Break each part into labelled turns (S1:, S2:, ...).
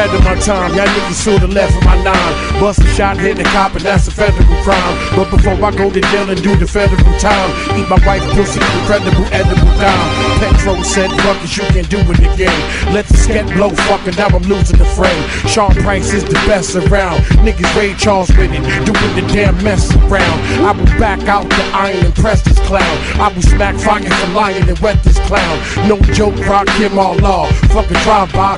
S1: ahead of my time. Y'all niggas should've left for my nine. Bust a shot, hit the cop, and that's a federal crime. But before I go to jail and do the federal time, eat my wife's pussy, incredible edible dime. Petro said, fuck it, you can do it again. Let the sket blow, fucking now I'm losing the frame. Sean Price is the best around. Niggas Ray Charles with it, doing the damn mess around. I will back out the iron and press this clown. I will smack fire for lion and wet this clown. No joke, rock him all law. Fucking drive by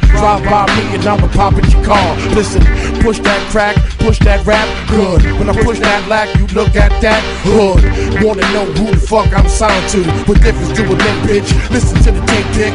S1: me and I'ma pop at your car. Listen, push that crack, push that rap, good. When I push that lack, you look at that hood. Wanna know who the fuck I'm signed to? What difference do it make, bitch? Listen to the tape dick.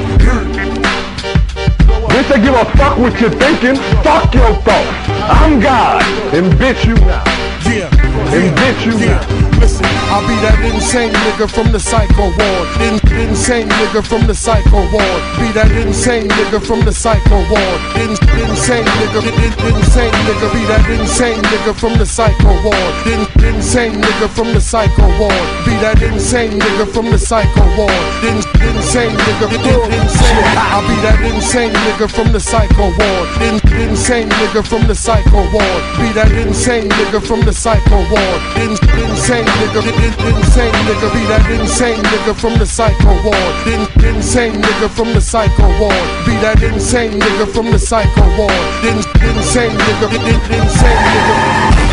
S2: Bitch, I give a fuck what you're thinking. Fuck your thoughts. I'm God, and bitch you now.
S1: Yeah,
S2: and bitch you now.
S1: Listen, I'll be that insane nigga from the psycho ward. Insane nigga from the psycho ward. Be that insane nigga from the psycho ward. Insane nigga, insane nigga. Be that insane nigga from the psycho ward. Insane nigga from the psycho ward. Be that insane nigga from the psycho ward. Insane nigga, insane. I'll be that insane nigga from the psycho ward. Insane nigga from the psycho ward. Be that insane nigga from the psycho ward. Insane nigga, insane nigga. Be that insane nigga from the psycho ward. Insane nigga from the psycho ward. Be that insane nigga from the psycho ward. Insane nigga, insane nigga.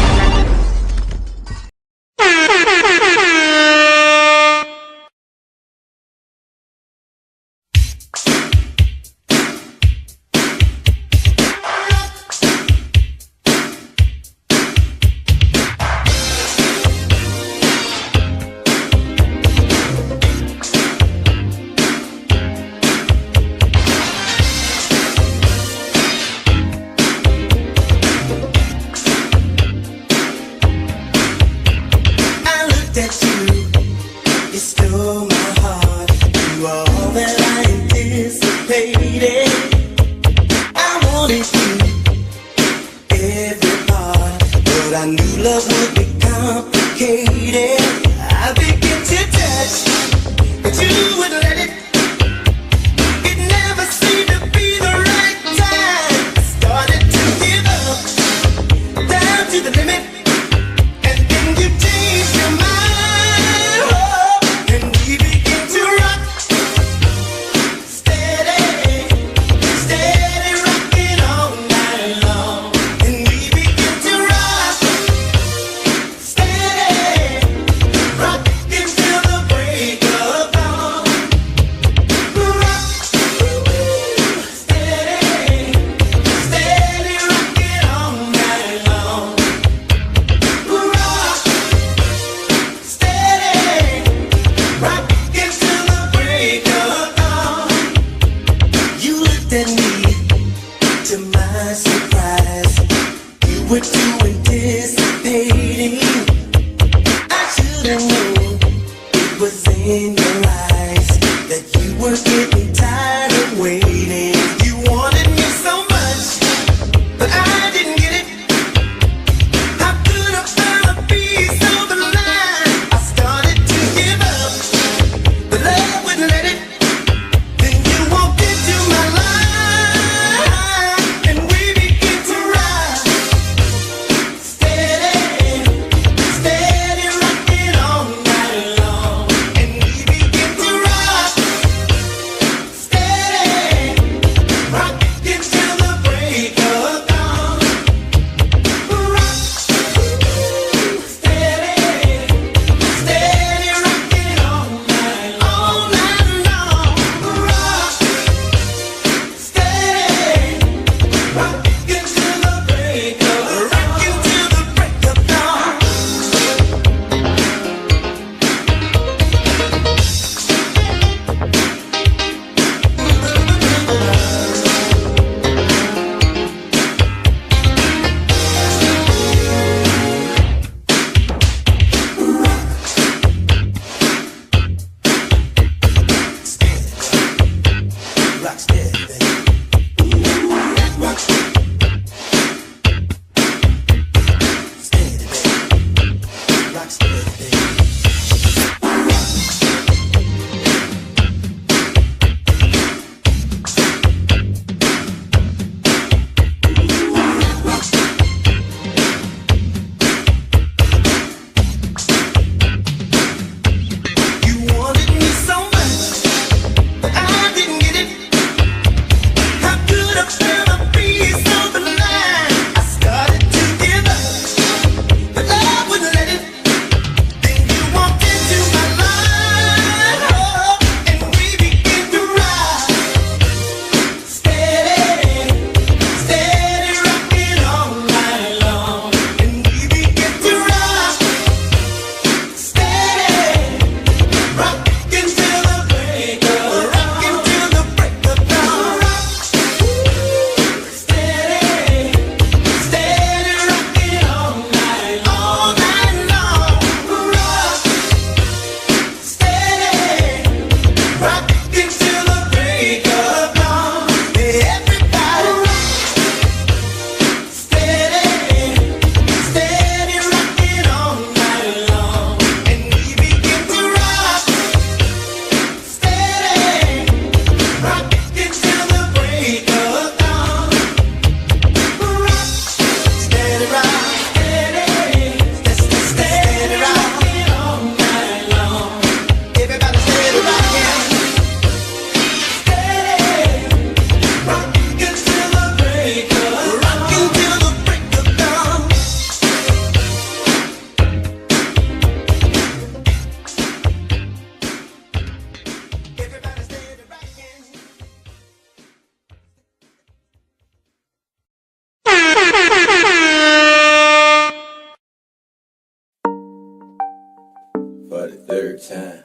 S3: for the third time.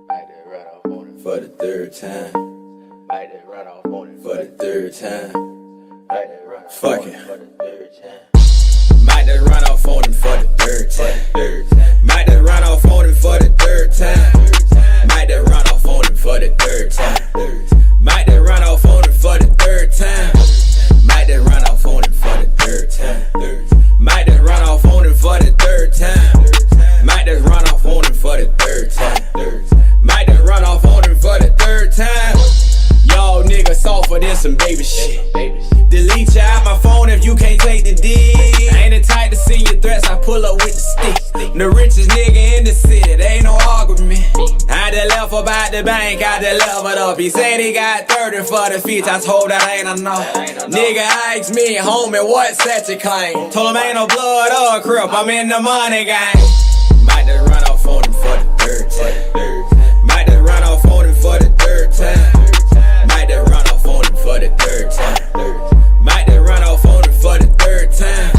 S3: Might just run off on it for the third time. Might just run off on it for the third time. Might just run off on it for the third time. Might just run off on him for the third time. Might just run off on him for the third time. Might just run off on him for the third time. Might just run off on him for the third time. Might just run off on him for the third time. Might just run off on him for the third time. Might just run off on him for the third time. Might just run off on him for the third time. Y'all niggas softer than some baby shit. Delete you out my phone if you can't take the D. Ain't the type to see your threats, I pull up with the stick. The richest nigga in the city, there ain't no argument. I done left about the bank, I done leveled up. He said he got 30 for the feet, I told that ain't enough. Nigga asked me, homie, what set you claim? Told him ain't no blood or crip, I'm in the money gang. Might just run off on him for the third time. Might just run off on him for the third time. Might just run off on him for the third time. Might just run off on him for the third time.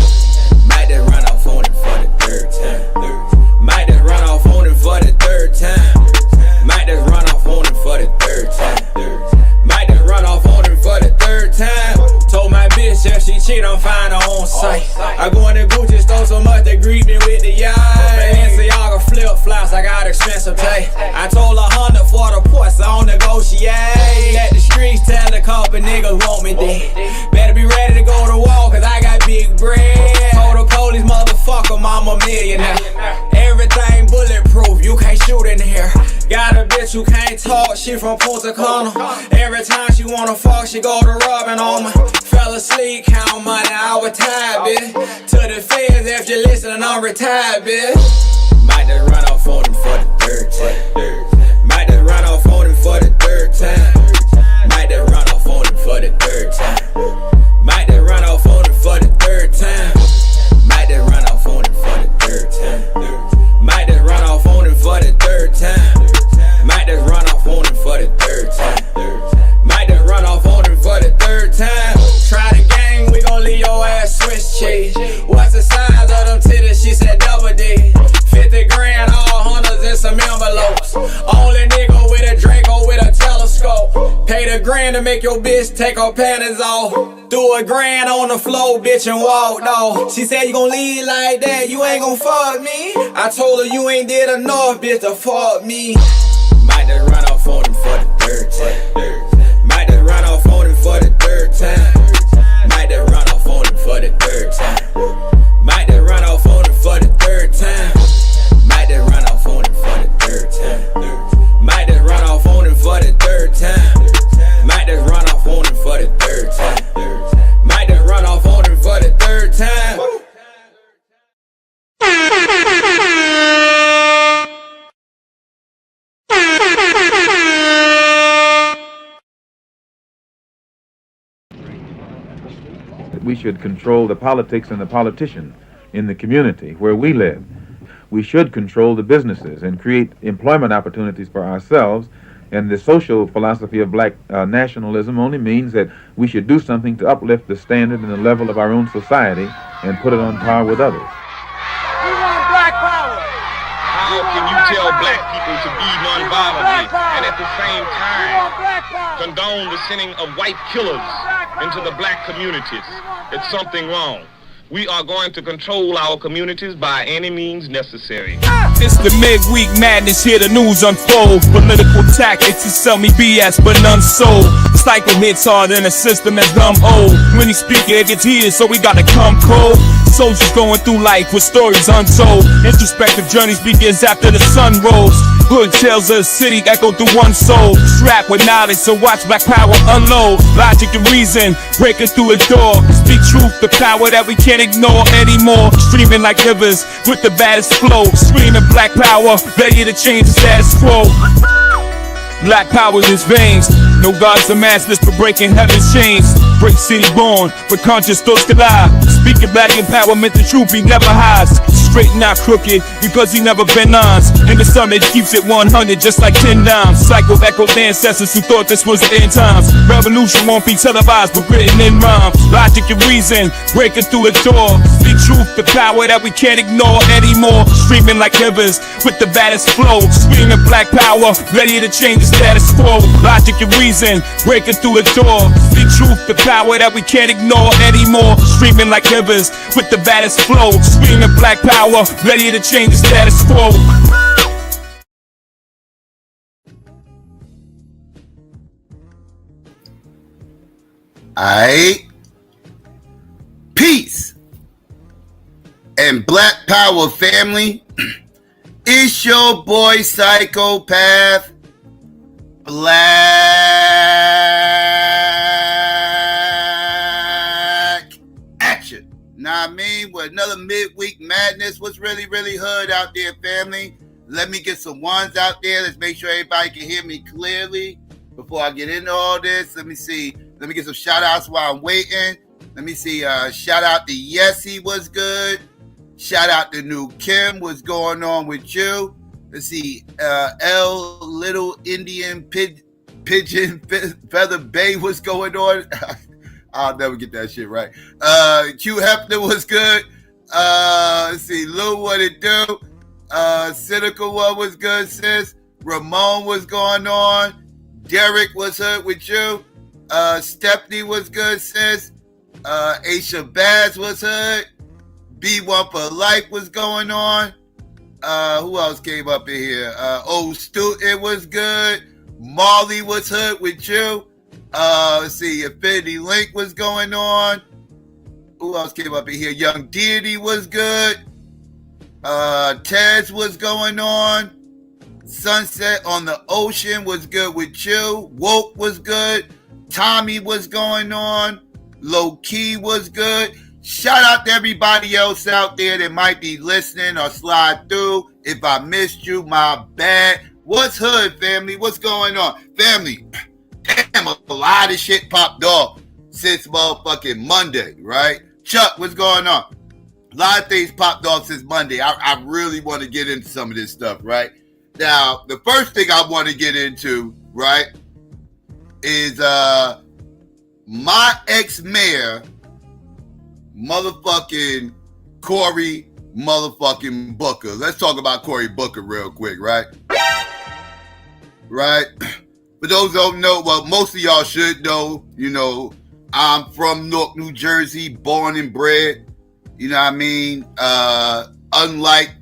S3: Might just run off on him for the third time. Might just run off on him for the third time. Might just run off on him for the third time. Might just run off on him for the third time. Told my bitch if she cheat, I'm fine her on sight. I go in the Gucci store so much they greet me with the Balenciaga flip-flops, I got expensive pay. I told 100 for the ports, I don't negotiate. Let the streets tell the couple niggas want me dead. Better be ready to go to war, cause I got big bread. Told the police, motherfucker, I'm a millionaire. Everything bulletproof, you can't shoot in here. Got a bitch who can't talk, she from Punta Cana. Every time she wanna fuck, she go to rubbing on me. Fell asleep, count money, I was tired, bitch. To the feds, if you're listening, I'm retired, bitch. Might just run off on him for the third time. Might just run off on him for the third time. Might just run off on him for the third time. Might just run off on him for the third time. Might just run off on him for the third time. Might just run off on him for the third time. Might just run off on him for the third time. Might just run off on him for the third time. Try the gang, we gon' leave your ass Swiss cheese. What's the size of them titties? She said double D. 50 grand, all hundreds in some envelopes. Only nigga with a Draco with a telescope. Paid $1 grand to make your bitch take her panties off. Threw $1 grand on the floor, bitch, and walked off. She said you gon' leave like that, you ain't gon' fuck me. I told her you ain't did enough, bitch, to fuck me. Might just run off on him for the third time. Might just run off on him for the third time. Might just run off on him for the third time. Might just run off on him for the third time. Might just run off on him for the third time. Might just run off on him for the third time. Might just run off on him for the third time. Might just run off on him for the third time.
S4: We should control the politics and the politician in the community where we live. We should control the businesses and create employment opportunities for ourselves. And the social philosophy of black nationalism only means that we should do something to uplift the standard and the level of our own society and put it on par with others.
S5: We want black power.
S6: How can you tell black people to be nonviolently and at the same time condone the sending of white killers into the black communities? It's something wrong. We are going to control our communities by any means necessary.
S7: It's the midweek madness, here the news unfold. Political tactics to sell me BS, but none sold. The cycle hits hard and the system has dumb old. When he speak it gets heated, so we gotta come cold. Soldiers going through life with stories untold. Introspective journeys begins after the sun rose. Good tales of the city echo through one soul. Strapped with knowledge, so watch black power unload. Logic and reason breaking through a door. Speak truth, the power that we can't ignore anymore. Streaming like rivers with the baddest flow. Screaming black power, ready to change the status quo. Black power in his veins. No gods or masters for breaking heaven's chains. Break city born, but conscious thoughts collide. Speaking black empowerment, the truth he never hides. straighten out crooked because he never been honest. In the summit keeps it 100 just like 10 dimes. Psycho echoed the ancestors who thought this was the end times. Revolution won't be televised but written in rhymes. Logic and reason breaking through the door. Speak truth, the power that we can't ignore anymore. Streaming like rivers with the baddest flow. Screaming black power, ready to change the status quo. Logic and reason breaking through the door. Speak truth, the power that we can't ignore anymore. Streaming like rivers with the baddest flow. Screaming black power, ready to change the status quo.
S8: Aight. Peace and Black Power family. It's your boy Psychopath Black Action. Nah, I mean, with another midweek madness. What's really hood out there, family? Let me get some ones out there. Let's make sure everybody can hear me clearly before I get into all this. Let me see. Let me get some shout outs while I'm waiting. Let me see. Shout out to Yessie, was good. Shout out to New Kim, what's going on with you? Let's see. L Little Indian Pigeon Feather Bay, what's going on? I'll never get that shit right. Q Hefner was good. Let's see. Lou, what it do? Cynical one was good, sis. Ramon, what's going on? Derek, what's up with you? Stephanie was good, sis. Aisha Baz was hood. B1 for Life was going on. Who else came up in here? Old Student was good. Molly was hood with you. Let's see. Infinity Link was going on. Who else came up in here? Young Deity was good. Tez was going on. Sunset on the Ocean was good with you. Woke was good. Tommy was going on. Low Key was good. Shout out to everybody else out there that might be listening or slide through. If I missed you, my bad. What's hood, family? What's going on? Family, damn, a lot of shit popped off since motherfucking Monday, right? Chuck, what's going on? A lot of things popped off since Monday. I really want to get into some of this stuff, right? Now, the first thing I want to get into, right, is my ex-mayor, motherfucking Cory motherfucking Booker. Let's talk about Cory Booker real quick, right? Right? For those who don't know, well, most of y'all should know, you know, I'm from Newark, New Jersey, born and bred. You know what I mean? Unlike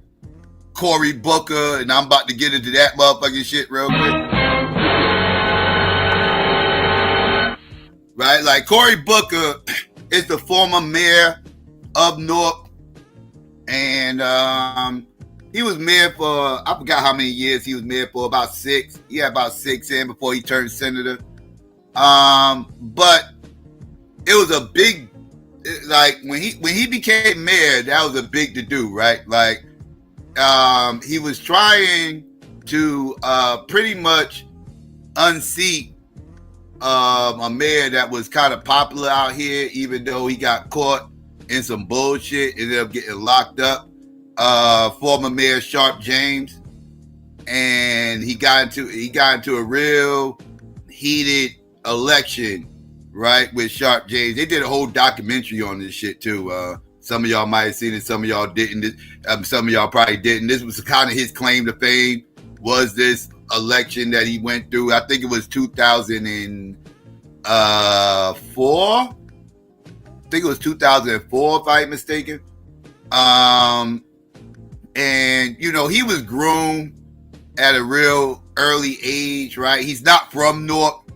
S8: Cory Booker, and I'm about to get into that motherfucking shit real quick. Right? Like, Cory Booker is the former mayor of Newark. And he was mayor for, I forgot how many years he was mayor for, about 6. He had about 6 in before he turned senator. But it was a big, like, when he became mayor, that was a big to do, right? Like, he was trying to pretty much unseat a mayor that was kind of popular out here, even though he got caught in some bullshit, ended up getting locked up. Former Mayor Sharp James, and he got into a real heated election, right, with Sharp James. They did a whole documentary on this shit too. Some of y'all might have seen it, some of y'all didn't. Some of y'all probably didn't. This was kind of his claim to fame, was this election that he went through. I think it was 2004. I think it was 2004, if I'm not mistaken. And, you know, he was groomed at a real early age, right? He's not from Newark.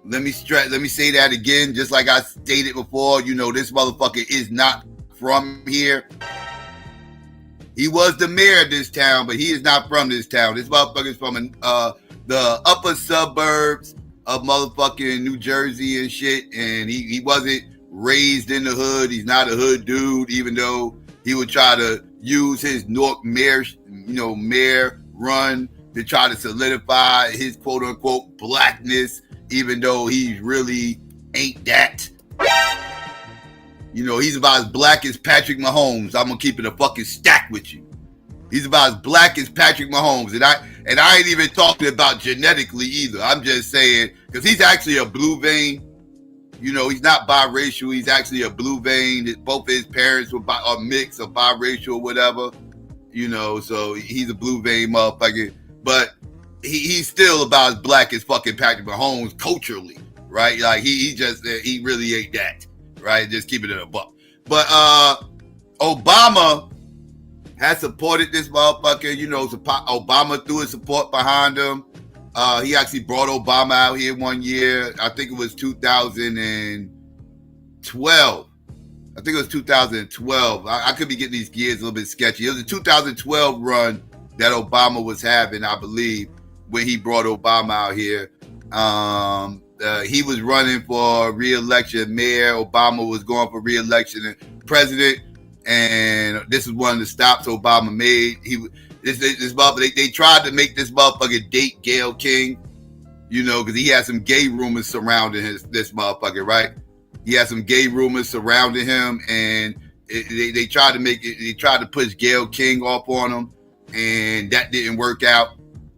S8: Let me say that again, just like I stated before. You know, this motherfucker is not from here. He was the mayor of this town, but he is not from this town. This motherfucker is from the upper suburbs of motherfucking New Jersey and shit. And he wasn't raised in the hood. He's not a hood dude, even though he would try to use his Newark mayor run to try to solidify his quote unquote blackness, even though he really ain't that. You know, he's about as black as Patrick Mahomes. I'm gonna keep it a fucking stack with you. He's about as black as Patrick Mahomes, and I ain't even talking about genetically either. I'm just saying because he's actually a blue vein. You know, he's not biracial. He's actually a blue vein. Both of his parents are mixed or biracial or whatever. You know, so he's a blue vein motherfucker. But he's still about as black as fucking Patrick Mahomes culturally, right? Like he really ain't that, right? Just keep it in a buck. But Obama has supported this motherfucker. You know, Obama threw his support behind him. He actually brought Obama out here one year. I think it was 2012. I think it was 2012. I could be getting these years a little bit sketchy. It was a 2012 run that Obama was having, I believe, when he brought Obama out here. He was running for re-election mayor. Obama was going for re-election and president. And this is one of the stops Obama made. This motherfucker, they tried to make this motherfucker date Gayle King, you know, because he had some gay rumors surrounding this motherfucker, right? He had some gay rumors surrounding him, and they tried to make it. They tried to push Gayle King off on him, and that didn't work out.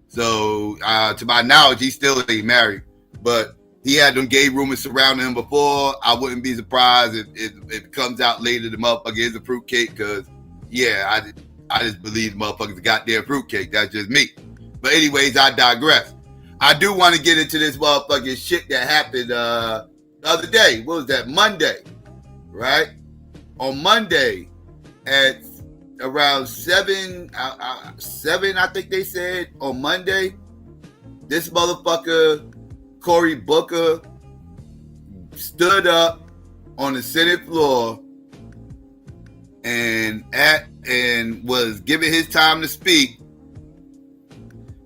S8: So, to my knowledge, he still ain't married, but he had them gay rumors surrounding him before. I wouldn't be surprised if it comes out later the motherfucker is a fruitcake, because, yeah, I just believe the motherfucker's a goddamn fruitcake. That's just me. But anyways, I digress. I do want to get into this motherfucking shit that happened the other day. What was that? Monday, right? On Monday at around 7, I think they said on Monday, this motherfucker, Cory Booker, stood up on the Senate floor and was given his time to speak,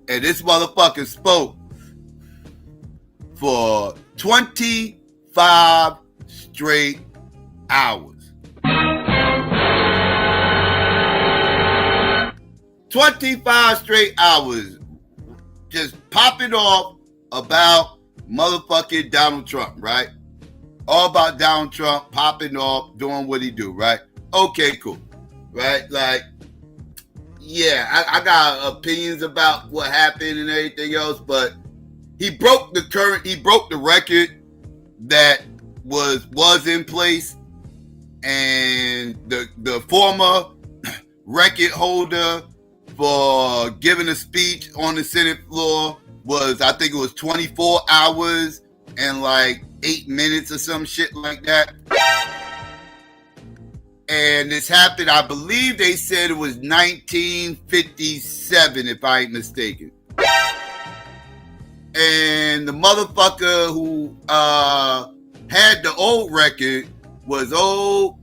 S8: and this motherfucker spoke for 25 straight hours. 25 straight hours just popping off about motherfucking Donald Trump, right? All about Donald Trump, popping off, doing what he do, right? Okay, cool. Right? Like, yeah, I got opinions about what happened and everything else, but he broke the record that was in place, and the former record holder for giving a speech on the Senate floor was, I think it was 24 hours and like 8 minutes or some shit like that. And this happened, I believe they said it was 1957, if I ain't mistaken. And the motherfucker who had the old record was old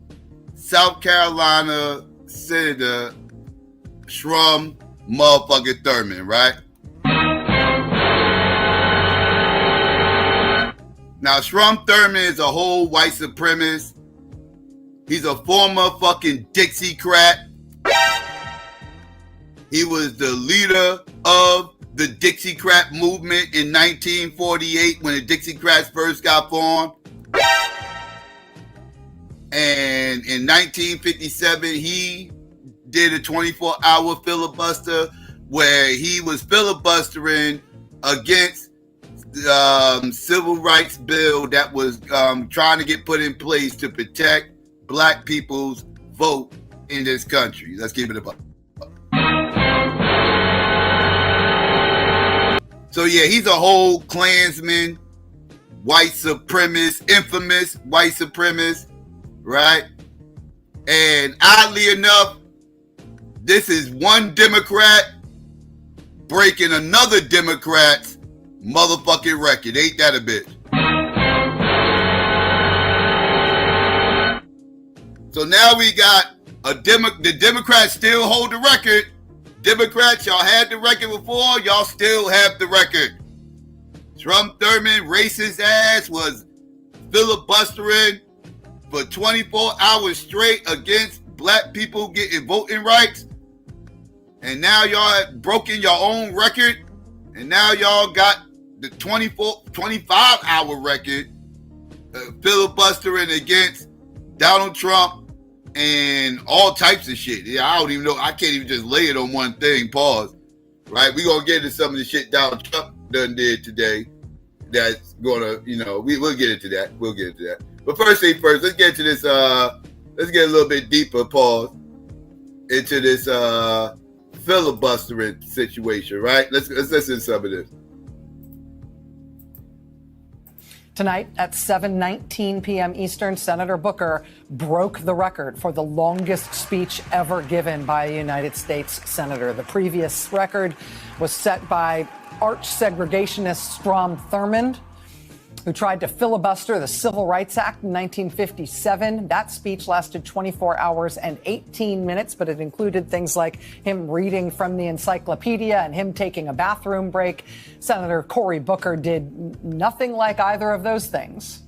S8: South Carolina Senator Strom motherfucking Thurmond, right? Now, Strom Thurmond is a whole white supremacist. He's a former fucking Dixiecrat. He was the leader of the Dixiecrat movement in 1948 when the Dixiecrats first got formed. And in 1957, he did a 24-hour filibuster where he was filibustering against the civil rights bill that was trying to get put in place to protect black people's vote in this country. Let's keep it above. So yeah, he's a whole Klansman, white supremacist, infamous white supremacist, right? And oddly enough, this is one Democrat breaking another Democrat's motherfucking record. Ain't that a bitch? So now we got the Democrats still hold the record. Democrats, y'all had the record before, y'all still have the record. Strom Thurmond, racist ass, was filibustering for 24 hours straight against black people getting voting rights. And now y'all have broken your own record. And now y'all got the 25-hour record filibustering against Donald Trump and all types of shit. Yeah, I don't even know. I can't even just lay it on one thing. Pause. Right? We're going to get into some of the shit Donald Trump done did today. That's going to, we'll get into that. We'll get into that. But first thing first, let's get to this, let's get a little bit deeper, pause, into this filibustering situation, right? Let's listen to some of this.
S9: Tonight at 7:19 p.m. Eastern, Senator Booker broke the record for the longest speech ever given by a United States senator. The previous record was set by arch segregationist Strom Thurmond, who tried to filibuster the Civil Rights Act in 1957. That speech lasted 24 hours and 18 minutes, but it included things like him reading from the encyclopedia and him taking a bathroom break. Senator Cory Booker did nothing like either of those things.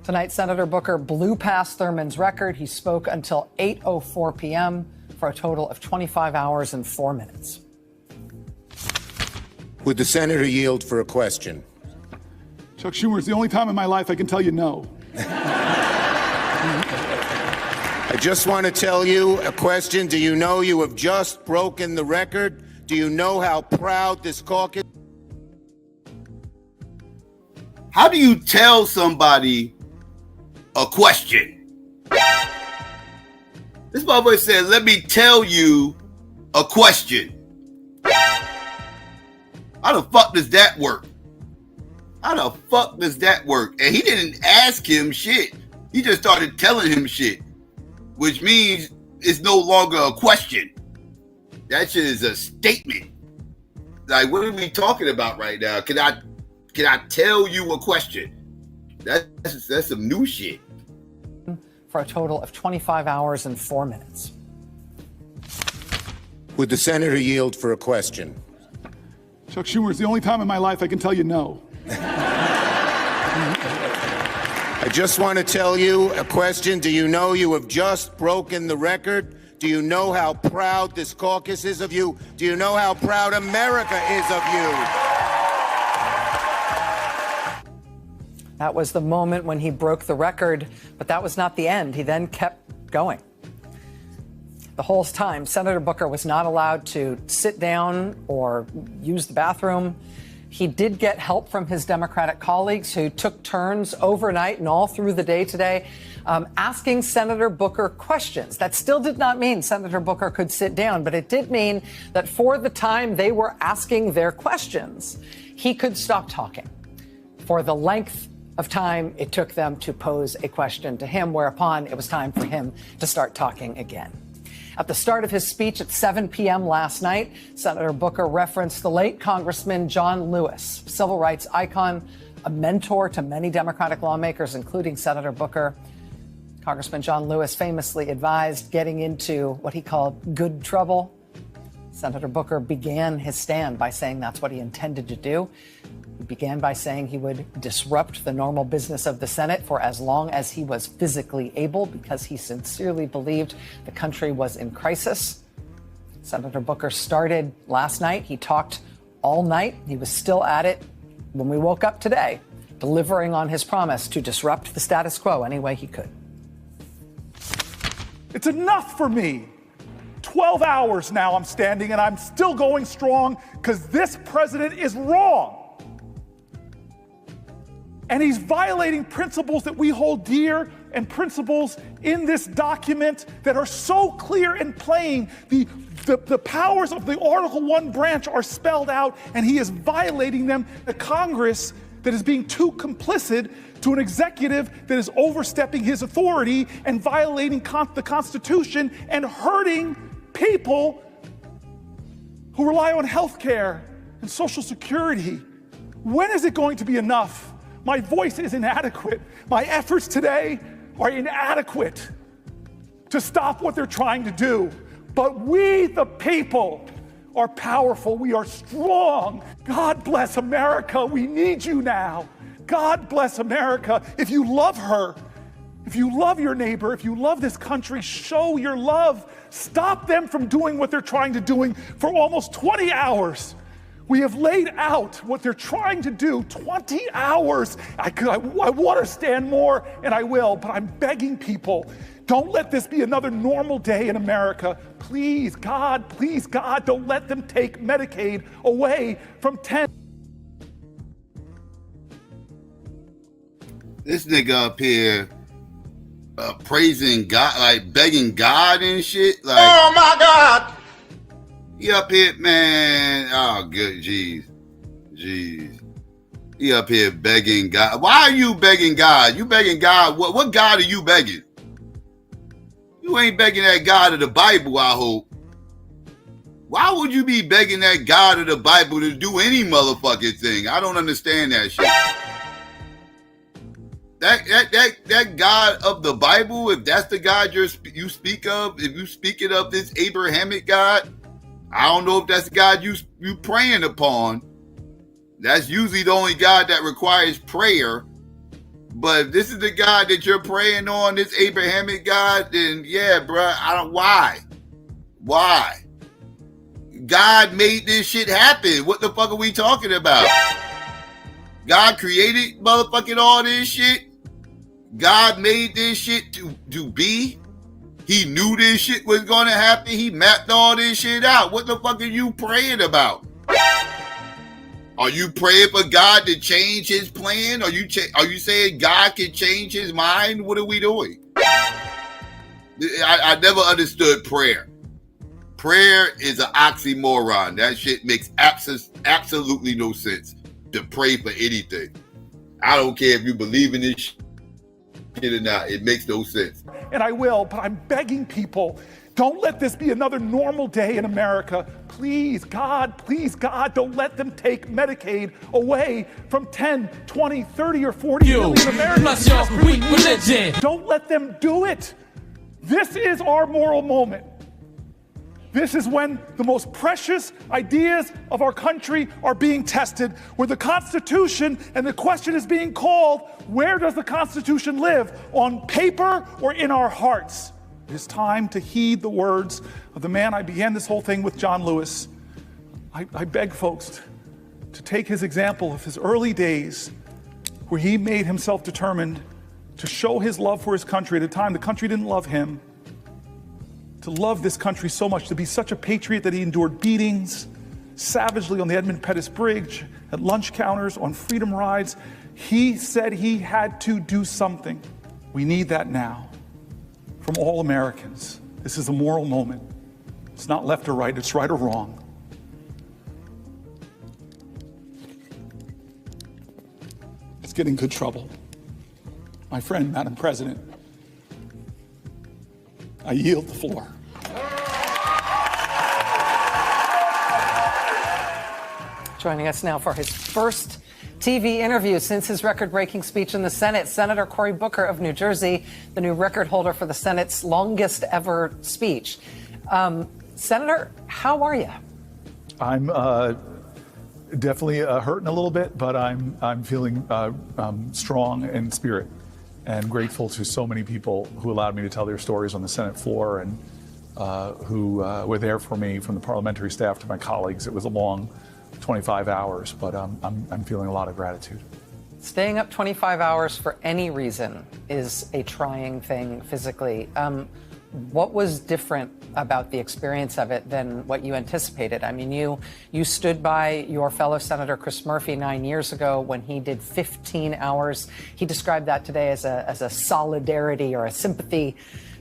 S9: Tonight, Senator Booker blew past Thurmond's record. He spoke until 8:04 p.m. for a total of 25 hours and 4 minutes.
S10: Would the senator yield for a question?
S11: Chuck Schumer, it's the only time in my life I can tell you no.
S10: I just want to tell you a question. Do you know you have just broken the record? Do you know how proud this caucus?
S8: How do you tell somebody a question? This motherfucker said, let me tell you a question. How the fuck does that work? How the fuck does that work? And he didn't ask him shit. He just started telling him shit, which means it's no longer a question. That shit is a statement. Like, what are we talking about right now? Can I tell you a question? That's some new shit.
S9: For a total of 25 hours and 4 minutes.
S10: Would the senator yield for a question?
S11: Chuck Schumer, it's the only time in my life I can tell you no.
S10: I just want to tell you a question. Do you know you have just broken the record? Do you know how proud this caucus is of you? Do you know how proud America is of you?
S9: That was the moment when he broke the record, but that was not the end. He then kept going. The whole time, Senator Booker was not allowed to sit down or use the bathroom. He did get help from his Democratic colleagues who took turns overnight and all through the day today asking Senator Booker questions. That still did not mean Senator Booker could sit down, but it did mean that for the time they were asking their questions, he could stop talking. For the length of time it took them to pose a question to him, whereupon it was time for him to start talking again. At the start of his speech at 7 p.m. last night, Senator Booker referenced the late Congressman John Lewis, civil rights icon, a mentor to many Democratic lawmakers, including Senator Booker. Congressman John Lewis famously advised getting into what he called good trouble. Senator Booker began his stand by saying that's what he intended to do. He began by saying he would disrupt the normal business of the Senate for as long as he was physically able, because he sincerely believed the country was in crisis. Senator Booker started last night. He talked all night. He was still at it when we woke up today, delivering on his promise to disrupt the status quo any way he could.
S11: It's enough for me. 12 hours now I'm standing and I'm still going strong because this president is wrong. And he's violating principles that we hold dear and principles in this document that are so clear and plain. The powers of the Article 1 branch are spelled out, and he is violating them. The Congress that is being too complicit to an executive that is overstepping his authority and violating the Constitution and hurting people who rely on health care and Social Security. When is it going to be enough? My voice is inadequate. My efforts today are inadequate to stop what they're trying to do. But we, the people, are powerful. We are strong. God bless America. We need you now. God bless America. If you love her, if you love your neighbor, if you love this country, show your love. Stop them from doing what they're trying to do for almost 20 hours. We have laid out what they're trying to do, 20 hours. I want to stand more, and I will, but I'm begging people, don't let this be another normal day in America. Please, God, don't let them take Medicaid away from 10.
S8: This nigga up here praising God, like begging God and shit. Like,
S5: Oh my God!
S8: he up here, man. Oh, good, jeez. He up here begging God. Why are you begging God? You begging God? What God are you begging? You ain't begging that God of the Bible, I hope. Why would you be begging that God of the Bible to do any motherfucking thing? I don't understand that shit. That God of the Bible, if that's the God you speak of, if you speaking of this Abrahamic God, I don't know if that's the God you praying upon. That's usually the only God that requires prayer. But if this is the God that you're praying on, this Abrahamic God, then yeah, bro, why? God made this shit happen. What the fuck are we talking about? God created motherfucking all this shit. God made this shit to be. He knew this shit was going to happen. He mapped all this shit out. What the fuck are you praying about? Are you praying for God to change his plan? Are you saying God can change his mind? What are we doing? I never understood prayer. Prayer is an oxymoron. That shit makes absolutely no sense to pray for anything. I don't care if you believe in this shit or not. It makes no sense.
S11: And I will, but I'm begging people, don't let this be another normal day in America. Please, God, don't let them take Medicaid away from 10, 20, 30, or 40 million Americans. Don't let them do it. This is our moral moment. This is when the most precious ideas of our country are being tested, where the Constitution, and the question is being called, where does the Constitution live? On paper or in our hearts? It is time to heed the words of the man I began this whole thing with, John Lewis. I beg folks to take his example of his early days, where he made himself determined to show his love for his country at a time the country didn't love him, to love this country so much, to be such a patriot that he endured beatings savagely on the Edmund Pettus Bridge, at lunch counters, on freedom rides. He said he had to do something. We need that now from all Americans. This is a moral moment. It's not left or right, it's right or wrong. Let's get in good trouble. My friend, Madam President, I yield the floor.
S9: Joining us now for his first TV interview since his record-breaking speech in the Senate, Senator Cory Booker of New Jersey, the new record holder for the Senate's longest ever speech. Senator, how are you?
S11: I'm definitely hurting a little bit, but I'm feeling strong in spirit and grateful to so many people who allowed me to tell their stories on the Senate floor and who were there for me, from the parliamentary staff to my colleagues. It was a long 25 hours, but I'm feeling a lot of gratitude.
S9: Staying up 25 hours for any reason is a trying thing physically. What was different about the experience of it than what you anticipated? I mean, you stood by your fellow Senator Chris Murphy 9 years ago when he did 15 hours. He described that today as a solidarity or a sympathy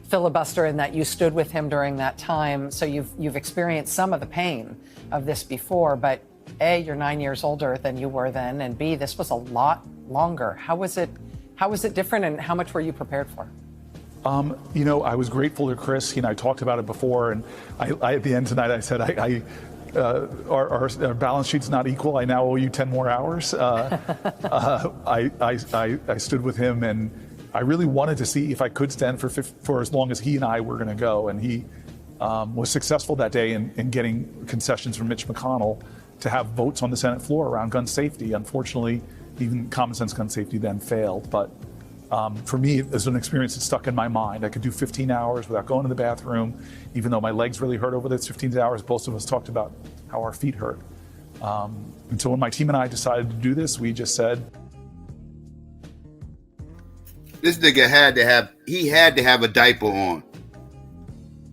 S9: filibuster, in that you stood with him during that time. So you've experienced some of the pain of this before, but A, you're 9 years older than you were then, and B, this was a lot longer. How was it different, and how much were you prepared for?
S11: I was grateful to Chris. He and I talked about it before, and I at the end tonight, I said, our balance sheet's not equal. I now owe you 10 more hours. I stood with him, and I really wanted to see if I could stand for as long as he and I were going to go. And he was successful that day in getting concessions from Mitch McConnell to have votes on the Senate floor around gun safety. Unfortunately, even common sense gun safety then failed. But for me, it was an experience that stuck in my mind. I could do 15 hours without going to the bathroom, even though my legs really hurt over those 15 hours. Both of us talked about how our feet hurt. And so when my team and I decided to do this, we just said,
S8: this nigga had to have a diaper on.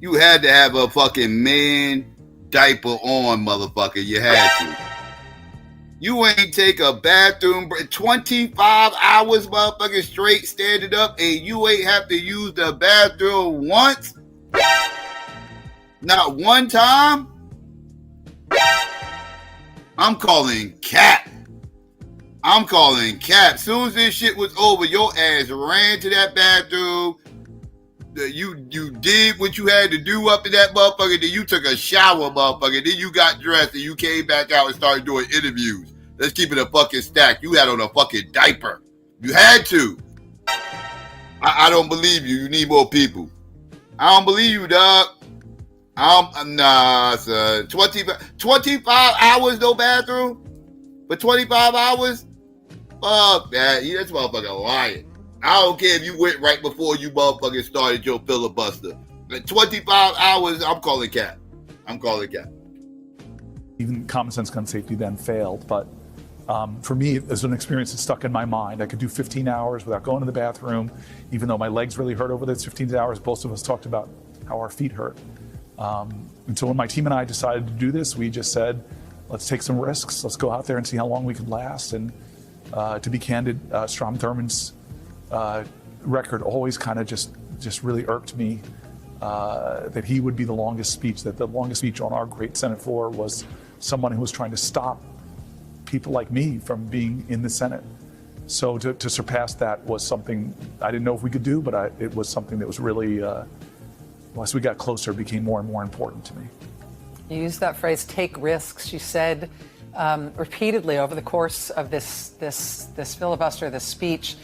S8: You had to have a fucking man diaper on, motherfucker. You had to. You ain't take a bathroom break 25 hours, motherfucker, straight standing up, and you ain't have to use the bathroom once? Not one time? I'm calling cap. I'm calling cap. Soon as this shit was over, your ass ran to that bathroom. You did what you had to do up in that motherfucker. Then you took a shower, motherfucker. Then you got dressed and you came back out and started doing interviews. Let's keep it a fucking stack. You had on a fucking diaper. You had to. I don't believe you. You need more people. I don't believe you, dog. Nah, son. 25 hours, no bathroom? For 25 hours? Fuck that. That's motherfucking lying. I don't care if you went right before you motherfucking started your filibuster. But 25 hours, I'm calling cap. I'm calling cap.
S11: Even common sense gun safety then failed, but for me, it was an experience that stuck in my mind. I could do 15 hours without going to the bathroom, even though my legs really hurt over those 15 hours. Both of us talked about how our feet hurt. And so when my team and I decided to do this, we just said, let's take some risks. Let's go out there and see how long we can last. And to be candid, Strom Thurmond's record always kind of just really irked me, that he would be the longest speech, that the longest speech on our great Senate floor was someone who was trying to stop people like me from being in the Senate. So to surpass that was something I didn't know if we could do, but it was something that was really, as we got closer, became more and more important to me.
S9: You used that phrase, take risks. You said repeatedly over the course of this filibuster, this speech,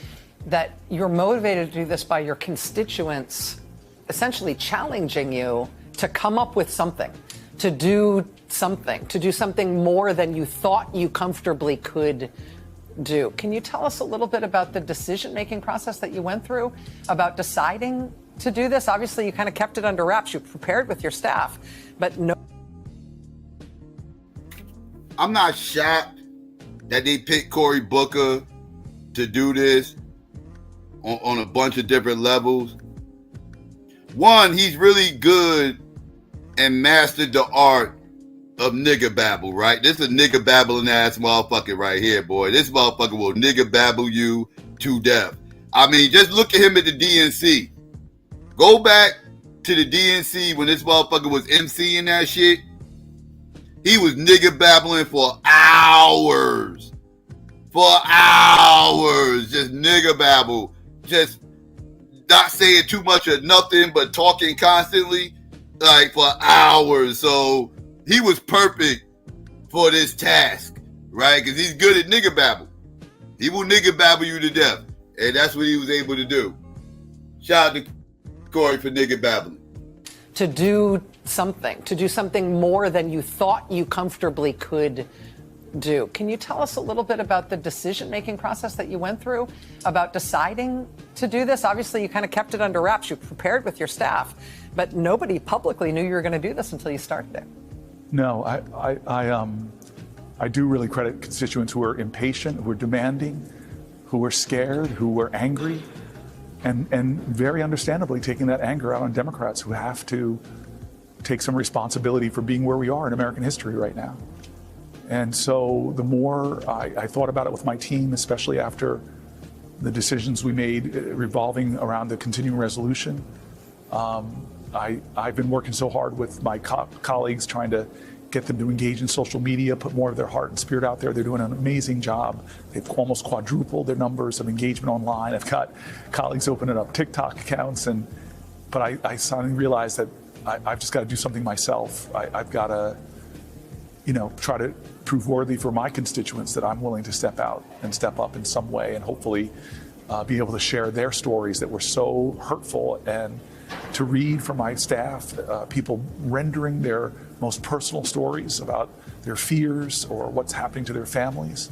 S9: that you're motivated to do this by your constituents essentially challenging you to come up with something, to do something more than you thought you comfortably could do. Can you tell us a little bit about the decision-making process that you went through about deciding to do this? Obviously, you kind of kept it under wraps. You prepared with your staff, but no.
S8: I'm not shocked that they picked Cory Booker to do this on a bunch of different levels. One, he's really good and mastered the art of nigger babble, right? This is a nigger babbling ass motherfucker right here, boy. This motherfucker will nigger babble you to death. I mean, just look at him at the DNC. Go back to the DNC when this motherfucker was emceeing that shit. He was nigger babbling for hours. For hours. Just nigger babble. Just not saying too much or nothing, but talking constantly, like for hours. So he was perfect for this task, right? Because he's good at nigger babble. He will nigger babble you to death. And that's what he was able to do. Shout out to Cory for nigger babbling.
S9: To do something more than you thought you comfortably could do. Can you tell us a little bit about the decision-making process that you went through about deciding to do this? Obviously, you kind of kept it under wraps. You prepared with your staff, but nobody publicly knew you were going to do this until you started it.
S11: No, I do really credit constituents who are impatient, who are demanding, who are scared, who are angry, and very understandably taking that anger out on Democrats who have to take some responsibility for being where we are in American history right now. And so the more I thought about it with my team, especially after the decisions we made revolving around the continuing resolution, I've been working so hard with my colleagues trying to get them to engage in social media, put more of their heart and spirit out there. They're doing an amazing job. They've almost quadrupled their numbers of engagement online. I've got colleagues opening up TikTok accounts, but I suddenly realized that I've just got to do something myself. I've got to, try to prove worthy for my constituents that I'm willing to step out and step up in some way and hopefully be able to share their stories that were so hurtful, and to read from my staff, people rendering their most personal stories about their fears or what's happening to their families.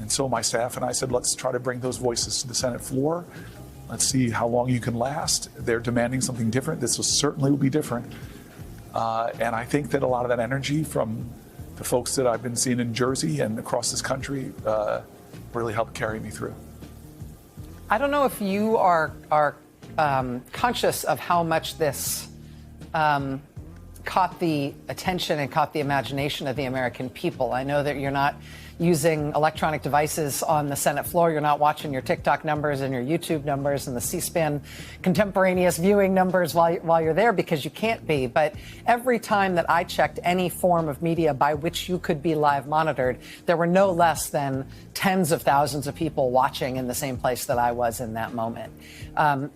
S11: And so my staff and I said, let's try to bring those voices to the Senate floor. Let's see how long you can last. They're demanding something different. This will certainly be different. And I think that a lot of that energy from the folks that I've been seeing in Jersey and across this country really helped carry me through.
S9: I don't know if you are conscious of how much this caught the attention and caught the imagination of the American people. I know that you're not using electronic devices on the Senate floor. You're not watching your TikTok numbers and your YouTube numbers and the C-SPAN contemporaneous viewing numbers while you're there, because you can't be. But every time that I checked any form of media by which you could be live monitored, there were no less than tens of thousands of people watching in the same place that I was in that moment.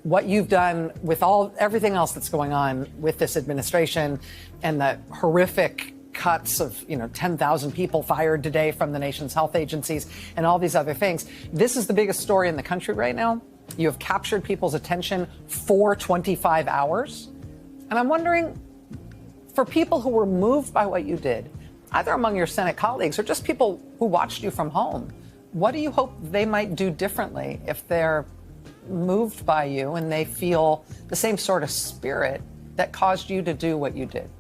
S9: What you've done with everything else that's going on with this administration and the horrific cuts of 10,000 people fired today from the nation's health agencies and all these other things. This is the biggest story in the country right now. You have captured people's attention for 25 hours. And I'm wondering, for people who were moved by what you did, either among your Senate colleagues or just people who watched you from home, what do you hope they might do differently if they're moved by you and they feel the same sort of spirit that caused you to do what you did?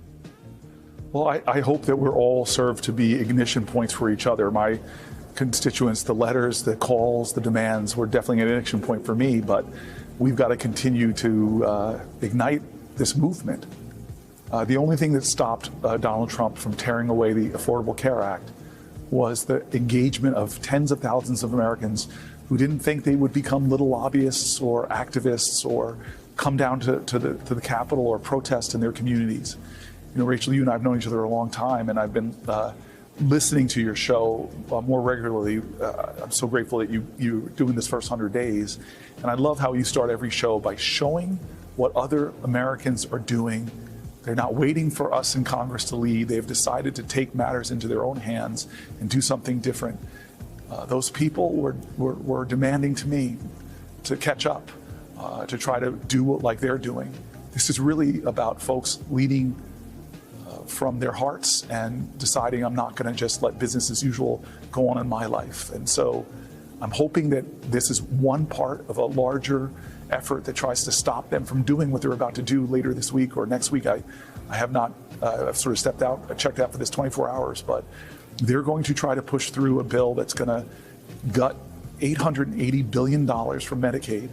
S11: Well, I hope that we're all served to be ignition points for each other. My constituents, the letters, the calls, the demands were definitely an ignition point for me, but we've got to continue to ignite this movement. The only thing that stopped Donald Trump from tearing away the Affordable Care Act was the engagement of tens of thousands of Americans who didn't think they would become little lobbyists or activists or come down to the Capitol or protest in their communities. Rachel, you and I have known each other a long time, and I've been listening to your show more regularly. I'm so grateful that you're doing this first 100 days. And I love how you start every show by showing what other Americans are doing. They're not waiting for us in Congress to lead. They've decided to take matters into their own hands and do something different. Those people were demanding to me to catch up, to try to do like they're doing. This is really about folks leading from their hearts and deciding I'm not going to just let business as usual go on in my life. And so I'm hoping that this is one part of a larger effort that tries to stop them from doing what they're about to do later this week or next week. I have not, I've sort of stepped out, checked out for this 24 hours, but they're going to try to push through a bill that's going to gut $880 billion from Medicaid.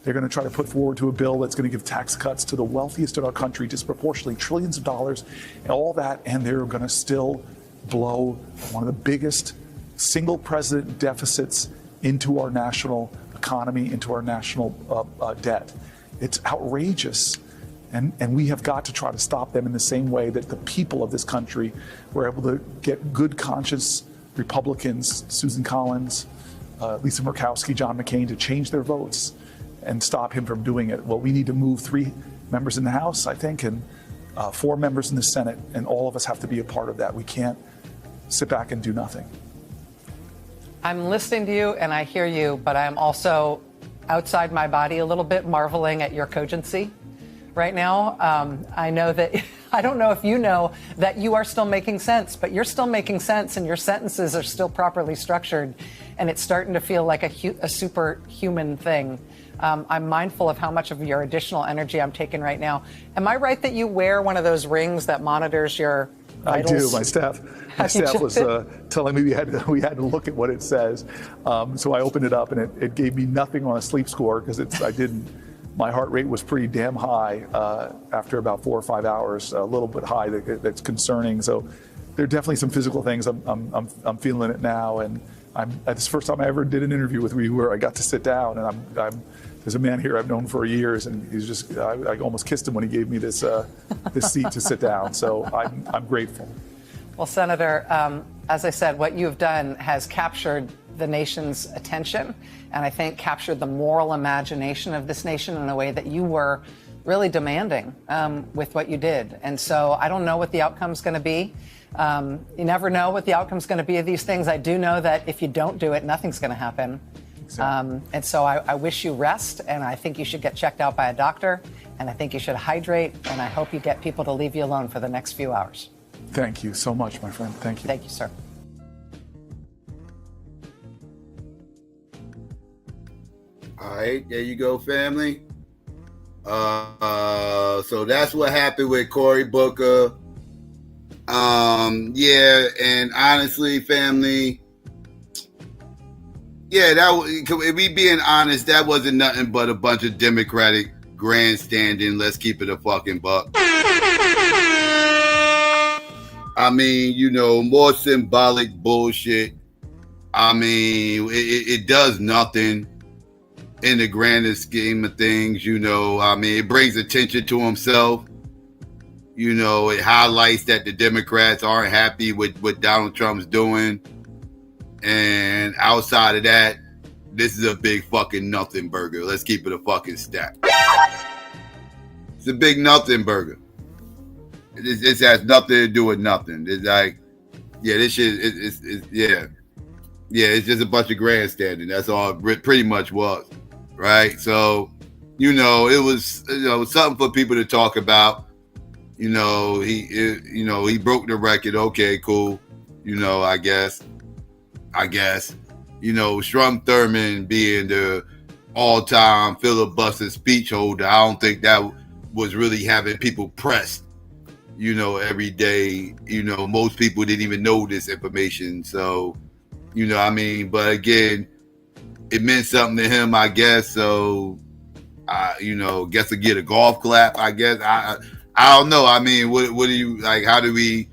S11: They're going to try to put forward to a bill that's going to give tax cuts to the wealthiest in our country, disproportionately trillions of dollars and all that. And they're going to still blow one of the biggest single president deficits into our national economy, into our national debt. It's outrageous. And we have got to try to stop them in the same way that the people of this country were able to get good conscience Republicans, Susan Collins, Lisa Murkowski, John McCain, to change their votes and stop him from doing it. Well, we need to move 3 members in the House, I think, and 4 members in the Senate, and all of us have to be a part of that. We can't sit back and do nothing.
S9: I'm listening to you and I hear you, but I'm also outside my body a little bit, marveling at your cogency right now. I know that, I don't know if you know that you are still making sense, but you're still making sense and your sentences are still properly structured, and it's starting to feel like a superhuman thing. I'm mindful of how much of your additional energy I'm taking right now. Am I right that you wear one of those rings that monitors your vitals?
S11: I do. My staff was telling me we had to look at what it says. So I opened it up and it gave me nothing on a sleep score because my heart rate was pretty damn high after about 4 or 5 hours, a little bit high. That's concerning. So there are definitely some physical things. I'm feeling it now, and it's the first time I ever did an interview with you where I got to sit down, and there's a man here I've known for years, and he's just I almost kissed him when he gave me this seat to sit down. So I'm grateful.
S9: Well, Senator, as I said, what you've done has captured the nation's attention, and I think captured the moral imagination of this nation in a way that you were really demanding with what you did. And so I don't know what the outcome's going to be. You never know what the outcome's going to be of these things. I do know that if you don't do it, nothing's going to happen. Exactly. And so I wish you rest, and I think you should get checked out by a doctor, and I think you should hydrate, and I hope you get people to leave you alone for the next few hours.
S11: Thank you so much, my friend. Thank you.
S9: Thank you, sir.
S8: All right, there you go, family. So that's what happened with Cory Booker. Yeah, and honestly, family, yeah, if we being honest, that wasn't nothing but a bunch of Democratic grandstanding. Let's keep it a fucking buck. I mean, more symbolic bullshit. I mean, it does nothing in the grander scheme of things. I mean, it brings attention to himself. It highlights that the Democrats aren't happy with what Donald Trump's doing. And outside of that, this is a big fucking nothing burger. Let's keep it a fucking stack. It's a big nothing burger. This has nothing to do with nothing. It's like, yeah, this shit yeah. Yeah, it's just a bunch of grandstanding. That's all it pretty much was. Right? So, it was something for people to talk about. He broke the record. Okay, cool. I guess. Strom Thurmond being the all-time filibuster speech holder, I don't think that was really having people pressed, every day. Most people didn't even know this information. So, but again, it meant something to him, I guess. So, guess to get a golf clap, I guess. I don't know. I mean, what do you like? How do we?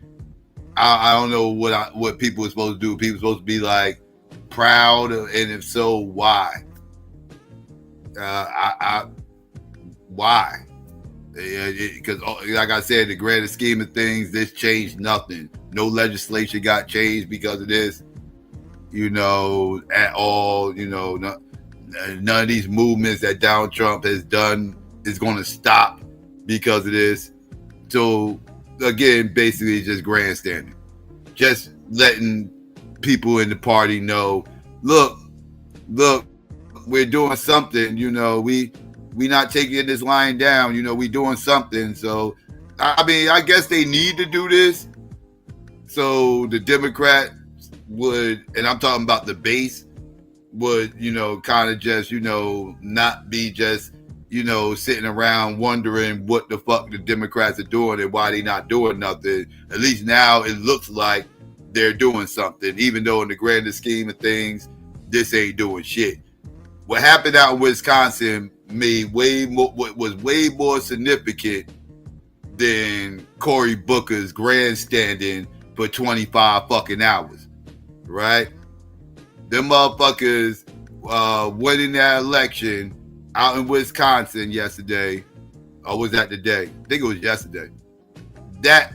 S8: I don't know what people are supposed to do. People are supposed to be like proud, and if so, why? Why? Because like I said, the grander scheme of things, this changed nothing. No legislation got changed because of this. At all. None of these movements that Donald Trump has done is going to stop because of this. So again, basically just grandstanding, just letting people in the party know, look, we're doing something. We not taking this lying down. We doing something. So I mean, I guess they need to do this. So the Democrats would, and I'm talking about the base, would kind of just not be just sitting around wondering what the fuck the Democrats are doing and why they not doing nothing. At least now it looks like they're doing something, even though in the grander scheme of things, this ain't doing shit. What happened out in Wisconsin was way more significant than Cory Booker's grandstanding for 25 fucking hours, right? Them motherfuckers winning that election out in Wisconsin yesterday, or was that today? I think it was yesterday. That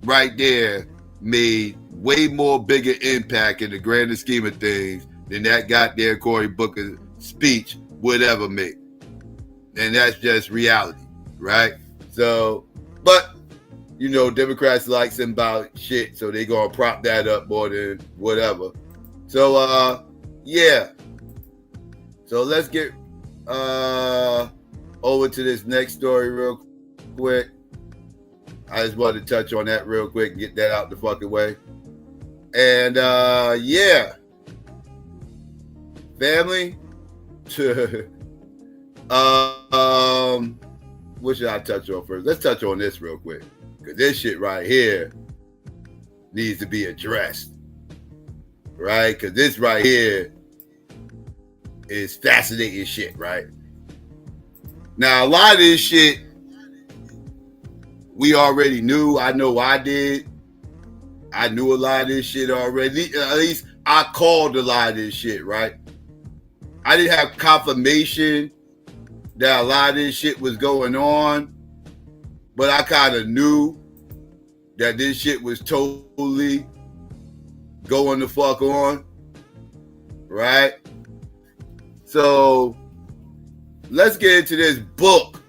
S8: right there made way more bigger impact in the grander scheme of things than that goddamn Cory Booker speech would ever make. And that's just reality, right? So, but, Democrats like symbolic shit, so they gonna prop that up more than whatever. So, yeah. So let's get over to this next story real quick. I just wanted to touch on that real quick and get that out the fucking way. And yeah, family. What should I touch on first? Let's touch on this real quick, because this shit right here needs to be addressed, right? Because this right here is fascinating shit, right? Now, a lot of this shit we already knew. I know I did. I knew a lot of this shit already. At least I called a lot of this shit, right? I didn't have confirmation that a lot of this shit was going on, but I kind of knew that this shit was totally going the fuck on, right? So let's get into this book,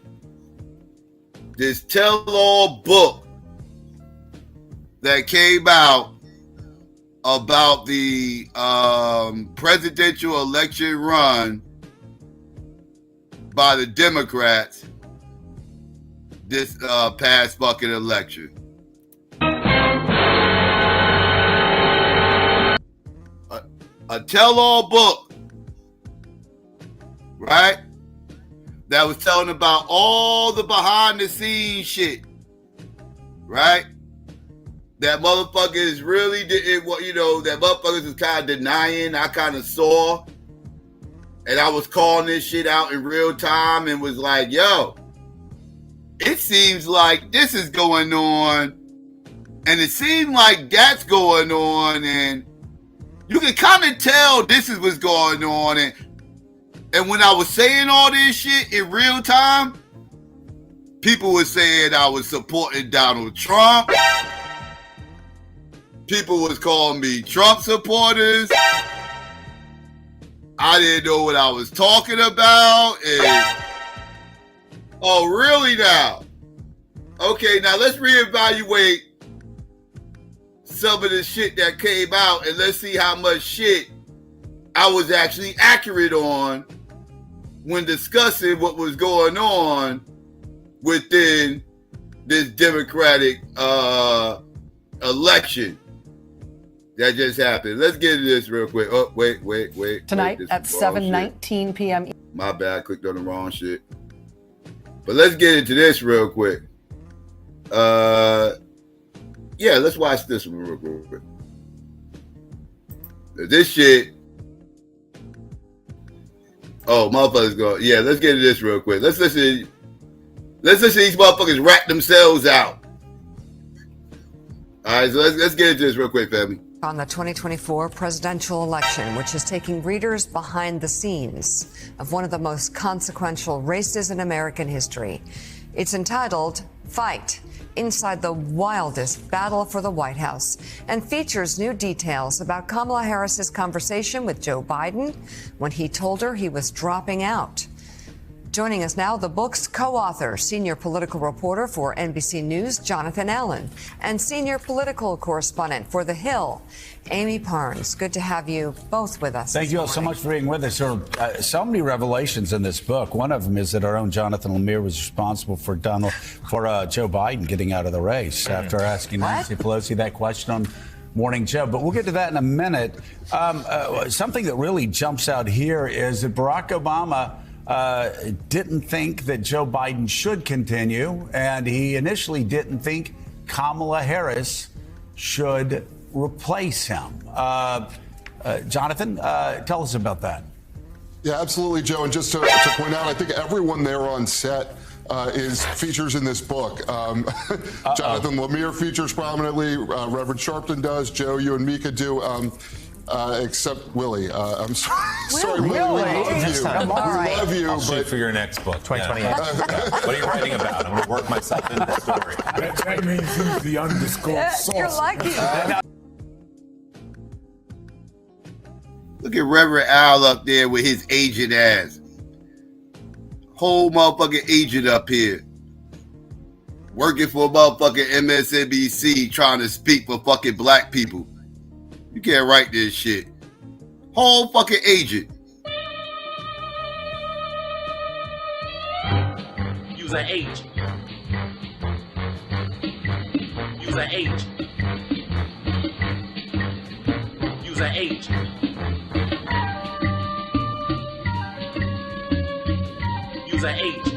S8: this tell-all book that came out about the presidential election run by the Democrats this past fucking election. A tell-all book, right? That was telling about all the behind-the-scenes shit, right? that motherfuckers really didn't, that motherfuckers was kind of denying. I kind of saw, and I was calling this shit out in real time and was like, yo, it seems like this is going on, and it seemed like that's going on, and you can kind of tell this is what's going on. And when I was saying all this shit in real time, people were saying I was supporting Donald Trump. People was calling me Trump supporters. I didn't know what I was talking about. And, oh, really now? Okay, now let's reevaluate some of the shit that came out, and let's see how much shit I was actually accurate on when discussing what was going on within this Democratic election that just happened. Let's get into this real quick. Oh, wait.
S9: Tonight at 7:19 p.m.
S8: My bad, I clicked on the wrong shit. But let's get into this real quick. Yeah, let's watch this one real quick. This shit. Oh, motherfuckers go. Yeah, let's get into this real quick. Let's listen to these motherfuckers rat themselves out. All right, so let's get into this real quick, family.
S12: On the 2024 presidential election, which is taking readers behind the scenes of one of the most consequential races in American history. It's entitled Fight Inside the Wildest Battle for the White House and features new details about Kamala Harris's conversation with Joe Biden when he told her he was dropping out. Joining us now, the book's co-author, senior political reporter for NBC News, Jonathan Allen, and senior political correspondent for The Hill, Amy Parnes. Good to have you both with us.
S13: Thank you all so much for being with us. There are so many revelations in this book. One of them is that our own Jonathan Lemire was responsible for Joe Biden getting out of the race after asking Nancy Pelosi that question on Morning Joe. But we'll get to that in a minute. Something that really jumps out here is that Barack Obama didn't think that Joe Biden should continue, and he initially didn't think Kamala Harris should replace him. Jonathan, tell us about that.
S1: Yeah, absolutely, Joe. And just to point out, I think everyone there on set features in this book. Jonathan Lemire features prominently. Reverend Sharpton does. Joe, you and Mika do. Except Willie. I'm sorry, Willie. We love you. We love you.
S14: I'll shoot for your next book, 2028. What are you writing about? I'm going to work myself into the story.
S15: That means he's the undisclosed source.
S12: You're lucky.
S8: Look at Reverend Al up there with his agent ass. Whole motherfucking agent up here. Working for motherfucking MSNBC trying to speak for fucking black people. You can't write this shit. Whole fucking agent.
S16: Use an agent. Use an agent. Use an agent. Use an agent.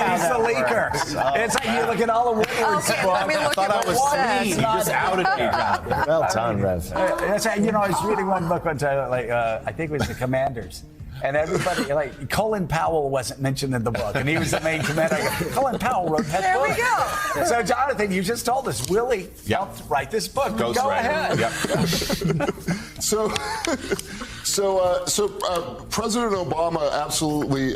S13: He's the leaker. It's like you look at all the Woodward's book.
S12: I thought I was
S14: You just outed me, John.
S15: Well done, Rev.
S13: I was reading one book one time, I think it was The Commanders. And everybody, Colin Powell wasn't mentioned in the book, and he was the main commander. Colin Powell wrote that book.
S12: There we go.
S13: So, Jonathan, you just told us Willie helped write this book. Go ahead.
S14: Yep.
S1: So President Obama absolutely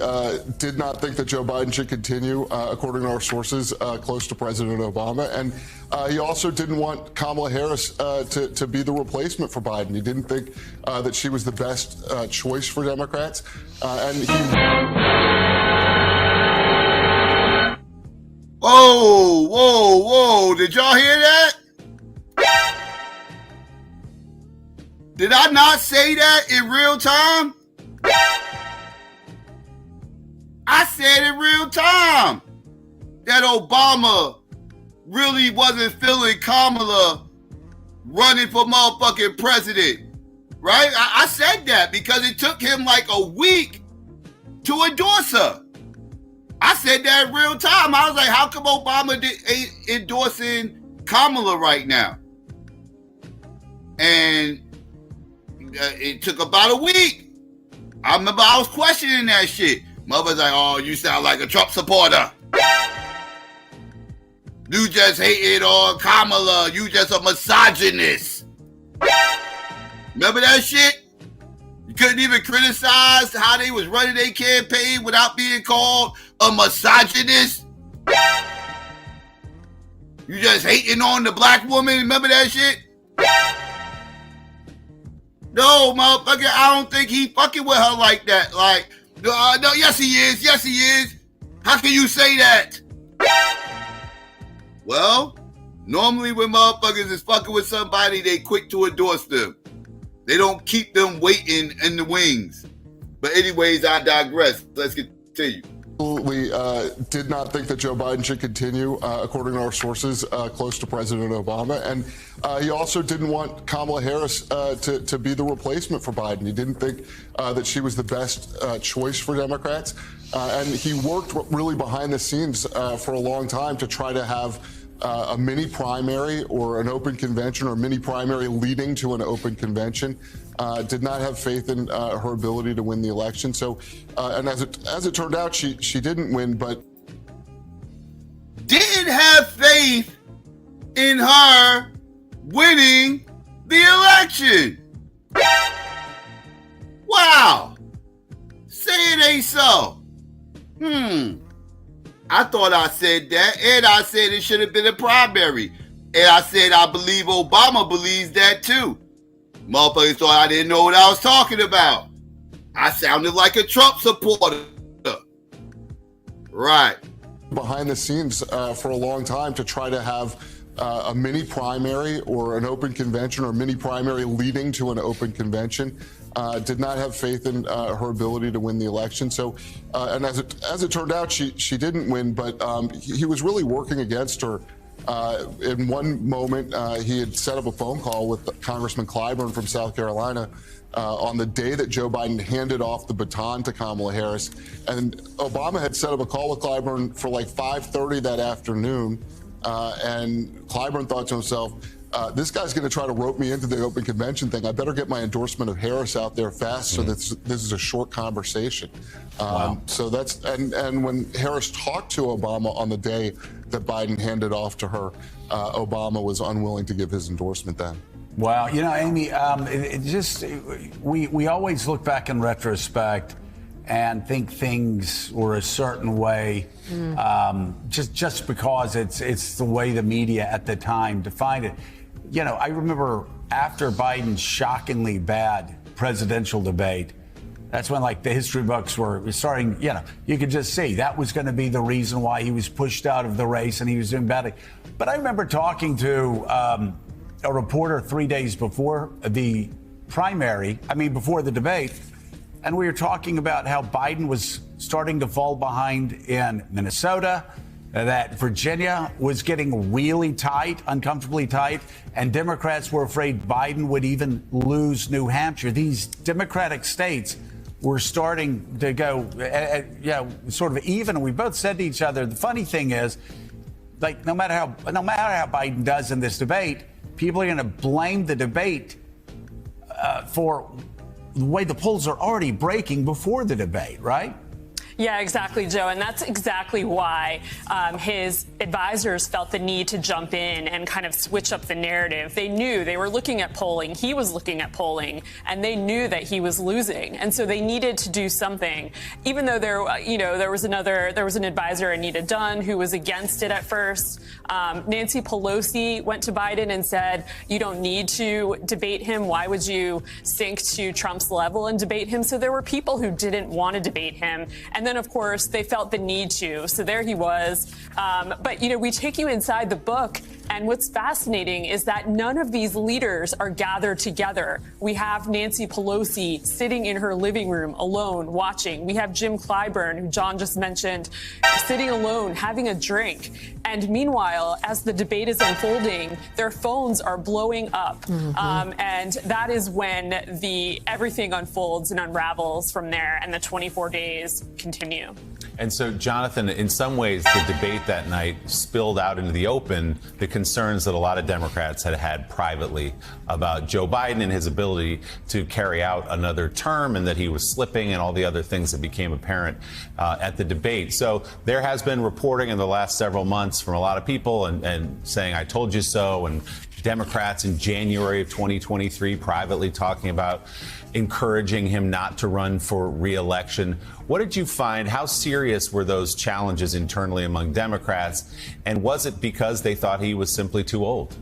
S1: did not think that Joe Biden should continue, according to our sources close to President Obama. And he also didn't want Kamala Harris to be the replacement for Biden. He didn't think that she was the best choice for Democrats.
S8: Whoa. Did y'all hear that? Did I not say that in real time? I said in real time that Obama really wasn't feeling Kamala running for motherfucking president, right? I said that because it took him like a week to endorse her. I said that in real time. I was like, how come Obama ain't endorsing Kamala right now? And it took about a week. I remember I was questioning that shit. Mother's like, oh, you sound like a Trump supporter. You just hated on Kamala. You just a misogynist. Remember that shit? You couldn't even criticize how they was running their campaign without being called a misogynist. You just hating on the black woman. Remember that shit? No, motherfucker, I don't think he fucking with her like that. Like, no, yes he is. Yes he is. How can you say that? Well, normally when motherfuckers is fucking with somebody, they quick to endorse them. They don't keep them waiting in the wings. But anyways, I digress. Let's continue.
S1: We did not think that Joe Biden should continue, according to our sources, close to President Obama. And he also didn't want Kamala Harris to be the replacement for Biden. He didn't think that she was the best choice for Democrats. And he worked really behind the scenes for a long time to try to have a mini primary or an open convention or mini primary leading to an open convention. Did not have faith in her ability to win the election. So, and as it turned out, she didn't win, but
S8: didn't have faith in her winning the election. Wow. Say it ain't so. I thought I said that, and I said it should have been a primary. And I said I believe Obama believes that too. Motherfuckers thought I didn't know what I was talking about. I sounded like a Trump supporter. Right.
S1: Behind the scenes for a long time to try to have a mini primary or an open convention or mini primary leading to an open convention. Did not have faith in her ability to win the election. So, and as it turned out, she didn't win, but he was really working against her. In one moment, he had set up a phone call with Congressman Clyburn from South Carolina on the day that Joe Biden handed off the baton to Kamala Harris. And Obama had set up a call with Clyburn for like 5:30 that afternoon. And Clyburn thought to himself, this guy's going to try to rope me into the open convention thing. I better get my endorsement of Harris out there fast so that this is a short conversation.
S13: Wow.
S1: So that's, and when Harris talked to Obama on the day that Biden handed off to her, Obama was unwilling to give his endorsement then.
S13: Wow. You know, Amy, we always look back in retrospect and think things were a certain way, just because it's the way the media at the time defined it. You know, I remember after Biden's shockingly bad presidential debate, that's when like the history books were starting, you know, you could just see that was going to be the reason why he was pushed out of the race and he was doing badly. But I remember talking to a reporter 3 days before the primary, before the debate, and we were talking about how Biden was starting to fall behind in Minnesota, that Virginia was getting really tight, uncomfortably tight, and Democrats were afraid Biden would even lose New Hampshire. These Democratic states were starting to go, sort of even. And we both said to each other, the funny thing is, like, no matter how Biden does in this debate, people are going to blame the debate for the way the polls are already breaking before the debate, right?
S17: Yeah, exactly, Joe. And that's exactly why his advisors felt the need to jump in and kind of switch up the narrative. They knew they were looking at polling. He was looking at polling, and they knew that he was losing. And so they needed to do something, even though there was an advisor, Anita Dunn, who was against it at first. Nancy Pelosi went to Biden and said, you don't need to debate him. Why would you sink to Trump's level and debate him? So there were people who didn't want to debate him. And then, of course, they felt the need to. So there he was. But, we take you inside the book And what's fascinating is that none of these leaders are gathered together. We have Nancy Pelosi sitting in her living room alone watching. We have Jim Clyburn, who John just mentioned, sitting alone having a drink. And meanwhile, as the debate is unfolding, their phones are blowing up. And that is when everything unfolds and unravels from there, and the 24 days continue.
S14: And so, Jonathan, in some ways, the debate that night spilled out into the open the concerns that a lot of Democrats had had privately about Joe Biden and his ability to carry out another term, and that he was slipping, and all the other things that became apparent at the debate. So there has been reporting in the last several months from a lot of people and saying, I told you so, and Democrats in January of 2023 privately talking about encouraging him not to run for re-election. What did you find? How serious were those challenges internally among Democrats? And was it because they thought he was simply too old?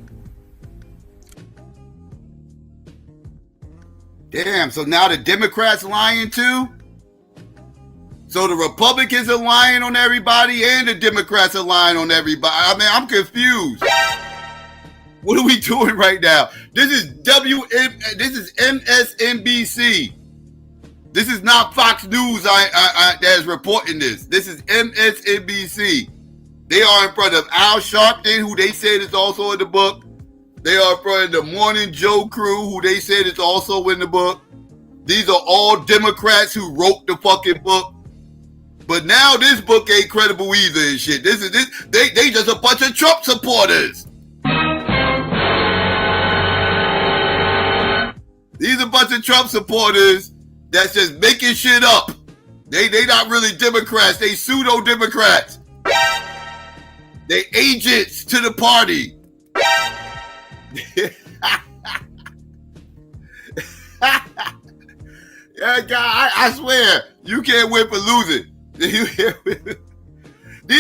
S8: Damn, so now the Democrats lying too? So the Republicans are lying on everybody and the Democrats are lying on everybody. I mean, I'm confused. What are we doing right now? This is MSNBC. This is not Fox News that is reporting this. This is MSNBC. They are in front of Al Sharpton, who they said is also in the book. They are in front of the Morning Joe crew, who they said is also in the book. These are all Democrats who wrote the fucking book. But now this book ain't credible either and shit. They just a bunch of Trump supporters. These are a bunch of Trump supporters that's just making shit up. They not really Democrats. They pseudo-Democrats. They agents to the party. Yeah, God, I swear, you can't win for losing. These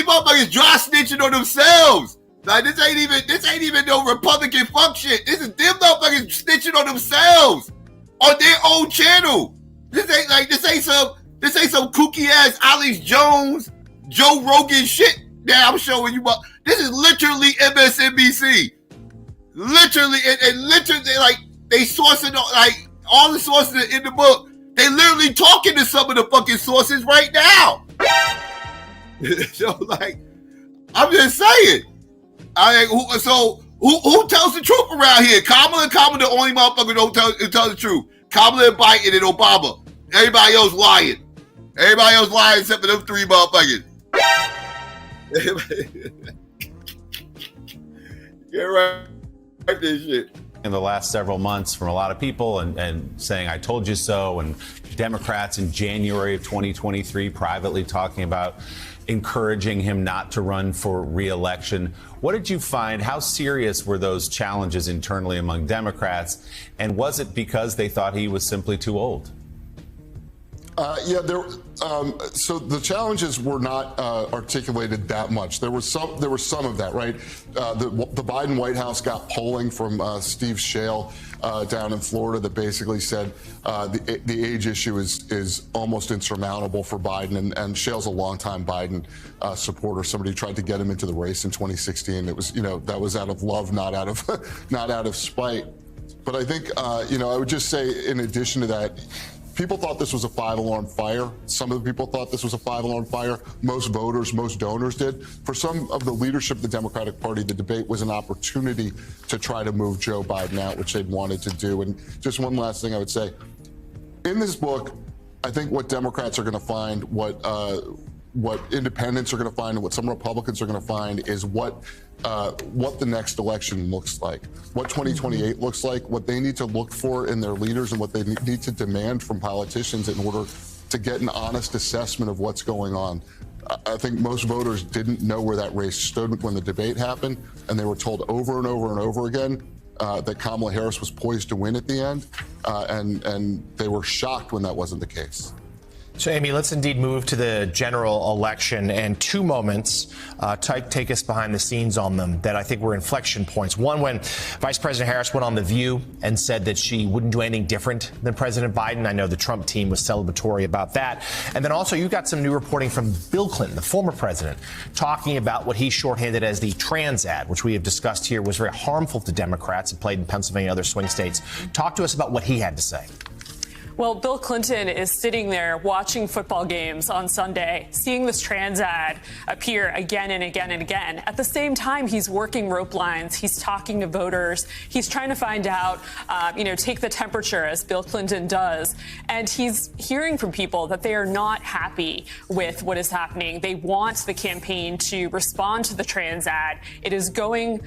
S8: motherfuckers dry snitching on themselves. Like, this ain't even no Republican fuck shit. This is them motherfuckers snitching on themselves on their own channel. This ain't some kooky ass Alex Jones, Joe Rogan shit that I'm showing you. This is literally MSNBC. Literally, and literally, like, they sourcing, like, all the sources in the book. They literally talking to some of the fucking sources right now. So, like, I'm just saying. Who tells the truth around here? Kamala the only motherfucker who tell the truth. Kamala and Biden and Obama. Everybody else lying. Everybody else lying except for them three motherfuckers. Get right this shit.
S14: In the last several months from a lot of people and saying, I told you so, and Democrats in January of 2023 privately talking about encouraging him not to run for re-election. What did you find? How serious were those challenges internally among Democrats? And was it because they thought he was simply too old?
S18: So the challenges were not articulated that much. There was some of that, right? The Biden White House got polling from Steve Shale down in Florida that basically said the age issue is almost insurmountable for Biden, and Shale's a longtime Biden supporter. Somebody tried to get him into the race in 2016. It was, that was out of love, not out of spite. But I think, I would just say, in addition to that, people thought this was a five-alarm fire. Some of the people thought this was a five-alarm fire. Most voters, most donors did. For some of the leadership of the Democratic Party, the debate was an opportunity to try to move Joe Biden out, which they'd wanted to do. And just one last thing I would say. In this book, I think what Democrats are going to find, what independents are going to find, and what some Republicans are going to find is what the next election looks like, what 2028 looks like, what they need to look for in their leaders, and what they need to demand from politicians in order to get an honest assessment of what's going on. I think most voters didn't know where that race stood when the debate happened, and they were told over and over and over again that Kamala Harris was poised to win at the end, and they were shocked when that wasn't the case.
S19: So, Amy, let's indeed move to the general election, and two moments take us behind the scenes on them that I think were inflection points. One, when Vice President Harris went on The View and said that she wouldn't do anything different than President Biden. I know the Trump team was celebratory about that. And then also you got some new reporting from Bill Clinton, the former president, talking about what he shorthanded as the trans ad, which we have discussed here was very harmful to Democrats and played in Pennsylvania and other swing states. Talk to us about what he had to say.
S17: Well, Bill Clinton is sitting there watching football games on Sunday, seeing this trans ad appear again and again and again. At the same time, he's working rope lines. He's talking to voters. He's trying to find out, take the temperature, as Bill Clinton does. And he's hearing from people that they are not happy with what is happening. They want the campaign to respond to the trans ad. It is going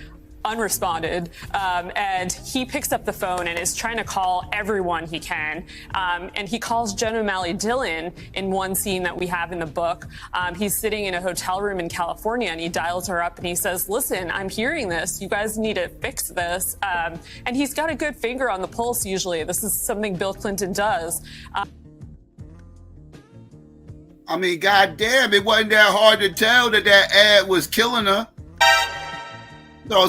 S17: unresponded, and he picks up the phone and is trying to call everyone he can, and he calls Jen O'Malley Dillon in one scene that we have in the book. He's sitting in a hotel room in California, and he dials her up and he says, listen, I'm hearing this, you guys need to fix this, and he's got a good finger on the pulse. Usually this is something Bill Clinton does.
S8: I mean, goddamn, it wasn't that hard to tell that ad was killing her.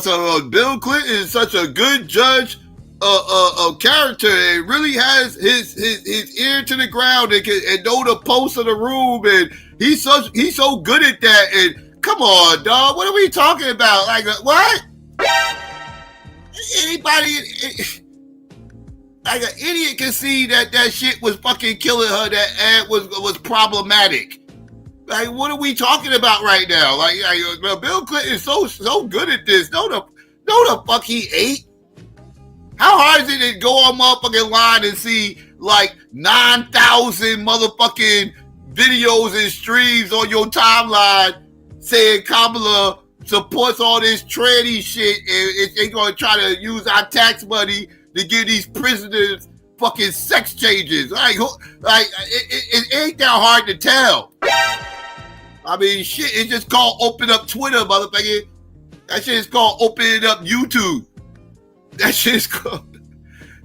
S8: So Bill Clinton is such a good judge of character. It really has his ear to the ground and know the pulse of the room, and he's so good at that. And come on, dog, what are we talking about? Like what? Anybody, like an idiot, can see that shit was fucking killing her. That ad was problematic. Like, what are we talking about right now? Like Bill Clinton is so good at this. Know the fuck he ate? How hard is it to go on motherfucking line and see like 9,000 motherfucking videos and streams on your timeline saying Kamala supports all this tranny shit and they're gonna try to use our tax money to give these prisoners fucking sex changes? Like it ain't that hard to tell. I mean, shit, it's just called open up Twitter, motherfucker. That shit is called opening up YouTube. That shit is called,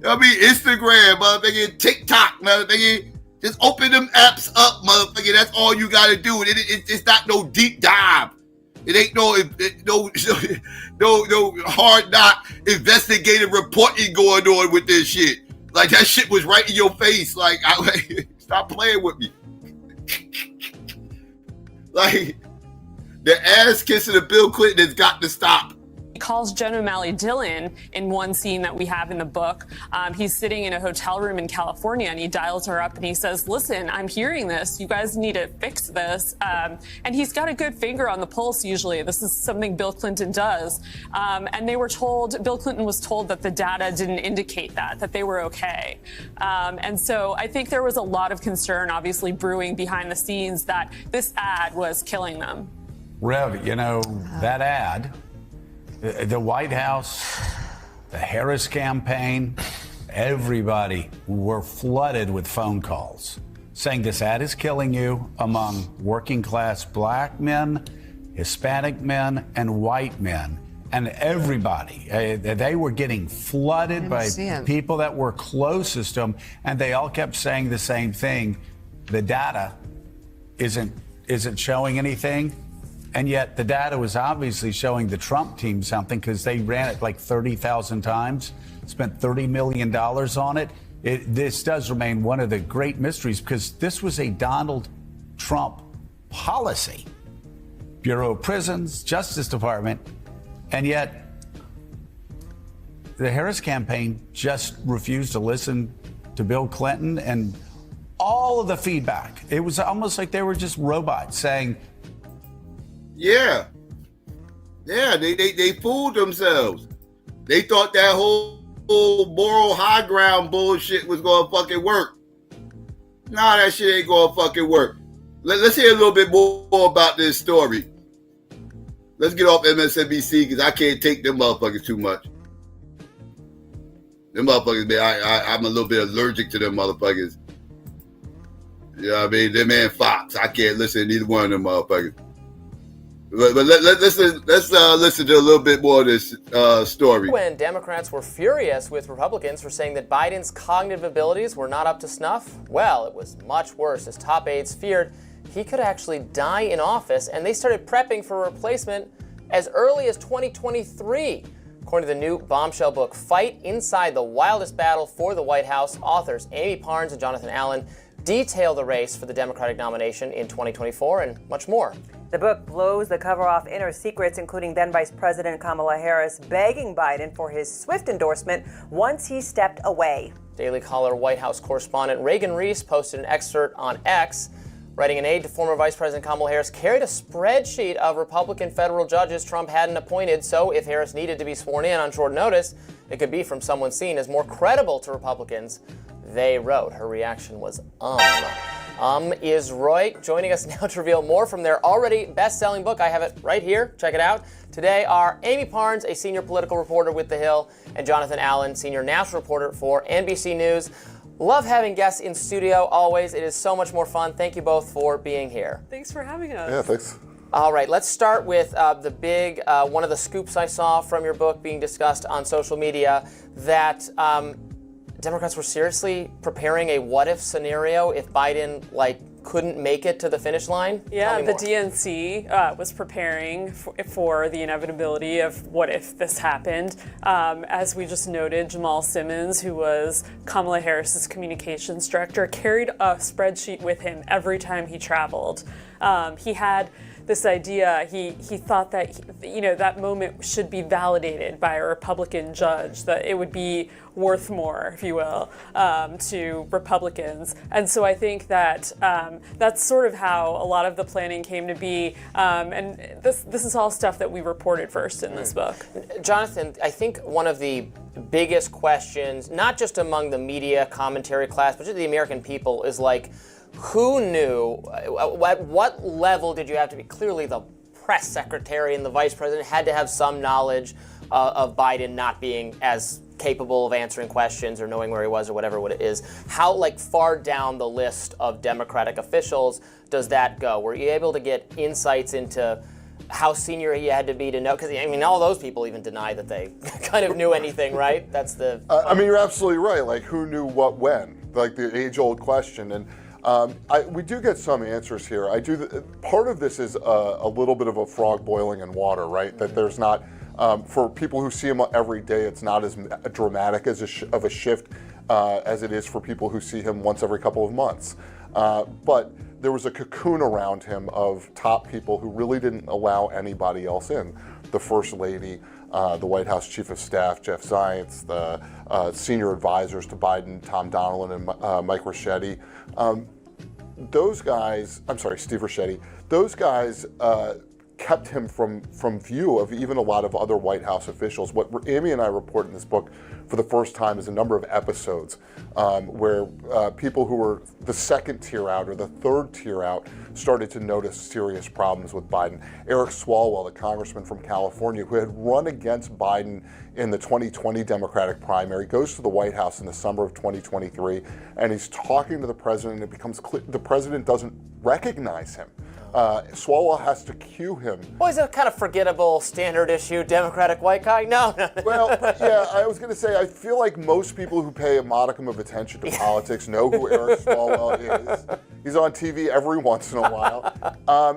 S8: Instagram, motherfucker, TikTok, motherfucker. Just open them apps up, motherfucker. That's all you gotta do. It's not no deep dive. It ain't no hard knock investigative reporting going on with this shit. Like, that shit was right in your face. Like, stop playing with me. Like, the ass kissing of Bill Clinton has got to stop.
S17: He calls Jen O'Malley Dillon in one scene that we have in the book. He's sitting in a hotel room in California, and he dials her up and he says, listen, I'm hearing this. You guys need to fix this. And he's got a good finger on the pulse usually. This is something Bill Clinton does. And Bill Clinton was told that the data didn't indicate that they were okay. And so I think there was a lot of concern, obviously, brewing behind the scenes that this ad was killing them.
S13: Rev, that ad, the White House, the Harris campaign, everybody were flooded with phone calls saying this ad is killing you among working class black men, Hispanic men, and white men. And everybody, they were getting flooded by people that were closest to them, and they all kept saying the same thing. The data isn't showing anything. And yet the data was obviously showing the Trump team something, because they ran it like 30,000 times, spent $30 million on it. This does remain one of the great mysteries, because this was a Donald Trump policy. Bureau of Prisons, Justice Department, and yet the Harris campaign just refused to listen to Bill Clinton and all of the feedback. It was almost like they were just robots saying,
S8: Yeah, they fooled themselves. They thought that whole moral high ground bullshit was gonna fucking work. Nah, that shit ain't gonna fucking work. Let's hear a little bit more about this story. Let's get off MSNBC, because I can't take them motherfuckers too much. Them motherfuckers, man, I'm a little bit allergic to them motherfuckers. You know what I mean? Them and Fox, I can't listen to neither one of them motherfuckers. But let's listen to a little bit more of this story.
S20: When Democrats were furious with Republicans for saying that Biden's cognitive abilities were not up to snuff, well, it was much worse as top aides feared he could actually die in office, and they started prepping for a replacement as early as 2023. According to the new bombshell book, Fight Inside the Wildest Battle for the White House, authors Amy Parnes and Jonathan Allen detail the race for the Democratic nomination in 2024 and much more.
S21: The book blows the cover off inner secrets, including then Vice President Kamala Harris begging Biden for his swift endorsement once he stepped away.
S20: Daily Caller White House correspondent Reagan Reese posted an excerpt on X, writing an aide to former Vice President Kamala Harris carried a spreadsheet of Republican federal judges Trump hadn't appointed, so if Harris needed to be sworn in on short notice, it could be from someone seen as more credible to Republicans. They wrote. Her reaction was, is Roy joining us now to reveal more from their already best-selling book. I have it right here. Check it out. Today are Amy Parnes, a senior political reporter with The Hill, and Jonathan Allen, senior national reporter for NBC News. Love having guests in studio always. It is so much more fun. Thank you both for being here.
S17: Thanks for having us.
S18: Yeah, thanks.
S20: All right, let's start with the big, one of the scoops I saw from your book being discussed on social media, that Democrats were seriously preparing a what-if scenario if Biden, couldn't make it to the finish line?
S17: Yeah, the DNC was preparing for the inevitability of what if this happened. As we just noted, Jamal Simmons, who was Kamala Harris's communications director, carried a spreadsheet with him every time he traveled. He had this idea, he thought that, that moment should be validated by a Republican judge, that it would be worth more, if you will, to Republicans. And so I think that that's sort of how a lot of the planning came to be. And this is all stuff that we reported first in this book.
S20: Jonathan, I think one of the biggest questions, not just among the media commentary class, but just the American people, is who knew, at what level did you have to be? Clearly the press secretary and the vice president had to have some knowledge of Biden not being as capable of answering questions or knowing where he was or whatever it is. How far down the list of Democratic officials does that go? Were you able to get insights into how senior he had to be to know? Because, all those people even deny that they kind of knew anything, right? That's the...
S18: you're absolutely right. Who knew what when? The age-old question. And we do get some answers here. Part of this is a little bit of a frog boiling in water, right? That there's not, for people who see him every day, it's not as dramatic of a shift as it is for people who see him once every couple of months. But there was a cocoon around him of top people who really didn't allow anybody else in. The First Lady, the White House Chief of Staff, Jeff Zients, the senior advisors to Biden, Tom Donilon and Mike Ricchetti. Those guys, Steve Ricchetti, those guys kept him from view of even a lot of other White House officials. What Amy and I report in this book for the first time is a number of episodes where people who were the second tier out or the third tier out started to notice serious problems with Biden. Eric Swalwell, the congressman from California who had run against Biden in the 2020 Democratic primary, goes to the White House in the summer of 2023, and he's talking to the president, and it becomes clear the president doesn't recognize him. Swalwell has to cue him.
S20: Well, he's a kind of forgettable, standard issue Democratic white guy. No.
S18: Well, yeah, I was going to say, I feel like most people who pay a modicum of attention to politics know who Eric Swalwell is. He's on TV every once in a while.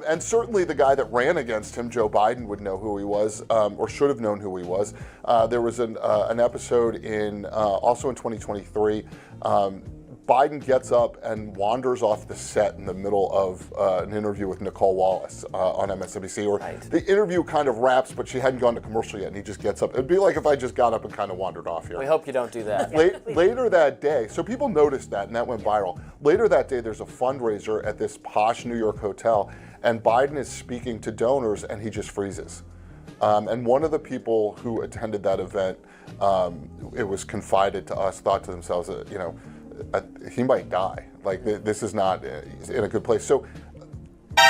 S18: And certainly the guy that ran against him, Joe Biden, would know who he was, or should have known who he was. There was an episode also in 2023, Biden gets up and wanders off the set in the middle of an interview with Nicole Wallace on MSNBC. The interview kind of wraps, but she hadn't gone to commercial yet, and he just gets up. It'd be like if I just got up and kind of wandered off here.
S20: We hope you don't do that.
S18: Later that day, so people noticed that, and that went viral. Later that day, there's a fundraiser at this posh New York hotel, and Biden is speaking to donors, and he just freezes. And one of the people who attended that event, it was confided to us, thought to themselves, he might die. This is not in a good place. So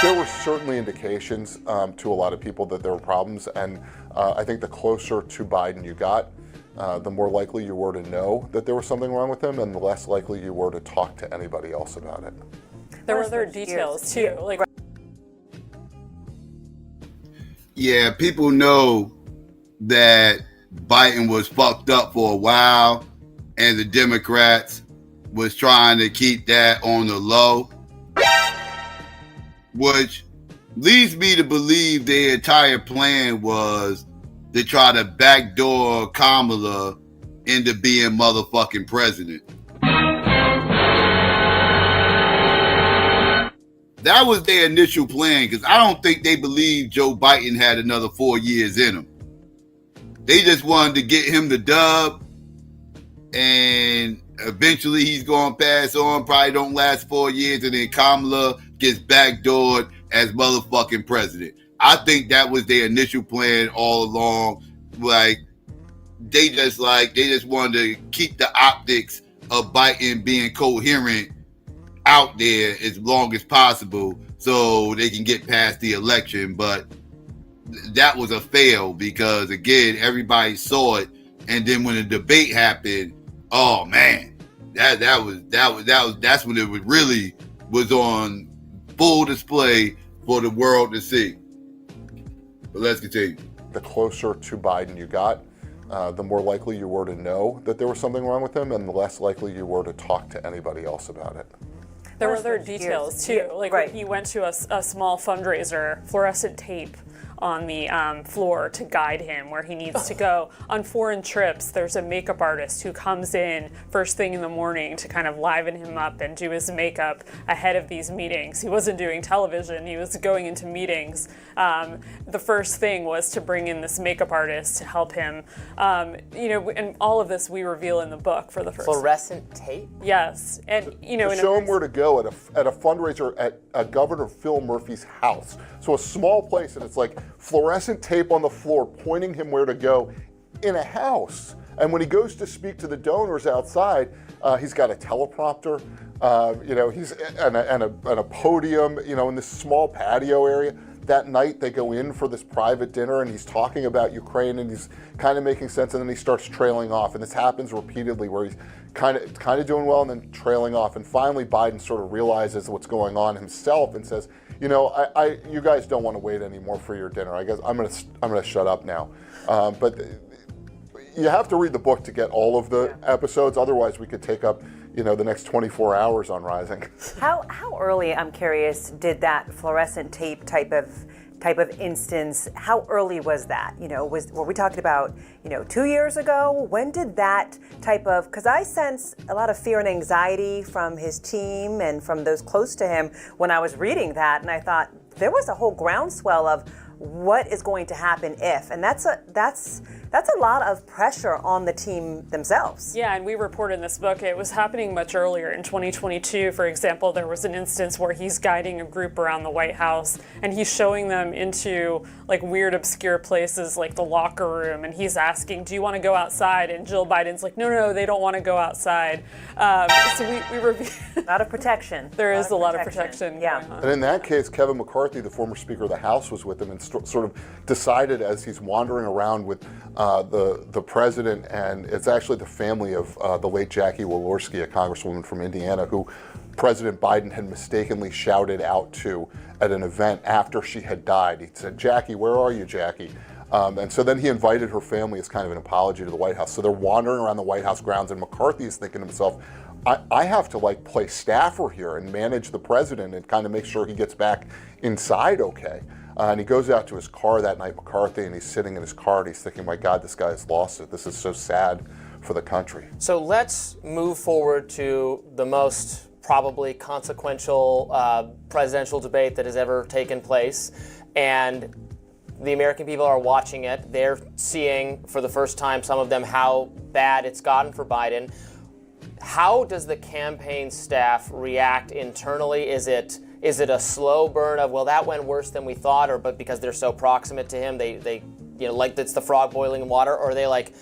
S18: there were certainly indications to a lot of people that there were problems, and I think the closer to Biden you got, the more likely you were to know that there was something wrong with him, and the less likely you were to talk to anybody else about it.
S17: There were other details too.
S8: Yeah, people know that Biden was fucked up for a while, and the Democrats was trying to keep that on the low, which leads me to believe their entire plan was to try to backdoor Kamala into being motherfucking president. That was their initial plan, because I don't think they believed Joe Biden had another 4 years in him. They just wanted to get him the dub, and eventually he's going to pass on, probably don't last 4 years, and then Kamala gets backdoored as motherfucking president. I think that was their initial plan all along. Like, they just wanted to keep the optics of Biden being coherent out there as long as possible so they can get past the election. But that was a fail, because again, everybody saw it, and then when the debate happened, oh man, that's when it was really was on full display for the world to see. But let's continue.
S2: The closer to Biden you got, the more likely you were to know that there was something wrong with him, and the less likely you were to talk to anybody else about it.
S17: There were other details too, like when he went to a small fundraiser, fluorescent tape on the floor to guide him where he needs to go. On foreign trips, there's a makeup artist who comes in first thing in the morning to kind of liven him up and do his makeup ahead of these meetings. He wasn't doing television, he was going into meetings. The first thing was to bring in this makeup artist to help him. And all of this we reveal in the book for the first time.
S20: Fluorescent tape?
S17: Yes, and
S2: to show him where to go at a fundraiser at Governor Phil Murphy's house. So a small place, and it's like fluorescent tape on the floor pointing him where to go in a house. And when he goes to speak to the donors outside, he's got a teleprompter, he's and a podium, in this small patio area. That night they go in for this private dinner, and he's talking about Ukraine, and he's kind of making sense, and then he starts trailing off. And this happens repeatedly, where he's kind of doing well and then trailing off. And finally Biden sort of realizes what's going on himself and says, you guys don't want to wait anymore for your dinner. I guess I'm gonna shut up now. But you have to read the book to get all of the episodes. Otherwise, we could take up the next 24 hours on Rising.
S21: How early, I'm curious, did that fluorescent tape type of instance, how early was that? Were we talking about 2 years ago? When did that type of, because I sense a lot of fear and anxiety from his team and from those close to him when I was reading that, and I thought there was a whole groundswell of what is going to happen if, and that's a lot of pressure on the team themselves.
S17: Yeah, and we report in this book it was happening much earlier. In 2022, for example, there was an instance where he's guiding a group around the White House, and he's showing them into like weird, obscure places like the locker room, and he's asking, do you want to go outside? And Jill Biden's like, no, they don't want to go outside. So we review.
S21: A lot of protection.
S17: There is a lot of protection.
S21: Yeah.
S2: And in that case, Kevin McCarthy, the former Speaker of the House, was with him and sort of decided as he's wandering around with the president, and it's actually the family of the late Jackie Walorski, a congresswoman from Indiana, who President Biden had mistakenly shouted out to at an event after she had died. He said, "Jackie, where are you, Jackie?" And so then he invited her family as kind of an apology to the White House. So they're wandering around the White House grounds, and McCarthy is thinking to himself, I have to play staffer here and manage the president and kind of make sure he gets back inside okay. And he goes out to his car that night, McCarthy, and he's sitting in his car and he's thinking, my God, this guy has lost it. This is so sad for the country.
S20: So let's move forward to the most probably consequential presidential debate that has ever taken place. And the American people are watching it. They're seeing for the first time, some of them, how bad it's gotten for Biden. How does the campaign staff react internally? Is it a slow burn of, well, that went worse than we thought, or but because they're so proximate to him, they like it's the frog boiling in water, or are they like,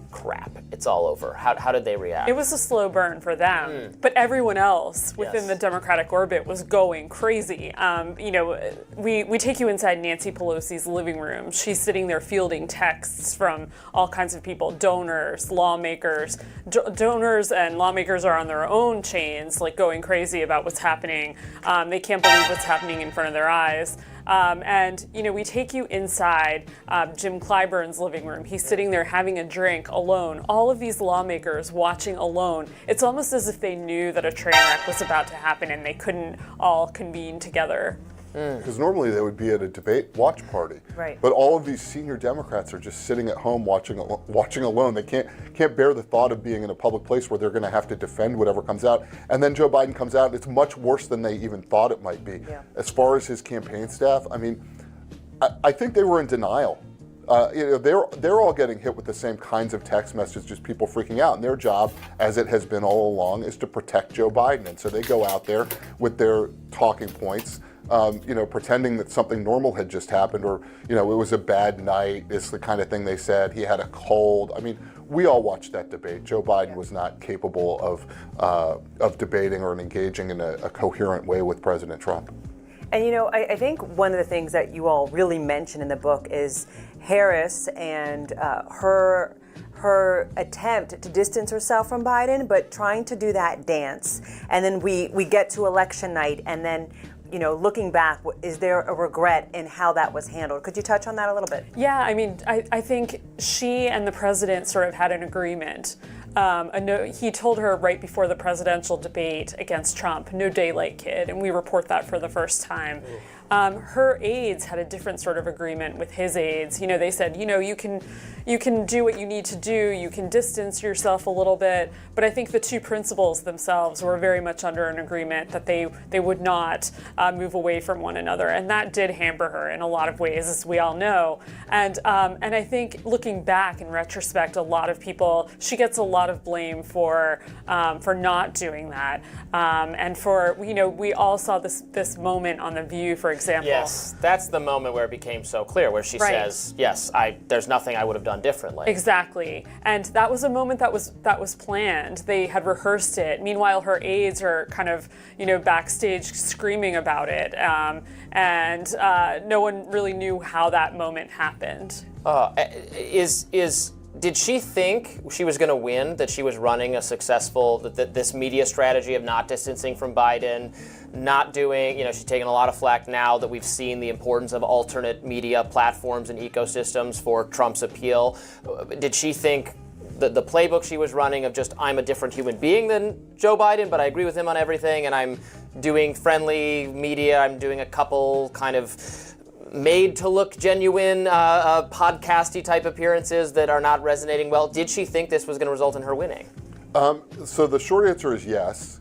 S20: crap, it's all over? How did they react?
S17: It was a slow burn for them, but everyone else within the Democratic orbit was going crazy. We take you inside Nancy Pelosi's living room. She's sitting there fielding texts from all kinds of people, donors, lawmakers. Donors and lawmakers are on their own chains, like going crazy about what's happening. They can't believe what's happening in front of their eyes. And, we take you inside Jim Clyburn's living room. He's sitting there having a drink alone. All of these lawmakers watching alone. It's almost as if they knew that a train wreck was about to happen and they couldn't all convene together.
S2: Because normally they would be at a debate watch party,
S21: right?
S2: But all of these senior Democrats are just sitting at home watching alone. They can't bear the thought of being in a public place where they're going to have to defend whatever comes out. And then Joe Biden comes out, and it's much worse than they even thought it might be.
S21: Yeah.
S2: As far as his campaign staff, I mean, I think they were in denial. They're all getting hit with the same kinds of text messages, just people freaking out. And their job, as it has been all along, is to protect Joe Biden. And so they go out there with their talking points. Pretending that something normal had just happened, or it was a bad night. It's the kind of thing they said. He had a cold. I mean, we all watched that debate. Joe Biden was not capable of debating or engaging in a coherent way with President Trump.
S21: And I think one of the things that you all really mention in the book is Harris and her attempt to distance herself from Biden, but trying to do that dance. And then we get to election night, and then looking back, is there a regret in how that was handled? Could you touch on that a little bit?
S17: Yeah, I mean, I think she and the president sort of had an agreement. He told her right before the presidential debate against Trump, no daylight, kid, and we report that for the first time. Her aides had a different sort of agreement with his aides. They said, you can do what you need to do, you can distance yourself a little bit, but I think the two principals themselves were very much under an agreement that they would not move away from one another, and that did hamper her in a lot of ways, as we all know. And I think looking back in retrospect, a lot of people, she gets a lot of blame for not doing that, and for we all saw this moment on The View, for example.
S20: Yes, that's the moment where it became so clear, where she says, "Yes, there's nothing I would have done differently."
S17: Exactly, and that was a moment that was planned. They had rehearsed it. Meanwhile, her aides are kind of backstage screaming about it, and no one really knew how that moment happened.
S20: Did she think she was going to win, that she was running a successful, this media strategy of not distancing from Biden, not doing, she's taking a lot of flack now that we've seen the importance of alternate media platforms and ecosystems for Trump's appeal. Did she think the playbook she was running of just, I'm a different human being than Joe Biden, but I agree with him on everything, and I'm doing friendly media, I'm doing a couple kind of made to look genuine podcasty type appearances that are not resonating well? Did she think this was going to result in her winning?
S2: So the short answer is yes.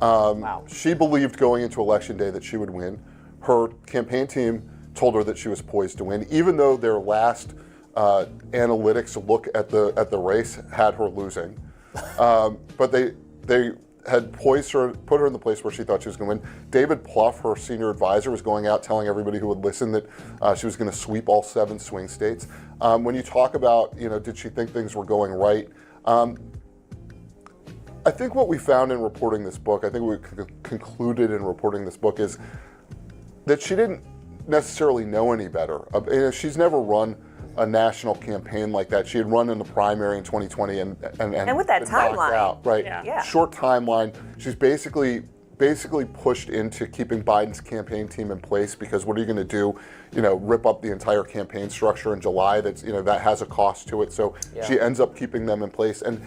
S20: Wow.
S2: She believed going into Election Day that she would win. Her campaign team told her that she was poised to win, even though their last analytics look at the race had her losing. But they had poised her, put her in the place where she thought she was going to win. David Plouffe, her senior advisor, was going out telling everybody who would listen that she was going to sweep all 7 swing states. When you talk about, did she think things were going right? I think what we found in reporting this book, I think we concluded in reporting this book, is that she didn't necessarily know any better. She's never run a national campaign like that. She had run in the primary in 2020 and
S21: with that timeline,
S2: out, right?
S21: Yeah.
S2: Short timeline. She's basically pushed into keeping Biden's campaign team in place, because what are you going to do? Rip up the entire campaign structure in July? That has a cost to it. So she ends up keeping them in place. And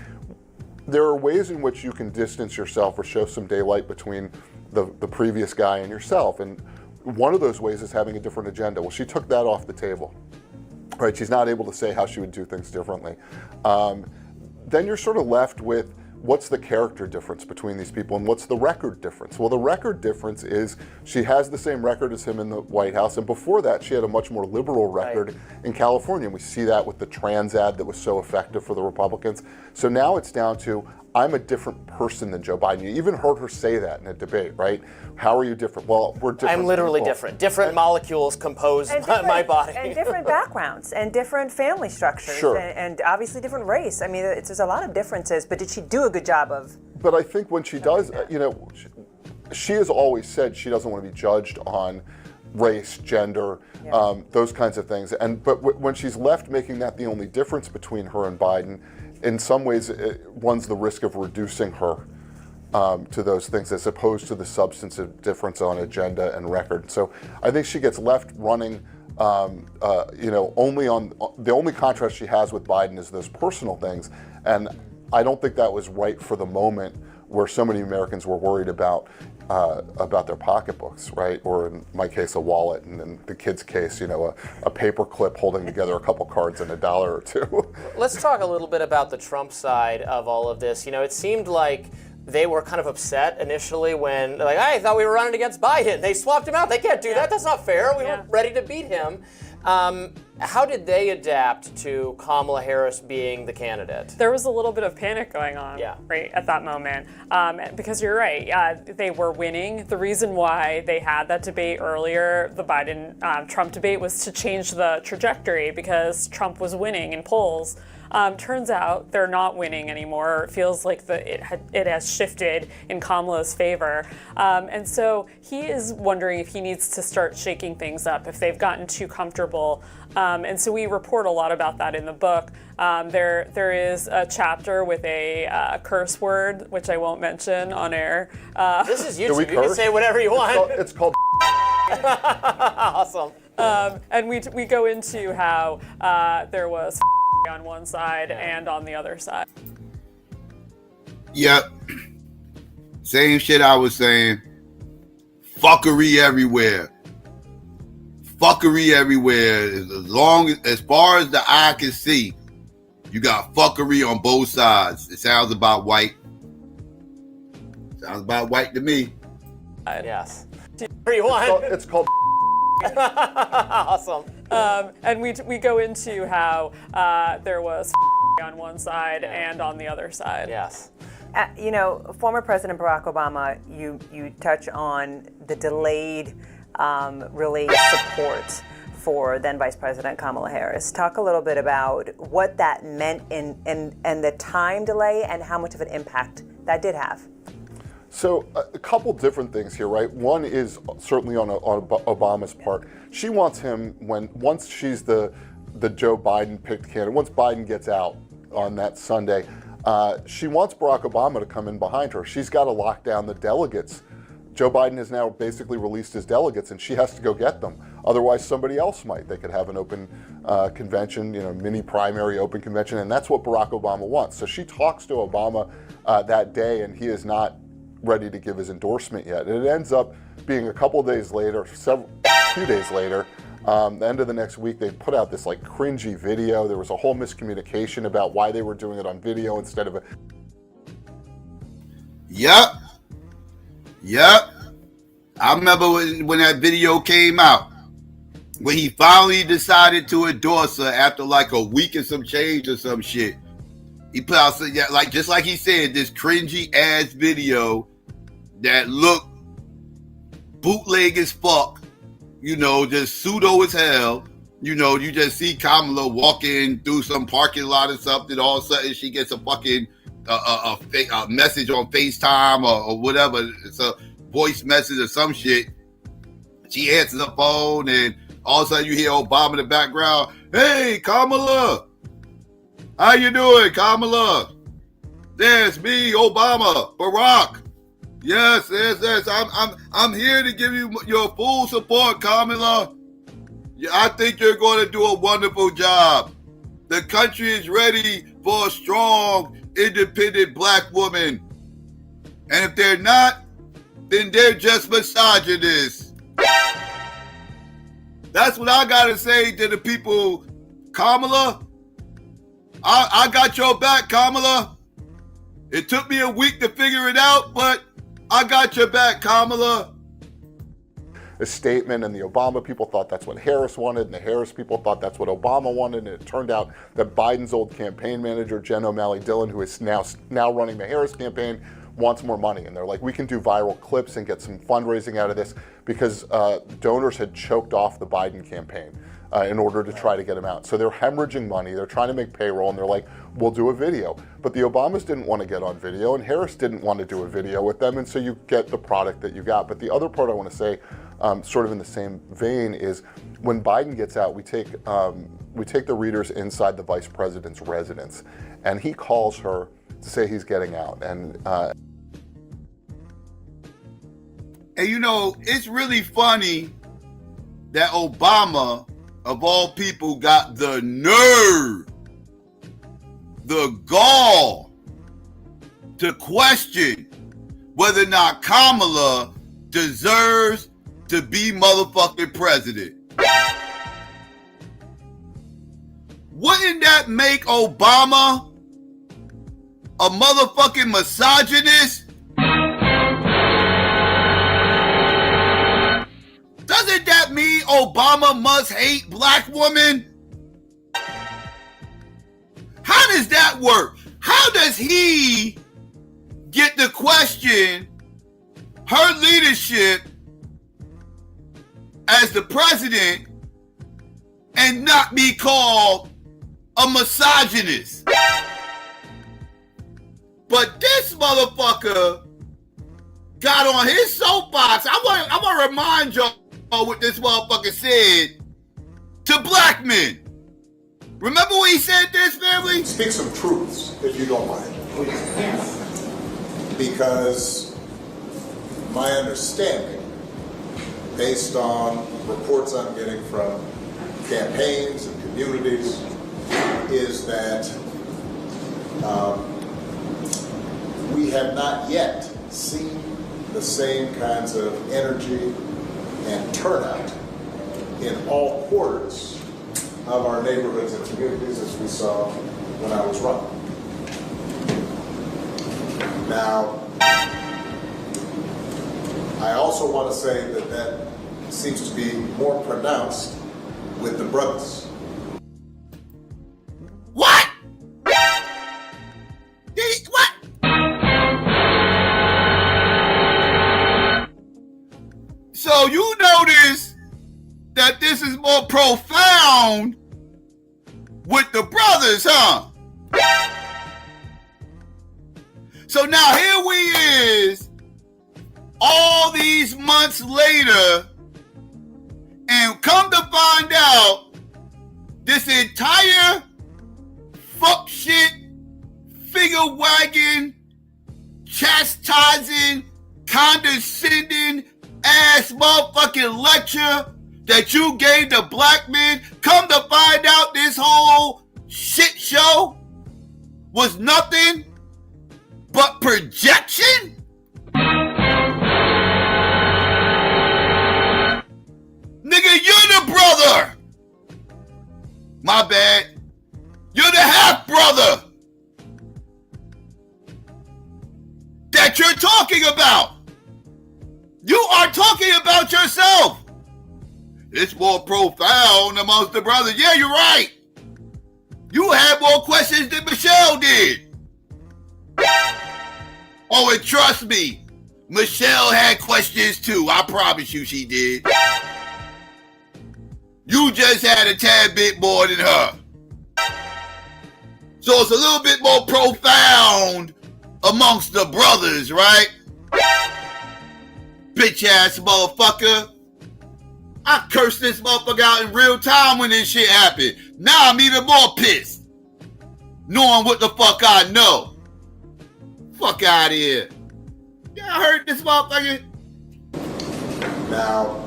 S2: there are ways in which you can distance yourself or show some daylight between the previous guy and yourself. And one of those ways is having a different agenda. Well, she took that off the table. Right, she's not able to say how she would do things differently. Then you're sort of left with, what's the character difference between these people, and what's the record difference? Well, the record difference is she has the same record as him in the White House, and before that she had a much more liberal record in California. And we see that with the trans ad that was so effective for the Republicans. So now it's down to, I'm a different person than Joe Biden. You even heard her say that in a debate, right? How are you different? Well, we're different.
S20: I'm literally different. Different molecules compose my body.
S21: And different backgrounds and different family structures.
S2: Sure.
S21: And obviously different race. I mean, there's a lot of differences, but did she do a good job of?
S2: But I think when she does, she has always said she doesn't want to be judged on race, gender, those kinds of things. But when she's left making that the only difference between her and Biden, in some ways it runs the risk of reducing her to those things as opposed to the substantive difference on agenda and record. So I think she gets left running, only on the only contrast she has with Biden is those personal things. And I don't think that was right for the moment where so many Americans were worried about their pocketbooks, right? Or in my case, a wallet, and in the kid's case, a paper clip holding together a couple cards and $1 or $2.
S20: Let's talk a little bit about the Trump side of all of this. It seemed like they were kind of upset initially when they're like, I thought we were running against Biden. They swapped him out. They can't do that. That's not fair. We were ready to beat him. How did they adapt to Kamala Harris being the candidate?
S17: There was a little bit of panic going on right at that moment. Because you're right, they were winning. The reason why they had that debate earlier, the Biden-Trump debate, was to change the trajectory because Trump was winning in polls. Turns out they're not winning anymore. It feels like it has shifted in Kamala's favor. And so he is wondering if he needs to start shaking things up, if they've gotten too comfortable. And so we report a lot about that in the book. There is a chapter with a curse word, which I won't mention on air.
S20: This is YouTube. You can say whatever you want.
S2: It's called
S20: Awesome.
S17: And we go into how there was on one side and on the other side.
S8: Yep. Same shit I was saying. Fuckery everywhere. Fuckery everywhere. As far as the eye can see, you got fuckery on both sides. It sounds about white. Sounds about white to me.
S20: Yes. Whatever you want.
S2: It's called
S20: Awesome.
S17: And we go into how there was on one side and on the other side.
S20: Yes.
S21: Former President Barack Obama, you touch on the delayed really support for then Vice President Kamala Harris. Talk a little bit about what that meant and the time delay and how much of an impact that did have.
S2: So a couple different things here, right? One is certainly on Obama's part. She wants him once she's the Joe Biden picked candidate, once Biden gets out on that Sunday, she wants Barack Obama to come in behind her. She's got to lock down the delegates. Joe Biden has now basically released his delegates and she has to go get them. Otherwise somebody else might. They could have an open convention, mini primary open convention, and that's what Barack Obama wants. So she talks to Obama that day and he is not ready to give his endorsement yet. And it ends up being a couple of days later, few days later, the end of the next week, they put out this cringy video. There was a whole miscommunication about why they were doing it on video instead of
S8: Yep. I remember when that video came out, when he finally decided to endorse her after a week and some change or some shit. He put out just like he said, this cringy ass video that looked bootleg as fuck, just pseudo as hell. You just see Kamala walking through some parking lot or something. All of a sudden, she gets a fucking a message on FaceTime or whatever. It's a voice message or some shit. She answers the phone, and all of a sudden, you hear Obama in the background. Hey, Kamala, how you doing, Kamala? There's me, Obama, Barack. Yes. I'm here to give you your full support, Kamala. I think you're going to do a wonderful job. The country is ready for a strong, independent black woman. And if they're not, then they're just misogynists. That's what I got to say to the people. Kamala, I got your back, Kamala. It took me a week to figure it out, but I got your back, Kamala.
S2: A statement, and the Obama people thought that's what Harris wanted, and the Harris people thought that's what Obama wanted, and it turned out that Biden's old campaign manager, Jen O'Malley Dillon, who is now running the Harris campaign, wants more money. And they're like, we can do viral clips and get some fundraising out of this, because donors had choked off the Biden campaign in order to try to get him out. So they're hemorrhaging money, they're trying to make payroll, and they're like, we'll do a video. But the Obamas didn't want to get on video, and Harris didn't want to do a video with them, and so you get the product that you got. But the other part I want to say, sort of in the same vein, is when Biden gets out, we take the readers inside the vice president's residence, and he calls her to say he's getting out. And
S8: And you know, it's really funny that Obama, of all people, got the nerve, the gall to question whether or not Kamala deserves to be motherfucking president. Wouldn't that make Obama a motherfucking misogynist? Doesn't that mean Obama must hate black women? How does that work? How does he get to question her leadership as the president and not be called a misogynist? But this motherfucker got on his soapbox. I want to remind y'all what this motherfucker said to black men. Remember when he said this, family?
S3: Speak some truths, if you don't mind. Please. Yes. Because my understanding, based on reports I'm getting from campaigns and communities, is that we have not yet seen the same kinds of energy and turnout in all quarters of our neighborhoods and communities as we saw when I was running. Now, I also want to say that that seems to be more pronounced with the brothers.
S8: What? What? So you notice that this is more profound with the brothers, huh? So now here we is, all these months later, and come to find out, this entire fuck shit, finger wagging, chastising, condescending ass motherfucking lecture that you gave to black men, come to find out this whole shit show was nothing but projection? Nigga, you're the brother. My bad. You're the half brother that you're talking about. You are talking about yourself. It's more profound amongst the brothers. Yeah, you're right. You had more questions than Michelle did. Oh, and trust me, Michelle had questions too. I promise you she did. You just had a tad bit more than her. So it's a little bit more profound amongst the brothers, right? Bitch ass motherfucker. I cursed this motherfucker out in real time when this shit happened. Now I'm even more pissed, knowing what the fuck I know. Fuck out of here. Y'all heard this motherfucker?
S3: Now,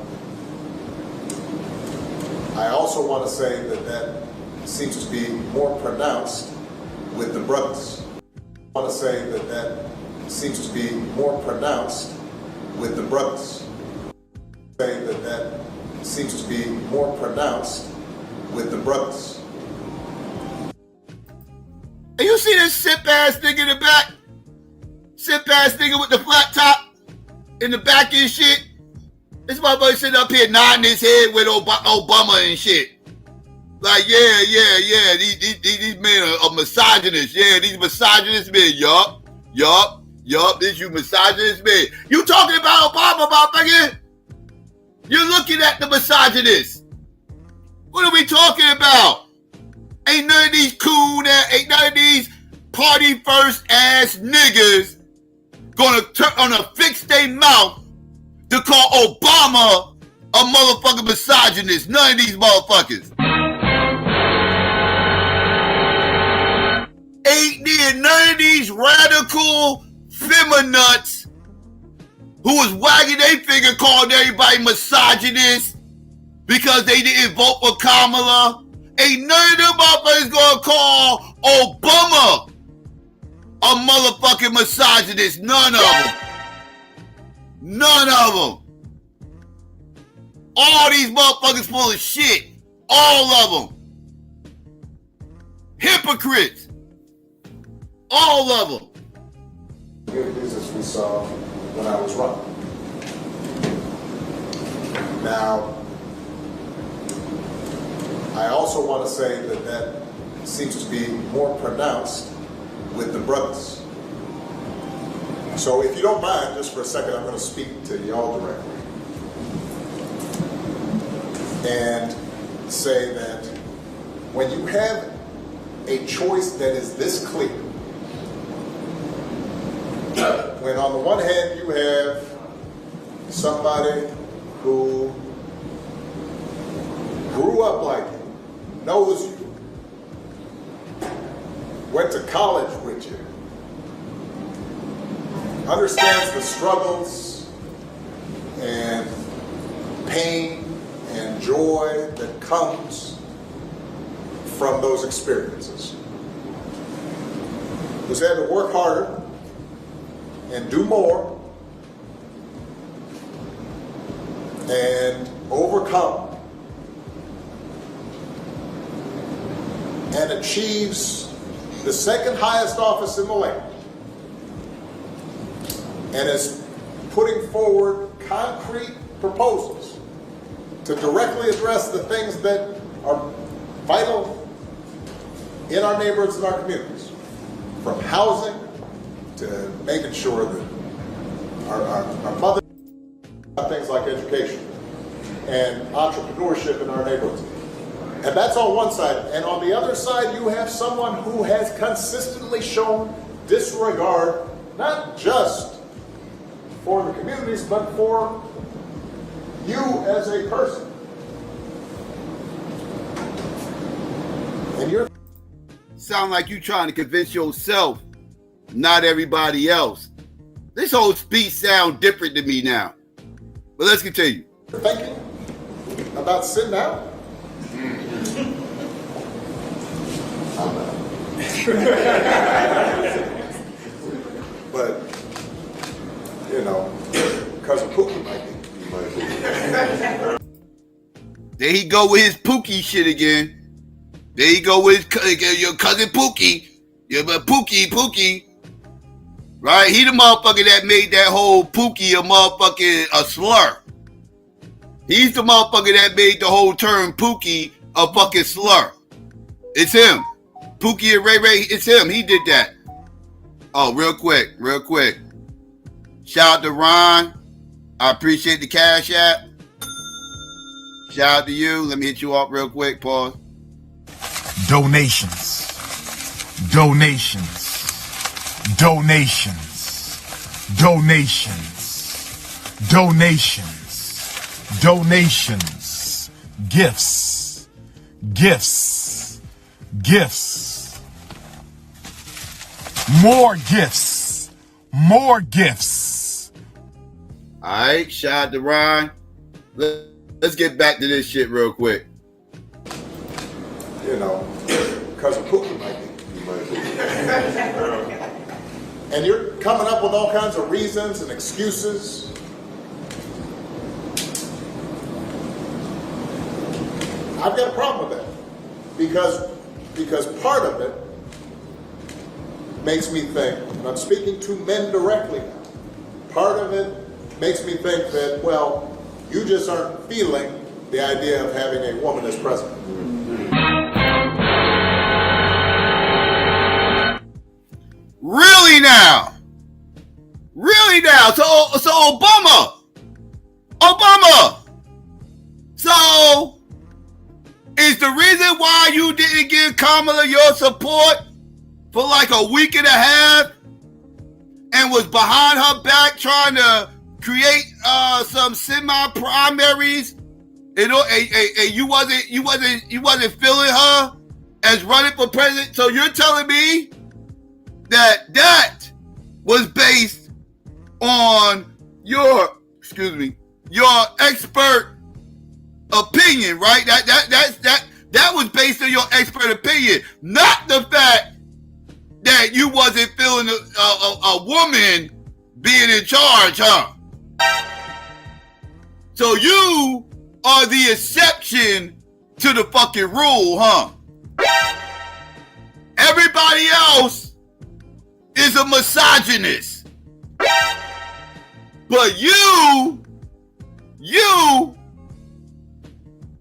S3: I also want to say that that seems to be more pronounced with the brothers. I want to say that that seems to be more pronounced with the brothers. Say that that seems to be more pronounced with the brothers.
S8: And you see this sip ass nigga in the back? Sip ass nigga with the flat top in the back and shit? This motherfucker sitting up here nodding his head with Obama and shit. Like, yeah, these men are misogynists. Yeah, these misogynist men. Yup, this you misogynist men. You talking about Obama, motherfucker? You're looking at the misogynist. What are we talking about? Ain't none of these ain't none of these party first ass niggas gonna fix their mouth to call Obama a motherfucking misogynist. None of these motherfuckers. Ain't near none of these radical feminists who was wagging their finger, calling everybody misogynist because they didn't vote for Kamala. Ain't none of them motherfuckers gonna call Obama a motherfucking misogynist. None of them. None of them. All these motherfuckers full of shit. All of them. Hypocrites. All of them.
S3: As we saw when I was running. Now, I also want to say that that seems to be more pronounced with the brothers. So if you don't mind, just for a second, I'm going to speak to y'all directly and say that when you have a choice that is this clear, when on the one hand you have somebody who grew up like you, knows you, went to college with you, understands the struggles and pain and joy that comes from those experiences, who's had to work harder and do more and overcome and achieves the second highest office in the land and is putting forward concrete proposals to directly address the things that are vital in our neighborhoods and our communities, from housing to making sure that our mothers have things like education and entrepreneurship in our neighborhoods. And that's on one side. And on the other side, you have someone who has consistently shown disregard, not just for the communities, but for you as a person. And you're
S8: sound like you trying to convince yourself, not everybody else. This whole speech sound different to me now. But let's continue.
S3: Thinking about sitting down. I'm not. But, you know, Cousin Pookie might be.
S8: There he go with his Pookie shit again. There he go with your cousin Pookie. Yeah, but Pookie. Right? He the motherfucker that made that whole Pookie a slur. He's the motherfucker that made the whole term Pookie a fucking slur. It's him. Pookie and Ray, it's him. He did that. Oh, real quick. Shout out to Ron. I appreciate the Cash App. Shout out to you. Let me hit you up real quick. Pause.
S15: Donations. Gifts. More gifts.
S8: All right, shout out to Ron. Let's get back to this shit real quick.
S3: You know, Cousin Pookie might be. And you're coming up with all kinds of reasons and excuses. I've got a problem with that. Because part of it makes me think, and I'm speaking to men directly now, part of it makes me think that, well, you just aren't feeling the idea of having a woman as president.
S8: Really now? So Obama. So is the reason why you didn't give Kamala your support for like a week and a half and was behind her back trying to create some semi-primaries, and you wasn't feeling her as running for president? So you're telling me that was based on your expert opinion, right? That was based on your expert opinion, not the fact that you wasn't feeling a woman being in charge, huh? So you are the exception to the fucking rule, huh? Everybody else is a misogynist. But you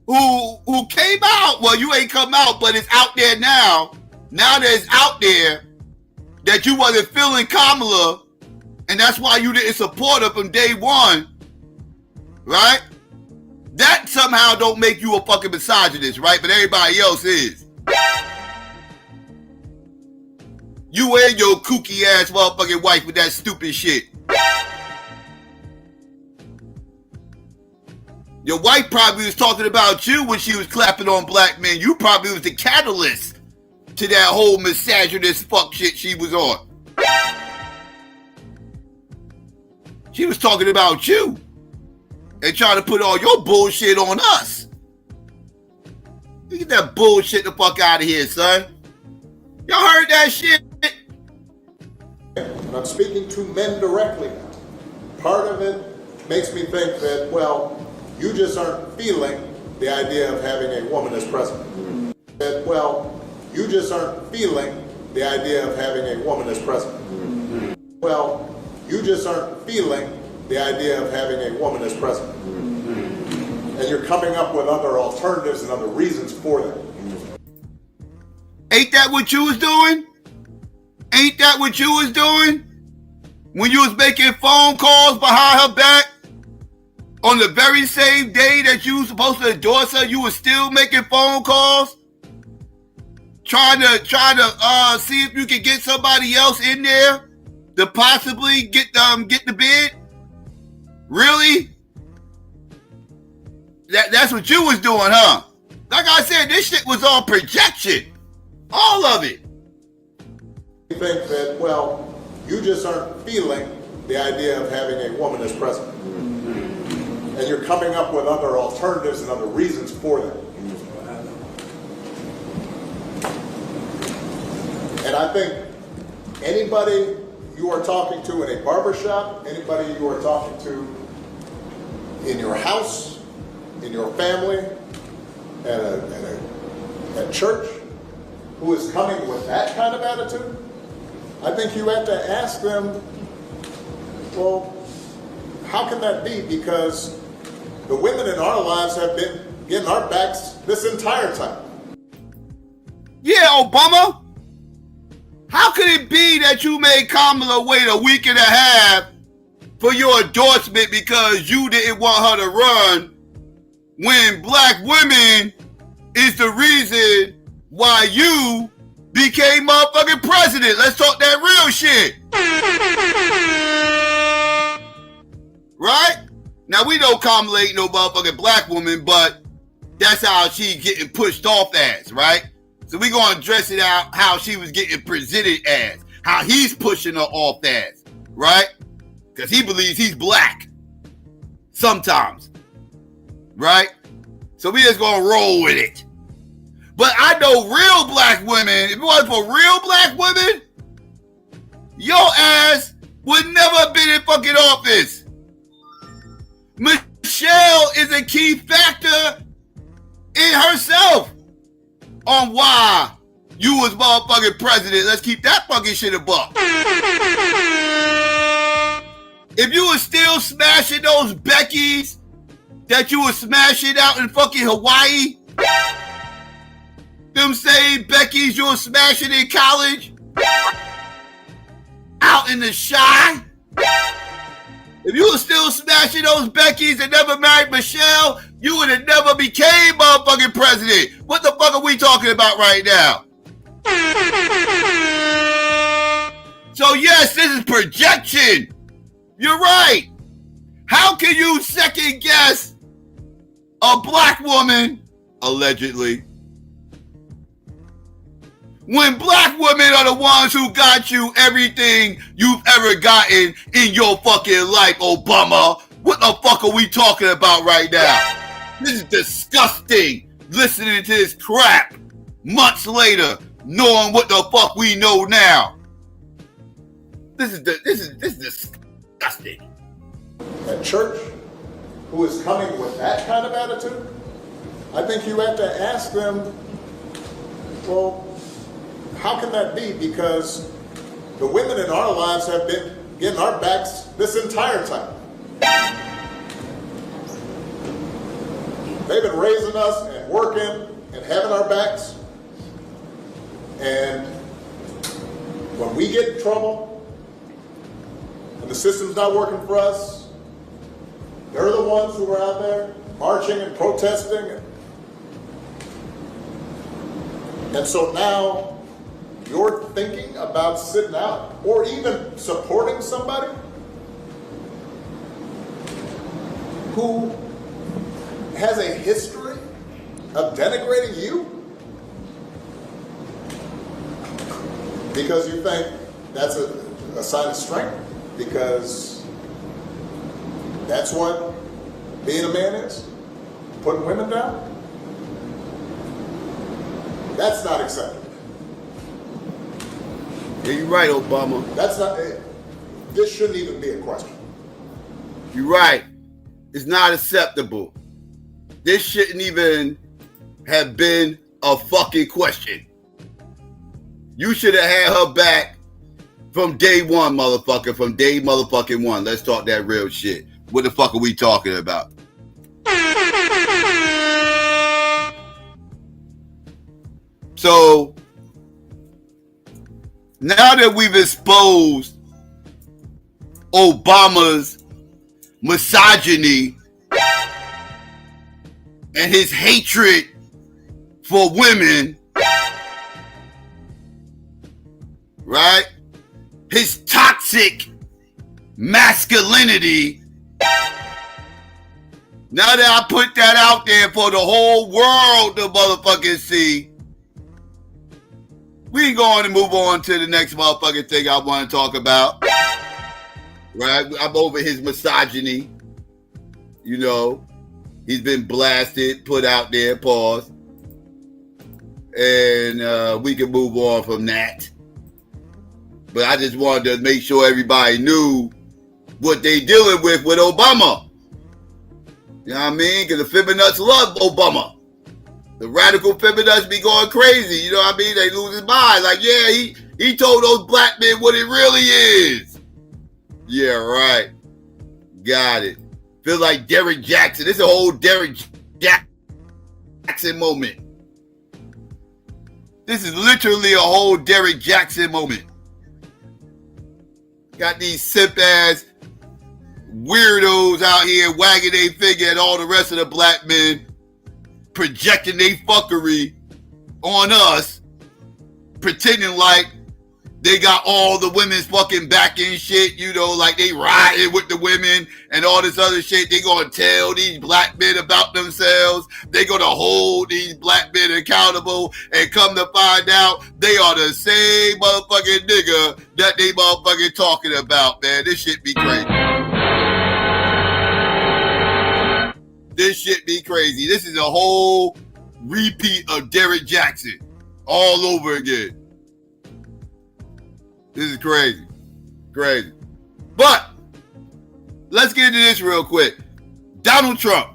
S8: who came out, well, you ain't come out, but it's out there now. Now that it's out there that you wasn't feeling Kamala, and that's why you didn't support her from day one, right? That somehow don't make you a fucking misogynist, right? But everybody else is. You and your kooky ass motherfucking wife with that stupid shit. Your wife probably was talking about you when she was clapping on black men. You probably was the catalyst to that whole misogynist fuck shit she was on. She was talking about you and trying to put all your bullshit on us. Get that bullshit the fuck out of here, son. Y'all heard that shit?
S3: And I'm speaking to men directly now. Part of it makes me think that, well, you just aren't feeling the idea of having a woman as president. That, well, you just aren't feeling the idea of having a woman as president. Well, you just aren't feeling the idea of having a woman as president. And you're coming up with other alternatives and other reasons for that.
S8: Ain't that what you was doing? Ain't that what you was doing? When you was making phone calls behind her back? On the very same day that you were supposed to endorse her, you were still making phone calls? Trying to see if you could get somebody else in there to possibly get the bid? Really? That's what you was doing, huh? Like I said, this shit was all projection. All of it.
S3: You think that, well, you just aren't feeling the idea of having a woman as president. And you're coming up with other alternatives and other reasons for that. And I think anybody you are talking to in a barbershop, anybody you are talking to in your house, in your family, at church, who is coming with that kind of attitude, I think you have to ask them, well, how can that be? Because the women in our lives have been getting our backs this entire time.
S8: Yeah, Obama. How could it be that you made Kamala wait a week and a half for your endorsement because you didn't want her to run when black women is the reason why you became motherfucking president? Let's talk that real shit. Right? Now, we know Kamala ain't no motherfucking black woman, but that's how she getting pushed off as, right? So we gonna address it out how she was getting presented as, how he's pushing her off as, right? Because he believes he's black. Sometimes. Right? So we just gonna roll with it. But I know real black women, if it wasn't for real black women, your ass would never have been in fucking office. Michelle is a key factor in herself on why you was motherfucking president. Let's keep that fucking shit a buck. If you were still smashing those Beckys that you were smashing out in fucking Hawaii, them same Beckys you were smashing in college, out in the Chi, if you were still smashing those Beckys and never married Michelle, you would have never became motherfucking president. What the fuck are we talking about right now? So yes, this is projection. You're right. How can you second guess a black woman, allegedly, when black women are the ones who got you everything you've ever gotten in your fucking life, Obama? What the fuck are we talking about right now? This is disgusting. Listening to this crap months later, knowing what the fuck we know now. This is disgusting.
S3: A church who is coming with that kind of attitude, I think you have to ask them, well, how can that be? Because the women in our lives have been getting our backs this entire time. They've been raising us and working and having our backs. And when we get in trouble and the system's not working for us, they're the ones who are out there marching and protesting. And so now you're thinking about sitting out or even supporting somebody who has a history of denigrating you because you think that's a sign of strength, because that's what being a man is, putting women down. That's not acceptable.
S8: Yeah, you're right, Obama.
S3: That's not. This shouldn't even be a question.
S8: You're right. It's not acceptable. This shouldn't even have been a fucking question. You should have had her back from day one, motherfucker. From day motherfucking one. Let's talk that real shit. What the fuck are we talking about? So, now that we've exposed Obama's misogyny and his hatred for women, right? His toxic masculinity. Now that I put that out there for the whole world to motherfucking see, we can go on and move on to the next motherfucking thing I want to talk about. Right? I'm over his misogyny. You know, he's been blasted, put out there, pause. And we can move on from that. But I just wanted to make sure everybody knew what they dealing with Obama. You know what I mean? Because the feminists love Obama. The radical feminists be going crazy. You know what I mean? They lose his mind. Like, yeah, he told those black men what it really is. Yeah, right. Got it. Feel like Derrick Jackson. This is a whole Derrick Jackson moment. This is literally a whole Derrick Jackson moment. Got these simp-ass weirdos out here wagging their finger at all the rest of the black men, projecting their fuckery on us, pretending like they got all the women's fucking back and shit, you know, like they riding with the women and all this other shit. They gonna tell these black men about themselves. They gonna hold these black men accountable, and come to find out they are the same motherfucking nigga that they motherfucking talking about, man. This shit be crazy. This shit be crazy. This is a whole repeat of Derrick Jackson all over again. This is crazy. Crazy. But let's get into this real quick. Donald Trump.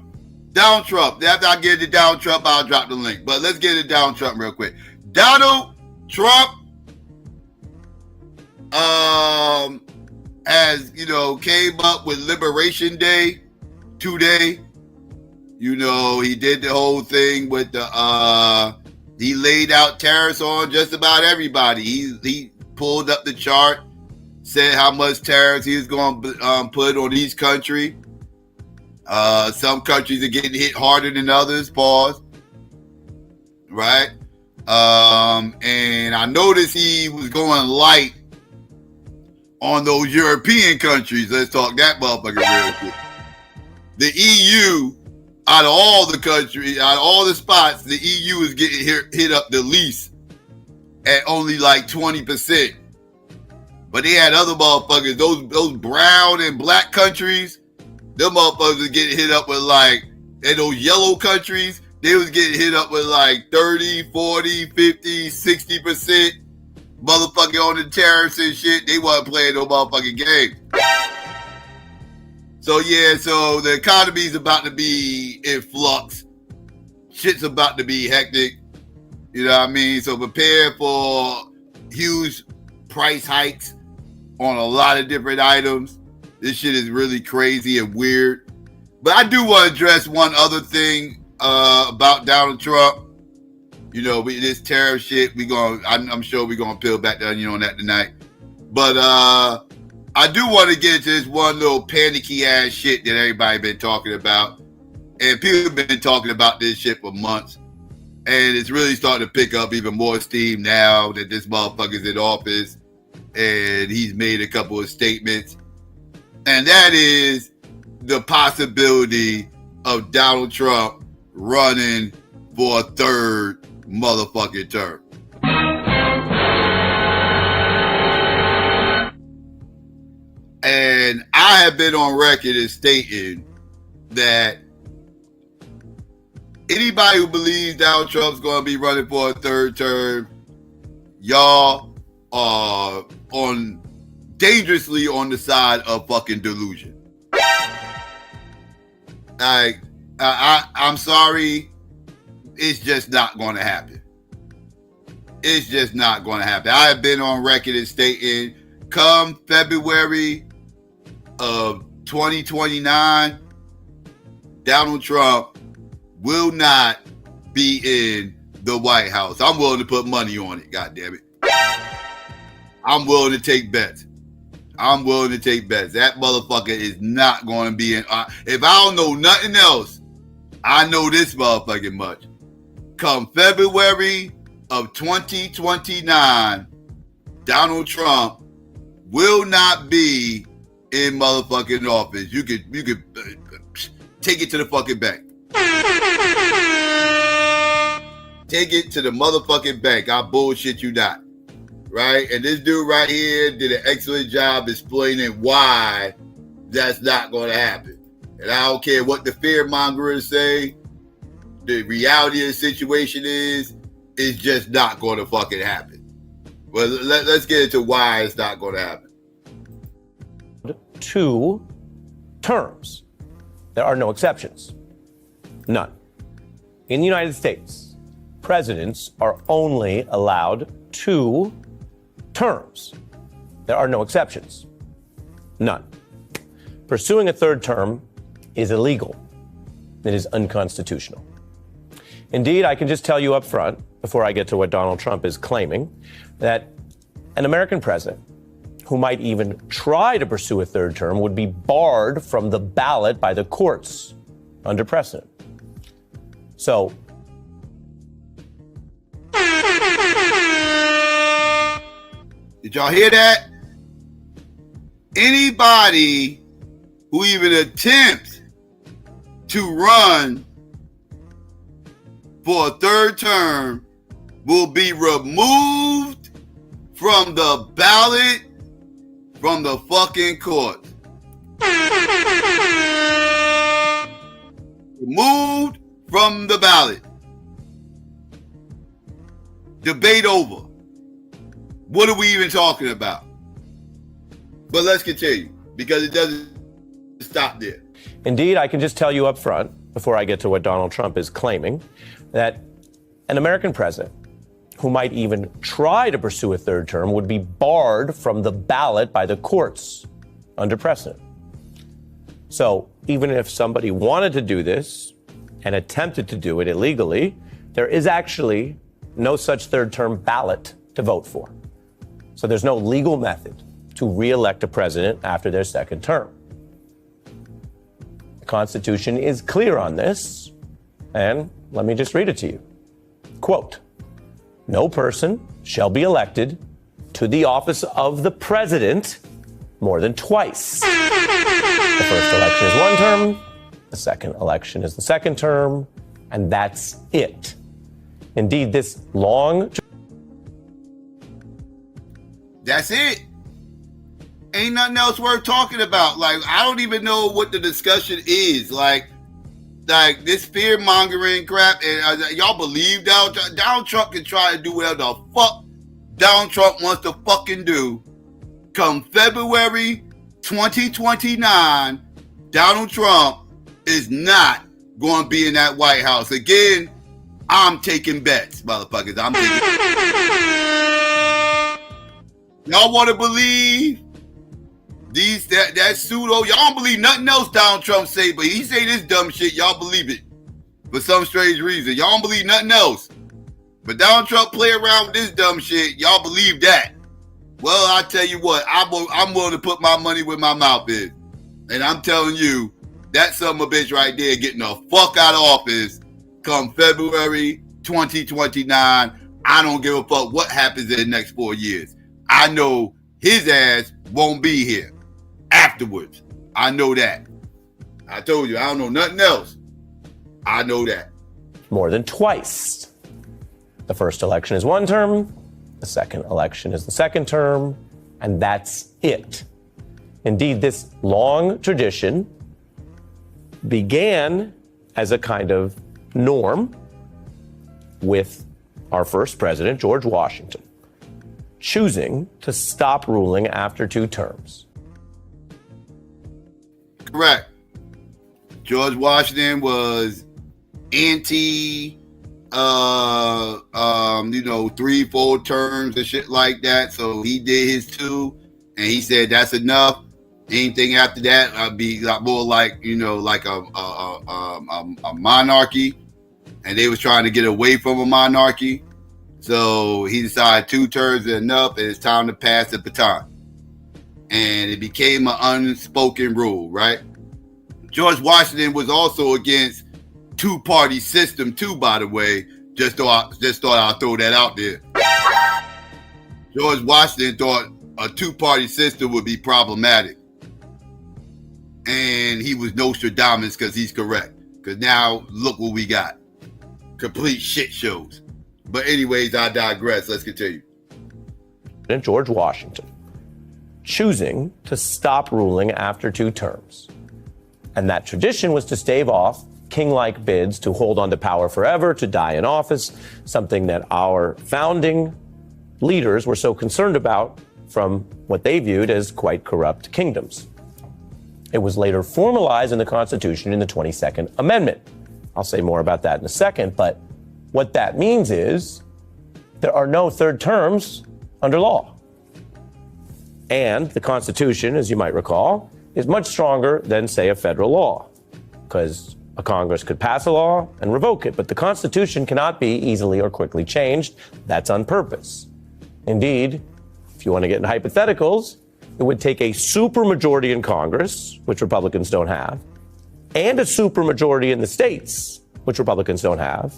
S8: After I get into Donald Trump, I'll drop the link. But let's get into Donald Trump real quick. Donald Trump has, you know, came up with Liberation Day today. You know, he did the whole thing with the he laid out tariffs on just about everybody. He pulled up the chart, said how much tariffs he was going to put on each country. Some countries are getting hit harder than others. Pause. Right? And I noticed he was going light on those European countries. Let's talk that motherfucker real quick. The EU, out of all the countries, out of all the spots, the EU is getting hit up the least at only like 20%. But they had other motherfuckers, those brown and black countries, them motherfuckers was getting hit up with like, and those yellow countries, they was getting hit up with like 30, 40, 50, 60% motherfucking on the tariffs and shit. They wasn't playing no motherfucking game. So yeah, so the economy's about to be in flux. Shit's about to be hectic. You know what I mean? So prepare for huge price hikes on a lot of different items. This shit is really crazy and weird. But I do want to address one other thing about Donald Trump. You know, this tariff shit, I'm sure we're gonna peel back the onion on that tonight. But I do want to get into this one little panicky ass shit that everybody been talking about. And people have been talking about this shit for months. And it's really starting to pick up even more steam now that this motherfucker's in office and he's made a couple of statements. And that is the possibility of Donald Trump running for a third motherfucking term. And I have been on record as stating that anybody who believes Donald Trump's going to be running for a third term, y'all are dangerously on the side of fucking delusion. I'm sorry. It's just not going to happen. It's just not going to happen. I have been on record as stating come February of 2029, Donald Trump will not be in the White House. I'm willing to put money on it, goddammit. I'm willing to take bets. I'm willing to take bets. That motherfucker is not going to be in. If I don't know nothing else, I know this motherfucking much. Come February of 2029, Donald Trump will not be in motherfucking office. You could take it to the fucking bank. Take it to the motherfucking bank. I bullshit you not. Right? And this dude right here did an excellent job explaining why that's not going to happen. And I don't care what the fearmongers say. The reality of the situation is, it's just not going to fucking happen. Well, let's get into why it's not going to happen.
S4: 2 terms. There are no exceptions. None. In the United States, presidents are only allowed 2 terms. There are no exceptions. None. Pursuing a third term is illegal. It is unconstitutional. Indeed, I can just tell you up front, before I get to what Donald Trump is claiming, that an American president who might even try to pursue a third term would be barred from the ballot by the courts under precedent. So,
S8: did y'all hear that? Anybody who even attempts to run for a third term will be removed from the ballot from the fucking court. Removed from the ballot. Debate over. What are we even talking about? But let's continue, because it doesn't stop there.
S4: Indeed, I can just tell you up front, before I get to what Donald Trump is claiming, that an American president who might even try to pursue a third term would be barred from the ballot by the courts under precedent. So even if somebody wanted to do this and attempted to do it illegally, there is actually no such third term ballot to vote for. So there's no legal method to re-elect a president after their second term. The Constitution is clear on this, and let me just read it to you. Quote, "No person shall be elected to the office of the president more than twice. The first election is 1 term, the second election is the 2nd term, and that's it." Indeed, this long
S8: That's it. Ain't nothing else worth talking about. Like, I don't even know what the discussion is. Like this fear mongering crap. And y'all believe Donald Trump can try to do whatever the fuck Donald Trump wants to fucking do. Come February 2029, Donald Trump is not going to be in that White House again. I'm taking bets, motherfuckers. I'm taking Y'all want to believe that pseudo? Y'all don't believe nothing else Donald Trump say, but he say this dumb shit. Y'all believe it for some strange reason. Y'all don't believe nothing else. But Donald Trump play around with this dumb shit. Y'all believe that. Well, I tell you what, I'm willing to put my money where my mouth is. And I'm telling you, that son of a bitch right there getting the fuck out of office come February 2029. I don't give a fuck what happens in the next 4 years. I know his ass won't be here afterwards. I know that. I told you, I don't know nothing else. I know that.
S4: More than twice. The first election is one term, the second election is the second term, and that's it. Indeed, this long tradition began as a kind of norm with our first president, George Washington, choosing to stop ruling after 2 terms.
S8: Correct. George Washington was anti, 3-4 terms and shit like that. So he did his 2, and he said that's enough. Anything after that, I'd be more like, like a monarchy, and they was trying to get away from a monarchy. So he decided 2 terms is enough, and it's time to pass the baton. And it became an unspoken rule, right? George Washington was also against 2-party system too, by the way. Just thought I'd throw that out there. George Washington thought a 2-party system would be problematic. And he was Nostradamus because he's correct. Because now look what we got. Complete shit shows. But anyways, I digress. Let's continue.
S4: George Washington choosing to stop ruling after 2 terms. And that tradition was to stave off king-like bids to hold on to power forever, to die in office, something that our founding leaders were so concerned about from what they viewed as quite corrupt kingdoms. It was later formalized in the Constitution in the 22nd Amendment. I'll say more about that in a second, but what that means is there are no 3rd terms under law. And the Constitution, as you might recall, is much stronger than, say, a federal law, because a Congress could pass a law and revoke it, but the Constitution cannot be easily or quickly changed. That's on purpose. Indeed, if you want to get into hypotheticals, it would take a supermajority in Congress, which Republicans don't have, and a supermajority in the states, which Republicans don't have,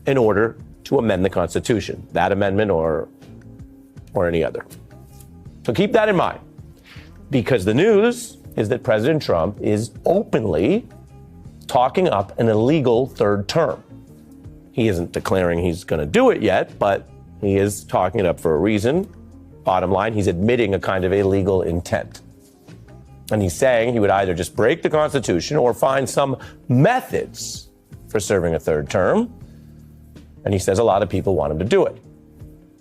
S4: in order to amend the Constitution, that amendment or any other. So keep that in mind, because the news is that President Trump is openly talking up an illegal 3rd term. He isn't declaring he's going to do it yet, but he is talking it up for a reason. Bottom line, he's admitting a kind of illegal intent. And he's saying he would either just break the Constitution or find some methods for serving a 3rd term. And he says a lot of people want him to do it,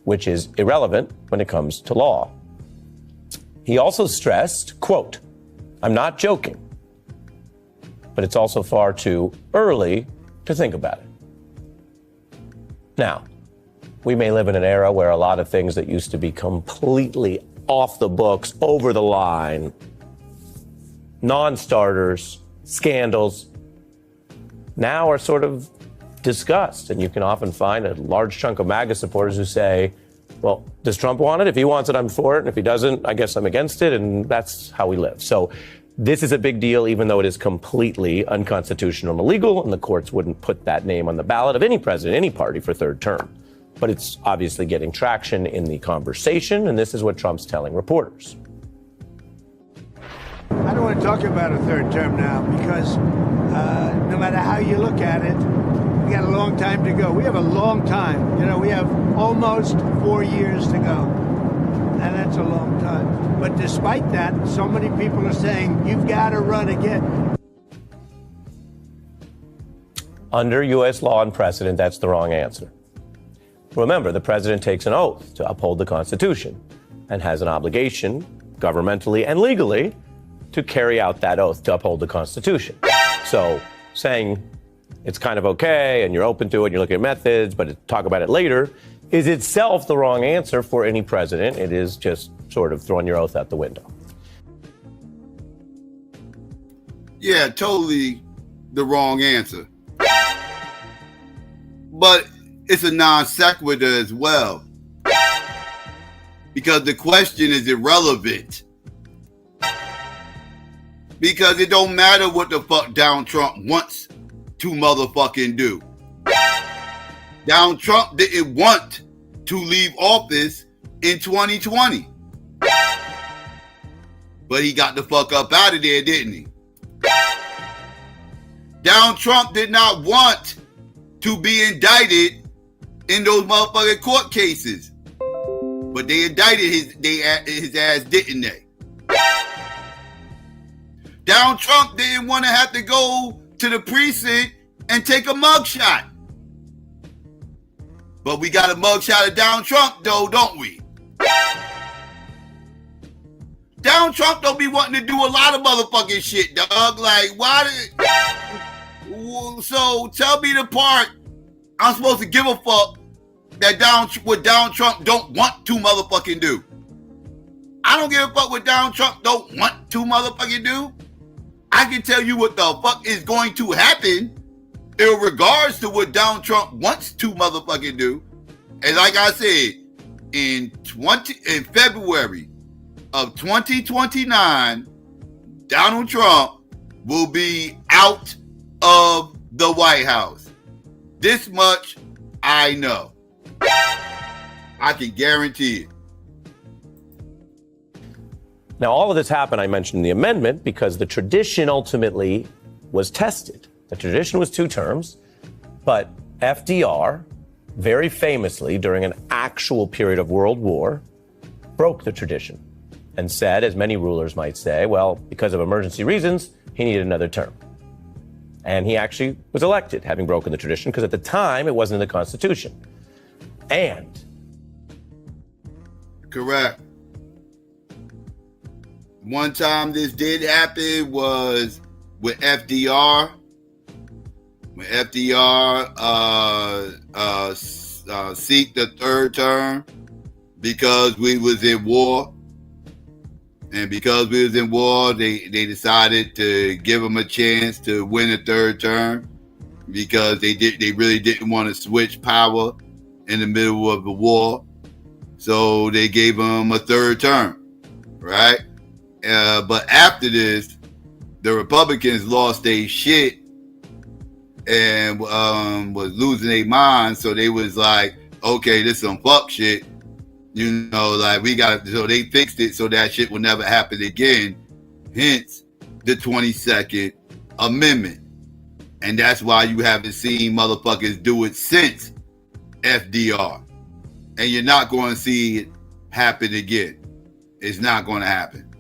S4: which is irrelevant when it comes to law. He also stressed, quote, "I'm not joking, but it's also far too early to think about it." Now, we may live in an era where a lot of things that used to be completely off the books, over the line, non-starters, scandals, now are sort of discussed. And you can often find a large chunk of MAGA supporters who say, well, does Trump want it? If he wants it, I'm for it. And if he doesn't, I guess I'm against it. And that's how we live. So this is a big deal, even though it is completely unconstitutional and illegal. And the courts wouldn't put that name on the ballot of any president, any party for 3rd term. But it's obviously getting traction in the conversation. And this is what Trump's telling reporters.
S6: I don't want to talk about a 3rd term now because no matter how you look at it, we got a long time to go. We have a long time. We have almost 4 years to go. and that's a long time. But despite that, so many people are saying, you've got to run again.
S4: Under U.S. law and precedent, that's the wrong answer. Remember, the president takes an oath to uphold the Constitution and has an obligation, governmentally and legally, to carry out that oath to uphold the Constitution. So saying it's kind of okay and you're open to it and you're looking at methods, but talk about it later, is itself the wrong answer for any president. It is just sort of throwing your oath out the window.
S8: Yeah, totally the wrong answer. But it's a non sequitur as well, because the question is irrelevant. Because it don't matter what the fuck Donald Trump wants to motherfucking do. Donald Trump didn't want to leave office in 2020. But he got the fuck up out of there, didn't he? Donald Trump did not want to be indicted in those motherfucking court cases. But they indicted his ass, didn't they? Donald Trump didn't want to have to go to the precinct and take a mugshot. But we got a mugshot of Donald Trump, though, don't we? Donald Trump don't be wanting to do a lot of motherfucking shit, dog. Like, why did... So, tell me the part I'm supposed to give a fuck that what Donald Trump don't want to motherfucking do. I don't give a fuck what Donald Trump don't want to motherfucking do. I can tell you what the fuck is going to happen in regards to what Donald Trump wants to motherfucking do. And like I said, in February of 2029, Donald Trump will be out of the White House. This much I know. I can guarantee it.
S4: Now, all of this happened, I mentioned the amendment, because the tradition ultimately was tested. The tradition was 2 terms, but FDR, very famously, during an actual period of World War, broke the tradition and said, as many rulers might say, well, because of emergency reasons, he needed another term. And he actually was elected, having broken the tradition, because at the time, it wasn't in the Constitution. And...
S8: Correct. One time this did happen was with FDR. When FDR seeked the 3rd term because we was in war. And because we was in war, they decided to give him a chance to win a 3rd term because they really didn't want to switch power in the middle of the war. So they gave him a 3rd term, right? But after this, the Republicans lost their shit and was losing their minds. So they was like, okay, this is some fuck shit. You know, like we got, so they fixed it so that shit will never happen again. Hence the 22nd Amendment. And that's why you haven't seen motherfuckers do it since FDR. And you're not going to see it happen again. It's not going to happen.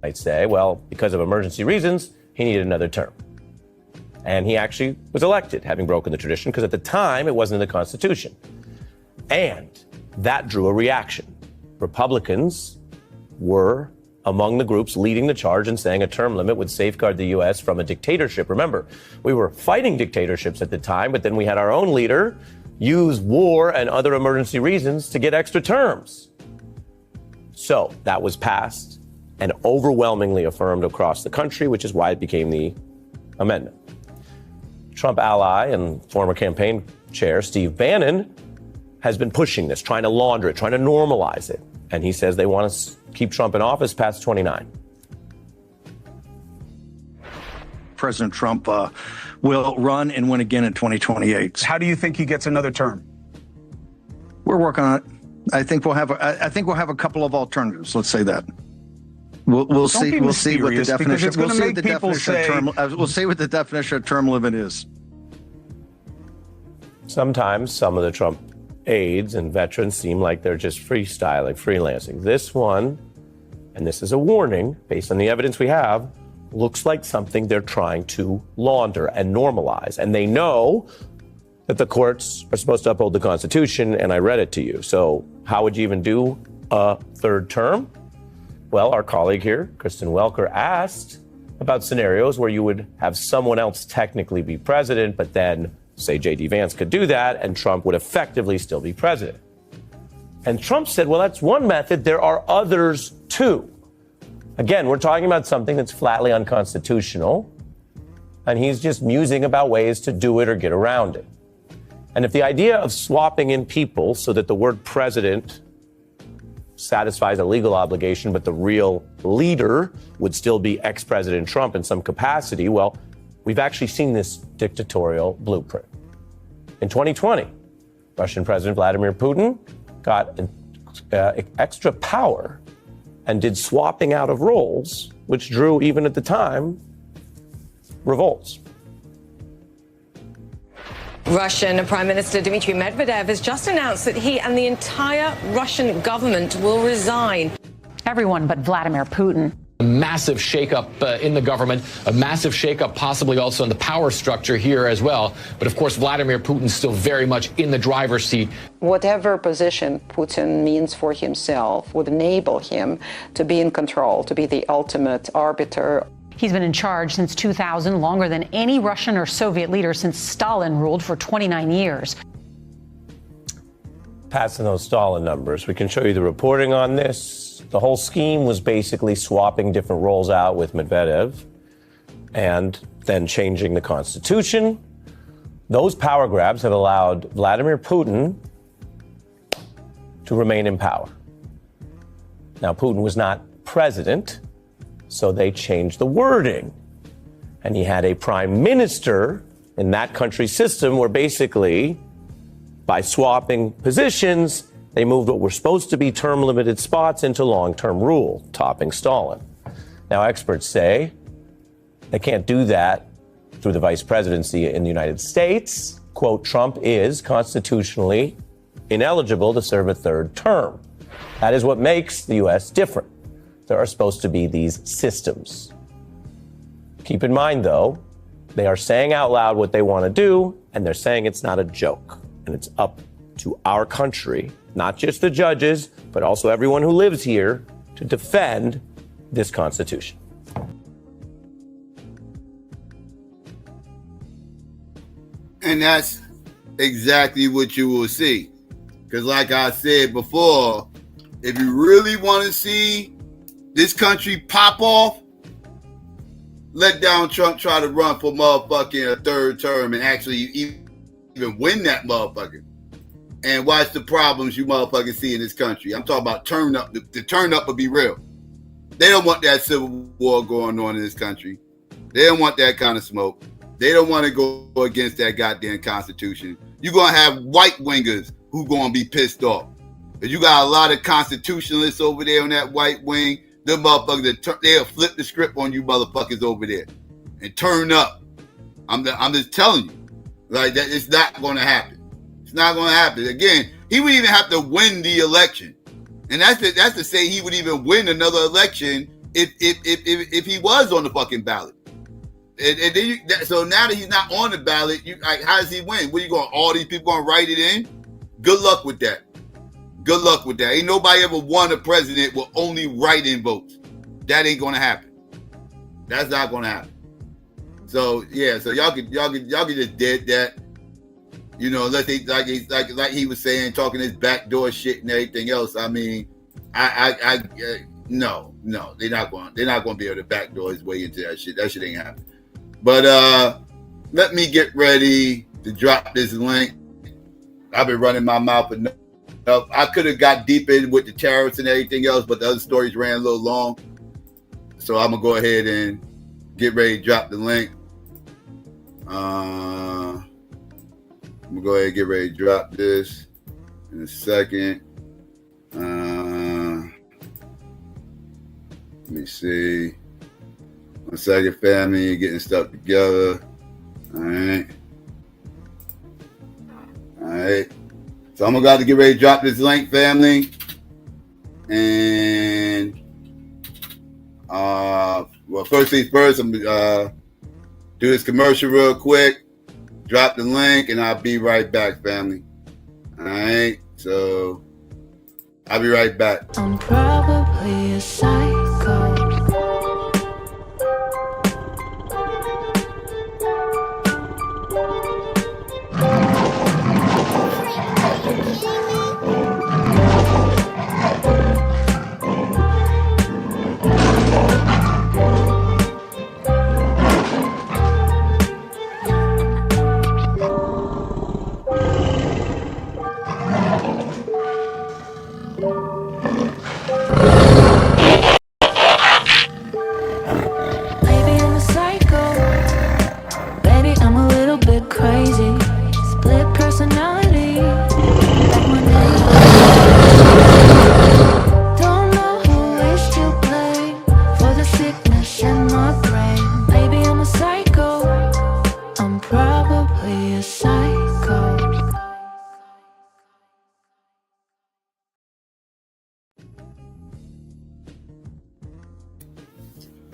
S4: I'd say, well, because of emergency reasons, he needed another term. And he actually was elected, having broken the tradition, because at the time, it wasn't in the Constitution. And that drew a reaction. Republicans were among the groups leading the charge and saying a term limit would safeguard the U.S. from a dictatorship. Remember, we were fighting dictatorships at the time, but then we had our own leader use war and other emergency reasons to get extra terms. So that was passed and overwhelmingly affirmed across the country, which is why it became the amendment. Trump ally and former campaign chair Steve Bannon has been pushing this, trying to launder it, trying to normalize it. And he says they want to keep Trump in office past 29.
S7: President Trump will run and win again in 2028.
S22: How do you think he gets another term?
S7: We're working on it. I think we'll have a couple of alternatives. Let's say that. We'll see. We'll see what the definition. We'll see what the definition of term. We'll see what the definition of term limit is.
S4: Sometimes some of the Trump aides and veterans seem like they're just freestyling, freelancing. This one, and this is a warning based on the evidence we have, looks like something they're trying to launder and normalize. And they know that the courts are supposed to uphold the Constitution, and I read it to you. So how would you even do a third term? Well, our colleague here, Kristen Welker, asked about scenarios where you would have someone else technically be president, but then, say, J.D. Vance could do that, and Trump would effectively still be president. And Trump said, well, that's one method. There are others, too. Again, we're talking about something that's flatly unconstitutional, and he's just musing about ways to do it or get around it. And if the idea of swapping in people so that the word president satisfies a legal obligation, but the real leader would still be ex-President Trump in some capacity, well, we've actually seen this dictatorial blueprint. In 2020, Russian President Vladimir Putin got extra power and did swapping out of roles, which drew, even at the time, revolts.
S5: Russian Prime Minister Dmitry Medvedev has just announced that he and the entire Russian government will resign.
S10: Everyone but Vladimir Putin.
S23: A massive shakeup in the government, a massive shakeup possibly also in the power structure here as well. But of course, Vladimir Putin's still very much in the driver's seat.
S24: Whatever position Putin means for himself would enable him to be in control, to be the ultimate arbiter.
S10: He's been in charge since 2000, longer than any Russian or Soviet leader since Stalin ruled for 29 years.
S4: Passing those Stalin numbers, we can show you the reporting on this. The whole scheme was basically swapping different roles out with Medvedev and then changing the Constitution. Those power grabs have allowed Vladimir Putin to remain in power. Now, Putin was not president, so they changed the wording. And he had a prime minister in that country's system where basically, by swapping positions, they moved what were supposed to be term-limited spots into long-term rule, topping Stalin. Now, experts say they can't do that through the vice presidency in the United States. Quote, Trump is constitutionally ineligible to serve a third term. That is what makes the U.S. different. There are supposed to be these systems. Keep in mind, though, they are saying out loud what they want to do, and they're saying it's not a joke. And it's up to our country, not just the judges, but also everyone who lives here, to defend this Constitution.
S8: And that's exactly what you will see. Because like I said before, if you really want to see this country pop off, let Donald Trump try to run for motherfucking a third term and actually even win that motherfucker. And watch the problems you motherfuckers see in this country. I'm talking about turn up. The turn up will be real. They don't want that civil war going on in this country. They don't want that kind of smoke. They don't want to go against that goddamn Constitution. You're going to have white wingers who going to be pissed off. If you got a lot of constitutionalists over there on that white wing, them motherfuckers, they'll flip the script on you motherfuckers over there and turn up. I'm just telling you. Like that, it's not going to happen. It's not going to happen. Again, he would even have to win the election. And that's to say he would even win another election if he was on the fucking ballot. And then so now that he's not on the ballot, how does he win? What are you going? All these people going to write it in? Good luck with that. Good luck with that. Ain't nobody ever won a president with only write-in votes. That ain't going to happen. That's not going to happen. So yeah, so y'all could just dead that. You know, unless they like he was saying, talking his backdoor shit and everything else. I mean, no, they're not going to be able to backdoor his way into that shit. That shit ain't happening. But let me get ready to drop this link. I've been running my mouth enough. I could have got deep in with the tariffs and everything else, but the other stories ran a little long. So I'm gonna go ahead and get ready to drop the link. I'm gonna go ahead and get ready to drop this in a second. Let me see. 1 second, family, getting stuff together. All right. So I'm about to get ready to drop this link, family. And well, first things first, I'm gonna do this commercial real quick, drop the link, and I'll be right back, family. All right, so I'll be right back.
S9: I'm probably a psycho.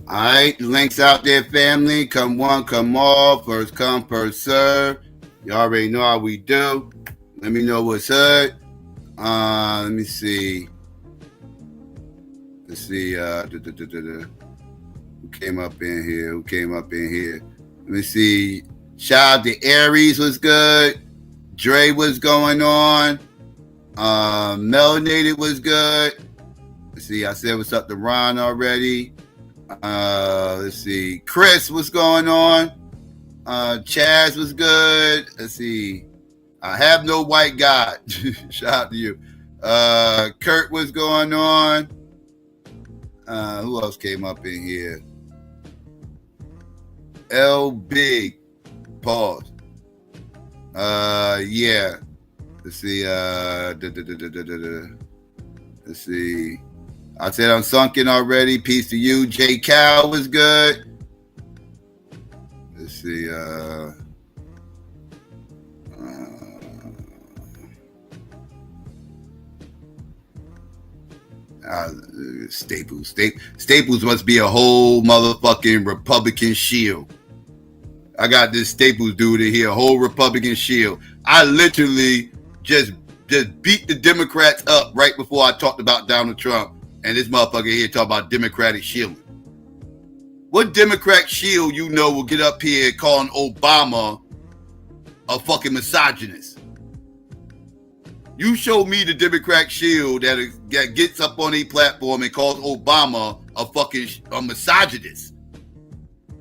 S8: All right, links out there, family. Come one, come all. First come, first serve. You already know how we do. Let me know what's up. Let me see. Let's see. Who came up in here? Let me see. Shout out to Aries was good. Dre was going on. Melanated was good. Let's see. I said what's up to Ron already. Let's see. Chris, what's going on? Chaz was good. Let's see. I have no white God. Shout out to you. Kurt was going on. Who else came up in here? L Big. Pause. Yeah. Let's see. Let's see. I said I'm sunken already. Peace to you. J Cal was good. Let's see. Staples. Staples must be a whole motherfucking Republican shield. I got this Staples dude in here, a whole Republican shield. I literally just beat the Democrats up right before I talked about Donald Trump. And this motherfucker here talk about Democratic shielding. What Democrat shield you know will get up here calling Obama a fucking misogynist? You show me the Democrat shield that gets up on a platform and calls Obama a misogynist.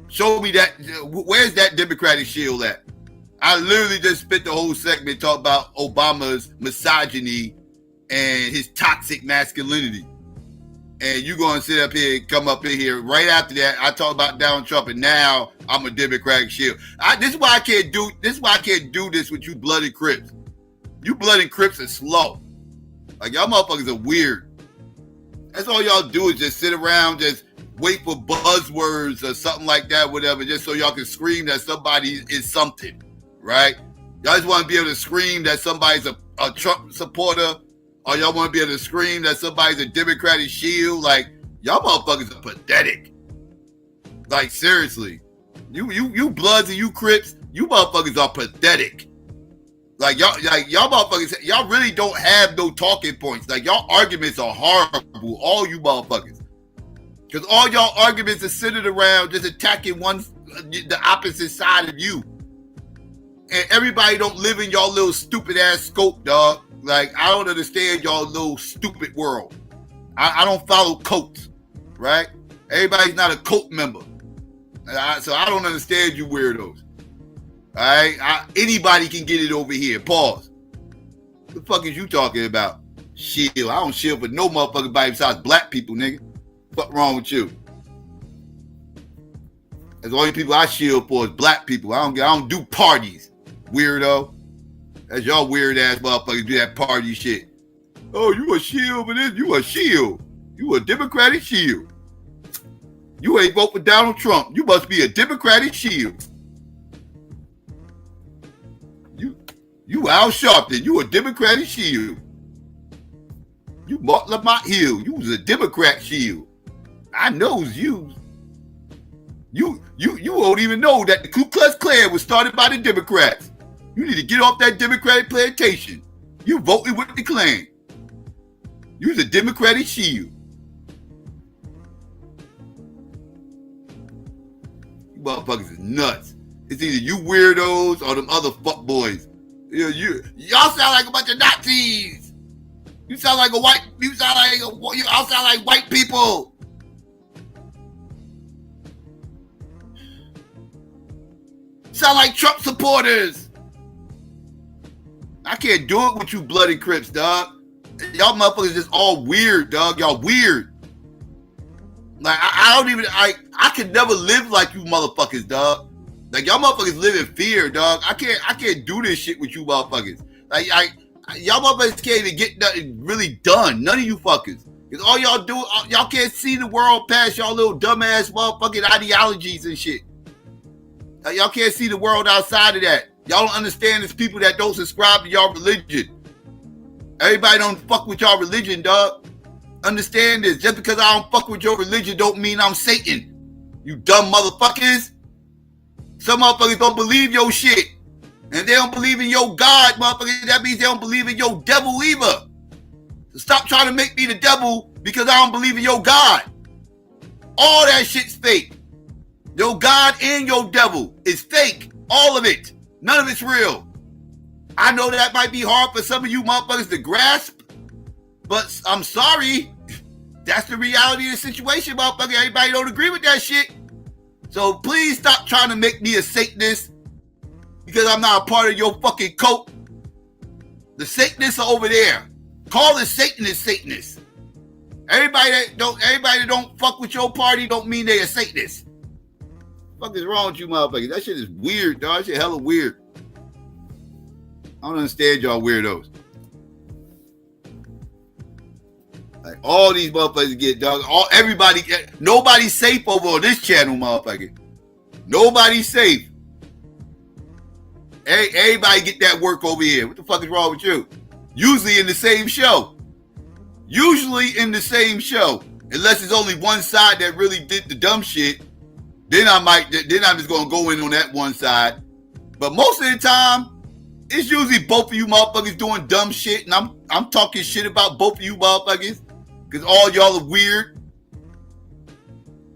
S8: Show me that. Where's that Democratic shield at? I literally just spent the whole segment talking about Obama's misogyny and his toxic masculinity. And you going to sit up here and come up in here right after that. I talk about Donald Trump, and now I'm a Democratic shield. This is why I can't do this with you bloody Crips. You bloody Crips are slow. Like, y'all motherfuckers are weird. That's all y'all do is just sit around, just wait for buzzwords or something like that, whatever, just so y'all can scream that somebody is something, right? Y'all just want to be able to scream that somebody's a Trump supporter, or y'all want to be able to scream that somebody's a Democratic shield. Like, y'all motherfuckers are pathetic. Like, seriously. You Bloods and you Crips, you motherfuckers are pathetic. Like, y'all motherfuckers, y'all really don't have no talking points. Like, y'all arguments are horrible, all you motherfuckers. Because all y'all arguments are centered around just attacking the opposite side of you. And everybody don't live in y'all little stupid ass scope, dog. Like, I don't understand y'all little stupid world. I don't follow cults, right? Everybody's not a cult member. So I don't understand you weirdos. All right? Anybody can get it over here. Pause. What the fuck is you talking about? Shield. I don't shield for no motherfucking body besides black people, nigga. What wrong with you? That's the only people I shield for is black people. I don't do parties, weirdo. That's y'all weird ass motherfuckers do that party shit. Oh, you a shield for this? You a shield. You a Democratic shield. You ain't vote for Donald Trump. You must be a Democratic shield. You Al Sharpton, you a Democratic shield. You Mark Lamont Hill, you was a Democrat shield. I knows you. You won't even know that the Ku Klux Klan was started by the Democrats. You need to get off that Democratic plantation. You voted with the Klan. You was a Democratic shield. You motherfuckers is nuts. It's either you weirdos or them other fuckboys. Y'all sound like a bunch of Nazis. You sound like white people. Sound like Trump supporters. I can't do it with you bloody Crips, dog. Y'all motherfuckers just all weird, dog. Y'all weird. Like I could never live like you motherfuckers, dog. Like y'all motherfuckers live in fear, dog. I can't do this shit with you motherfuckers. Like y'all motherfuckers can't even get nothing really done. None of you fuckers. Cause all y'all do, y'all can't see the world past y'all little dumbass motherfucking ideologies and shit. Like, y'all can't see the world outside of that. Y'all don't understand there's people that don't subscribe to y'all religion. Everybody don't fuck with y'all religion, dog. Understand this. Just because I don't fuck with your religion don't mean I'm Satan. You dumb motherfuckers. Some motherfuckers don't believe your shit. And they don't believe in your God, motherfuckers. That means they don't believe in your devil either. So stop trying to make me the devil because I don't believe in your God. All that shit's fake. Your God and your devil is fake. All of it. None of it's real. I know that might be hard for some of you motherfuckers to grasp, but I'm sorry. That's the reality of the situation, motherfucker. Everybody don't agree with that shit. So please stop trying to make me a Satanist because I'm not a part of your fucking cult. The Satanists are over there. Call the Satanists. Everybody that don't fuck with your party don't mean they a Satanist. What the fuck is wrong with you motherfuckers? That shit is weird, dog. That shit hella weird. I don't understand y'all weirdos. Like all these motherfuckers get dog. Nobody's safe over on this channel, motherfucker. Nobody's safe. Everybody get that work over here. What the fuck is wrong with you? Usually in the same show. Unless it's only one side that really did the dumb shit. Then I'm just gonna go in on that one side. But most of the time, it's usually both of you motherfuckers doing dumb shit, and I'm talking shit about both of you motherfuckers, because all y'all are weird.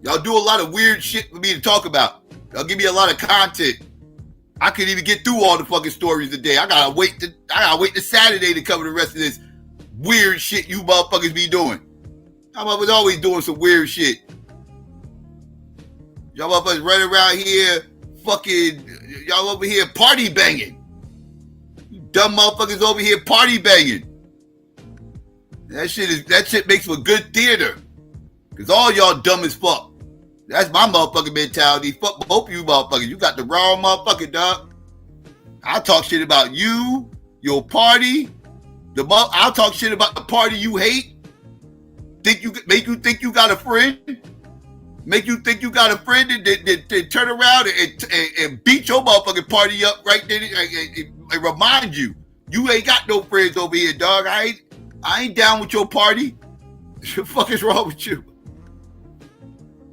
S8: Y'all do a lot of weird shit for me to talk about. Y'all give me a lot of content. I couldn't even get through all the fucking stories today. I gotta wait to Saturday to cover the rest of this weird shit you motherfuckers be doing. Y'all motherfuckers always doing some weird shit. Y'all motherfuckers running around here y'all over here party banging. You dumb motherfuckers over here party banging. That shit makes for good theater. Cause all y'all dumb as fuck. That's my motherfucking mentality. Fuck both of you motherfuckers. You got the wrong motherfucker, dog. I'll talk shit about you, your party. I'll talk shit about the party you hate. Make you think you got a friend. Make you think you got a friend that turn around and beat your motherfucking party up right there and remind you ain't got no friends over here, dog. I ain't down with your party. What the fuck is wrong with you?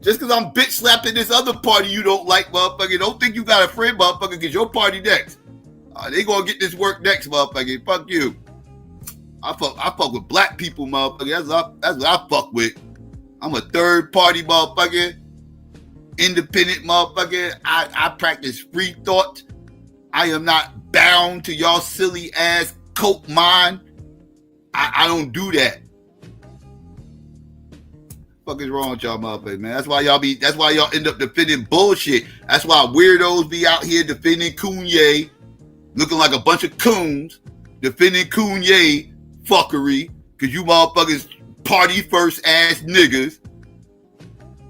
S8: Just because I'm bitch slapping this other party you don't like, motherfucker, don't think you got a friend, motherfucker, because your party next. They gonna get this work next, motherfucker. Fuck you. I fuck with black people, motherfucker. That's what I fuck with. I'm a third party motherfucker, independent motherfucker. I practice free thought. I am not bound to y'all silly ass cult mind. I don't do that. Fuck is wrong with y'all motherfuckers, man? That's why y'all end up defending bullshit. That's why weirdos be out here defending Kanye, looking like a bunch of coons, defending Kanye fuckery, because you motherfuckers party first ass niggas.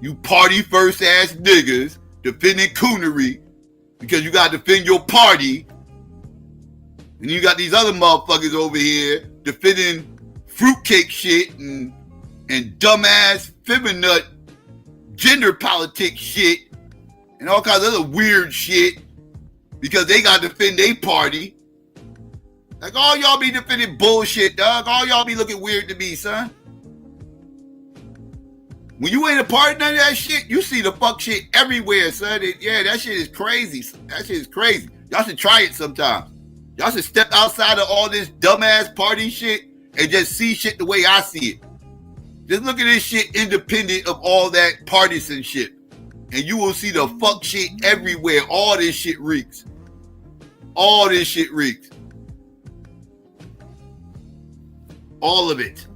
S8: You party first ass niggas defending coonery because you gotta defend your party. And you got these other motherfuckers over here defending fruitcake shit and dumbass feminine gender politics shit and all kinds of other weird shit because they gotta defend their party. Like, all y'all be defending bullshit, dog. All y'all be looking weird to me, son. When you ain't a part of none of that shit, you see the fuck shit everywhere, son. Yeah, that shit is crazy. That shit is crazy. Y'all should try it sometimes. Y'all should step outside of all this dumbass party shit and just see shit the way I see it. Just look at this shit independent of all that partisan shit. And you will see the fuck shit everywhere. All this shit reeks. All this shit reeks. All of it.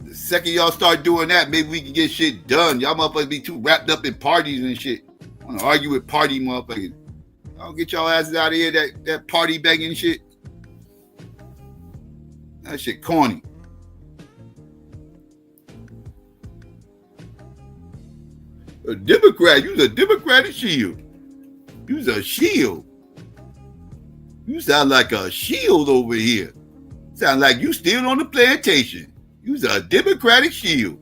S8: The second y'all start doing that, maybe we can get shit done. Y'all motherfuckers be too wrapped up in parties and shit. I want to argue with party motherfuckers. I'll get y'all asses out of here, that party begging shit. That shit corny. A Democrat, you's a Democratic shield. You's a shield. You sound like a shield over here. Sound like you still on the plantation. You's a Democratic shield.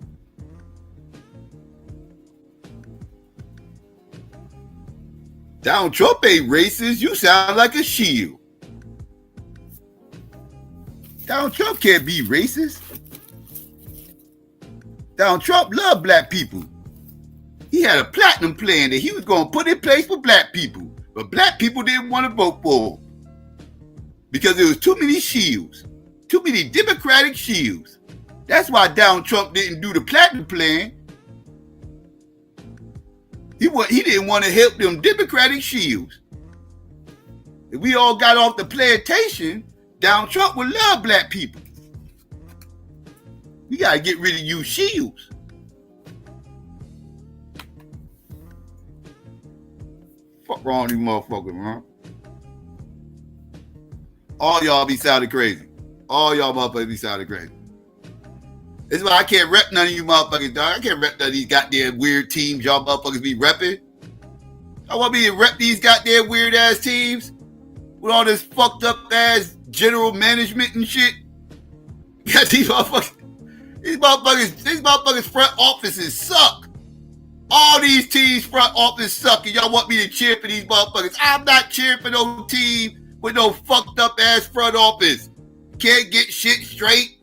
S8: Donald Trump ain't racist. You sound like a shield. Donald Trump can't be racist. Donald Trump loved black people. He had a platinum plan that he was going to put in place for black people. But black people didn't want to vote for him. Because there was too many shields. Too many Democratic shields. That's why Donald Trump didn't do the platinum plan. He didn't want to help them Democratic shields. If we all got off the plantation, Donald Trump would love black people. We got to get rid of you shields. Fuck wrong with these motherfuckers, man. All y'all be sounding crazy. All y'all motherfuckers be sounding crazy. This is why I can't rep none of you motherfuckers, dog. I can't rep none of these goddamn weird teams y'all motherfuckers be repping. I want me to rep these goddamn weird ass teams with all this fucked up ass general management and shit. Got these motherfuckers. These motherfuckers front offices suck. All these teams front office suck, and y'all want me to cheer for these motherfuckers. I'm not cheering for no team with no fucked up ass front office. Can't get shit straight.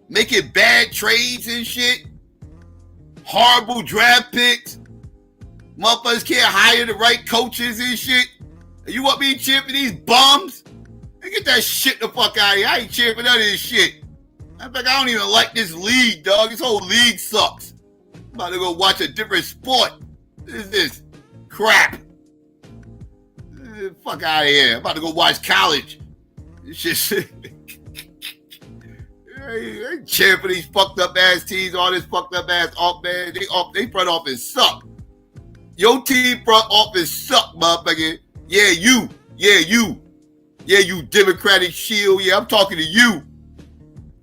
S8: Making bad trades and shit. Horrible draft picks. Motherfuckers can't hire the right coaches and shit. And you want me to cheer for these bums? Man, get that shit the fuck out of here. I ain't cheering for none of this shit. In fact, I don't even like this league, dog. This whole league sucks. I'm about to go watch a different sport. What is this? Crap. Fuck out of here. I'm about to go watch college. This shit. I ain't cheering for these fucked up ass teams, all this fucked up ass off, man. They front office suck. Your team front office suck, motherfucker. Yeah, you. Yeah, you Democratic shield. Yeah, I'm talking to you.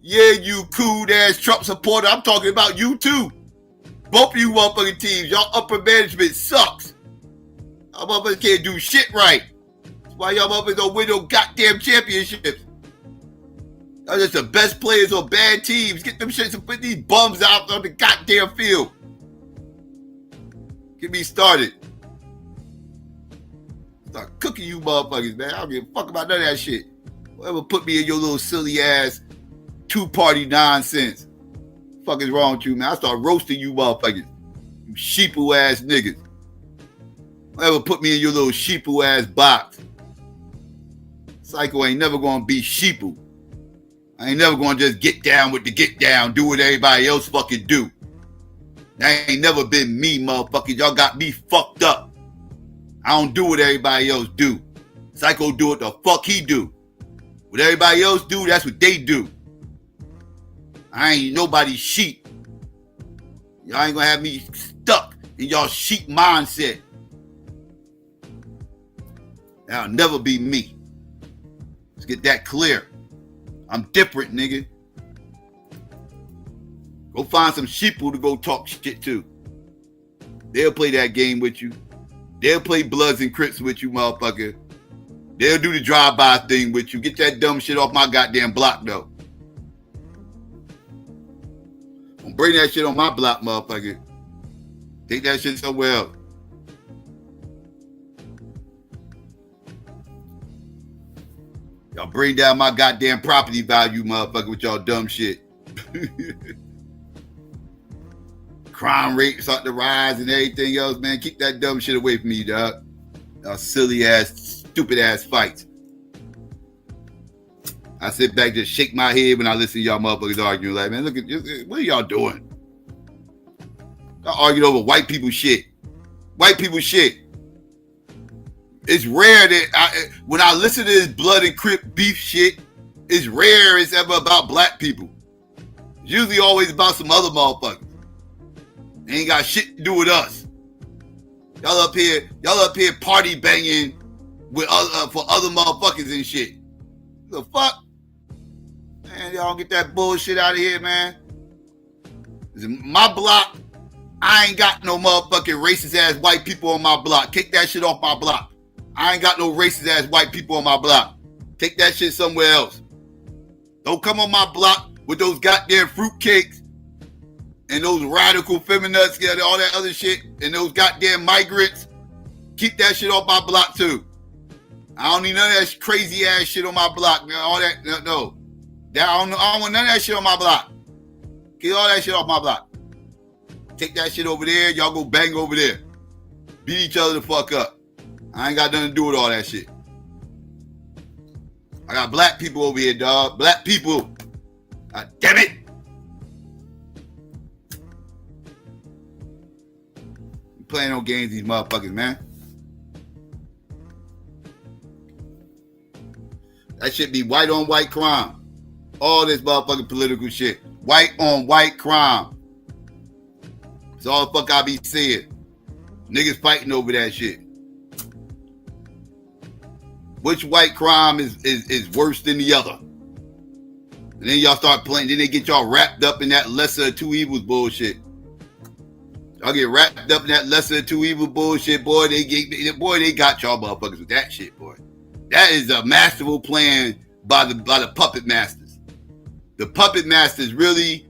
S8: Yeah, you cool ass Trump supporter. I'm talking about you too. Both of you motherfucking teams, y'all upper management sucks. Y'all motherfuckers can't do shit right. That's why y'all motherfuckers don't win no goddamn championships. Y'all just the best players on bad teams. Get them shits and put these bums out on the goddamn field. Get me started. Start cooking you motherfuckers, man. I don't give a fuck about none of that shit. Whatever put me in your little silly ass two-party nonsense. What the fuck is wrong with you, man? I start roasting you motherfuckers. You sheeple ass niggas. Whatever put me in your little sheeple ass box. Psycho ain't never gonna be sheeple. I ain't never gonna just get down with the get down, do what everybody else fucking do. That ain't never been me, motherfuckers. Y'all got me fucked up. I don't do what everybody else do. Psycho do what the fuck he do. What everybody else do, that's what they do. I ain't nobody's sheep. Y'all ain't gonna have me stuck in y'all sheep mindset. That'll never be me. Let's get that clear. I'm different, nigga. Go find some sheeple to go talk shit to. They'll play that game with you. They'll play Bloods and Crips with you, motherfucker. They'll do the drive-by thing with you. Get that dumb shit off my goddamn block, though. Don't bring that shit on my block, motherfucker. Take that shit somewhere else. Y'all bring down my goddamn property value, motherfucker, with y'all dumb shit. Crime rate starting to rise and everything else, man. Keep that dumb shit away from me, dog. Silly ass, stupid ass fights. I sit back, just shake my head when I listen to y'all motherfuckers arguing. Like, man, look at what are y'all doing? Y'all arguing over white people shit. White people shit. It's rare that when I listen to this blood and crip beef shit, it's rare it's ever about black people. It's usually always about some other motherfuckers. They ain't got shit to do with us. Y'all up here party banging with for other motherfuckers and shit. The fuck? Man, y'all get that bullshit out of here, man. My block, I ain't got no motherfucking racist ass white people on my block. Kick that shit off my block. I ain't got no racist ass white people on my block. Take that shit somewhere else. Don't come on my block with those goddamn fruitcakes and those radical feminists and all that other shit and those goddamn migrants. Keep that shit off my block too. I don't need none of that crazy ass shit on my block, man. All that, no. I don't want none of that shit on my block. Get all that shit off my block. Take that shit over there. Y'all go bang over there. Beat each other the fuck up. I ain't got nothing to do with all that shit. I got black people over here, dog. Black people. God damn it. You playing no games, these motherfuckers, man. That shit be white on white crime. All this motherfucking political shit. White on white crime. That's all the fuck I be seeing. Niggas fighting over that shit. Which white crime is worse than the other? And then y'all start playing. Then they get y'all wrapped up in that lesser of two evils bullshit. Y'all get wrapped up in that lesser of two evil bullshit, boy. They got y'all motherfuckers with that shit, boy. That is a masterful plan by the puppet masters. The puppet masters really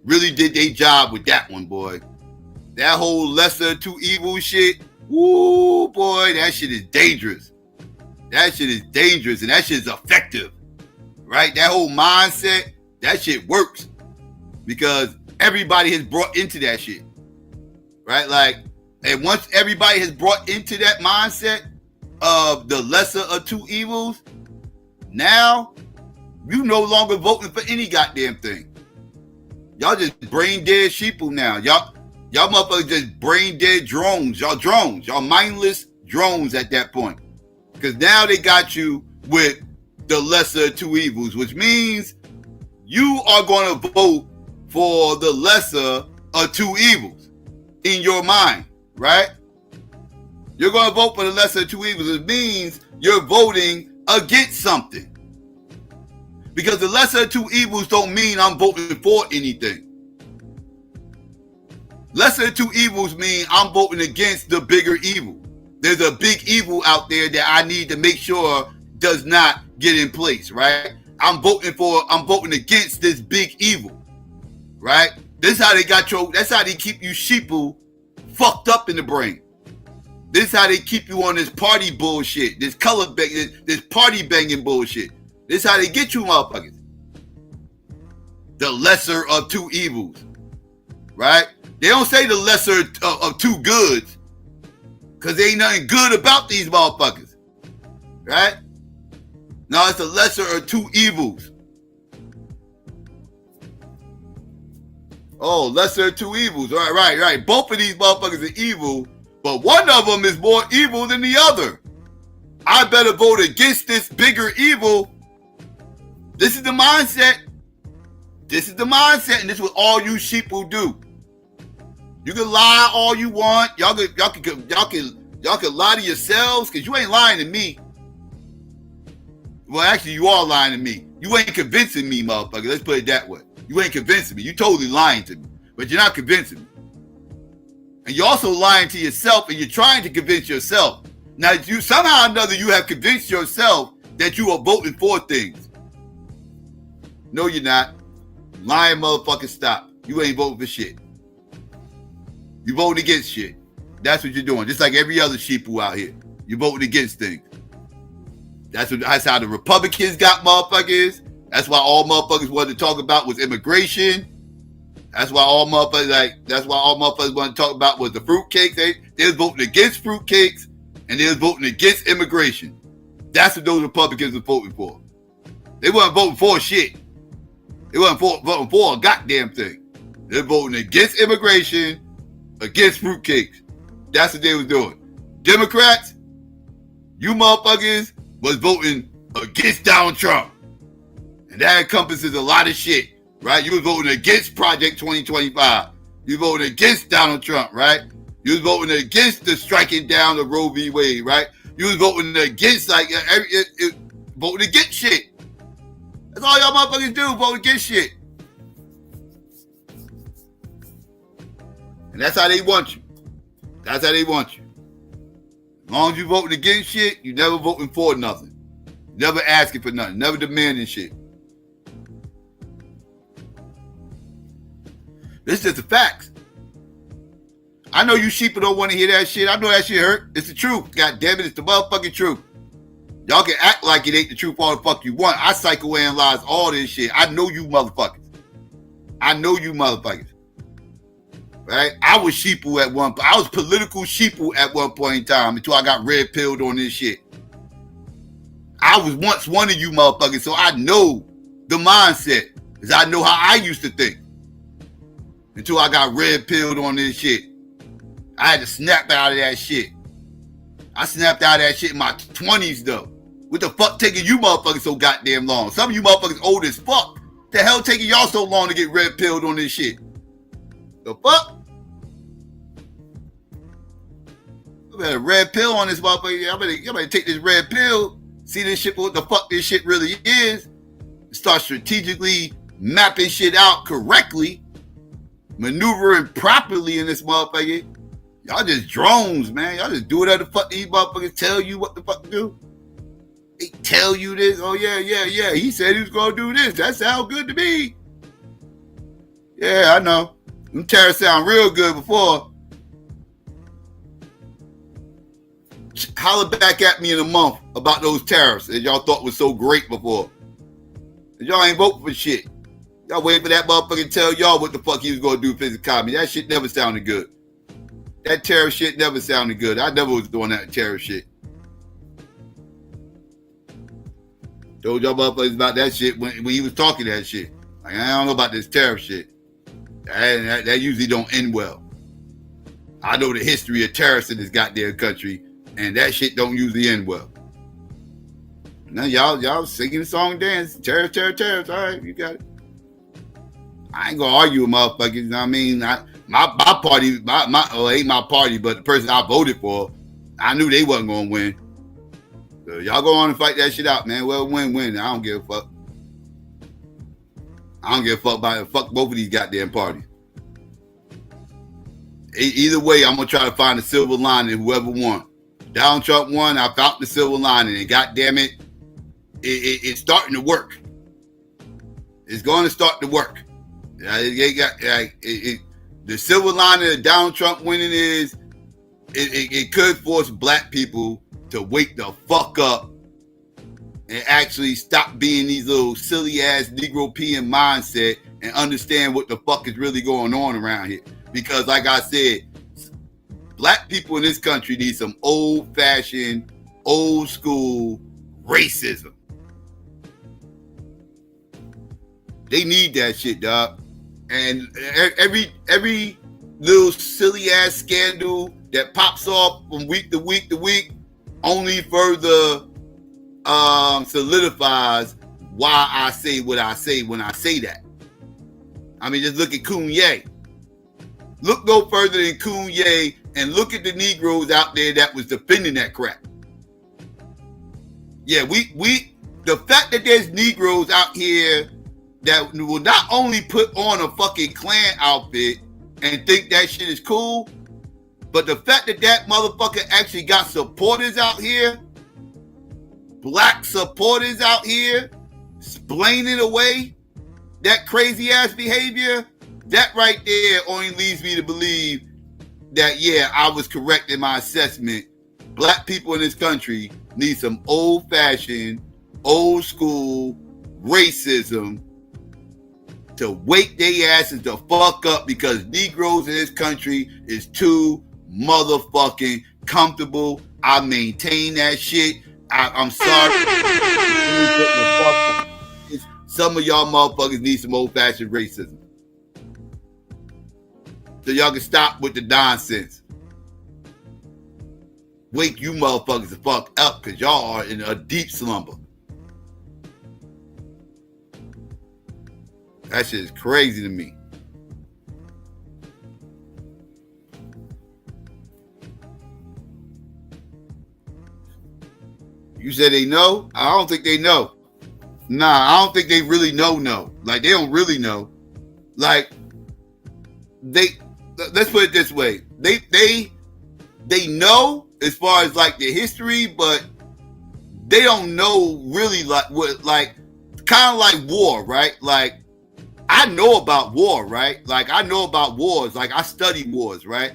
S8: did their job with that one, boy. That whole lesser two evil shit, woo, boy, that shit is dangerous. That shit is dangerous and that shit is effective, right? That whole mindset, that shit works because everybody has brought into that shit, right? Like, and once everybody has brought into that mindset of the lesser of two evils, now you no longer voting for any goddamn thing. Y'all just brain dead sheeple now. Y'all motherfuckers just brain dead drones. Y'all mindless drones at that point. Because now they got you with the lesser of two evils, which means you are going to vote for the lesser of two evils in your mind, right? You're going to vote for the lesser of two evils. It means you're voting against something. Because the lesser of two evils don't mean I'm voting for anything. Lesser of two evils mean I'm voting against the bigger evil. There's a big evil out there that I need to make sure does not get in place, right? I'm voting against this big evil, right? That's how they keep you sheeple fucked up in the brain. This is how they keep you on this party bullshit, this party banging bullshit. This is how they get you motherfuckers. The lesser of two evils, right? They don't say the lesser of two goods because there ain't nothing good about these motherfuckers, right? No, it's the lesser of two evils. Oh, lesser of two evils. Right. Both of these motherfuckers are evil, but one of them is more evil than the other. I better vote against this bigger evil. This is the mindset. And this is what all you sheep will do. You can lie all you want. Y'all can lie to yourselves because you ain't lying to me. Well, actually, you are lying to me. You ain't convincing me, motherfucker. Let's put it that way. You ain't convincing me. You totally lying to me, but you're not convincing me. And you're also lying to yourself, and you're trying to convince yourself. Now, you somehow or another, you have convinced yourself that you are voting for things. No, you're not. Lying motherfucker, stop. You ain't voting for shit. You voting against shit. That's what you're doing. Just like every other sheeple out here. You're voting against things. That's how the Republicans got motherfuckers. That's why all motherfuckers wanted to talk about was immigration. That's why all motherfuckers wanted to talk about was the fruitcakes. They was voting against fruitcakes and they was voting against immigration. That's what those Republicans were voting for. They weren't voting for shit. They weren't voting for a goddamn thing. They're voting against immigration, against fruitcakes. That's what they was doing. Democrats, you motherfuckers was voting against Donald Trump. And that encompasses a lot of shit, right? You was voting against Project 2025. You voting against Donald Trump, right? You was voting against the striking down of Roe v. Wade, right? You was voting against, voting against shit. That's all y'all motherfuckers do, vote against shit. And that's how they want you. That's how they want you. As long as you voting against shit, you never voting for nothing. Never asking for nothing. Never demanding shit. This is just the facts. I know you sheeple don't want to hear that shit. I know that shit hurt. It's the truth. God damn it, it's the motherfucking truth. Y'all can act like it ain't the truth all the fuck you want. I psychoanalyze all this shit. I know you motherfuckers. I know you motherfuckers. Right? I was sheeple at one point. I was political sheeple at one point in time until I got red pilled on this shit. I was once one of you motherfuckers, so I know the mindset. Because I know how I used to think. Until I got red pilled on this shit. I had to snap out of that shit. I snapped out of that shit in my 20s though. What the fuck taking you motherfuckers so goddamn long? Some of you motherfuckers old as fuck. The hell taking y'all so long to get red pilled on this shit? The fuck? I better red pill on this motherfucker. I better take this red pill, see this shit for what the fuck this shit really is, start strategically mapping shit out correctly, maneuvering properly in this motherfucker. Y'all just drones, man. Y'all just do whatever the fuck these motherfuckers tell you what the fuck to do. They tell you this. Oh, yeah. He said he was going to do this. That sounds good to me. Yeah, I know. Them tariffs sound real good before. Holler back at me in a month about those tariffs that y'all thought was so great before. Y'all ain't voting for shit. Y'all wait for that motherfucker to tell y'all what the fuck he was going to do for his economy. That shit never sounded good. That tariff shit never sounded good. I never was doing that tariff shit. Told y'all motherfuckers about that shit when he was talking that shit. Like, I don't know about this tariff shit. That usually don't end well. I know the history of tariffs in this goddamn country, and that shit don't usually end well. Now y'all singing the song and dance. Tariffs. All right, you got it. I ain't gonna argue with motherfuckers. You know what I mean? My party, ain't my party, but the person I voted for, I knew they wasn't gonna win. So y'all go on and fight that shit out, man. Well, win. I don't give a fuck. I don't give a fuck about it. Fuck both of these goddamn parties. Either way, I'm gonna try to find a silver lining in whoever won. Donald Trump won. I found the silver lining, and goddamn it, it's starting to work. It's going to start to work. The silver lining of Donald Trump winning is it could force black people to wake the fuck up and actually stop being these little silly ass Negro-pean mindset and understand what the fuck is really going on around here. Because like I said, black people in this country need some old-fashioned, old-school racism. They need that shit, dog. And every little silly ass scandal that pops off from week to week to week only further solidifies why I say what I say when I say that. I mean, just look at Kanye. Look no further than Kanye and look at the Negroes out there that was defending that crap. Yeah, the fact that there's Negroes out here that will not only put on a fucking Klan outfit and think that shit is cool, but the fact that that motherfucker actually got supporters out here, black supporters out here, explaining away that crazy ass behavior, that right there only leads me to believe that, yeah, I was correct in my assessment. Black people in this country need some old-fashioned, old-school racism to wake their asses the fuck up, because Negroes in this country is too motherfucking comfortable. I maintain that shit. I'm sorry. Some of y'all motherfuckers need some old-fashioned racism, so y'all can stop with the nonsense. Wake you motherfuckers the fuck up, because y'all are in a deep slumber. That shit is crazy to me. You said they know? I don't think they know. Nah, I don't think they really know. Like, they don't really know. Like, let's put it this way. They know as far as like the history, but they don't know really like what, like, kind of like war, right? Like, I know about war, right? Like, I know about wars. Like, I study wars, right?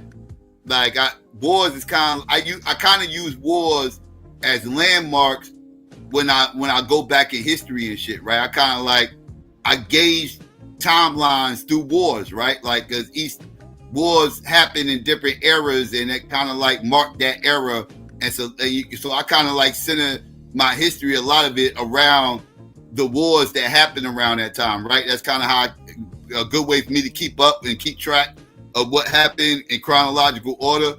S8: Like, wars is kind of, I kind of use wars as landmarks when I go back in history and shit, right? I kind of like, I gauge timelines through wars, right? Like, because each wars happen in different eras, and it kind of like mark that era. And so I kind of like center my history, a lot of it around the wars that happened around that time, right? That's kind of how a good way for me to keep up and keep track of what happened in chronological order.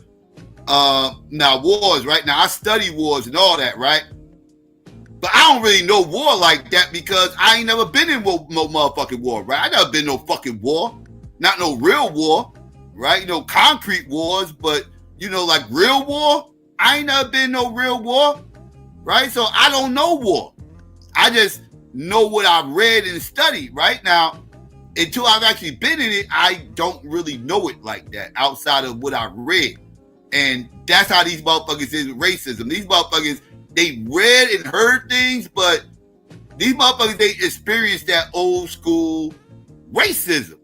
S8: Now wars, right? Now I study wars and all that, right? But I don't really know war like that, because I ain't never been in no motherfucking war, right? I never been in no fucking war. Not no real war, right? You know, concrete wars, but you know, like real war, I ain't never been in no real war, right? So I don't know war. I just know what I've read and studied. Right now, until I've actually been in it, I don't really know it like that outside of what I've read. And that's how these motherfuckers is with racism. These motherfuckers, they read and heard things, but these motherfuckers, they experienced that old school racism.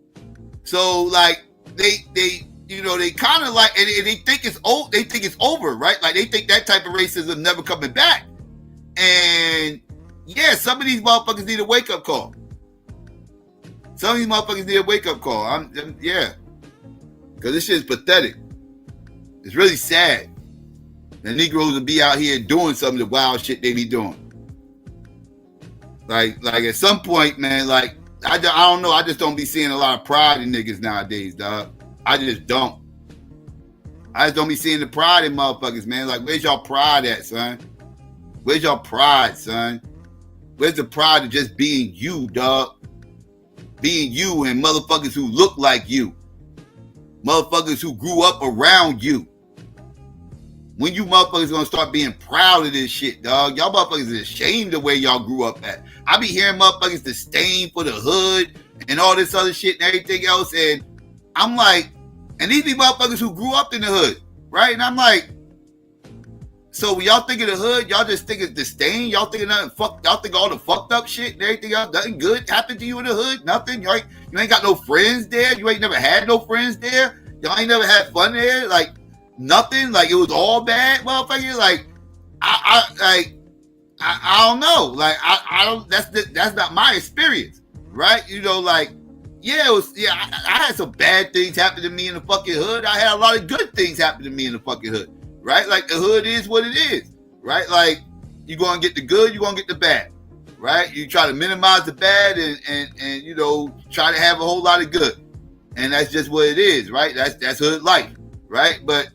S8: So like they you know, they kind of like, and they think it's old, they think it's over, right? Like they think that type of racism never coming back. And yeah, some of these motherfuckers need a wake-up call. Some of these motherfuckers need a wake-up call. Yeah. Because this shit is pathetic. It's really sad. The Negroes will be out here doing some of the wild shit they be doing. Like at some point, man, like, I don't know. I just don't be seeing a lot of pride in niggas nowadays, dog. I just don't. I just don't be seeing the pride in motherfuckers, man. Like, where's y'all pride at, son? Where's y'all pride, son? Where's the pride of just being you, dog? Being you and motherfuckers who look like you. Motherfuckers who grew up around you. When you motherfuckers gonna start being proud of this shit, dog? Y'all motherfuckers is ashamed of where y'all grew up at. I be hearing motherfuckers disdain for the hood and all this other shit and everything else, and I'm like, and these be motherfuckers who grew up in the hood, right? And I'm like, so when y'all think of the hood, y'all just think of disdain? Y'all think of nothing y'all think all the fucked up shit and everything else, nothing good happened to you in the hood? Nothing? You ain't got no friends there? You ain't never had no friends there? Y'all ain't never had fun there? Like, nothing? Like, it was all bad, motherfucker? Like, I don't know. Like, I don't, that's not my experience, right? You know, like, yeah, I had some bad things happen to me in the fucking hood. I had a lot of good things happen to me in the fucking hood, right? Like, the hood is what it is, right? Like, you gonna get the good, you gonna get the bad, right? You try to minimize the bad and you know, try to have a whole lot of good. And that's just what it is, right? That's hood life, right? But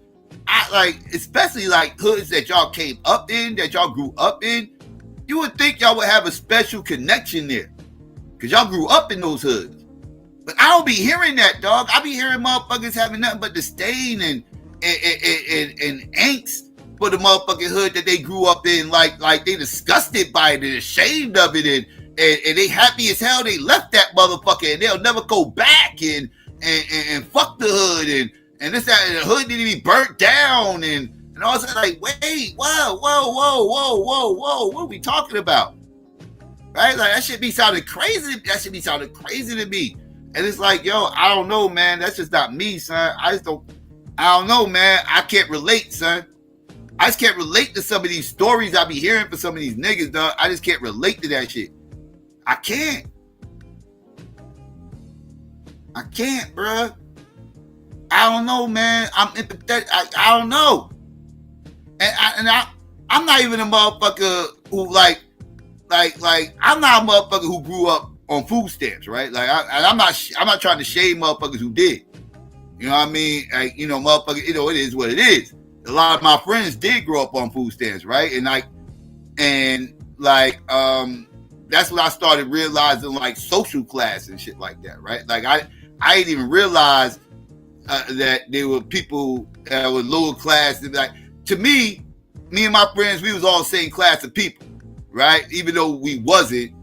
S8: I like, especially like hoods that y'all came up in, that y'all grew up in, you would think y'all would have a special connection there, because y'all grew up in those hoods. But I don't be hearing that, dog. I be hearing motherfuckers having nothing but disdain and angst for the motherfucking hood that they grew up in. Like they disgusted by it and ashamed of it, and they happy as hell they left that motherfucker and they'll never go back and fuck the hood and this, that, and the hood need to be burnt down and all of a sudden, like, wait, whoa, what are we talking about? Right? Like, that shit be sounding crazy. That shit be sounding crazy to me. And it's like, yo, I don't know, man. That's just not me, son. I don't know, man. I can't relate, son. I just can't relate to some of these stories I be hearing for some of these niggas, dog. I just can't relate to that shit. I can't, bruh. I don't know, man. I'm empathetic. I don't know. And I'm not even a motherfucker who like I'm not a motherfucker who grew up on food stamps, right? Like I'm not trying to shame motherfuckers who did. You know what I mean? Like, you know, motherfucker, you know, it is what it is. A lot of my friends did grow up on food stamps, right? And that's when I started realizing like social class and shit like that, right? Like I didn't even realize that there were people that were lower class. Like, to me and my friends, we was all the same class of people, right? Even though we wasn't.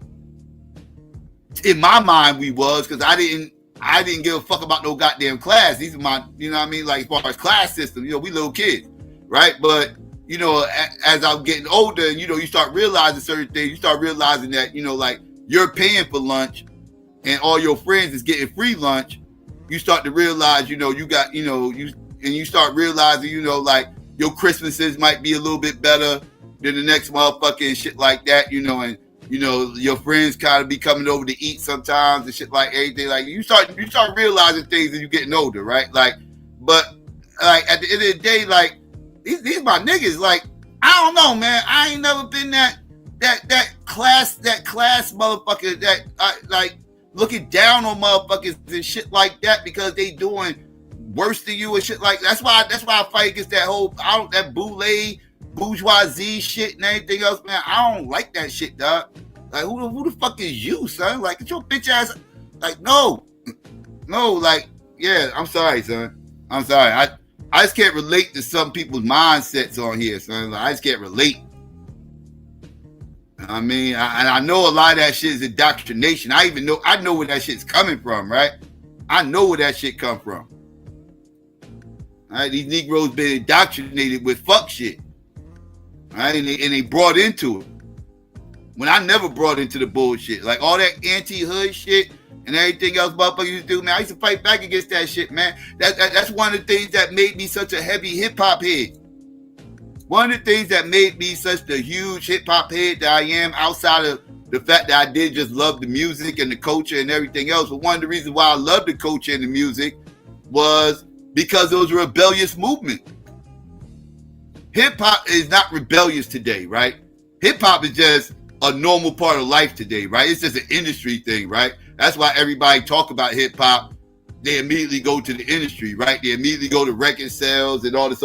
S8: In my mind, we was, because I didn't give a fuck about no goddamn class. These are my, you know what I mean? Like, as far as class system, you know, we little kids, right? But, you know, as I'm getting older, and, you know, you start realizing certain things. You start realizing that, you know, like, you're paying for lunch and all your friends is getting free lunch. You start to realize, you know, you got, you know, you start realizing, you know, like, your Christmases might be a little bit better than the next motherfucker and shit like that, you know, and, you know, your friends kind of be coming over to eat sometimes and shit like everything. Like, you start realizing things as you're getting older, right? Like, but like at the end of the day, like these my niggas. Like, I don't know, man. I ain't never been that class motherfucker that like looking down on motherfuckers and shit like that because they doing worse than you and shit like. That's why I fight against that whole that bourgeoisie shit and everything else, man. I don't like that shit, dog. Like, who the fuck is you, son? Like, get your bitch ass. Like, no, like, yeah. I'm sorry, son. I'm sorry. I just can't relate to some people's mindsets on here, son. Like, I just can't relate. I mean, I know a lot of that shit is indoctrination. I know where that shit's coming from, right? I know where that shit come from. All right, these Negroes been indoctrinated with fuck shit. Right? And they brought into it. When I never brought into the bullshit. Like all that anti-hood shit and everything else motherfuckers used to do, man. I used to fight back against that shit, man. That's one of the things that made me such a heavy hip-hop head. One of the things that made me such a huge hip-hop head that I am, outside of the fact that I did just love the music and the culture and everything else. But one of the reasons why I love the culture and the music was because it was a rebellious movement. Hip-hop is not rebellious today, right? Hip-hop is just a normal part of life today, right? It's just an industry thing, right? That's why everybody talk about hip-hop. They immediately go to the industry, right? They immediately go to record sales and all this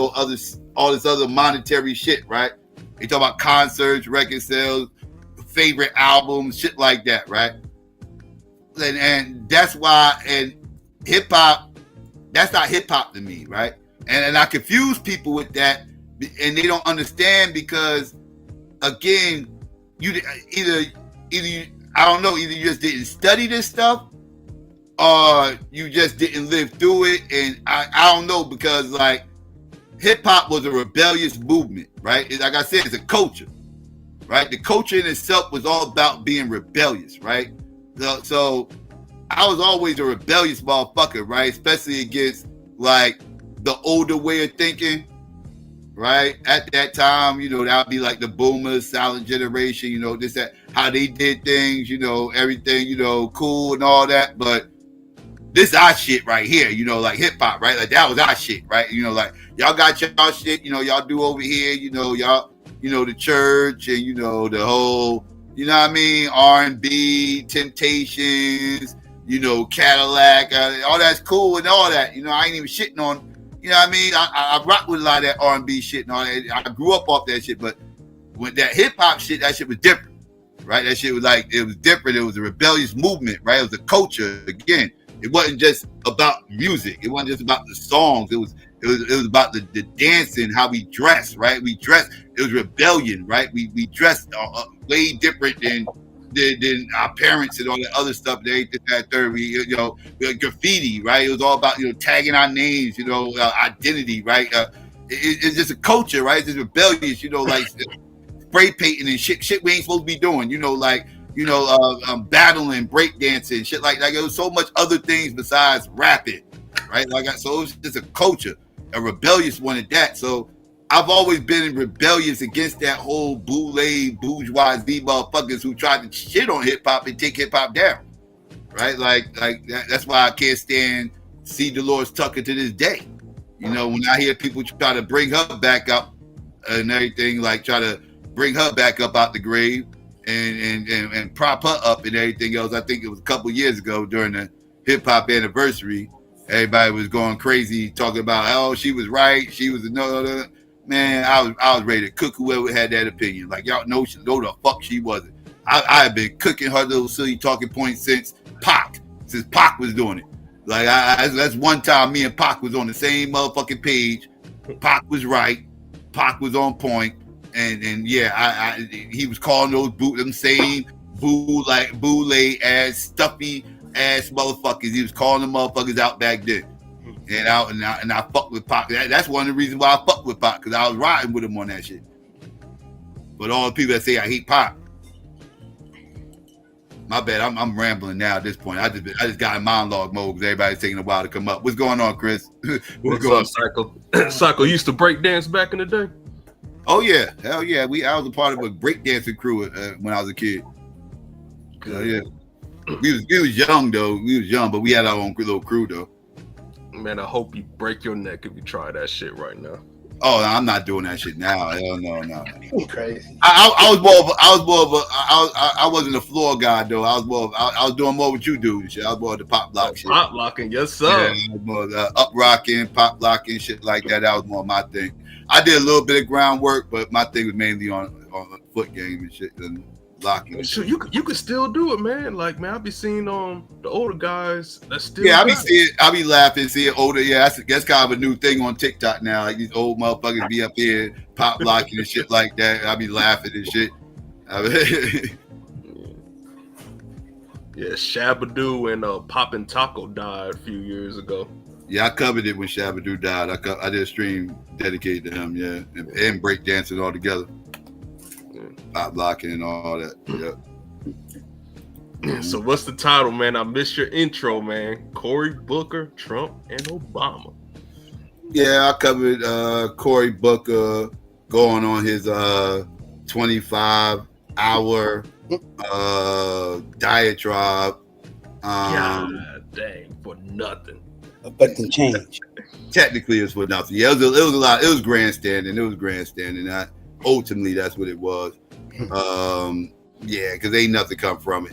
S8: other monetary shit, right? They talk about concerts, record sales, favorite albums, shit like that, right? And that's why, and hip-hop, that's not hip-hop to me, right? And I confuse people with that. And they don't understand because, again, either I don't know, either you just didn't study this stuff or you just didn't live through it. And I don't know, because like hip hop was a rebellious movement, right? Like I said, it's a culture, right? The culture in itself was all about being rebellious, right? So I was always a rebellious motherfucker, right? Especially against like the older way of thinking. Right at that time, you know, that would be like the boomers, silent generation, you know, this, that, how they did things, you know, everything, you know, cool and all that. But this our shit right here, you know, like hip hop, right? Like that was our shit, right? You know, like y'all got y'all shit, you know, y'all do over here, you know, y'all, you know, the church and, you know, the whole, you know what I mean? R&B, Temptations, you know, Cadillac, all that's cool and all that. You know, I ain't even shitting on. You know what I mean? I rock with a lot of that R&B shit and all that. I grew up off that shit, but with that hip hop shit, that shit was different, right? That shit was like, it was different. It was a rebellious movement, right? It was a culture. Again, it wasn't just about music. It wasn't just about the songs. It was about the dancing, how we dressed, right? We dressed. It was rebellion, right? We dressed way different than our parents and all that other stuff. They did that third. We graffiti, right? It was all about, you know, tagging our names, you know, identity, right? It's just a culture, right? It's just rebellious, you know, like spray painting and shit we ain't supposed to be doing, you know, like, you know, battling, breakdancing, shit like that. There was so much other things besides rapping, right? Like, so it was just a culture, a rebellious one at that. So I've always been rebellious against that whole bourgeoisie motherfuckers who tried to shit on hip hop and take hip hop down, right? Like that's why I can't stand C. Dolores Tucker to this day. You know, when I hear people try to bring her back up and everything, like try to bring her back up out the grave and prop her up and everything else. I think it was a couple years ago during the hip hop anniversary. Everybody was going crazy talking about, oh, she was right, she was no. Man, I was ready to cook whoever had that opinion. Like, y'all know the fuck she wasn't. I have been cooking her little silly talking points since Pac was doing it. Like, that's one time me and Pac was on the same motherfucking page. Pac was right. Pac was on point. And yeah, he was calling them same boule ass, stuffy ass motherfuckers. He was calling them motherfuckers out back then. And I fucked with Pac. That's one of the reasons why I fucked with Pac, because I was riding with him on that shit. But all the people that say I hate Pac, my bad. I'm rambling now at this point. I just got in monologue mode because everybody's taking a while to come up. What's going on, Chris?
S1: What's up, Psycho? Psycho used to break dance back in the day.
S8: Oh yeah, hell yeah. I was a part of a breakdancing crew when I was a kid. Yeah, we was young though. We was young, but we had our own little crew though.
S1: Man, I hope you break your neck if you try that shit right now.
S8: Oh, I'm not doing that shit now. Hell no.
S11: Crazy.
S8: I wasn't a floor guy though. I was doing more what you do. Shit. I was more of the pop lock shit.
S1: Pop locking, yes sir.
S8: Yeah, more up rocking, pop locking, shit like that. That was more my thing. I did a little bit of groundwork, but my thing was mainly on foot game and shit and locking.
S1: Sure, you could still do it, man. Like, man, I be seeing the older guys that still.
S8: Yeah, I be laughing, seeing older. Yeah, that's kind of a new thing on TikTok now. Like these old motherfuckers be up here pop locking and shit like that. I be laughing and shit.
S1: Yeah, Shabba-Doo and Poppin' Taco died a few years ago.
S8: Yeah, I covered it when Shabba-Doo died. I did a stream dedicated to him, yeah, and break dancing all together. Pop locking and all that. Yeah.
S1: So what's the title, man? I missed your intro, man. Cory Booker, Trump, and Obama.
S8: Yeah, I covered Cory Booker going on his 25-hour diatribe.
S1: God dang, for nothing.
S11: Affecting change.
S8: Technically, it's for nothing. Yeah, it was a lot. It was grandstanding. Ultimately, that's what it was. Yeah, because ain't nothing come from it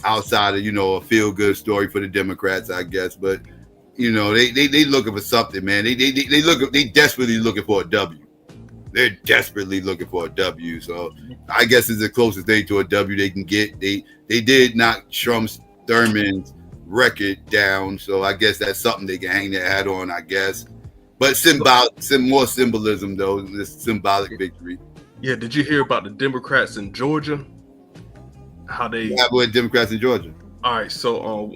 S8: outside of a feel good story for the Democrats, I guess. But they looking for something, man. They desperately looking for a W. They're desperately looking for a W. So I guess it's the closest thing to a W they can get. They did knock Trump's Thurman's record down, so I guess that's something they can hang their hat on, I guess. But more symbolism though, this symbolic victory.
S1: Yeah, did you hear about the Democrats in Georgia? How they
S8: with Democrats in Georgia?
S1: All right, so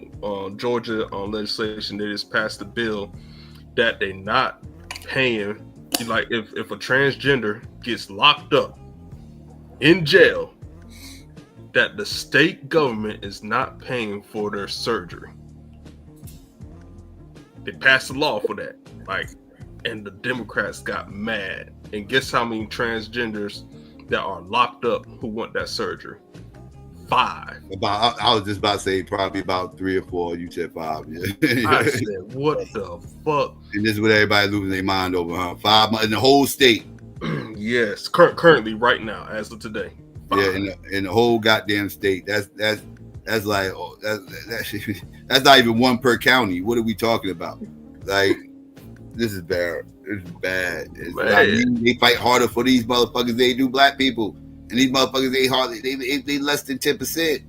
S1: Georgia legislation, they just passed a bill that they not paying, like if a transgender gets locked up in jail, that the state government is not paying for their surgery. They passed a law for that, and the Democrats got mad. And guess how many transgenders that are locked up who want that surgery? 5.
S8: I was just about to say probably about 3 or 4. You said 5. Yeah.
S1: I said, what the fuck?
S8: And this is what everybody losing their mind over, huh? 5 in the whole state.
S1: Yes, currently, right now, as of today. 5.
S8: Yeah, in the whole goddamn state. That's like that's not even 1 per county. What are we talking about? Like, this is bad. It's bad. They fight harder for these motherfuckers than they do black people. And these motherfuckers, they less than 10%.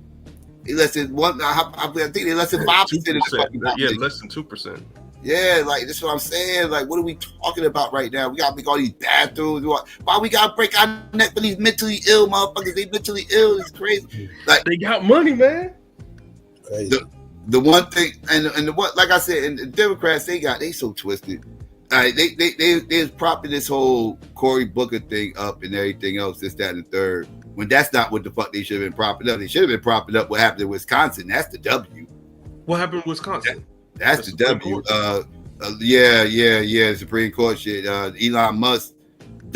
S8: They less than 1. I think they less than 5% of the fucking population.
S1: Yeah, less than 2%.
S8: Yeah, like that's what I'm saying. Like, what are we talking about right now? We gotta make all these bathrooms. Why we gotta break our neck for these mentally ill motherfuckers? They mentally ill. It's crazy. Like,
S1: they got money, man.
S8: Crazy. The one thing, and the what, like I said, and the Democrats, they so twisted. They propping this whole Cory Booker thing up and everything else, this, that, and the third. When that's not what the fuck they should have been propping up. They should have been propping up what happened in Wisconsin. That's the W.
S1: What happened in Wisconsin?
S8: That's the W. Yeah. Supreme Court shit. Elon Musk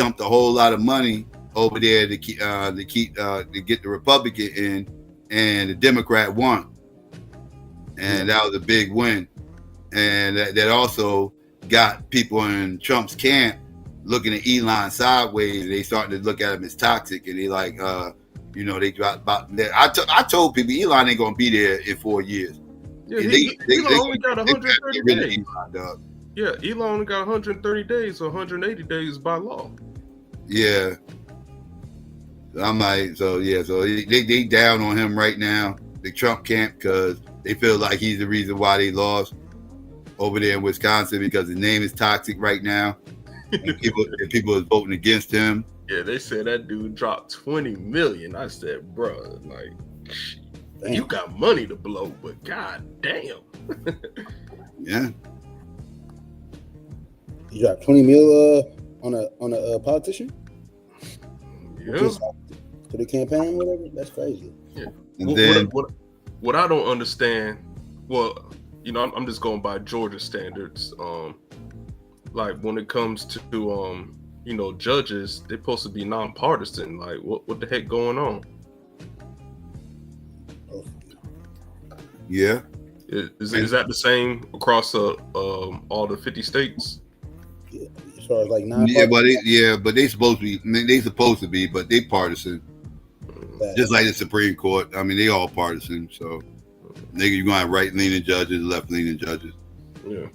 S8: dumped a whole lot of money over there to get the Republican in, and the Democrat won, and that was a big win, and that also got people in Trump's camp looking at Elon sideways. They starting to look at him as toxic, and they like, they dropped about there. I told people Elon ain't gonna be there in 4 years.
S1: Yeah, Elon only got 130 days. Yeah, Elon only got 130 days or 180 days by law.
S8: Yeah. I'm like, so they down on him right now, the Trump camp, because they feel like he's the reason why they lost over there in Wisconsin, because his name is toxic right now. And people is voting against him.
S1: Yeah, they said that dude dropped 20 million. I said, bro, like, you got money to blow, but god damn.
S8: Yeah.
S11: You dropped 20 mil on a politician?
S1: Yeah.
S11: To the campaign, whatever. That's crazy.
S1: Yeah. And then what I don't understand, well, I'm just going by Georgia standards. Like when it comes to judges, they're supposed to be nonpartisan. Like what the heck going on?
S8: Yeah.
S1: Is that the same across all the 50 states?
S11: Yeah, as far as like
S8: but they supposed to be, but they partisan. Just like the Supreme Court. I mean, they all partisan. So, nigga, you're going to have right-leaning judges, left-leaning judges.
S1: Yeah.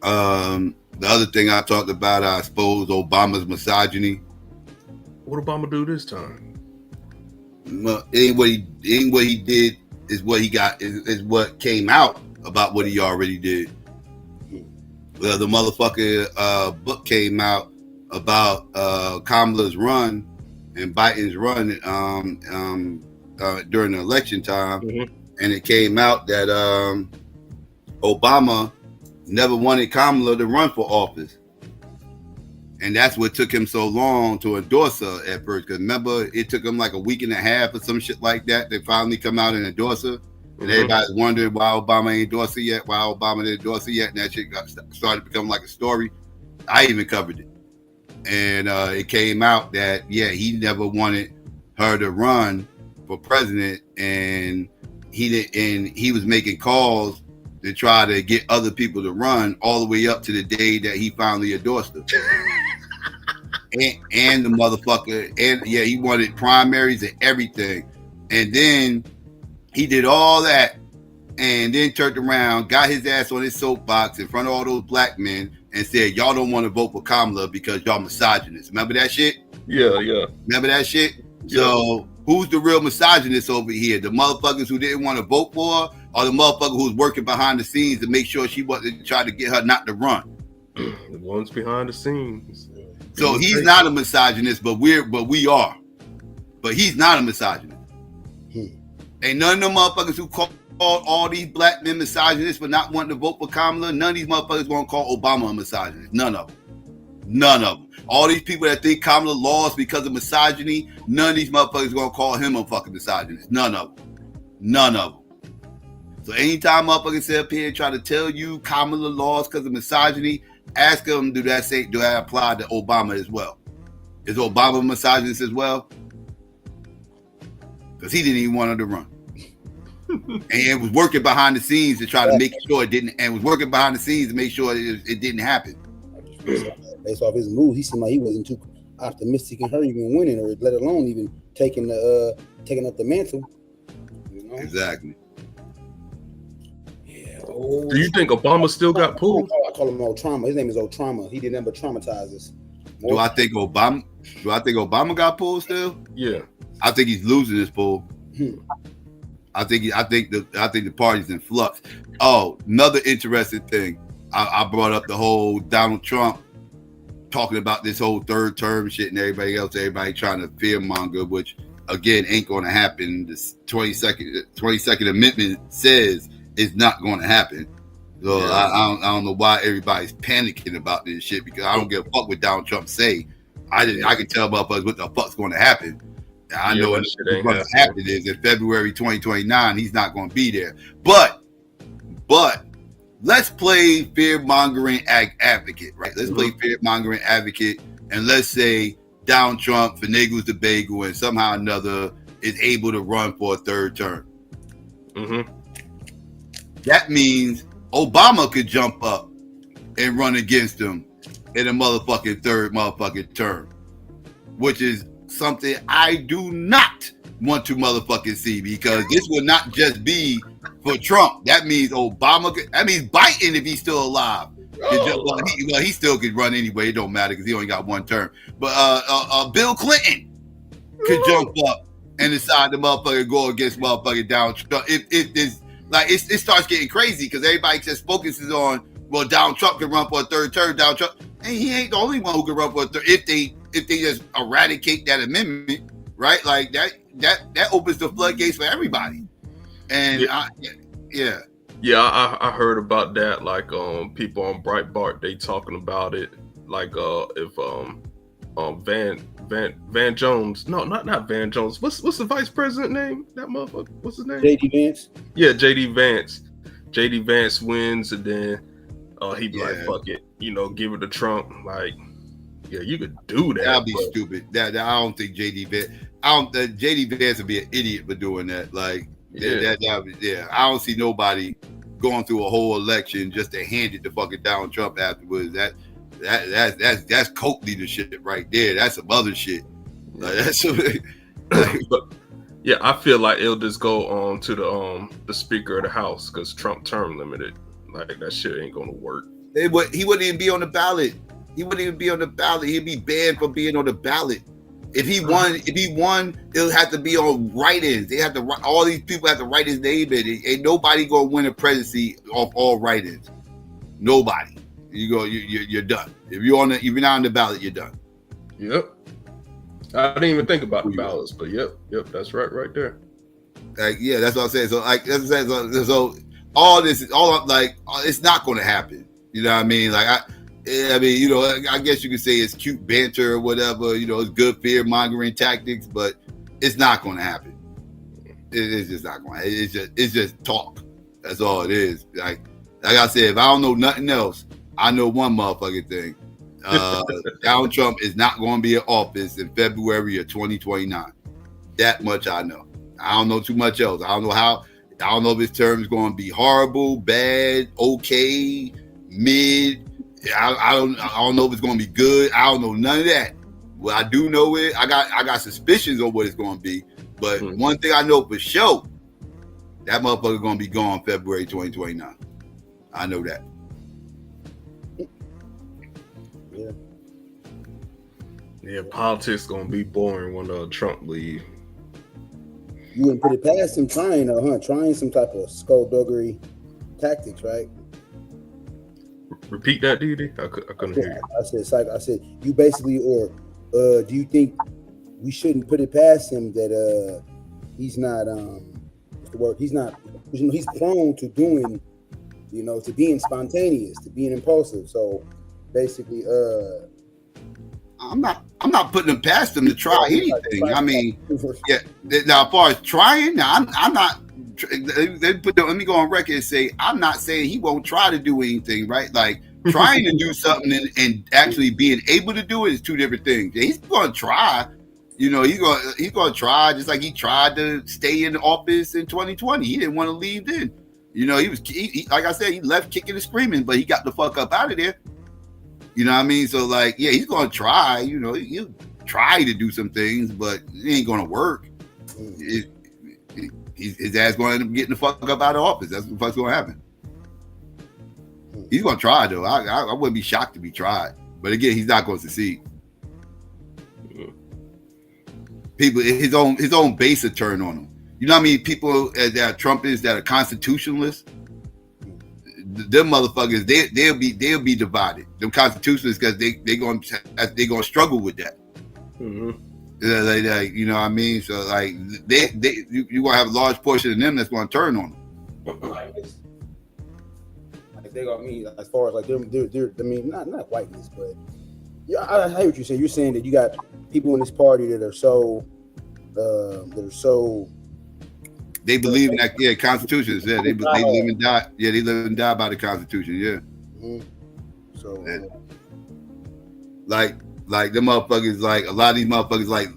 S8: The other thing I talked about, I suppose, Obama's misogyny.
S1: What Obama do this time?
S8: Well, ain't what he did is what he got is what came out about what he already did. Well, the motherfucker book came out about Kamala's run and Biden's run during the election time, and it came out that Obama never wanted Kamala to run for office, and that's what took him so long to endorse her at first. Because remember, it took him like a week and a half or some shit like that to finally come out and endorse her. And everybody's wondering why Obama ain't endorsed her yet, and that shit started to become like a story. I even covered it. And it came out that, he never wanted her to run for president, and he was making calls to try to get other people to run all the way up to the day that he finally endorsed her. and the motherfucker, and he wanted primaries and everything. And then he did all that and then turned around, got his ass on his soapbox in front of all those black men and said, y'all don't want to vote for Kamala because y'all misogynists. Remember that shit?
S1: Yeah.
S8: Remember that shit? Yeah. So who's the real misogynist over here? The motherfuckers who didn't want to vote for her, or the motherfucker who's working behind the scenes to make sure she wasn't trying to get her not to run?
S1: The ones behind the scenes.
S8: So he's not a misogynist, but we are. But he's not a misogynist. Ain't none of them motherfuckers who call all these black men misogynists for not wanting to vote for Kamala. None of these motherfuckers gonna call Obama a misogynist. None of them. All these people that think Kamala lost because of misogyny, none of these motherfuckers gonna call him a fucking misogynist. None of them. So anytime motherfuckers sit up here and try to tell you Kamala lost because of misogyny, ask them, do that apply to Obama as well? Is Obama a misogynist as well? Because he didn't even want her to run. And it was working behind the scenes to try to make sure it didn't, and was working behind the scenes to make sure it didn't happen.
S11: Based off his move, he seemed like he wasn't too optimistic in her even winning, or let alone even taking up the mantle.
S8: Exactly.
S11: Yeah.
S1: Do you think Obama still got pulled?
S11: I call him old trauma. His name is old trauma. He did nothing but traumatize us.
S8: Do I think Obama got pulled still?
S1: Yeah.
S8: I think he's losing his pull. I think the party's in flux. Oh, another interesting thing. I brought up the whole Donald Trump talking about this whole third term shit and everybody trying to fearmonger, which again ain't going to happen. This 22nd Amendment says it's not going to happen. So I don't know why everybody's panicking about this shit, because I don't give a fuck what Donald Trump say. I can tell motherfuckers what the fuck's going to happen. I know what's going to happen is in February 2029, he's not going to be there. But let's play fear-mongering advocate, right? Let's play fear-mongering advocate and let's say Donald Trump finagles the bagel and somehow or another is able to run for a third term. That means Obama could jump up and run against him in a motherfucking third motherfucking term, which is something I do not want to motherfucking see, because this will not just be for Trump. That means Obama, that means Biden, if he's still alive. He still could run anyway. It don't matter because he only got one term. But Bill Clinton could jump up and decide to motherfucker go against motherfucking Donald Trump. It starts getting crazy because everybody just focuses on, well, Donald Trump can run for a third term. Donald Trump, and he ain't the only one who can run for a third. If they just eradicate that amendment, right? Like that opens the floodgates for everybody. And
S1: I heard about that. Like people on Breitbart, they talking about it. Like if Van Jones, no, not Van Jones. What's the vice president name? That motherfucker. What's his name?
S11: JD Vance.
S1: Yeah, JD Vance. JD Vance wins, and then he'd be like, "Fuck it," give it to Trump. Like, yeah, you could do that.
S8: That'd be stupid. That I don't think JD Vance. JD Vance would be an idiot for doing that. Like, I don't see nobody going through a whole election just to hand it to fucking Donald Trump afterwards. That's coke leadership right there. That's some other shit. Like,
S1: yeah, I feel like it'll just go on to the Speaker of the House because Trump term limited. Like, that shit ain't gonna work.
S8: He wouldn't even be on the ballot. He wouldn't even be on the ballot. He'd be banned from being on the ballot. If he won, it'll have to be on write-ins. They have to. All these people have to write his name in. Ain't nobody gonna win a presidency off all write-ins. Nobody. You're done. If you're not on the ballot, you're done.
S1: Yep. I didn't even think about the ballots, but yep, that's right there.
S8: Like, yeah, that's what I'm saying. So, like, that's what I'm saying. So all this is it's not going to happen. You know what I mean? Like, I guess you could say it's cute banter or whatever. It's good fear mongering tactics, but it's not going to happen. It's just not going. It's just talk. That's all it is. Like I said, if I don't know nothing else, I know one motherfucking thing. Donald Trump is not going to be in office in February of 2029. That much I know. I don't know too much else. I don't know if his term is going to be horrible, bad, okay, mid. I don't know if it's going to be good. I don't know none of that. What I do know is I got suspicions on what it's going to be. But one thing I know for sure, that motherfucker going to be gone February 2029. I know that.
S1: Yeah, politics gonna be boring when Trump leave.
S11: You wouldn't put it past him trying, huh? Trying some type of skullduggery tactics, right?
S1: Repeat that, DD. I couldn't hear you.
S11: I said, you basically, or do you think we shouldn't put it past him that he's not what's the word? He's not, he's prone to doing, to being spontaneous, to being impulsive. So basically,
S8: I'm not putting them past them to try anything. I mean, yeah. Now, as far as trying, now I'm not. Let me go on record and say I'm not saying he won't try to do anything, right? Like trying to do something and actually being able to do it is two different things. He's going to try. He's going to try just like he tried to stay in office in 2020. He didn't want to leave then. He was like I said, he left kicking and screaming, but he got the fuck up out of there. You know what I mean? So, like, yeah, he's going to try. He'll try to do some things, but it ain't going to work. His ass going to end up getting the fuck up out of office. That's what the fuck's going to happen. He's going to try, though. I wouldn't be shocked if he tried. But, again, he's not going to succeed. People, his own base will turn on him. You know how many people that are Trumpists that are constitutionalists? Them motherfuckers, they'll be divided. Them constitutionalists, because they gonna struggle with that. Like, you know what I mean? So like you gonna have a large portion of them that's gonna turn on them.
S11: Like they gonna mean as far as like they're I mean not whiteness, but yeah, I hear what you're saying. You're saying that you got people in this party that are so
S8: they believe in that, yeah, constitutions. Yeah, they live and die. Yeah, they live and die by the Constitution. Yeah.
S11: So,
S8: like Like the motherfuckers, like a lot of these motherfuckers, like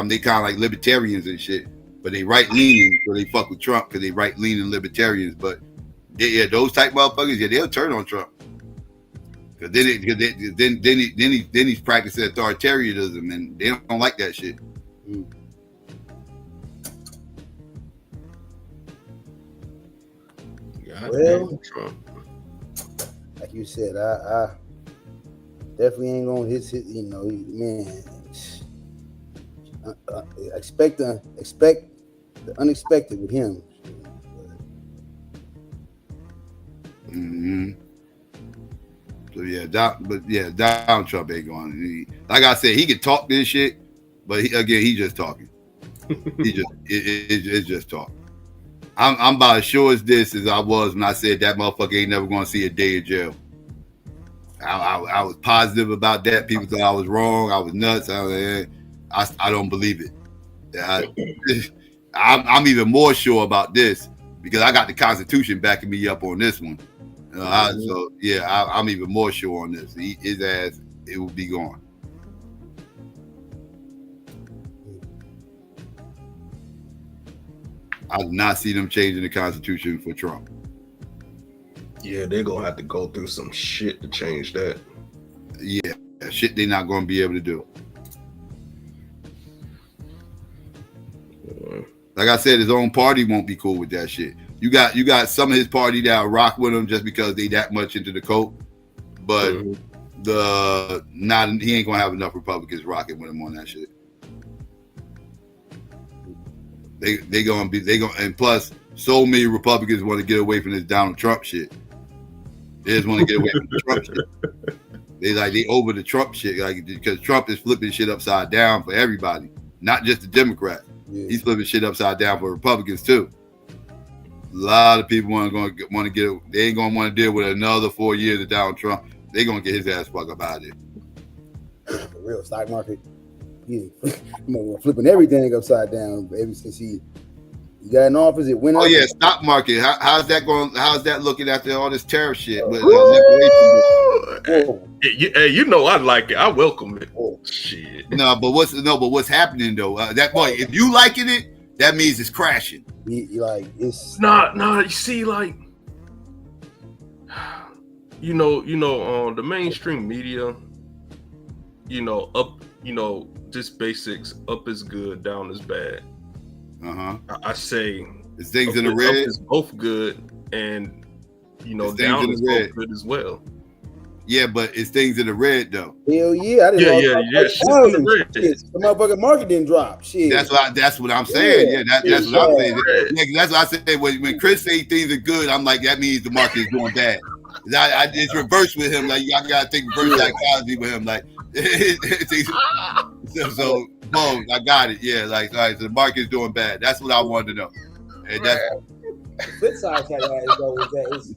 S8: they kind of like libertarians and shit, but they right leaning, so they fuck with Trump because they right leaning libertarians. But yeah, those type motherfuckers, yeah, they'll turn on Trump because then he's practicing authoritarianism, and they don't like that shit.
S11: Well, like you said, I definitely ain't gonna hit. You know, man. Expect the unexpected with him.
S8: Mm-hmm. So Donald Trump ain't going. Like I said, he can talk this shit, but he's just talking. It's just talk. I'm about as sure as this as I was when I said that motherfucker ain't never gonna see a day in jail. I was positive about that. People thought I was wrong. I was nuts. I don't believe it. I'm even more sure about this because I got the Constitution backing me up on this one. I'm even more sure on this. His ass, it will be gone. I do not see them changing the Constitution for Trump.
S1: Yeah, they're gonna have to go through some shit to change that.
S8: Yeah, shit they're not gonna be able to do. Like I said, his own party won't be cool with that shit. You got some of his party that'll rock with him just because they that much into the coke, but he ain't gonna have enough Republicans rocking with him on that shit. They gonna and plus so many Republicans want to get away from this Donald Trump shit. They just want to get away from the Trump shit. They over the Trump shit, like because Trump is flipping shit upside down for everybody, not just the Democrats. Yeah. He's flipping shit upside down for Republicans too. A lot of people want to get. They ain't gonna want to deal with another 4 years of Donald Trump. They gonna get his ass fuck up out of there.
S11: The real stock market, flipping everything upside down ever since he got in office. It went up.
S8: Oh yeah, stock market. How's that going? How's that looking after all this tariff shit?
S1: Hey, you know I like it. I welcome it. Oh shit.
S8: But what's happening though? That boy, if you liking it, that means it's crashing.
S11: It's
S1: nah. You see, like, the mainstream media, up, just basics. Up is good, down is bad. I say
S8: it's things in the red.
S1: Up is both good, and down is both good as well.
S8: Yeah, but it's things in the red though.
S11: Hell yeah, I didn't know.
S1: Shit's in the red.
S11: The motherfucking market didn't drop. Shit.
S8: That's what I'm saying. Yeah, that's what I'm saying. Yeah, that's what I said. When Chris say things are good, I'm like, that means the market is going bad. It's reverse with him. Like, I gotta think reverse psychology with him. Like, so boom, I got it. Yeah, like, all right, so the market is doing bad. That's what I wanted to know. And that's
S11: the flip side to that though is that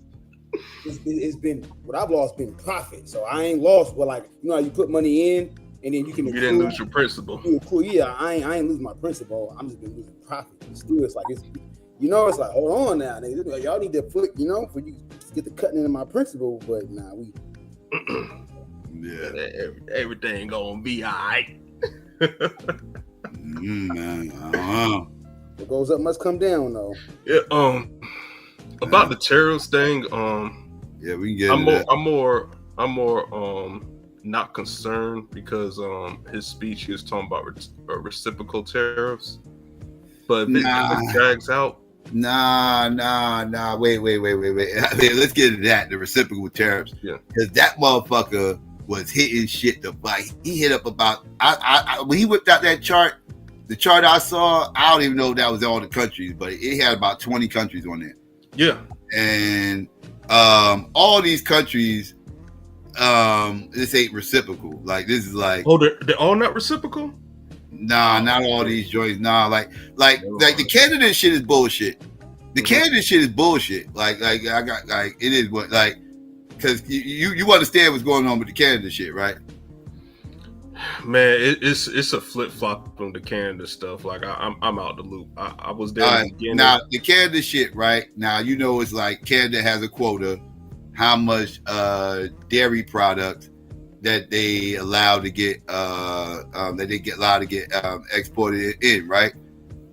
S11: it's been what I've lost been profit. So I ain't lost. Well, like how you put money in and then you
S1: didn't lose your principal.
S11: Yeah, I ain't losing my principal. I'm just been losing profit. Still, it's like it's like hold on now, nigga. Y'all need to flip, for you to get the cutting into my principal. But nah, we
S1: everything gonna be all right.
S8: Man, I don't know.
S11: What goes up must come down, though.
S1: Yeah. About the tariffs thing.
S8: Yeah, we can get.
S1: I'm more not concerned because his speech he was talking about reciprocal tariffs, but if it drags out.
S8: Nah. Wait. Let's get into that. The reciprocal tariffs.
S1: Yeah.
S8: Because that motherfucker was hitting shit to bite. He hit up about. When he whipped out that chart, the chart I saw, I don't even know if that was all the countries, but it had about 20 countries on there.
S1: Yeah.
S8: And all these countries, this ain't reciprocal. Like this is like.
S1: Oh, they're all not reciprocal?
S8: Nah, not all these joints. Nah, like the candidate shit is bullshit. The candidate shit is bullshit. Like I got like it is what like because you understand what's going on with the candidate shit, right?
S1: Man, it's a flip flop from the Canada stuff. Like I'm out the loop. I was there.
S8: Now the Canada shit, right? Now it's like Canada has a quota how much dairy products that they allow to get exported in, right?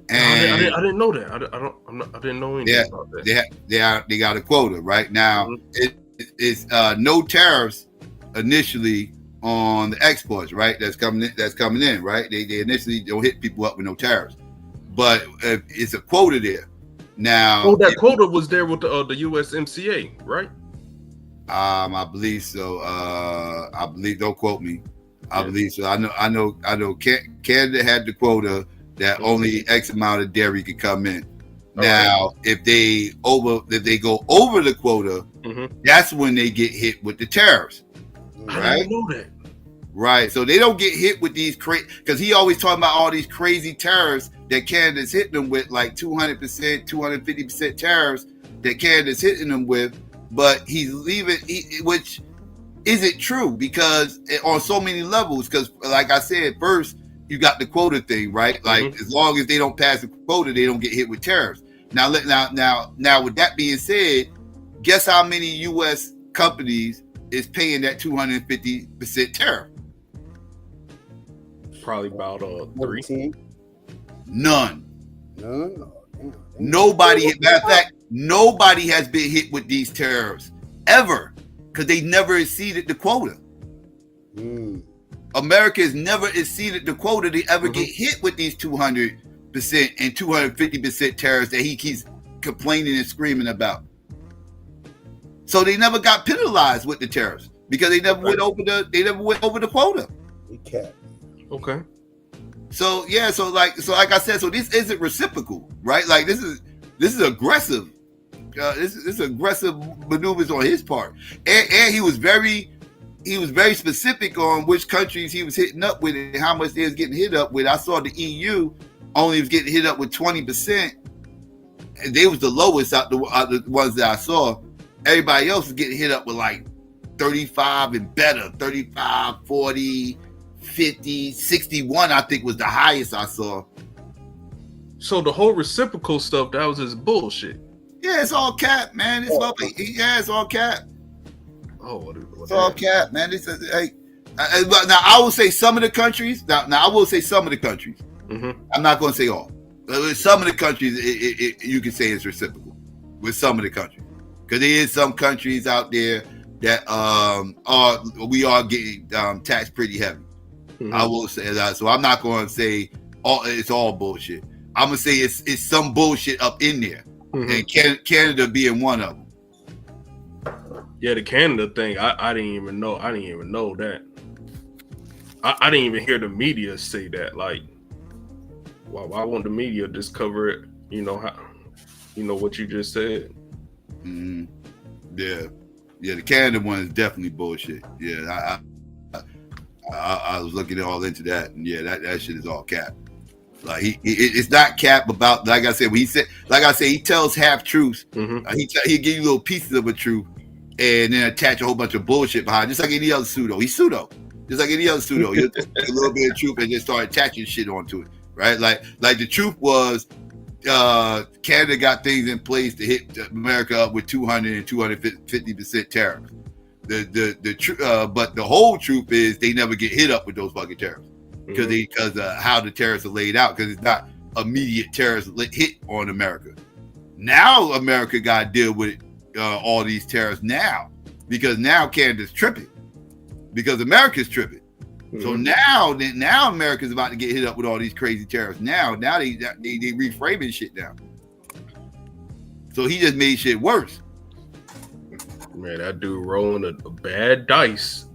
S8: And
S1: I didn't know that. I didn't know anything about that.
S8: They got a quota right now. It's no tariffs initially on the exports, right? That's coming in, right? They initially don't hit people up with no tariffs, but it's a quota there. Now,
S1: that quota was there with the USMCA, right?
S8: I believe so. I believe. Don't quote me. I believe so. I know. Canada had the quota that only X amount of dairy could come in. Now, if they go over the quota, that's when they get hit with the tariffs. Right?
S1: I didn't know that.
S8: Right. So they don't get hit with these because he always talking about all these crazy tariffs that Canada's hitting them with, like 200%, 250% tariffs that Canada's hitting them with. But he's leaving, which isn't true because on so many levels. Because, like I said, first you got the quota thing, right? Like as long as they don't pass the quota, they don't get hit with tariffs. Now, with that being said, guess how many U.S. companies is paying that 250% tariff?
S1: Probably about 3.
S8: None.
S11: None.
S8: Nobody. Matter of fact, nobody has been hit with these tariffs ever because they never exceeded the quota. America has never exceeded the quota to ever get hit with these 200% and 250% tariffs that he keeps complaining and screaming about. So they never got penalized with the tariffs because they never went over the quota.
S1: Okay.
S8: So yeah, so like I said, so this isn't reciprocal, right? Like this is aggressive. This is aggressive maneuvers on his part, and he was very specific on which countries he was hitting up with and how much they was getting hit up with. I saw the EU only was getting hit up with 20%, and they was the lowest out the ones that I saw. Everybody else was getting hit up with like 35 and better, 35, 40, 50, 61, I think was the highest I saw.
S1: So the whole reciprocal stuff, that was just bullshit.
S8: Yeah, it's all cap, man. It's all cap.
S1: Oh,
S8: it's all cap, man. This is now I will say some of the countries. Now I will say some of the countries. I'm not going to say all. Some of the countries, you can say it's reciprocal with some of the countries, because there is some countries out there that we are getting taxed pretty heavy. I will say that. So I'm not going to say it's all bullshit. I'm gonna say it's some bullshit up in there, and Canada being one of them.
S1: Yeah, the Canada thing, I didn't even know. I didn't even know that. I didn't even hear the media say that. Like, why won't the media just cover it? You know how, what you just said.
S8: Yeah, the Canada one is definitely bullshit. Yeah, I was looking all into that, and yeah, that shit is all cap. Like it's not cap about, like I said, when he said, like I said, he tells half truths. He give you little pieces of a truth, and then attach a whole bunch of bullshit behind, just like any other pseudo. He's pseudo, just like any other pseudo. He'll just take a little bit of truth and just start attaching shit onto it, right? Like the truth was, Canada got things in place to hit America up with 200 and 250% tariffs. But the whole truth is they never get hit up with those fucking tariffs because how the tariffs are laid out, because it's not immediate tariffs hit on America. Now America got to deal with all these tariffs now, because now Canada's tripping, because America's tripping. So now America's about to get hit up with all these crazy tariffs. Now they reframing shit now. So he just made shit worse.
S1: Man, that dude rolling a bad dice.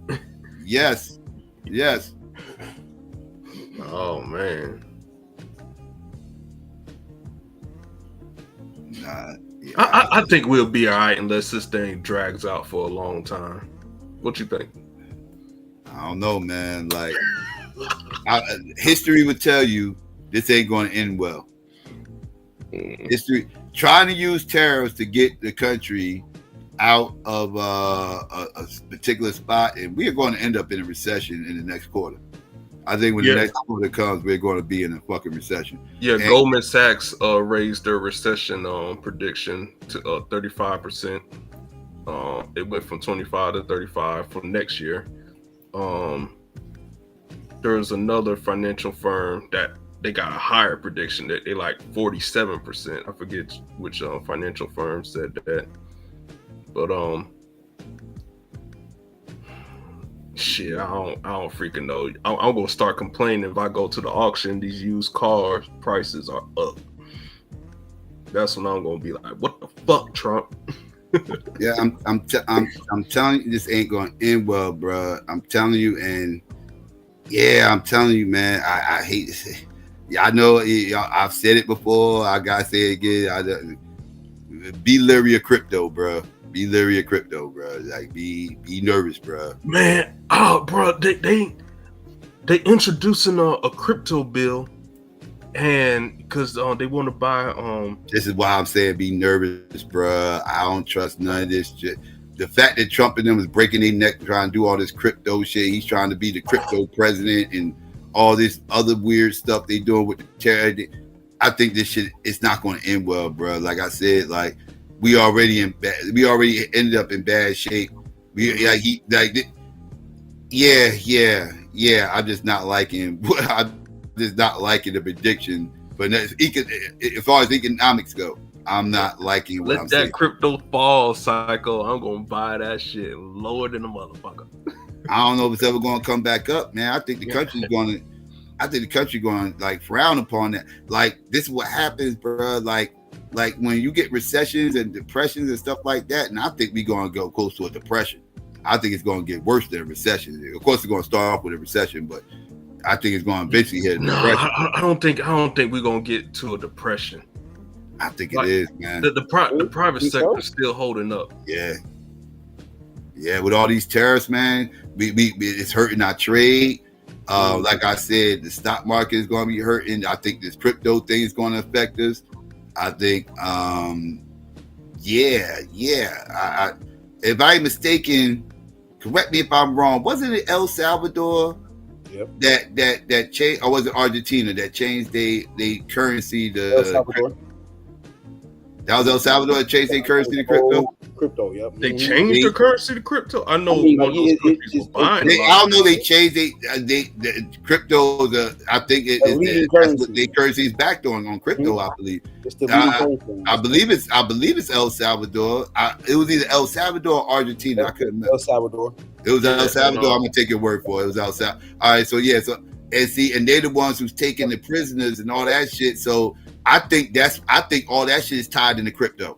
S8: Yes.
S1: Oh man. I think we'll be all right unless this thing drags out for a long time. What you think?
S8: I don't know, man. Like, history would tell you this ain't going to end well. History trying to use tariffs to get the country out of a particular spot, and we are going to end up in a recession in the next quarter. I think when the next quarter comes, we're going to be in a fucking recession.
S1: Yeah, and Goldman Sachs raised their recession prediction to 35%. It went from 25 to 35 for next year. there's another financial firm that they got a higher prediction that they like 47%. I forget which financial firm said that, but shit, I don't freaking know. I'm gonna start complaining if I go to the auction. These used car prices are up. That's when I'm gonna be like, "What the fuck, Trump?"
S12: Yeah, I'm telling you, this ain't gonna end well, bro. I'm telling you, and yeah, I'm telling you, man. I hate to say. Yeah, I know. I've said it before. I gotta say it again. Be leery of crypto, bro. Be leery of crypto, bro. Like, be nervous, bro.
S1: Man, bro, they introducing a crypto bill, and because they want to buy.
S12: This is why I'm saying be nervous, bro. I don't trust none of this shit. The fact that Trump and them is breaking their neck trying to do all this crypto shit. He's trying to be the crypto president and all this other weird stuff they doing with the charity. I think this shit, it's not going to end well, bro. Like I said, like we already ended up in bad shape. I'm just not liking. I'm just not liking the prediction. But as far as economics go, I'm not liking what I'm saying.
S1: Let that crypto fall, Psycho. I'm gonna buy that shit lower than a motherfucker.
S12: I don't know if it's ever going to come back up, man. I think the country's going to like frown upon that. Like, this is what happens, bro. Like when you get recessions and depressions and stuff like that, and I think we're going to go close to a depression. I think it's going to get worse than a recession. Of course, it's going to start off with a recession, but I think it's going to eventually hit a depression.
S1: I don't think we're going to get to a depression.
S12: I think it is, man.
S1: The private sector is still holding up.
S12: Yeah, with all these tariffs, man, we it's hurting our trade. Like I said, the stock market is going to be hurting. I think this crypto thing is going to affect us. I think, if I'm mistaken, correct me if I'm wrong. Wasn't it El Salvador that changed, or was it Argentina that changed their currency to
S11: El Salvador?
S12: That was El Salvador that changed their currency to crypto.
S11: Crypto, yep.
S1: They changed the currency to crypto. I know one of those countries was buying.
S12: I don't know. They changed the crypto. I think that's what their currency is backed on crypto. I believe. I believe it's El Salvador. It was either El Salvador or Argentina. I couldn't remember.
S11: El Salvador.
S12: It was El Salvador. I'm gonna take your word for it. It was El Salvador. All right. So yeah. And they're the ones who's taking the prisoners and all that shit. So I think all that shit is tied into crypto.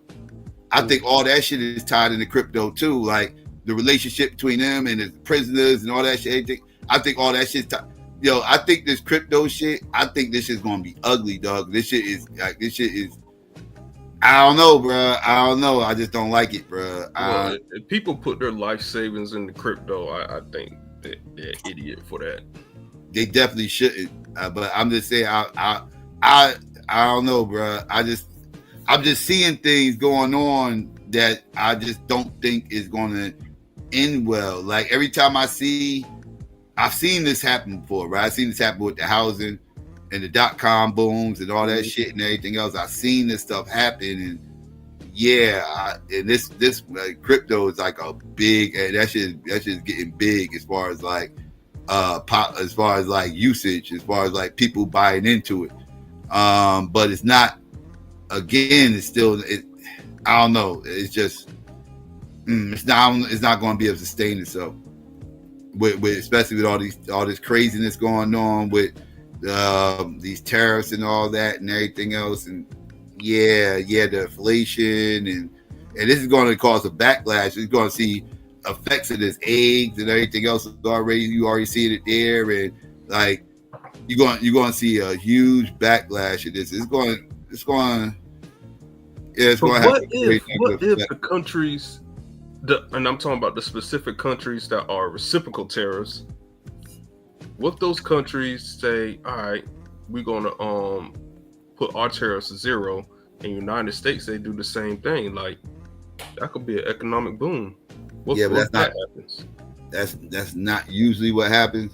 S12: I think all that shit is tied into crypto too, like the relationship between them and the prisoners and all that shit. I think all that shit's tied. Yo, I think this crypto shit, I think this shit's gonna be ugly, dog. This shit is. I don't know, bro. I don't know. I just don't like it, bro.
S1: If people put their life savings into crypto, I think they're an idiot for that.
S12: They definitely shouldn't. But I'm just saying, I don't know, bro. I'm just seeing things going on that I just don't think is going to end well. Like every time I've seen this happen before, right? I've seen this happen with the housing and the .com booms and all that shit and everything else. I've seen this stuff happen, and and this crypto is like a big, and that shit is getting big as far as like as far as like usage, as far as like people buying into it. But it's not. Again, it's still. I don't know. It's just. It's not going to be able to sustain itself. With especially with all this craziness going on with these tariffs and all that and everything else, and the inflation and this is going to cause a backlash. It's going to see effects of this eggs and everything else already. You already see it there, and like you're going to see a huge backlash of this. It's going to have.
S1: What if the countries, and I'm talking about the specific countries that are reciprocal tariffs, what if those countries say, all right, we're going to put our tariffs to zero, and United States, they do the same thing? Like, that could be an economic boom.
S12: But happens? That's not usually what happens.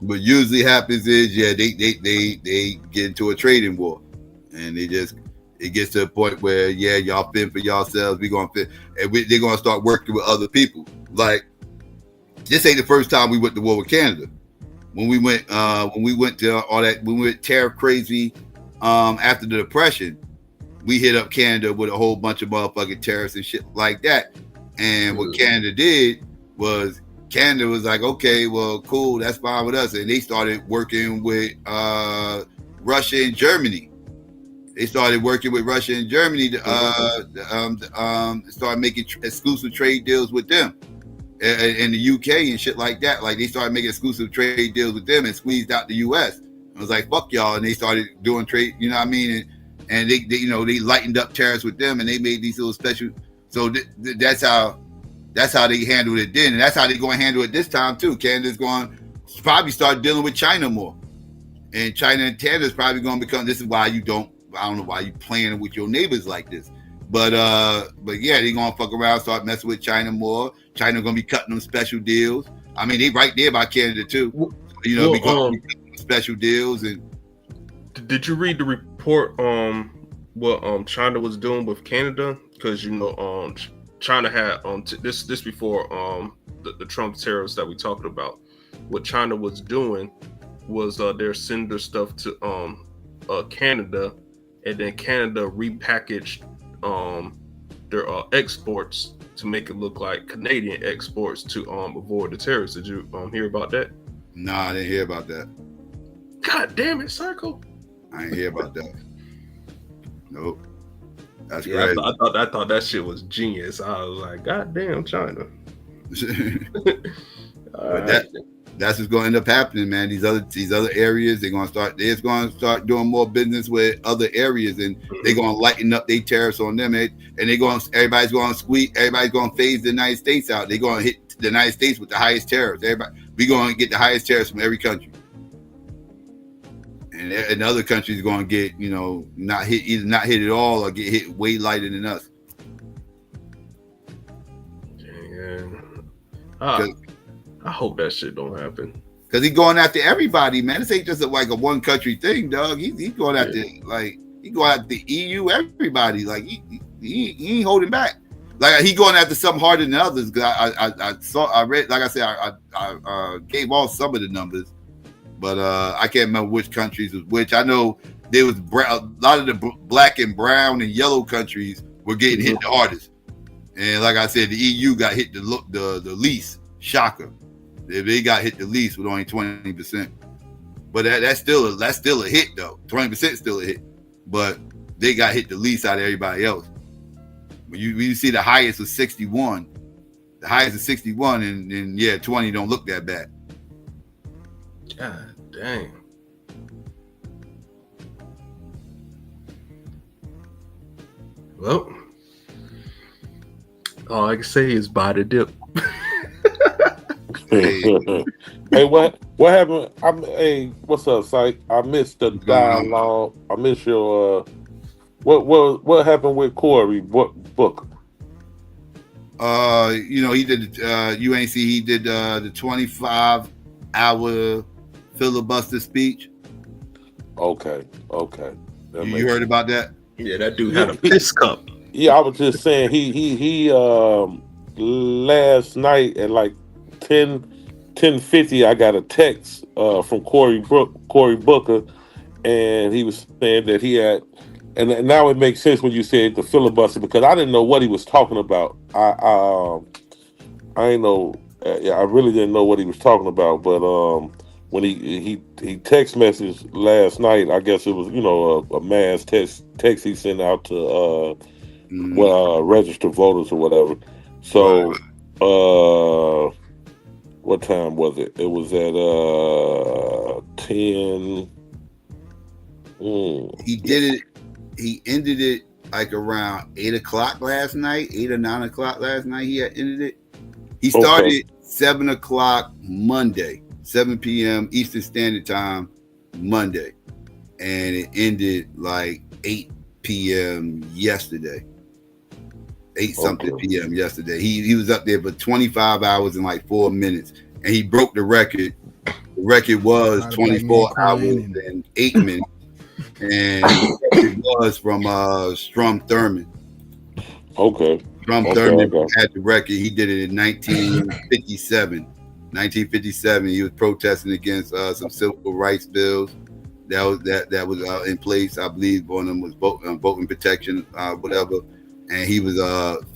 S12: What usually happens is, they get into a trading war, and it gets to a point where, y'all fend for yourselves. We're gonna fit, and they're gonna start working with other people. like this ain't the first time we went to war with Canada. When we went to all that, when we went tariff crazy after the Depression, we hit up Canada with a whole bunch of motherfucking tariffs and shit like that. And what Canada did was Canada was like, okay, well, cool, that's fine with us. And they started working with Russia and Germany. They started working with Russia and Germany to start making exclusive trade deals with them. In the UK and shit like that. Like they started making exclusive trade deals with them and squeezed out the US. I was like, fuck y'all. And they started doing trade, you know what I mean? And they you know, they lightened up tariffs with them and they made these little special. So that's how they handled it then. And that's how they're going to handle it this time too. Canada's going to probably start dealing with China more. And China and Canada's probably going to become, this is why I don't know why you playing with your neighbors like this. But yeah, they're gonna fuck around, start messing with China more. China gonna be cutting them special deals. I mean, they right there by Canada too. You know, because special deals. And
S1: did you read the report what China was doing with Canada? Because you know, China had this before the Trump tariffs that we talked about. What China was doing was they're sending their stuff to Canada, and then Canada repackaged their exports to make it look like Canadian exports to avoid the tariffs. Did you hear about that?
S12: Nah, I didn't hear about that.
S1: God damn it, Psycho!
S12: I didn't hear about that. Nope. That's
S1: yeah,
S12: crazy.
S1: I thought that shit was genius. I was like, God damn, China.
S12: But that's what's going to end up happening, man. These other areas, they're going to start doing more business with other areas, and they're going to lighten up their tariffs on them. And everybody's going to phase the United States out. They're going to hit the United States with the highest tariffs. We're going to get the highest tariffs from every country. And other countries are going to get, you know, not hit at all or get hit way lighter than us.
S1: Yeah. I hope that shit don't happen.
S12: Cause he's going after everybody, man. This ain't just like a one country thing, dog. He's going after the EU, everybody. Like he ain't holding back. Like he going after something harder than others. Cause I read, like I said, I gave all some of the numbers, but I can't remember which countries was which. I know there was a lot of the black and brown and yellow countries were getting hit the hardest, and like I said, the EU got hit the least. Shocker. They got hit the least with only 20%, but that's still a hit though. 20% still a hit, but they got hit the least out of everybody else. When you see the highest was 61, and yeah, 20 don't look that bad.
S1: God dang. Well, all I can say is buy the dip.
S13: Hey, what happened? Hey, what's up, Psych? I missed the dialogue. I missed your what happened with Cory Booker?
S12: You know, he did UNC. He did the 25-hour filibuster speech.
S13: Okay.
S12: You heard about that?
S1: Yeah, that dude had a piss cup.
S13: Yeah, I was just saying he last night at like 10:50, I got a text from Cory Booker, and he was saying that he had, and now it makes sense when you said the filibuster, because I didn't know what he was talking about. I didn't know. I really didn't know what he was talking about. But when he text messaged last night, I guess it was, you know, a mass text he sent out to registered voters or whatever. So what time was it? It was at 10.
S12: He did it. He ended it like around 8 o'clock last night, 8 or 9 o'clock last night. He had ended it. He started 7 o'clock Monday, 7 p.m. Eastern Standard Time Monday, and it ended like 8 p.m. yesterday. 8 something p.m. yesterday. He was up there for 25 hours and like 4 minutes, and he broke the record. The record was 24 hours and 8 minutes, and it was from Strom Thurmond.
S13: Okay.
S12: Trump Thurman had the record. He did it in 1957. 1957, he was protesting against some civil rights bills that was in place. I believe one of them was voting protection, whatever. And he was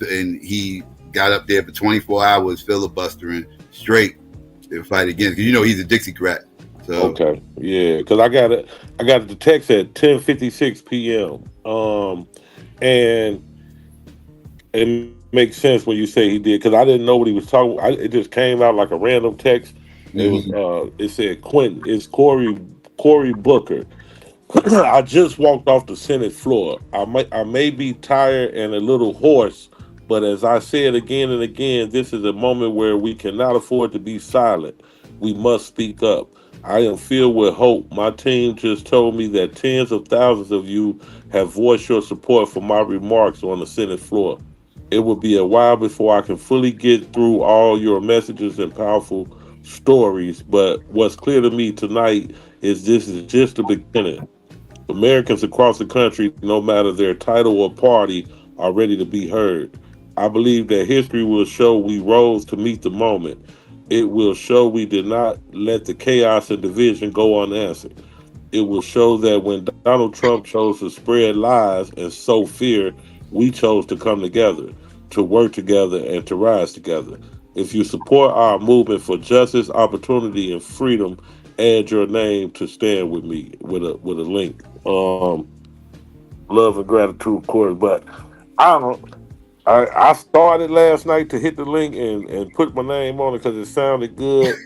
S12: and he got up there for 24 hours filibustering straight to fight against. Because he's a Dixiecrat. So
S13: okay, yeah, because I got the text at 10:56 p.m. And it makes sense when you say he did, because I didn't know what he was talking. It just came out like a random text. It was it said Quentin. It's Cory Booker. I just walked off the Senate floor. I may be tired and a little hoarse, but as I said again and again, this is a moment where we cannot afford to be silent. We must speak up. I am filled with hope. My team just told me that tens of thousands of you have voiced your support for my remarks on the Senate floor. It will be a while before I can fully get through all your messages and powerful stories, but what's clear to me tonight is this is just the beginning. Americans across the country, no matter their title or party, are ready to be heard. I believe that history will show we rose to meet the moment. It will show we did not let the chaos and division go unanswered. It will show that when Donald Trump chose to spread lies and sow fear, we chose to come together, to work together, and to rise together. If you support our movement for justice, opportunity, and freedom, add your name to stand with me with a link. Love and gratitude, of course, but I started last night to hit the link and put my name on it because it sounded good.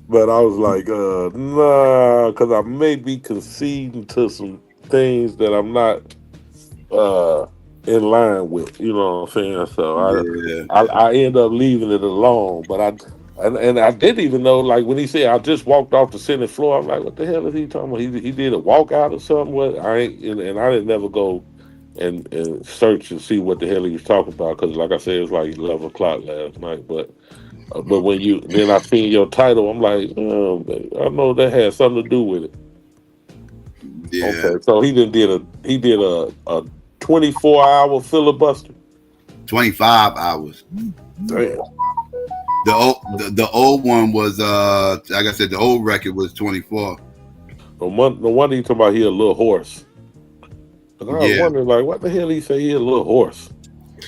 S13: But I was like, nah, because I may be conceding to some things that I'm not in line with. You know what I'm saying? So I end up leaving it alone. But I didn't even know, like when he said I just walked off the Senate floor, I'm like, what the hell is he talking about? He did a walkout or something? What? I didn't never go and search and see what the hell he was talking about, because like I said, it was like 11 o'clock last night. But when then I seen your title, I'm like, I know that had something to do with it.
S12: Yeah.
S13: Okay, so he did a 24-hour filibuster.
S12: 25 hours.
S13: Damn.
S12: The old one was like I said, the old record was 24.
S13: No wonder you talking about he a little hoarse. I was wondering, like, what the hell he say he a little hoarse?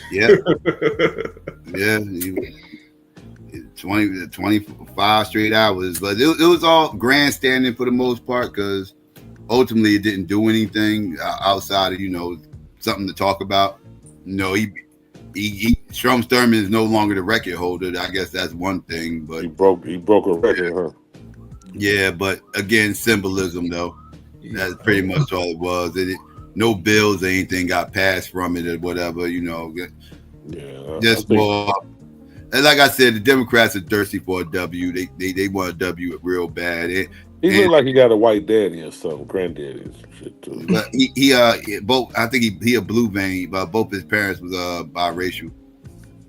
S12: Yeah. Yeah. 25 straight hours, but it was all grandstanding for the most part, because ultimately it didn't do anything outside of something to talk about. Strom Thurman is no longer the record holder. I guess that's one thing, but
S13: he broke a record, huh?
S12: Yeah, but again, symbolism though. That's pretty much all it was. No bills or anything got passed from it or whatever. Just more. And like I said, the Democrats are thirsty for a W. They want a W real bad.
S13: He look like he got a white daddy or something, granddaddy or some shit too.
S12: But he both. I think he a blue vein, but both his parents was biracial.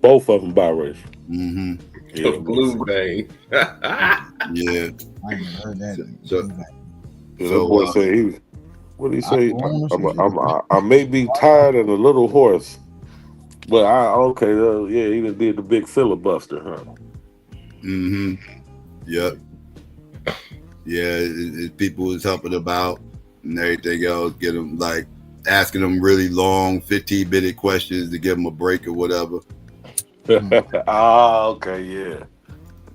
S13: Both of them biracial.
S12: Mm-hmm.
S1: Yeah, blue vein.
S12: Yeah.
S14: I ain't heard that.
S13: So boy say he. What did he say? I may be tired and a little hoarse, but he did the big filibuster, huh?
S12: Mm-hmm. Yep. Yeah, people was helping about and everything else, get them like asking them really long 15-minute questions to give them a break or whatever.
S13: Okay, yeah.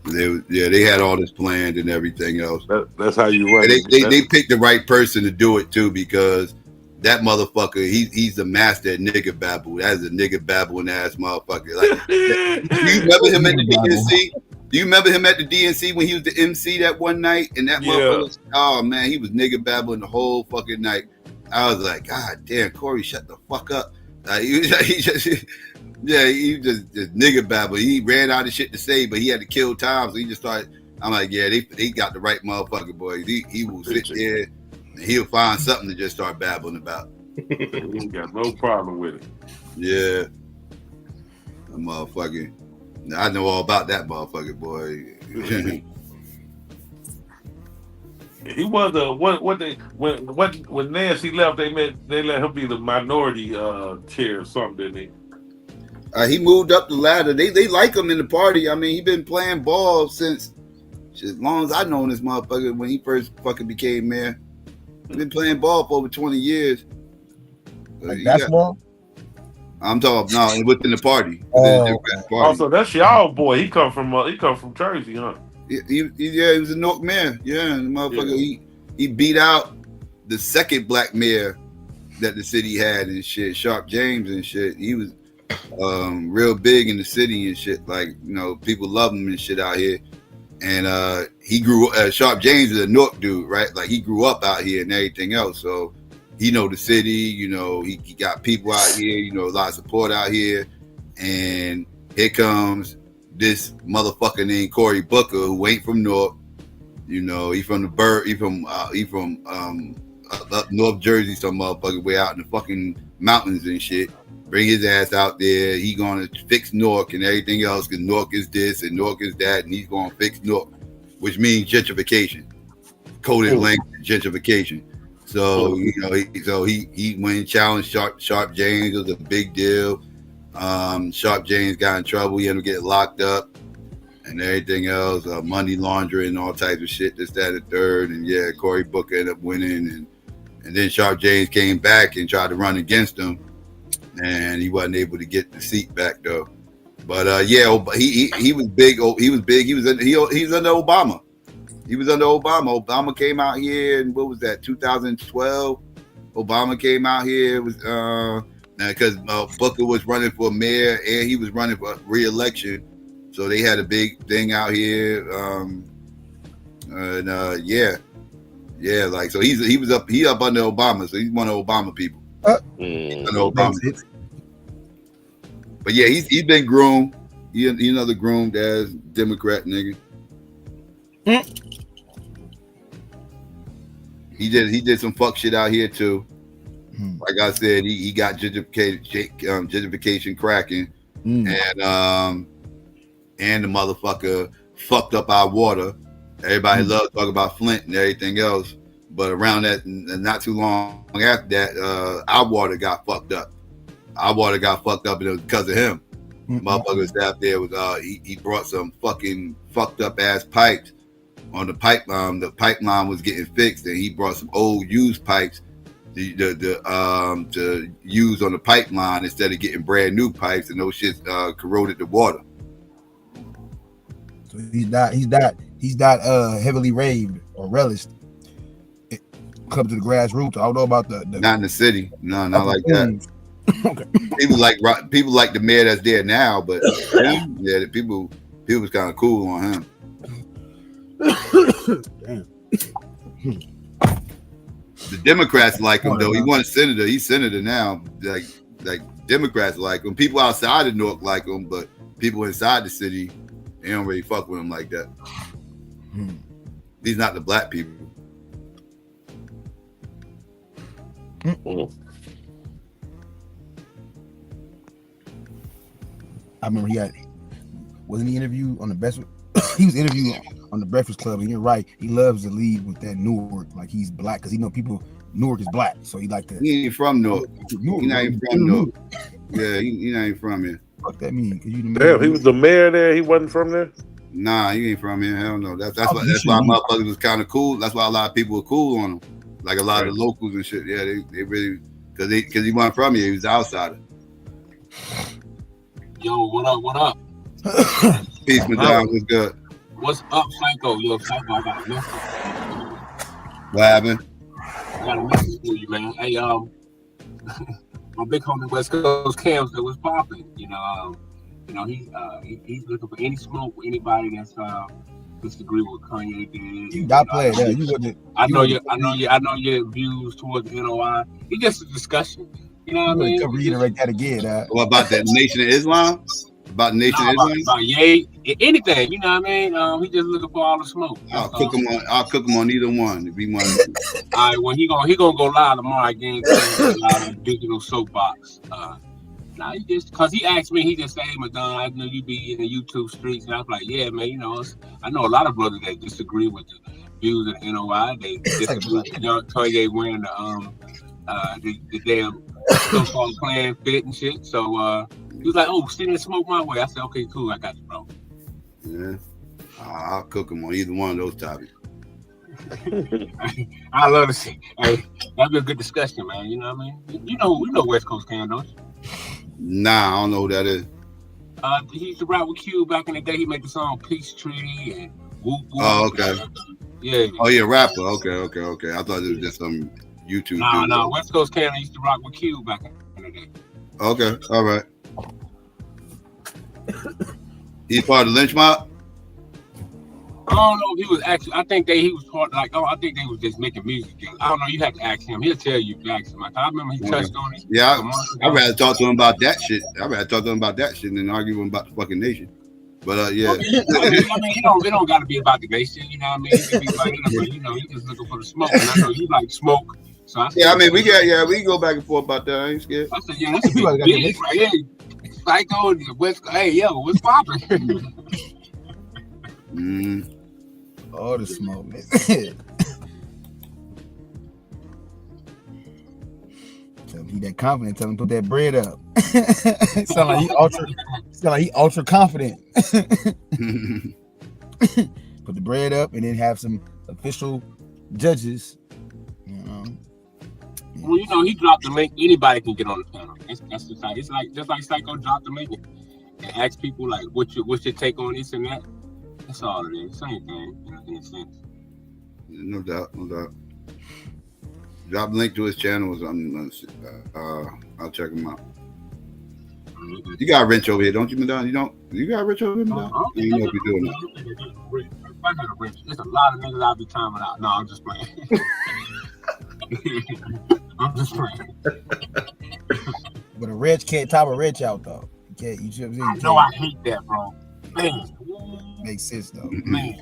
S12: They had all this planned and everything else.
S13: That's how you run.
S12: They picked the right person to do it too, because that motherfucker, he's the master at nigga babble. That is a nigga babbling ass motherfucker. Like, do you remember him at the DNC? Do you remember him at the DNC when he was the MC that one night? And that motherfucker, oh man, he was nigga babbling the whole fucking night. I was like, God damn, Cory, shut the fuck up. He just nigga babble. He ran out of shit to say, but he had to kill time, so he just started. I'm like, yeah, they got the right motherfucker, boy. He will sit there and he'll find something to just start babbling about.
S13: He got no problem with it.
S12: Yeah, the motherfucker. I know all about that motherfucker, boy.
S13: He was when Nancy left, they let him be the minority chair or something, didn't he?
S12: He moved up the ladder. They like him in the party. I mean, he been playing ball since as long as I known this motherfucker when he first fucking became mayor. He been playing ball for over 20 years.
S14: Like basketball?
S12: I'm talking within the party.
S13: Also, that's y'all boy. He come from Jersey, huh?
S12: He was a Newark mayor. Yeah, and the motherfucker he beat out the second black mayor that the city had and shit, Sharp James and shit. He was real big in the city and shit. Like, you know, people love him and shit out here. And he grew Sharp James is a Newark dude, right? Like he grew up out here and everything else. So he know the city, you know, he got people out here, you know, a lot of support out here. And here comes this motherfucker named Cory Booker, who ain't from Newark. You know, he from up North Jersey, some motherfucker way out in the fucking mountains and shit. Bring his ass out there. He gonna fix Newark and everything else because Newark is this and Newark is that, and he's gonna fix Newark, which means gentrification, coded language gentrification. So you know, he went and challenged Sharp James. It was a big deal. Sharp James got in trouble. He ended up getting locked up and everything else, money laundering, all types of shit. This, that, and third. And yeah, Cory Booker ended up winning, and then Sharp James came back and tried to run against him. And he wasn't able to get the seat back though. But he was big. He was big. He was under Obama. He was under Obama. Obama came out here, and what was that? 2012. Obama came out here. It was because Booker was running for mayor and he was running for re-election, so they had a big thing out here. Like so he up under Obama, so he's one of Obama people. But yeah, he's been groomed. He another groomed ass Democrat nigga. He did some fuck shit out here too. Like I said, he got gentrification cracking, and the motherfucker fucked up our water. Everybody loves talking about Flint and everything else. But around that, not too long after that, our water got fucked up. Our water got fucked up, and it was because of him. Motherfuckers out there was he brought some fucking fucked up ass pipes on the pipe. The pipeline was getting fixed, and he brought some old used pipes to use on the pipeline instead of getting brand new pipes, and those shits corroded the water.
S14: So he's not heavily raved or relished. Come to the grassroots. I don't know about the
S12: not in the city. No, not like that. Okay. People like the mayor that's there now, but the people was kind of cool on him.
S14: Damn.
S12: The Democrats like him though. He won a senator. He's senator now. Like Democrats like him. People outside of Newark like him, but people inside the city, they don't really fuck with him like that. He's not the black people.
S14: I remember wasn't he interviewed on the best? He was interviewed on the Breakfast Club, and you're right. He loves to lead with that Newark, like he's black, because Newark is black, so he like to.
S12: He ain't from Newark. He not even from Newark. Yeah, he not even from here.
S14: What that mean?
S13: Damn, he was the mayor there. He wasn't from there.
S12: Nah, he ain't from here. Hell no. That's why motherfuckers was kind of cool. That's why a lot of people were cool on him. Like a lot of the locals and shit. Yeah, they really because he wasn't from here. He was an outsider.
S16: Yo, what up? What up?
S12: Peace, Madonna. What's good?
S16: What's up, Psycho? Yo, Psycho, I got a message.
S12: What happened?
S16: I got a message for you, man. Hey, my big homie West Coast Cam that was popping. He's looking for any smoke with anybody that's disagree with what Kanye did.
S14: You got played there. You wouldn't.
S16: I know your views towards the NOI. It's just a discussion. You know what I mean?
S14: Reiterate that again.
S12: What about that Nation of Islam? About Nation of Islam?
S16: About Ye, anything. You know what I mean? He just looking for all the smoke.
S12: I'll cook him on either one if he wants.
S16: All right. Well, he gonna go live tomorrow again. Live on Digital Soapbox. Nah, because he asked me, he just said, "Hey, Madonna, I know you be in the YouTube streets," and I was like, "Yeah, man. I know a lot of brothers that disagree with the views of the NOI. They disagree. Toye wearing the damn so-called Klan fit and shit. So he was like, "Oh, sit and smoke my way." I said, "Okay, cool, I got you, bro."
S12: Yeah, I'll cook them on either one of those topics.
S16: I love to see. Hey, that'd be a good discussion, man. You know what I mean? You know West Coast Cam, don't you?
S12: Nah, I don't know who that is.
S16: He used to rap with Q back in the day. He made the song Peace Treaty and Whoop Whoop.
S12: Oh, okay.
S16: Yeah.
S12: Oh, yeah, rapper. Okay. I thought it was just some YouTube dude.
S16: No. West Coast Cam used to rock with Q back in the day.
S12: Okay, all right. He's part of the lynch mob?
S16: I don't know if he was actually. I think he was part like. Oh, I think they was just making music together. I don't know. You have to ask him. He'll tell you. Ask him. I remember he touched on it.
S12: Yeah, I'd rather talk to him about that shit. I'd rather talk to him about that shit than argue with him about the fucking nation. But yeah.
S16: I mean, it don't got to be about the nation. You know what I mean? It can be like, he just looking for the smoke. And I know you like smoke. So I said,
S12: we can go back and forth about that. I ain't scared.
S16: I said, yeah, that's a big deal right here. Psycho, West. Hey, yo, what's poppin'?
S14: All the smoke, man. Tell him he that confident. Tell him put that bread up. Sound like he ultra confident. Put the bread up and then have some official judges. You know.
S16: Well, he dropped the link. Anybody can get on the panel. That's just like just like Psycho dropped the link and ask people like, what's your take on this and that. That's all it is. Same thing, in a sense.
S12: No doubt. Drop a link to his channel. I'll check him out. Mm-hmm. You got Rich over here, don't you, Madonna? You got Rich over here, Madonna? You know what you're doing that.
S16: I got a Rich. There's a lot of niggas I'll be timing out. No, I'm just playing. I'm just playing.
S14: But a Rich can't top a Rich out, though. You can't.
S16: I hate that, bro. Man.
S14: Makes sense though.
S16: Man,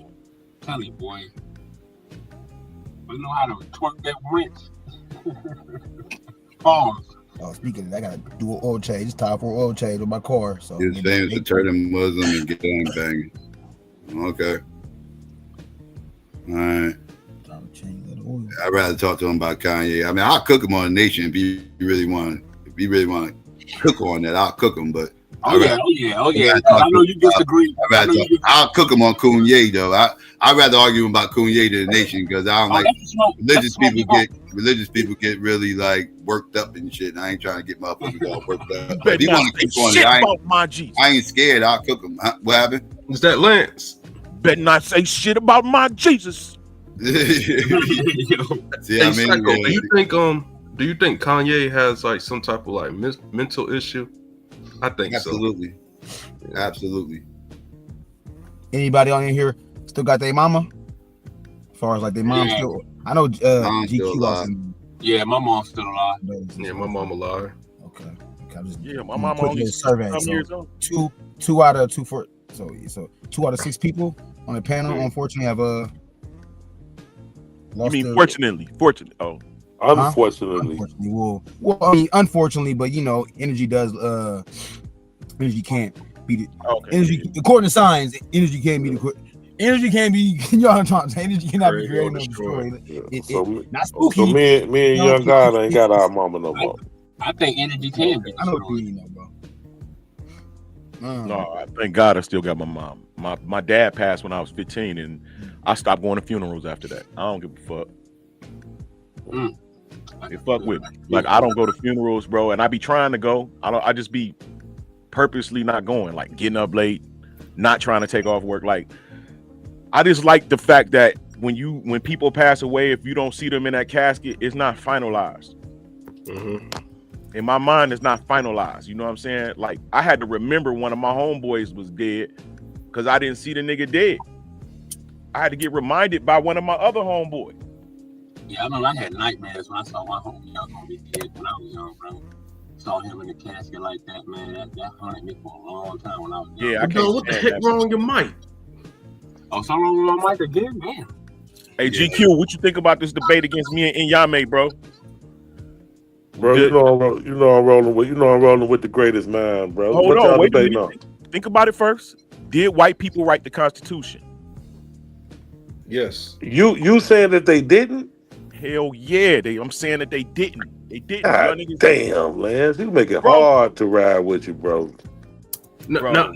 S16: tell you, boy. We know how to twerk that wrench. Pause.
S14: Oh, speaking of that, I gotta do an oil change. It's time for an oil change on my car. So
S12: his famous to turn him Muslim and get on banging. Okay. All right. I'd rather talk to him about Kanye. I mean, I'll cook him on the nation if he really want to cook on that. I'll cook him, but
S16: Oh yeah. I know you disagree.
S12: I'll cook him on Kanye though. I'd rather argue about Kanye than the nation because I don't like religious people get really like worked up and shit. And I ain't trying to get motherfuckers all worked up. If he want to cook on it, I ain't scared. I'll cook him. What happened?
S1: Was that Lance?
S17: Better not say shit about my Jesus.
S12: See,
S1: Psycho, do you think Kanye has like some type of like mental issue? I think
S12: absolutely.
S14: Anybody on in here still got their mama? As far as like their mom still, I know GQ lost.
S16: Yeah, my mom's still alive.
S1: Yeah, my mom alive.
S14: Okay.
S17: My mom only
S14: survey.
S17: years old.
S14: Two out of 2 out of 6 people on the panel, unfortunately, have lost.
S17: You mean fortunately?
S13: Unfortunately.
S14: Well, I mean, unfortunately, but energy does. Energy can't beat it.
S17: Okay.
S14: Energy, according to science, energy can't beat it. Energy can't be. Y'all know what I'm saying? Energy cannot be created or destroyed. Not spooky.
S13: So me and young God ain't got our mama no more.
S16: I think energy can be.
S14: I know what you mean, bro.
S17: No, I thank God I still got my mom. My dad passed when I was 15, and I stopped going to funerals after that. I don't give a fuck. They fuck with me. Like, I don't go to funerals, bro, and I be trying to go. I just be purposely not going, like getting up late, not trying to take off work. Like, I just like the fact that when people pass away, if you don't see them in that casket, it's not finalized. In my mind, it's not finalized. You know what I'm saying? Like, I had to remember one of my homeboys was dead because I didn't see the nigga dead. I had to get reminded by one of my other homeboys.
S16: Yeah, I remember I had nightmares when I saw my homie gonna be dead when I was young, bro. Saw him in the casket like that, man. That haunted me for a long time when I was young.
S17: Yeah, I can't.
S1: What the heck wrong with your mic?
S16: Oh, something wrong with my mic again, man.
S17: Hey, GQ, what you think about this debate against me and Inyame, bro?
S13: Bro, you know I'm rolling with the greatest man, bro.
S17: Hold on, wait a minute. Think about it first. Did white people write the Constitution?
S1: Yes.
S13: You saying that they didn't?
S17: Hell yeah, I'm saying that they didn't. They didn't.
S13: God
S17: Y'all niggas,
S13: damn, Lance, you make it
S17: Bro.
S13: hard to ride with you, bro.
S1: No.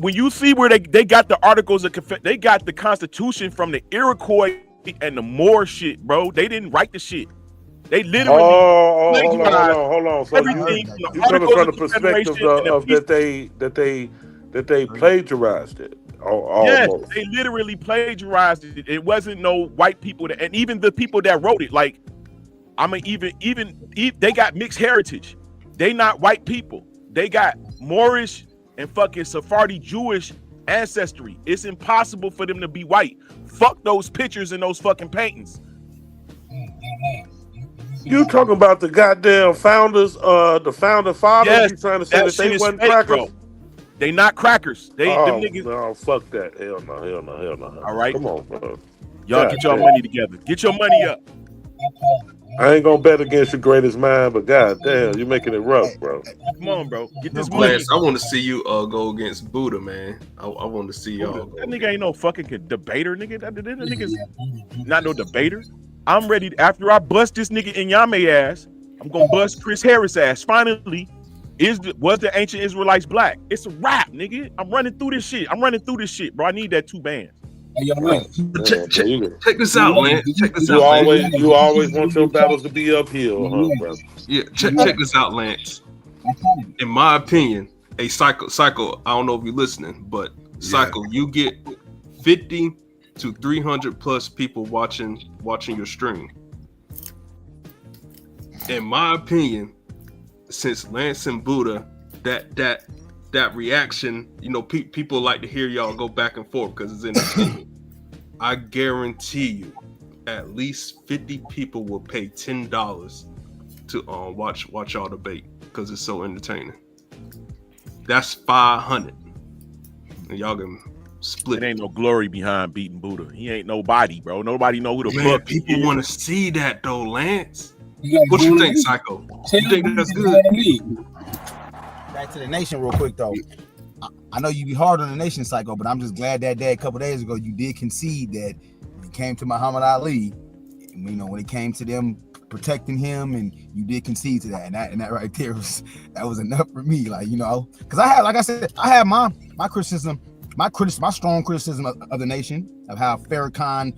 S17: When you see where they got the articles of they got the Constitution from the Iroquois and the Moor shit, bro. They didn't write the shit. They literally
S13: hold on. So
S17: everything
S13: you coming from the perspective of that they plagiarized it.
S17: Yes,
S13: Almost.
S17: they literally plagiarized it. It wasn't no white people that, and even the people that wrote it, like, I mean, even they got mixed heritage. They not white people. They got Moorish and fucking Sephardi Jewish ancestry. It's impossible for them to be white. Fuck those pictures and those fucking paintings.
S13: You talking about the goddamn founders, the founder fathers?
S17: Yes,
S13: You trying to say that they wasn't
S17: fake,
S13: crackers?
S17: bro. They not crackers. Them niggas.
S13: No, fuck that. Hell no.
S17: All right,
S13: come on, bro.
S17: Y'all
S13: God
S17: get your
S13: damn.
S17: money together. Get your money up.
S13: I ain't gonna bet against your greatest mind, but goddamn, you're making it rough, bro.
S17: Come on, bro. Get this money.
S1: Lance, I want to see you go against Buddha, man. I want to see y'all.
S17: That nigga ain't no fucking debater, nigga. That nigga's not no debater. I'm ready. After I bust this nigga Inyame ass, I'm gonna bust Chris Harris ass. Finally, was the ancient Israelites black? It's a rap, nigga. I'm running through this shit, bro. I need that 2 bands.
S16: Hey, yo, man.
S1: Check this out, man. Check this
S13: You
S1: out,
S13: always,
S1: man.
S13: you always want your battles to be uphill, huh, bro?
S1: Yeah, check this out, Lance. In my opinion, Psycho, I don't know if you're listening, but Psycho, you get 50 to 300 plus people watching your stream. In my opinion, since Lance and Buddha, that reaction, you know, people like to hear y'all go back and forth because it's entertaining. I guarantee you, at least 50 people will pay $10 to watch y'all debate because it's so entertaining. That's 500, and y'all can split.
S17: It ain't no glory behind beating Buddha. He ain't nobody, bro. Nobody know who the
S1: Man,
S17: fuck.
S1: people want to see that though, Lance. What you think, Psycho? You think that's good?
S14: Back to the nation real quick though. I know you be hard on the nation, Psycho, but I'm just glad that day a couple days ago you did concede that when it came to Muhammad Ali, you know, when it came to them protecting him, and you did concede to that, and that right there was enough for me, like, you know, because I had, like I said, I had my criticism, my strong criticism of the nation, of how Farrakhan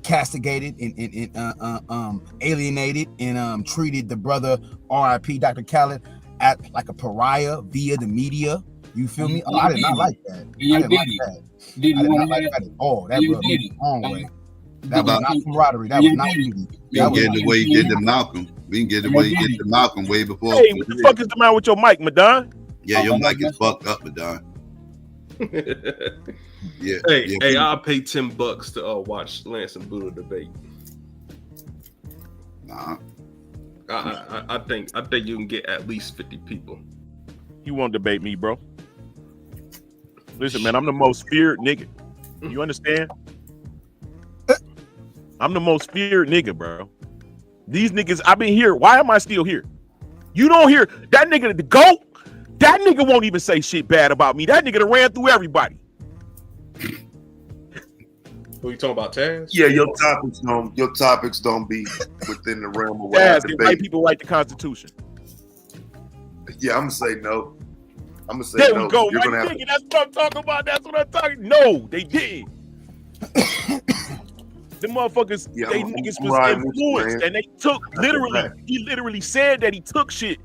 S14: castigated and alienated and treated the brother R.I.P. Dr. Khaled like a pariah via the media. You feel me? Oh, I did not like that. I didn't like that. I did not like that at all. That rubbed me the wrong way. That was not camaraderie. That was not unity.
S12: We can get the way he did to Malcolm. We can get the way he did to Malcolm way before.
S17: Hey, what the fuck is the matter with your mic, Madon?
S12: Yeah, your mic is fucked up, Madon. Yeah.
S1: Hey, I'll pay $10 to watch Lance and Buddha debate.
S12: Nah.
S1: I think you can get at least 50 people.
S17: You won't debate me, bro. Listen, man, I'm the most feared nigga. You understand? I'm the most feared nigga, bro. These niggas, I've been here. Why am I still here? You don't hear that nigga, the GOAT? That nigga won't even say shit bad about me. That nigga done ran through everybody.
S1: Who you talking about, Taz?
S18: Yeah, your topics don't be within the realm of what
S17: Taz,
S18: I
S17: can
S18: debate.
S17: white people write the Constitution?
S18: Yeah, I'm gonna say no.
S17: There we
S18: no.
S17: go.
S18: You're
S17: Right,
S18: gonna have
S17: nigga, that's what I'm talking about. That's what I'm talking. No, they didn't. The motherfuckers,
S18: Yeah,
S17: they
S18: I'm
S17: niggas was
S18: riding with you,
S17: influenced,
S18: man.
S17: and they took he literally said that he took shit.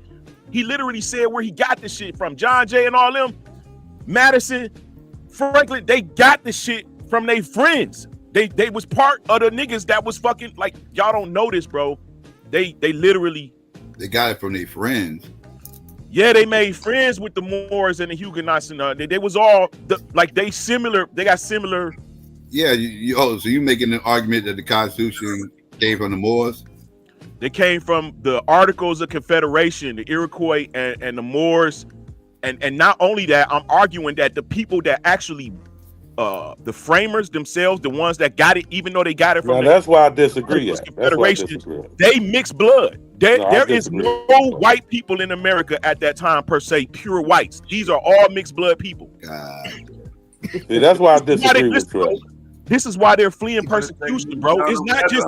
S17: He literally said where he got the shit from. John Jay and all them, Madison, Franklin, they got the shit from their friends. They was part of the niggas that was fucking, like, y'all don't know this, bro. They literally,
S12: they got it from their friends.
S17: yeah, they made friends with the Moors and the Huguenots, and they was all they got similar.
S12: Yeah, so you making an argument that the Constitution came from the Moors?
S17: They came from the Articles of Confederation, the Iroquois and the Moors, and not only that, I'm arguing that the people that actually, the framers themselves, the ones that got it, even though they got it from
S13: that's why I disagree.
S17: Confederation, they mixed blood. There is no white people in America at that time per se, pure whites. These are all mixed blood people.
S12: God.
S13: Yeah, that's why I disagree with you.
S17: This is why they're fleeing persecution, bro. It's not just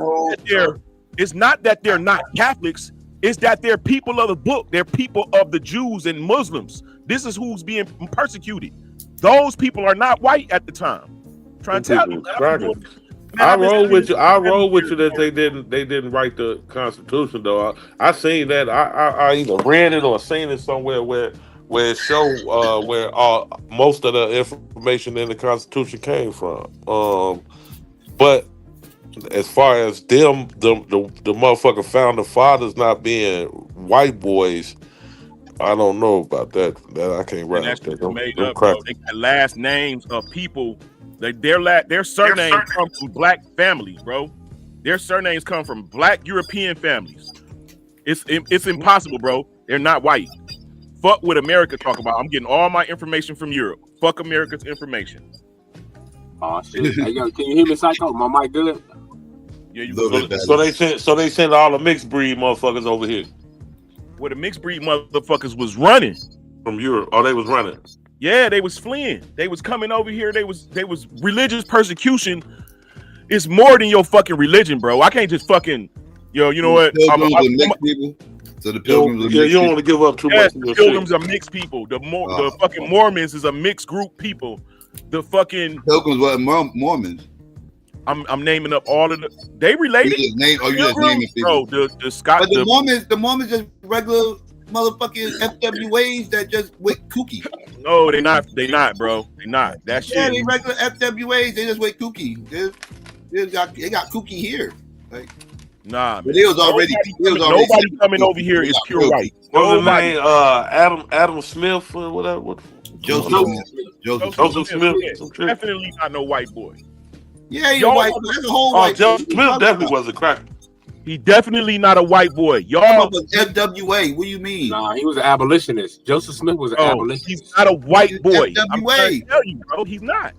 S17: that they're not Catholics. It's that they're people of the book. They're people of the Jews and Muslims. This is who's being persecuted. Those people are not white at the time. I'm trying to tell you.
S13: I roll with you. I roll with you that they didn't write the Constitution though. I seen that. I either read it or seen it somewhere where it show where most of the information in the Constitution came from. But as far as them, the motherfucking founder fathers not being white boys, I don't know about that. That I can't write.
S17: That's made up, bro. They got last names of people. Their surnames come from black families, bro. Their surnames come from black European families. It's impossible, bro. They're not white. Fuck what America talk about. I'm getting all my information from Europe. Fuck America's information.
S16: Oh shit! Hey, yo, can you hear me, Psycho? My mic good?
S17: Yeah, you.
S13: So they sent all the mixed breed motherfuckers over here.
S17: Where the mixed breed motherfuckers was running
S13: from Europe. Oh, they was running.
S17: Yeah, they was fleeing. They was coming over here. They was religious persecution. It's more than your fucking religion, bro. I can't just fucking, you know what?
S12: So the pilgrims
S13: you don't want to give up too much.
S17: The pilgrims are mixed people. The fucking Mormons is a mixed group people. The fucking
S12: pilgrims were Mormons.
S17: I'm naming up all of the. They related.
S12: You just naming people.
S17: Bro, the Scott.
S12: But the Mormons just regular motherfucking FWAs that just went kooky.
S17: No, they not, bro. They not. That shit.
S12: Yeah, they regular FWAs. They just went kooky. They got kooky here. Like,
S17: nah,
S12: but it was already.
S17: Nobody coming over here is pure white.
S13: What was the name? Adam Smith or whatever. Joseph Smith.
S17: Definitely not no white boy.
S12: Yeah, he's a white boy. That's a whole white boy.
S13: Joseph Smith definitely was a cracker.
S17: He definitely not a white boy. Y'all
S12: was FWA. What do you mean?
S16: Nah, he was an abolitionist. Joseph Smith was an abolitionist.
S17: He's not a white boy.
S12: FWA.
S17: I'm trying to tell you, bro. He's not.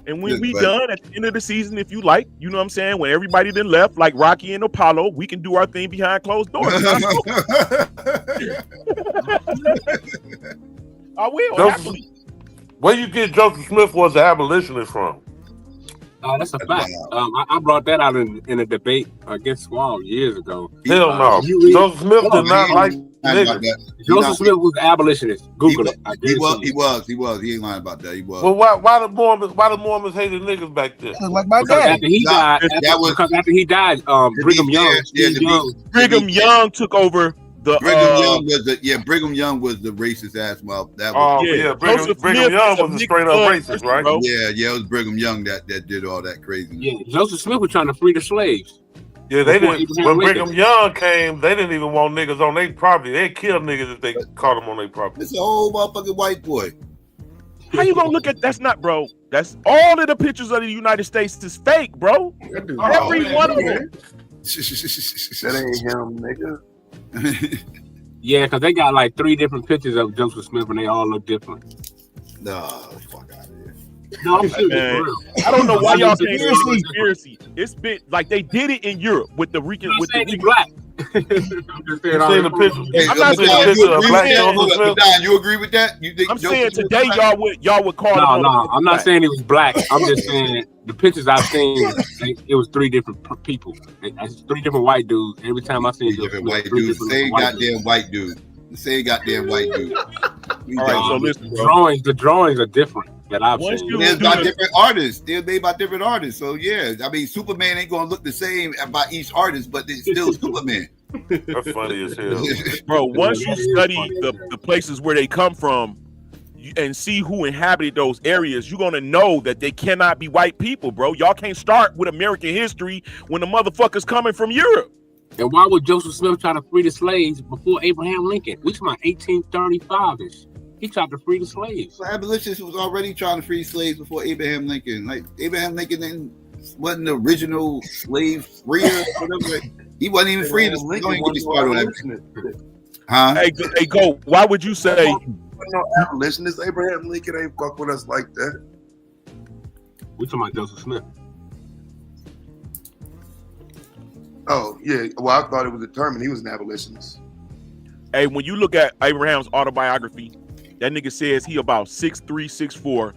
S17: And when we done at the end of the season, if you like, you know what I'm saying? When everybody then left, like Rocky and Apollo, we can do our thing behind closed doors. I will.
S13: Where you get Joseph Smith was an abolitionist from?
S16: That's a fact. I brought that out in a debate against Squall years ago.
S13: Hell no. Joseph Smith did not like niggas.
S16: Joseph Smith was abolitionist. Google it.
S12: He was. He ain't lying about that. He was.
S13: Well, why the Mormons hated niggas back then?
S14: Like my dad.
S16: After he died, after he died, Brigham Young.
S17: Brigham Young took over.
S12: Brigham Young was the racist ass mouth. That was,
S13: Brigham Young was a straight up racist, right?
S12: Yeah, it was Brigham Young that did all that crazy.
S16: Yeah, Joseph Smith was trying to free the slaves.
S13: Yeah, they didn't. When Brigham Young came, they didn't even want niggas on their property. They killed niggas if they caught them on their property.
S12: It's a whole motherfucking white boy.
S17: How you gonna look at that's not, bro? That's all of the pictures of the United States is fake, bro. Every one of them.
S18: That ain't him, nigga.
S16: Yeah, because they got like 3 different pictures of Joseph Smith and they all look different.
S12: No, fuck out of here.
S16: No, I'm serious.
S17: I don't know why y'all can't see conspiracy. It's been like they did it in Europe with the
S16: black.
S13: I'm just saying the picture. I'm not saying the picture of black Joseph Smith.
S12: Don, you agree with that? You think
S17: I'm saying today y'all would call him.
S16: No, I'm not saying he was black. I'm just saying the pictures I've seen, it was 3 different people. It's 3 different white dudes. Every time I seen
S12: different white dudes, same goddamn white dude. The same goddamn white dude.
S17: All right, so listen,
S16: the drawings are different that I've seen.
S12: They're by different artists. They're made by different artists. So yeah, I mean, Superman ain't gonna look the same by each artist, but it's still Superman.
S13: That's funny as hell,
S17: bro. Once you study the places where they come from and see who inhabited those areas, you're gonna know that they cannot be white people, bro. Y'all can't start with American history when the motherfuckers coming from Europe.
S16: And why would Joseph Smith try to free the slaves before Abraham Lincoln? We talking about 1835ish. He tried to free the slaves.
S12: So abolitionists was already trying to free slaves before Abraham Lincoln. Like Abraham Lincoln wasn't the original slave freer, whatever. He wasn't even free. Don't even get me started on that. Huh?
S17: Hey, go. Why would you say?
S18: No abolitionists. Abraham Lincoln ain't fuck with us like that.
S16: We talking about Joseph Smith.
S18: Oh yeah. Well, I thought it was determined he was an abolitionist.
S17: Hey, when you look at Abraham's autobiography, that nigga says he about 6'3", 6'4",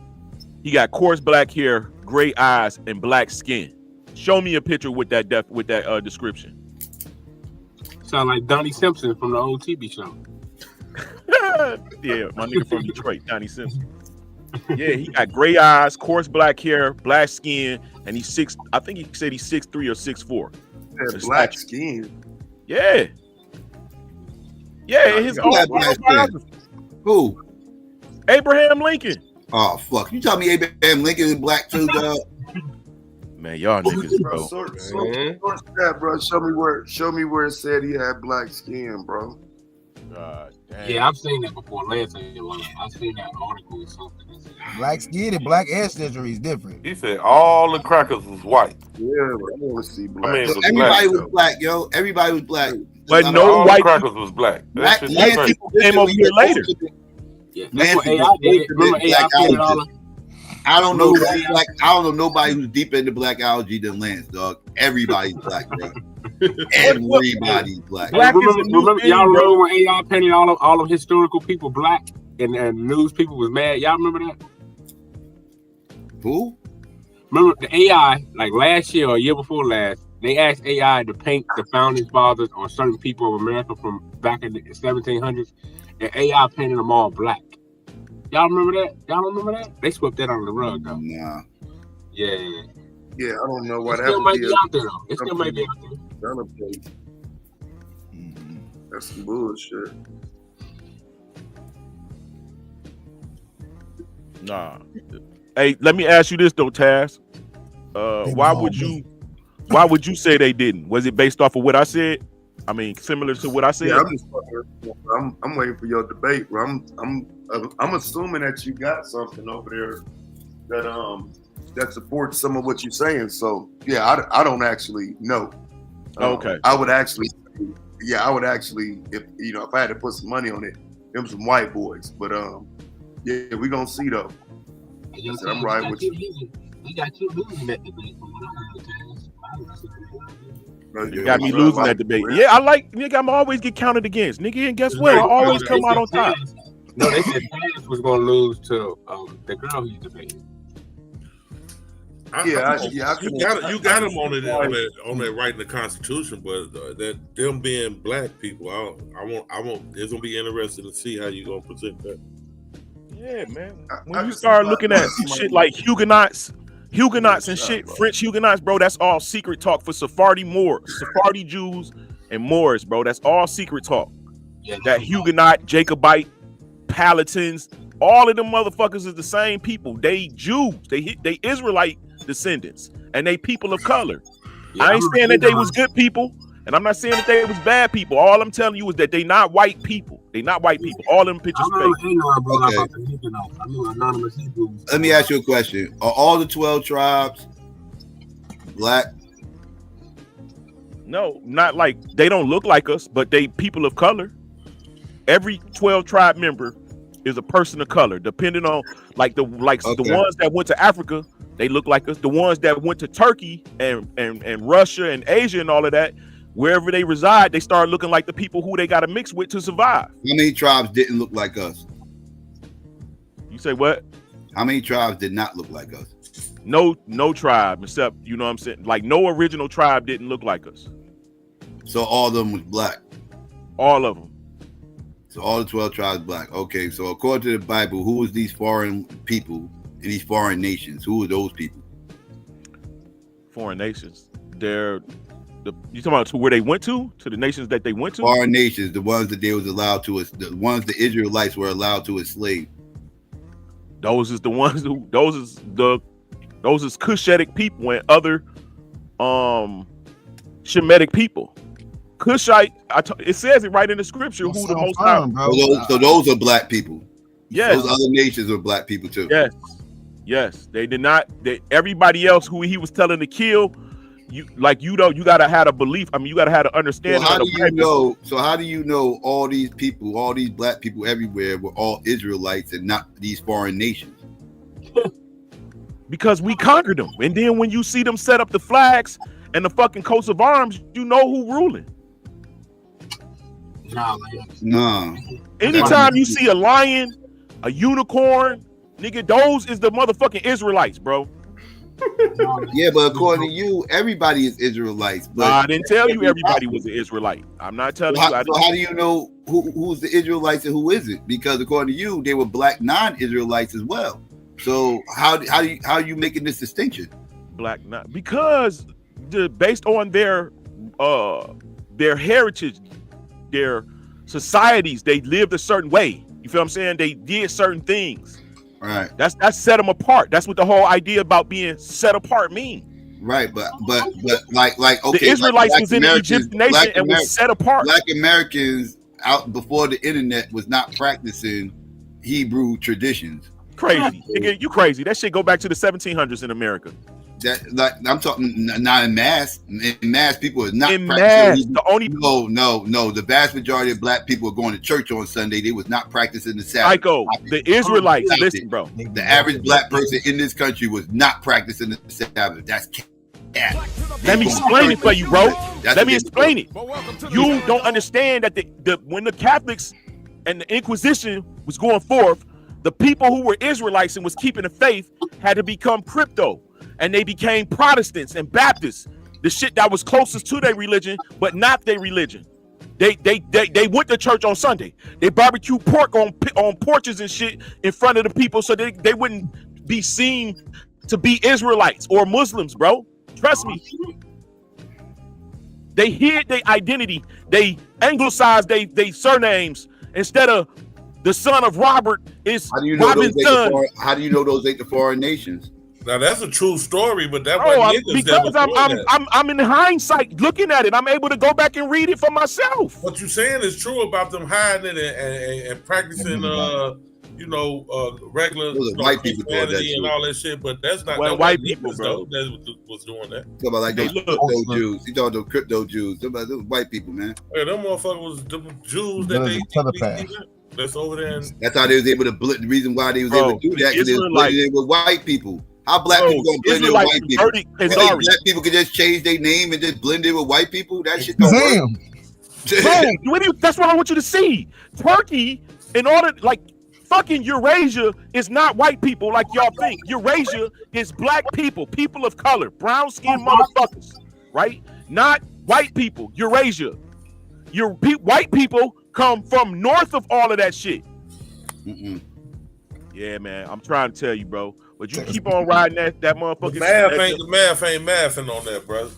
S17: He got coarse black hair, gray eyes, and black skin. Show me a picture with that description.
S16: Sound like Donnie Simpson from the old TV show.
S17: Yeah, my nigga from Detroit, Donnie Simpson. Yeah, he got gray eyes, coarse black hair, black skin, and he's six. I think he said he's 6'3" or 6'4".
S18: Yeah, black skin.
S17: Yeah. Yeah, his own.
S12: Who?
S17: Abraham Lincoln.
S12: Oh fuck! You tell me Abraham Lincoln is black too, dog?
S17: Man, y'all niggas, bro.
S18: Bro, show me where it said he had black skin, bro.
S17: God damn.
S16: Yeah, I've seen that before. Lance ain't lying. I've seen that article or something.
S14: Black skin and black ancestry is different.
S13: He said all the crackers was white.
S18: Yeah, I want to see black.
S13: I mean, it was
S12: Everybody
S13: black,
S12: was
S13: though.
S12: black, yo. Everybody was black.
S17: But no
S13: all
S17: white
S13: the crackers was black.
S12: Black
S13: That shit's crazy.
S12: people
S17: came over here later.
S16: Yeah, that's what AI did. Remember AI figured all the
S12: I don't know nobody who's deeper into blackology than Lance, dog. Everybody's black, bro. Everybody's black.
S16: Remember, y'all remember when AI painted all of historical people black and news people was mad? Y'all remember that?
S12: Who?
S16: Remember the AI, like last year or a year before last, they asked AI to paint the founding fathers or certain people of America from back in the 1700s, and AI painted them all black. Y'all remember that? Y'all don't remember that? They swept that under the rug, though.
S12: Nah.
S16: Yeah.
S18: Yeah, I don't know what
S16: It still might be out there, though. It still might be out there.
S18: That's some bullshit.
S17: Nah. Hey, let me ask you this though, Taz. Why would you say they didn't? Was it based off of what I said? I mean, similar to what I said?
S18: Yeah, I'm waiting for your debate, bro. I'm assuming that you got something over there that supports some of what you're saying. So yeah, I don't actually know.
S17: Okay.
S18: I would actually, if I had to put some money on it, them some white boys. But yeah, we gonna see though. I'm right with you.
S16: He got you losing that debate from what I heard.
S17: You got me losing that debate. Yeah, I like nigga. I'm always get counted against, nigga. And guess what? I always come out on top.
S16: No, they said Taz was gonna lose to the girl he's debating.
S2: You got him on that right in the Constitution, but that them being black people, I won't. It's gonna be interesting to see how you gonna present that.
S17: Yeah, man. When you start looking at shit like Huguenots and shit, French Huguenots, bro, that's all secret talk for Sephardi Jews and Moors, bro. That's all secret talk.
S16: Yeah,
S17: that Huguenot, Jacobite, Palatins, all of them motherfuckers is the same people. They Jews, they Israelite descendants, and they people of color.
S16: Yeah,
S17: I ain't saying that they was good people, and I'm not saying that they was bad people. All I'm telling you is that they not white people. They not white people. All them pictures fake.
S12: Let me ask you a question. Are all the 12 tribes black?
S17: No, not like they don't look like us, but they people of color. Every 12 tribe member is a person of color, depending on the ones that went to Africa, they look like us. The ones that went to Turkey and Russia and Asia and all of that, wherever they reside, they start looking like the people who they got to mix with to survive.
S12: How many tribes didn't look like us?
S17: You say what?
S12: How many tribes did not look like us?
S17: No tribe, except, you know what I'm saying? Like no original tribe didn't look like us.
S12: So all of them was black?
S17: All of them.
S12: So all the 12 tribes black. Okay, so according to the Bible, who was these foreign people in these foreign nations? Who are those people?
S17: Foreign nations. You talking about to where they went to the nations that they went to?
S12: Foreign nations, the ones that they was allowed to, the ones the Israelites were allowed to enslave.
S17: Those is Cushitic people and other Shemitic people. Cushite, it says it right in the scripture. Who the most high?
S12: So those are black people.
S17: Yes.
S12: Those other nations are black people too.
S17: Yes. They did not. Everybody else who he was telling to kill, you gotta have a belief. I mean, you gotta have an understanding.
S12: So how do you know all these people, all these black people everywhere were all Israelites and not these foreign nations?
S17: Because we conquered them, and then when you see them set up the flags and the fucking coats of arms, you know who ruling.
S12: Nah.
S17: Anytime you see a lion, a unicorn, Nigga, those is the motherfucking Israelites, bro.
S12: Yeah, but according to you, everybody is Israelites. But
S17: I didn't tell you everybody was an Israelite. I'm not telling you.
S12: So how do you know who's the Israelites and who isn't? Because according to you, they were black non-Israelites as well. So how are you making this distinction?
S17: Black non, because based on their heritage, their societies, they lived a certain way. You feel what I'm saying? They did certain things.
S12: Right.
S17: That's set them apart. That's what the whole idea about being set apart mean.
S12: Right, but like okay,
S17: the Israelites was in the Egyptian nation and was set apart.
S12: Black Americans out before the internet was not practicing Hebrew traditions.
S17: Crazy, nigga, you crazy. That shit go back to the 1700s in America.
S12: That, like, I'm talking not in mass. In mass, people are not
S17: in mass. The only
S12: no. The vast majority of black people are going to church on Sunday. They was not practicing the Sabbath.
S17: Psycho. The Israelites. Listen, bro.
S12: The average black person in this country was not practicing the Sabbath. That's cat.
S17: Let me explain it for you, bro. Let me explain it. You don't understand that when the Catholics and the Inquisition was going forth, the people who were Israelites and was keeping the faith had to become crypto. And they became Protestants and Baptists, the shit that was closest to their religion, but not their religion. They went to church on Sunday. They barbecued pork on porches and shit in front of the people so they wouldn't be seen to be Israelites or Muslims, bro. Trust me. They hid their identity. They anglicized their surnames. Instead of the son of Robert is Robin's son.
S12: How do you know those ain't the foreign nations?
S2: Now that's a true story, but that wasn't
S17: because I'm in hindsight looking at it. I'm able to go back and read it for myself.
S2: What you're saying is true about them hiding it and practicing, regular
S12: white people doing that
S2: and all that shit. But that's not
S17: white people, bro.
S2: That was doing that.
S12: Talk about like those crypto Jews. You talking about crypto Jews? Talk about those white people, man.
S2: Yeah, them motherfuckers was the Jews that that's over there.
S12: That's how they was able to blend. The reason why they was able to do that because they was blending with white people. How black people gonna blend in with white people? Black people can just change their name and just blend in with white people. That shit don't work.
S17: Bro, that's what I want you to see. Turkey, in order, like, fucking Eurasia is not white people like y'all think. Eurasia is black people, people of color, brown skinned motherfuckers, right? Not white people. Eurasia. White people come from north of all of that shit. Yeah, man, I'm trying to tell you, bro. But you keep on riding that motherfucking.
S2: The math ain't mathing on that, brother.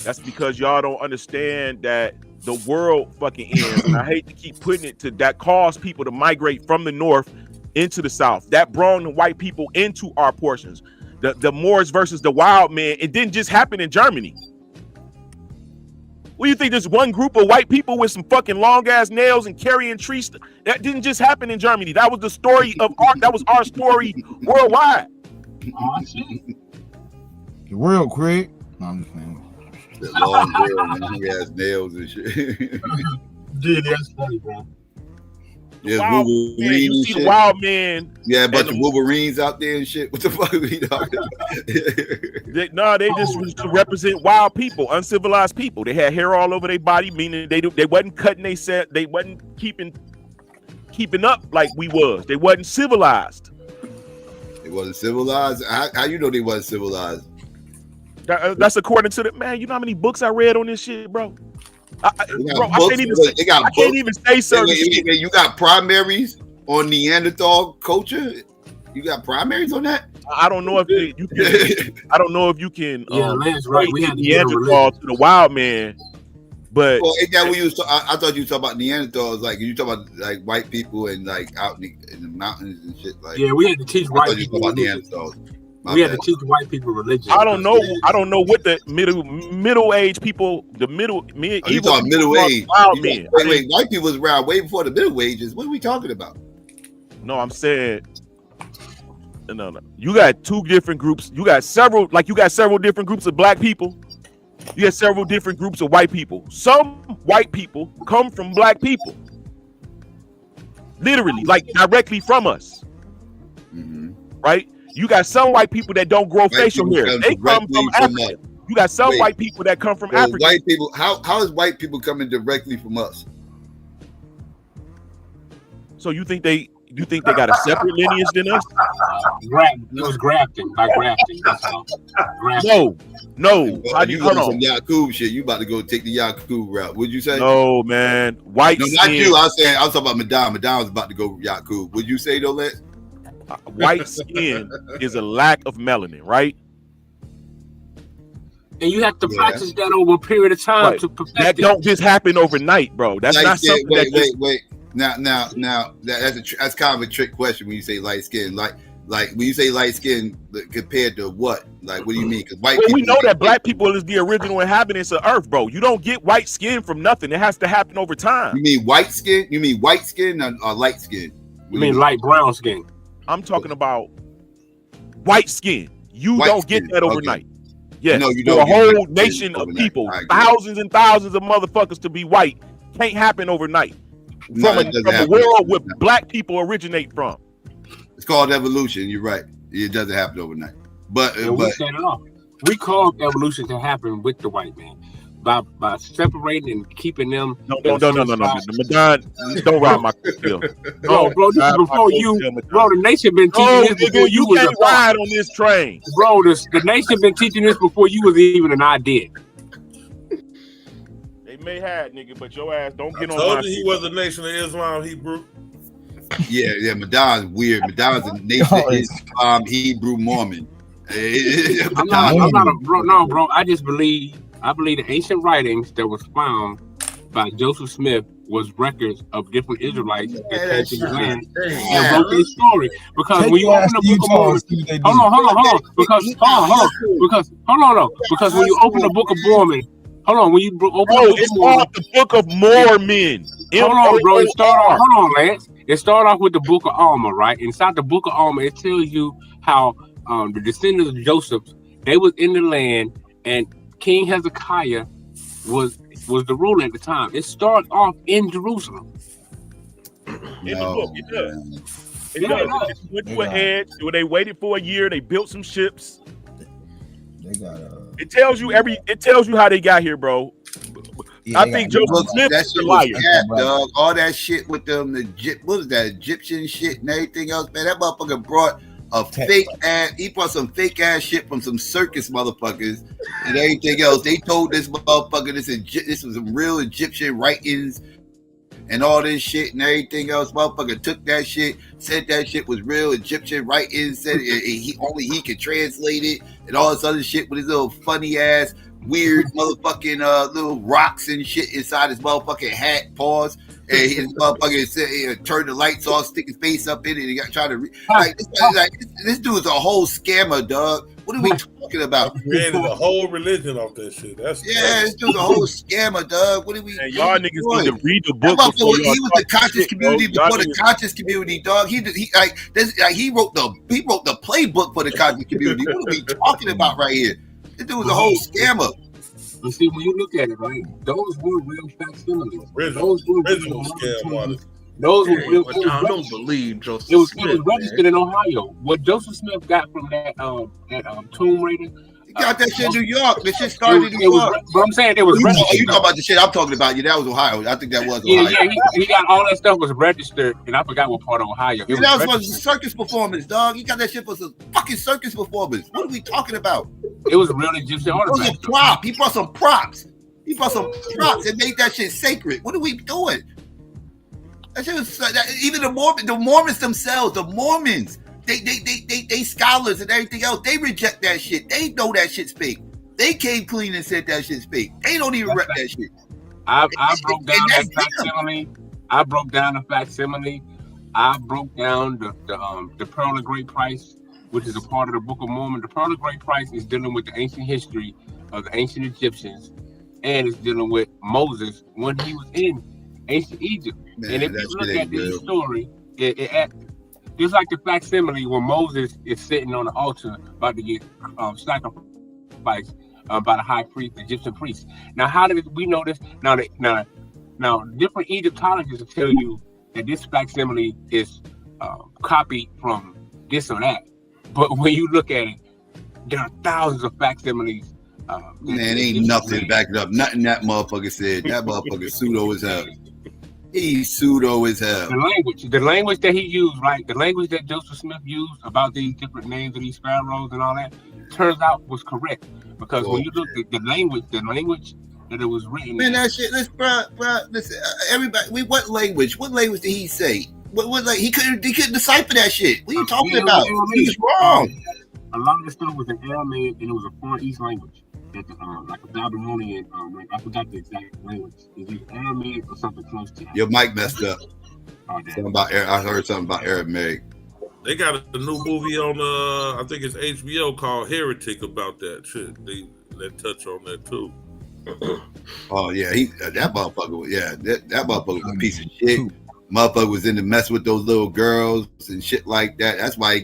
S17: That's because y'all don't understand that the world fucking ends. And I hate to keep putting it to that caused people to migrate from the north into the south. That brought the white people into our portions. The Moors versus the wild men. It didn't just happen in Germany. What do you think? There's one group of white people with some fucking long ass nails and carrying trees. That didn't just happen in Germany. That was the story of that was our story worldwide.
S14: The real Craig. No, I'm just saying.
S12: The long nails and he has nails and shit.
S16: Dude, that's funny, bro.
S12: Yeah, Wolverine
S17: you see the wild man.
S12: Yeah, a bunch of Wolverines out there and shit. What the fuck are we talking about?
S17: They just represent wild people, uncivilized people. They had hair all over their body, meaning they wasn't cutting. They wasn't keeping up like we was. They wasn't civilized.
S12: They wasn't civilized. How you know they wasn't civilized?
S17: That's according to the man. You know how many books I read on this shit, bro? I can't even say certain shit.
S12: You got primaries on Neanderthal culture. You got primaries on that.
S17: I don't know if you can. I don't know if you can.
S16: Yeah, Lance, right. We had
S17: Neanderthal to the wild man, but
S12: ain't that what you was I thought you were talking about Neanderthals. Like you talking about like white people and like out in the mountains and shit. Like
S16: yeah, we had to teach white people
S12: about Neanderthals.
S16: We had to teach white people religion.
S17: I don't know what the middle age people, the middle men.
S12: You talking middle age?
S17: Wild men.
S12: Wait, white people was around way before the middle ages. What are we talking about?
S17: No, I'm saying no. You got two different groups. You got several different groups of black people. You got several different groups of white people. Some white people come from black people, literally, like directly from us, right? You got some white people that don't grow facial hair. They come from Africa. You got some white people that come from Africa.
S12: White people, how is white people coming directly from us?
S17: So you think they You think they got a separate lineage than us?
S16: It was grafting by grafting. That's how. Grafting.
S12: No.
S16: How
S12: You got some Yakub shit. You about to go take the Yakub route. Would you say?
S17: No, man. White skin.
S12: Not you. I was talking about Madame. Madame was about to go Yakub. Would you say though, Lex?
S17: White skin is a lack of melanin, right?
S16: And you have to practice that over a period of time to perfect
S17: that.
S16: It.
S17: Don't just happen overnight, bro. That's not something.
S12: Wait. Now, that's kind of a trick question when you say light skin. Like when you say light skin compared to what? Like, what do you mean? Because
S17: we know that black people is the original inhabitants of Earth, bro. You don't get white skin from nothing. It has to happen over time.
S12: You mean white skin? You mean white skin or light skin?
S16: You mean light brown skin?
S17: I'm talking about white skin. You don't get that overnight. Okay. Yes,
S12: no, you
S17: for a whole nation of people, thousands and thousands of motherfuckers to be white can't happen overnight. From a world where black people originate from.
S12: It's called evolution. You're right. It doesn't happen overnight. But
S16: we set it off. We call evolution to happen with the white man by separating and keeping them.
S17: No. Madonna, don't ride my bill.
S16: Bro, this is before you. Bro, the nation been teaching this before you was
S17: can't ride on this train.
S16: Bro, the nation been teaching this before you was even an idea.
S17: They may have, nigga, but your ass don't get on.
S2: Told you he was a Nation of Islam Hebrew.
S12: Yeah, Madonna's weird. Madonna's a Nation of Islam Hebrew Mormon.
S16: I'm not a bro. No, bro. I believe the ancient writings that was found by Joseph Smith was records of different Israelites that came to the land and wrote their story. Because when you open the Book of Mormon, because when you open the Book of Mormon, when you open
S17: the Book of Mormon.
S16: Hold on, bro. Hold on, Lance. It started off with the Book of Alma, right? Inside the Book of Alma, it tells you how the descendants of Joseph, they was in the land, and King Hezekiah was the ruler at the time. It started off in Jerusalem.
S17: In the book, it does. It went to a head. They waited for a year. They built some ships. It tells you how they got here, bro.
S12: Yeah, I think Joseph Smith is a liar. Dog. All that shit with them, what was that, Egyptian shit and everything else, man. That motherfucker brought a fake ass. He brought some fake ass shit from some circus motherfuckers and everything else. They told this motherfucker this was some real Egyptian writings and all this shit and everything else. Motherfucker took that shit, said that shit was real Egyptian writings, said he could translate it and all this other shit with his little funny ass weird motherfucking little rocks and shit inside his motherfucking hat. Pause. And his motherfucker turned the lights off, stick his face up in it, and he got trying to this dude's a whole scammer, dog. What are we talking about?
S2: He created a whole religion off that shit.
S12: This dude's a whole scammer, dog. What are we?
S17: Man, y'all niggas need to read the book.
S12: He was the conscious community before the conscious community, dog. He wrote the playbook for the conscious community. What are we talking about right here? This dude was a whole scammer.
S16: You see, when you look at it, right, those were real facsimiles.
S2: Original scam.
S16: Those were real.
S1: I don't believe Joseph.
S16: It was registered in Ohio. What Joseph Smith got from that Tomb Raider.
S12: He got that shit in New York. The shit started in New York.
S16: But I'm saying it was registered.
S12: You talking about the shit I'm talking about? Yeah, that was Ohio. I think that was Ohio.
S16: Yeah, he got all that stuff was registered, and I forgot what part of Ohio.
S12: That was a circus performance, dog. He got that shit for some fucking circus performance. What are we talking about?
S16: It was a real Egyptian artifact.
S12: It was a prop. He brought some props. And made that shit sacred. What are we doing? That shit was even the Mormons themselves, the Mormons. They scholars and everything else. They reject that shit. They know that shit's fake. They came clean and said that shit's fake. They don't even rep that shit.
S16: I broke down that facsimile. I broke down the facsimile. I broke down the Pearl of Great Price, which is a part of the Book of Mormon. The Pearl of Great Price is dealing with the ancient history of the ancient Egyptians, and it's dealing with Moses when he was in ancient Egypt. Man, and if you look at this story, it just like the facsimile when Moses is sitting on the altar about to get sacrificed by the high priest, the Egyptian priest. Now, how did we know this? Now, different Egyptologists will tell you that this facsimile is copied from this or that. But when you look at it, there are thousands of facsimiles.
S12: Man, ain't nothing backing up. Nothing that motherfucker said. That motherfucker pseudo as hell. He's pseudo as hell.
S16: The language that he used, right? The language that Joseph Smith used about these different names of these pharaohs and all that, turns out was correct. Because when you look at the language that it was written.
S12: Man, that shit. Listen, everybody. What language? What language did he say? What like he couldn't decipher that shit. What are you talking about? He's wrong.
S16: A lot of the stuff was in Aramaic, and it was a Far East language. Like a Babylonian, I forgot the exact language. Is it Aramaic or something close to that?
S12: Your mic messed up. I heard something about Aramaic.
S2: They got a new movie on I think it's HBO called Heretic about that shit. They touch on that too.
S12: Oh yeah, that motherfucker. Yeah, that motherfucker was a piece of shit. Motherfucker was in the mess with those little girls and shit like that. That's why he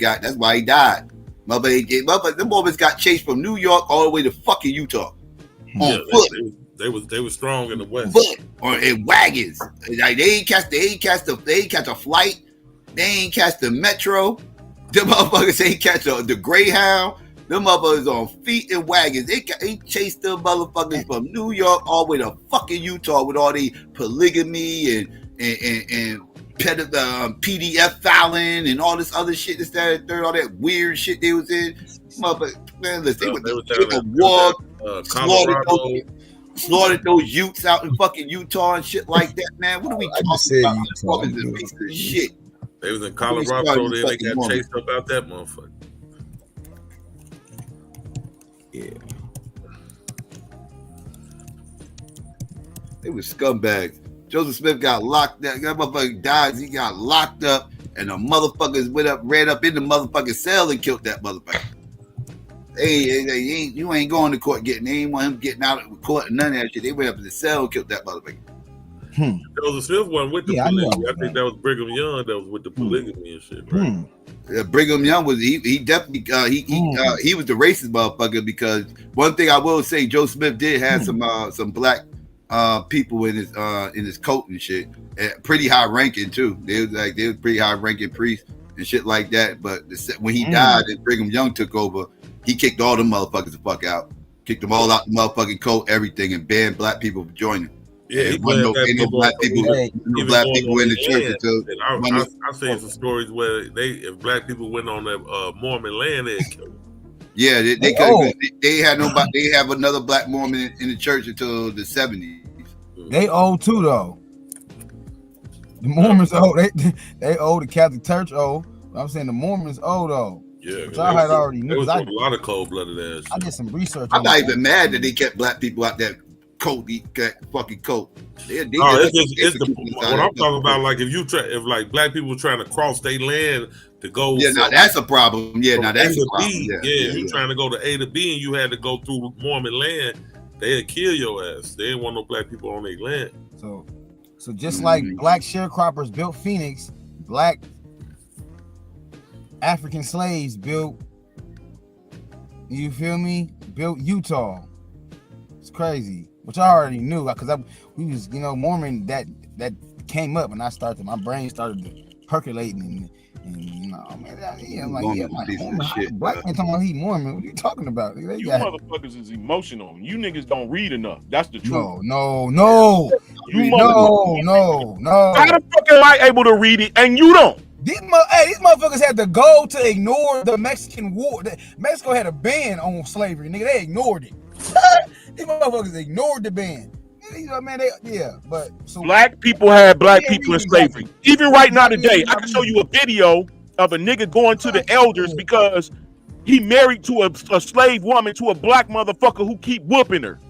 S12: died. Motherfucker, them boys got chased from New York all the way to fucking Utah on foot.
S2: They was strong in the West.
S12: Foot or in wagons. Like they ain't catch a flight. They ain't catch the metro. Them motherfuckers ain't catch the Greyhound. Them motherfuckers on feet and wagons. They chased them motherfuckers from New York all the way to fucking Utah with all the polygamy and PDF filing and all this other shit, this, that, and third, all that weird shit they was in. Motherfucker, man, listen, they slaughtered those Utes out in fucking Utah and shit like that, man. What are we talking about? Motherfuckers is a piece of shit.
S2: They was in Colorado, then they got chased up out that motherfucker.
S12: Yeah. They were scumbags. Joseph Smith got locked up. That motherfucker died. He got locked up, and the motherfuckers ran up in the motherfucking cell and killed that motherfucker. You ain't going to court getting. They ain't want him getting out of court and none of that shit. They went up in the cell and killed that motherfucker.
S2: Joseph Smith wasn't with the polygamy. I think that was Brigham Young that was with the polygamy and shit, right?
S12: Brigham Young was he definitely he was the racist motherfucker, because one thing I will say, Joe Smith did have some black people in his coat and shit, and pretty high ranking too. They were pretty high ranking priests and shit like that. But when he died and Brigham Young took over, he kicked all them motherfuckers the fuck out, kicked them all out the motherfucking coat, everything, and banned black people from joining.
S2: Yeah,
S12: ain't no black people in the church until
S2: I seen some stories where if black people went on that Mormon land, they'd kill them.
S12: Yeah, they had nobody. They have another black Mormon in the church until the 70s.
S14: They owe too, though. The Mormons owe. They owe. The Catholic Church owe. I'm saying the Mormons owe though.
S2: Yeah,
S14: which I had already knew.
S2: There was a lot of cold-blooded ass.
S14: I did some research.
S12: I'm not even mad that they kept black people out that coat, that fucking coat.
S2: What I'm talking about, like if like black people were trying to cross their land to go.
S12: Yeah, now that's a problem. Yeah, now that's a problem.
S2: You trying to go to A to B and you had to go through Mormon land, they'd kill your ass. They didn't want no black people on their land.
S14: So just like black sharecroppers built Phoenix, black African slaves built, you feel me? Built Utah. It's crazy, which I already knew, because we was, Mormon that came up, and my brain started percolating, and man, I'm like, Mormon, black man talking about he Mormon. What are you talking about?
S17: You motherfuckers is emotional. You niggas don't read enough. That's the truth.
S14: No.
S17: How the fuck am I able to read it and you don't?
S14: These motherfuckers had to go to ignore the Mexican War. Mexico had a ban on slavery, nigga. They ignored it. These motherfuckers ignored the ban.
S17: Black people had black people in slavery. Even right now today, I can show you a video of a nigga going to the elders because he married to a slave woman, to a black motherfucker who keep whooping her.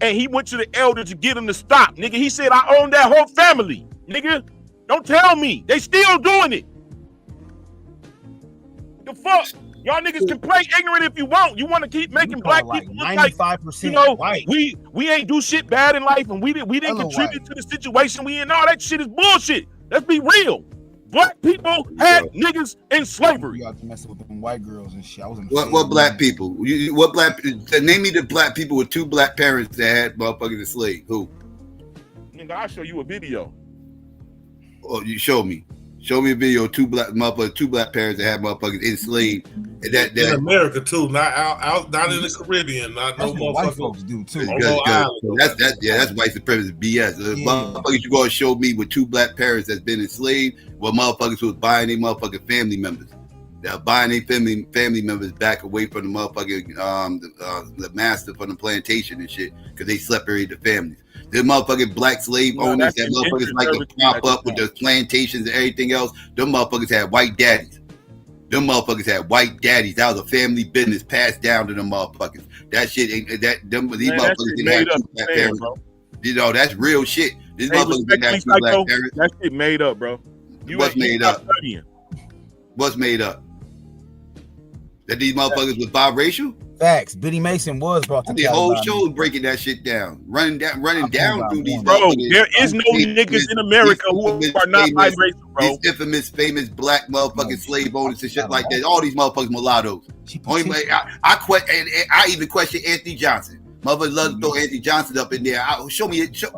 S17: And he went to the elders to get him to stop. Nigga, he said, I own that whole family. Nigga, don't tell me. They still doing it. The fuck? Y'all niggas can play ignorant if you want. You want to keep making black people look like 95% white. We ain't do shit bad in life, and we didn't contribute to the situation we in. All that shit is bullshit. Let's be real. Black people had niggas in slavery.
S14: You got to mess with them white girls and shit.
S12: What black people? Name me the black people with two black parents that had motherfucking a slave. Who?
S17: Nigga, I'll show you a video.
S12: Oh, you show me. Show me a video of two black parents that have motherfuckers enslaved. And that
S2: in America too, not in the Caribbean, not no motherfuckers.
S14: White folks do too.
S12: That's white supremacist BS. Motherfuckers, you gonna show me with two black parents that's been enslaved, well, motherfuckers was buying their motherfucking family members. They're buying their family members back away from the motherfucking the master from the plantation and shit, because they separated the families. The motherfucking black slave owners that motherfuckers like to prop up with the plantations and everything else, them motherfuckers had white daddies. Them motherfuckers had white daddies. That was a family business passed down to them motherfuckers. That shit ain't these motherfuckers didn't have two black parents. Bro. You know, that's real shit. These motherfuckers didn't have two black parents.
S17: That shit made up, bro.
S12: What's made up? What's made up? That these motherfuckers was biracial?
S14: Facts. Biddy Mason was brought to
S12: the whole show breaking that shit down, running down through these.
S17: Bro, there is no niggas in America who are not biracial, bro.
S12: These infamous, famous black motherfucking slave owners and shit like that. All these motherfuckers mulattoes. I even question Anthony Johnson. Motherfuckers love to throw Anthony Johnson up in there.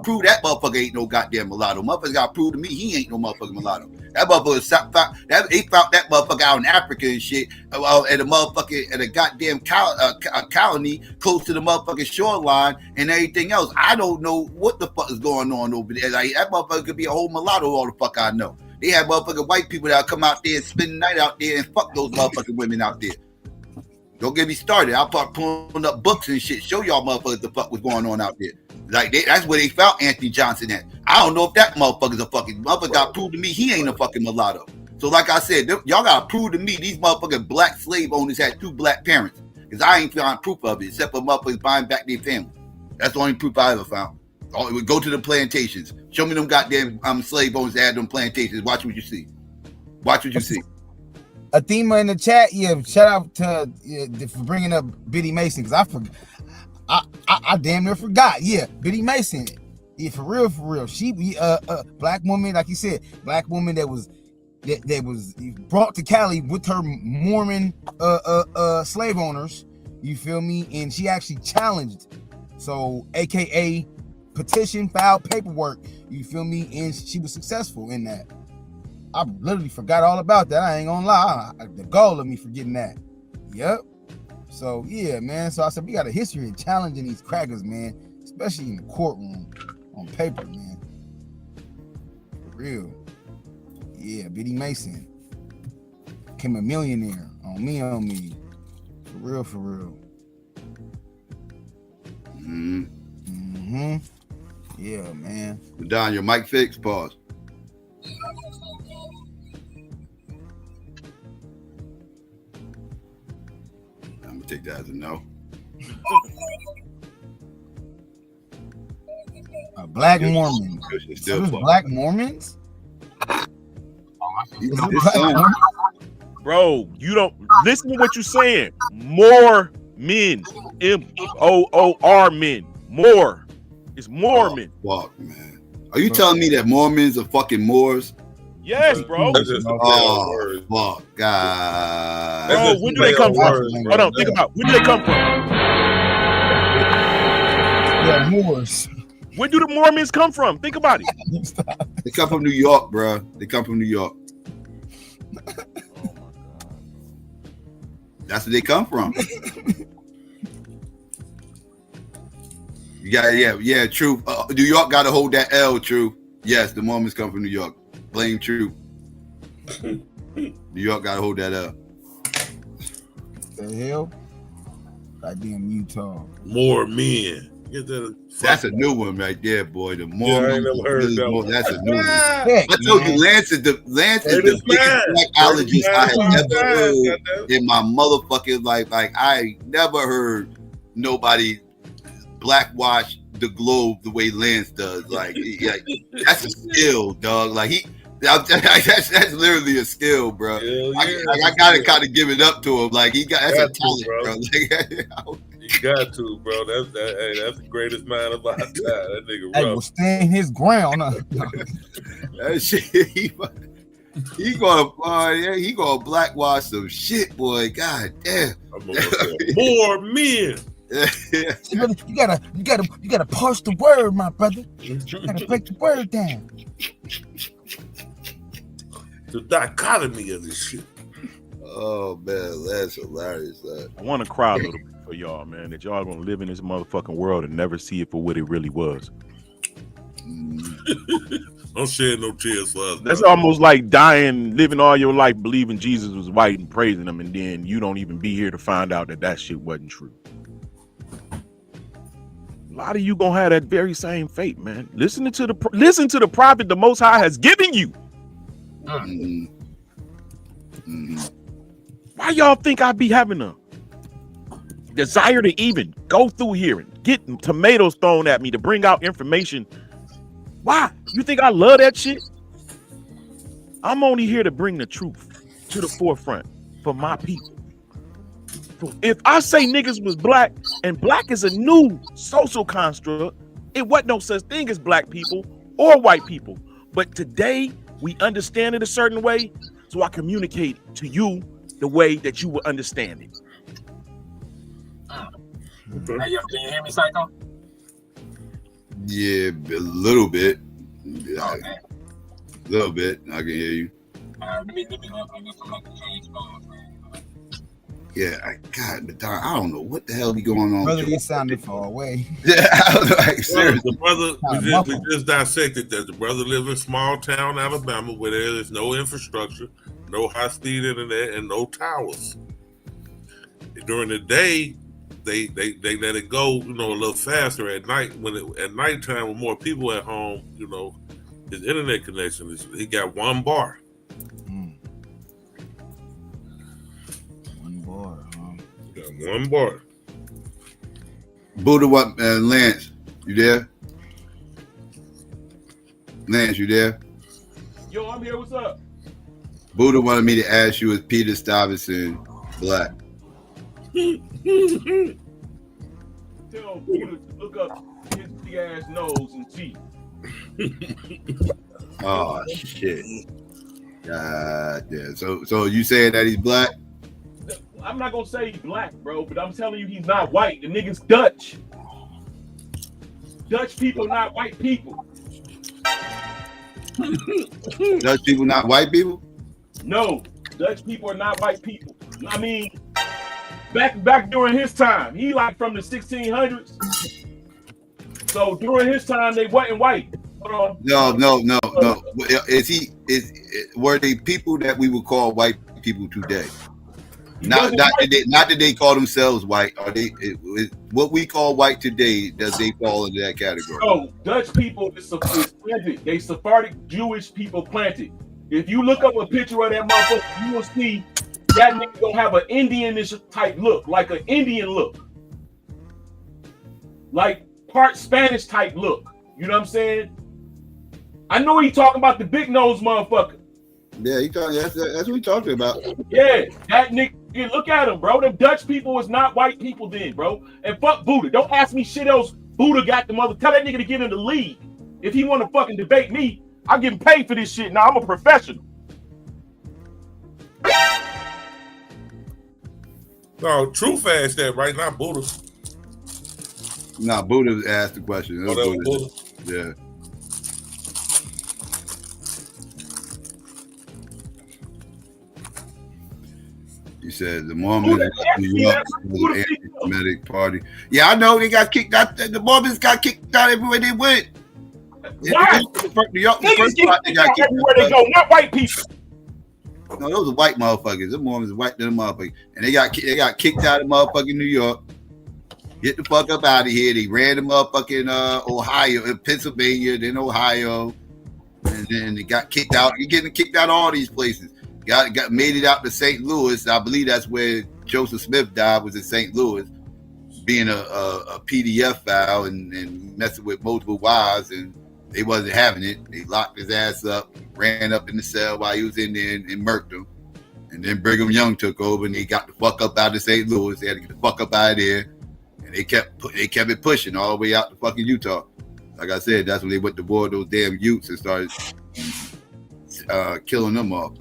S12: Prove that motherfucker ain't no goddamn mulatto. Motherfuckers got to prove to me he ain't no motherfucking mulatto. That motherfucker they found that motherfucker out in Africa and shit, at a goddamn colony close to the motherfucking shoreline and everything else. I don't know what the fuck is going on over there. Like, that motherfucker could be a whole mulatto, all the fuck I know. They have motherfucking white people that come out there and spend the night out there and fuck those motherfucking women out there. Don't get me started. I'll start pulling up books and shit. Show y'all motherfuckers the fuck what's going on out there. Like, that's where they found Anthony Johnson at. I don't know if that motherfucker's a fucking motherfucker. Got proved to me he ain't a fucking mulatto. So like I said, y'all gotta prove to me these motherfucking black slave owners had two black parents. Because I ain't found proof of it except for motherfuckers buying back their family. That's the only proof I ever found. Go to the plantations. Show me them goddamn slave owners that had them plantations. Watch what you see. Watch what you see.
S14: Athema in the chat, shout out to for bringing up Biddy Mason, because I damn near forgot. Biddy Mason, for real. She black woman, like you said, black woman that was brought to Cali with her Mormon slave owners. You feel me? And she actually challenged, so AKA petition, filed paperwork. You feel me? And she was successful in that. I literally forgot all about that. I ain't gonna lie. The goal of me forgetting that. Yep. So yeah, man. So I said we got a history of challenging these crackers, man, especially in the courtroom on paper, man. For real. Yeah, Biddy Mason became a millionaire on me. For real. Yeah, man.
S12: Don, your mic fixed. Pause. I'm gonna take that as a no.
S14: Black Mormon. Black Mormons?
S17: Bro, you don't listen to what you're saying. More men. MOOR men. More. It's Mormon.
S12: Fuck, man. Are you telling me that Mormons are fucking Moors?
S17: Yes, bro.
S12: Oh, fuck, God.
S17: Bro, where do they come from? Hold on, think about it. Where do they come from?
S14: Yeah, Moors.
S17: Where do the Mormons come from? Think about it.
S12: They come from New York, bro. They come from New York. That's where they come from. You got, yeah, true. New York got to hold that L, true. Yes, the Mormons come from New York. Blame true. New York got to hold that L.
S14: The hell? Goddamn Utah.
S2: More men.
S12: That's a new one right there, boy. The Mormons.
S2: I ain't never heard that one.
S12: That's a new one. I told you, Lance is the biggest blackologist I have ever heard in my motherfucking life. Like, I never heard nobody blackwash the globe the way Lance does. Like that's a skill, dog. Like that's literally a skill, bro. I gotta kind of give it up to him. Like that's a talent, bro.
S2: You got to, bro. That's the greatest man of our time. That nigga
S14: rough. Will stand his ground.
S12: That shit, he gonna blackwash some shit, boy. God damn.
S2: More men.
S14: You gotta parse the word, my brother. You gotta break the word down.
S2: The dichotomy of this shit.
S12: Oh man, that's hilarious.
S17: I want to cry a little bit for y'all, man, that y'all gonna live in this motherfucking world and never see it for what it really was.
S2: Don't shed no tears for us.
S17: That's almost like dying, living all your life believing Jesus was white and praising him, and then you don't even be here to find out that shit wasn't true. A lot of you gonna have that very same fate, man. Listen to the prophet the Most High has given you. Why y'all think I be having a desire to even go through here and get tomatoes thrown at me to bring out information? Why? You think I love that shit? I'm only here to bring the truth to the forefront for my people. If I say niggas was black, and black is a new social construct, it wasn't no such thing as black people or white people. But today, we understand it a certain way, so I communicate to you the way that you will understand it.
S16: Can you hear me, Psycho?
S12: Yeah, a little bit. A little bit. I can hear you.
S16: Let me get some change phones, man.
S12: Yeah, I don't know what the hell be going on.
S14: Brother, you sounded far away.
S12: Yeah, I was like, seriously.
S2: The brother, we just dissected that the brother lives in small town Alabama where there is no infrastructure, no high-speed internet, and no towers. During the day, they let it go, a little faster. At night, at nighttime, with more people at home, his internet connection he got one bar.
S14: One bar, huh?
S2: He got one bar.
S12: Buddha, what? Lance, you there? Lance, you there?
S17: Yo, I'm here. What's up?
S12: Buddha wanted me to ask you, is Peter Stuyvesant black?
S17: Tell Buddha to look up his big ass nose and teeth.
S12: Oh shit! God damn. So you saying that he's black?
S17: I'm not gonna say he's black, bro, but I'm telling you he's not white. The nigga's Dutch. Dutch people, not white people.
S12: Dutch people, not white people?
S17: No, Dutch people are not white people. I mean, back during his time, he like from the 1600s. So during his time, they wasn't white.
S12: No. Were they people that we would call white people today? Not that they call themselves white. Are they what we call white today? Does they fall into that category?
S17: No, Dutch people is planted. They Sephardic Jewish people planted. If you look up a picture of that motherfucker, you will see that nigga gonna have an Indianish type look, like an Indian look, like part Spanish type look. You know what I'm saying? I know he talking about the big nose motherfucker.
S12: Yeah, he talking. That's what we talking about.
S17: Yeah, that nigga. Look at him, bro. The Dutch people was not white people then, bro. And fuck Buddha. Don't ask me shit else. Buddha got the mother. Tell that nigga to get in the league. If he want to fucking debate me, I'm getting paid for this shit. Now I'm a professional.
S2: No, Truth asked that right now, Buddha.
S12: Nah, Buddha asked the question.
S2: That was Buddha.
S12: Yeah. He said the Mormons in New York was an anti-Semitic party. Yeah, I know they got kicked out. The Mormons got kicked out everywhere they went.
S17: Why?
S12: New York, the first spot they got kicked
S17: everywhere they go, not white people.
S12: No, those are white motherfuckers. The Mormons are white than the motherfuckers, and they got kicked out of motherfucking New York. Get the fuck up out of here. They ran to motherfucking Ohio, Pennsylvania, then Ohio, and then they got kicked out. You're getting kicked out of all these places. Got made it out to St. Louis. I believe that's where Joseph Smith died, was in St. Louis, being a PDF file and messing with multiple wives, and they wasn't having it. They locked his ass up, ran up in the cell while he was in there and murked him. And then Brigham Young took over, and he got the fuck up out of St. Louis. They had to get the fuck up out of there, and they kept it pushing all the way out to fucking Utah. Like I said, that's when they went to war those damn Utes and started killing them off.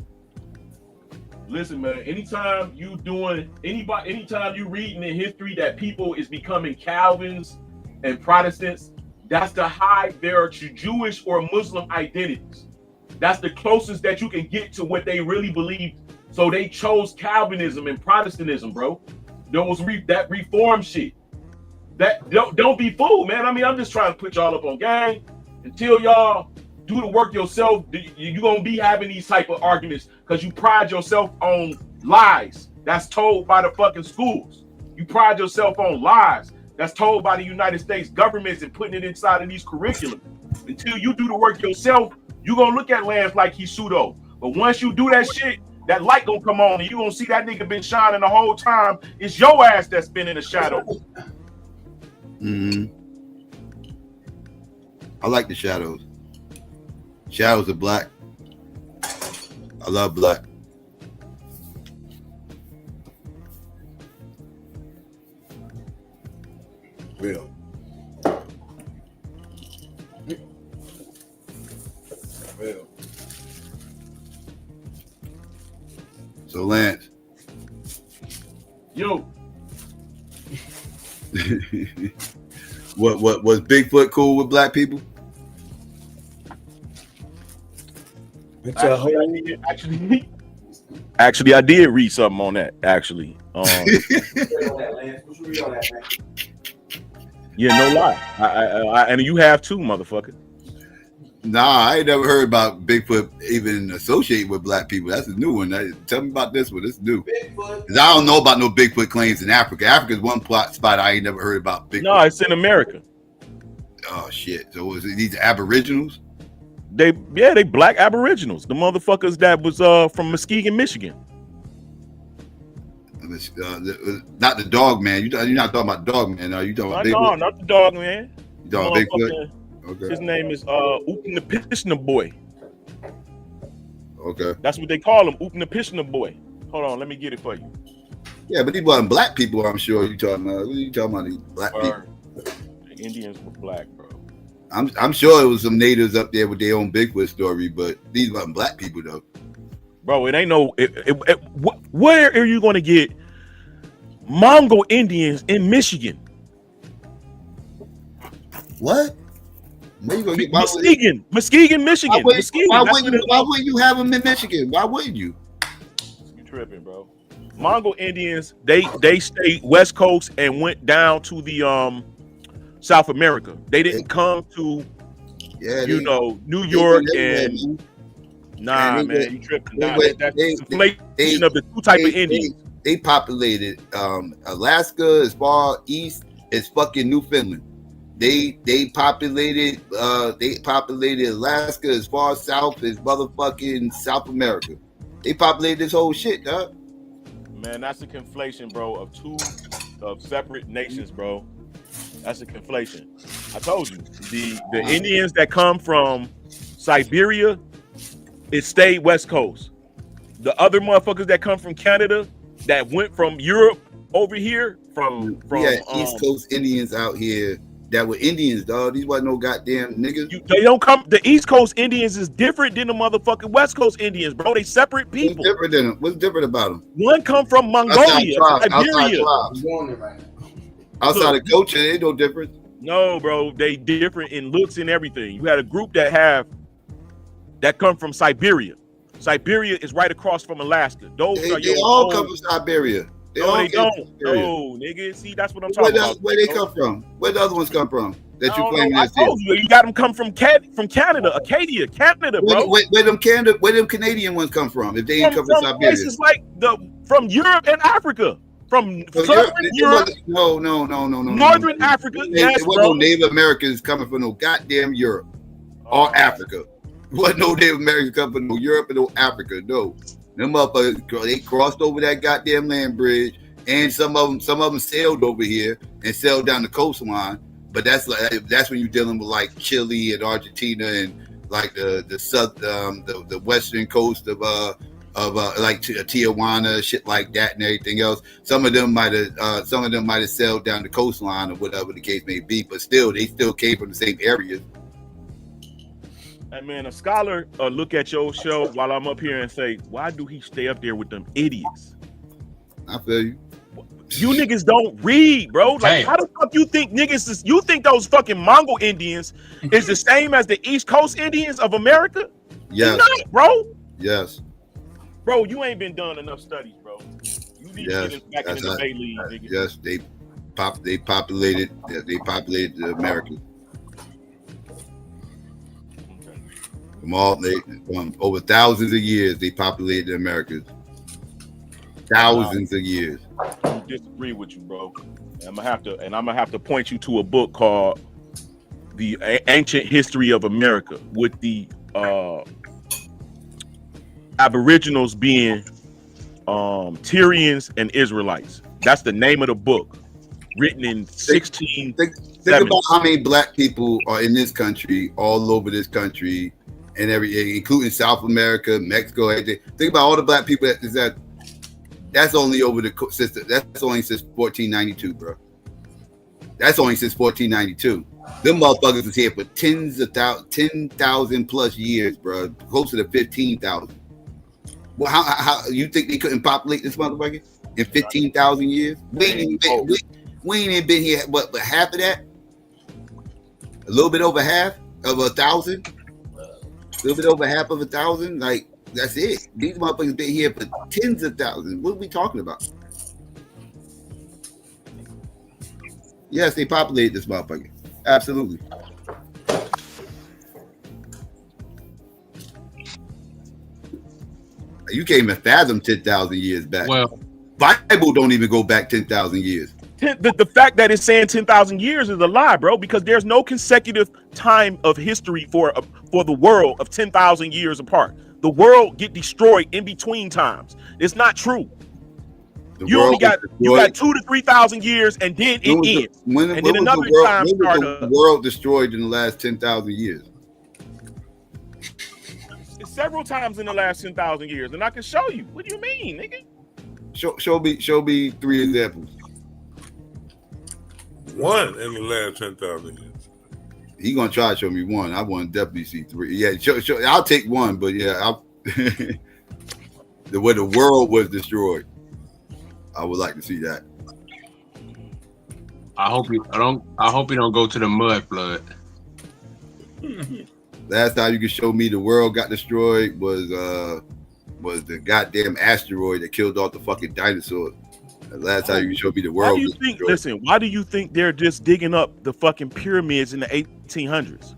S17: Listen, man, anytime you reading in history that people is becoming Calvins and Protestants, that's to hide their Jewish or Muslim identities. That's the closest that you can get to what they really believe. So they chose Calvinism and Protestantism, bro. That reform shit. That don't be fooled, man. I mean, I'm just trying to put y'all up on game. Until y'all do the work yourself, you're gonna be having these type of arguments because you pride yourself on lies that's told by the fucking schools. You pride yourself on lies that's told by the United States governments and putting it inside of these curriculum. Until you do the work yourself, you're gonna look at lands like he's pseudo. But once you do that shit, that light gonna come on and you gonna see that nigga been shining the whole time. It's your ass that's been in the shadow.
S12: I like the shadows. Shadows are black. I love black.
S11: Real. Real.
S12: So Lance.
S17: Yo.
S12: What was Bigfoot cool with black people?
S17: Actually, I did read something on that. Actually, yeah, no lie. I and you have too, motherfucker.
S12: Nah, I ain't never heard about Bigfoot even associated with black people. That's a new one. Tell me about this one. It's new. Because I don't know about no Bigfoot claims in Africa. Africa's one spot I ain't never heard about Bigfoot.
S17: No, it's in America.
S12: Oh shit! So was it these Aboriginals?
S17: They black Aboriginals. The motherfuckers that was from Muskegon, Michigan.
S12: Not the dog man. You're not talking about dog man. Are you talking about Bigfoot?
S17: No, not the dog man.
S12: You talking about Bigfoot?
S17: Okay. His name is Oopnapishna Boy.
S12: Okay.
S17: That's what they call him, Oopnapishna Boy. Hold on, let me get it for you.
S12: Yeah, but these wasn't black people, I'm sure you talking about. What are you talking about, these black people?
S17: The Indians were black, bro.
S12: I'm sure it was some natives up there with their own Bigfoot story, but these wasn't black people though.
S17: Bro, it ain't no. Where are you going to get Mongol Indians in Michigan?
S12: What? Where you gonna get
S17: Muskegon, Michigan.
S12: Why wouldn't you have them in Michigan? Why wouldn't you?
S17: You tripping, bro? Mongol Indians, they stayed West Coast and went down to the South America. They didn't come to New York and nah, man, you tripping. That's conflation of the two type of Indians.
S12: They populated Alaska as far east as fucking Newfoundland. They populated Alaska as far south as motherfucking South America. They populated this whole shit, dog.
S17: Man, that's a conflation, bro, of separate nations, bro. That's a conflation. I told you, the Indians that come from Siberia, it stayed West Coast. The other motherfuckers that come from Canada, that went from Europe over here, from
S12: East Coast Indians out here that were Indians, dog. These wasn't no goddamn niggas.
S17: They don't come. The East Coast Indians is different than the motherfucking West Coast Indians, bro. They separate people.
S12: What's different than them? What's different about them?
S17: One come from Mongolia, Siberia.
S12: Outside of culture, they no different.
S17: No, bro, they different in looks and everything. You had a group that come from Siberia. Siberia is right across from Alaska. Those are
S12: they all come from Siberia.
S17: They don't. No, nigga. See, that's what I'm talking about.
S12: Where they come from? Where the other ones come from? That you claim
S17: I told you got them come from Canada, Acadia, Canada, bro.
S12: Where them Canadian ones come from? If they ain't come from Siberia,
S17: places like from Europe and Africa. From Southern Europe.
S12: No.
S17: Northern Africa. Yes,
S12: there wasn't no Native Americans coming from no goddamn Europe or Africa. Wasn't no Native Americans coming from no Europe and no Africa. No. Them motherfuckers, they crossed over that goddamn land bridge, and some of them sailed over here and sailed down the coastline. But that's when you're dealing with like Chile and Argentina and like the western coast of like Tijuana, shit like that, and everything else. Some of them might have sailed down the coastline or whatever the case may be. But still, they still came from the same areas.
S17: Hey man, a scholar look at your show while I'm up here and say, why do he stay up there with them idiots?
S12: I feel you.
S17: You niggas don't read, bro. Like, how the fuck you think niggas you think those fucking Mongol Indians is the same as the East Coast Indians of America?
S12: Yes.
S17: You're not, bro.
S12: Yes.
S17: Bro, you ain't been done enough studies, bro. You need to get back in the debate league, nigga.
S12: Yes, they populated the Americas. From over thousands of years, they populated the Americas. Thousands of years.
S17: I disagree with you, bro. I'm gonna have to point you to a book called "The Ancient History of America," with the Aboriginals being Tyrians and Israelites. That's the name of the book, written in 16.
S12: Think about how many black people are in this country, all over this country, and including South America, Mexico. Everything. Think about all the black people that's only over the system. That's only since 1492, bro. That's only since 1492. Them motherfuckers was here for 10,000 plus years, bro. Closer to 15,000. Well, how you think they couldn't populate this motherfucker in 15,000 years? We ain't even been here, but half of that? A little bit over half of 1,000? A little bit over half of 1,000? Like, that's it. These motherfuckers been here for tens of thousands. What are we talking about? Yes, they populated this motherfucker. Absolutely. You can't even fathom 10,000 years back.
S16: Well,
S12: Bible don't even go back 10,000 years.
S17: The fact that it's saying 10,000 years is a lie, bro, because there's no consecutive time of history for the world of 10,000 years apart. The world get destroyed in between times. It's not true. You got 2,000 to 3,000 years, and then it ends.
S12: When was the world destroyed in the last 10,000 years?
S17: It's several times in the last 10,000 years, and I can show you. What do you mean, nigga?
S12: Show me 3 examples.
S2: One in the last 10,000 years.
S12: He gonna try to show me one. I want to definitely see 3. Yeah, I'll take one, but yeah, the way the world was destroyed, I would like to see that.
S16: I hope you don't go to the mud flood.
S12: Last time you could show me the world got destroyed was the goddamn asteroid that killed off the fucking dinosaurs. The last time you could show me the world.
S17: Why do you think they're just digging up the fucking pyramids in the 1800s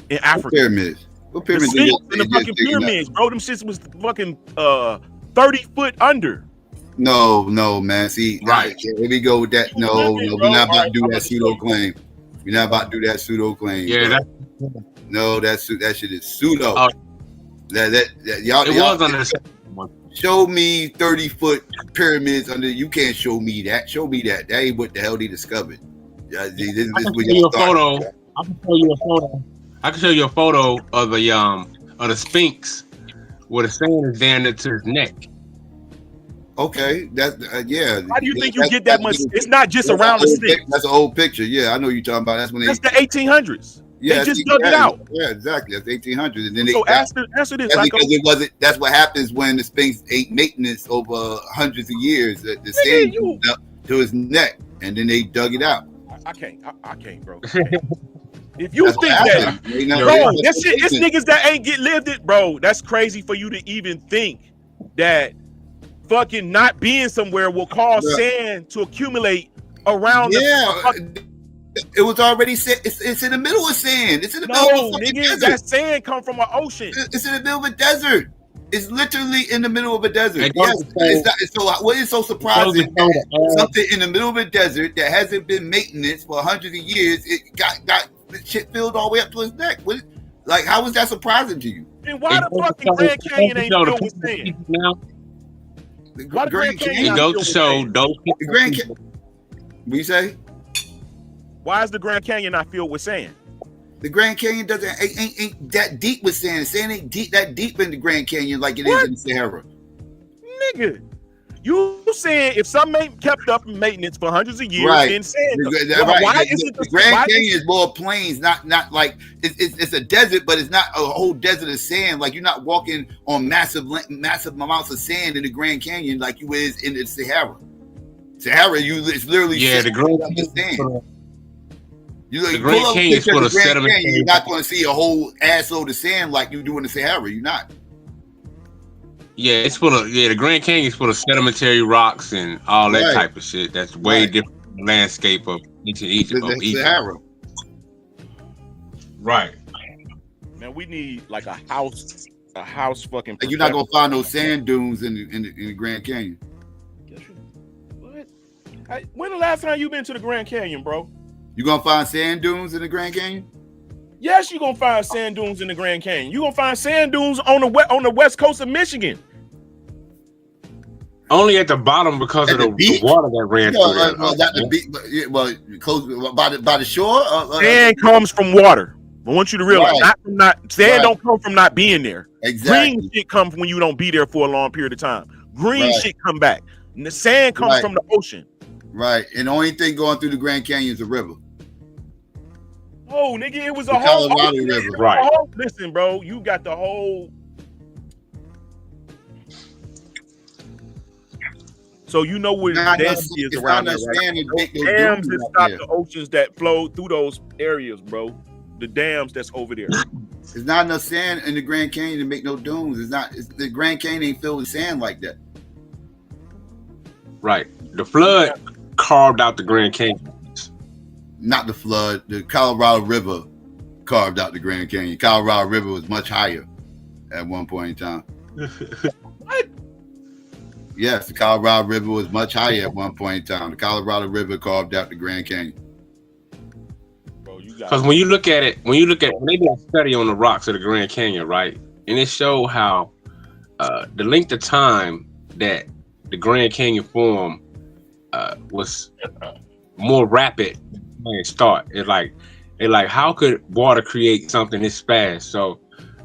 S17: in Africa?
S12: What pyramids? What pyramids?
S17: The fucking pyramids, bro. Them shits was fucking 30 foot under.
S12: No, man. See, right. Here we go with that. No, we're not about to do that pseudo claim. We're not about to do that pseudo claim.
S16: Yeah,
S12: that shit is pseudo. Y'all
S16: was on this.
S12: Show me 30-foot pyramids under. You can't show me that. Show me that. That ain't what the hell they discovered. Yeah, this is where y'all
S16: photo. I can show you a photo. I can show you a photo of the Sphinx where the sand is down to his neck.
S12: Okay, that's yeah.
S17: Why do you think you get that much? It's not just around the Sphinx.
S12: That's an old picture. Yeah, I know you're talking about.
S17: That's the 1800s.
S12: Yeah,
S17: they just dug it out.
S12: Yeah, exactly. That's 1800s. And then
S17: answer this.
S12: That's because it wasn't. That's what happens when the Sphinx ain't maintenance over hundreds of years. The sand moved up to his neck, and then they dug it out.
S17: I can't, bro. If you think that, bro, it's niggas that ain't lived it, bro. That's crazy for you to even think that fucking not being somewhere will cause sand to accumulate around.
S12: It was already set. It's in the middle of sand. It's in the middle of a desert.
S17: That sand come from an ocean.
S12: It's in the middle of a desert. It's literally in the middle of a desert. Yes. So what is so surprising? Something in the middle of a desert that hasn't been maintenance for hundreds of years. It got shit filled all the way up to his neck. Like, how was that surprising to you?
S17: And why the fucking Grand Canyon ain't filled with sand?
S12: Why the Grand Canyon?
S16: It goes to show those.
S12: The Grand Canyon. What you say?
S17: Why is the Grand Canyon not filled with sand?
S12: The Grand Canyon ain't that deep with sand. Sand ain't that deep in the Grand Canyon like it is in the Sahara.
S17: Nigga, you saying if something ain't kept up in maintenance for hundreds of years, then sand.
S12: Why is it the Grand Canyon is more plains, not like it's a desert, but it's not a whole desert of sand. Like, you're not walking on massive amounts of sand in the Grand Canyon like you is in the Sahara. It's literally
S16: the Grand Canyon.
S12: You
S16: The
S12: pull
S16: Grand
S12: up a
S16: Canyon is
S12: picture
S16: full
S12: of
S16: of
S12: the Grand
S16: sediment.
S12: Canyon, you're not going to see a whole asshole of sand like you do in the Sahara. You're not.
S16: Yeah, it's full of the Grand Canyon is full of sedimentary rocks and all that
S12: Right.
S16: type of shit. That's way
S12: Right.
S16: different from the landscape of ancient Egypt.
S12: The Sahara.
S16: Right.
S17: Man, we need like a house fucking.
S12: Like, you're not gonna find no sand dunes in the Grand Canyon.
S17: What? When the last time you been to the Grand Canyon, bro?
S12: You gonna find sand dunes in the Grand Canyon?
S17: Yes, you gonna find sand dunes in the Grand Canyon. You gonna find sand dunes on the west coast of Michigan.
S16: Only at the bottom because of the water that ran through there.
S12: Close by the shore.
S17: Sand comes from water. I want you to realize,
S12: Right.
S17: Sand don't come from not being there.
S12: Exactly.
S17: Green shit comes when you don't be there for a long period of time. Green
S12: Right.
S17: shit come back. And the sand comes
S12: Right.
S17: from the ocean.
S12: Right, and the only thing going through the Grand Canyon is a river.
S17: Oh, nigga, it was
S12: The
S17: a whole
S12: Colorado
S17: ocean.
S12: River.
S16: Right.
S17: Listen, bro, you got the whole. So you know where the dams is around there, right? Those dams that stop the oceans that flow through those areas, bro. The dams that's over there.
S12: There's not enough sand in the Grand Canyon to make no dunes. The Grand Canyon ain't filled with sand like that.
S16: Right. The flood carved out the Grand Canyon.
S12: Not the flood. The Colorado River carved out the Grand Canyon. Colorado River was much higher at one point in time.
S17: What?
S12: Yes, the Colorado River was much higher at one point in time. The Colorado River carved out the Grand Canyon.
S16: Because when you look at it, when they did a study on the rocks of the Grand Canyon, right, and it showed how the length of time that the Grand Canyon formed was more rapid when it started. It's like how could water create something this fast? So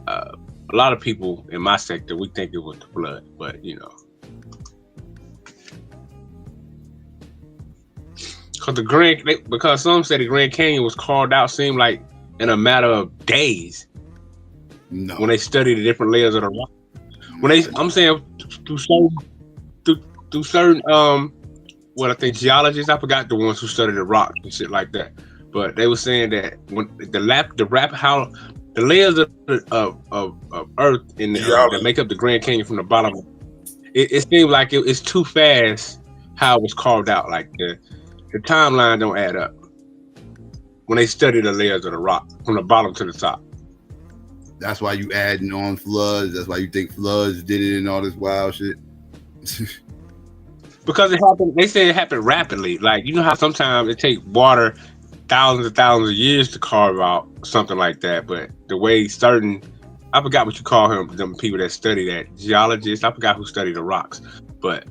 S16: a lot of people in my sector, we think it was the flood, but you know. Because some say the Grand Canyon was carved out, seemed like in a matter of days.
S12: No.
S16: When they studied the different layers of the rock. I'm saying through certain I think geologists, I forgot the ones who studied the rocks and shit like that. But they were saying that when how the layers of Earth in that make up the Grand Canyon from the bottom, it seemed like it's too fast how it was carved out. Like the timeline don't add up when they study the layers of the rock from the bottom to the top.
S12: That's why you adding on floods. That's why you think floods did it and all this wild shit.
S16: Because it happened. They say it happened rapidly. Like, you know how sometimes it takes water thousands of years to carve out something like that. But the way I forgot what you call them people that study that, geologists. I forgot who studied the rocks. But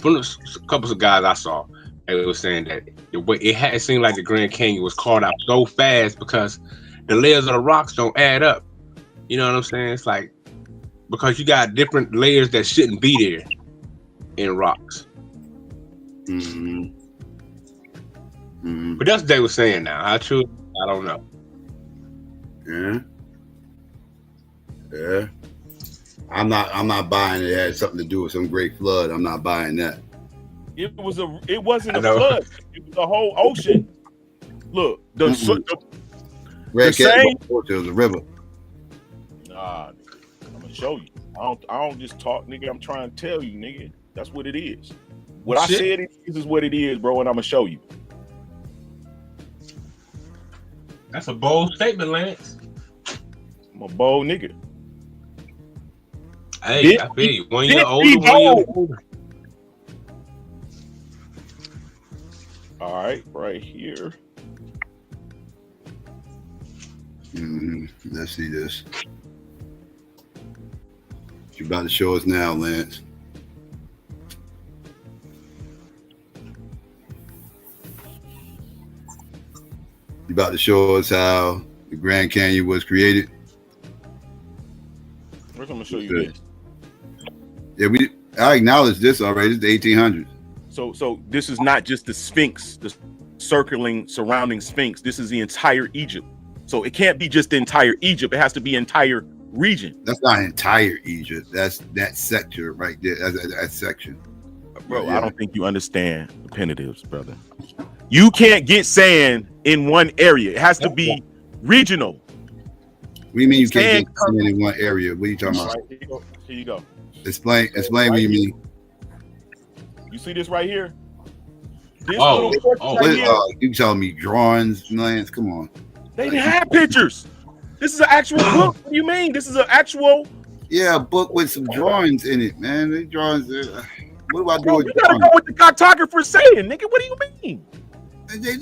S16: from a couple of guys I saw, they were saying that it seemed like the Grand Canyon was carved out so fast because the layers of the rocks don't add up. You know what I'm saying? It's like, because you got different layers that shouldn't be there in rocks.
S12: Mm-hmm. Mm-hmm.
S16: But that's what they were saying now. How true? I don't know.
S12: Yeah. I'm not buying it had something to do with some great flood. I'm not buying that.
S17: It wasn't a flood. It was a whole ocean. Look, the same.
S12: It was a river.
S17: Nah, I'm gonna show you. I don't just talk, nigga. I'm trying to tell you, nigga. That's what it is. What I said it is what it is, bro, and I'm gonna show you.
S16: That's a bold statement, Lance.
S17: I'm a bold nigga.
S16: Hey, I feel you. 1 year older, 1 year older.
S17: All right, right here.
S12: Let's see this. You're about to show us now, Lance. You about to show us how the Grand Canyon was created?
S17: First, I'm gonna show you this.
S12: Yeah, I acknowledge this already. It's the 1800s.
S17: So this is not just the Sphinx, the surrounding Sphinx. This is the entire Egypt. So it can't be just the entire Egypt. It has to be entire region.
S12: That's not entire Egypt. That's that sector right there. That section.
S17: Bro, yeah. I don't think you understand the penatives, brother. You can't get sand in one area. It has to be regional.
S12: What do you mean you can't get sand in one area? What are you talking about?
S17: Right, here you go.
S12: Explain what you mean.
S17: You see this right here? This
S12: What,
S17: here,
S12: you telling me drawings, Lance? Come on.
S17: they didn't have pictures. This is an actual book. What do you mean? This is an actual.
S12: Yeah, a book with some drawings in it, man. The drawings. What do I do with
S17: you gotta
S12: drawings?
S17: go with the cartographer saying, nigga. What do you mean?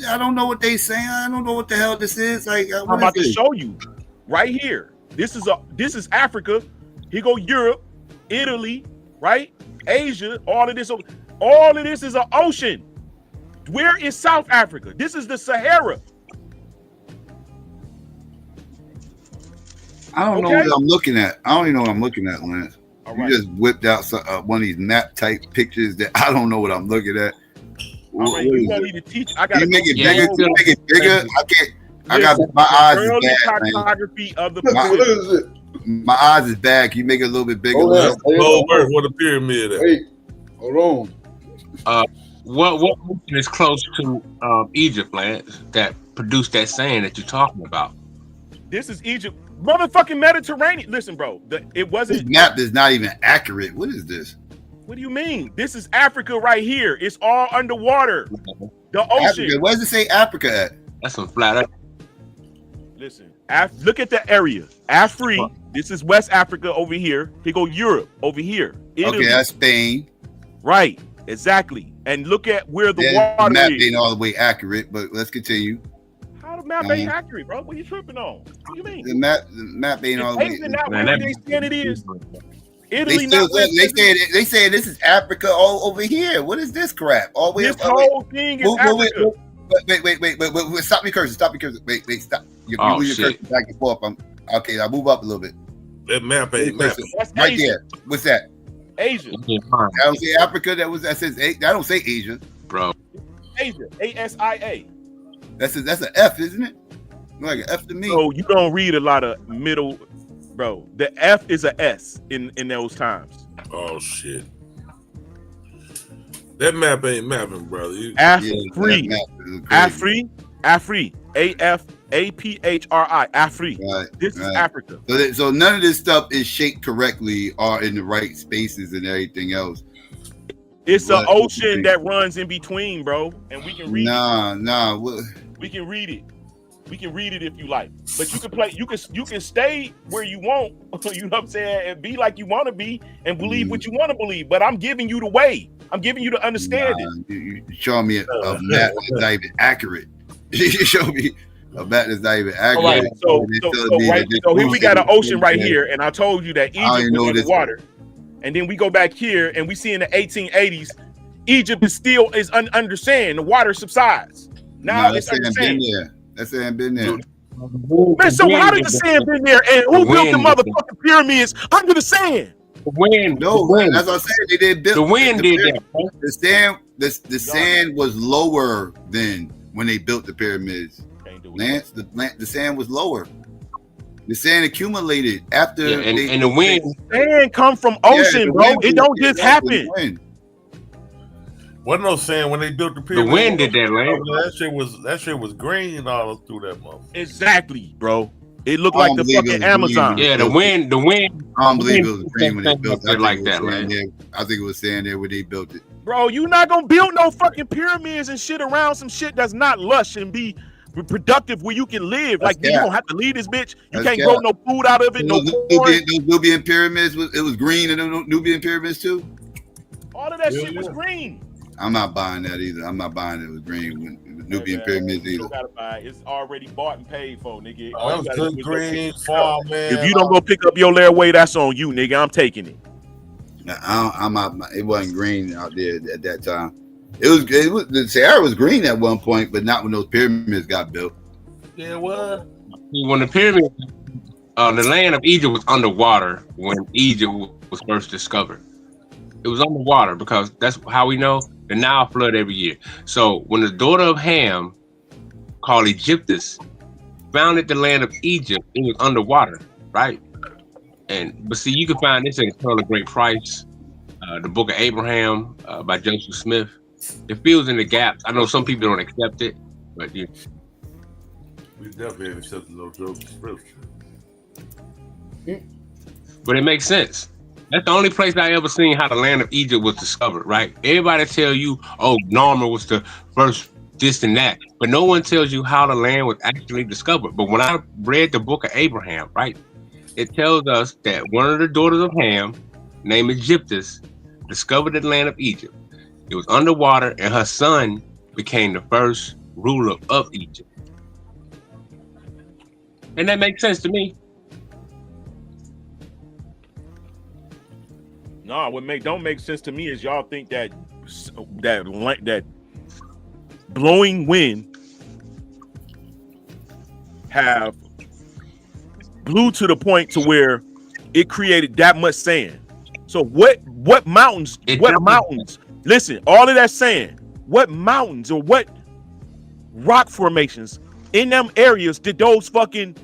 S12: I don't know what they saying. I don't know what the hell this is. Like,
S17: I'm about to show you right here. This is Africa. Here go Europe, Italy, right? Asia. All of this is an ocean. Where is South Africa? This is the Sahara.
S12: I don't know what I'm looking at. I don't even know what I'm looking at, Lance. You just whipped out one of these map type pictures that I don't know what I'm looking at.
S17: All right, you want me to teach? I got
S12: to make it bigger. You make it bigger. I can't. I got my eyes is bad, man.
S17: Cartography of the
S12: What is it? My eyes is bad. Can you make it a little bit bigger?
S2: Where the pyramid at?
S11: Wait, hold
S16: on. What region is close to Egypt, Lance, that produced that sand that you're talking about?
S17: This is Egypt, motherfucking Mediterranean. Listen, bro, it wasn't.
S12: This map is not even accurate. What is this?
S17: What do you mean? This is Africa right here. It's all underwater. The ocean.
S12: Africa. Where does it say Africa at?
S16: That's some flat earth.
S17: Listen, look at the area. Afri. This is West Africa over here. Here go Europe over here. Italy.
S12: Okay, that's Spain.
S17: Right. Exactly. And look at where the water
S12: the map
S17: is.
S12: ain't all the way accurate, but let's continue.
S17: How the map ain't accurate, bro? What are you tripping on? What do you mean?
S12: The map ain't all the way.
S17: Isn't that where they saying it is? Italy.
S12: They say this is Africa all over here. What is this crap? All the way
S17: this whole thing is Africa.
S12: Wait. Stop me cursing. Wait, stop. You're cursing back and forth. Okay, I'll move up a little bit.
S2: That map ain't mapping.
S17: That's
S12: right
S17: Asia.
S12: there. What's that?
S17: Asia.
S12: I don't say Africa. That says I don't say Asia,
S16: bro.
S17: Asia. ASIA.
S12: That's an F, isn't it? Like an F to me.
S17: So you don't read a lot of middle, bro. The F is a S in those times.
S2: Oh shit. That map ain't mapping, brother.
S17: Afri. AFAPHRI. Afri.
S12: Right,
S17: this is Africa.
S12: So none of this stuff is shaped correctly or in the right spaces and everything else.
S17: It's an ocean that runs in between, bro, and we can read
S12: it.
S17: We can read it. We can read it if you like, but you can play. You can stay where you want. You know what I'm saying, and be like you want to be, and believe what you want to believe. But I'm giving you the way. I'm giving you to understand it.
S12: You show me a map that's not even accurate. You show me a map that's not even accurate.
S17: All right, so here we got an ocean right here, and I told you that Egypt was underwater. And then we go back here, and we see in the 1880s, Egypt is still under sand. The water subsides. Now it's under sand.
S12: That sand been there.
S17: Man, so how did the sand been there? And who built the motherfucking pyramids under the sand?
S12: The wind. That's what I said. They did build.
S16: The wind did that.
S12: The sand was lower than when they built the pyramids. Lance, the sand was lower. The sand accumulated after.
S16: And the wind.
S17: Sand come from ocean, bro. It don't just happen.
S2: Wasn't no sand when they built the pyramid.
S16: The wind did that, man.
S2: That shit was green all through that motherfucker.
S17: Exactly, bro. It looked like the fucking Amazon.
S16: Yeah, the wind.
S12: I don't believe it was green when they built it.
S16: Like that, man.
S12: I think it was sand there when they built it.
S17: Bro, you not gonna build no fucking pyramids and shit around some shit that's not lush and be productive where you can live. Like you don't have to leave this bitch. You can't grow no food out of it. No corn.
S12: Those Nubian pyramids, it was green in the Nubian pyramids too.
S17: All of that shit was green.
S12: I'm not buying that either. I'm not buying it with green with Nubian pyramids either.
S17: You gotta buy it. It's already bought and paid for, nigga.
S2: That was good green farm, man.
S17: If you don't go pick up your layer way, that's on you, nigga. I'm taking it.
S12: I'm out. It wasn't green out there at that time. It was the Sahara was green at one point, but not when those pyramids got built.
S2: Yeah, what?
S16: When the pyramid, the land of Egypt was underwater when Egypt was first discovered. It was underwater because that's how we know the Nile flood every year. So when the daughter of Ham, called Egyptus, founded the land of Egypt, it was underwater, right? But see, you can find this in Pearl of Great Price, the Book of Abraham by Joseph Smith. It fills in the gaps. I know some people don't accept it, but
S2: we definitely ain't accepting no Joseph Smith.
S16: But it makes sense. That's the only place I ever seen how the land of Egypt was discovered, right? Everybody tell you, oh, Narmer was the first this and that, but no one tells you how the land was actually discovered. But when I read the book of Abraham, right, it tells us that one of the daughters of Ham, named Egyptus, discovered the land of Egypt. It was underwater, and her son became the first ruler of Egypt. And that makes sense to me.
S17: No, what don't make sense to me is y'all think that blowing wind have blew to the point to where it created that much sand. So what mountains? Listen, all of that sand. What mountains or what rock formations in them areas did those fucking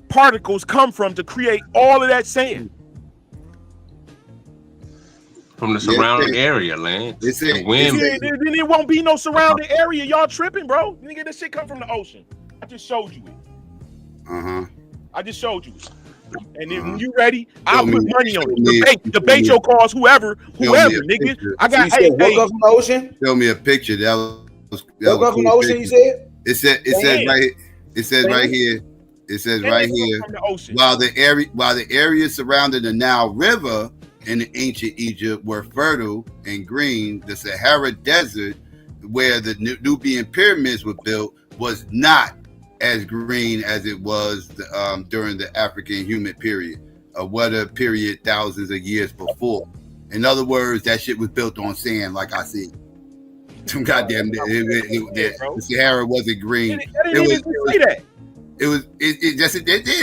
S17: particles come from to create all of that sand?
S16: From the surrounding area, land.
S17: Then it won't be no surrounding area. Y'all tripping, bro. Nigga, this shit come from the ocean. I just showed you it. I just showed you it. And then when you ready, I'll put money on it. Debate your cause, whoever, nigga. I got
S14: what comes from the ocean?
S12: Show me a picture. That was
S14: what comes from the ocean, you said?
S12: It says right here. While the area surrounding the Nile River in the ancient Egypt were fertile and green, the Sahara Desert, where the Nubian pyramids were built, was not as green as it was during the African humid period, a weather period thousands of years before. In other words, that shit was built on sand, like I said. Some goddamn, the Sahara wasn't green. It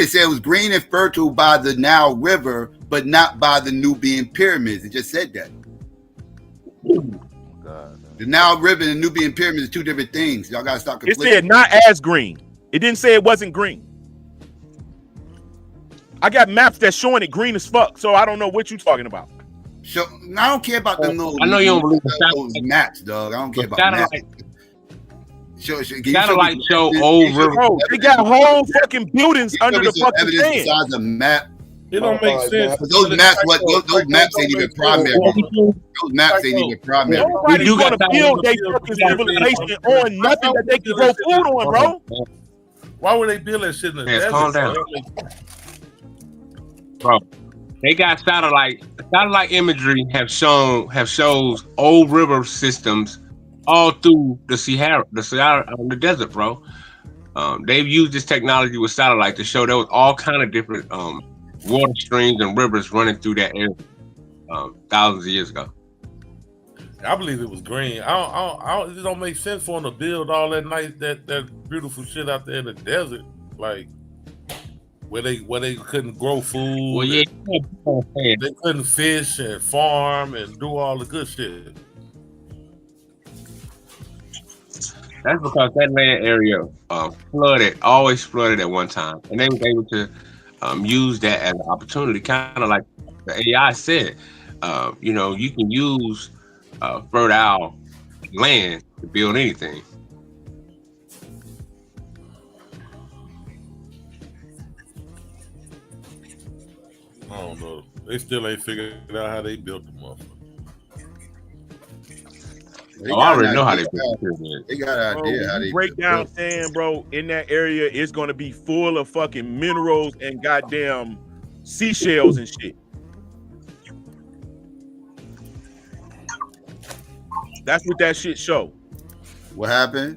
S12: said it was green and fertile by the Nile River, but not by the Nubian pyramids. It just said that. The Nile River and the Nubian pyramids are two different things. Y'all gotta stop conflicting.
S17: It said not as green. It didn't say it wasn't green. I got maps that's showing it green as fuck, so I don't know what you're talking about.
S12: So I don't care about the
S16: I know you don't believe
S12: those maps, dog. I don't care about maps.
S16: Satellite show old river.
S17: They got whole fucking buildings under the fucking sand.
S12: Besides a map,
S2: it don't make sense.
S12: Those maps ain't even primary. Those maps ain't even primary.
S17: Nobody's gonna build their fucking civilization on nothing that they can grow food on, bro.
S2: Why would they build that shit in the desert?
S16: Calm down, bro. They got satellite imagery shows old river systems all through the Sahara, the desert, bro. They've used this technology with satellite to show there was all kind of different water streams and rivers running through that area thousands of years ago.
S2: I believe it was green. It don't make sense for them to build all that nice, that beautiful shit out there in the desert, like where they couldn't grow food.
S16: Well, yeah,
S2: they couldn't fish and farm and do all the good shit.
S16: That's because that land area always flooded at one time, and they were able to use that as an opportunity, kind of like the AI said. You can use fertile land to build anything.
S2: I don't know. They still ain't figured out how they built the motherfucker.
S16: I already know how they built it.
S12: They got an idea how they
S17: break down sand, bro. In that area, it's gonna be full of fucking minerals and goddamn seashells and shit. That's what that shit show.
S12: What happened?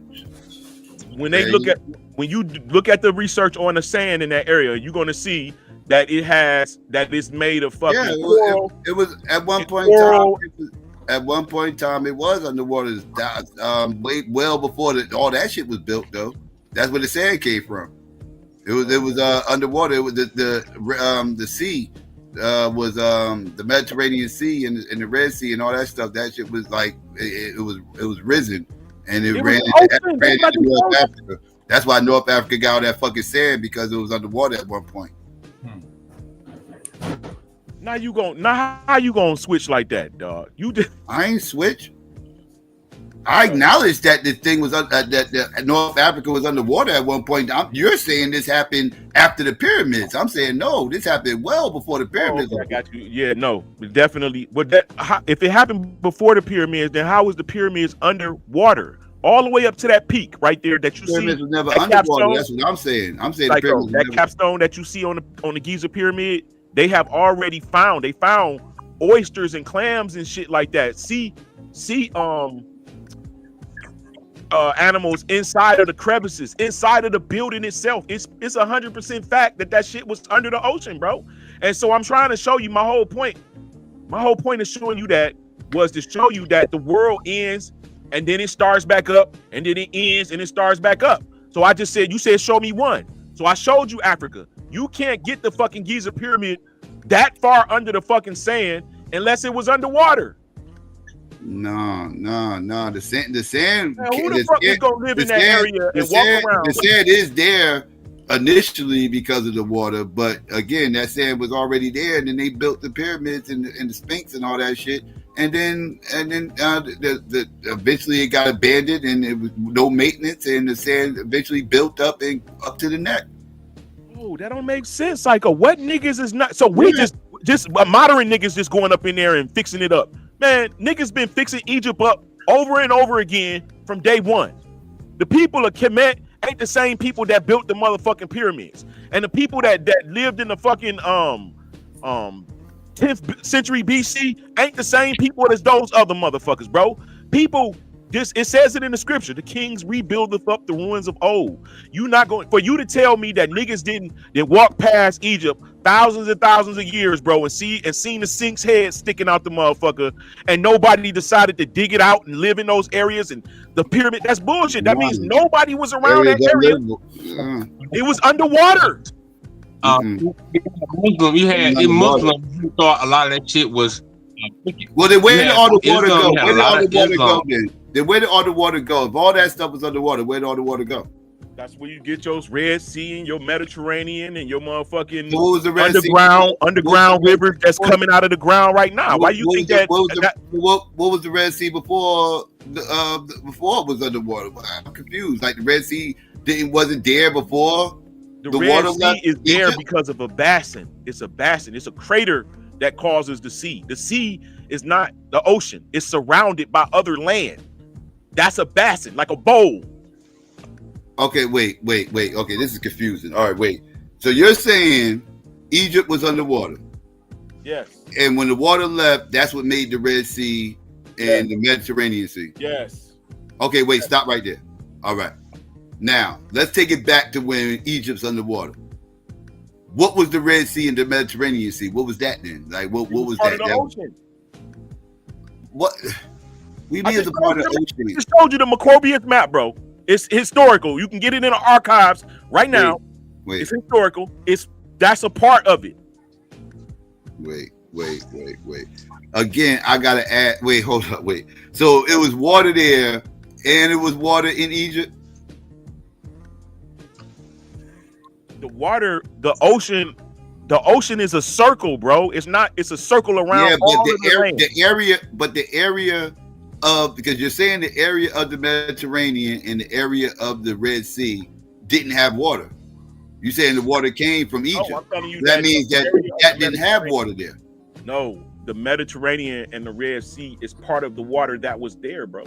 S17: When you look at the research on the sand in that area, you're gonna see that it's made of fucking coral.
S12: It was at one point in time. At one point in time, it was underwater. Well before all that shit was built, though. That's where the sand came from. It was underwater. It was the sea was the Mediterranean Sea and the Red Sea and all that stuff. That shit was like it was risen and it ran into North Africa. That's why North Africa got all that fucking sand, because it was underwater at one point.
S17: Now how you gonna switch like that, dog?
S12: I ain't switch. I acknowledge that the thing was that North Africa was underwater at one point. You're saying this happened after the pyramids. I'm saying no, this happened well before the pyramids.
S17: I got you. Yeah, no, definitely. But if it happened before the pyramids, then how was the pyramids underwater all the way up to that peak right there that you see?
S12: Pyramids was never underwater. That's what I'm saying. I'm saying
S17: like, that capstone that you see on the Giza pyramid, they have already found. They found oysters and clams and shit like that. See animals inside of the crevices, inside of the building itself. It's 100% fact that shit was under the ocean, bro. And so I'm trying to show you my whole point. My whole point of showing you that was to show you that the world ends and then it starts back up and then it ends and it starts back up. So I just said, you said show me one. So I showed you Africa. You can't get the fucking Giza pyramid that far under the fucking sand unless it was underwater.
S12: No. The sand.
S17: Man, who the fuck is gonna live in that area and walk around?
S12: The sand is there initially because of the water, but again, that sand was already there, and then they built the pyramids and the Sphinx and all that shit, and then eventually it got abandoned, and it was no maintenance, and the sand eventually built up and up to the neck.
S17: Oh, that don't make sense, Psycho. What niggas is not? So we just modern niggas just going up in there and fixing it up. Man, niggas been fixing Egypt up over and over again from day one. The people of Kemet ain't the same people that built the motherfucking pyramids. And the people that lived in the fucking 10th century BC ain't the same people as those other motherfuckers, bro. People, it says it in the scripture, the kings rebuildeth up the ruins of old. You not going for you to tell me that niggas didn't walk past Egypt thousands and thousands of years, bro, and seen the Sphinx head sticking out the motherfucker, and nobody decided to dig it out and live in those areas and the pyramid. That's bullshit. That means nobody was around that area. It was underwater.
S16: Muslims who thought a lot of that shit was.
S12: Well, then where did all the water go? Where did all the water go then? Then where did all the water go? If all that stuff was underwater, where did all the water go?
S17: That's where you get your Red Sea and your Mediterranean and your motherfucking underground rivers that's coming out of the ground right now. Why you think that?
S12: What was the Red Sea before before it was underwater? I'm confused. Like the Red Sea wasn't there before.
S17: The Red Sea is there because of a basin. It's a basin. It's a crater that causes the sea. The sea is not the ocean. It's surrounded by other land. That's a basin, like a bowl.
S12: Okay, wait. Okay, this is confusing. All right, wait. So you're saying Egypt was underwater?
S17: Yes.
S12: And when the water left, that's what made the Red Sea and the Mediterranean Sea?
S17: Yes.
S12: Okay, wait, stop right there. All right. Now, let's take it back to when Egypt's underwater. What was the Red Sea and the Mediterranean Sea? What was that then? Like, what was that?
S17: The ocean.
S12: What? We mean as a part of the ocean.
S17: I just told you the Macrobius map, bro. It's historical. You can get it in the archives right now.
S12: Wait.
S17: It's historical. That's a part of it.
S12: Wait. Again, I gotta add. Wait, hold up. Wait. So it was water there, and it was water in Egypt.
S17: The ocean is a circle, bro. It's not. It's a circle around.
S12: Yeah, but the area of, because you're saying the area of the Mediterranean and the area of the Red Sea didn't have water. You're saying the water came from Egypt.
S17: No, I'm telling you
S12: that means that didn't have water there.
S17: No, the Mediterranean and the Red Sea is part of the water that was there, bro.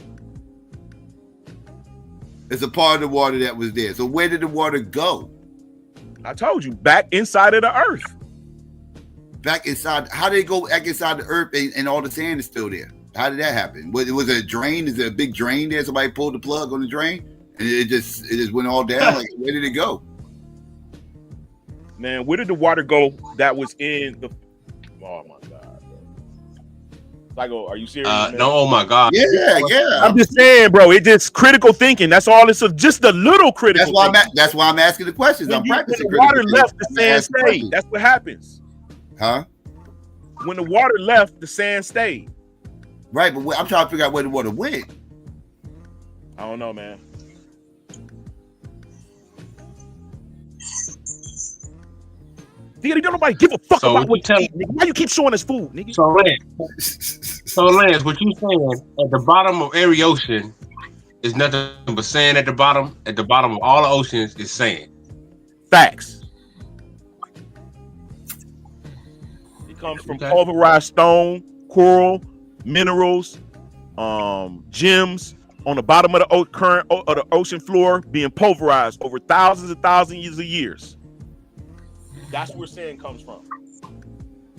S12: It's a part of the water that was there. So where did the water go?
S17: I told you, back inside of the earth.
S12: Back inside? How did it go back inside the earth and all the sand is still there? How did that happen? Was it a drain? Is there a big drain there? Somebody pulled the plug on the drain and it just went all down? Like, where did it go?
S17: Man, where did the water go that was in the... Oh my God, bro. Psycho, are you serious?
S16: No, oh my God.
S12: Yeah.
S17: I'm just saying, bro, it's just critical thinking. That's all. It's just a little critical
S12: That's why I'm asking the questions.
S17: When the water left, the sand stayed. That's what happens.
S12: Huh?
S17: When the water left, the sand stayed.
S12: Right, but I'm trying to figure out where the water went.
S17: I don't know, man. Nigga, don't nobody give a fuck about what you eat, nigga. Why you keep showing us food, nigga?
S16: So Lance, what you saying, at the bottom of every ocean is nothing but sand at the bottom. At the bottom of all the oceans is sand.
S17: Facts. It comes from pulverized stone, coral, minerals, gems on the bottom of the current of the ocean floor being pulverized over thousands and thousands of years. That's where sand comes from.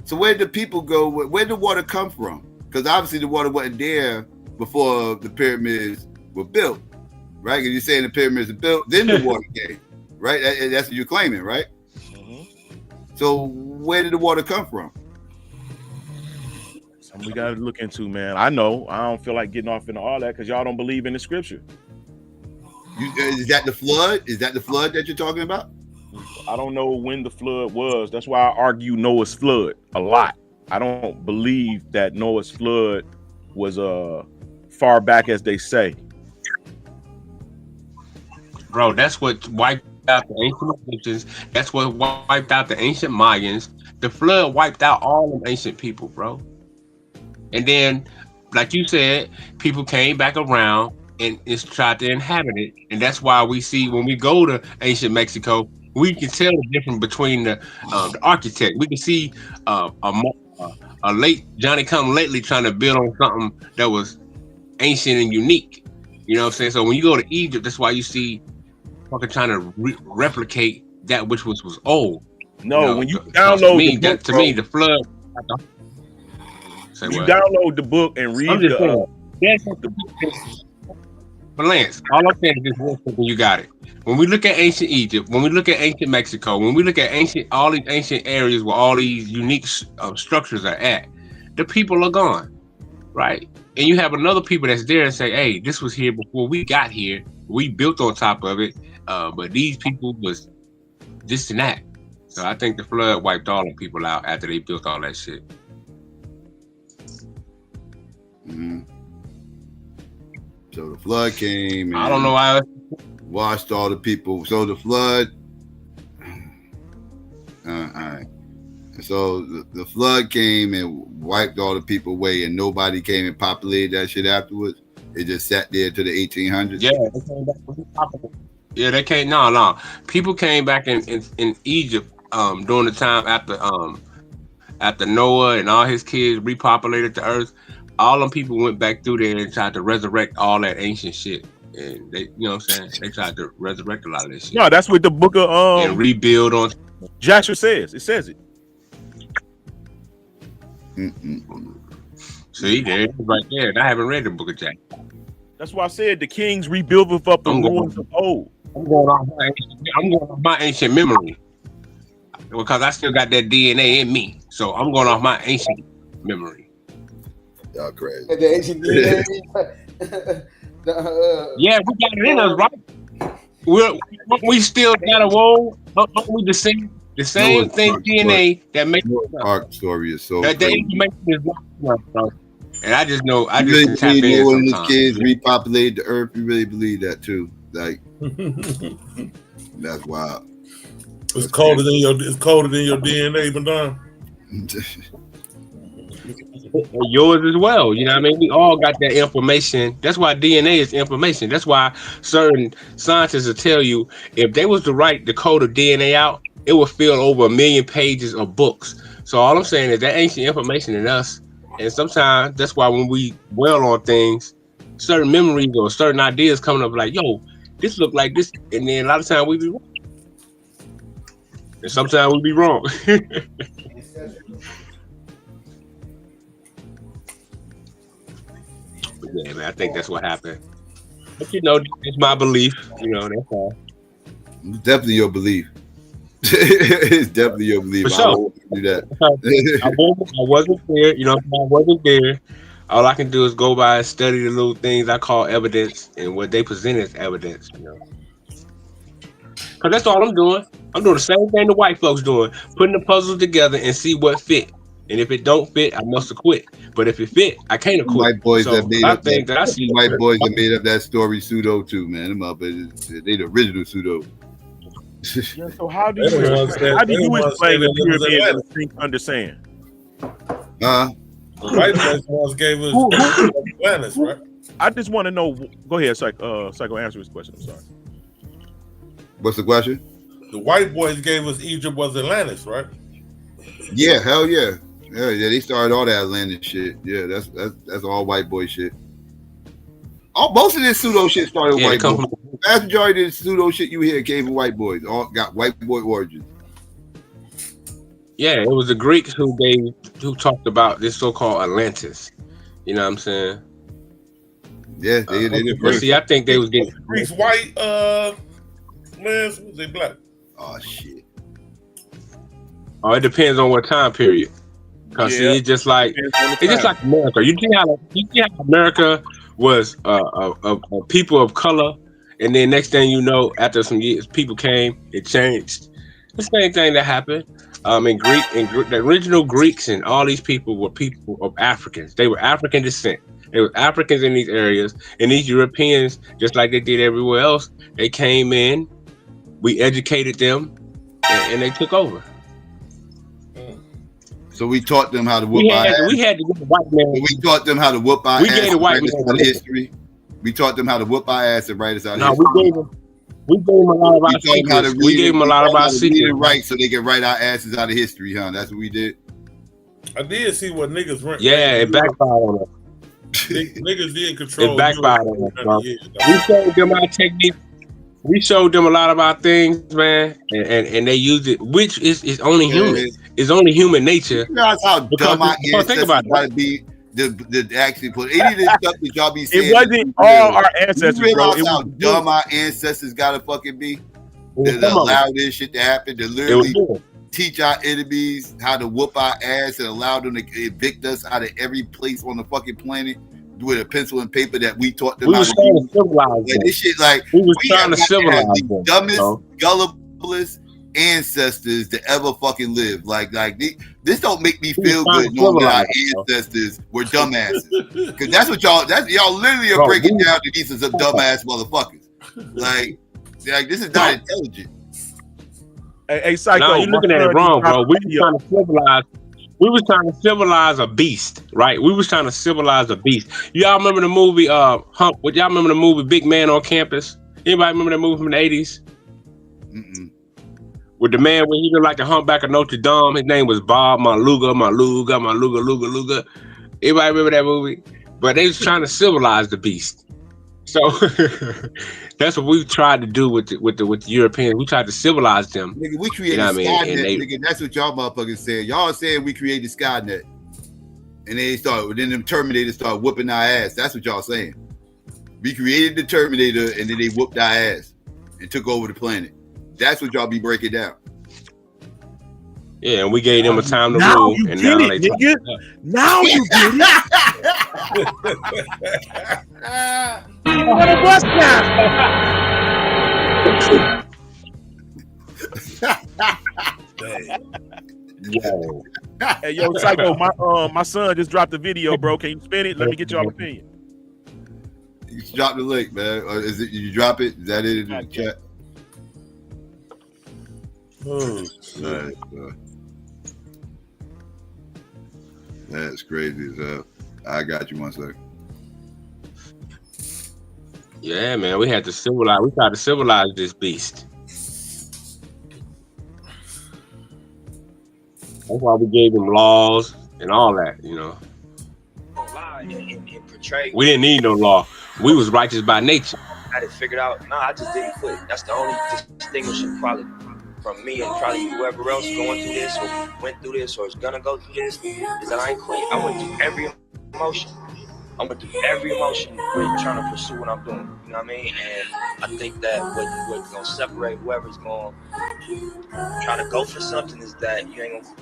S12: So where did people go? Where did the water come from? Because obviously the water wasn't there before the pyramids were built, right? Because you're saying the pyramids are built, then the water came, right? That's what you're claiming, right? So where did the water come from?
S17: Something we got to look into, man. I know. I don't feel like getting off into all that because y'all don't believe in the scripture.
S12: Is that the flood? Is that the flood that you're talking about?
S17: I don't know when the flood was. That's why I argue Noah's flood a lot. I don't believe that Noah's flood was far back as they say.
S16: Bro, that's what wiped out the ancient Egyptians. That's what wiped out the ancient Mayans. The flood wiped out all them ancient people, bro. And then, like you said, people came back around and tried to inhabit it. And that's why we see when we go to ancient Mexico, we can tell the difference between the architect. We can see a late Johnny come lately trying to build on something that was ancient and unique. You know what I'm saying? So when you go to Egypt, that's why you see fucking trying to replicate that which was old.
S17: No,
S16: you know,
S17: when you download
S16: me,
S17: the book,
S16: to me, the flood.
S17: You download the book and read
S16: But Lance, all I'm saying is this real quick, you got it. When we look at ancient Egypt, when we look at ancient Mexico, when we look at all these ancient areas where all these unique structures are at, the people are gone, right? And you have another people that's there and say, hey, this was here before we got here. We built on top of it, but these people was this and that. So I think the flood wiped all the people out after they built all that shit.
S12: Mm-hmm. So the flood came and
S16: I don't know why
S12: washed all the people. So the flood, all right. So the flood came and wiped all the people away, and nobody came and populated that shit afterwards. It just sat there to the 1800s.
S16: Yeah, they came back. Yeah, they came. No. People came back in Egypt during the time after Noah and all his kids repopulated the earth. All them people went back through there and tried to resurrect all that ancient shit. And they, you know what I'm saying? They tried to resurrect a lot of this shit.
S17: No, that's what the book of
S16: and rebuild on.
S17: Joshua says. It says it.
S16: See, there it is right there. And I haven't read the book of Jack.
S17: That's why I said the kings rebuildeth up the ruins of old.
S16: I'm going off my ancient memory because I still got that DNA in me. So I'm going off my ancient memory.
S12: Y'all crazy.
S11: The ancient DNA.
S16: Yeah, we got it in us, right? We still got a role. We the same thing DNA that makes
S12: Park story is so
S16: that the information is not, bro. And I just know I
S12: you
S16: just tap in
S12: really when
S16: sometimes.
S12: these kids repopulated the earth, you really believe that too. Like that's wild.
S2: It's colder than your DNA, Madonna.
S16: Yours as well, you know what I mean? We all got that information. That's why DNA is information. That's why certain scientists will tell you if they was to write the code of DNA out, it would fill over 1 million pages of books. So all I'm saying is that ancient information in us, and sometimes that's why when we dwell on things, certain memories or certain ideas coming up like, yo, this look like this, and then a lot of times we be wrong. And sometimes we be wrong. Yeah, man, I think that's what happened. But you know, it's my belief. You know, that's all.
S12: It's definitely your belief. It's definitely your belief.
S16: For sure.
S12: I won't do that.
S16: I wasn't there. You know, I wasn't there. All I can do is go by and study the little things I call evidence and what they present as evidence. You know, because that's all I'm doing. I'm doing the same thing the white folks doing, putting the puzzles together and see what fit. And if it don't fit, I must have quit. But if it fit, I can't have quit.
S12: White boys
S16: so
S12: that made
S16: I
S12: up
S16: think
S12: that,
S16: that I see
S12: white boys that made up that story pseudo too, man. Them up, they the original pseudo.
S17: Yeah, so how do you explain the pyramid and the thing under sand?
S2: The white folks once gave us Atlantis, right?
S17: I just want to know. Go ahead, Psycho. Answer his question. I'm sorry.
S12: What's the question?
S2: The white boys gave us Egypt was Atlantis, right?
S12: Yeah, hell yeah. Yeah, they started all that Atlantis shit. Yeah, that's all white boy shit. Most of this pseudo shit started with white boys. The vast majority of the pseudo shit you hear came from white boys. All got white boy origins.
S16: Yeah, it was the Greeks who talked about this so-called Atlantis. You know what I'm saying?
S12: Yeah, they did.
S16: But see, I think they was getting
S2: Greeks white, man, was they black?
S12: Oh shit.
S16: Oh, it depends on what time period. Cause see, it's just like America. You see how America was a people of color, and then next thing you know, after some years, people came. It changed. The same thing that happened. The original Greeks and all these people were people of Africans. They were African descent. They were Africans in these areas, and these Europeans, just like they did everywhere else, they came in. We educated them, and they took over.
S12: So we taught them how to whoop our ass.
S16: We had to get the white man.
S12: We taught them how to whoop our ass.
S16: We gave the white man
S12: out of history. We taught them how to whoop our ass and write us out of history.
S16: We gave them a lot of our secrets. We gave them a lot of our secrets.
S12: Right, so they can write our asses out of history, huh? That's what we did.
S2: I did see what niggas went.
S16: Yeah, it backfired on us.
S2: Niggas did control.
S16: It backfired on us, bro. We showed them our techniques. We showed them a lot of our things, man, and they used it, which is only human. It's only human nature.
S12: You realize how dumb our ancestors gotta be to actually put any of this stuff that y'all be saying.
S17: It wasn't all our ancestors,
S12: you
S17: bro.
S12: realize how dumb our ancestors gotta fucking be to allow this shit to happen, to literally teach our enemies how to whoop our ass and allow them to evict us out of every place on the fucking planet with a pencil and paper that we taught them how to do. Like, this shit, like,
S16: we was trying to civilize
S12: the dumbest, gulliblest ancestors to ever fucking live. Like this don't make me feel good knowing that our ancestors were dumbasses. Because that's what y'all literally are breaking down to these are some dumbass motherfuckers. Like this is not intelligent.
S17: Hey, Psycho,
S16: no, you're looking at it wrong, bro. We was trying to civilize a beast, right? We was trying to civilize a beast. Y'all remember the movie Y'all remember the movie Big Man on Campus? Anybody remember that movie from the 80s?
S12: Mm-mm.
S16: With the man when he looked like the humpback of Notre Dame. His name was Bob Maluga. Everybody remember that movie? But they was trying to civilize the beast. So that's what we tried to do with the Europeans. We tried to civilize them.
S12: Nigga, we created Skynet. Nigga, that's what y'all motherfuckers said. Y'all said we created Skynet, and then the Terminator started whooping our ass. That's what y'all saying. We created the Terminator, and then they whooped our ass and took over the planet. That's what y'all be breaking down.
S16: Yeah, and we gave them a time to rule, and now they nigga.
S17: Now you get it. What a bust
S16: Yo.
S17: Hey, yo, Psycho, my son just dropped a video, bro. Can you spin it? Let me get y'all opinion.
S12: You drop the link, man. Is it you drop it? Is that it in the chat? Nice, that's crazy as hell. I got you 1 second.
S16: Yeah, man, we had to civilize. We tried to civilize this beast. That's why we gave them laws and all that, you know. We didn't need no law. We was righteous by nature.
S15: I had it figured out. No, I just didn't quit. That's the only distinguishing quality from me and probably whoever else going through this or went through this or is gonna go through this is that I ain't quit. I went through every emotion. I went through every emotion with trying to pursue what I'm doing. You know what I mean? And I think that what's gonna separate whoever's gonna try to go for something is that you ain't gonna.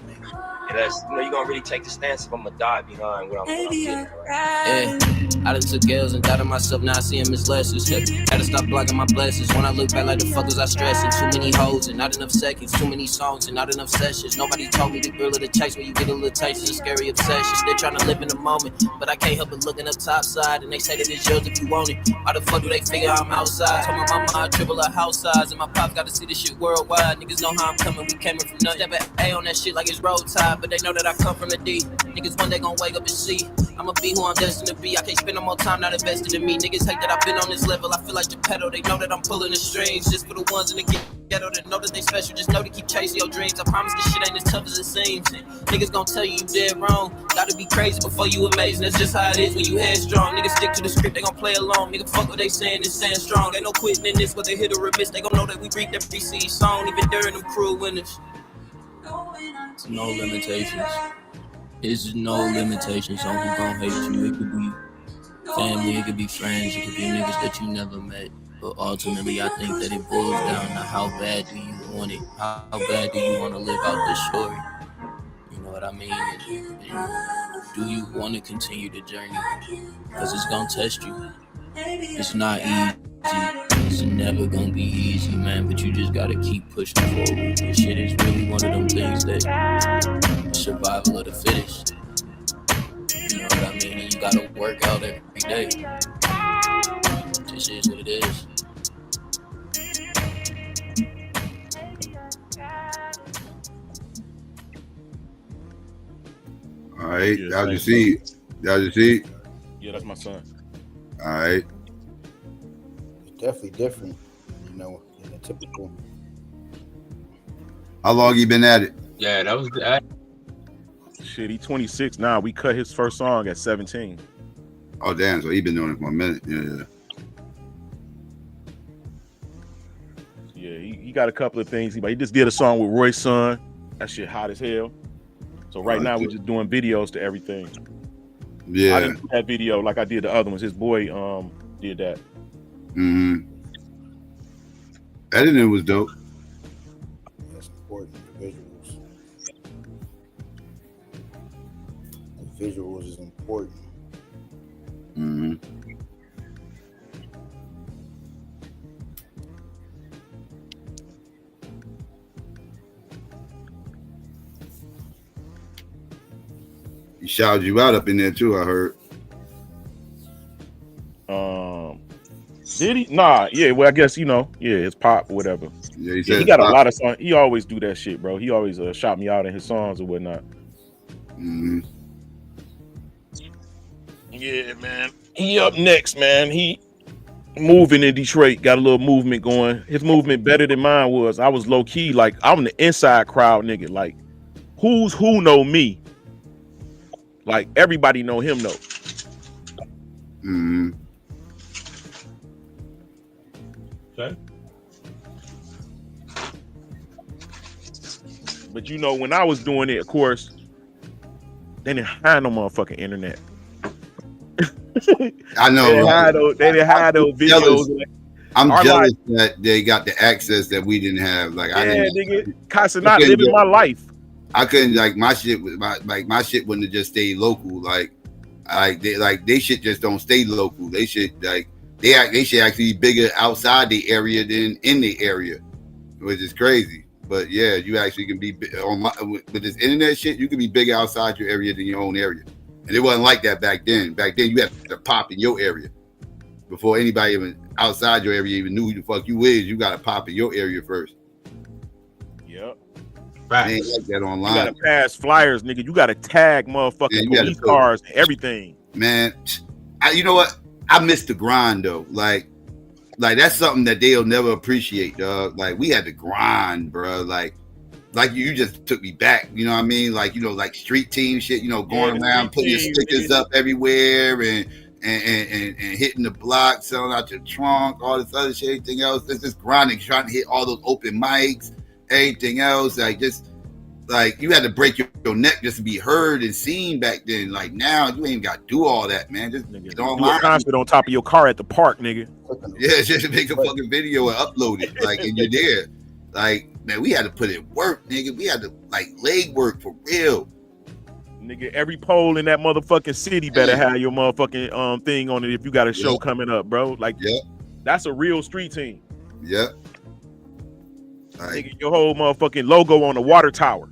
S15: And that's, you're gonna really take the stance if I'm gonna die behind what I'm getting at, right?
S19: Yeah, I done took L's and doubted myself, now I see him as lessons. Had to stop blocking my blessings. When I look back like the fuck was I stressing? Too many hoes and not enough seconds. Too many songs and not enough sessions. Nobody told me the thrill of the chase when you get a little taste of a scary obsession. They're trying to live in the moment, but I can't help but looking up top side. And they say that it's yours if you want it. Why the fuck do they figure I'm outside? Told my mama I triple her house size. And my pops got to see this shit worldwide. Niggas know how I'm coming, we came from nothing. Step at A on that shit like it's road tide. But they know that I come from the D. Niggas one day gon' wake up and see I'ma be who I'm destined to be. I can't spend no more time not invested in me. Niggas hate that I've been on this level. I feel like Geppetto. They know that I'm pulling the strings. Just for the ones in the ghetto that know that they special. Just know to keep chasing your dreams. I promise this shit ain't as tough as it seems. Niggas gon' tell you dead wrong. Gotta be crazy before you amazing. That's just how it is when you headstrong. Niggas stick to the script. They gon' play along. Nigga fuck what they saying and stand strong. Ain't no quitting in this. Whether hit or miss, they gon' know that we reaped every seed sown. Even during them cruel winters. No limitations. It's no limitations on who gon' hate you. It could be family, it could be friends, it could be niggas that you never met. But ultimately, I think that it boils down to how bad do you want it? How bad do you want to live out this story? You know what I mean? And do you want to continue the journey? Because it's gonna test you. It's not easy. It's never gonna be easy, man. But you just gotta keep pushing forward. This shit is really one of them things that survival of the fittest. You know what I mean? And you gotta work out every day. This is what it is.
S12: All right, how'd you see? How'd you see?
S17: Yeah, that's my son.
S12: All right.
S14: It's definitely different, you know, than a typical.
S12: How long you been at it?
S16: Yeah, that was the.
S17: Shit, he 26 now. We cut his first song at 17.
S12: Oh damn! So he been doing it for a minute.
S17: Yeah, he got a couple of things. He just did a song with Roy's son. That shit hot as hell. So right now we're just doing videos to everything.
S12: Yeah.
S17: I didn't do that video like I did the other ones. His boy did that.
S12: Mm-hmm. Editing was dope.
S14: That's important. The visuals. The visuals is important.
S12: Mm-hmm. He shouted you out up in there too, I heard.
S17: Did he? Nah, yeah. Well, I guess it's pop or whatever.
S12: Yeah,
S17: he got a lot of songs. He always do that shit, bro. He always shout me out in his songs or whatnot.
S12: Mm-hmm.
S17: Yeah, man. He up next, man. He moving in Detroit, got a little movement going. His movement better than mine was. I was low key, like I'm the inside crowd nigga. Like, who's who know me? Like everybody know him though.
S12: Mm-hmm.
S17: Okay. But when I was doing it, of course, they didn't have no motherfucking internet.
S12: I know.
S17: They didn't have those videos.
S12: I'm jealous that they got the access that we didn't have. Like I didn't.
S17: Nigga, Casa not living my life.
S12: I couldn't my shit wouldn't have just stayed local. They shit just don't stay local. They should they should actually be bigger outside the area than in the area, which is crazy. But yeah, you actually can be with this internet shit. You can be bigger outside your area than your own area, and it wasn't like that back then. Back then, you had to pop in your area before anybody even outside your area even knew who the fuck you is. You got to pop in your area first.
S17: Yep.
S12: They ain't like that online.
S17: You gotta pass flyers, nigga. You gotta tag motherfucking police cars, everything.
S12: Man, you know what? I miss the grind though. Like that's something that they'll never appreciate, dog. Like we had to grind, bro. Like you just took me back. You know what I mean? Like street team shit. Going around putting your stickers up everywhere and hitting the block, selling out your trunk, all this other shit, everything else. It's just grinding, trying to hit all those open mics. Everything else, you had to break your neck just to be heard and seen back then. Like now, you ain't got to do all that, man. Just get online.
S17: Do a concert on top of your car at the park, nigga.
S12: Yeah, just make a fucking video and upload it, and you're there. Man, we had to put in work, nigga. We had to leg work for real.
S17: Nigga, every pole in that motherfucking city better have your motherfucking thing on it if you got a show coming up, bro. That's a real street team.
S12: Yep.
S17: Nigga, your whole motherfucking logo on the water tower.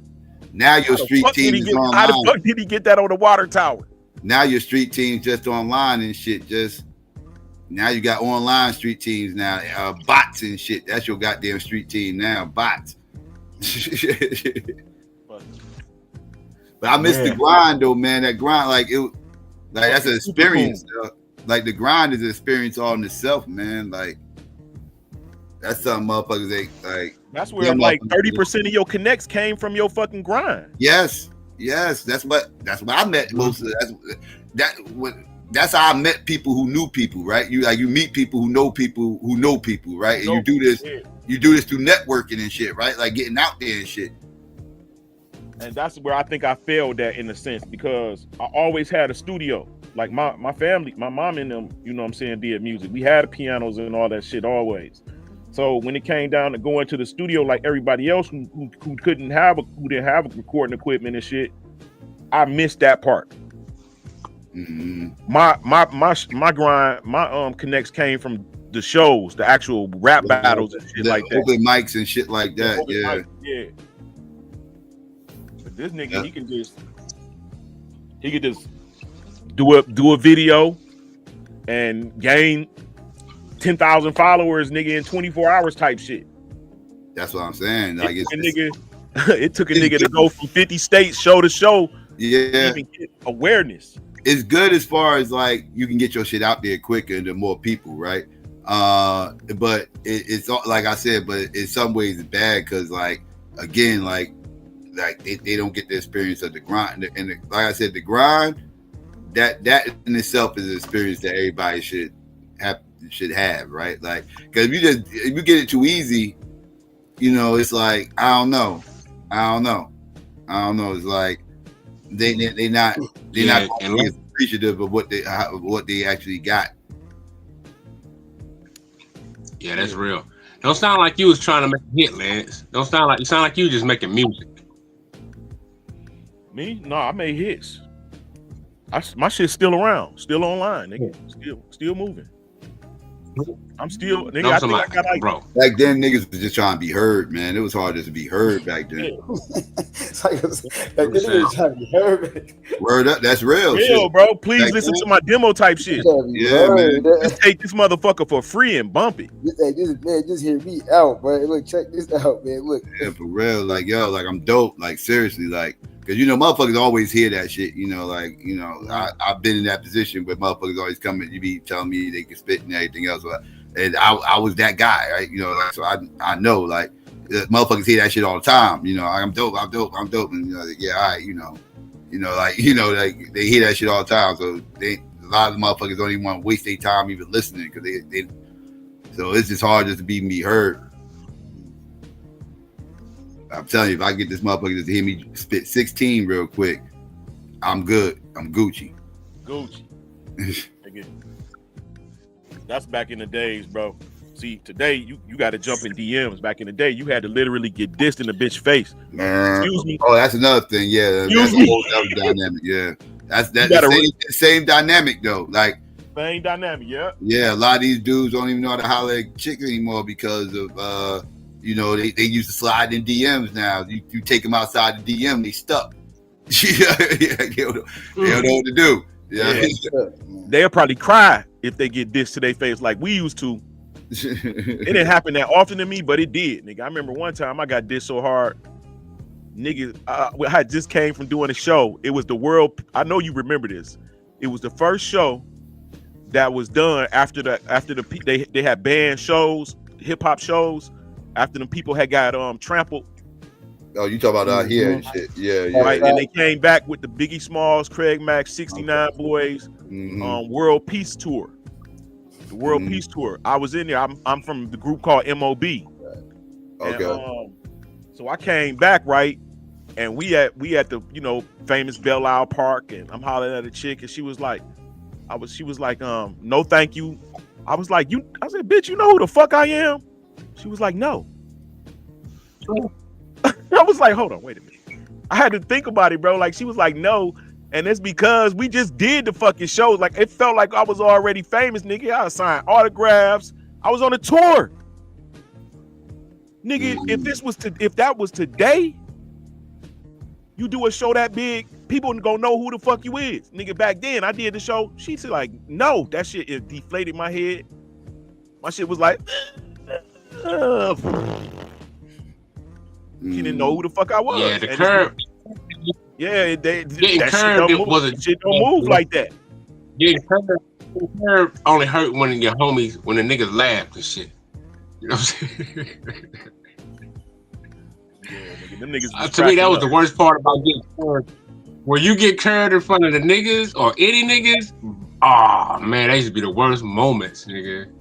S12: Now your street team is online.
S17: How the fuck did he get that on the water tower?
S12: Now your street team's just online and shit. Now you got online street teams now. Bots and shit. That's your goddamn street team now. Bots. But I miss the grind though, man. That grind, like that's an experience. Like the grind is an experience all in itself, man. Like that's something motherfuckers like.
S17: That's where like 30% of your connects came from your fucking grind.
S12: Yes. That's what I met most of. That's how I met people who knew people, right? You meet people who know people, right? And you do this through networking and shit, right? Like getting out there and shit.
S17: And that's where I think I failed at in a sense, because I always had a studio. Like my family, my mom and them, you know what I'm saying, did music. We had pianos and all that shit always. So when it came down to going to the studio like everybody else who didn't have recording equipment and shit, I missed that part.
S12: Mm-hmm.
S17: My grind, my connects came from the shows, the actual rap battles and shit like that.
S12: Open mics and shit like that.
S17: Yeah. But this nigga, he could just do a video and gain 10,000 followers, nigga, in 24 hours type shit.
S12: That's what I'm saying. Like
S17: it took a nigga to go from 50 states show to show to even get awareness.
S12: It's good as far as like you can get your shit out there quicker to more people, right? But it's like I said, but in some ways it's bad because like again, like they don't get the experience of the grind. And like I said, the grind that in itself is an experience that everybody should have, right? Like, because if you get it too easy, you know, it's like I don't know. It's like they're not appreciative of what they actually got.
S16: Yeah, that's real. Don't sound like you was trying to make a hit, Lance. You sound like you just making music.
S17: Me? No, I made hits. My shit's still around, still online, nigga. Still moving. I'm still, nigga. I think I got like,
S12: bro. Back then, niggas was just trying to be heard, man. It was hard just to be heard back then. Word up, that's real shit.
S17: Bro. Please back listen to my demo type shit.
S12: Yeah, man.
S17: Just take this motherfucker for free and bump it.
S11: Just hear me out, bro. Look, check this out, man. Look.
S12: Yeah, for real. Like, yo, like I'm dope. Like, seriously, like, because you know, motherfuckers always hear that shit. You know, like, you know, I've been in that position where motherfuckers always come and you be telling me they can spit and everything else. And I was that guy, right? You know, so I know, like, motherfuckers hear that shit all the time. You know, I'm dope. And you know, like, yeah, all right, like they hear that shit all the time. So a lot of motherfuckers don't even want to waste their time even listening because they so it's just hard just to be heard. I'm telling you, if I get this motherfucker just to hear me spit 16 real quick, I'm good. I'm Gucci.
S17: That's back in the days, bro. See, today you got to jump in DMs. Back in the day, you had to literally get dissed in the bitch face.
S12: Man.
S17: Excuse me.
S12: Oh, that's another thing. Yeah, that's a whole other dynamic. Yeah, that's the same dynamic though. Like
S17: same dynamic. Yeah.
S12: Yeah, a lot of these dudes don't even know how to holler at chicks anymore because of you know, they used to slide in DMs now. You take them outside the DM, they stuck. They don't know what to do. Yeah.
S17: They'll probably cry if they get dissed to their face like we used to. It didn't happen that often to me, but it did, nigga. I remember one time I got dissed so hard. Niggas, I just came from doing a show. It was the world. I know you remember this. It was the first show that was done after they had banned shows, hip hop shows. After them people had got trampled.
S12: Oh, you talk about out here and shit. Yeah.
S17: Right. And they came back with the Biggie Smalls, Craig Mack, 69 Boys, World Peace Tour. The World Peace Tour. I was in there. I'm from the group called MOB.
S12: Okay.
S17: And, so I came back, right? And we at the, you know, famous Belle Isle Park, and I'm hollering at a chick, and she was like, no thank you. I said, bitch, you know who the fuck I am? She was like, no. I was like, hold on, wait a minute. I had to think about it, bro. Like, she was like, no. And it's because we just did the fucking shows. Like, it felt like I was already famous, nigga. I signed autographs. I was on a tour. Nigga, if that was today, you do a show that big, people gonna know who the fuck you is. Nigga, back then, I did the show. She said, like, no. That shit is deflated my head. My shit was like... She didn't know who the fuck I was.
S16: Yeah, the curve.
S17: Yeah,
S16: Getting
S17: that
S16: curved
S17: shit don't move like that.
S16: Getting curved only hurt when your homies, when the niggas laughed and shit. You know what I'm saying?
S17: Yeah, nigga, them niggas was
S16: to me, that was
S17: cracking
S16: the worst part about getting curved. When you get curved in front of the niggas or any niggas, oh man, they used to be the worst moments, nigga.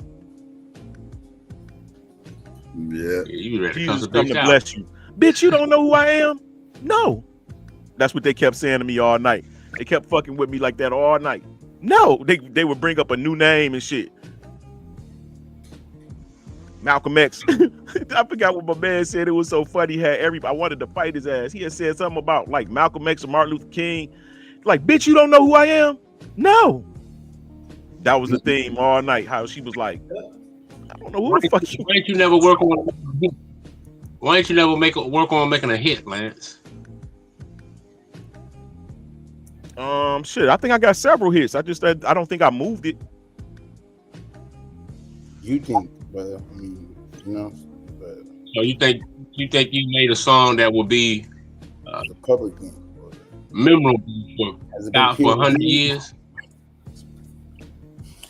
S12: Yeah.
S16: You be ready to
S17: Jesus
S16: cuss a
S17: come
S16: bitch
S17: to
S16: out.
S17: bless you. Bitch, you don't know who I am? No. That's what they kept saying to me all night. They kept fucking with me like that all night. No, they would bring up a new name and shit. Malcolm X. I forgot what my man said. It was so funny. I wanted to fight his ass. He had said something about like Malcolm X or Martin Luther King. Like, bitch, you don't know who I am? No. That was the theme all night. How she was like, I don't know who the fuck you.
S16: Why ain't you never work on? Why ain't you never work on making a hit, Lance?
S17: Shit. I think I got several hits. I don't think I moved it.
S11: You think, brother? I mean, you know. But
S16: So you think you made a song that will be
S11: the public thing,
S16: memorable for 100 years?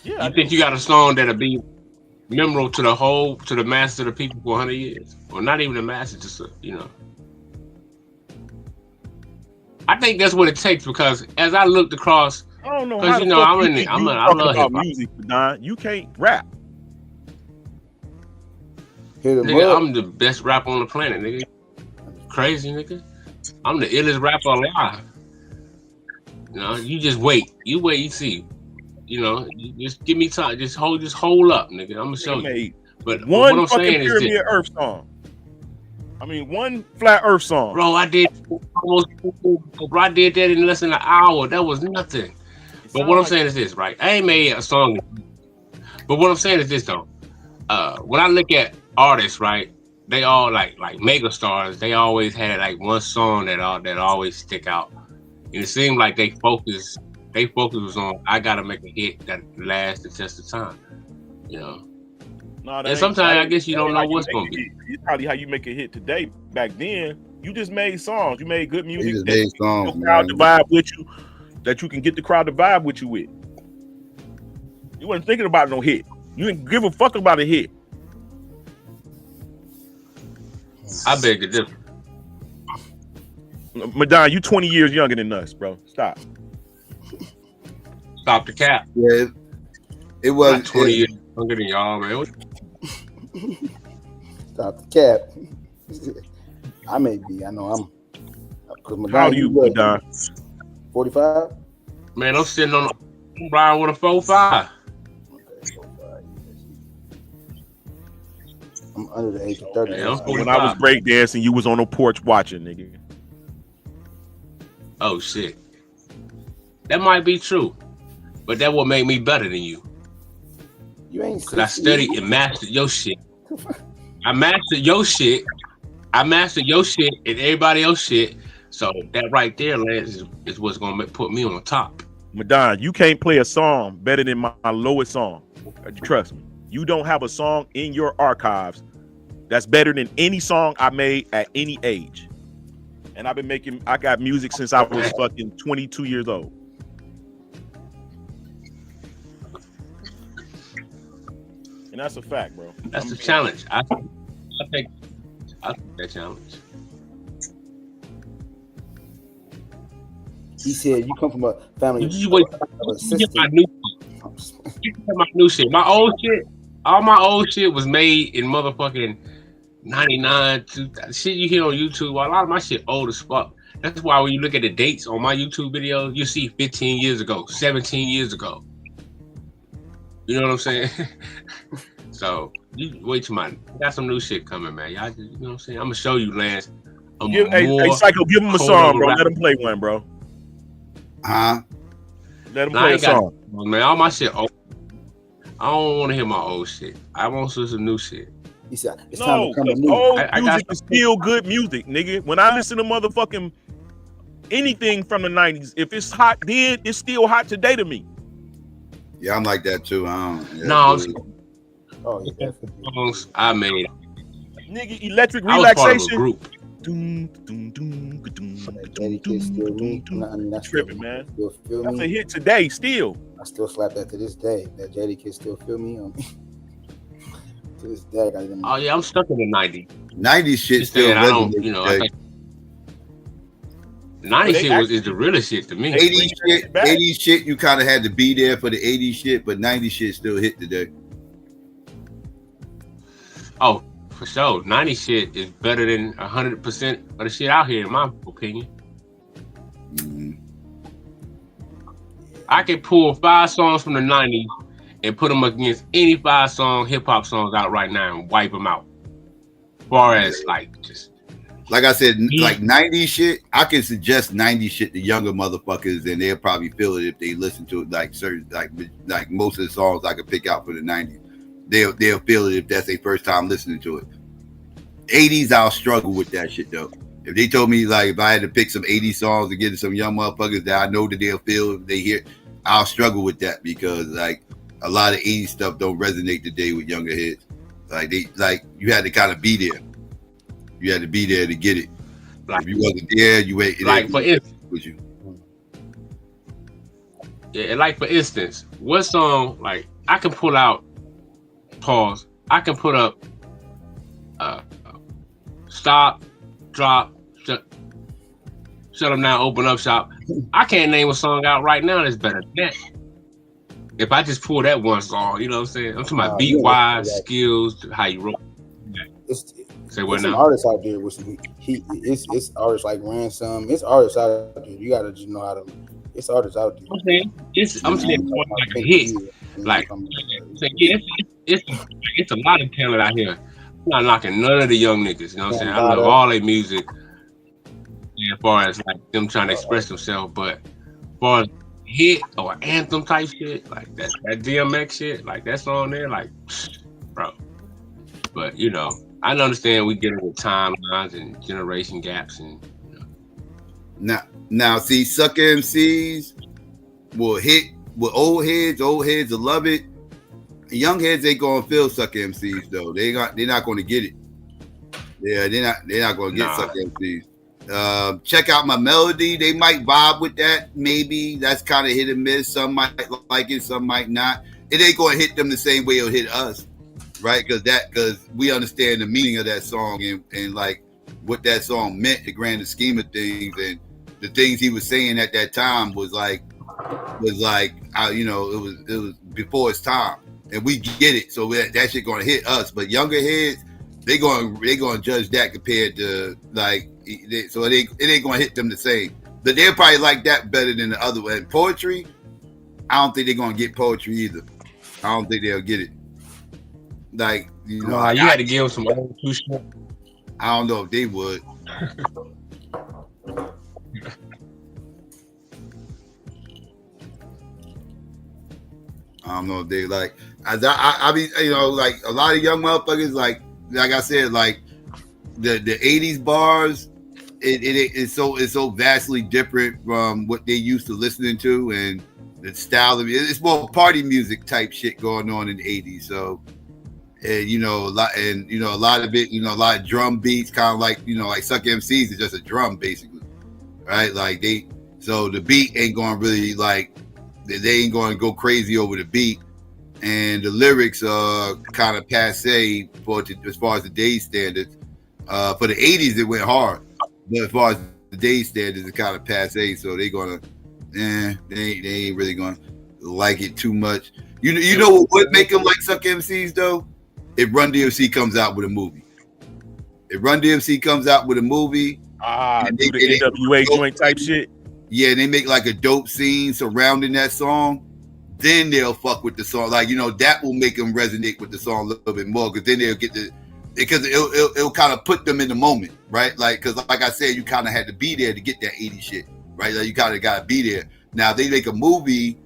S17: Yeah.
S16: You think you got a song that'll be memorable to the masses of the people for 100 years? Or not even the masses, just you know. I think that's what it takes, because as I looked across,
S17: I don't know
S16: because
S17: how
S16: you know I love hip hop.
S17: Music, Don. You can't rap.
S16: Nigga, I'm the best rapper on the planet, nigga. Crazy, nigga. I'm the illest rapper alive. You know, you just wait. You wait, you see. You know, you just give me time. Just hold up, nigga. I'm gonna show you. But what I'm saying is this.
S17: Earth song. I mean, one flat Earth song.
S16: Bro, I did that in less than an hour. That was nothing. But what I'm saying is this, right? I ain't made a song. But what I'm saying is this, though. When I look at artists, right, they all like mega stars. They always had like one song that always stick out. And it seemed like they focus was on, I gotta make a hit that lasts the test of time. You know. And sometimes I guess you don't know what's gonna be.
S17: It's probably how you make a hit today. Back then, you just made songs. You made good music.
S12: You just made songs,
S17: the crowd to vibe with you. That you can get the crowd to vibe with you with. You wasn't thinking about no hit. You didn't give a fuck about a hit.
S16: I beg to differ.
S17: Madonna, you 20 years younger than us, bro. Stop
S16: the cap.
S12: Yeah, it was
S16: not 20 years younger than y'all, man.
S11: Stop the cap. I may be. I know I'm.
S17: How old are you, Madonna?
S11: 45.
S16: Man, I'm sitting on a riding with a 4.5.
S11: I'm under the age of 30.
S16: Man,
S17: when I was breakdancing, you was on the porch watching, nigga.
S16: Oh shit. That might be true. But that will make me better than you.
S11: You ain't.
S16: Cause I studied and mastered your shit. I mastered your shit and everybody else shit. So that right there, Lance, is what's gonna put me on top.
S17: Madonna, you can't play a song better than my lowest song. Trust me. You don't have a song in your archives that's better than any song I made at any age. And I got music since I was fucking 22 years old. And that's a fact, bro.
S16: That's the challenge. I take that challenge.
S11: He said you come from a family of
S16: my new shit. My old shit, all my old shit was made in motherfucking 99, 2000. Shit you hear on YouTube, a lot of my shit old as fuck. That's why when you look at the dates on my YouTube videos, you see 15 years ago, 17 years ago. You know what I'm saying? So you wait till I got some new shit coming, man. Y'all, you know what I'm saying? I'm gonna show you, Lance.
S17: Hey, Psycho, give him a song, bro. Let him play one, bro.
S12: Huh?
S17: Let him play a song.
S16: Man, all my shit old. I don't want to hear my old shit. I want some new shit.
S11: He said, it's
S17: no,
S11: time to come
S17: old music is still good music, nigga. When I listen to motherfucking anything from the 90s, if it's hot then, it's still hot today to me.
S12: Yeah, I'm like that too.
S11: Oh, yeah,
S16: I made.
S17: Nigga, Electric Relaxation.
S16: Group.
S17: Tripping, man.
S11: Still feel
S17: That's
S11: me?
S17: a hit today, still.
S11: I still slap that to this day. That Jadakiss still feel me on me. To this day, I got them.
S16: Oh yeah, I'm stuck in the 90s.
S12: 90s shit
S16: Just
S12: still
S16: saying, I don't,
S12: resonates
S16: you know,
S12: today.
S16: I think 90s shit is the realest shit to me.
S12: 80s shit, you kind of had to be there for the 80s shit, but 90s shit still hit today.
S16: Oh, for sure. 90s shit is better than 100% of the shit out here, in my opinion. I can pull 5 songs from the 90s and put them against any 5-song hip-hop songs out right now and wipe them out. As far as, like, just...
S12: Like I said, like 90s shit, I can suggest 90s shit to younger motherfuckers, and they'll probably feel it if they listen to it. Like certain, like most of the songs I can pick out for the 90s, they'll feel it if that's their first time listening to it. 80s, I'll struggle with that shit though. If they told me like if I had to pick some 80s songs to get to some young motherfuckers that I know that they'll feel if they hear, I'll struggle with that because like a lot of 80s stuff don't resonate today with younger heads. Like you had to kind of be there. You had to be there to get it. Like, if you wasn't there, you wait.
S16: Like for instance,
S12: with you.
S16: Yeah, like for instance, what song like I can pull out? Pause. I can put up. Stop, drop, shut them down, open up shop. I can't name a song out right now that's better than that. If I just pull that one song, you know what I'm saying? I'm talking about beat wise, skills, how you wrote. Say what
S11: There's some
S16: now?
S11: artists out there with some it's artists like Ransom. It's artists out there. You gotta just know how to. It's artists out there.
S16: I'm saying like a hit. Like yeah, it's a lot of talent out here. I'm not knocking none of the young niggas. You know what I'm saying? I love all their music. As far as like them trying to express themselves, but as far as hit or anthem type shit, like that DMX shit, like that song there, like bro. But you know, I understand we get into timelines and generation gaps and you know.
S12: Now see, sucker MCs will hit with old heads will love it. Young heads ain't gonna feel sucker MCs though. They're not gonna get it. Yeah, they're not gonna get sucker MCs. Check out my melody. They might vibe with that. Maybe that's kind of hit and miss. Some might like it, some might not. It ain't gonna hit them the same way it'll hit us, right? Because we understand the meaning of that song and like what that song meant, the grander scheme of things, and the things he was saying at that time was like you know, it was before its time, and we get it. So that shit gonna hit us, but younger heads, they gonna judge that compared to like. So it ain't gonna hit them the same, but they'll probably like that better than the other one. Poetry, I don't think they're gonna get poetry either. I don't think they'll get it. Like you know,
S16: you had to give them some old too short.
S12: I don't know if they would. I don't know if they like. I mean, you know, like a lot of young motherfuckers, like I said, like the 80s bars. It's so vastly different from what they used to listening to, and the style of it. It's more party music type shit going on in the 80s. So, and you know, a lot of it, you know, a lot of drum beats, kind of like, you know, like Suck MCs is just a drum basically, right? Like so the beat ain't going to really like, they ain't going to go crazy over the beat, and the lyrics are kind of passe as far as the day's standards. For the 80s, it went hard. But as far as the day standards, it's kind of passe, so they're gonna, they ain't really gonna like it too much. You know what would make them like Suck MCs though? If Run DMC comes out with a movie. If Run DMC comes out with a movie,
S17: do the NWA joint type shit.
S12: Yeah, they make like a dope scene surrounding that song. Then they'll fuck with the song. Like, you know, that will make them resonate with the song a little bit more, because then they'll get because it'll kind of put them in the moment, right? Like, because like I said, you kind of had to be there to get that 80s shit, right? Like, you kind of got to be there. Now, they make a movie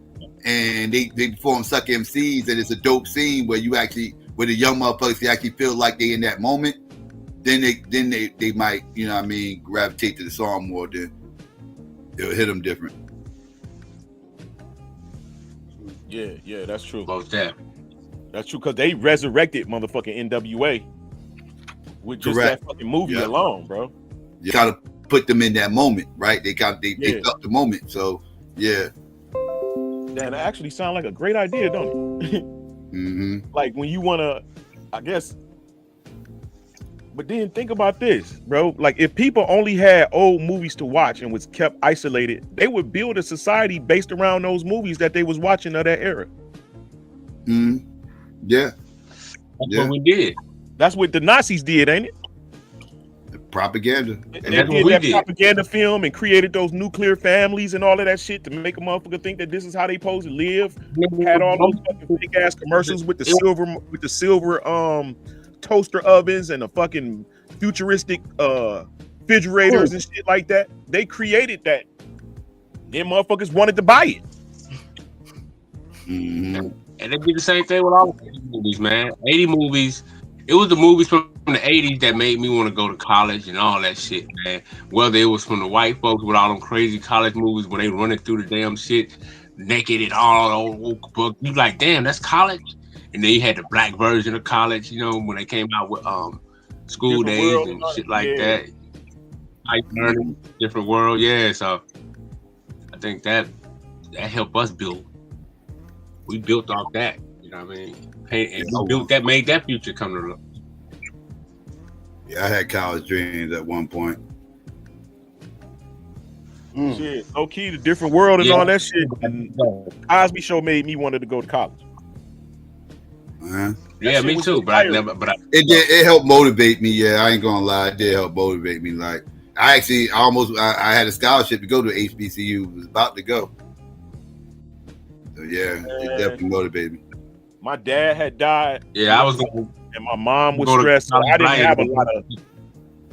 S12: and they perform Suck MCs, and it's a dope scene where the young motherfuckers actually feel like they in that moment. Then they might, you know what I mean, gravitate to the song more. Then it'll hit them different.
S17: Yeah, that's true.
S16: About that.
S17: That's true, because they resurrected motherfucking NWA with just that fucking movie alone, bro.
S12: you gotta put them in that moment, right? They felt the moment. So yeah.
S17: That actually sounds like a great idea, don't it?
S12: Mm-hmm.
S17: Like when you wanna, I guess. But then think about this, bro. Like if people only had old movies to watch and was kept isolated, they would build a society based around those movies that they was watching of that era.
S12: Mm-hmm. Yeah.
S16: That's what we did.
S17: That's what the Nazis did, ain't it?
S12: Propaganda.
S17: They did that propaganda film and created those nuclear families and all of that shit to make a motherfucker think that this is how they supposed to live. Had all those fucking big ass commercials with the silver toaster ovens and the fucking futuristic refrigerators and shit like that. They created that. Them motherfuckers wanted to buy it.
S12: Mm-hmm.
S16: And they did the same thing with all the 80 movies, man. 80 movies. It was the movies from the 80s that made me want to go to college and all that shit, man. Whether it was from the white folks with all them crazy college movies when they running through the damn shit naked and all over. You like, damn, that's college? And then you had the black version of college, you know, when they came out with School Days and shit like that. Like learning, different world, yeah. So I think that helped us build. We built off that, you know what I mean? And we built that, made that future come to look.
S12: Yeah, I had college dreams at one point.
S17: Shit, low key, the different world and all that shit. And Cosby Show made me wanted to go to college.
S16: Yeah, me too. But I never. But
S12: it helped motivate me. Yeah, I ain't gonna lie, it did help motivate me. Like I had a scholarship to go to HBCU. Was about to go. So yeah, it definitely motivated me.
S17: My dad had died.
S16: Yeah, I was going,
S17: and my mom was stressed. So I didn't have a lot of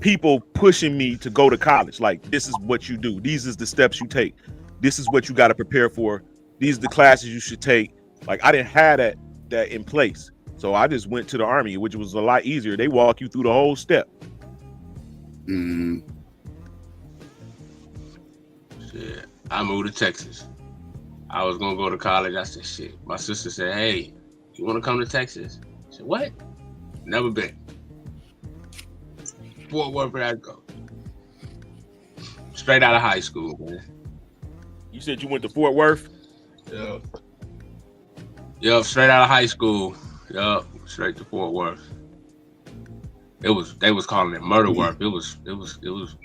S17: people pushing me to go to college. Like, this is what you do. These is the steps you take. This is what you got to prepare for. These are the classes you should take. Like, I didn't have that in place. So I just went to the Army, which was a lot easier. They walk you through the whole step.
S16: Shit, I moved to Texas. I was gonna go to college. I said, shit. My sister said, hey, you want to come to Texas? I said, what? Never been. Fort Worth, where I go. Straight out of high school, man.
S17: You said you went to Fort Worth?
S16: Yeah. Yup, straight out of high school. Yup, straight to Fort Worth. They was calling it murder work. It was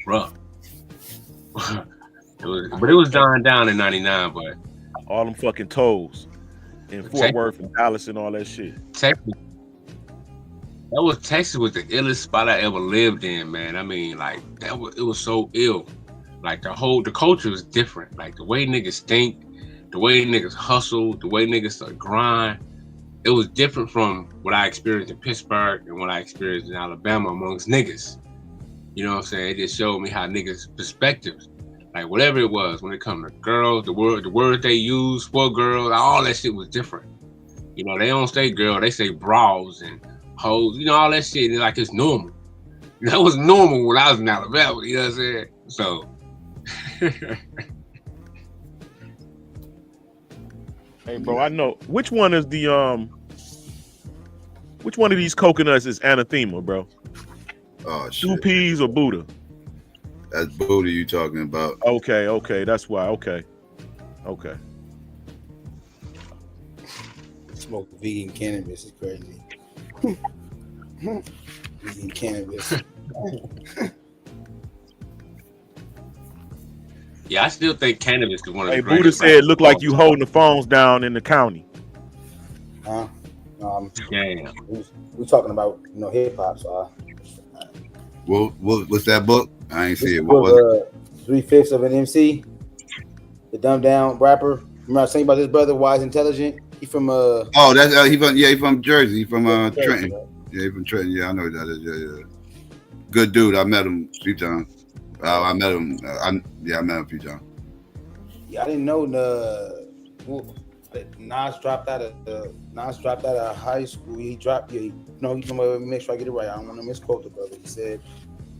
S16: rough. But it was dying down in '99, but
S17: all them fucking toes in Fort Worth and Dallas and all that shit.
S16: Texas was the illest spot I ever lived in, man. I mean, like it was so ill. Like the culture was different. Like the way niggas think, the way niggas hustle, the way niggas grind. It was different from what I experienced in Pittsburgh and what I experienced in Alabama amongst niggas. You know what I'm saying? It just showed me how niggas' perspectives, like whatever it was, when it comes to girls, the word they use for girls, all that shit was different. You know, they don't say girl, they say bras and hoes, you know, all that shit. And like it's normal. That was normal when I was in Alabama, you know what I'm saying? So
S17: hey bro, I know which one is the which one of these coconuts is anathema, bro?
S12: Oh shit.
S17: Peas or Buddha?
S12: That's Buddha you talking about.
S17: Okay, that's why. Okay.
S14: Smoke vegan cannabis is crazy. Vegan cannabis.
S16: yeah, I still think cannabis is one of the
S17: greatest. Buddha said, "Look like you holding the phones down in the county."
S16: Damn.
S14: We talking about hip hop, so.
S12: What's that book? I ain't see it.
S14: What was it? 3/5 of an MC, the dumbed down rapper. Remember I was saying about this brother, Wise Intelligent. He from
S12: that's he from Jersey. He from Trenton. Right? Yeah, he from Trenton. Yeah, I know who that is. Yeah. Good dude. I met him a few times. I met him. I met him a few times.
S14: Yeah, I didn't know Nas dropped out of high school. He dropped. He's gonna make sure I get it right. I don't want to misquote the brother. He said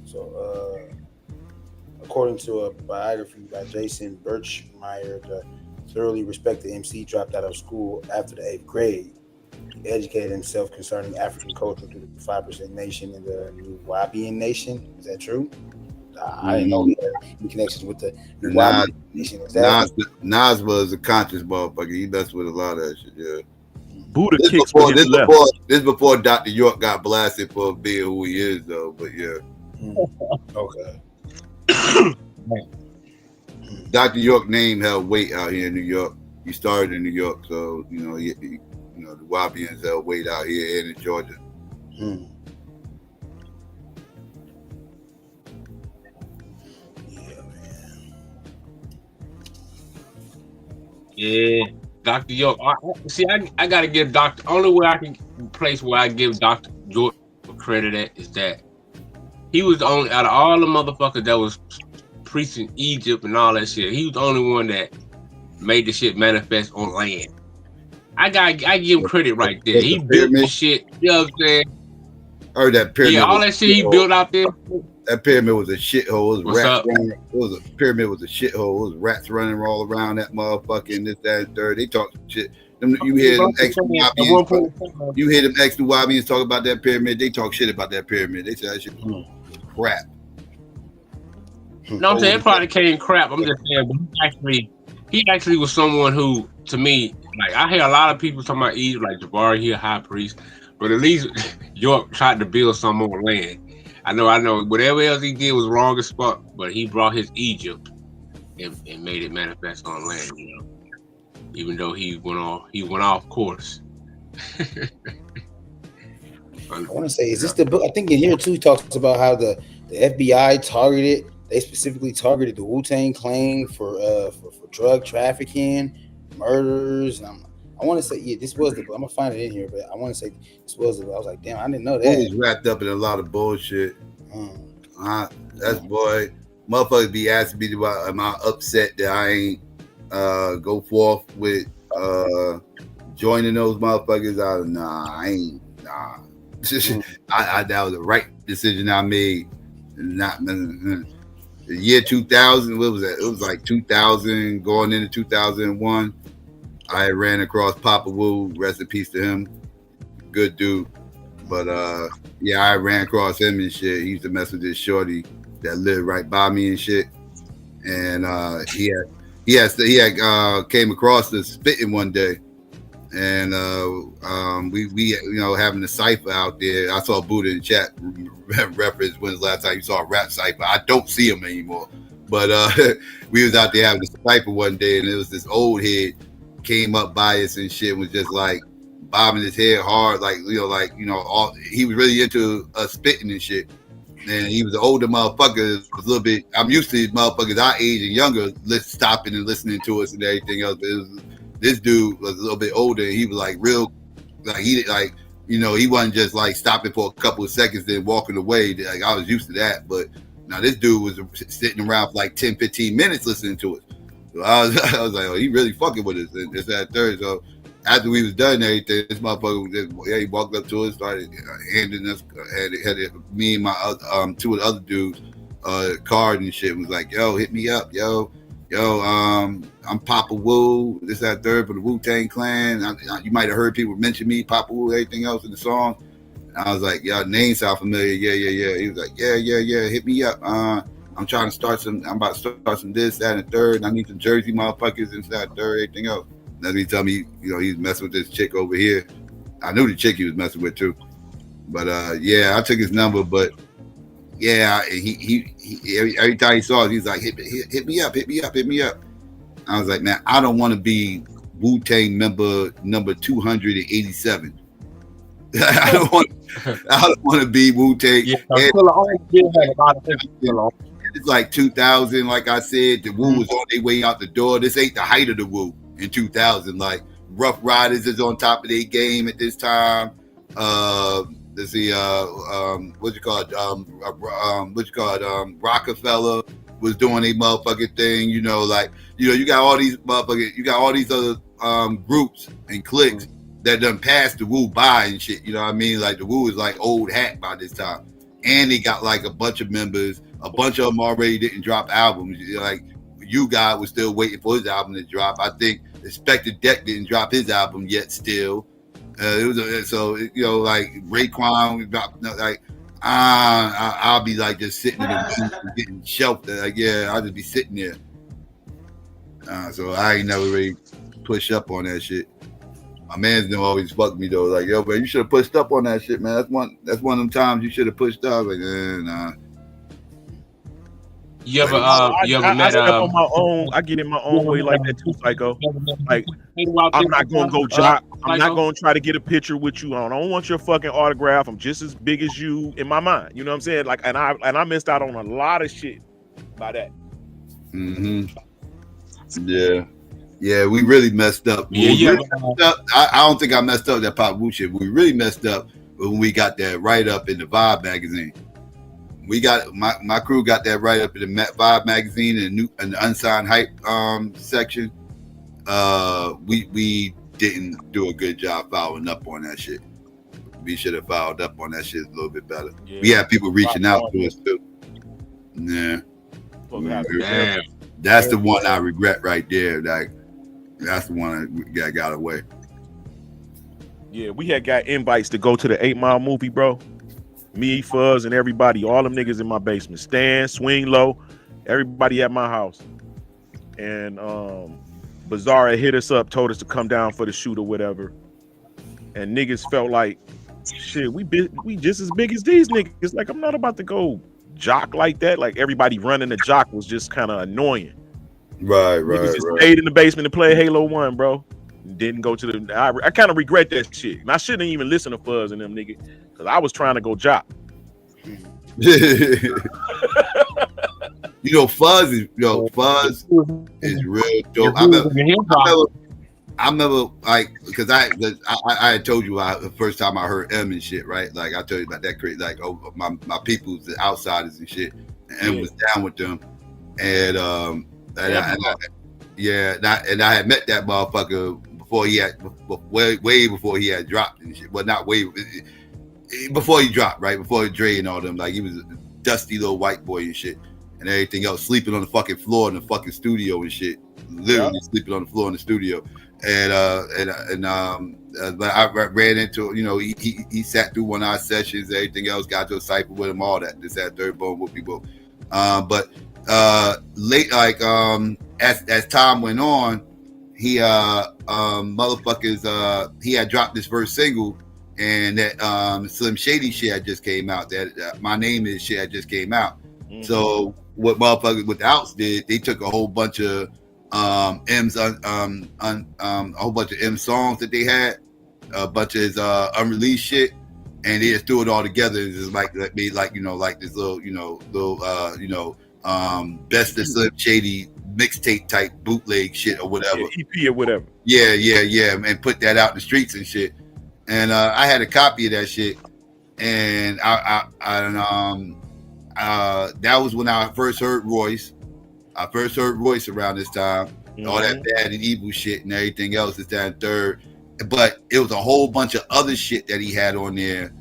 S14: so. According to a biography by Jason Birchmeyer, the thoroughly respected MC dropped out of school after the 8th grade. He educated himself concerning African culture through the 5% Nation and the New Wabian Nation. Is that true? I didn't know in connections with the
S12: Nas was a conscious motherfucker. He messed with a lot of that shit. Yeah.
S17: Buddha
S12: This
S17: kicks
S12: before Dr. York got blasted for being who he is, though. But yeah.
S14: Okay.
S12: Dr. York name held weight out here in New York. He started in New York, so the Wabians held weight out here and in Georgia.
S16: Yeah, Dr. York. I gotta give Dr. Only way I can place where I give Dr. York credit at is that he was the only out of all the motherfuckers that was preaching Egypt and all that shit. He was the only one that made the shit manifest on land. I give him credit right there. He built the shit. You know what I'm saying?
S12: I heard that pyramid.
S16: Yeah, all that shit he built out there.
S12: That pyramid was a shithole.
S16: What's up?
S12: Pyramid was a shithole. It was rats running all around that motherfucker and this, that, and third. They talk shit. You hear them ex-Nuwabians talk about that pyramid. They talk shit about that pyramid. They say that shit was crap.
S16: No, I'm saying it probably came crap. I'm just saying, but he actually was someone who, to me, like I hear a lot of people talking about Egypt, like Jabari here, high priest, but at least York tried to build some more land. I know. Whatever else he did was wrong as fuck, but he brought his Egypt and made it manifest on land. You know, even though he went off course.
S14: I want to say, is this the book? I think in here too he talks about how the FBI they specifically targeted the Wu-Tang Clan for drug trafficking, murders. And I want to say, this was the book. I'm gonna find it in here, but I want to say this was the book. I was like, damn, I didn't know that.
S12: He was wrapped up in a lot of bullshit. That's boy, motherfuckers be asking me about, am I upset that I ain't go forth with joining those motherfuckers? I ain't. That was the right decision I made. The year 2000, what was that? It was like 2000, going into 2001. I ran across Papa Wu, rest in peace to him. Good dude. But I ran across him and shit. He used to mess with this shorty that lived right by me and shit. And he had came across this spitting one day. And we having a cipher out there. I saw Buddha in the chat reference when's the last time you saw a rap cipher. I don't see him anymore. But we was out there having a cipher one day, and it was this old head came up by us and shit, was just like bobbing his head hard, he was really into spitting and shit. And he was an older motherfucker. Was a little bit. I'm used to these motherfuckers our age and younger stopping and listening to us and everything else. But this dude was a little bit older. And he was like real, he wasn't just like stopping for a couple of seconds then walking away. Like I was used to that, but now this dude was sitting around for like 10, 15 minutes listening to us. So I was like, oh, he really fucking with us. And this, that, third. So after we was done and everything, this motherfucker he walked up to us, started handing us, had me and my two of the other dudes card and shit. Was like, yo, hit me up, yo, I'm Papa Wu, this, that, third for the Wu-Tang Clan. You might have heard people mention me, Papa Wu, everything else in the song. And I was like, yeah, name sound familiar. Yeah. He was like, yeah, hit me up. I'm trying to start I'm about to start some this, that, and third. And I need some Jersey motherfuckers and that, third, everything else. And then he tell me, he's messing with this chick over here. I knew the chick he was messing with too. But I took his number, but yeah, he every time he saw it, he's like, hit me up. I was like, man, I don't want to be Wu-Tang member number 287. I don't want to be Wu-Tang. It's like 2000, like I said, the Wu was on their way out the door. This ain't the height of the Wu in 2000. Like Rough Riders is on top of their game at this time. Let's see, Rockefeller was doing a motherfucking thing, you got all these motherfuckers, you got all these other groups and cliques that done passed the Wu by and shit, you know what I mean? Like the Wu is like old hat by this time. And they got like a bunch of members, a bunch of them already didn't drop albums. Like You God was still waiting for his album to drop. I think Inspector Deck didn't drop his album yet still. It was like Raekwon, like I'll be like just sitting in the getting shelved. Like, yeah, I'll just be sitting there. So I ain't never really push up on that shit. My man's them always fuck me though. Like, yo, man, you should have pushed up on that shit, man. That's one of them times you should have pushed up. Like, nah.
S16: You ever
S17: I step on my own. I get in my own way like that too, Psycho. Like, I'm not gonna go jock. I'm not gonna try to get a picture with you. I don't want your fucking autograph. I'm just as big as you in my mind. You know what I'm saying? Like, and I missed out on a lot of shit by that.
S12: Yeah, we really messed up.
S16: I
S12: don't think I messed up that Pop Wu shit. We really messed up when we got that write up in the Vibe magazine. We got my crew got that write up in the Vibe magazine and the unsigned hype section. We didn't do a good job following up on that shit. We should have followed up on that shit a little bit better. Yeah. We had people reaching out to us too. Yeah. That's the one I regret right there. Like, that's the one that got away.
S17: Yeah, we had got invites to go to the 8 Mile movie, bro. Me, Fuzz, and everybody, all them niggas in my basement. Stan, Swing Low, everybody at my house. And Bizarre hit us up, told us to come down for the shoot or whatever. And niggas felt like, shit, we just as big as these niggas. Like, I'm not about to go jock like that. Like, everybody running the jock was just kind of annoying.
S12: Right.
S17: Stayed in the basement to play Halo 1, bro. Didn't go to the. I kind of regret that shit. And I shouldn't even listen to Fuzz and them niggas because I was trying to go jock.
S12: Fuzz is real dope. I remember like because I had told you the first time I heard M and shit, right? Like I told you about that crazy, like my people's the outsiders and shit, and was down with them, and I had met that motherfucker before he had way before he had dropped and shit. Well, not way before he dropped, right? Before Dre and all them, like he was a dusty little white boy and shit, and everything else, sleeping on the fucking floor in the fucking studio and shit, literally sleeping on the floor in the studio. But I ran into, he sat through one of our sessions, everything else, got to a cipher with him, all that. This that third bone whoopie boop. But late, like as time went on, he he had dropped this first single, and that Slim Shady shit had just came out. That My Name Is shit had just came out. Mm-hmm. So what motherfuckers with the Outs did, they took a whole bunch of M's a whole bunch of M songs that they had, a bunch of his unreleased shit, and they just threw it all together and just like made like this little best of Slim Shady mixtape type bootleg shit or whatever,
S17: EP or whatever.
S12: Yeah, and put that out in the streets and shit. And I had a copy of that shit, and that was when I first heard Royce. I first heard Royce around this time, all that bad and evil shit and everything else, is that third. But it was a whole bunch of other shit that he had on there.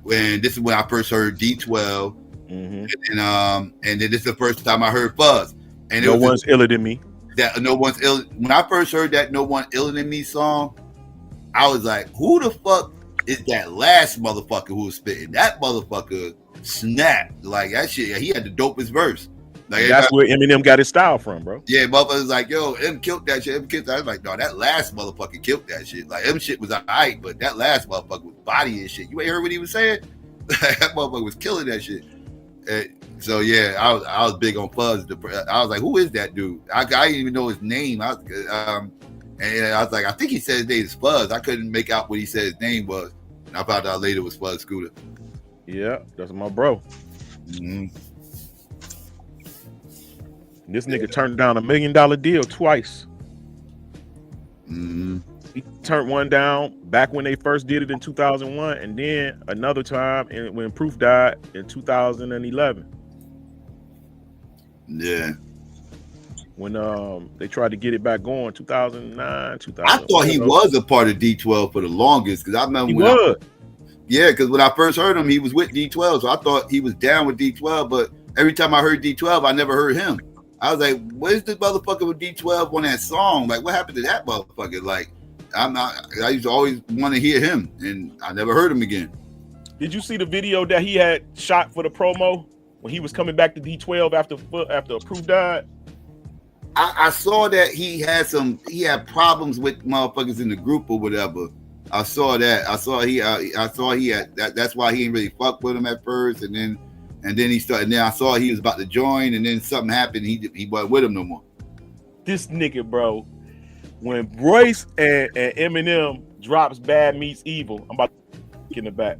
S12: When this is when I first heard D12, and then this is the first time I heard Fuzz. And
S17: No One's Iller Than Me.
S12: That No One's Ill. When I first heard that No One Iller Than Me song, I was like, who the fuck is that last motherfucker who was spitting? That motherfucker snapped. Like that shit, he had the dopest verse. Like,
S17: that's where Eminem got his style from, bro.
S12: Yeah, motherfuckers like, yo, M killed that shit. I was like, no, that last motherfucker killed that shit. Like, M shit was alright, but that last motherfucker was body and shit. You ain't heard what he was saying? That motherfucker was killing that shit. So yeah, I was big on Fuzz. I was like, who is that dude? I didn't even know his name. And I was like, I think he said his name is Fuzz. I couldn't make out what he said his name was, and I found out later it was Fuzz Scooter.
S17: Yeah, that's my bro.
S12: Mm-hmm.
S17: This nigga turned down $1 million deal twice.
S12: Mm-hmm.
S17: He turned one down back when they first did it in 2001, and then another time when Proof died in 2011.
S12: Yeah.
S17: When they tried to get it back going, 2009, 2000.
S12: I thought he was a part of D12 for the longest, because I remember because when I first heard him, he was with D12, so I thought he was down with D12. But every time I heard D12, I never heard him. I was like, where's this motherfucker with D12 on that song? Like, what happened to that motherfucker? Like, I used to always want to hear him, and I never heard him again.
S17: Did you see the video that he had shot for the promo when he was coming back to D12 after Approved died?
S12: I saw that he had problems with motherfuckers in the group or whatever. I saw that. I saw he had that. That's why he didn't really fuck with him at first, and then he started. And then I saw he was about to join, and then something happened. He wasn't with him no more.
S17: This nigga, bro. When Royce and Eminem drops Bad Meets Evil, I'm about to get in the back.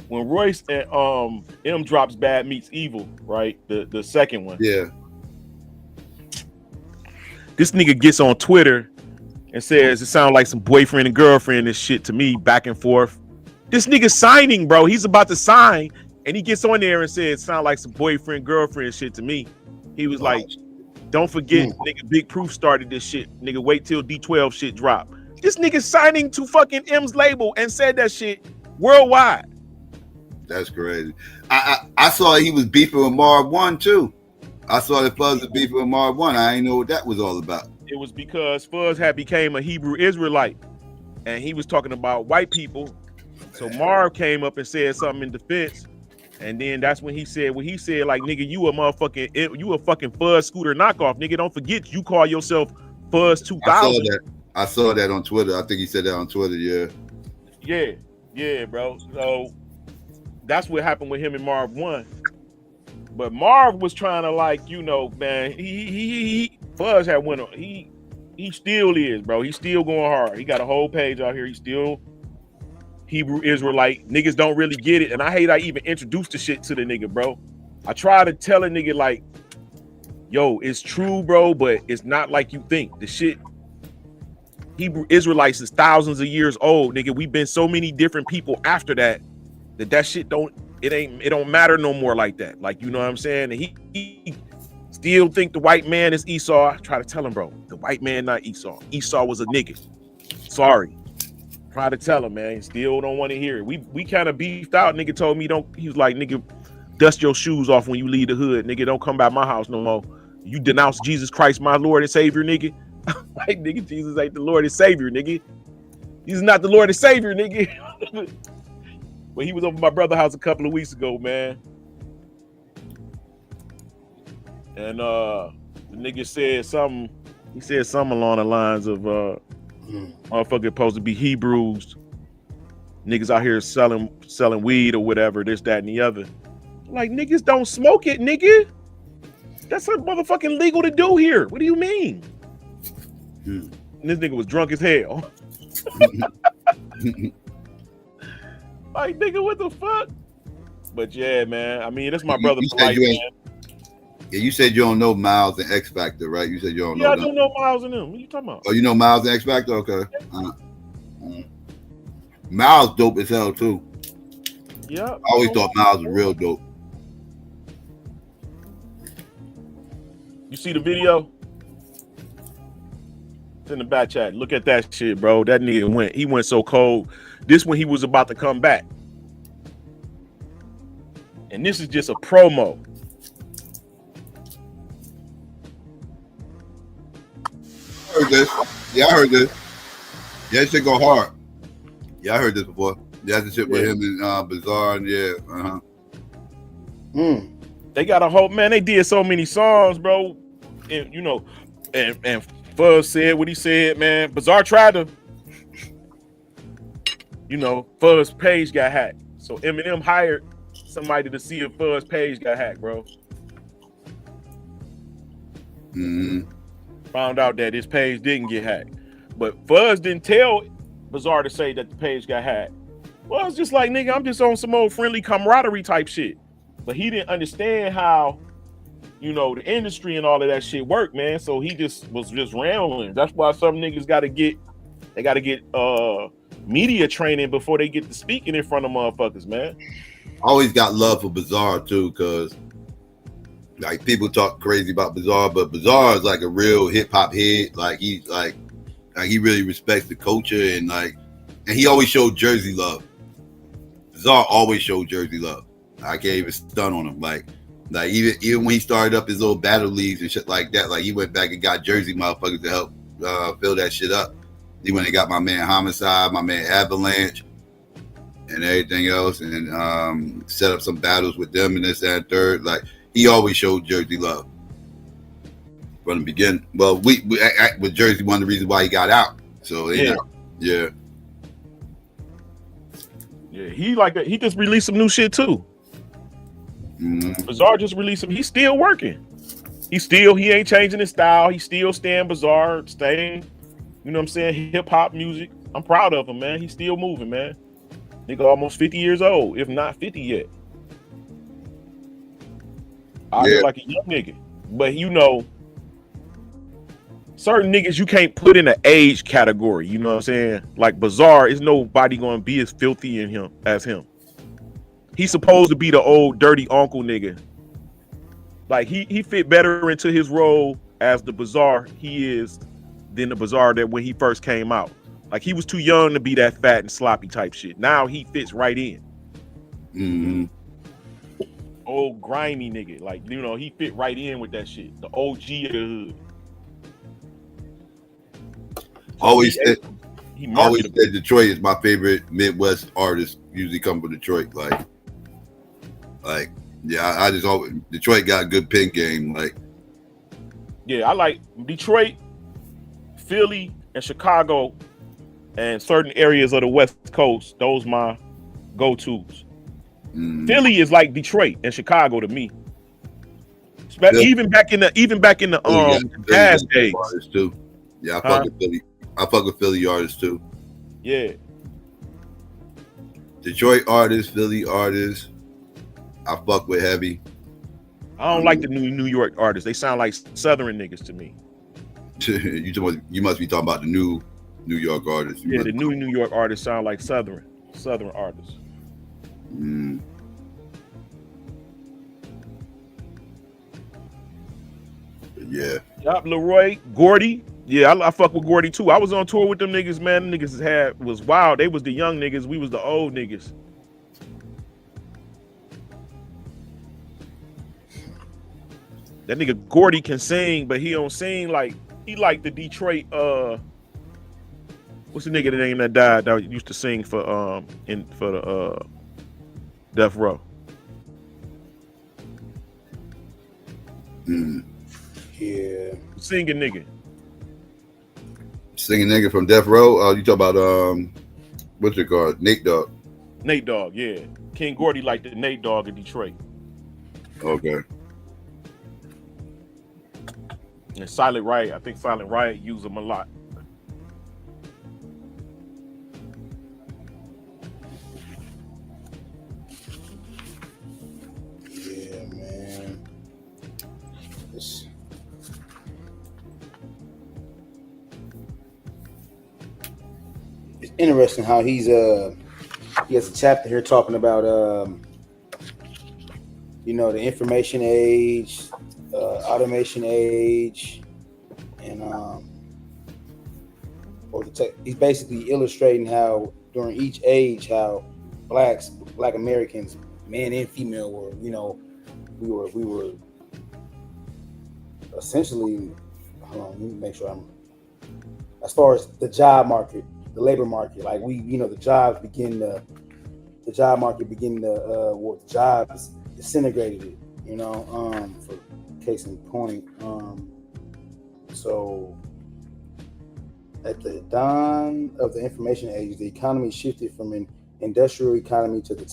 S17: When Royce and M drops Bad Meets Evil, right? The second one.
S12: Yeah.
S17: This nigga gets on Twitter and says it sounds like some boyfriend and girlfriend and shit to me, back and forth. This nigga signing, bro. He's about to sign, and he gets on there and says it sounds like some boyfriend girlfriend shit to me. He was like, don't forget, nigga, Big Proof started this shit. Nigga, wait till D12 shit drop. This nigga signing to fucking M's label and said that shit worldwide.
S12: That's crazy. I saw he was beefing with Marv 1 too. I saw that Fuzz was beefing with Marv 1. I didn't know what that was all about.
S17: It was because Fuzz had became a Hebrew Israelite, and he was talking about white people. So Marv came up and said something in defense, and then that's when he said what he said, like, nigga, you a fucking Fuzz scooter knockoff, nigga. Don't forget you call yourself Fuzz 2000.
S12: I saw that on Twitter. I think he said that on Twitter.
S17: Yeah, bro. So that's what happened with him and Marv 1. But Marv was trying to, like, you know, man, he Fuzz had went on. He still is, bro. He's still going hard. He got a whole page out here. He's still Hebrew Israelite. Niggas don't really get it. And I hate I even introduced the shit to the nigga, bro. I try to tell a nigga, like, yo, it's true, bro, but it's not like you think. The shit, Hebrew Israelites is thousands of years old, nigga. We've been so many different people after that shit don't matter no more like that. Like, you know what I'm saying? And he still think the white man is Esau. I try to tell him, bro, the white man not Esau. Esau was a nigga. Sorry. Try to tell him, man. Still don't want to hear it. We kind of beefed out. Nigga told me he was like, nigga, dust your shoes off when you leave the hood. Nigga, don't come by my house no more. You denounce Jesus Christ, my Lord and Savior, nigga. Like, nigga, Jesus ain't the Lord and Savior, nigga. He's not the Lord and Savior, nigga. But he was over my brother's house a couple of weeks ago, man. And the nigga said something. He said something along the lines of motherfucker supposed to be Hebrews. Niggas out here selling weed or whatever, this, that, and the other. Like, niggas don't smoke it, nigga. That's not motherfucking legal to do here. What do you mean? And this nigga was drunk as hell. Like, nigga, what the fuck? But yeah, man. I mean, that's my brother. Polite, man.
S12: Yeah, you said you don't know Miles and X Factor, right? You said you don't know.
S17: Yeah, I don't know Miles and them. What you talking about?
S12: Oh, you know Miles and X Factor? Okay. Miles dope as hell too.
S17: Yeah.
S12: I always thought Miles was real dope.
S17: You see the video? It's in the back chat. Look at that shit, bro. That nigga went so cold. This when he was about to come back. And this is just a promo.
S12: I heard this. Yeah, I heard this. Yeah, that shit go hard. Yeah, I heard this before. Yeah, that's the shit with him and Bizarre and
S17: They got a whole, man, they did so many songs, bro. And you know, and Fuzz said what he said, man. Bizarre tried to, you know, Fuzz page got hacked. So Eminem hired somebody to see if Fuzz page got hacked, bro. Found out that his page didn't get hacked. But Fuzz didn't tell Bizarre to say that the page got hacked. Well, it's just like, nigga, I'm just on some old friendly camaraderie type shit. But he didn't understand how, you know, the industry and all of that shit work, man. So he just was just rambling. That's why some niggas gotta get media training before they get to speaking in front of motherfuckers, man.
S12: I always got love for Bizarre too, because like people talk crazy about Bizarre, but Bizarre is like a real hip hop head. Like he's like he really respects the culture and he always showed Jersey love. Bizarre always showed Jersey love. I can't even stun on him. Like even when he started up his old battle leagues and shit like that, like he went back and got Jersey motherfuckers to help fill that shit up. He went and got my man Homicide, my man Avalanche. and everything else, and set up some battles with them and this, that, and third. Like, he always showed Jersey love from the beginning. Well, we with Jersey, one of the reasons why he got out. So yeah.
S17: He just released some new shit too. Bizarre just released some. He's still working. He ain't changing his style. He's still staying Bizarre, staying, you know what I'm saying, hip hop music. I'm proud of him, man. He's still moving, man. Nigga almost 50 years old, if not 50 yet. I feel like a young nigga. But you know, certain niggas you can't put in an age category, you know what I'm saying? Like Bizarre, is nobody gonna be as filthy in him as him. He's supposed to be the old dirty uncle nigga. Like he fit better into his role as the Bizarre he is than the Bizarre that when he first came out. Like he was too young to be that fat and sloppy type shit. Now he fits right in. Old grimy nigga, like, you know, he fit right in with that shit. The OG of the hood.
S12: Always said Detroit is my favorite Midwest artist. Usually come from Detroit. Like, yeah, I just always, Detroit got a good pen game. Like,
S17: yeah, I like Detroit, Philly, and Chicago, and certain areas of the West Coast. Those my go-tos. Philly is like Detroit and Chicago to me. Even back in the jazz days
S12: too. Yeah, I fuck with Philly. I fuck with Philly artists too.
S17: Yeah.
S12: Detroit artists, Philly artists. I fuck with heavy.
S17: I don't like the New York artists. They sound like Southern niggas to me.
S12: You must be talking about the New York artists.
S17: Yeah, the New York artists sound like Southern artists.
S12: Yeah.
S17: Yup, Leroy, Gordy. Yeah, I fuck with Gordy too. I was on tour with them niggas, man. Them niggas was wild. They was the young niggas. We was the old niggas. That nigga Gordy can sing, but he don't sing like he like the Detroit. What's the nigga name that died that used to sing for the Death Row?
S11: Yeah.
S17: Singing nigga
S12: from Death Row. You talk about what's it called? Nate Dogg.
S17: Nate Dogg, yeah. King Gordy like the Nate Dogg in Detroit.
S12: Okay.
S17: And Silent Riot, I think Silent Riot use them a lot.
S11: Yeah, man. It's interesting how he has a chapter here talking about the information age, automation age, and he's basically illustrating how during each age how Black Americans, man and female, we were essentially, hold on, let me make sure as far as the job market, the labor market, like the jobs jobs disintegrated it, for case in point. So at the dawn of the information age, the economy shifted from an industrial economy to the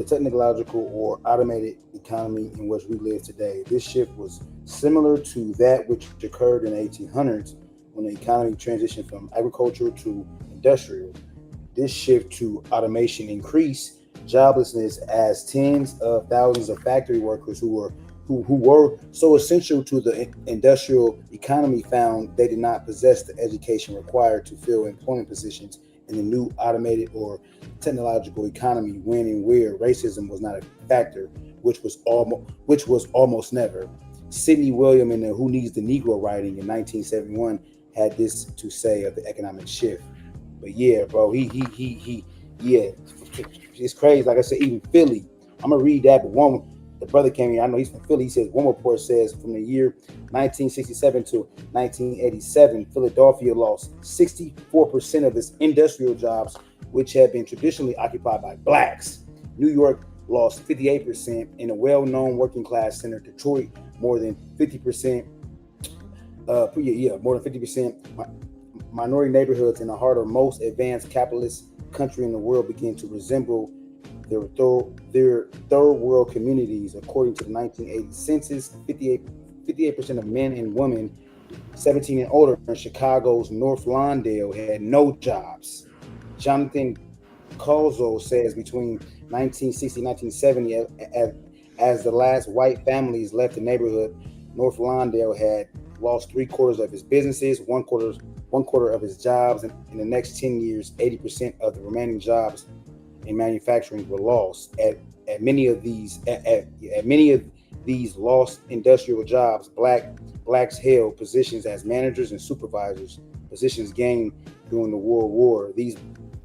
S11: technological or automated economy in which we live today. This shift was similar to that which occurred in the 1800s when the economy transitioned from agricultural to industrial. This shift to automation increased joblessness as tens of thousands of factory workers who were so essential to the industrial economy found they did not possess the education required to fill employment positions in the new automated or technological economy, when and where racism was not a factor, which was almost never. Sidney William in the Who Needs the Negro writing in 1971 had this to say of the economic shift. But yeah, bro, yeah, it's crazy. Like I said, even Philly, I'm gonna read that, but the brother came here, I know he's from Philly. He says one report says from the year 1967 to 1987, Philadelphia lost 64% of its industrial jobs, which had been traditionally occupied by blacks. New York lost 58%. In a well-known working class center, Detroit, more than 50%. More than 50%. Minority neighborhoods in the heart of most advanced capitalist country in the world begin to resemble their third world communities. According to the 1980 census, 58% of men and women 17 and older in Chicago's North Lawndale had no jobs. Jonathan Colzo says between 1960 and 1970, as the last white families left the neighborhood, North Lawndale had lost 3/4 of his businesses, one quarter of his jobs, and in the next 10 years, 80% of the remaining jobs in manufacturing were lost. At many of these lost industrial jobs, blacks held positions as managers and supervisors, positions gained during the World War.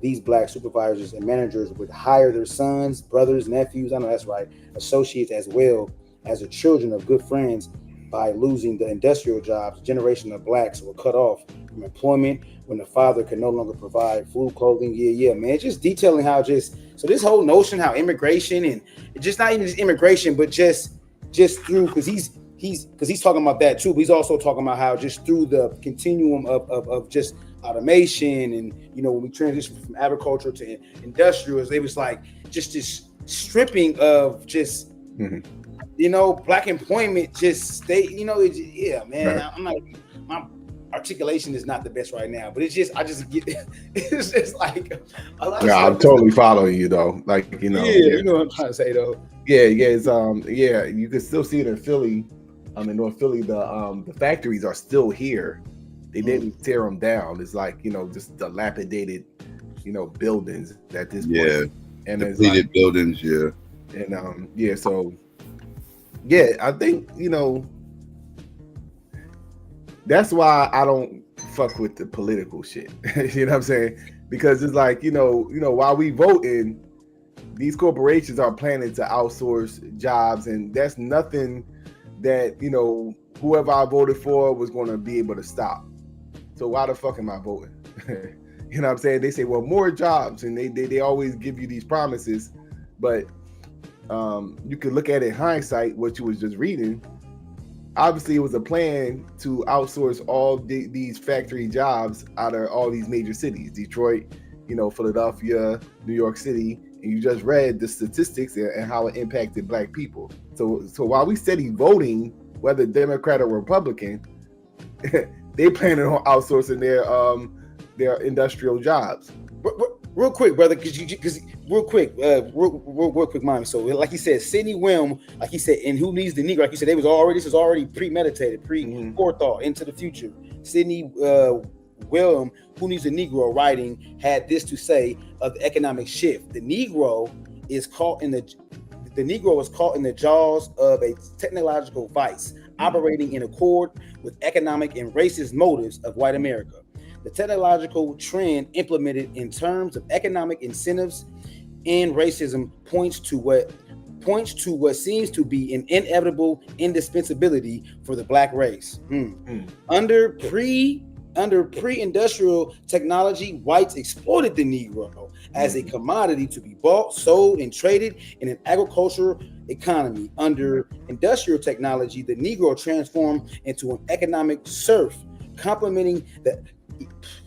S11: These black supervisors and managers would hire their sons, brothers, nephews, I know that's right, associates, as well as the children of good friends. By losing the industrial jobs, a generation of blacks were cut off from employment when the father could no longer provide food, clothing. Yeah, man. Just detailing how so this whole notion how immigration, and just not even just immigration, but just through, because he's talking about that too, but he's also talking about how just through the continuum of just automation, and when we transitioned from agriculture to industrials, it was like just this stripping of just black employment just stay, man. Right. I'm not, my articulation is not the best right now, but I just get, it's just like,
S3: I'm totally following you though. Like,
S11: you know what I'm trying to say though.
S3: Yeah, it's you can still see it in Philly. In North Philly, the factories are still here. They didn't tear them down. It's like, just dilapidated, buildings at this point.
S12: Yeah,
S3: and
S12: depleted
S3: like,
S12: buildings, yeah.
S3: And so I think, that's why I don't fuck with the political shit. You know what I'm saying? Because it's like, while we voting, these corporations are planning to outsource jobs, and that's nothing that, whoever I voted for was going to be able to stop. So why the fuck am I voting? You know what I'm saying? They say, well, more jobs, and they always give you these promises, but you could look at it in hindsight, what you was just reading. Obviously, it was a plan to outsource all these factory jobs out of all these major cities, Detroit, Philadelphia, New York City, and you just read the statistics and how it impacted black people. So while we steady voting, whether Democrat or Republican, they planning on outsourcing their industrial jobs.
S11: Real quick, brother, real quick, mom. So, like you said, Sidney Wilm, like he said, and who needs the Negro? Like you said, this was already premeditated, forethought into the future. Sidney Wilm, who needs the Negro, writing, had this to say of the economic shift: the Negro is caught in the jaws of a technological vice, operating in accord with economic and racist motives of white America. The technological trend implemented in terms of economic incentives and racism points to what seems to be an inevitable indispensability for the black race. Under pre-industrial technology, whites exploited the Negro as a commodity to be bought, sold, and traded in an agricultural economy. Under industrial technology, the Negro transformed into an economic serf, complementing the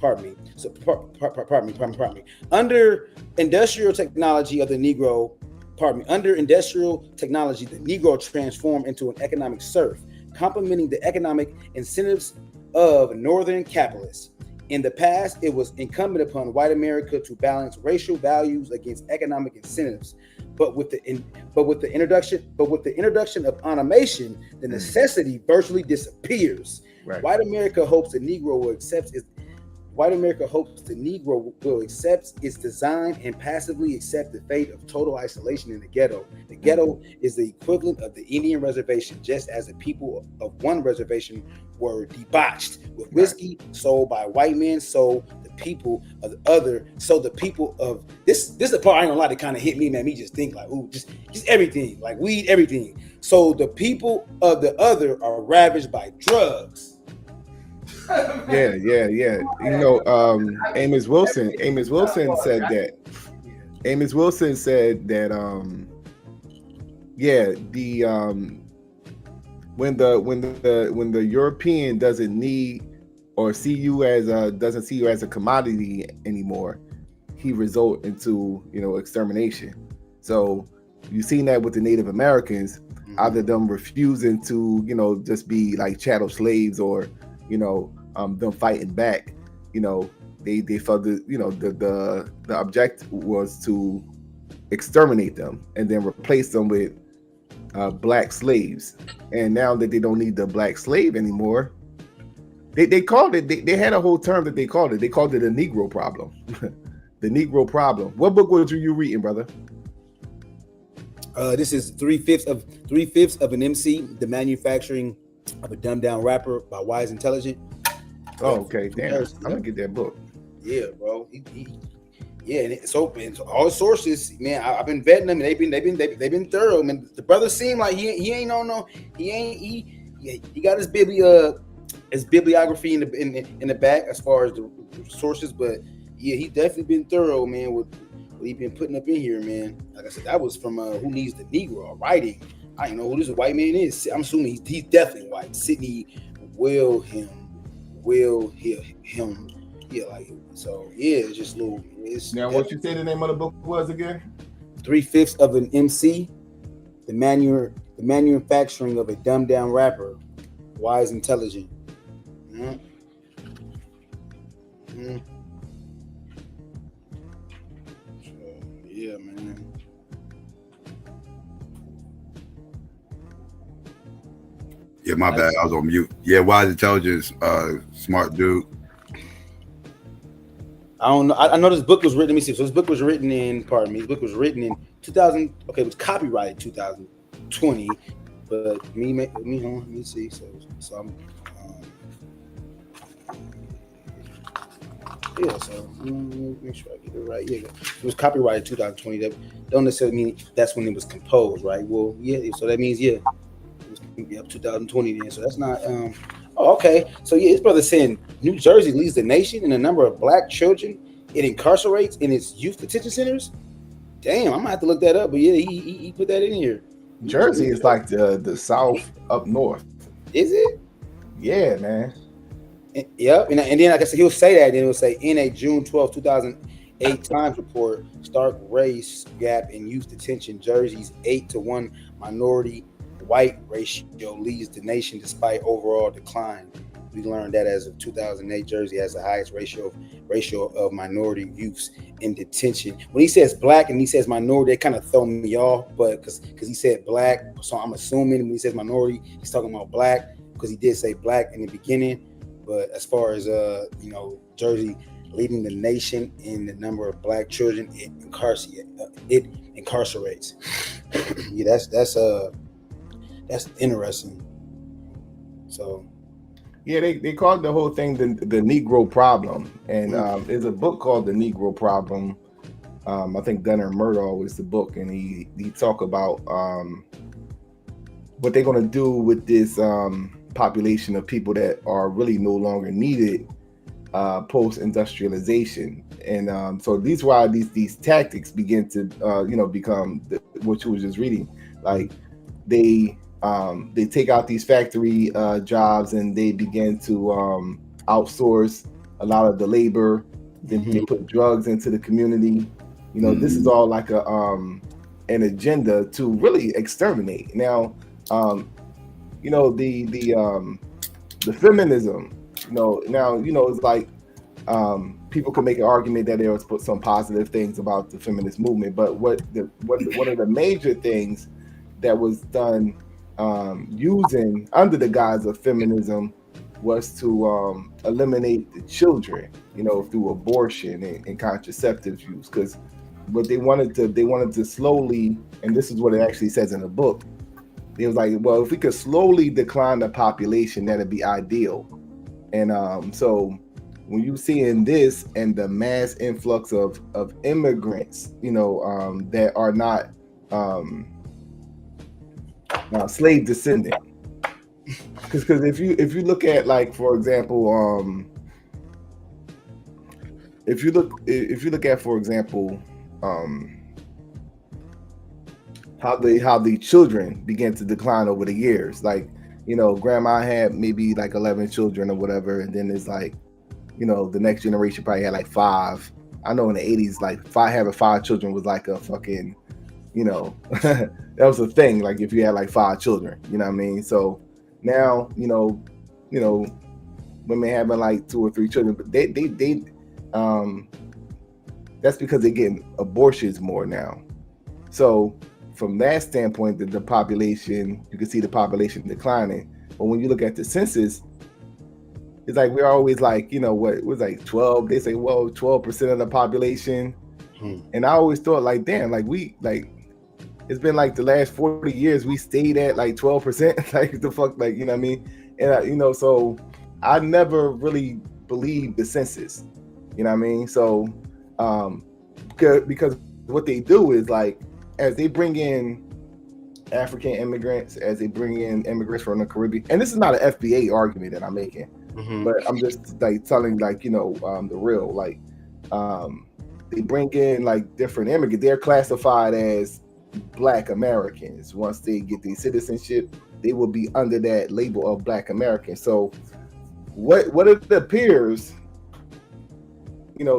S11: Pardon me. Under industrial technology, the Negro transformed into an economic serf, complementing the economic incentives of northern capitalists. In the past, it was incumbent upon white America to balance racial values against economic incentives. But with the introduction of automation, the necessity virtually disappears. Right. White America hopes the Negro will accept its design and passively accept the fate of total isolation in the ghetto. The ghetto is the equivalent of the Indian reservation, just as the people of one reservation were debauched with whiskey sold by white men, so the people of the other, so the people of this is the part I ain't gonna lie that kind of hit me, man. Me just think like, ooh, just everything, like weed, everything. So the people of the other are ravaged by drugs.
S3: Yeah. You know, Amos Wilson said that. Amos Wilson said that when the European doesn't need or see you as doesn't see you as a commodity anymore, he result into, you know, extermination. So you've seen that with the Native Americans, either them refusing to, you know, just be like chattel slaves, or, you know, them fighting back. You know, they felt that, you know, the objective was to exterminate them and then replace them with black slaves. And now that they don't need the black slave anymore, they called it, they had a whole term that they called it a Negro Problem. The Negro Problem. What book were you reading, brother?
S11: This is 3/5 of an MC, The Manufacturing of a Dumbed Down Rapper by Wise Intelligent.
S3: Oh, okay. Damn. I'm gonna get that book.
S11: Yeah, bro. Yeah, and it's open. All sources, man. I've been vetting them, and they've been thorough. Man, the brother seemed like he ain't got his bibliography in the back as far as the sources, but yeah, he's definitely been thorough, man, with what he been putting up in here, man. Like I said, that was from Who Needs the Negro writing. I don't know who this white man is. I'm assuming he's definitely white. Sidney Wilhelm. Yeah, like, so yeah, it's just little.
S3: Now, what you say the name of the book was again?
S11: 3/5 of an MC, the manufacturing of a dumbed down rapper, Wise Intelligent. So, yeah, man.
S12: Yeah, my bad. I was on mute. Yeah, Wise Intelligence, smart dude.
S11: I don't know. I know this book was written. Let me see. So this book was written in. Pardon me. This book was written in 2000. Okay, it was copyrighted 2020. But let me see. So I'm. Yeah. So make sure I get it right. Yeah, it was copyrighted 2020. That don't necessarily mean that's when it was composed, right? Well, yeah. So that means it was 2020 then. So that's not. Oh, okay. So yeah, his brother saying New Jersey leads the nation in the number of black children it incarcerates in its youth detention centers. Damn, I'm gonna have to look that up. But yeah, he put that in here.
S3: Jersey is like the South up north.
S11: Is it?
S3: Yeah, man.
S11: Yep. And then like I said, he'll say that. Then he'll say in a June 12, 2008 Times report, stark race gap in youth detention. Jersey's 8-to-1 minority white ratio leads the nation despite overall decline. We learned that as of 2008, Jersey has the highest ratio of minority youths in detention. When he says black and he says minority, they kind of throw me off, but because he said black, so I'm assuming when he says minority, he's talking about black because he did say black in the beginning. But as far as Jersey leading the nation in the number of black children it incarcerates. Yeah, that's interesting. So,
S3: yeah, they called the whole thing the Negro Problem, and there's a book called The Negro Problem. I think Gunnar Myrdal is the book, and he talk about what they're gonna do with this population of people that are really no longer needed post-industrialization, and so these why these tactics begin to become what you were just reading, like they take out these factory jobs and they begin to outsource a lot of the labor. Then they put drugs into the community. This is all like an agenda to really exterminate. Now, the feminism. It's like people can make an argument that there was some positive things about the feminist movement, but one of the major things that was done using under the guise of feminism was to eliminate the children, through abortion and contraceptive use. Because what they wanted to slowly, and this is what it actually says in the book, it was like, well, if we could slowly decline the population, that'd be ideal. And so when you see in this and the mass influx of immigrants, that are not slave descendant, Because if you look at, like, for example, if you look at, for example, how the children began to decline over the years. Like, grandma had maybe like 11 children or whatever, and then it's like, the next generation probably had like 5. I know in the 80s, like having 5 children was like a fucking, that was a thing. Like if you had like 5 children, you know what I mean? So now, women having like 2 or 3 children, but they that's because they're getting abortions more now. So from that standpoint, the population, you can see the population declining. But when you look at the census, it's like we're always like, what it was like 12. They say, well, 12% of the population. And I always thought, like, damn, like it's been like the last 40 years we stayed at like 12%. Like the fuck, like, you know what I mean? And so I never really believed the census. You know what I mean? So because what they do is, like, as they bring in African immigrants, as they bring in immigrants from the Caribbean, and this is not an FBA argument that I'm making, but I'm just like telling, like, the real, like, they bring in like different immigrants. They're classified as Black Americans. Once they get their citizenship, they will be under that label of Black American. So what it appears,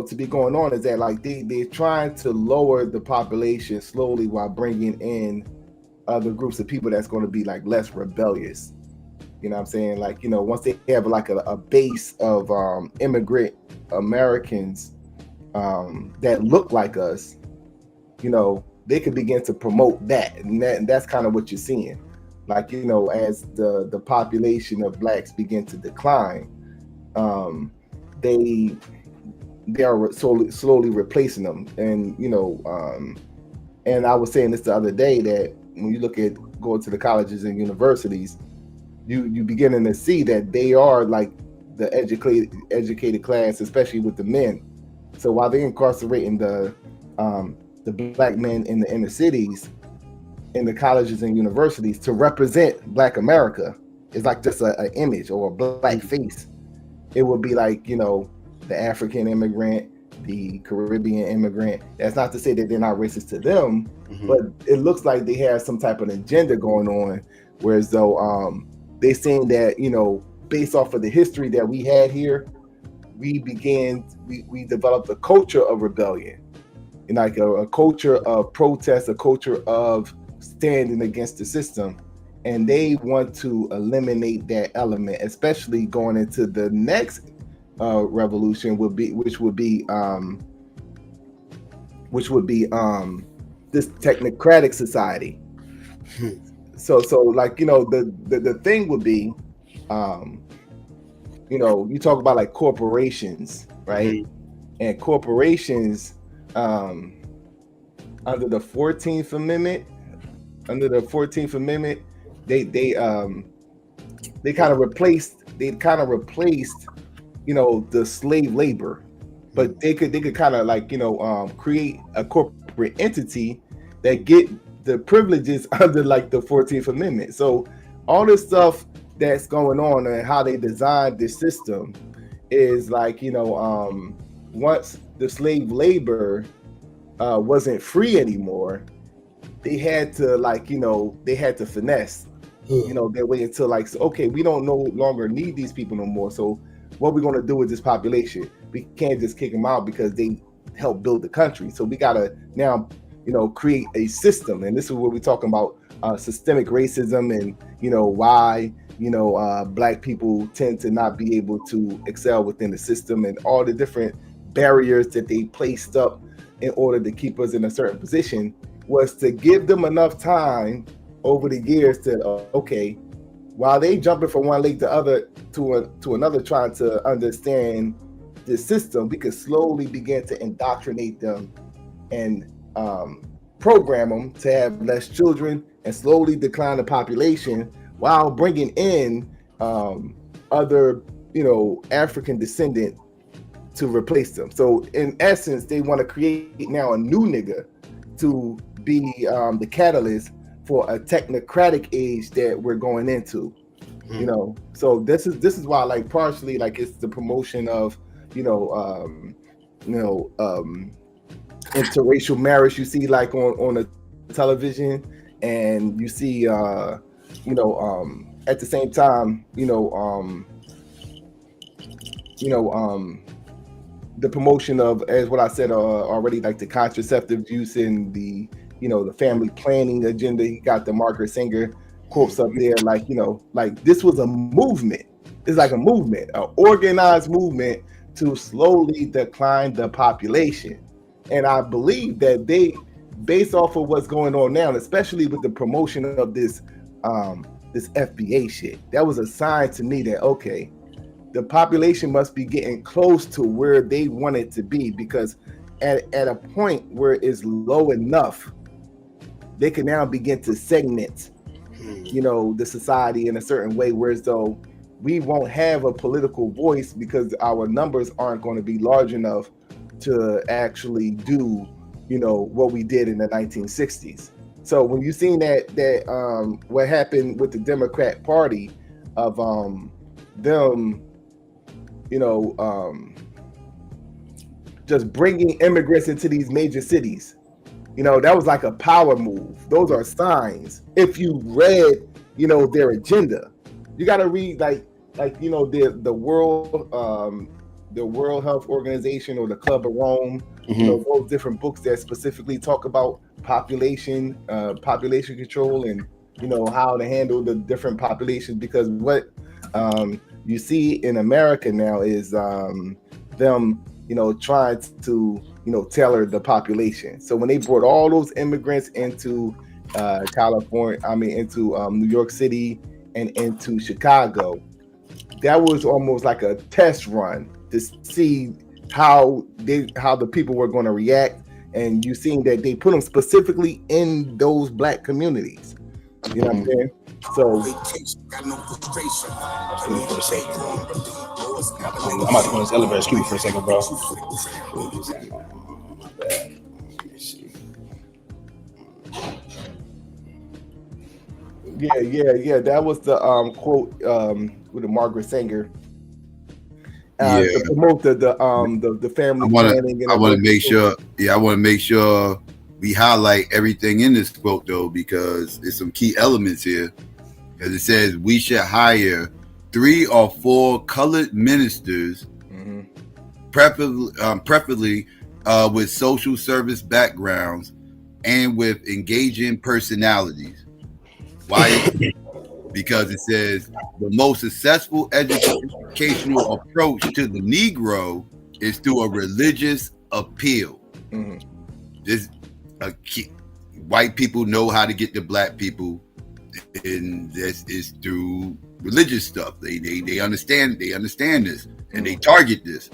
S3: to be going on is that, like, they're trying to lower the population slowly while bringing in other groups of people that's going to be like less rebellious. You know what I'm saying? Like, once they have like a base of immigrant Americans that look like us, they could begin to promote that. And that's kind of what you're seeing. Like, as the population of Blacks begin to decline, they are slowly replacing them. And, and I was saying this the other day, that when you look at going to the colleges and universities, you beginning to see that they are like the educated class, especially with the men. So while they're incarcerating the Black men in the inner cities, in the colleges and universities, to represent Black America, is like just an image or a Black face. It would be like, the African immigrant, the Caribbean immigrant. That's not to say that they're not racist to them, but it looks like they have some type of agenda going on, whereas though they're saying that, based off of the history that we had here, we developed a culture of rebellion, and like a culture of protest, a culture of standing against the system. And they want to eliminate that element, especially going into the next revolution, which would be this technocratic society. So like, the thing would be, you talk about like corporations, right? And corporations, under the 14th Amendment, they kind of replaced the slave labor, but they could kind of like create a corporate entity that get the privileges under like the 14th Amendment. So all this stuff that's going on and how they designed this system is like, once the slave labor wasn't free anymore, they had to finesse their way into like, so, okay, we don't no longer need these people no more. So what we're going to do with this population, we can't just kick them out because they helped build the country. So we got to now, create a system. And this is what we're talking about, systemic racism, and, why, Black people tend to not be able to excel within the system, and all the different barriers that they placed up in order to keep us in a certain position, was to give them enough time over the years to, okay, while they jumping from one leg to other to another, trying to understand the system, we could slowly begin to indoctrinate them and program them to have less children and slowly decline the population, while bringing in other, African descendant to replace them. So in essence, they want to create now a new nigga to be the catalyst for a technocratic age that we're going into. You know, so this is why, like, partially, like, it's the promotion of, interracial marriage you see, like, on the television, and you see at the same time, the promotion of, as what I said already, like the contraceptive use and the the family planning agenda. He got the Margaret Sanger quotes up there, like, like this was a movement. It's like a movement, an organized movement to slowly decline the population. And I believe that they, based off of what's going on now, especially with the promotion of this this FBA shit, that was a sign to me that, okay, the population must be getting close to where they want it to be, because at a point where it's low enough, they can now begin to segment, the society in a certain way, whereas though we won't have a political voice because our numbers aren't going to be large enough to actually do, what we did in the 1960s. So when you seen that what happened with the Democrat Party of them, just bringing immigrants into these major cities, that was like a power move. Those are signs. If you read, their agenda, you got to read the World Health Organization or the Club of Rome, those different books that specifically talk about population control, and how to handle the different populations. Because what you see in America now is them trying to tailor the population. So when they brought all those immigrants into into New York City and into Chicago, that was almost like a test run to see how the people were going to react. And you seen that they put them specifically in those black communities. You know what I'm saying? So
S14: I'm about to go in this elevator. Excuse me for a second, bro.
S3: Yeah. That was the quote with the Margaret Sanger. To promote the family planning.
S12: I want to make sure. Yeah, I want to make sure we highlight everything in this quote, though, because there's some key elements here. Because it says we should hire 3 or 4 colored ministers, preferably with social service backgrounds and with engaging personalities. Why? Because it says the most successful educational approach to the Negro is through a religious appeal. White people know how to get to black people, and this is through religious stuff. They understand this, and they target this,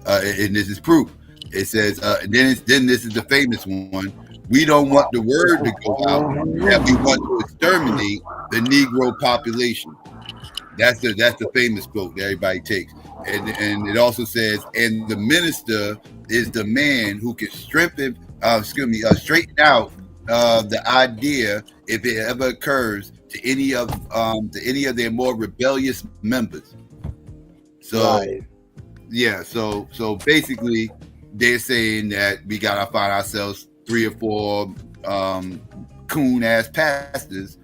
S12: and this is proof. It says, then this is the famous one. We don't want the word to go out that we want to exterminate the Negro population. That's the famous quote that everybody takes. And it also says, and the minister is the man who can straighten out the idea if it ever occurs to any of their more rebellious members. So so basically they're saying that we gotta find ourselves 3 or 4 coon ass pastors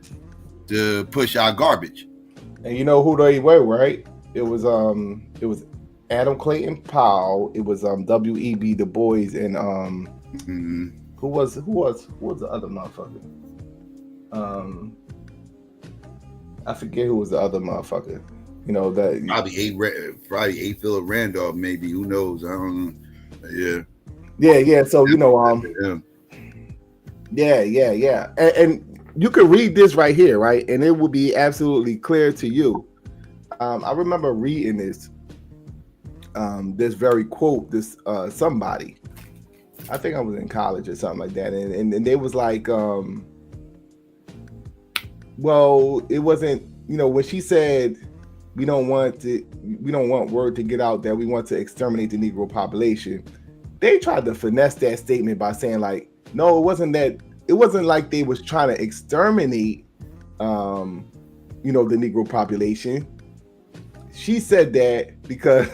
S12: to push our garbage.
S3: And you know who they were, right? It was Adam Clayton Powell. It was W.E.B. Du Bois, and who was the other motherfucker? I forget who was the other motherfucker. That
S12: probably A. Philip Randolph, maybe. Who knows? I don't know.
S3: Yeah. So yeah. And you can read this right here, right? And it will be absolutely clear to you. I remember reading this very quote, somebody, I think I was in college or something like that. And they was like, well, it wasn't, when she said, we don't want word to get out that we want to exterminate the Negro population. They tried to finesse that statement by saying like, no, it wasn't like they was trying to exterminate, the Negro population. She said that because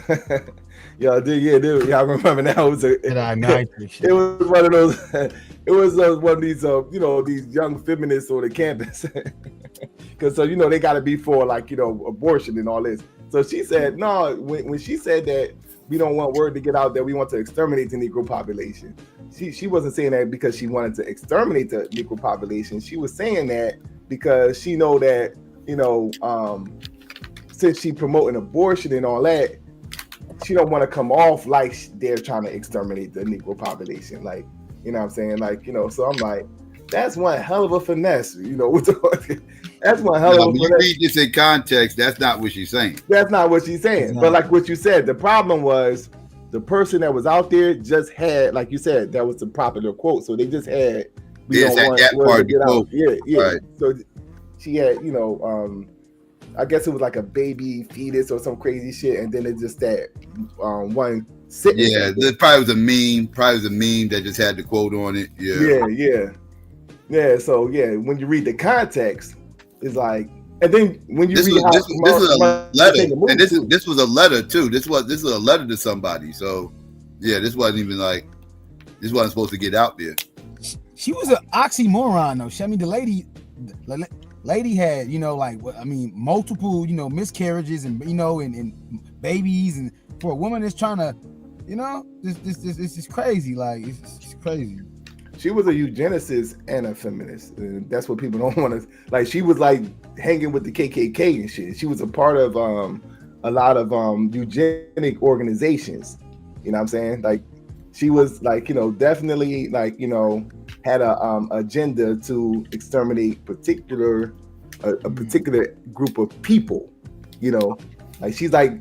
S3: y'all remember now it was one of those it was one of these these young feminists on the campus because they got to be for abortion and all this. So she said no, when she said that we don't want word to get out that we want to exterminate the Negro population, she wasn't saying that because she wanted to exterminate the Negro population. She was saying that because she know that since she promoting abortion and all that, she don't want to come off like they're trying to exterminate the Negro population. Like, what I'm saying? Like, so I'm like, that's one hell of a finesse, that's one hell of a finesse.
S12: You read this in context, that's not what she's saying.
S3: That's not what she's saying. Exactly. But like what you said, the problem was the person that was out there just had, like you said, that was the popular quote. So they just had, we don't want that part to get out. Yeah. Right. So she had, I guess it was like a baby fetus or some crazy shit, and then it's just that one sitting.
S12: Yeah, this probably was a meme that just had the quote on it.
S3: Yeah. So when you read the context, it's like, and then when you read
S12: this was a letter, and this was a letter too. This was a letter to somebody. So this wasn't supposed to get out there.
S14: She was an oxymoron though. I mean, the lady had, multiple, miscarriages and, and babies, and for a woman that's trying to, this is crazy. Like, it's crazy.
S3: She was a eugenicist and a feminist. And that's what people don't want to, like, she was like hanging with the KKK and shit. She was a part of a lot of eugenic organizations. You know what I'm saying? Like, she was like, definitely like, had a agenda to exterminate a particular group of people. Like she's like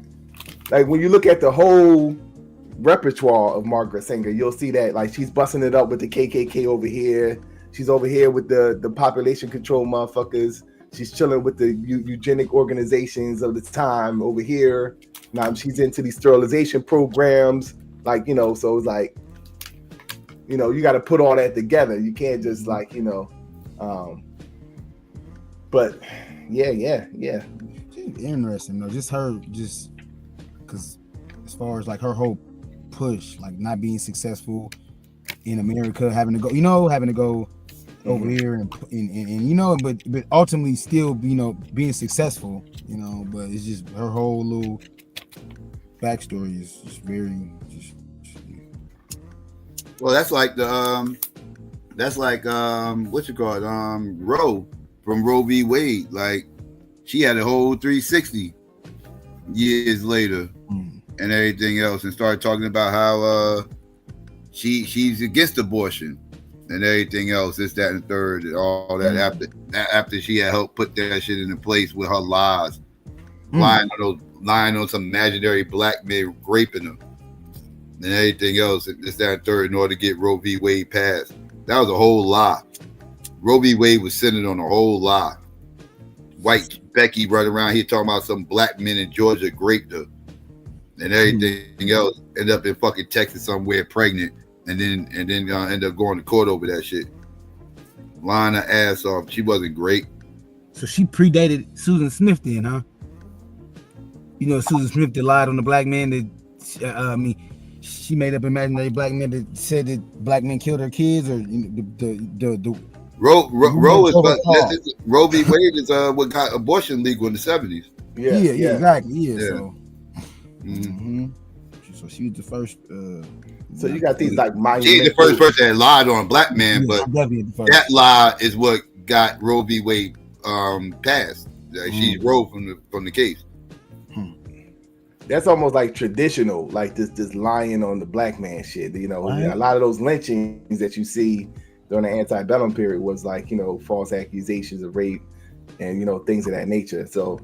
S3: when you look at the whole repertoire of Margaret Sanger, you'll see that like she's busting it up with the KKK over here. She's over here with the population control motherfuckers. She's chilling with the eugenic organizations of the time over here. Now she's into these sterilization programs. Like, so it's like, you got to put all that together. You can't just like, but yeah.
S14: She's interesting though. Just because as far as like her whole push, like not being successful in America, having to go over here and but ultimately still, being successful, but it's just her whole little backstory is just very
S12: Well, that's like what you call it, Roe from Roe v. Wade. Like she had a whole 360 years later and everything else, and started talking about how she's against abortion and everything else, this, that, and third, and all that after she had helped put that shit into place with her lies, lying on some imaginary black man raping her. And everything else, this, that, and third, in order to get Roe v. Wade passed. That was a whole lie. Roe v. Wade was centered on a whole lie. White Becky running around here talking about some black men in Georgia raped her. And everything else ended up in fucking Texas somewhere pregnant, and then end up going to court over that shit. Lying her ass off. She wasn't great.
S14: So she predated Susan Smith then, huh? Susan Smith that lied on the black man that she made up imaginary black men that said that black men killed her kids, or the
S12: Roe v. Wade is what got abortion legal in the 70s.
S14: Yeah, exactly. Yeah. So she was the first.
S3: So you got these like
S12: she's the first person that lied on a black man, but that lie is what got Roe v. Wade passed. She rode from the case.
S3: That's almost like traditional, like this lying on the black man shit. A lot of those lynchings that you see during the antebellum period was like, false accusations of rape and, things of that nature. So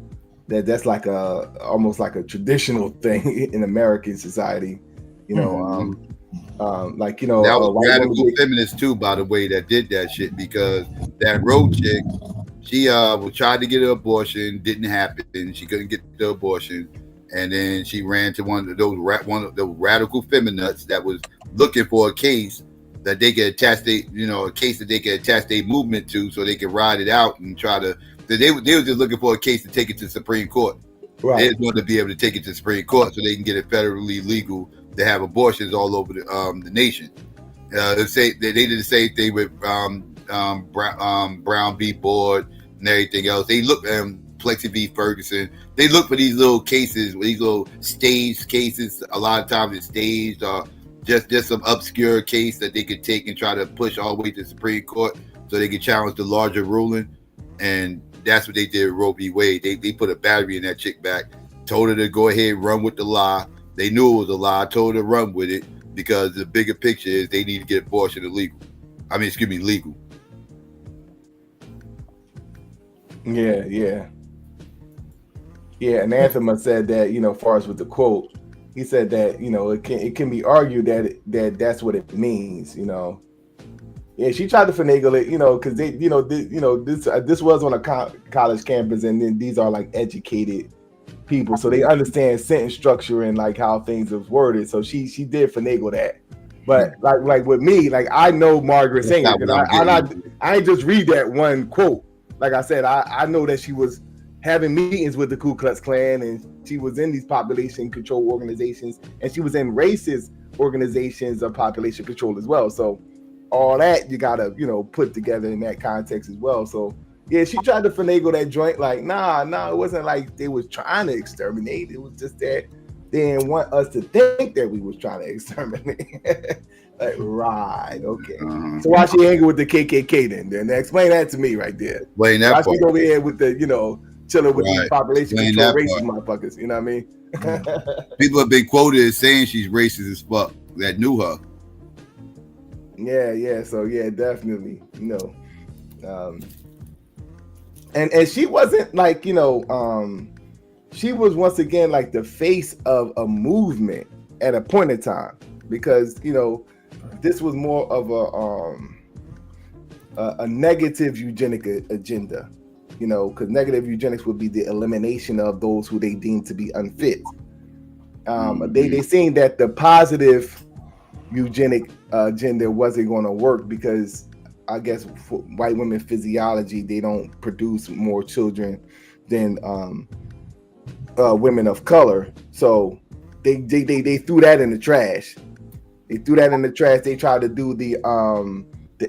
S3: that's like almost like a traditional thing in American society,
S12: that was radical feminists too, by the way, that did that shit, because that Roe chick, she tried to get an abortion, didn't happen. She couldn't get the abortion. And then she ran to one of the radical feminists that was looking for a case that they could attach a case that they could attach their movement to, so they could ride it out and try to They were just looking for a case to take it to the Supreme Court.
S3: Right.
S12: They just wanted to be able to take it to the Supreme Court so they can get it federally legal to have abortions all over the nation. They did the same thing with Brown v. Board and everything else. They look Plexi v. Ferguson. They look for these little cases, these little staged cases. A lot of times it's staged or just some obscure case that they could take and try to push all the way to the Supreme Court so they could challenge the larger ruling. And that's what they did with Roe v. Wade. They put a battery in that chick back, told her to go ahead and run with the lie. They knew it was a lie, told her to run with it because the bigger picture is they need to get abortion legal. Legal.
S3: Yeah. And Anthema said that, as far as with the quote, he said that, it can be argued that that's what it means, Yeah, she tried to finagle it, because this was on a college campus, and then these are like educated people, so they understand sentence structure and like how things are worded. So she did finagle that, but like with me, like I know Margaret Sanger because I ain't just read that one quote. Like I said, I know that she was having meetings with the Ku Klux Klan, and she was in these population control organizations, and she was in racist organizations of population control as well. So all that you gotta put together in that context as well. So yeah, she tried to finagle that joint. Like nah, it wasn't like they was trying to exterminate. It was just that they didn't want us to think that we was trying to exterminate. Like, right, okay. So why she hanging with the KKK then? Explain that to me right there.
S12: Explain that
S3: why
S12: part.
S3: She over here with the chilling with these population
S12: Explain
S3: control
S12: that
S3: racist
S12: part.
S3: motherfuckers. You know what I mean?
S12: People have been quoted as saying she's racist as fuck that knew her.
S3: Yeah. So yeah, definitely. And she wasn't like, she was once again like the face of a movement at a point in time, because this was more of a negative eugenic agenda, because negative eugenics would be the elimination of those who they deem to be unfit. They seen that the positive eugenic agenda wasn't going to work because I guess for white women physiology, they don't produce more children than women of color. So they threw that in the trash. They tried to do the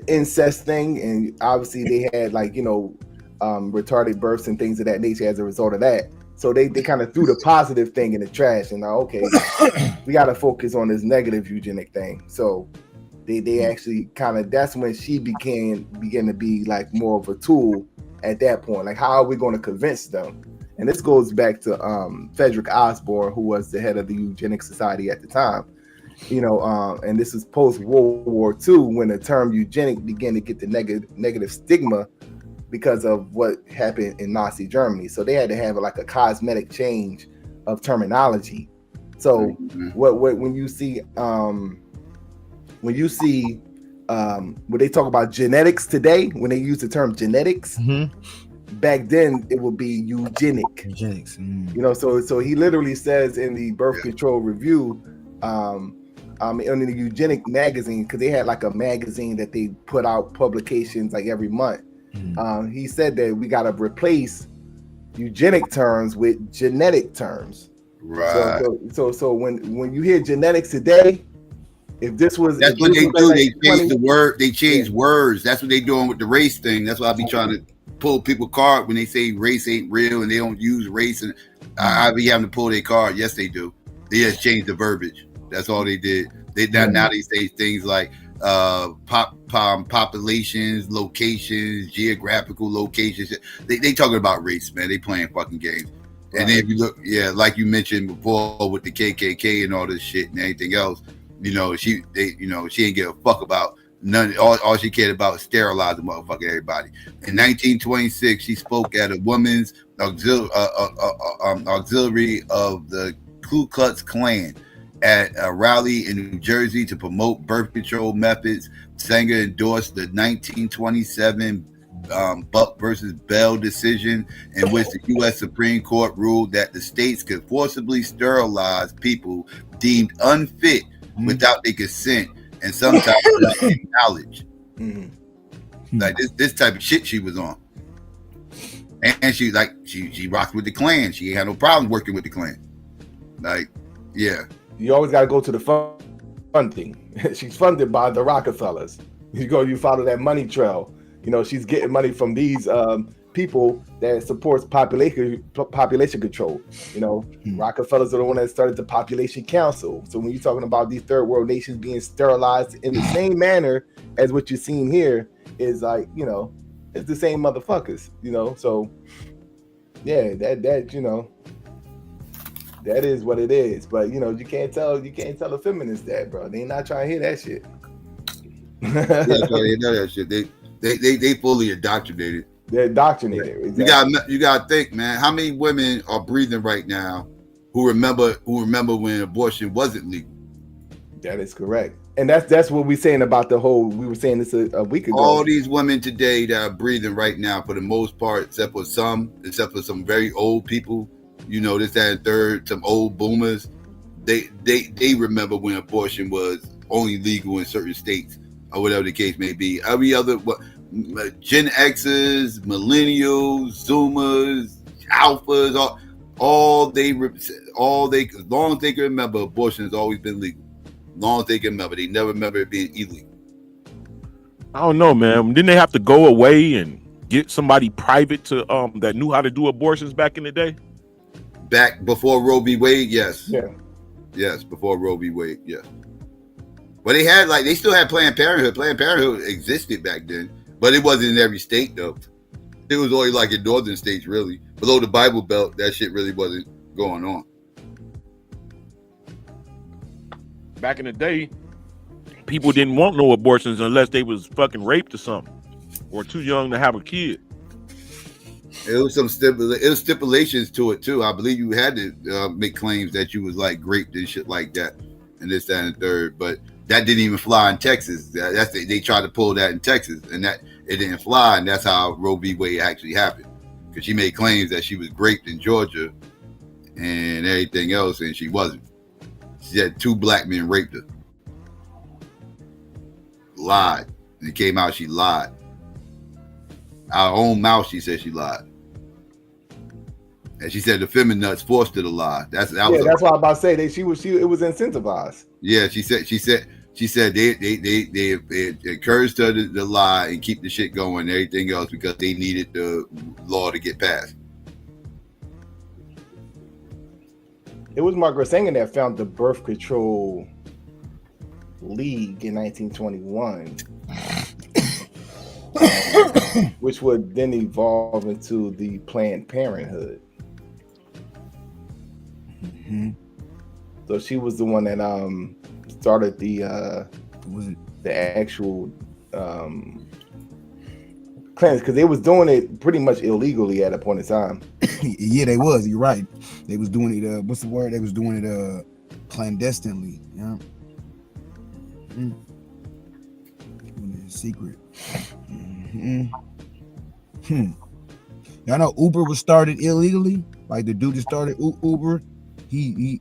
S3: incest thing, and obviously they had like retarded births and things of that nature as a result of that. So they kind of threw the positive thing in the trash, and okay, we got to focus on this negative eugenic thing. So they actually kind of, that's when she began to be like more of a tool at that point. Like, how are we going to convince them? And this goes back to Frederick Osborne, who was the head of the Eugenics Society at the time. And this is post World War II when the term eugenic began to get the negative stigma because of what happened in Nazi Germany. So they had to have like a cosmetic change of terminology. So when you see when they talk about genetics today, when they use the term genetics, back then it would be eugenic.
S14: Eugenics.
S3: So he literally says in the Birth Control Review, in the Eugenic magazine, because they had like a magazine that they put out publications like every month. He said that we got to replace eugenic terms with genetic terms.
S12: Right.
S3: So when you hear genetics today, if this was,
S12: that's what they do. They change the word. They change words. That's what they doing with the race thing. That's why I be trying to pull people card when they say race ain't real and they don't use race. And I be having to pull their card. Yes, they do. They just changed the verbiage. That's all they did. Now they say things like populations, locations, geographical locations. They talking about race, man. They playing fucking games. Right. And then if you look, like you mentioned before with the KKK and all this shit and anything else, she didn't give a fuck about none. All she cared about was sterilizing motherfucking everybody. In 1926, she spoke at a women's auxiliary of the Ku Klux Klan at a rally in New Jersey to promote birth control methods. Sanger endorsed the 1927 Buck versus Bell decision, in which the U.S. Supreme Court ruled that the states could forcibly sterilize people deemed unfit without their consent and sometimes without their knowledge. Like this type of shit she was on. And she rocked with the Klan. She ain't had no problem working with the Klan. Like, yeah.
S3: You always got to go to the funding. She's funded by the Rockefellers. You follow that money trail. You know, she's getting money from these people that supports population control. You know, Rockefellers are the one that started the Population Council. So when you're talking about these third world nations being sterilized in the same manner as what you're seeing here, is like, you know, it's the same motherfuckers. You know, so yeah, that you know, that is what it is. But you know, you can't tell a feminist that, bro. They not trying to hear that shit.
S12: Yeah, they know that shit. They fully indoctrinated.
S3: They're indoctrinated. Exactly.
S12: You gotta think, man. How many women are breathing right now who remember when abortion wasn't legal?
S3: That is correct, and that's what we're saying about the whole. We were saying this a week ago.
S12: All these women today that are breathing right now, for the most part, except for some very old people, you know, this, that, and third, some old boomers, they remember when abortion was only legal in certain states, or whatever the case may be. Every other Gen Xers, millennials, Zoomers, alphas, as long as they can remember, abortion has always been legal. As long as they can remember, they never remember it being illegal.
S17: I don't know, man. Didn't they have to go away and get somebody private to that knew how to do abortions back in the day?
S12: Back before Roe v. Wade, yes.
S3: Yeah.
S12: Yes, before Roe v. Wade, yes. But they still had Planned Parenthood. Planned Parenthood existed back then, but it wasn't in every state though. It was only like in northern states, really. Below the Bible Belt, that shit really wasn't going on.
S17: Back in the day, people didn't want no abortions unless they was fucking raped or something, or too young to have a kid.
S12: It was some stipulations to it too. I believe you had to make claims that you was like raped and shit like that, and this, that, and the third. But that didn't even fly in Texas. They tried to pull that in Texas, and that it didn't fly. And that's how Roe v. Wade actually happened, because she made claims that she was raped in Georgia and everything else, and she wasn't. She had 2 black men raped her. Lied. And it came out she lied. Out her own mouth, she said she lied. And she said the feminists forced her to lie. That's why I'm
S3: about to say that it was incentivized.
S12: Yeah, she said they encouraged her to lie and keep the shit going and everything else because they needed the law to get passed.
S3: It was Margaret Sanger that found the Birth Control League in 1921, which would then evolve into the Planned Parenthood.
S14: Mm-hmm.
S3: So she was the one that started the actual clinics, because they was doing it pretty much illegally at a point in time.
S14: Yeah, they was. You're right. They was doing it. What's the word? They was doing it clandestinely. Yeah. Mm-hmm. Doing it secret. Mm-hmm. Y'all know Uber was started illegally. Like the dude that started Uber, he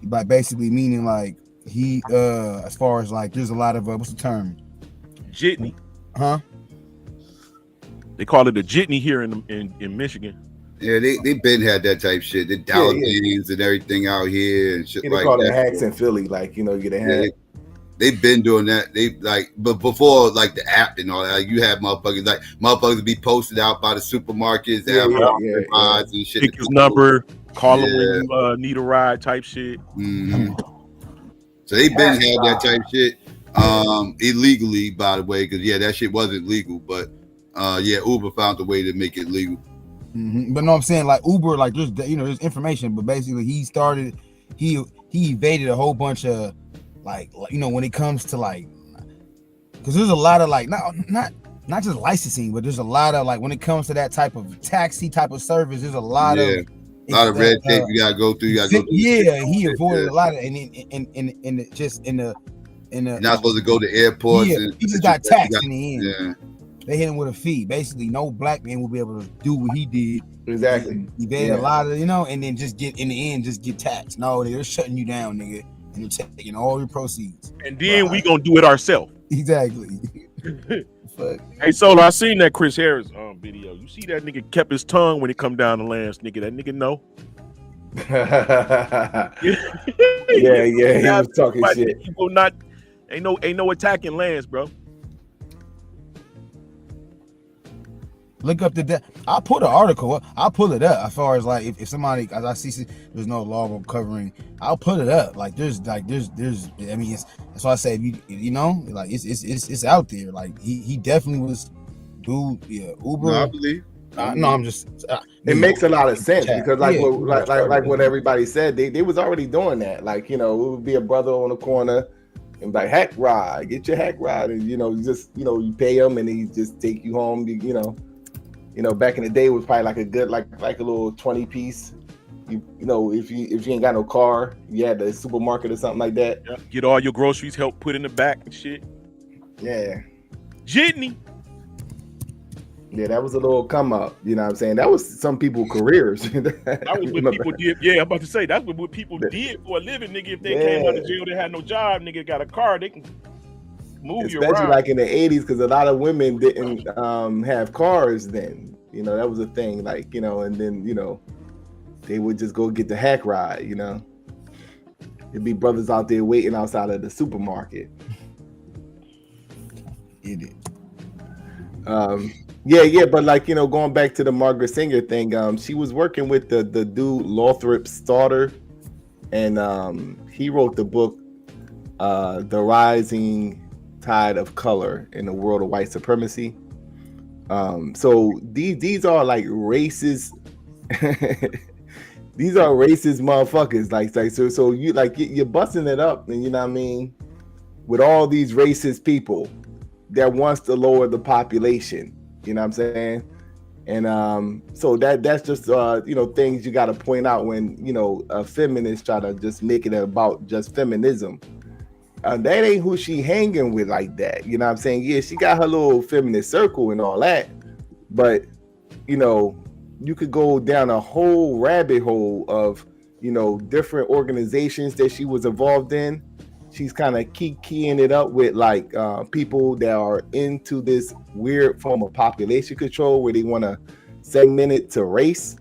S14: by basically meaning like he as far as like there's a lot of what's the term?
S17: Jitney.
S14: Huh?
S17: They call it a jitney here in Michigan.
S12: Yeah, they been had that type shit. The dollar games and everything out here and shit like that.
S3: They call it hacks in Philly, like, you know, you get a hack.
S12: They've been doing that. They but before like the app and all that, like, you had motherfuckers be posted out by the supermarkets, and shit.
S17: Pick his number, call him when you need a ride, type shit.
S12: Mm-hmm. So they've been had that type shit illegally, by the way, because that shit wasn't legal, but Uber found a way to make it legal.
S14: Mm-hmm. But no, I'm saying like Uber, like there's information, but basically he evaded a whole bunch of like when it comes to like, because there's a lot of like not just licensing, but there's a lot of like when it comes to that type of taxi type of service, there's a lot of
S12: red tape you gotta go through.
S14: He avoided a lot of you're not
S12: supposed to go to airports.
S14: Yeah, he just got taxed in the end. Yeah. They hit him with a fee. Basically, no black man will be able to do what he did.
S3: Exactly.
S14: He made a lot of, and then just get taxed. No, they're shutting you down, nigga, and they're taking all your proceeds.
S17: And then we gonna do it ourselves.
S14: Exactly. fuck?
S17: Hey, Solo, I seen that Chris Harris video. You see that nigga kept his tongue when he come down the lands, nigga. That nigga know.
S3: yeah, he was talking shit.
S17: People not ain't no attacking lands, bro.
S14: Look up I'll put an article. I'll pull it up as far as like if somebody, as I see there's no law covering. I'll put it up. Like there's. I mean, that's why I say you know, like it's out there. Like he definitely was, dude. Yeah, Uber.
S12: No, I believe.
S14: No, I'm just.
S3: It makes a lot of sense because like what everybody said, they was already doing that. Like, you know, it would be a brother on the corner and like, hack ride, get your hack ride, and you know, you pay him and he just take you home. You know, back in the day it was probably like a good like a little 20 piece. You know, if you ain't got no car, you had the supermarket or something like that.
S17: Yeah. Get all your groceries, help put in the back and shit.
S3: Yeah.
S17: Jitney.
S3: Yeah, that was a little come up. You know what I'm saying? That was some people's careers.
S17: That was what people did. Yeah, I'm about to say that's what people did for a living, nigga. If they came out of jail, they had no job, nigga got a car, they can move you around.
S3: Especially like in the 80s, because a lot of women didn't have cars then. You know, that was a thing. Like, you know, and then, you know, they would just go get the hack ride, you know. There'd be brothers out there waiting outside of the supermarket. Yeah, but like, you know, going back to the Margaret Sanger thing, she was working with the dude Lothrop Stoddard, and he wrote the book The Rising Tide of Color in the World of White Supremacy. So these are like racist these are racist motherfuckers, like so you like you're busting it up, and you know what I mean, with all these racist people that wants to lower the population, you know what I'm saying? And so that's just you know, things you got to point out when, you know, a feminist try to just make it about just feminism. That ain't who she hanging with like that, you know what I'm saying? Yeah, she got her little feminist circle and all that, but you know, you could go down a whole rabbit hole of, you know, different organizations that she was involved in. She's kind of keying it up with like people that are into this weird form of population control where they want to segment it to race,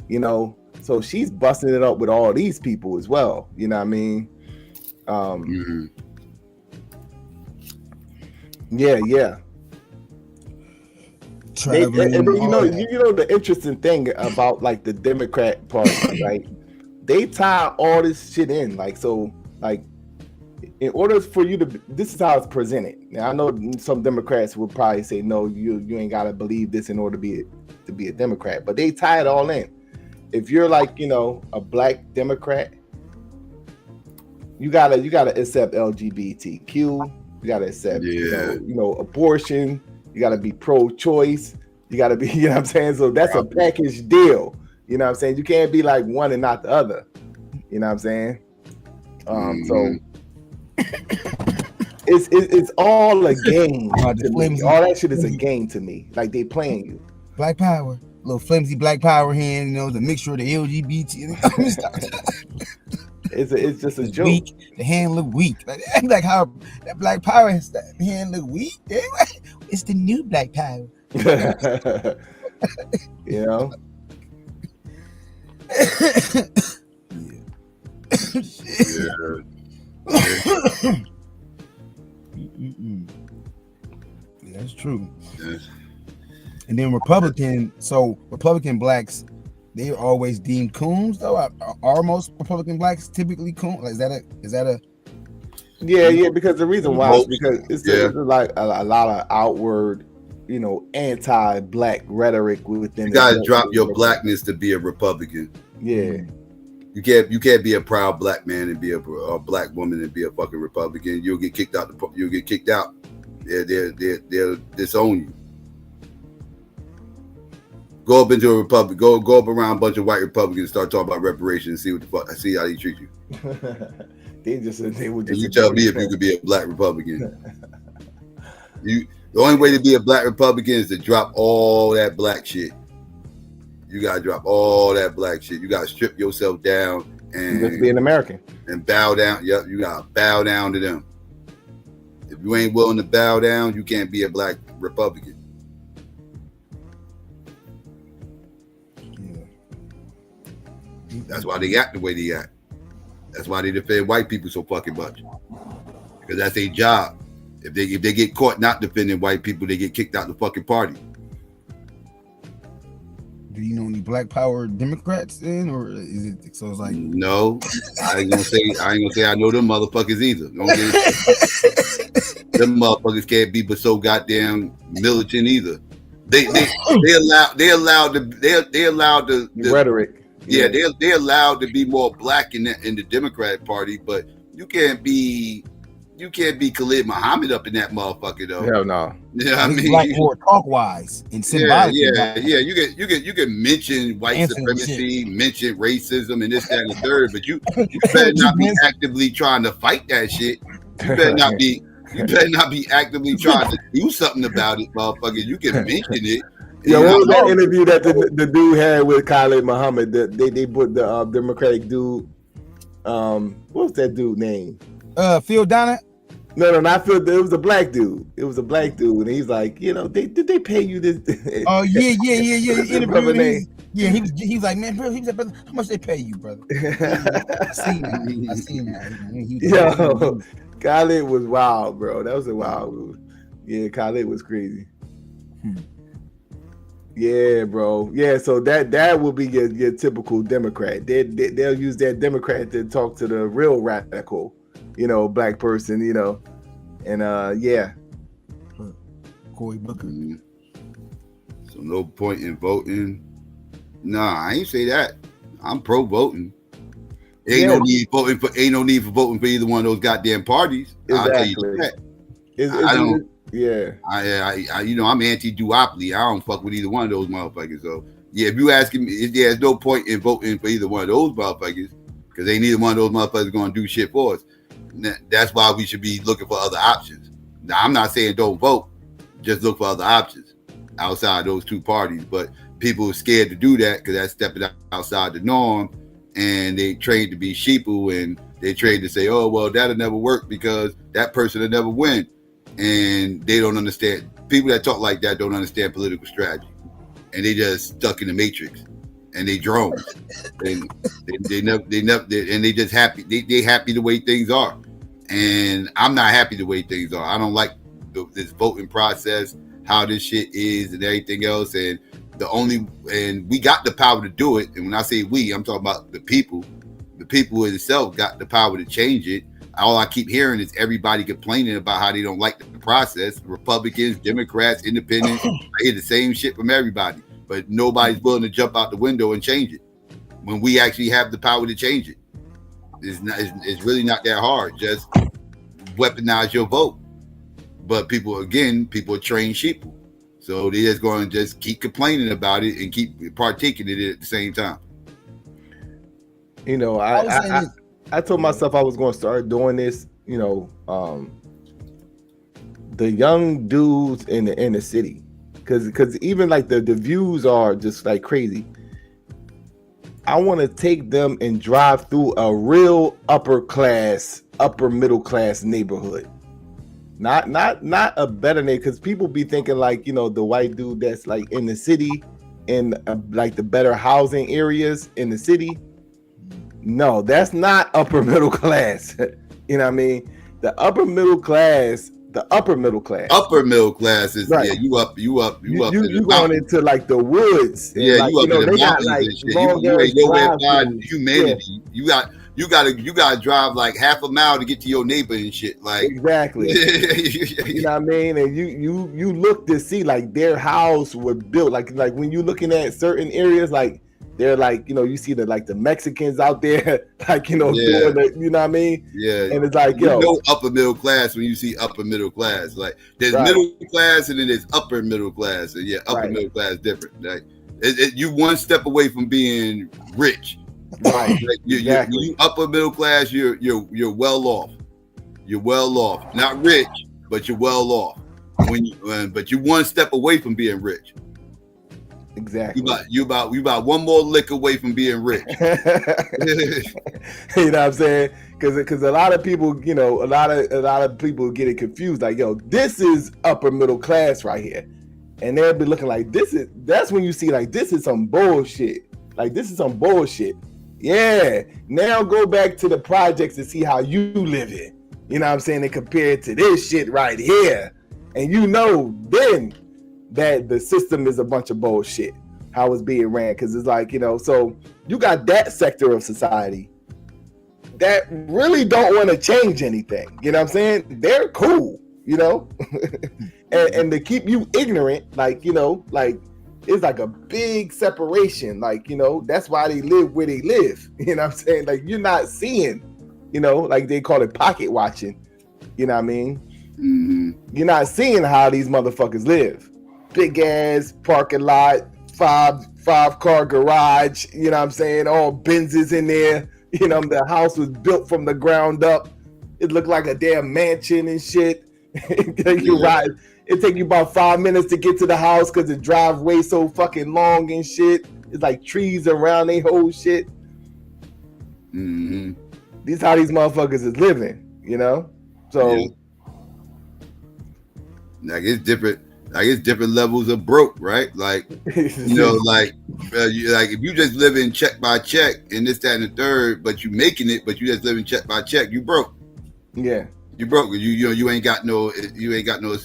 S3: you know. So she's busting it up with all these people as well, you know what I mean? Yeah. And you know the interesting thing about like the Democrat Party, right? They tie all this shit in, like, so like, in order for you to, this is how it's presented. Now I know some Democrats would probably say, no, you ain't gotta believe this in order to be a Democrat, but they tie it all in. If you're like, you know, a black Democrat, you gotta accept LGBTQ, you gotta accept you know, abortion, you gotta be pro-choice, you gotta be, you know what I'm saying? So that's a package deal, you know what I'm saying? You can't be like one and not the other, you know what I'm saying? So it's all a game. All that shit is a game to me. Like, they playing you.
S14: Black power, little flimsy black power hand, you know, the mixture of the LGBT.
S3: It's just a joke.
S14: Weak. The hand look weak. Like how that black power hand look weak. It's the new black power.
S3: You know.
S14: Yeah, that's true. And then Republican blacks, they're always deemed coons though. Are most Republican blacks typically coons? Like, is that a
S3: yeah, because the reason why is because it's like a lot of outward, you know, anti-black rhetoric within.
S12: You gotta drop your blackness to be a Republican.
S3: Yeah.
S12: You can't be a proud black man and be a black woman and be a fucking Republican. You'll get kicked out. You'll get kicked out. They'll disown you. Go up into a Republic. Go up around a bunch of white Republicans and start talking about reparations and see how they treat you.
S3: They would just. And
S12: you tell me if you could be a black Republican. The only way to be a black Republican is to drop all that black shit. You gotta drop all that black shit. You gotta strip yourself down and
S3: just be an American
S12: and bow down. Yep, you gotta bow down to them. If you ain't willing to bow down, you can't be a black Republican. That's why they act the way they act. That's why they defend white people so fucking much. Because that's their job. If they get caught not defending white people, they get kicked out the fucking party.
S14: Do you know any Black Power Democrats in, or is it so? It's like
S12: no. I ain't gonna say I know them motherfuckers either. Them motherfuckers can't be but so goddamn militant either. They allowed the
S3: rhetoric.
S12: Yeah, they're allowed to be more black in the Democratic Party, but you can't be Khalid Muhammad up in that motherfucker though.
S3: Hell no.
S12: Yeah, I mean,
S14: like more talk wise and symbolically.
S12: Yeah. You can mention white supremacy, mention racism, and this, that, and the third, but you better not be actively trying to fight that shit. You better not be actively trying to do something about it, motherfucker. You can mention it.
S3: Yeah, what was that interview that the dude had with Khalid Muhammad? They put the Democratic dude. What was that dude name?
S14: Phil Donna.
S3: No, not Phil. It was a black dude. And he's like, did they pay you this?
S14: Oh yeah. Interview. Yeah, he was like, man, bro. He was like, brother, how much they pay you, brother? I seen that.
S3: Yo, Khalid was wild, bro. That was a wild move. Yeah, Khalid was crazy. Yeah, bro. Yeah, so that will be your typical Democrat. They'll use that Democrat to talk to the real radical, black person, and yeah.
S14: Cory Booker.
S12: So no point in voting. Nah, I ain't say that. I'm pro voting. Ain't no need for voting for either one of those goddamn parties.
S3: Exactly.
S12: I'll tell you that. I don't.
S3: Yeah.
S12: I'm anti-duopoly. I don't fuck with either one of those motherfuckers. So yeah, if you asking me, there's no point in voting for either one of those motherfuckers because ain't neither one of those motherfuckers gonna do shit for us. That's why we should be looking for other options. Now, I'm not saying don't vote, just look for other options outside those two parties. But people are scared to do that because that's stepping outside the norm, and they trained to be sheeple, and they trained to say, oh well, that'll never work because that person will never win. And they don't understand. People that talk like that don't understand political strategy, and they just stuck in the matrix, and they drones, and they just happy. They happy the way things are, and I'm not happy the way things are. I don't like this voting process, how this shit is, and everything else. And we got the power to do it. And when I say we, I'm talking about the people. The people itself got the power to change it. All I keep hearing is everybody complaining about how they don't like the process. Republicans, Democrats, Independents, I hear the same shit from everybody, but nobody's willing to jump out the window and change it when we actually have the power to change it. It's really not that hard. Just weaponize your vote. But people are trained sheeple. So they're just going to just keep complaining about it and keep partaking in it at the same time.
S3: I told myself I was going to start doing this, the young dudes in the city, because even like the views are just like crazy. I want to take them and drive through a real upper middle class neighborhood, not a better neighborhood, because people be thinking like the white dude that's like in the city in like the better housing areas in the city. No, that's not upper middle class. You know what I mean? The upper middle class. Upper middle class
S12: is
S3: right.
S12: Yeah, you up. You
S3: going into like the woods.
S12: Yeah,
S3: like,
S12: you up in the
S3: got
S12: mountains
S3: like
S12: and shit. You ain't nowhere find humanity. Yeah. You gotta drive like half a mile to get to your neighbor and shit. Like
S3: exactly. You know what I mean? And you look to see like their house was built like when you looking at certain areas like. They're like, you see the Mexicans out there, like, doing the, you know what I mean?
S12: Yeah.
S3: And it's like,
S12: you know upper middle class when you see upper middle class. Like, there's middle class and then there's upper middle class. And upper middle class different. Like, you one step away from being rich.
S3: Right.
S12: Like, you upper middle class, you're well off. You're well off. Not rich, but you're well off. But you're one step away from being rich.
S3: Exactly.
S12: You about one more lick away from being rich.
S3: You know what I'm saying? Because a lot of people, you know, a lot of people get it confused. Like, yo, this is upper middle class right here, and they'll be looking like that's when you see like this is some bullshit. Like this is some bullshit. Yeah. Now go back to the projects to see how you live it. You know what I'm saying? And compare it to this shit right here, and you know then that the system is a bunch of bullshit. How it's being ran, because it's like, you know, so you got that sector of society that really don't want to change anything. You know what I'm saying? They're cool, you know, and to keep you ignorant, like, you know, like it's like a big separation. Like, you know, that's why they live where they live. You know what I'm saying? Like you're not seeing, you know, like they call it pocket watching. You know what I mean?
S12: Mm-hmm.
S3: You're not seeing how these motherfuckers live. Big ass parking lot, five car garage, you know what I'm saying? All Benzes in there. You know, the house was built from the ground up. It looked like a damn mansion and shit. You ride. It take you about 5 minutes to get to the house because the driveway so fucking long and shit. It's like trees around they whole shit.
S12: Mm-hmm.
S3: These how these motherfuckers is living, you know? So
S12: like it's different. Like it's different levels of broke, right? Like, you know, like if you just living check by check and this, that, and the third, but you making it, but you just living check by check, you broke.
S3: Yeah,
S12: you broke. You ain't got no you ain't got no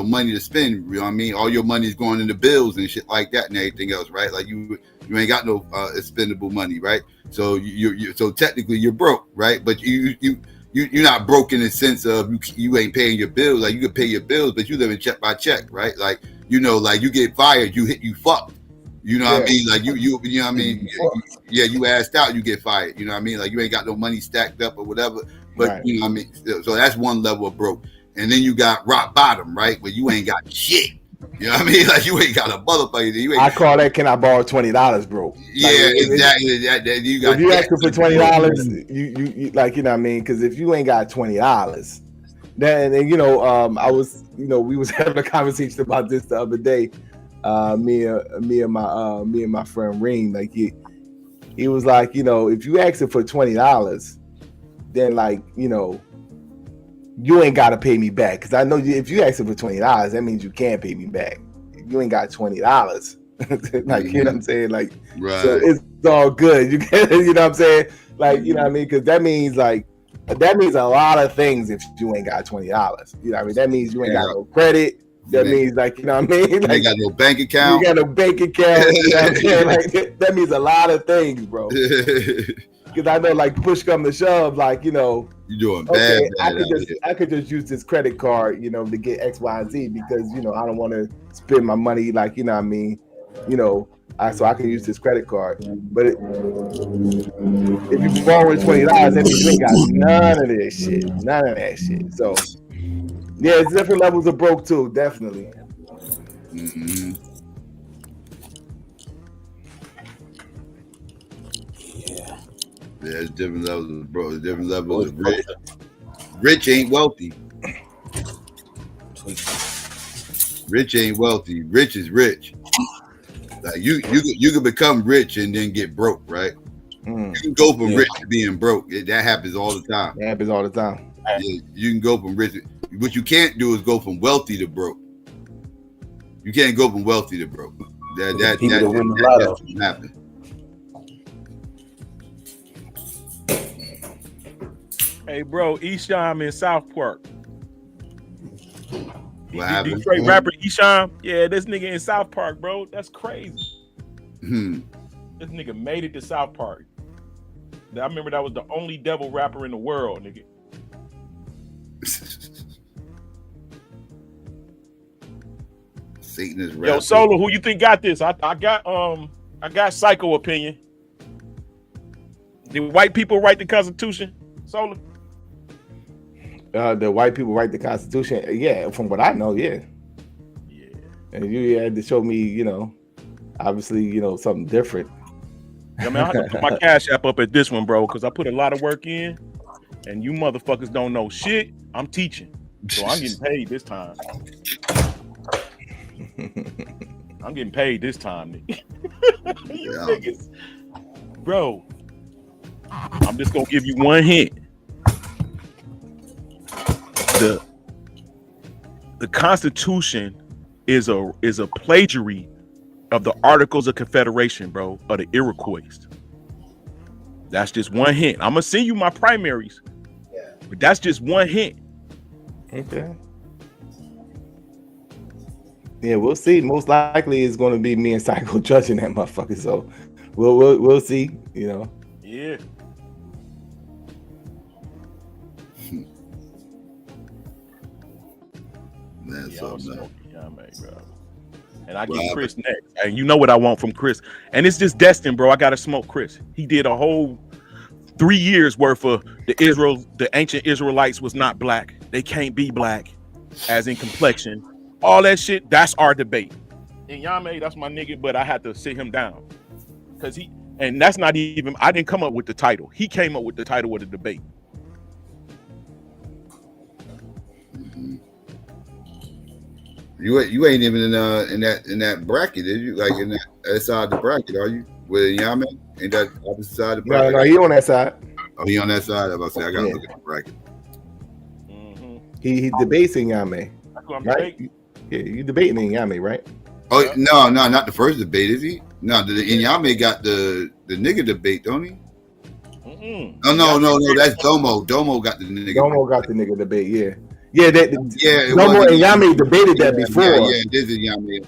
S12: money to spend. You know what I mean? All your money is going into bills and shit like that and everything else, right? Like you ain't got no expendable money, right? So so technically you're broke, right? But you're not broke in the sense of you ain't paying your bills. Like you could pay your bills, but you live in check by check, right? Like, you know, like you get fired, you fucked. You know what I mean? Like you know what I mean? You asked out, you get fired. You know what I mean? Like you ain't got no money stacked up or whatever. But you know what I mean? So that's one level of broke. And then you got rock bottom, right? Where you ain't got shit. You know what I mean? Like you ain't got a motherfucker.
S3: I call that, can I borrow $20, bro?
S12: Yeah, like, exactly.
S3: If you asking for $20, you like, you know what I mean? Because if you ain't got $20, then you know, we was having a conversation about this the other day. Me and my friend Reem, like he was like, you know, if you asking for $20, then like, you know, you ain't got to pay me back, because I know if you asking for $20, that means you can't pay me back. You ain't got $20, like, you know what I'm saying, like,
S12: right.
S3: So it's all good. You get, you know what I'm saying, like, you know what I mean, because that means a lot of things if you ain't got $20. You know what I mean? That means you ain't got no credit. That means, like, you know what I mean? Like,
S12: you ain't got no bank account.
S3: You got no bank account. You know what I'm saying? Like, that means a lot of things, bro. Because I know, like, push come to shove, like, you know,
S12: you doing bad.
S3: I could just use this credit card, you know, to get X, Y, and Z, because, you know, I don't want to spend my money, like, you know what I mean, you know, so I can use this credit card. But if you borrowing $20, that means you ain't got none of that shit. So yeah, it's different levels of broke too, definitely.
S12: Mm-hmm. Yeah, it's different levels of broke, different levels of rich. Rich ain't wealthy. Rich ain't wealthy. Rich is rich. Like you can become rich and then get broke, right? You can go from rich to being broke. That happens all the time.
S3: That happens all the time.
S12: Yeah, you can go from rich. What you can't do is go from wealthy to broke. You can't go from wealthy to broke. That doesn't happen.
S17: Hey, bro, Esham in South Park.
S12: What happened?
S17: Detroit rapper Esham. Yeah, this nigga in South Park, bro. That's crazy. This nigga made it to South Park. I remember that was the only devil rapper in the world, nigga.
S12: Satan is rapper.
S17: Yo, Solo, who you think got this? I got Psycho opinion. Did white people write the Constitution? Solo?
S3: The white people write the Constitution. Yeah, from what I know, yeah. And you had to show me, you know, obviously, you know, something different.
S17: I mean, I have to put my Cash App up at this one, bro, because I put a lot of work in, and you motherfuckers don't know shit. I'm teaching, so I'm getting paid this time. I'm getting paid this time, nigga. You
S12: Yeah.
S17: niggas, bro. I'm just gonna give you one hint. The Constitution is a plagiary of the Articles of Confederation, bro, of the Iroquois. That's just one hint. I'm gonna send you my primaries, but that's just one hint.
S3: Okay. Yeah, we'll see. Most likely, it's going to be me and Psycho judging that motherfucker. So, we'll see. You know.
S17: Yeah.
S12: That's something.
S17: Yeah, mate, bro. And I get Chris next. And you know what I want from Chris. And it's just destined, bro. I gotta smoke Chris. He did a whole 3 years worth of the ancient Israelites was not black. They can't be black, as in complexion. All that shit, that's our debate. And Yame, that's my nigga, but I had to sit him down. And that's not even, I didn't come up with the title. He came up with the title of the debate.
S12: Mm-hmm. You ain't even in that bracket, is you? Like in that side of the bracket, are you? With Yame? Ain't that opposite side of the bracket?
S3: No, he on that side.
S12: Oh, he on that side. I was about to say, I gotta look at the bracket.
S17: Mm-hmm.
S3: He debates in Yame, right? Yeah, you debating in Yame, right?
S12: Oh no, not the first debate, is he? No, Inyame got the nigga debate, don't he?
S17: Mm-hmm.
S12: Oh no, that's Domo. Domo got the nigga.
S3: Domo got the nigga debate, yeah. Yeah,
S12: Domo
S3: and Yame debated that before.
S12: Yeah, this is Yame.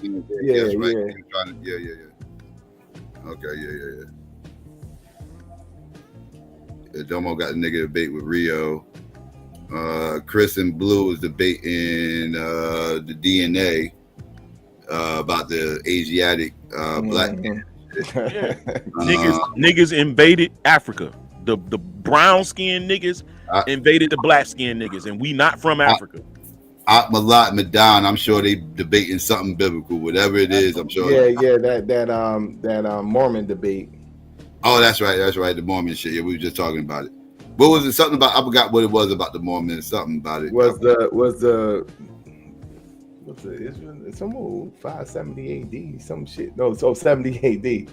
S3: Yeah,
S12: that's right.
S3: yeah.
S12: Yeah. Okay, yeah. Domo got the nigga debate with Rio. Chris and Blue is debating the DNA about the Asiatic black man.
S17: Niggas invaded Africa. The brown skinned niggas invaded the black skinned niggas, and we not from Africa.
S12: Malat Madan, I'm sure they debating something biblical, whatever it is. I'm sure.
S3: Yeah, that Mormon debate.
S12: Oh, that's right. The Mormon shit. Yeah, we were just talking about it. What was it? Something about, I forgot what it was about the Mormons. Something about it.
S3: What's it's almost 570 AD, some shit. No, so 70 AD.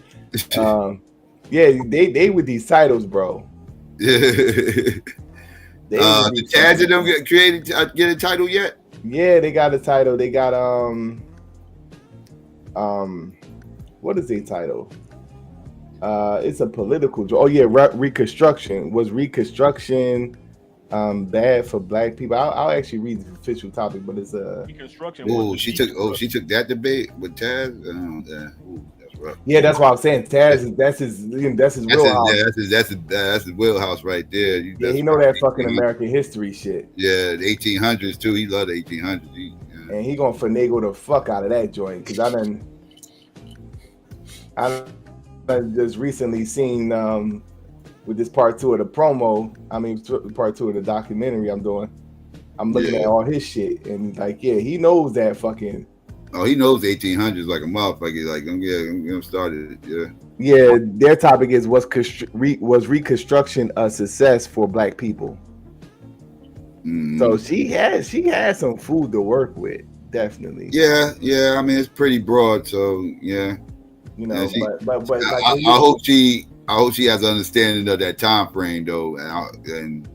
S3: Yeah, they with these titles, bro.
S12: Did Taz and them get a title yet?
S3: Yeah, they got a title. They got what is their title? It's a political. Oh yeah, Reconstruction. Was Reconstruction bad for black people? I'll actually read the official topic, but it's
S17: Reconstruction.
S12: She took that debate with Taz. That's rough.
S3: Yeah, that's why I'm saying Taz. That's his wheelhouse.
S12: Yeah, that's his wheelhouse right there.
S3: He know that fucking American history shit.
S12: Yeah, the 1800s too. He loved the 1800s.
S3: And he gonna finagle the fuck out of that joint because I just recently seen with this part 2 of the promo. I mean, part 2 of the documentary I'm doing. I'm looking at all his shit and he knows that fucking.
S12: Oh, he knows the 1800s like a motherfucker. Like, I'm getting started. Yeah.
S3: Yeah, their topic is was Reconstruction a success for black people? Mm. So she has some food to work with, definitely.
S12: Yeah. I mean, it's pretty broad, so yeah.
S3: You know, but
S12: I hope she has an understanding of that time frame though, and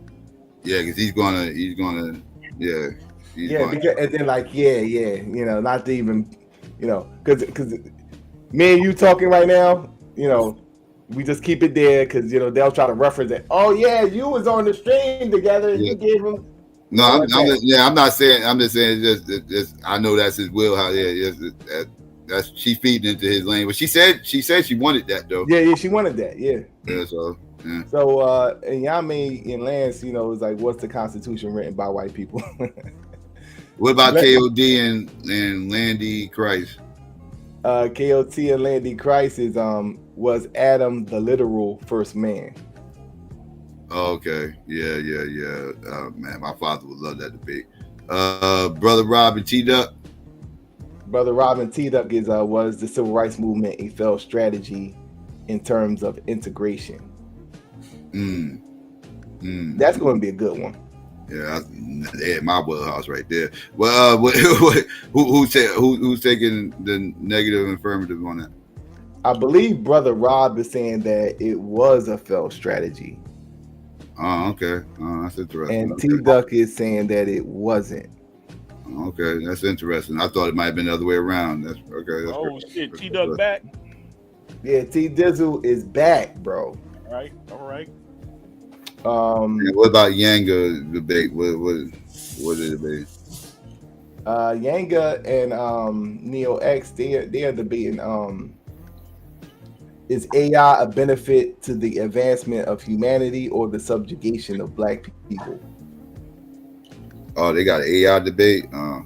S12: because he's gonna yeah.
S3: And then you know, not to even, you know, because me and you talking right now, you know, we just keep it there because you know they'll try to reference it. Oh yeah, you was on the stream together and you gave him.
S12: No, I'm not saying. I'm just saying. Just I know that's his wheelhouse. Yeah, that's she's feeding into his lane. But she said she wanted that though.
S3: Yeah, she wanted that. Yeah.
S12: Yeah. So. Yeah.
S3: So and Yami and Lance, you know, is like, what's the Constitution written by white people?
S12: What about KOD and Landy Christ?
S3: KOT and Landy Christ is was Adam the literal first man.
S12: Okay. Yeah. Man, my father would love that debate. Brother Robin T-Duck.
S3: Brother Robin T-Duck is was the civil rights movement a failed strategy in terms of integration. That's going to be a good one.
S12: Yeah, they had my wheelhouse right there. Well, who's taking the negative and affirmative on that?
S3: I believe Brother Rob is saying that it was a failed strategy.
S12: Oh, okay. That's interesting.
S3: And T Duck is saying that it wasn't.
S12: Okay, that's interesting. I thought it might have been the other way around. That's okay. That's
S17: Oh shit, T Duck back.
S3: Yeah, T Dizzle is back, bro.
S17: All right.
S12: What about Yanga debate? What is the debate?
S3: Yanga and Neo X, they are debating is AI a benefit to the advancement of humanity or the subjugation of black people?
S12: Oh, they got an AI debate.
S3: Yeah,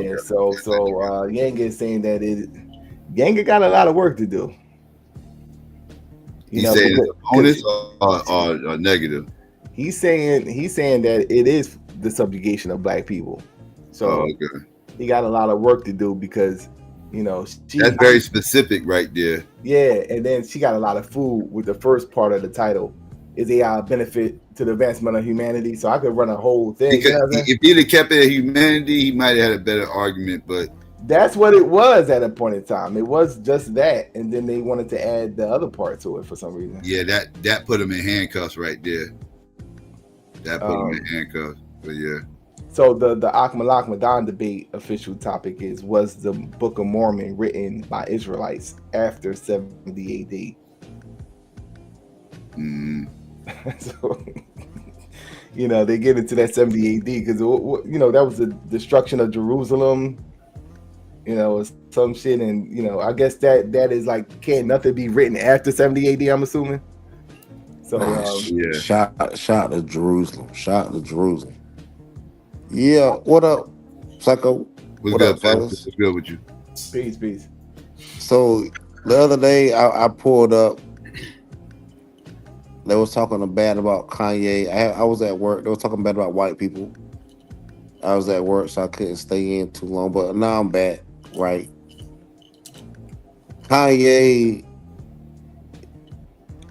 S3: okay. So Yanga is saying that Yanga got a lot of work to do.
S12: He's saying it's a bonus or negative.
S3: He's saying that it is the subjugation of black people. So he got a lot of work to do because that's very specific right there. Yeah, and then she got a lot of food with the first part of the title. Is AI a benefit to the advancement of humanity? So I could run a whole thing.
S12: If he'd have kept it at humanity, he might have had a better argument, but
S3: that's what it was at a point in time. It was just that, and then they wanted to add the other part to it for some reason.
S12: Yeah, that put him in handcuffs right there. That put him in handcuffs. But yeah.
S3: So the Ahmadiyya debate official topic is: was the Book of Mormon written by Israelites after 70 AD? So they get into that 70 AD because that was the destruction of Jerusalem. Some shit, and I guess that is like, can't nothing be written after 70 AD, I'm assuming. So
S12: yeah.
S6: Shout to Jerusalem. Shout to Jerusalem. Yeah, what up, Psycho?
S12: What's up, fellas? What's good with you?
S3: Peace.
S6: So the other day I pulled up. They was talking bad about Kanye. I was at work. They was talking bad about white people. I was at work, so I couldn't stay in too long. But now I'm back. Right. Kanye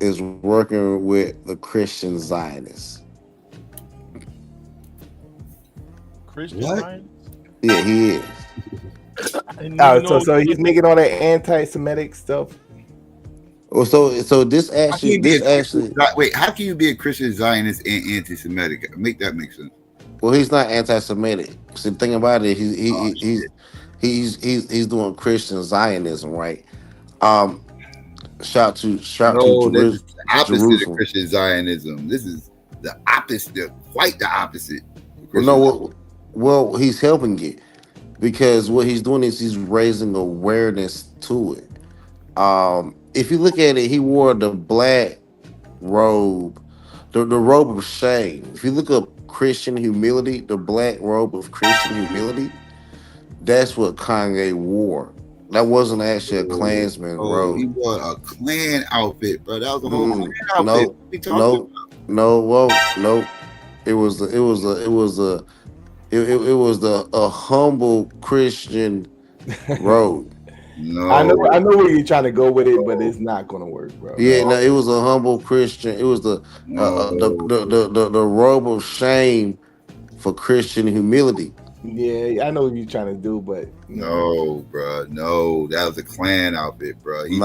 S6: is working with the Christian Zionists.
S17: Christian Zionists?
S6: Yeah, he is.
S3: So he's making all that anti-Semitic stuff.
S6: Well, so this actually
S12: wait. How can you be a Christian Zionist and anti-Semitic? Make sense.
S6: Well, he's not anti-Semitic. See, the thing about it, he's doing Christian Zionism, right? Shout to
S12: the opposite
S6: Jerusalem.
S12: of Christian Zionism. This is the opposite, quite the opposite.
S6: Well, he's helping it because what he's doing is he's raising awareness to it. If you look at it, he wore the black robe, the robe of shame. If you look up Christian humility, the black robe of Christian humility, that's what Kanye wore. That wasn't actually a Klansman robe.
S12: He wore a Klan outfit, bro. That was a whole Klan outfit.
S6: No. It was a humble Christian robe.
S12: No,
S3: I know where you're trying to go with it, but it's not gonna work, bro.
S6: Yeah, no, it was a humble Christian. It was the robe of shame for Christian humility.
S3: Yeah, I know what you're trying to do, but
S12: no, bro, no, that was a Klan outfit, bro. He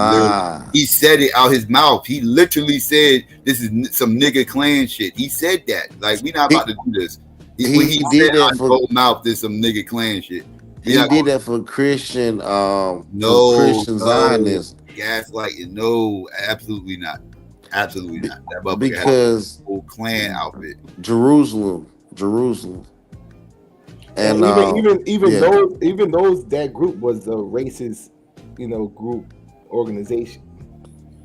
S12: said it out his mouth. He literally said, "This is some nigga Klan shit." He said that. Like, we not about to do this. He did that for whole mouth. This some nigga Klan shit.
S6: He did that for Christian, Christian Zionists.
S12: Gaslighting, no, absolutely not. Absolutely not. That
S6: because
S12: whole Klan outfit.
S6: Jerusalem. And
S3: even those that group was the racist, group organization.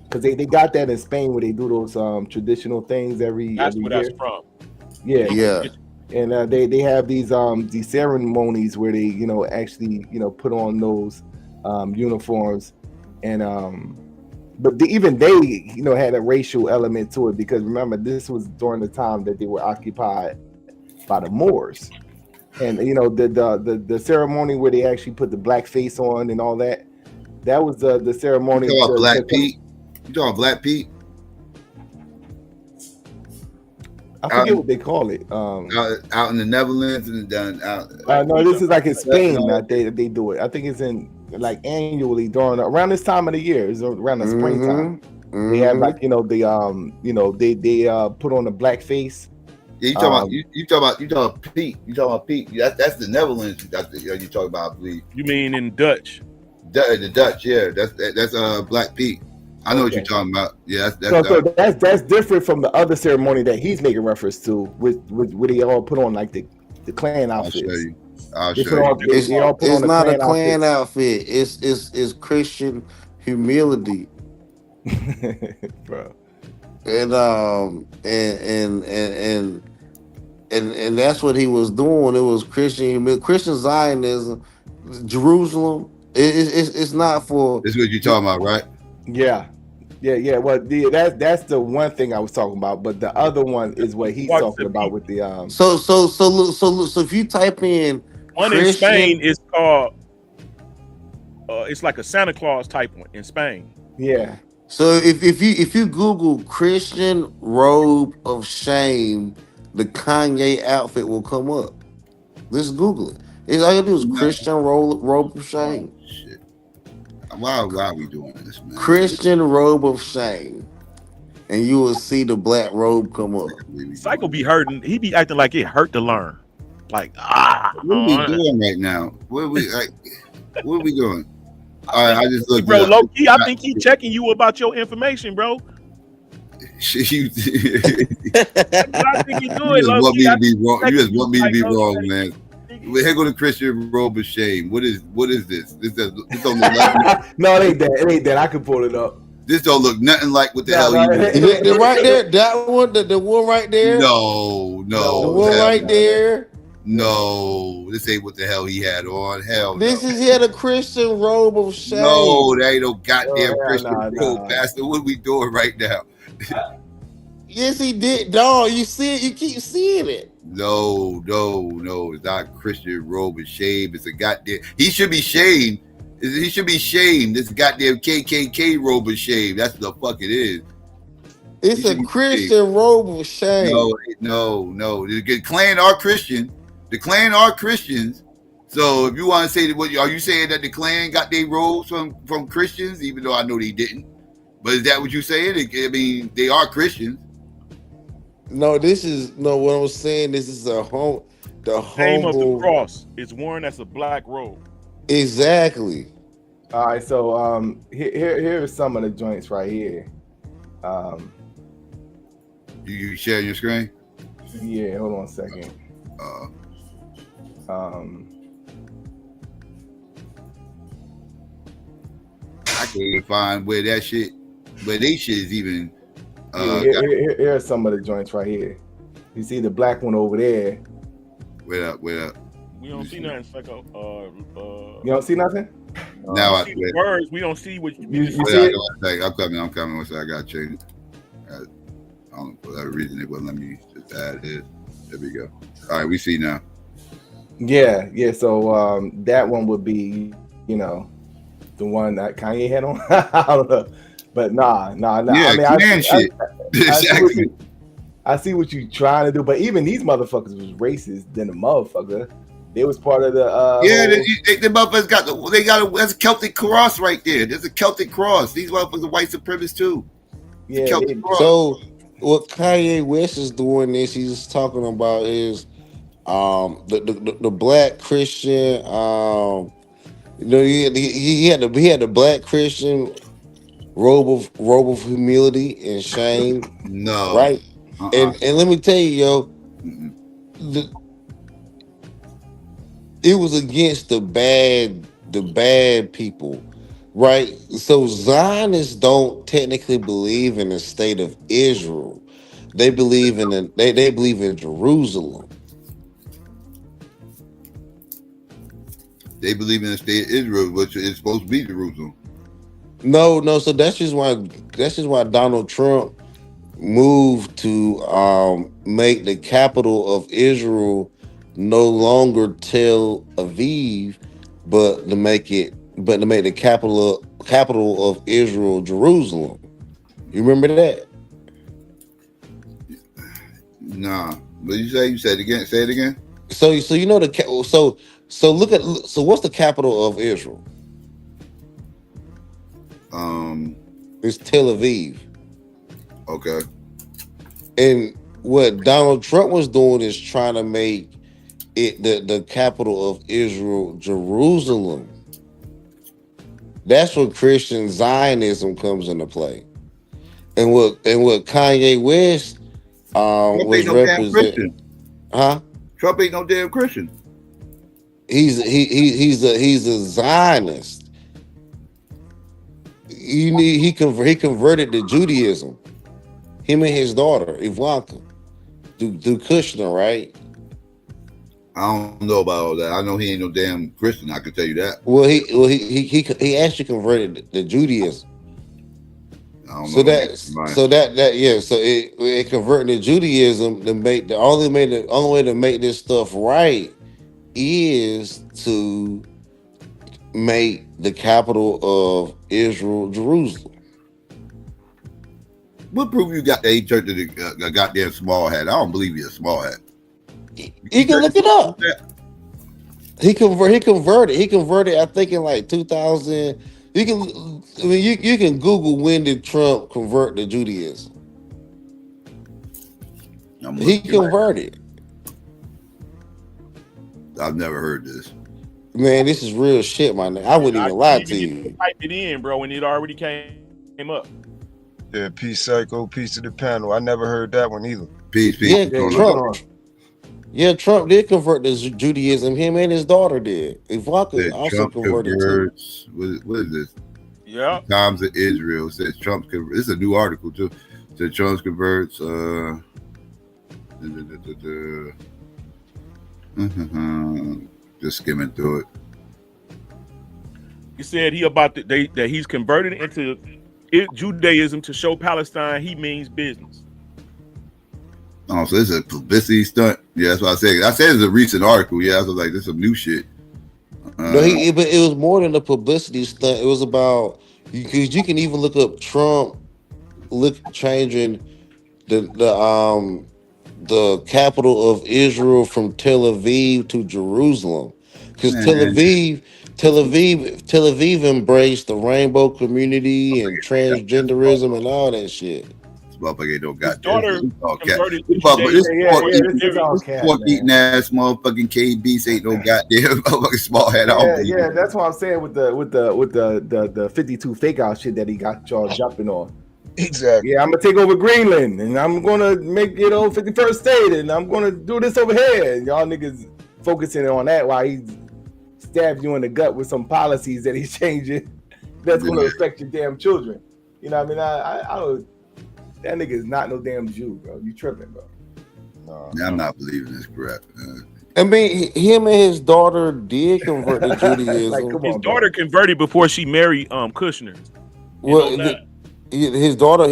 S3: Because they got that in Spain where they do those traditional things every
S17: where
S3: year.
S17: that's from.
S3: Yeah. And they have these ceremonies where they actually put on those uniforms, and but even they had a racial element to it, because remember, this was during the time that they were occupied by the Moors, and the ceremony where they actually put the black face on and all that was the ceremony.
S12: You talking about Black Pete? You talking about Black Pete?
S3: I forget what they call it.
S12: Out in the Netherlands and done out.
S3: No, this is like in Spain that they do it. I think it's in like annually during around this time of the year. It's around the springtime. They have like they put on the black face.
S12: Yeah, you talking about Pete. You talking about Pete. That's the Netherlands. That's you talking about, I believe.
S17: You mean in Dutch?
S12: The Dutch, yeah. That's Black Pete. I know what you're talking about. Yeah,
S3: that's different from the other ceremony that he's making reference to, with where they all put on like the clan outfits.
S12: I'll show you.
S6: It's not a clan outfit. It's Christian humility,
S3: bro.
S6: And that's what he was doing. It was Christian Zionism, Jerusalem. It's not for.
S12: This is what you're talking about, right?
S3: Yeah. Well, that's the one thing I was talking about, but the other one is what he's talking about with the
S6: So if you type in
S17: one
S6: Christian,
S17: in Spain is called it's like a Santa Claus type one in Spain.
S3: Yeah.
S6: So if you Google Christian robe of shame, the Kanye outfit will come up. Just Google it. It's all you do is Christian robe of shame.
S12: Shit. Why are we doing this, man?
S6: Christian robe of shame, and you will see the black robe come up.
S17: Psycho be hurting. He be acting like it hurt to learn. Like
S12: what are we doing right now? What are we doing? All right, I just looked.
S17: Bro, low key, I think he checking you about your information, bro.
S12: You just want me to be wrong. You just want me to be wrong, man. Here go the Christian robe of shame. What is this? This don't look like
S3: No, it ain't that. It ain't that. I can pull it up.
S12: This don't look nothing like what the hell he
S6: did. Right there, that one, the one right there.
S12: No,
S6: the one right there.
S12: No, this ain't what the hell he had on. Hell,
S6: this is he had a Christian robe of shame.
S12: No, that ain't no goddamn Christian robe, bastard. What are we doing right now?
S6: Yes, he did, dog. You see it. You keep seeing it.
S12: No. It's not Christian robe of shame. It's a goddamn. He should be shamed. He should be shamed. This goddamn KKK robe of shame. That's what the fuck it is.
S6: It's a Christian robe of shame.
S12: No. The Klan are Christian. The Klan are Christians. So if you want to say that, what are you saying, that the Klan got their robes from Christians, even though I know they didn't? But is that what you're saying? I mean, they are Christians.
S6: No, what I'm saying. This is the
S17: name of the cross is worn as a black robe.
S6: Exactly.
S3: All right, so here are some of the joints right here.
S12: You share your screen?
S3: Yeah, hold on a second.
S12: I can't find where they shit is even.
S3: Here are some of the joints right here. You see the black one over there.
S12: Wait up.
S17: We don't see nothing, Psycho.
S3: You don't see nothing?
S12: Now I
S17: see the words. We don't see what
S3: you see.
S12: I'm coming. Once I got to change it. I don't know for that reason it wouldn't let me just add this. There we go. All right, we see now.
S3: Yeah. So that one would be, the one that Kanye had on. I don't know, but nah.
S12: Yeah,
S3: I mean,
S12: shit. Exactly.
S3: I see what you trying to do, but even these motherfuckers was racist than the motherfucker. They was part of the
S12: the motherfuckers got that's a Celtic cross right there. There's a Celtic cross. These motherfuckers are white supremacists too.
S3: Yeah.
S6: So what Kanye West is doing is he's talking about is the black Christian he had the black Christian robe of humility and shame.
S12: No.
S6: Right? And let me tell you, it was against the bad people, right? So Zionists don't technically believe in the state of Israel. They believe in they believe in Jerusalem.
S12: They believe in the state of Israel, which is supposed to be Jerusalem.
S6: No. So that's just why Donald Trump moved to make the capital of Israel no longer Tel Aviv, but to make the capital of Israel Jerusalem. You remember that?
S12: Nah. What you say? You said it again. Say it again.
S6: So you know so what's the capital of Israel? It's Tel Aviv.
S12: Okay.
S6: And what Donald Trump was doing is trying to make it the capital of Israel, Jerusalem. That's where Christian Zionism comes into play. And what Kanye West was
S12: no damn
S6: representing.
S12: Christian.
S6: Huh?
S12: Trump ain't no damn Christian.
S6: He's a Zionist. He converted to Judaism. Him and his daughter Ivanka through Kushner, right?
S12: I don't know about all that. I know he ain't no damn Christian. I can tell you that.
S6: Well, he actually converted to Judaism.
S12: I don't
S6: So
S12: know.
S6: So it converted to Judaism to make the only way to make this stuff right is to make the capital of Israel Jerusalem.
S12: What proof you got that he turned to a goddamn small hat? I don't believe he's a small hat.
S6: You can look it up. He converted. I think in like 2000. You can Google when did Trump convert to Judaism. He converted.
S12: I've never heard this.
S6: Man, this is real shit, my nigga. I wouldn't even lie to you.
S17: Type it in, bro, and it already came up.
S7: Yeah, peace, Psycho. Peace to the panel. I never heard that one either.
S12: Peace.
S6: Yeah, Trump did convert to Judaism. Him and his daughter did. Ivanka also
S12: Trump
S6: converted
S12: converts,
S6: too.
S12: What is this?
S17: Yeah.
S12: Times of Israel says Trump converts. This is a new article too. Says Trump converts. Just skimming through it.
S17: He said that he's converted into Judaism to show Palestine he means business.
S12: Oh, so this is a publicity stunt. Yeah, that's what I said. I said it's a recent article. Yeah, I was like, this is some new shit.
S6: But it was more than a publicity stunt. It was about because you can even look up Trump changing the capital of Israel from Tel Aviv to Jerusalem, because Tel Aviv embraced the rainbow community and transgenderism and all that shit.
S12: This motherfucker ain't no goddamn.
S17: Daughter converted to
S12: This pork eating ass motherfucking KBs ain't no goddamn motherfucking small hat.
S3: Yeah, that's what I'm saying with the 52 fake out shit that he got y'all jumping on.
S7: Exactly.
S3: Yeah, I'm gonna take over Greenland and I'm gonna make 51st state and I'm gonna do this over here. And y'all niggas focusing on that while he stabs you in the gut with some policies that he's changing that's gonna affect your damn children. You know what I mean? I don't. That nigga is not no damn Jew, bro. You tripping, bro?
S12: No, I'm not believing this crap.
S6: I mean, him and his daughter did convert to Judaism.
S17: His daughter converted before she married Kushner.
S6: His daughter,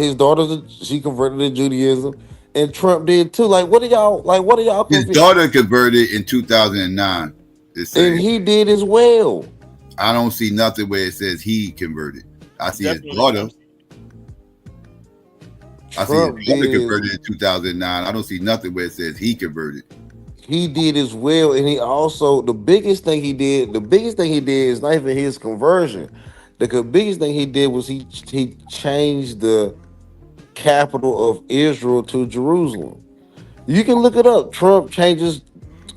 S6: she converted to Judaism, and Trump did too. What are y'all?
S12: His daughter converted in 2009.
S6: And he did as well.
S12: I don't see nothing where it says he converted. I see his daughter. I see his daughter converted in 2009. I don't see nothing where it says he converted.
S6: He did as well, and he also the biggest thing he did is not even his conversion. The biggest thing he did was he changed the capital of Israel to Jerusalem. You can look it up. Trump changes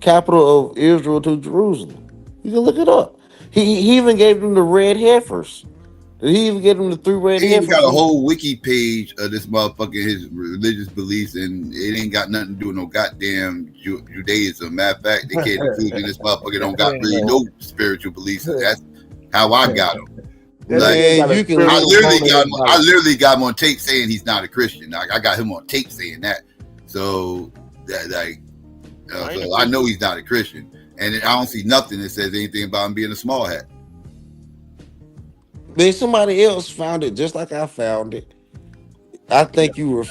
S6: capital of Israel to Jerusalem. You can look it up. He even gave them the red heifers. He even gave them the 3 red heifers.
S12: He got a whole wiki page of this motherfucker, his religious beliefs, and it ain't got nothing to do with no goddamn Judaism. Matter of fact, they can't include in this motherfucker don't got really no spiritual beliefs. That's how I got him. I literally got him on tape saying he's not a Christian. I got him on tape saying that. So so I know he's not a Christian, and I don't see nothing that says anything about him being a small hat.
S6: Then somebody else found it just like I found it. I think you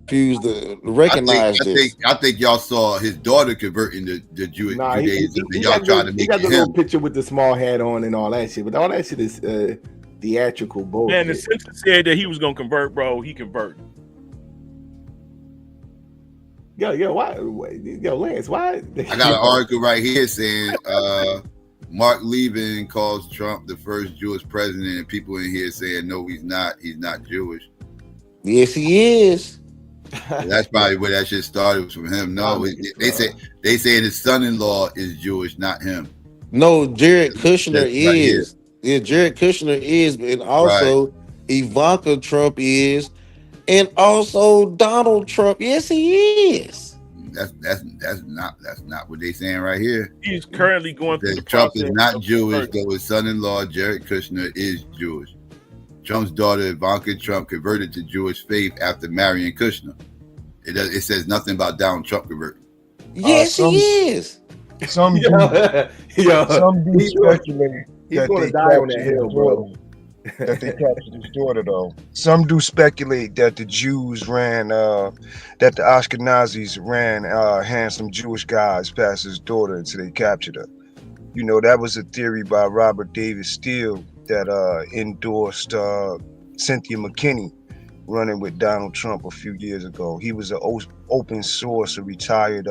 S6: refuse to recognize this.
S12: I think y'all saw his daughter converting to Judaism, and y'all tried to make
S3: he got the
S12: him.
S3: little picture with the small hat on and all that shit, but all that shit is theatrical bullshit.
S17: Man, the censor said that he was gonna convert, bro. He converted.
S3: Lance, why?
S12: I got an article right here saying Mark Levin calls Trump the first Jewish president, and people in here saying no, he's not. He's not Jewish.
S6: Yes, he is.
S12: That's probably where that shit started, was from him. No, they say his son-in-law is Jewish, not him.
S6: No, Jared Kushner
S12: Right
S6: is. Yeah, Jared Kushner is, and also Ivanka Trump is, and also Donald Trump. Yes, he is.
S12: That's not what they saying right here.
S17: He's currently going through the
S12: Trump
S17: process
S12: is not
S17: of
S12: Jewish,
S17: converting.
S12: though his son-in-law Jared Kushner is Jewish. Trump's daughter Ivanka Trump converted to Jewish faith after marrying Kushner. It says nothing about Donald Trump converting.
S6: Yes, he is.
S18: Some do speculate
S3: He's going to die on that hill, bro.
S18: That they captured his daughter, though. Some do speculate that the Jews ran, that the Ashkenazis ran handsome Jewish guys past his daughter until they captured her. You know, that was a theory by Robert David Steele that endorsed Cynthia McKinney running with Donald Trump a few years ago. He was an open source, a retired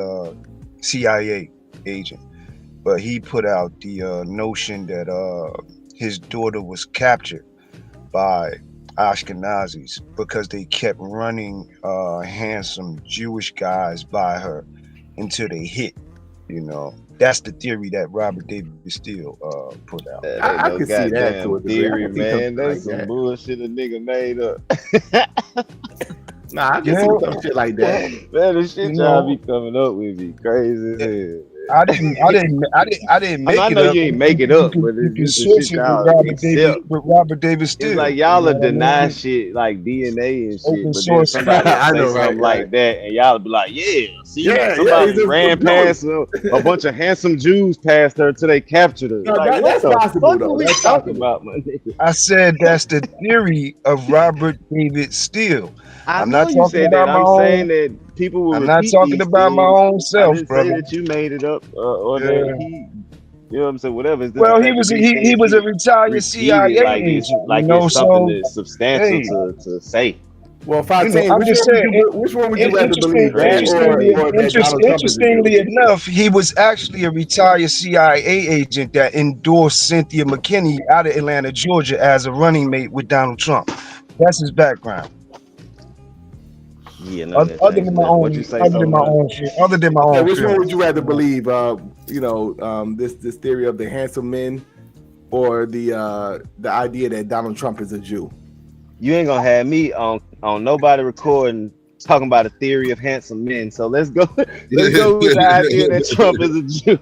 S18: CIA agent, but he put out the notion that his daughter was captured by Ashkenazis because they kept running handsome Jewish guys by her until they hit. You know, that's the theory that Robert David Steele put out.
S3: I can see that to a degree.
S5: theory, man. That's some bullshit a nigga made up.
S3: Nah, I can see some shit like that.
S5: Man, the shit y'all be coming up with be crazy as hell.
S18: I didn't make it up.
S5: I know you ain't make it up, but it's just the shit y'all accept.
S18: With Robert David Steele.
S5: It's like y'all are deny shit like DNA and shit,
S18: Open
S5: but then
S18: source.
S5: somebody
S18: I
S5: say
S18: know,
S5: something
S18: right.
S5: like that, and y'all be like, yeah, see,
S3: Yeah,
S5: somebody
S3: yeah,
S5: ran past a bunch of handsome Jews past her till they captured her.
S3: No,
S5: Like,
S3: that's
S5: what the
S3: possible,
S5: fuck
S3: though.
S5: are we
S3: That's
S5: talking
S3: possible.
S5: about, my nigga?
S18: I said that's the theory of Robert David Steele.
S5: I
S18: I'm
S5: know
S18: not
S5: you
S18: talking
S5: said
S18: about
S5: that.
S18: my
S5: I'm
S18: own.
S5: saying that people will
S18: I'm not
S5: repeat
S18: talking
S5: these
S18: about my
S5: things.
S18: own
S5: I
S18: self,
S5: didn't
S18: brother.
S5: say that you made it up or
S18: Yeah.
S5: that he, you know what I'm saying, whatever. It's just
S18: Well,
S5: the
S18: he
S5: fact
S18: was
S5: that
S18: a,
S5: these
S18: he
S5: things
S18: was a
S5: get
S18: retired
S5: repeated
S18: CIA
S5: like
S18: agent,
S5: it's something
S18: so
S5: that's substantial
S18: hey,
S5: to say.
S3: Well, Fontaine,
S18: I'm just saying.
S3: which one would you rather believe, that
S5: Crazy.
S3: or that Donald Trump is a Jew?
S18: Interestingly enough, he was actually a retired CIA agent that endorsed Cynthia McKinney out of Atlanta, Georgia, as a running mate with Donald Trump. That's his background.
S5: Yeah, none of that
S18: Other
S5: changed
S18: than my
S5: nothing.
S18: own,
S5: What you say,
S18: other than my
S5: Solomon?
S18: own shit, other than my
S3: Okay,
S18: own.
S3: which one would
S18: feelings.
S3: you rather believe? This theory of the handsome men, or the idea that Donald Trump is a Jew?
S5: You ain't gonna have me on nobody recording talking about a theory of handsome men. So let's go with the idea that Trump is a Jew.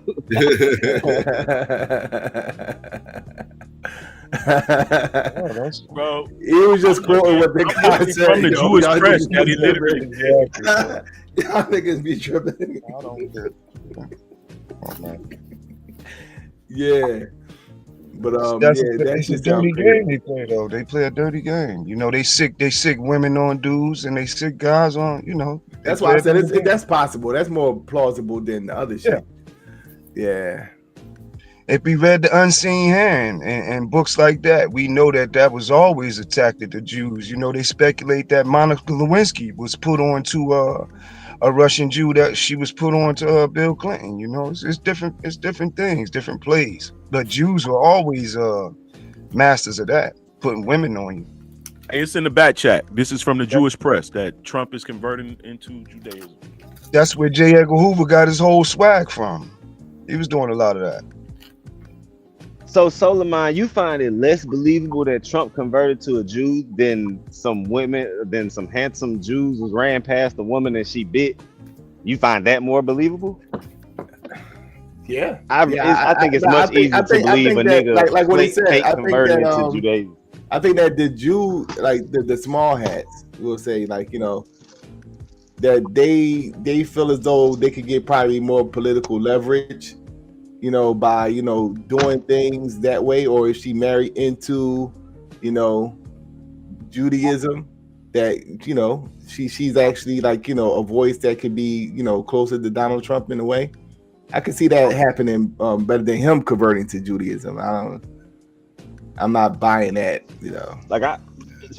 S17: Bro,
S3: He was just quoting what the guy
S17: literally
S3: said.
S17: from the Jewish
S3: y'all
S17: press,
S3: niggas
S17: Daddy,
S3: be
S17: literally.
S3: tripping. Y'all niggas be tripping.
S18: I don't care.
S3: Yeah, but
S18: That's
S3: yeah, that
S18: it's a
S3: shit
S18: dirty
S3: sound
S18: game
S3: crazy.
S18: they play though. They play a dirty game. You know, they sick women on dudes and they sick guys on. You know,
S3: That's why I said that's possible. That's more plausible than the other shit. Yeah.
S18: If we read The Unseen Hand and books like that, we know that was always a tactic of Jews. You know, they speculate that Monica Lewinsky was put on to a Russian Jew, that she was put on to Bill Clinton. You know, it's different things, different plays. But Jews were always masters of that, putting women on you.
S17: Hey, it's in the back chat. This is from the Jewish press that Trump is converting into Judaism.
S18: That's where J. Edgar Hoover got his whole swag from. He was doing a lot of that.
S5: So Solomon, you find it less believable that Trump converted to a Jew than some handsome Jews who ran past a woman and she bit? You find that more believable?
S3: Yeah.
S5: I think it's much easier to believe a nigga
S3: like what he said.
S5: fake
S3: I think
S5: converted
S3: that
S5: into Judaism.
S3: I think that the Jew, like the small hats, will say, like, you know, that they feel as though they could get probably more political leverage, you know, by, you know, doing things that way, or if she married into, you know, Judaism, that, you know, she's actually, like, you know, a voice that could be, you know, closer to Donald Trump in a way. I could see that happening better than him converting to Judaism. I'm not buying that, you know.
S5: Like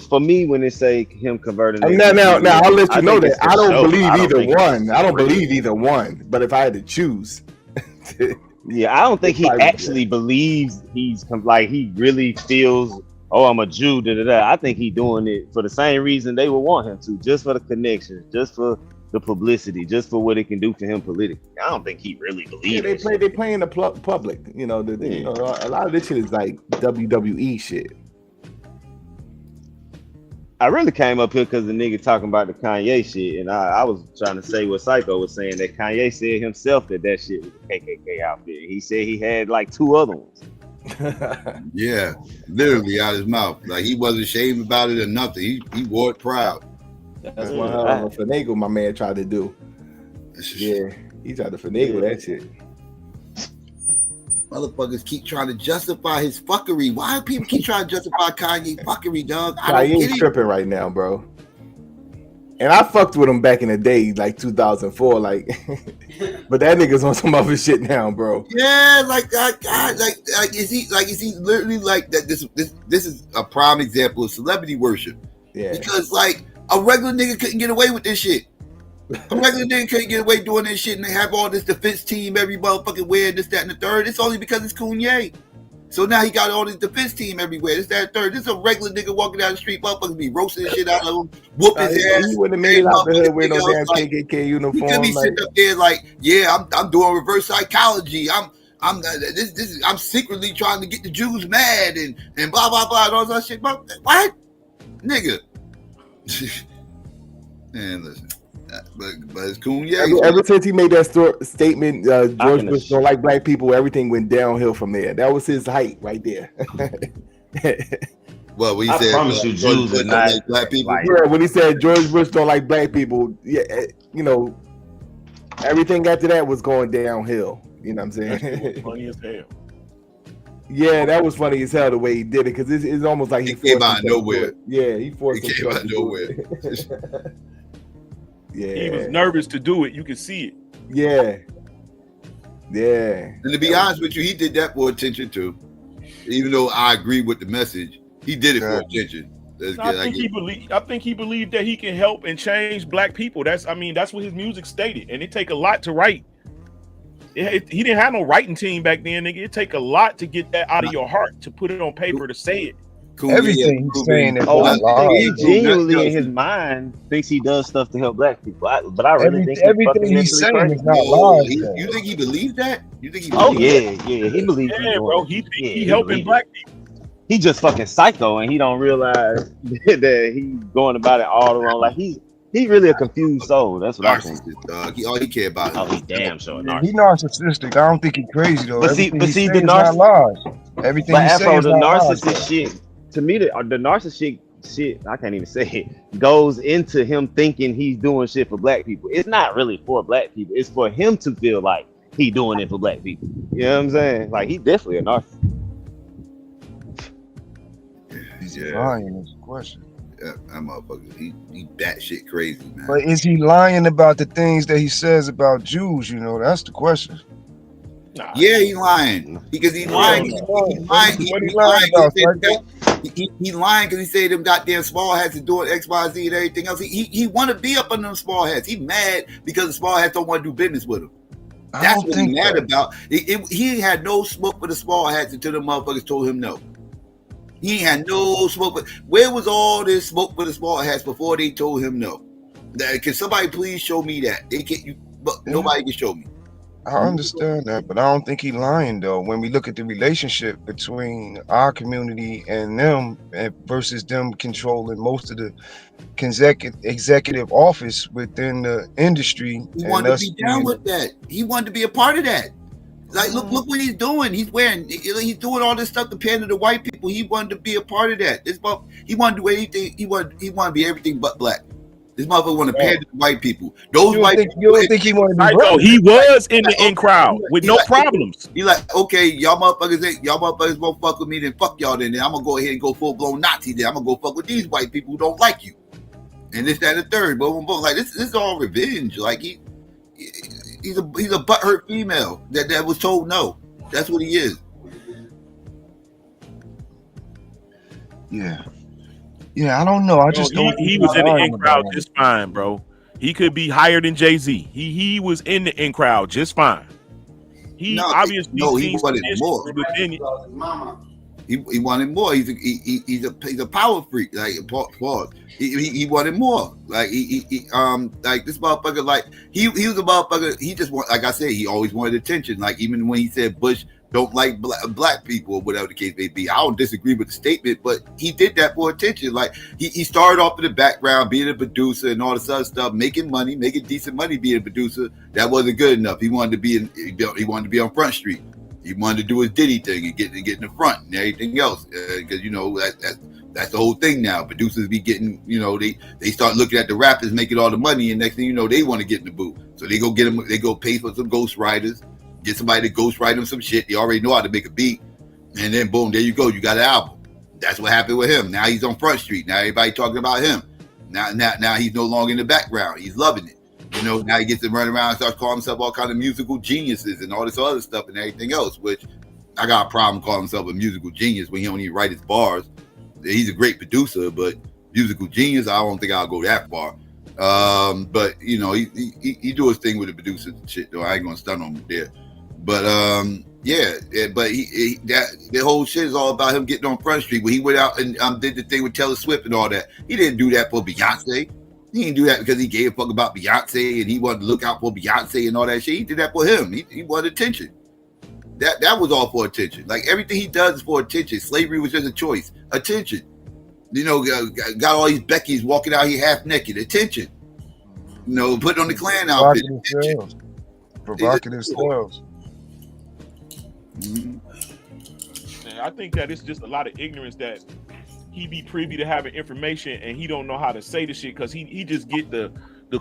S5: for me, when they say him converting,
S3: Now, I'll let you know that I don't
S5: show.
S3: believe
S5: I don't
S3: either
S5: think it's
S3: one. I don't
S5: real.
S3: believe either one. But if I had to choose,
S5: Yeah, I don't think he
S3: Probably,
S5: actually believes like he really feels. Oh, I'm a Jew. Da, da, da. I think he's doing it for the same reason they would want him to, just for the connections, just for the publicity, just for what it can do for him politically. I don't think he really believes.
S3: Yeah, they play in the public. You know, you know, a lot of this shit is like WWE shit.
S5: I really came up here because the nigga talking about the Kanye shit, and I was trying to say what Psycho was saying, that Kanye said himself that shit was a KKK outfit. He said he had like 2 other ones.
S12: Yeah, literally out his mouth. Like he wasn't ashamed about it or nothing. He wore it proud.
S3: That's one hell of a finagle my man tried to do. Yeah, he tried to finagle that shit.
S12: Motherfuckers keep trying to justify his fuckery. Why do people keep trying to justify Kanye fuckery, dog? I don't get
S3: Kanye's
S12: it.
S3: tripping right now, bro. And I fucked with him back in the day, like 2004, like, but that nigga's on some other shit now, bro.
S12: Yeah, like is he literally like that? This is a prime example of celebrity worship.
S3: Yeah,
S12: because like a regular nigga couldn't get away with this shit. A regular nigga couldn't get away doing this shit, and they have all this defense team, every motherfucking wearing this, that, and the third. It's only because it's Kanye. So now he got all this defense team everywhere. This, that, and third. This is a regular nigga walking down the street, motherfuckers be roasting the shit out of him, whooping his ass.
S3: He wouldn't have made it out the hood wearing no damn KKK uniform.
S12: He could be sitting up there like, yeah, I'm doing reverse psychology. I'm secretly trying to get the Jews mad and blah blah blah and all that shit. But what, nigga? Man, listen. But it's cool. Yeah.
S3: Ever since he made that statement, George Bush don't like black people. Everything went downhill from there. That was his height right there.
S12: Well, when he
S5: I
S12: said,
S5: promise you, Jews are not
S12: like black people.
S3: Yeah, when he said George Bush don't like black people, yeah, you know, everything after that was going downhill. You know what I'm saying?
S17: Funny as hell.
S3: Yeah, that was funny as hell the way he did it, because it's almost like he
S12: came out of nowhere.
S3: Yeah, he forced
S12: It came out of nowhere.
S3: Yeah,
S17: He was nervous to do it. You could see it.
S3: Yeah. Yeah.
S12: And to be honest with you, he did that for attention too. Even though I agree with the message, he did it for attention.
S17: I think he believed that he can help and change black people. That's what his music stated. And it take a lot to write. He didn't have no writing team back then, nigga. It take a lot to get that out of your heart, to put it on paper, to say it.
S12: Cool.
S11: Everything he's saying is
S5: he genuinely in his mind thinks he does stuff to help black people. But I really think
S11: everything he's saying is not lies.
S12: You think he believes that? You think he?
S5: Oh yeah, he believes.
S17: Yeah, bro. He helping black people.
S5: He just fucking psycho, and he don't realize that he's going about it all the wrong. Like he's really a confused soul. That's what I think.
S12: All he care about.
S5: Oh, he damn sure.
S11: He narcissistic. I don't think he's crazy though.
S5: But see, the
S11: narcissist. Everything he says is
S5: the
S11: not
S5: narcissist
S11: lies.
S5: shit. To me, the narcissistic shit, I can't even say it, goes into him thinking he's doing shit for black people. It's not really for black people. It's for him to feel like he doing it for black people. You know what I'm saying? Like, he's definitely a narcissist.
S11: He's lying is the question.
S12: Yeah, that motherfucker, he batshit crazy, man.
S11: But is he lying about the things that he says about Jews? You know, that's the question.
S12: Yeah, he lying because he lying. He lying. He lying because he said them goddamn small hats are doing X, Y, Z and everything else. He want to be up on them small hats. He mad because the small hats don't want to do business with him. That's what he's mad about. He ain't had no smoke with the small hats until the motherfuckers told him no. He ain't had no smoke. But where was all this smoke with the small hats before they told him no? Can somebody please show me that? They can't. But nobody can show me.
S11: I understand that, but I don't think he's lying though. When we look at the relationship between our community and them versus them controlling most of the executive office within the industry,
S12: He wanted to be down with that. He wanted to be a part of that. Like, look what he's doing. He's doing all this stuff to pander to white people. He wanted to be a part of that. He wanted to do anything. He wanted to be everything but black. This motherfucker want to pander to white people. Those white people.
S11: You don't think he wanted to be
S17: black? He was in the in crowd with no problems.
S12: He like, okay, y'all motherfuckers won't fuck with me, then fuck y'all then. I'm gonna go ahead and go full blown Nazi then. I'm gonna go fuck with these white people who don't like you. And this, that, and the third. But like this is all revenge. Like he's a butthurt female that was told no. That's what he is.
S11: Yeah.
S7: Yeah, I don't know. I
S17: Bro,
S7: just don't.
S17: he was in the in crowd just fine, bro. He could be higher than Jay-Z. He was in the in crowd just fine. He obviously
S12: he
S17: seen
S12: wanted more.
S17: within it.
S12: He wanted more. He's a power freak. Like pause. He wanted more. Like like this motherfucker. Like he was a motherfucker. He just want, like I said, he always wanted attention. Like even when he said Bush don't like black people or whatever the case may be. I don't disagree with the statement, but he did that for attention. Like he started off in the background being a producer and all this other stuff, making money, making decent money being a producer. That wasn't good enough. He wanted to be he wanted to be on Front Street. He wanted to do his Diddy thing and get in the front and everything else. Because that's the whole thing now. Producers be getting, they start looking at the rappers making all the money, and next thing you know, they want to get in the booth. So they go get them, they go pay for some ghostwriters, get somebody to ghostwrite them some shit. They already know how to make a beat, and then boom, there you go, you got an album. That's what happened with him. Now he's on Front Street. Now everybody talking about him. Now he's no longer in the background. He's loving it. Now he gets to run around and start calling himself all kind of musical geniuses and all this other stuff and everything else, which I got a problem calling himself a musical genius when he don't even write his bars. He's a great producer, but musical genius, I don't think I'll go that far. But he do his thing with the producers and shit, though. I ain't gonna stun on him there. But but the whole shit is all about him getting on Front Street. When he went out and did the thing with Taylor Swift and all that, he didn't do that for Beyonce. He didn't do that because he gave a fuck about Beyonce and he wanted to look out for Beyonce and all that shit. He did that for him. He wanted attention. That was all for attention. Like everything he does is for attention. Slavery was just a choice. Attention. Got all these Beckys walking out here half naked. Attention. Putting on the Klan outfit.
S7: Provocative sales.
S17: I think that it's just a lot of ignorance that he be privy to having information and he don't know how to say the shit because he just get the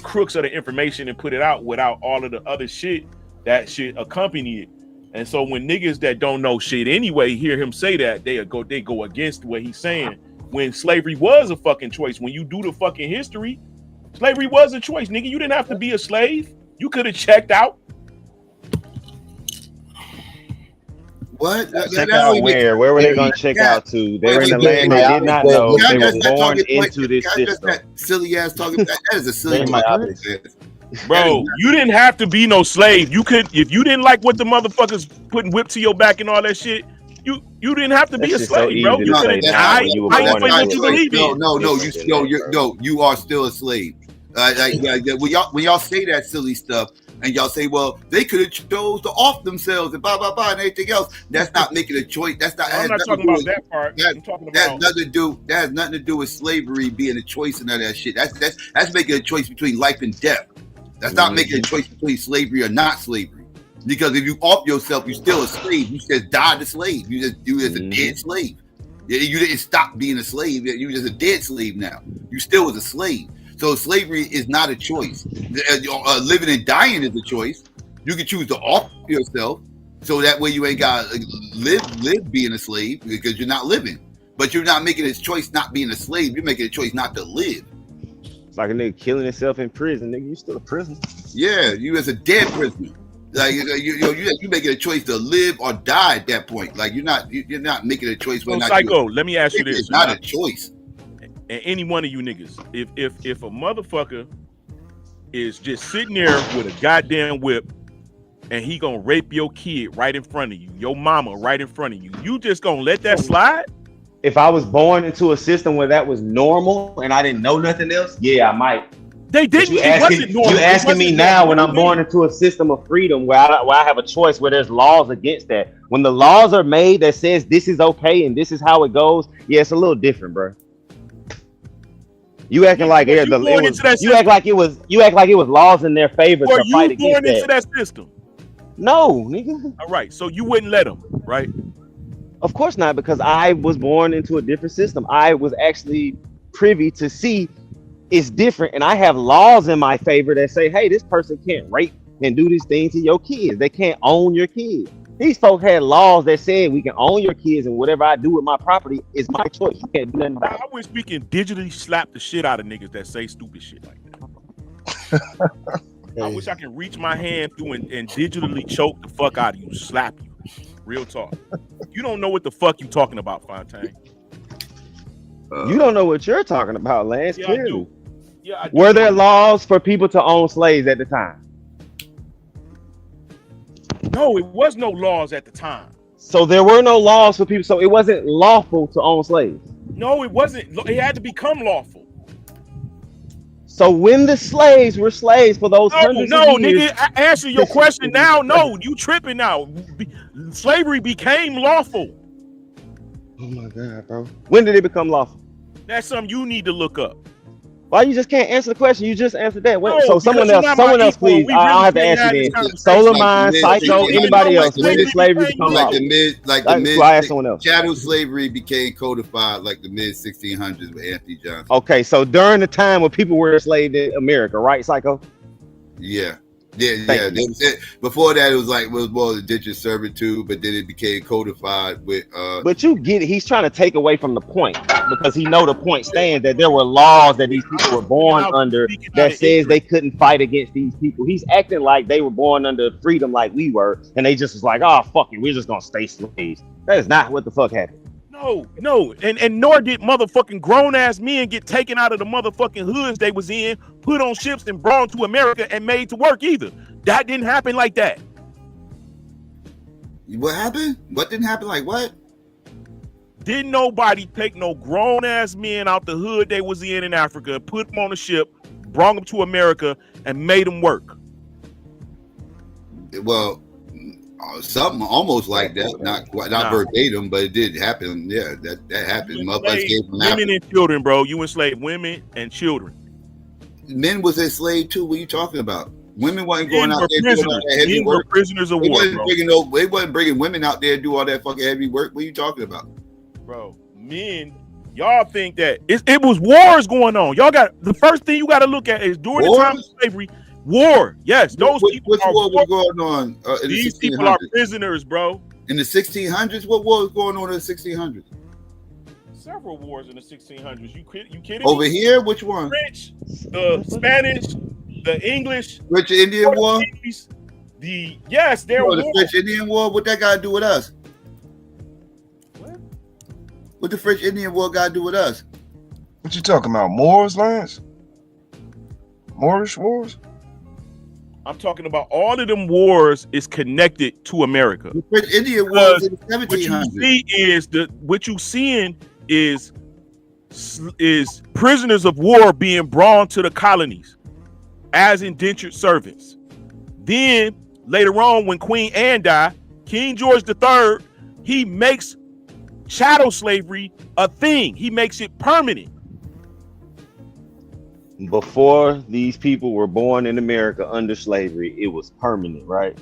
S17: crooks of the information and put it out without all of the other shit that should accompany it. And so when niggas that don't know shit anyway hear him say that, they go against what he's saying. When slavery was a fucking choice, when you do the fucking history, slavery was a choice, nigga. You didn't have to be a slave. You could have checked out.
S12: What?
S5: Check out where? Where were they going to check out to? They were in the land they did not know. They were born into this system.
S12: Silly ass talking. That is a silly
S17: Bro, you didn't have to be no slave. You could, if you didn't like what the motherfuckers putting whip to your back and all that shit, you didn't have to be a slave, bro. You could have died. You
S12: are still a slave. When y'all say that silly stuff and y'all say, well, they could have chose to off themselves and blah blah blah and everything else. That's not making a choice. That's not.
S17: I'm not talking about that part. I'm talking about
S12: that has nothing to do with slavery being a choice and none of that shit. That's making a choice between life and death. That's not making a choice between slavery or not slavery. Because if you off yourself, you're still a slave. You just died a slave. You just a dead slave. You didn't stop being a slave. You just a dead slave now. You still was a slave. So slavery is not a choice. Living and dying is a choice. You can choose to off yourself, so that way you ain't got to live being a slave because you're not living. But you're not making a choice not being a slave. You're making a choice not to live.
S5: It's like a nigga killing himself in prison. Nigga, you still a prisoner.
S12: Yeah, you as a dead prisoner. Like you making a choice to live or die at that point. Like you're not making a choice.
S17: So Psycho, let me ask you this:
S12: it's not a choice.
S17: And any one of you niggas, if a motherfucker is just sitting there with a goddamn whip and he gonna rape your kid right in front of you, your mama right in front of you, you just gonna let that slide?
S5: If I was born into a system where that was normal and I didn't know nothing else, yeah, I might.
S17: They didn't.
S5: You asking me now when I'm born into a system of freedom where I have a choice, where there's laws against that. When the laws are made that says this is okay and this is how it goes, yeah, it's a little different, bro. You acting like you act like it was laws in their favor to fight against that. Were you born into that
S17: system?
S5: No, nigga.
S17: All right, so you wouldn't let them, right?
S5: Of course not, because I was born into a different system. I was actually privy to see it's different, and I have laws in my favor that say, hey, this person can't rape and do these things to your kids. They can't own your kids. These folks had laws that said we can own your kids, and whatever I do with my property is my choice. You can't do nothing about it.
S17: I wish we can digitally slap the shit out of niggas that say stupid shit like that. I wish I can reach my hand through and digitally choke the fuck out of you, slap you. Real talk. You don't know what the fuck you talking about, Fontaine.
S5: You don't know what you're talking about, Lance.
S17: Yeah,
S5: clearly.
S17: I do. Yeah, I do.
S5: Were there laws for people to own slaves at the time?
S17: No, it was no laws at the time.
S5: So there were no laws for people. So it wasn't lawful to own slaves.
S17: No, it wasn't. It had to become lawful.
S5: So when the slaves were slaves for those hundreds of years,
S17: nigga, I answer your question now. No, you tripping now. Slavery became lawful.
S5: Oh my God, bro. When did it become lawful?
S17: That's something you need to look up.
S5: Why you just can't answer the question? You just answered that.
S17: No,
S5: So someone else, please. I'll have to answer then. Solar Mind, Psycho, anybody else. When did slavery become lawful? I ask someone else.
S12: Chattel slavery became codified like the mid 1600s with Anthony Johnson.
S5: Okay, so during the time when people were enslaved in America, right, Psycho?
S12: Yeah. Before that, it was more indentured servitude, but then it became codified with.
S5: But you get it. He's trying to take away from the point because he know the point stands that there were laws that these people were born under that says they couldn't fight against these people. He's acting like they were born under freedom like we were, and they just was like, oh fuck it, we're just gonna stay slaves. That is not what the fuck happened.
S17: No, and nor did motherfucking grown ass men get taken out of the motherfucking hoods they was in, put on ships and brought to America and made to work either. That didn't happen like that.
S12: What happened? What didn't happen? Like what?
S17: Didn't nobody take no grown ass men out the hood they was in Africa, put them on a ship, brought them to America, and made them work.
S12: Well, something almost like that, not verbatim, but it did happen. Yeah, that happened.
S17: Women and children, bro. You enslaved women and children.
S12: Men was enslaved too. What are you talking about? Women wasn't going out there doing all that heavy work.
S17: Were prisoners of war,
S12: They wasn't bringing women out there to do all that fucking heavy work. What are you talking about,
S17: bro? Men, y'all think that it was wars going on. Y'all got the first thing you got to look at is during the time of slavery. War, yes. Those people.
S12: Which war was going on?
S17: These people are prisoners, bro.
S12: In the 1600s, what war was going on in the 1600s?
S17: Several wars in the 1600s. You kidding
S12: Over
S17: me?
S12: here, which one?
S17: French, the Spanish, the English,
S12: French Indian War.
S17: The
S12: French Indian War. What that got to do with us? What the French Indian War got to do with us?
S7: What you talking about? Moors, Lance? Moorish wars?
S17: I'm talking about all of them wars is connected to America.
S12: The French Indian Wars in the 1700s.
S17: What you seeing is prisoners of war being brought to the colonies as indentured servants. Then later on, when Queen Anne died, King George III, he makes chattel slavery a thing. He makes it permanent.
S5: Before these people were born in America under slavery, it was permanent, right?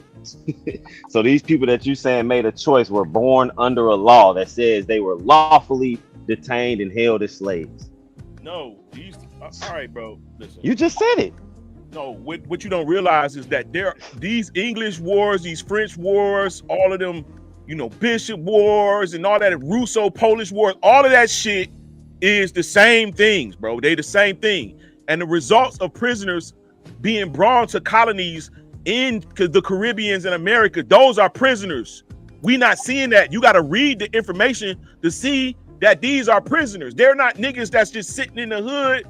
S5: So these people that you saying made a choice were born under a law that says they were lawfully detained and held as slaves.
S17: No, all right, bro. Listen.
S5: You just said it.
S17: No, what you don't realize is that these English wars, these French wars, all of them, Bishop wars and all that Russo-Polish wars, all of that shit is the same things, bro. They the same thing. And the results of prisoners being brought to colonies in the Caribbeans and America, those are prisoners. We not seeing that. You got to read the information to see that these are prisoners. They're not niggas that's just sitting in the hood,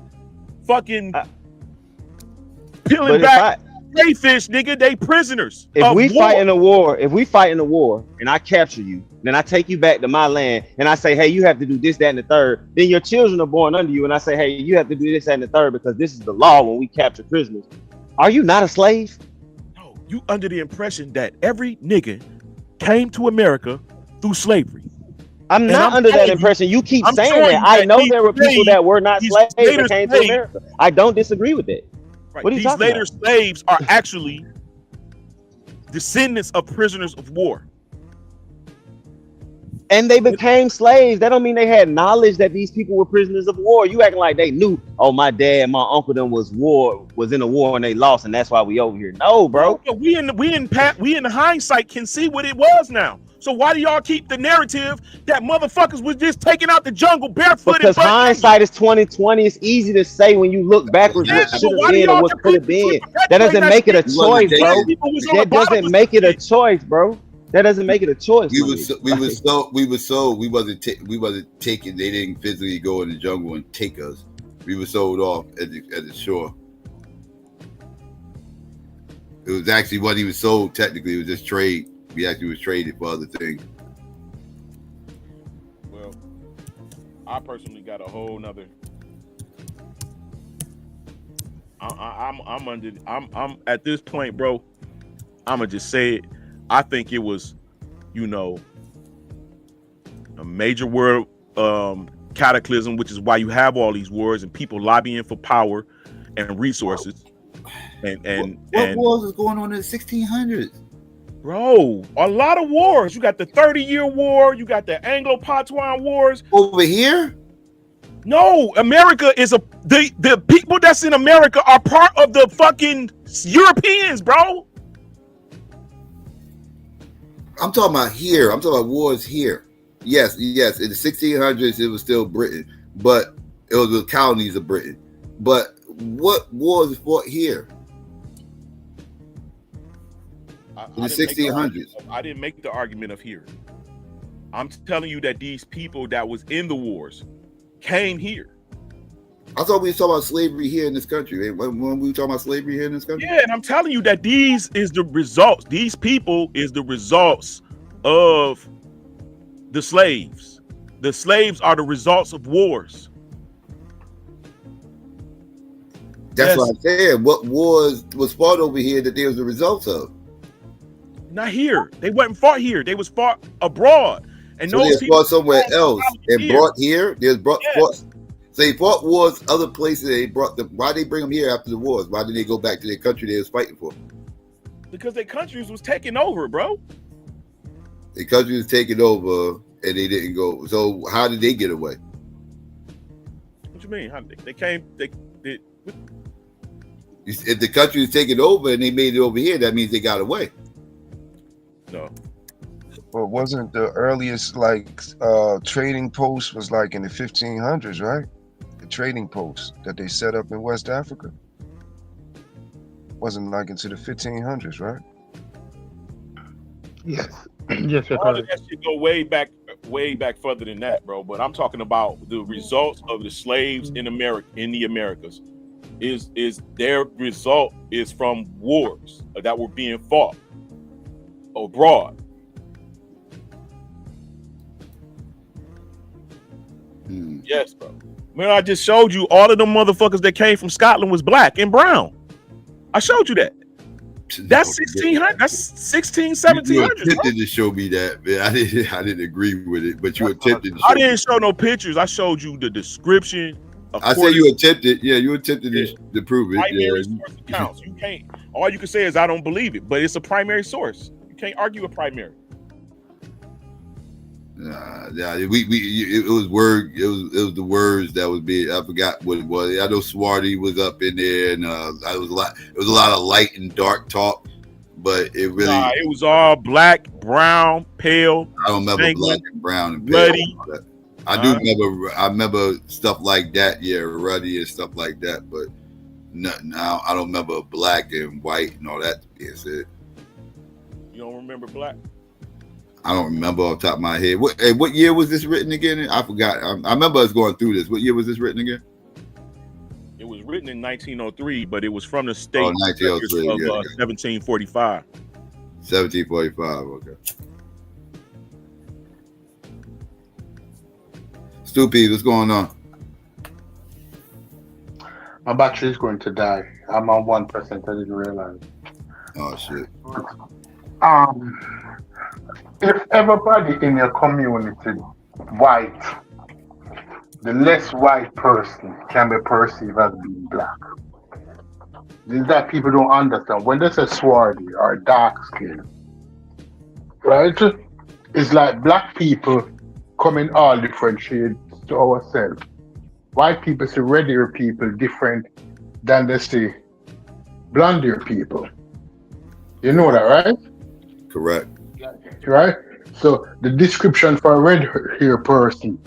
S17: fucking peeling back crayfish, nigga. They prisoners.
S5: If we fight in a war and I capture you, then I take you back to my land and I say, hey, you have to do this, that, and the third. Then your children are born under you and I say, hey, you have to do this, that, and the third because this is the law when we capture prisoners. Are you not a slave?
S17: No, you under the impression that every nigga came to America through slavery.
S5: I'm not under that impression. You keep saying that. I know there were people that were not slaves that came to America. I don't disagree with that.
S17: Right.
S5: What are you
S17: These
S5: talking
S17: later
S5: about?
S17: slaves are actually descendants of prisoners of war.
S5: And they became slaves. That don't mean they had knowledge that these people were prisoners of war. You acting like they knew, oh, my dad and my uncle them was in a war and they lost and that's why we over here. No, bro.
S17: We in the hindsight can see what it was now. So why do y'all keep the narrative that motherfuckers was just taking out the jungle barefoot?
S5: Because hindsight is 20/20. It's easy to say when you look backwards what should have been or what could have been. That doesn't make it a choice, bro. That doesn't make it a choice, bro. That doesn't make it a choice.
S12: We wasn't taken. They didn't physically go in the jungle and take us. We were sold off at the shore. It was actually wasn't even sold technically. It was just trade. We actually was traded for other things.
S17: Well, I personally got a whole nother. I'm at this point, bro. I'ma just say it. I think it was, a major world cataclysm, which is why you have all these wars and people lobbying for power and resources.
S12: What wars was going on in the 1600s?
S17: Bro, a lot of wars. You got the 30-year war. You got the Anglo-Potuan wars.
S12: Over here?
S17: No, America is the people that's in America are part of the fucking Europeans, bro.
S12: I'm talking about here. I'm talking about wars here. Yes. In the 1600s, it was still Britain, but it was the colonies of Britain. But what wars fought here? In the 1600s.
S17: I didn't make the argument of here. I'm telling you that these people that was in the wars came here.
S12: I thought we were talking about slavery here in this country. When we were talking about slavery here in this country?
S17: Yeah, and I'm telling you that these is the results. These people is the results of the slaves. The slaves are the results of wars.
S12: That's what I'm saying. What wars was fought over here that there was the results of?
S17: Not here. They wasn't fought here. They was fought abroad. And
S12: so
S17: those
S12: they fought somewhere else and brought here. There's brought.
S17: Yes.
S12: So they fought wars other places. They brought them. Why they bring them here after the wars? Why didn't they go back to their country they was fighting for?
S17: Because their countries was taken over, bro.
S12: Their country was taken over and they didn't go. So how did they get away?
S17: What you mean? How did they came? They
S12: if the country was taken over and they made it over here, that means they got away.
S17: No.
S18: But wasn't the earliest trading post was like in the 1500s, right? The trading post that they set up in West Africa wasn't like into the 1500s, right?
S20: Yes. Yes, you're
S17: all
S20: correct.
S17: of that shit go way back further than that, bro. But I'm talking about the results of the slaves in America, in the Americas, is their result is from wars that were being fought abroad. Yes, bro. Man, I just showed you all of them motherfuckers that came from Scotland was black and brown. I showed you that. That's 1600. That's 16, 1700.
S12: You attempted to show me that, man. I didn't agree with it, but you attempted to show
S17: I didn't show no pictures. I showed you the description.
S12: I said you attempted. Yeah, you attempted to prove it.
S17: Primary source accounts. You can't. All you can say is I don't believe it, but it's a primary source. You can't argue a primary.
S12: It was word. It was the words that was being. I forgot what it was. I know Swarty was up in there, and it was a lot of light and dark talk, but it really.
S17: It was all black, brown, pale.
S12: I don't remember black and brown and pale.
S17: Ruddy.
S12: I do remember. I remember stuff like that. Yeah, ruddy and stuff like that. But now I don't remember black and white and all that being said.
S17: You don't remember black?
S12: I don't remember off the top of my head. What year was this written again? I forgot. I remember us going through this. What year was this written again?
S17: It was written in 1903, but it was from the state of 1745.
S12: 1745, okay. Stupid, what's going on?
S20: My battery is going to die. I'm on 1%. I didn't realize.
S12: Oh shit.
S20: If everybody in your community white, the less white person can be perceived as being black. Is that people don't understand. When they say swarthy or dark skin, right? It's like black people come in all different shades to ourselves. White people see redder people different than they see blonder people. You know that, right?
S12: Correct.
S20: Right? So the description for a red hair person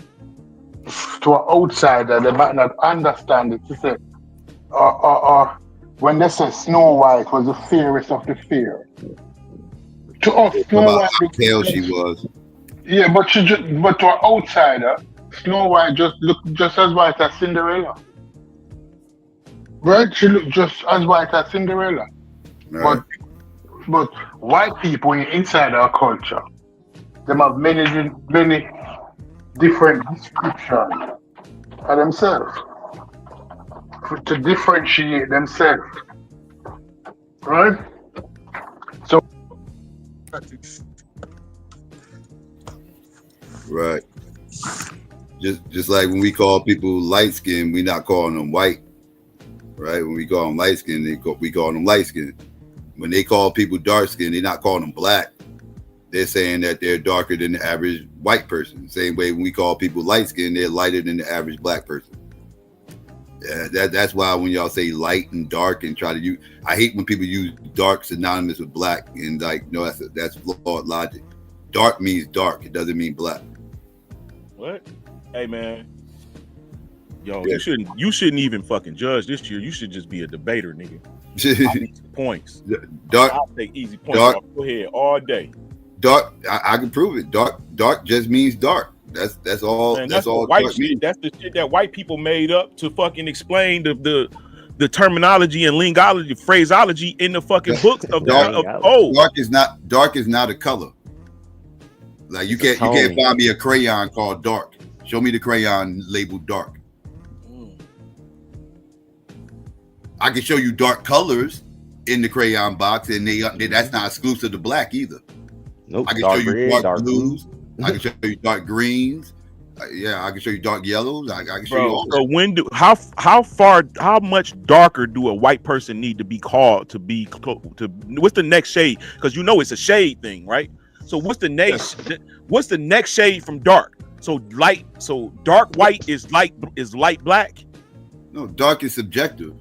S20: to an outsider, they might not understand it. To say, or when they say Snow White was the fairest of the fair, To us, Snow
S12: About
S20: White
S12: how
S20: looks
S12: pale she was.
S20: yeah, but but to an outsider, Snow White just looked just as white as Cinderella. Right? She looked just as white as Cinderella.
S12: Right.
S20: But white people inside our culture, they have many different descriptions of themselves to differentiate themselves. Right? So
S12: Right. Just like when we call people light skinned, we not calling them white. Right? When we call them light skinned, we call them light skinned. When they call people dark skinned, they're not calling them black. They're saying that they're darker than the average white person. Same way when we call people light skinned, they're lighter than the average black person. Yeah, that's why when y'all say light and dark and try to use, I hate when people use dark synonymous with black and like, no, that's flawed logic. Dark means dark. It doesn't mean black.
S17: What? Hey man, yo, you shouldn't even fucking judge this year. You should just be a debater, nigga. Easy points.
S12: Dark.
S17: I'll take easy points.
S12: Dark.
S17: Go ahead all day.
S12: Dark. I can prove it. Dark just means dark. That's all.
S17: Man,
S12: that's all.
S17: White shit. That's the shit that white people made up to fucking explain the terminology and lingology, phraseology in the fucking books of old.
S12: Dark is not a color. Like you can't find me a crayon called dark. Show me the crayon labeled dark. I can show you dark colors in the crayon box, and that's not exclusive to black either.
S5: Nope.
S12: I can show you dark blues. I can show you dark greens. I can show you dark yellows. I can show you all that.
S17: So how much darker do a white person need to be called to be to what's the next shade? Because you know it's a shade thing, right? So what's the next shade from dark? So dark white is light black?
S12: No, dark is subjective.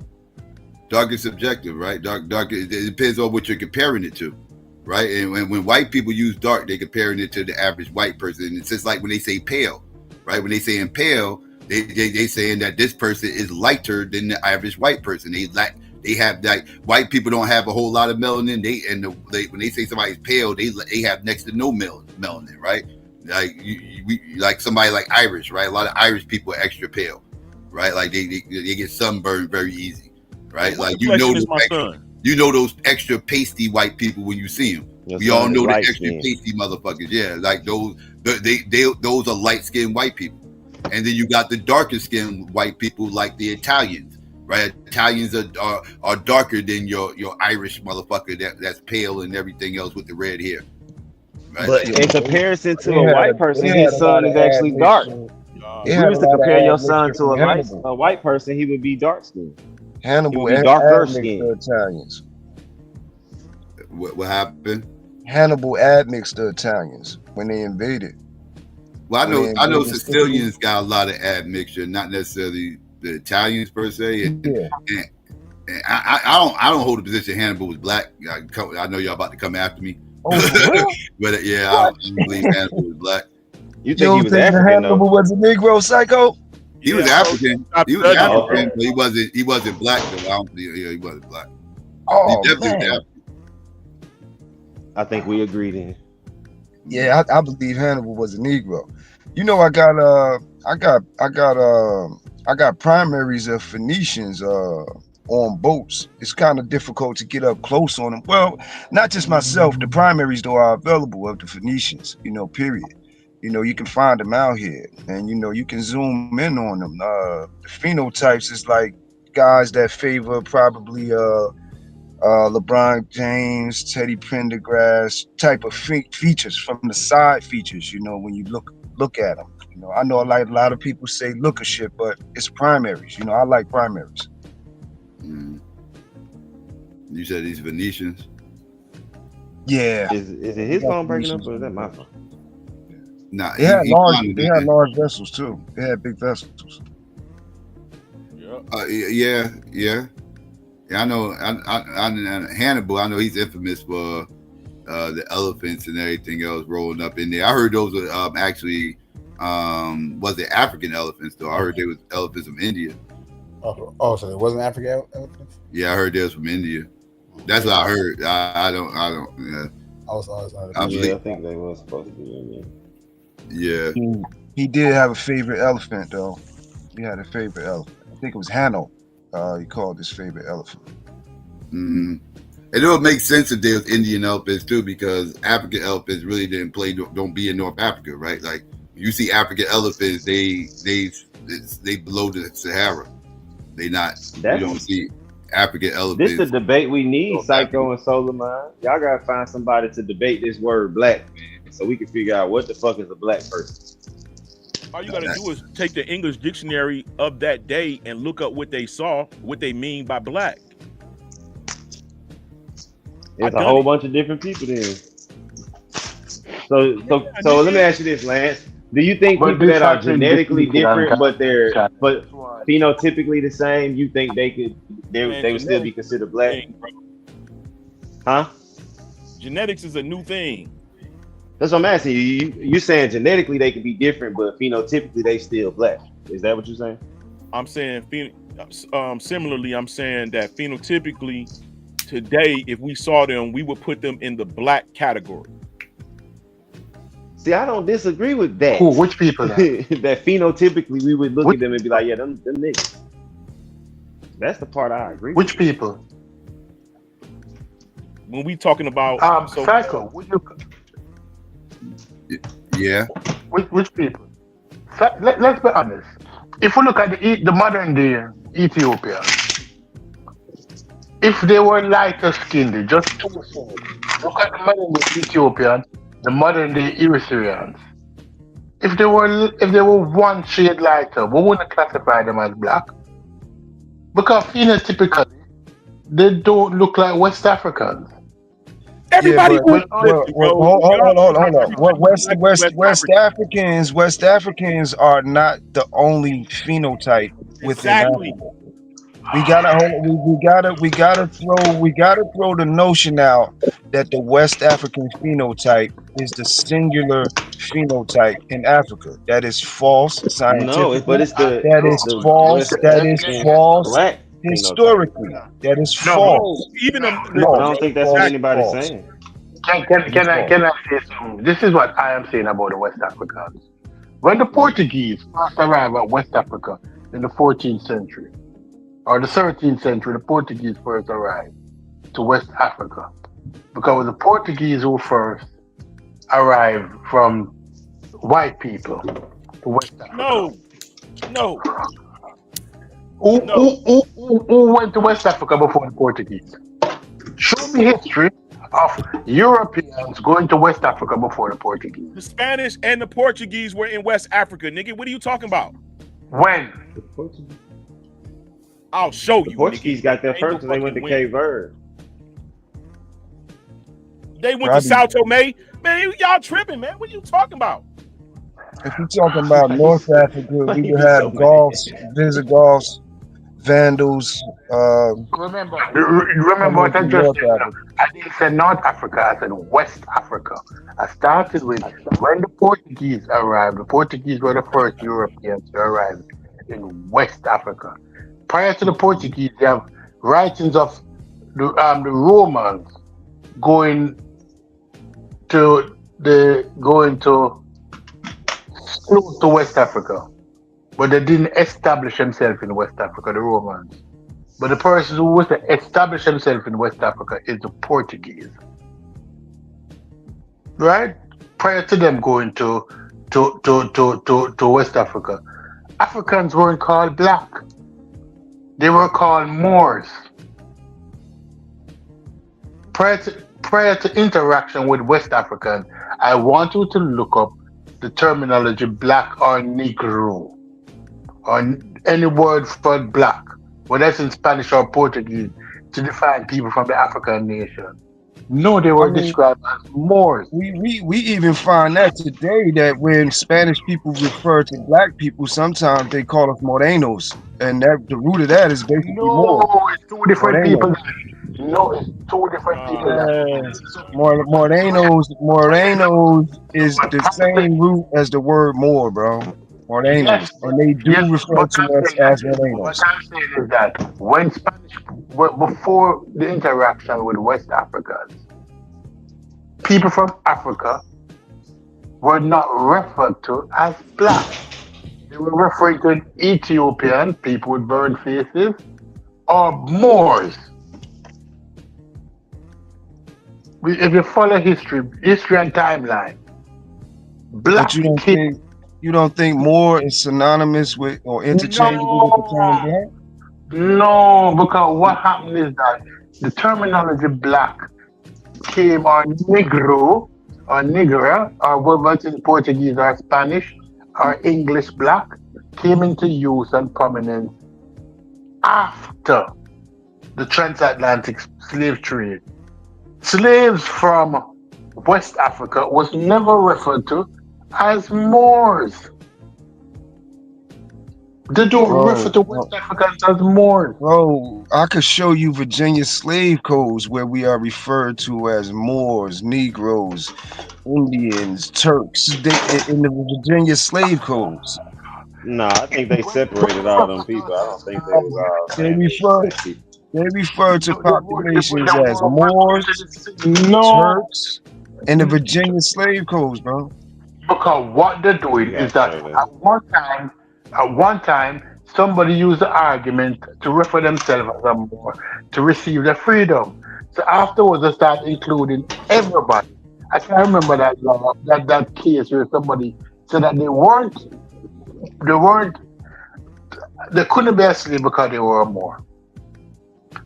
S12: Dark is subjective, right? Dark it depends on what you're comparing it to, right? And when white people use dark, they're comparing it to the average white person. And it's just like when they say pale, right? When they say pale, they saying that this person is lighter than the average white person. They have like white people don't have a whole lot of melanin. When they say somebody's pale, they have next to no melanin, right? Like somebody like Irish, right? A lot of Irish people are extra pale, right? Like they get sunburned very easy. Right, like you know those extra pasty white people when you see them. We all know the extra pasty motherfuckers. Yeah, like those are light skinned white people. And then you got the darker skinned white people like the Italians. Right, Italians are darker than your Irish motherfucker that's pale and everything else with the red hair. Right?
S5: But in comparison to a white person, his son is actually dark. If we was to compare your son to a white person, he would be dark skinned.
S7: Hannibal
S5: darker
S7: admixed the Italians.
S12: What happened?
S7: Hannibal admixed the Italians when they invaded.
S12: Well, I know Sicilians got a lot of admixture, not necessarily the Italians per se. And I don't hold the position Hannibal was black. I know y'all about to come after me.
S7: Oh,
S12: but yeah, I don't believe Hannibal was black.
S5: You think he was African?
S7: Hannibal was a Negro psycho?
S12: He was African. He was African, but he wasn't black though. I don't think he wasn't black.
S7: Oh,
S12: he definitely was African.
S5: I think we agreed in.
S7: Yeah, I believe Hannibal was a Negro. You know, I got primaries of Phoenicians on boats. It's kind of difficult to get up close on them. Well, not just myself. The primaries though are available of the Phoenicians. Period. You can find them out here, and you can zoom in on them. The phenotypes is like guys that favor probably LeBron James, Teddy Pendergrass type of features from the side features. When you look at them. I know a lot of people say lookership, but it's primaries. I like primaries.
S12: You said these Venetians.
S7: Yeah.
S5: Is it his phone breaking up, or is that my phone?
S12: Nah,
S7: they had large vessels too. They had big vessels.
S12: Yeah. I know. I Hannibal. I know he's infamous for the elephants and everything else rolling up in there. I heard those were actually was it African elephants though? I heard they was elephants from India.
S14: Oh, so it wasn't African elephants?
S12: Yeah, I heard they was from India. That's what I heard. I don't. Yeah.
S5: Yeah, I think they were supposed to be in
S12: there.
S7: Yeah. He did have a favorite elephant, though. He had a favorite elephant. I think it was Hanno. He called his favorite elephant.
S12: Mm-hmm. And it would make sense if there was Indian elephants too, because African elephants really don't be in North Africa, right? Like you see African elephants, they below the Sahara. You don't see African elephants.
S5: This is the debate we need, Psycho and Solar Mind. Y'all gotta find somebody to debate this word black, man, so we can figure out what the fuck is a black person.
S17: All you gotta do is take the English dictionary of that day and look up what they saw, what they mean by black.
S5: There's a whole bunch of different people there. So let me ask you this, Lance. Do you think people that are genetically different but phenotypically the same, you think they would still be considered black? Huh?
S17: Genetics is a new thing.
S5: That's what I'm asking you. You're saying genetically they could be different, but phenotypically they still black. Is that what you're saying?
S17: I'm saying similarly, I'm saying that phenotypically today, if we saw them, we would put them in the black category.
S5: See, I don't disagree with that.
S20: Who? Which people?
S5: That phenotypically we would look at them and be like, yeah, them niggas. That's the part I agree
S20: with. Which people?
S17: When we talking about
S20: Psycho, would you?
S12: Yeah.
S20: Which people? Let's be honest. If we look at the modern day Ethiopia, if they were lighter skinned, just look at the modern day Ethiopians, the modern day Eritreans. If they were one shade lighter, we wouldn't classify them as black. Because phenotypically, they don't look like West Africans.
S17: Everybody,
S7: hold on. West Africans are not the only phenotype within Africa. We gotta throw the notion out that the West African phenotype is the singular phenotype in Africa. That is false scientifically.
S5: No, but it's false.
S7: That is false. Historically, that is false.
S5: I don't think that's what anybody's saying.
S20: Can I say something? This is what I am saying about the West Africans. When the Portuguese first arrived at West Africa in the 14th century, or the 13th century, the Portuguese first arrived to West Africa. Because it was the Portuguese who first arrived from white people to West Africa.
S17: No.
S20: Who went to West Africa before the Portuguese? Show me history of Europeans going to West Africa before the Portuguese.
S17: The Spanish and the Portuguese were in West Africa, nigga. What are you talking about?
S20: When?
S17: I'll show you.
S5: The Portuguese got there first, and they went to Cape Verde.
S17: They went to Sao Tome. Man, y'all tripping, man. What are you talking about?
S7: If you're talking about North Africa, we would have Goths, Visigoths, Vandals.
S20: Remember what I just said. I didn't say North Africa, I said West Africa. I started with when the Portuguese arrived. The Portuguese were the first Europeans to arrive in West Africa. Prior to the Portuguese, you have writings of the Romans going to West Africa, but they didn't establish themselves in West Africa, the Romans. But the person who was to establish himself in West Africa is the Portuguese, right? Prior to them going to West Africa, Africans weren't called black; they were called Moors. Prior to interaction with West Africans, I want you to look up the terminology black or Negro, or any word for black, whether it's in Spanish or Portuguese, to define people from the African nation. No, they were described as Moors.
S7: We even find that today, that when Spanish people refer to black people, sometimes they call us Morenos, and that the root of that is basically Moor.
S20: It's two different people. No, it's two different people.
S7: Morenos is the same root as the word Moor, bro. Morenos, yes, and they do refer to us as Morenos.
S20: What I'm saying is that when before the interaction with West Africans, people from Africa were not referred to as black. They were referring to Ethiopian people with burned faces or Moors. If you follow history and timeline, black
S7: But you don't think more is synonymous with or interchangeable with the term black?
S20: No, because what happened is that the terminology black came on Negro or Negra or whether it's in Portuguese or Spanish or English black came into use and prominence after the transatlantic slave trade. Slaves from West Africa was never referred to as Moors. They don't refer to West Africans as Moors.
S7: Bro, I could show you Virginia slave codes where we are referred to as Moors, Negroes, Indians, Turks, in the Virginia slave codes.
S5: Nah, I think they separated all them people. I don't think they was all saying
S7: they refer to populations as Moors, Turks, and the Virginia slave codes, bro.
S20: Because what they're doing is that at one time, somebody used the argument to refer themselves as a Moor to receive their freedom. So afterwards, they start including everybody. I can't remember that law, that case where somebody said that they couldn't be a slave because they were a Moor.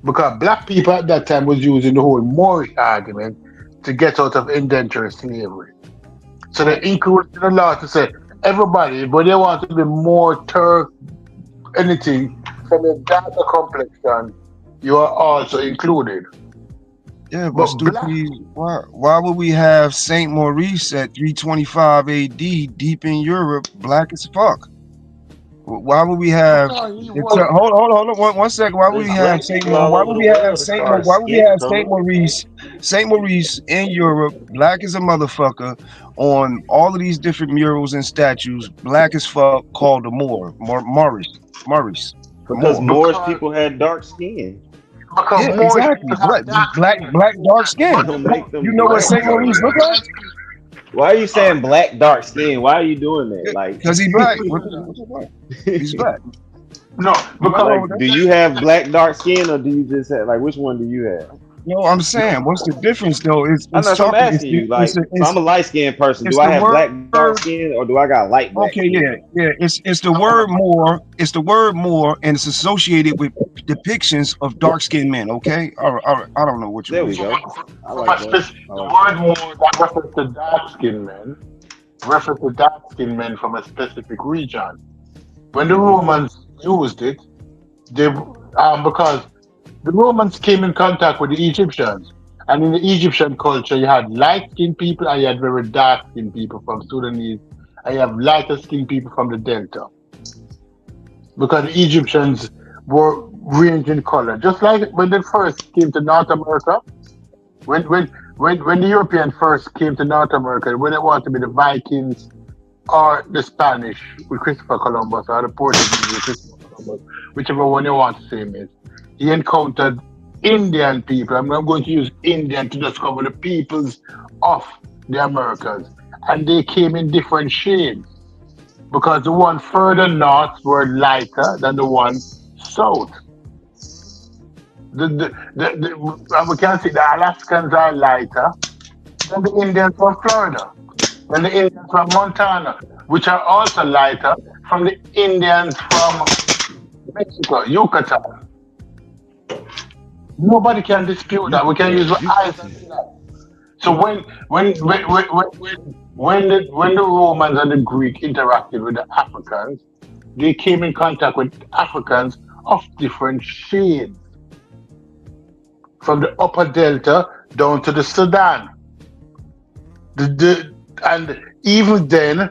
S20: Because black people at that time was using the whole Moorish argument to get out of indentured slavery. So they included the law to say everybody, but they want to be more Turk, anything from a darker complexion, you are also included.
S7: Yeah, but stupid, why would we have Saint Maurice at 325 AD deep in Europe, black as fuck? Why would we have? Hold on, one second. Why would we have Saint? Why would we have Saint? Why would we have Saint Maurice? Saint Maurice in Europe, black as a motherfucker, on all of these different murals and statues, black as fuck, called a Moor, Maurice.
S5: Because Moorish people had dark skin.
S7: Yeah, exactly. Black, dark skin. You know what Saint Maurice look like?
S5: Why are you saying black, dark skin? Why are you doing that? Like,
S7: because he's black. He's black.
S20: No, because
S5: do you have black, dark skin, or do you just have which one do you have?
S7: No, I'm saying, what's the difference though?
S5: I'm asking you. So I'm a light skinned person. Do I have black, dark skin, or do I got light black?
S7: Okay,
S5: skin?
S7: yeah. It's the word more. It's the word more, and it's associated with depictions of dark skinned men. Okay, all right. I don't know what you.
S5: There we go.
S20: The word more that refers to dark skinned men. Refers to dark skinned men from a specific region. When the Romans used it, they because the Romans came in contact with the Egyptians, and in the Egyptian culture, you had light-skinned people and you had very dark-skinned people from Sudanese, and you have lighter-skinned people from the Delta, because the Egyptians were ranged in color, just like when they first came to North America. When the European first came to North America, when they wanted to be the Vikings or the Spanish with Christopher Columbus or the Portuguese with Christopher Columbus, whichever one you want to say is. He encountered Indian people. I'm going to use Indian to discover the peoples of the Americas. And they came in different shades because the one further north were lighter than the one south. And we can see the Alaskans are lighter than the Indians from Florida, than the Indians from Montana, which are also lighter from the Indians from Mexico, Yucatan. Nobody can dispute that. We can use our eyes and see that. So when the Romans and the Greek interacted with the Africans, they came in contact with Africans of different shades, from the upper Delta down to the Sudan. And even then,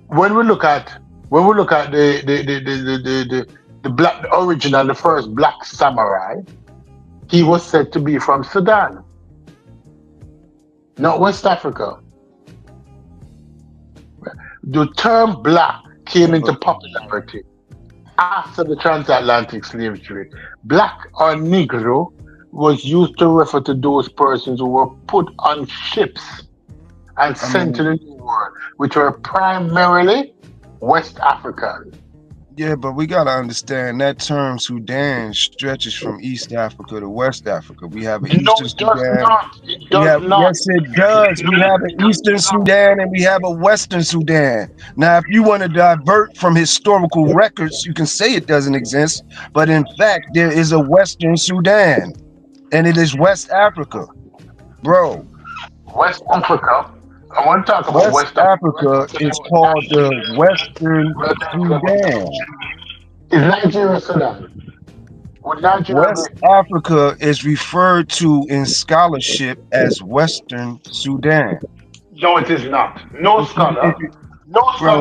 S20: when we look at the black, the original, the first black samurai, he was said to be from Sudan, not West Africa. The term black came into popularity after the transatlantic slave trade. Black or Negro was used to refer to those persons who were put on ships and sent to the New World, which were primarily West African.
S7: Yeah, but we gotta understand that term Sudan stretches from East Africa to West Africa. We have an Eastern Sudan. Yes, it does. We have an Eastern Sudan and we have a Western Sudan. Now, if you want to divert from historical records, you can say it doesn't exist, but in fact, there is a Western Sudan, and it is West Africa, bro.
S20: West Africa. I want to talk about
S7: West Africa is called the Western Sudan.
S20: Is Nigeria Sudan? Would Nigeria
S7: West Africa is referred to in scholarship as Western Sudan.
S20: No, it is not. No scholar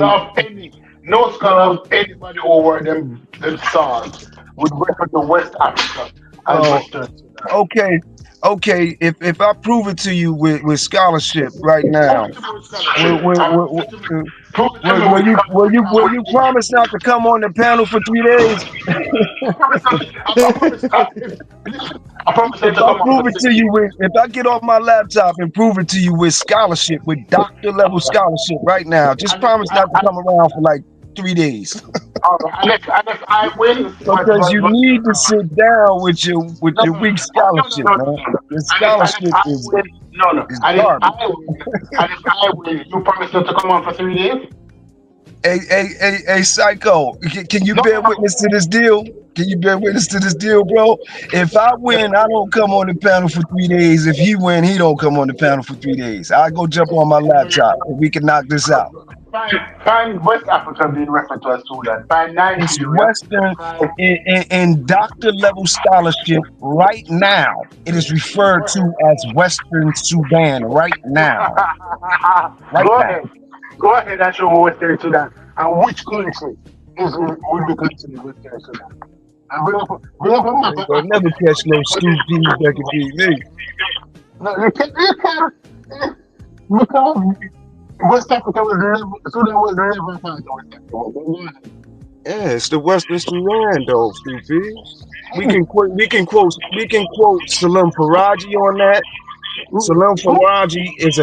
S20: of anybody over them stars would refer to West Africa as Western Sudan.
S7: Okay. If I prove it to you with scholarship right now, will you promise not to come on the panel for 3 days? If I get off my laptop and prove it to you with scholarship, with doctor level scholarship right now, just promise not to come around for like 3 days.
S20: And if I win,
S7: because you need to sit down with your weak scholarship, man. Your scholarship is garbage.
S20: And if I win, you promise not to come on for 3 days?
S7: Hey, Psycho, can you bear witness to this deal? Can you bear witness to this deal, bro? If I win, I don't come on the panel for 3 days. If he win, he don't come on the panel for 3 days. I go jump on my laptop and we can knock this out.
S20: Find West Africa being referred to as Sudan. Find Nigeria.
S7: It's Western in doctor level scholarship right now. It is referred to as Western Sudan right now.
S20: Go ahead and show Western Sudan. And which country will be considered Western Sudan?
S7: You'll never catch no stupid that can beat me.
S20: No, you can't. Because West Africa Sudan was never part of West Africa.
S7: Yeah, it's the Western Sudan, though, stupid. We can quote Salam Faraji on that. Salam Faraji is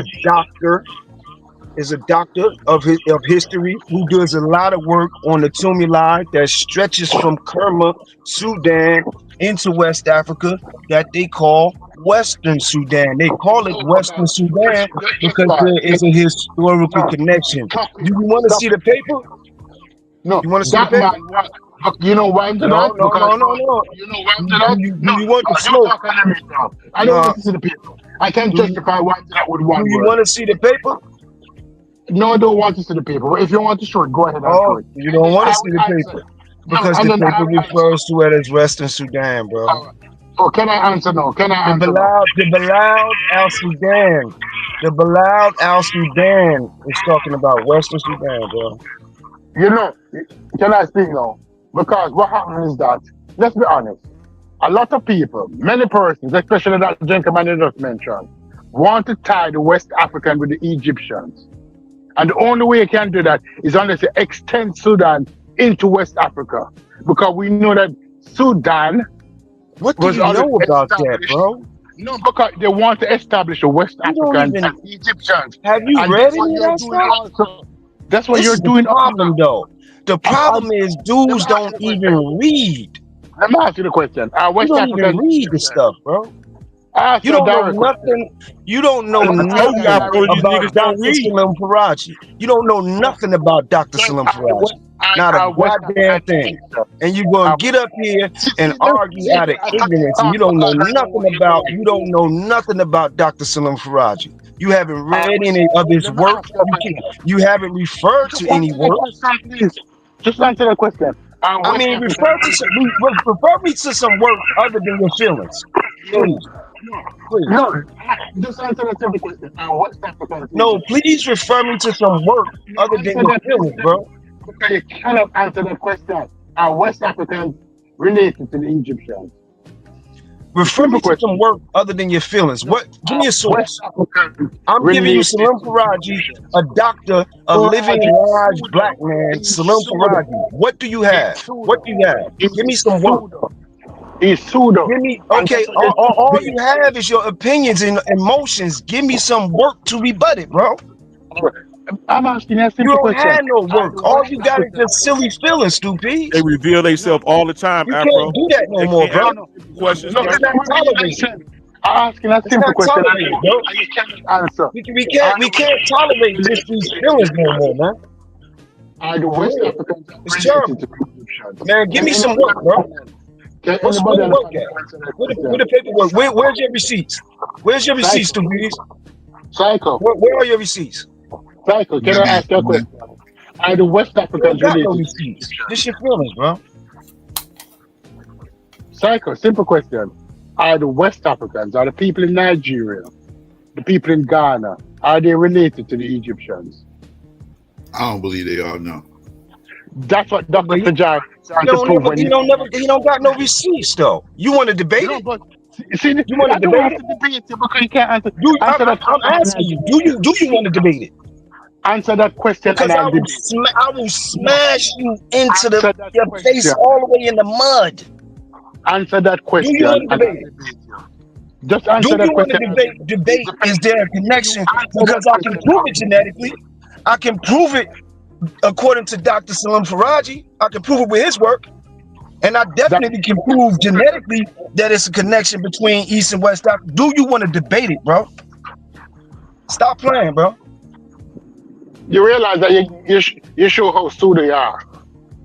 S7: a doctor of history who does a lot of work on the tumuli that stretches from Kerma, Sudan into West Africa that they call Western Sudan. They call it Western Sudan because there is a historical connection. Do you want to see the paper?
S20: No.
S7: You want to see the paper?
S20: You know why I'm doing
S7: No.
S20: You know why I'm doing
S7: Do you want the smoke?
S20: I don't want to see the paper. I can't justify why that would one.
S7: Do you want to see the paper?
S20: No, I don't want to see the paper. But if you want to show it, go ahead and show it.
S7: You don't want to see the paper because the paper refers to it as Western Sudan, bro.
S20: Oh, can I answer now?
S7: The Bilal al-Sudan. The Bilal al-Sudan is talking about Western Sudan, bro.
S20: You know, can I speak now? Because what happens is that, let's be honest, a lot of people, many persons, especially that gentleman you just mentioned, want to tie the West African with the Egyptians. And the only way you can do that is unless you extend Sudan into West Africa. Because we know that Sudan...
S7: What do you know about that, bro?
S20: No, because they want to establish a West African and Egyptians.
S7: Have you read any of that stuff?
S20: That's what you're doing.
S7: The problem, though. The problem is dudes don't even read.
S20: Let me ask you the question.
S7: You don't even read the stuff, bro. You don't know nothing. You don't know nothing about Dr. Salam Faraji. You don't know nothing about Dr. Salam Faraji. Not a goddamn thing. And you're gonna get up here and argue out of ignorance. And you don't know nothing about Dr. Salam Faraji. You haven't read any of his work. You haven't referred to any work.
S20: Just answer the question.
S7: I mean, refer me to some work other than your feelings, please.
S20: No, just answer the simple question. West Africa.
S7: No, please refer me to some work other than your feelings, bro.
S20: Because you cannot answer the question. Are West Africans related to the Egyptians?
S7: Refer me to some work other than your feelings. What? Give me a source. I'm giving you Salam Faraji, a doctor, a living large black man. Salam Faraji. What do you have? What do you have? Give me some work.
S20: He's pseudo.
S7: Give me, okay, all you have is your opinions and emotions. Give me some work to rebut it, bro.
S20: I'm asking a
S7: You
S20: simple
S7: don't
S20: question.
S7: have no work. All you got is just silly feelings, stupid.
S17: They reveal themselves all the time,
S7: You
S17: Afro.
S7: can't do that no
S17: They
S7: more,
S17: can't
S7: bro.
S17: answer simple questions,
S20: No,
S17: bro.
S20: it's not tolerated. I'm asking a
S7: It's
S20: simple
S7: not
S20: question.
S7: tolerated, bro.
S20: And you cannot answer.
S7: We can't tolerate just these feelings no more, man.
S20: Are the West Africans
S7: It's terrible. Man, give me some work, bro. What's the work at? Where the paperwork? Where's your receipts? Where's your receipts, stupid?
S20: Psycho.
S7: Where are your receipts?
S20: Psycho, can I ask you a question? Are the West Africans
S7: got no
S20: related?
S7: receipts. Just your feelings, bro.
S20: Psycho, simple question. Are the West Africans, are the people in Nigeria, the people in Ghana, are they related to the Egyptians?
S12: I don't believe they are, no.
S20: That's what Dr. Fajai tried
S7: He
S20: to prove when
S7: he don't got no receipts though. You want to debate it?
S20: See,
S7: you want to
S20: I don't
S7: debate
S20: have
S7: it?
S20: to debate it because you can't answer.
S7: I'm asking you. Do you want to debate it?
S20: Answer that question,
S7: Because
S20: and
S7: I will smash you into your face all the way in the mud.
S20: Answer that question.
S7: Do you want to debate it?
S20: Just answer that question.
S7: Debate, is there a connection? Because I can prove it genetically. I can prove it according to Dr. Salim Faraji. I can prove it with his work. And I definitely can prove genetically that it's a connection between East and West Africa. Do you want to debate it, bro? Stop playing, bro.
S20: You realize that you show how pseudo you are.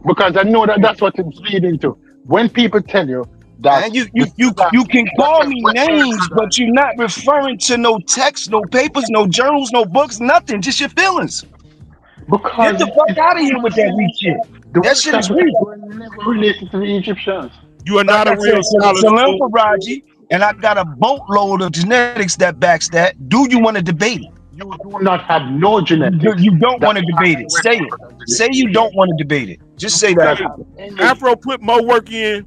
S20: Because I know that that's what it's leading to. When people tell you that...
S7: Man, you can call me names, but you're not referring to no text, no papers, no journals, no books, nothing. Just your feelings. Get the fuck out of here with that weak shit. That shit is weak.
S20: Never related to the Egyptians.
S17: You are not a real scholar.
S7: Salim Faraji, and I got a boatload of genetics that backs that. Do you want to debate it?
S20: You do not have no genetics.
S7: You don't want to debate it. Say it. Say you don't want to debate it. Just say that.
S17: Afro put more work in.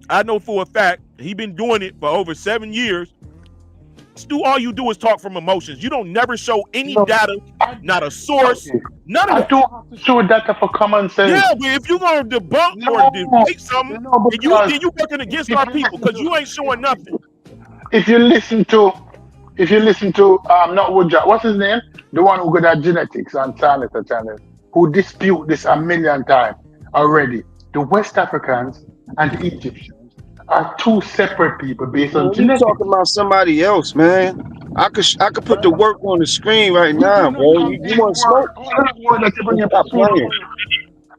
S17: I know for a fact he been doing it for over 7 years. All you do is talk from emotions. You don't never show any data, not a source, none of that.
S20: I don't have to show data for common sense.
S17: Yeah, but if you're gonna debunk or debate something, then you working against our people because you ain't showing nothing.
S20: If you listen to not Woodjack, what's his name? The one who got that genetics on channel, who dispute this a million times already. The West Africans and the Egyptians are two separate people based on genetics.
S7: You talking about somebody else, man. I could put the work on the screen right now, bro. You want to smoke? Stop playing.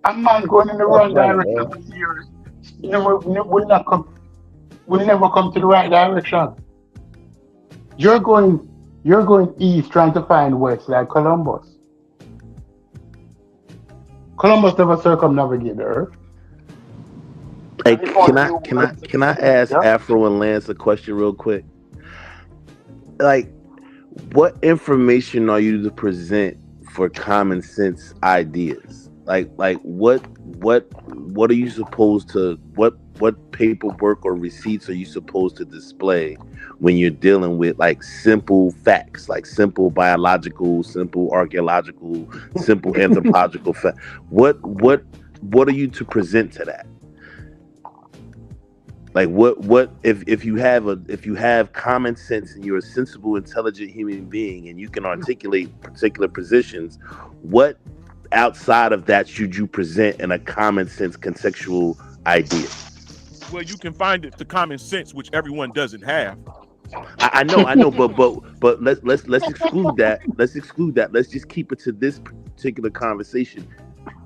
S20: A man going in the wrong direction for years. Will never come to the right direction. You're going east trying to find west like Columbus. Columbus never circumnavigated the earth.
S21: Hey, can I ask Afro and Lance a question real quick? Like, what information are you to present for common sense ideas? Like what are you supposed to what paperwork or receipts are you supposed to display when you're dealing with like simple facts, like simple biological, simple archaeological, simple anthropological facts? What are you to present to that? Like what if you have common sense and you're a sensible, intelligent human being and you can articulate particular positions, what outside of that should you present in a common sense contextual idea?
S17: Well, you can find it to common sense, which everyone doesn't have.
S21: I know, but let's exclude that. Let's exclude that. Let's just keep it to this particular conversation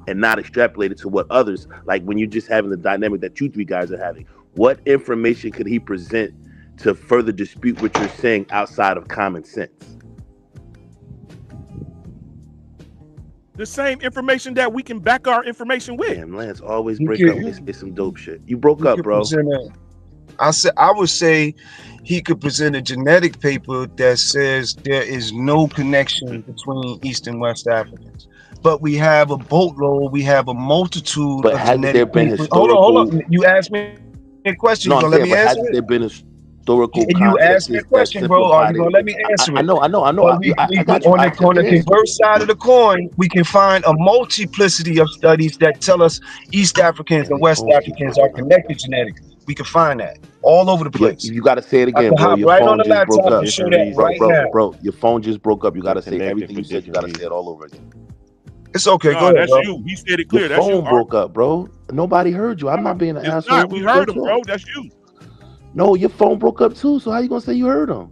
S21: and not extrapolate it to what others, like when you're just having the dynamic that you three guys are having. What information could he present to further dispute what you're saying outside of common sense?
S17: The same information that we can back our information with.
S21: Damn, Lance always break up. It's some dope shit. You broke up, bro.
S7: I would say he could present a genetic paper that says there is no connection between East and West Africans. But we have a boatload, we have a multitude
S21: but
S7: of
S21: has
S7: genetic
S21: there been
S7: papers.
S21: historical...
S7: Hold on. You asked me a question.
S21: No,
S7: let me answer
S21: has
S7: it?
S21: there been historical
S7: You asked me a question, bro. Are you gonna let me answer it?
S21: I know.
S7: I got you. On the converse side of the coin, we can find a multiplicity of studies that tell us East Africans and West Africans are connected genetically. We can find that all over the place.
S21: You got to say it
S7: I
S21: again,
S7: can
S21: bro.
S7: hop
S21: Your
S7: right on
S21: phone
S7: the
S21: just broke
S7: laptop
S21: up.
S7: and show that right now.
S21: Bro, your phone just broke up. You got to say
S4: connected
S21: everything
S4: for
S21: you said. You got to say it all over again.
S7: It's okay.
S17: No,
S7: Go ahead,
S17: that's
S7: bro.
S17: you. He said it
S21: Your
S17: clear. That's you.
S21: phone broke up, bro. Nobody heard you. I'm not being an
S17: It's
S21: asshole.
S17: not. We heard him, bro. That's you.
S21: No, your phone broke up too. So how you gonna say you heard him?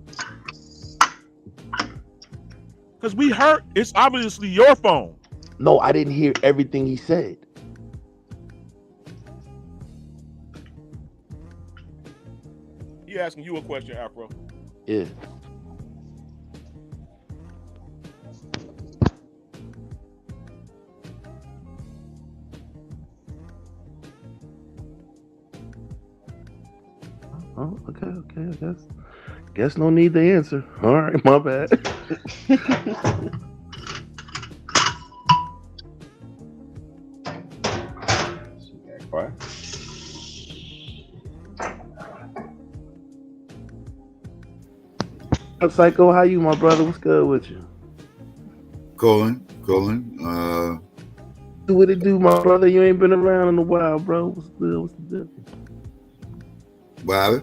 S17: Because we heard. It's obviously your phone.
S21: No, I didn't hear everything he said.
S17: He asking you a question, Afro.
S21: Yeah. Oh, okay. I guess no need to answer. All right, my bad. Psycho, how you, my brother? What's good with you?
S12: Colin.
S21: Do what it do, my brother. You ain't been around in a while, bro. What's good? What's the difference?
S12: What?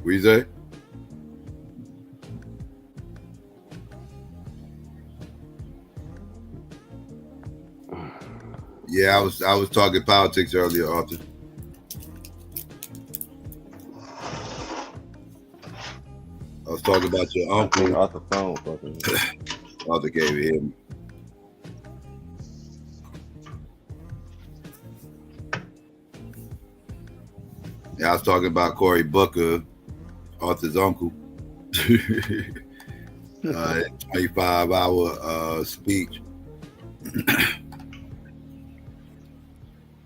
S12: What you say? Yeah, I was talking politics earlier, Arthur. I was talking about your uncle.
S5: Arthur phone fucking.
S12: Arthur can't even hear me. Yeah, I was talking about Cory Booker, Arthur's uncle. 25-hour speech.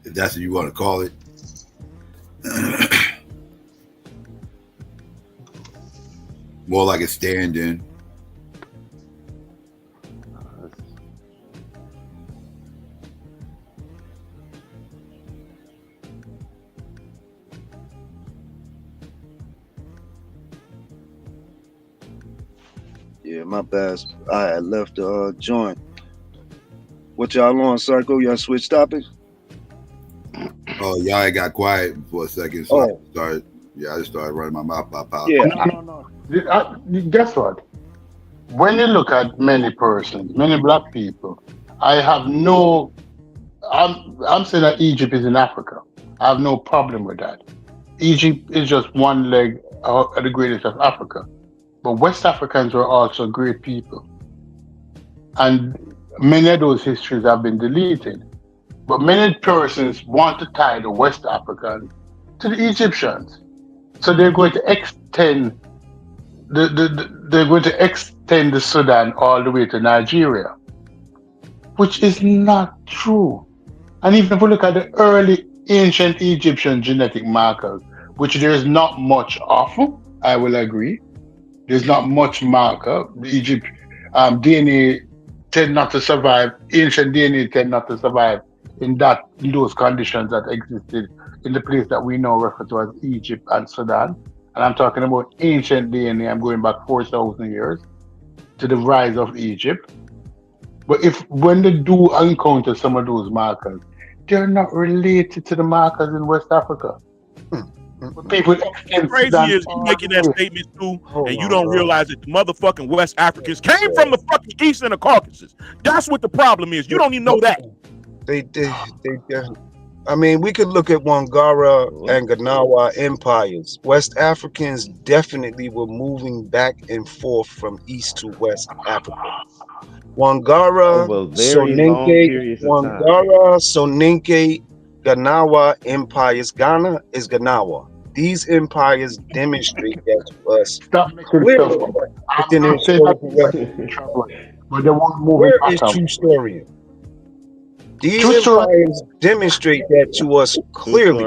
S12: If that's what you want to call it. More like a stand-in.
S7: Yeah, my bad. I had left the joint. What y'all on, Psycho? Y'all switch topics?
S12: Oh, y'all got quiet for a second, so I just started running my mouth about.
S20: Yeah. No. Guess what? When you look at many persons, many black people, I'm saying that Egypt is in Africa. I have no problem with that. Egypt is just one leg of the greatest of Africa. But West Africans were also great people. And many of those histories have been deleted. But many persons want to tie the West Africans to the Egyptians. So they're going to extend the Sudan all the way to Nigeria, which is not true. And even if we look at the early ancient Egyptian genetic markers, which there is not much of, I will agree. There's not much marker. Egypt DNA tend not to survive. Ancient DNA tend not to survive in those conditions that existed in the place that we now refer to as Egypt and Sudan. And I'm talking about ancient DNA. I'm going back 4,000 years to the rise of Egypt. But when they do encounter some of those markers, they're not related to the markers in West Africa. People
S17: What's crazy is you making that statement too, and you don't realize that the motherfucking West Africans came from the fucking East and the Caucasus. That's what the problem is. You don't even know that.
S7: They I mean, we could look at Wangara and Ganawa empires. West Africans definitely were moving back and forth from East to West Africa. Wangara, Soninke, Ganawa empires. Ghana is Ganawa. These empires demonstrate that to us.
S20: Stop making stuff up. I'm not saying that, but they won't move.
S7: Where is true story? These empires demonstrate that to us clearly.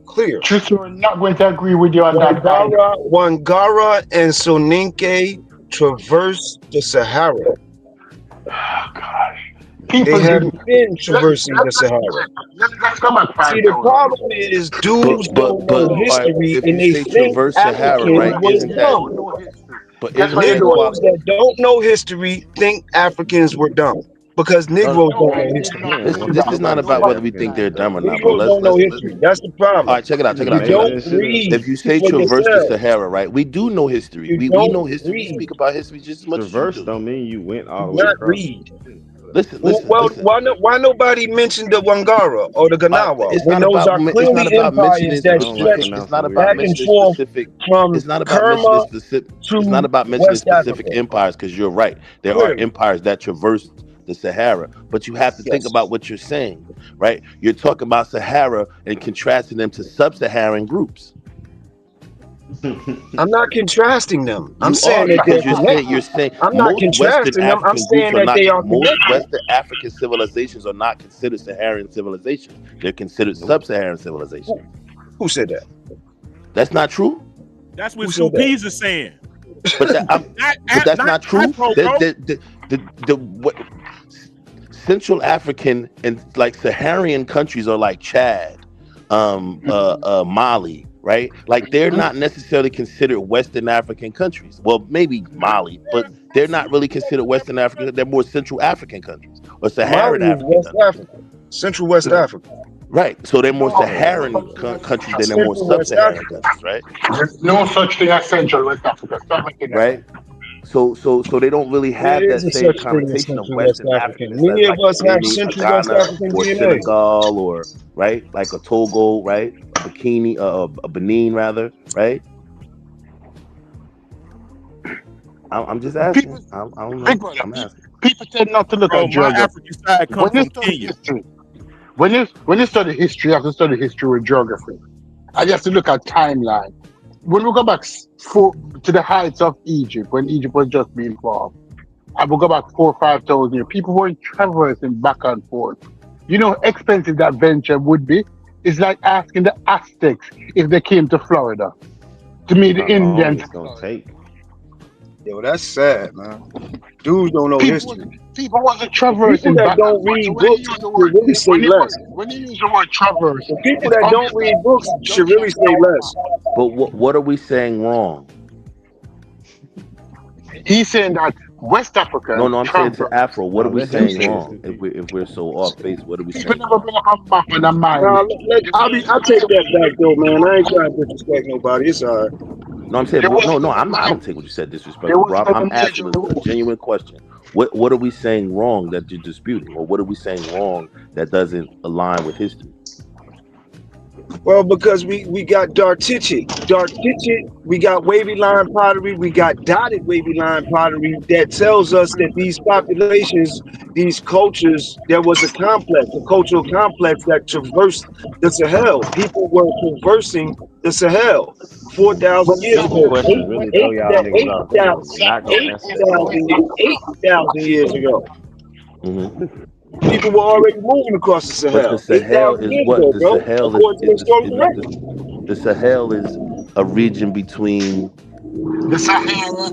S7: Clear.
S20: True story, not going to agree with you on that.
S7: Wangara and Soninke traverse the Sahara.
S20: Oh, gosh.
S7: They have been traversing the Sahara.
S20: Let's come back.
S7: See, the problem is dudes don't know history and they think Africans was dumb.
S21: But
S7: Negroes that don't know history think Africans were dumb. because Negroes don't know history.
S21: This is not about whether we think they're dumb or not, bro.
S7: Negroes don't know history. That's the problem.
S21: All right, check it out.
S7: You don't read
S21: If you say
S7: for
S21: traverse the
S7: yourself.
S21: Sahara, right? We do know history.
S7: You
S21: We
S7: don't
S21: know history. We
S7: read.
S21: speak about history just as much as you
S5: Traverse
S21: do.
S5: don't mean you went all the
S7: Do
S5: way
S7: not
S5: across.
S7: read.
S21: Listen.
S7: Why nobody mentioned the Wangara or the Ganawa?
S21: It's
S7: when
S21: not
S7: those
S21: about.
S7: are
S21: It's
S7: clearly
S21: not about mentioning.
S7: empires that stretch
S21: It's not about
S7: back and
S21: mentioning
S7: forth
S21: specific.
S7: from
S21: It's not about mentioning
S7: Kerma
S21: specific.
S7: to
S21: It's not about mentioning
S7: West
S21: specific
S7: Africa.
S21: empires, because you're right. There are
S7: Clearly.
S21: empires that traverse the Sahara, but you have to think about what you're saying, right? You're talking about Sahara and contrasting them to sub-Saharan groups.
S7: I'm not contrasting them. I'm
S21: You
S7: saying
S21: are,
S7: that they're
S21: because you're saying
S7: I'm not
S21: most Western
S7: contrasting them. I'm
S21: African
S7: saying
S21: groups are
S7: that
S21: not.
S7: they are
S21: Most
S7: connected.
S21: Western African civilizations are not considered Saharan civilizations. They're considered sub-Saharan civilizations.
S7: Who said that?
S21: That's not true.
S17: That's what Sue Peas is saying.
S21: But, but that's not true. What Central African and like Saharan countries are like Chad, Mali, right? Like they're not necessarily considered Western African countries. Well, maybe Mali, but they're not really considered Western African. They're more Central African countries or Saharan
S7: Mali is
S21: African
S7: West
S21: countries.
S7: Africa, Central West Africa.
S21: Right. So they're more Saharan countries than they're more sub-Saharan countries, right?
S20: There's no such thing as Central West Africa. Stop making that.
S21: Right. So they don't really have
S7: There
S21: that
S7: is a
S21: same
S7: such thing as
S21: connotation of
S7: Central West
S21: Western
S7: African.
S21: Africanness
S7: Many
S21: as
S7: of
S21: like
S7: us have
S21: Guinea,
S7: Central West
S21: Ghana,
S7: African
S21: or
S7: DNA.
S21: Senegal, or right, like a Togo, right, a Bikini, a Benin, rather, right. I'm just asking. I don't know.
S20: Think about
S21: I'm
S20: that.
S21: asking.
S20: People tend not to look
S17: Bro,
S20: at
S17: my
S20: geography.
S17: African side come
S20: When you
S17: from
S20: study
S17: Kenya.
S20: history, when you study history, you have to study history with geography. And you have to look at timeline. When we go back to the heights of Egypt, when Egypt was just being formed, and we go back 4,000 or 5,000 years, people weren't traversing back and forth. You know how expensive that venture would be? It's like asking the Aztecs if they came to Florida to meet the
S5: How long
S20: Indians.
S5: it's gonna take?
S7: Yo, that's sad, man. Dudes don't know history.
S20: People wasn't
S7: The
S20: traversing
S7: people that
S20: back
S7: don't
S20: and forth.
S7: read
S20: So when you
S7: books
S20: use the
S7: should
S20: word,
S7: really say less.
S20: when you use the word traverse,
S7: The people
S20: it's
S7: that don't
S20: obviously
S7: read books should really say less.
S21: But what are we saying wrong?
S20: he's saying that West Africa
S21: No, I'm saying to
S20: traverse.
S21: Afro. What are we
S5: let him
S21: saying
S5: say
S21: wrong? If we're so off base, what are we
S20: People
S21: saying
S20: never
S21: wrong?
S20: bring up a map and a mile.
S7: I'll take that back though, man. I ain't trying to disrespect nobody. It's all right.
S21: No, I'm saying no. I don't take what you said disrespectful, bro. I'm asking a genuine question. What are we saying wrong that you're disputing, or what are we saying wrong that doesn't align with history?
S7: Well, because we got Dartichit, we got wavy line pottery, we got dotted wavy line pottery that tells us that these populations, these cultures, there was a cultural complex that traversed the Sahel. People were traversing the Sahel 4,000 years
S5: Simple
S7: ago,
S5: question really throw y'all niggas off. You're not gonna answer that.
S7: 8,000 years ago.
S21: Mm-hmm.
S7: People were already moving across the Sahel.
S21: But the Sahel
S7: 8,000
S21: is
S7: years
S21: what
S7: ago,
S21: the
S7: bro,
S21: Sahel
S7: according to historical records.
S21: the Sahel is a region between
S20: The Sahara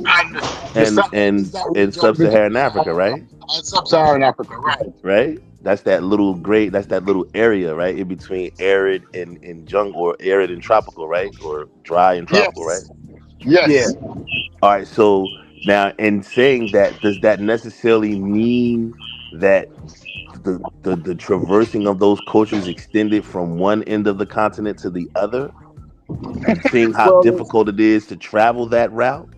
S21: and sub-Saharan Africa, right?
S20: Sub-Saharan Africa, right?
S21: Right. That's that little area, right, in between arid and jungle, or arid and tropical, right, or dry and tropical, right?
S20: Yes.
S7: Yeah.
S21: All right. So now, in saying that, does that necessarily mean that the traversing of those cultures extended from one end of the continent to the other? Seeing how difficult it is to travel that route.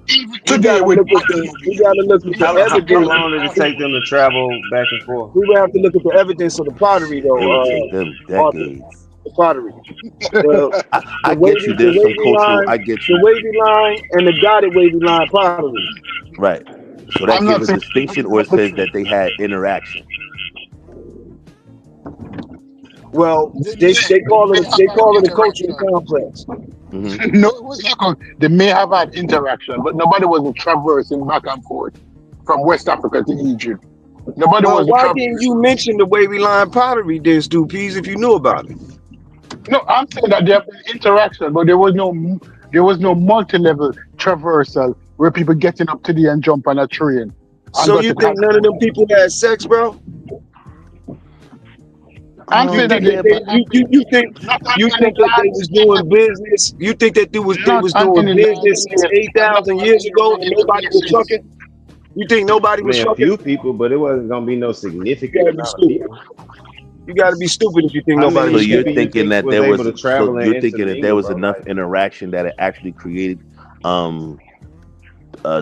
S7: We gotta look at the
S5: How
S7: evidence.
S5: long did it take them to travel back and forth?
S7: We would have to look at the evidence of the pottery, though.
S21: It would take them decades.
S7: The pottery.
S21: I get you. There's some cultural. I get you.
S7: The wavy line and the dotted wavy line pottery.
S21: Right. So that gives a distinction, or it says that they had interaction.
S7: Well, they call it a cultural complex.
S21: Mm-hmm.
S20: No, it was not. They may have had interaction, but nobody was traversing back and forth from West Africa to Egypt. Nobody was.
S7: Why didn't you mention the wavy line pottery, then, Stu Peas, if you knew about it?
S20: No, I'm saying that there have been interaction, but there was no multi-level traversal where people getting up to the and jump on a train.
S7: So you think none of them people had sex, bro?
S20: I'm saying that
S7: you think that they was doing business? You think that they was doing business since 8,000 years ago and nobody was fucking? You think nobody
S5: I
S7: was
S5: mean, a
S7: fucking?
S5: few people, but it wasn't gonna be no
S7: You
S5: significant
S7: gotta be
S5: amount of
S7: stupid.
S5: people.
S7: You gotta be stupid if you think
S5: How
S7: nobody
S5: many
S21: So
S7: was
S21: you're
S5: people
S7: fucking.
S5: you
S21: thinking
S5: think
S21: that
S5: was
S21: there
S5: able
S21: was
S5: to travel and
S21: thinking that there
S5: intermingle,
S21: was
S5: bro?
S21: enough
S5: Like,
S21: interaction that it actually created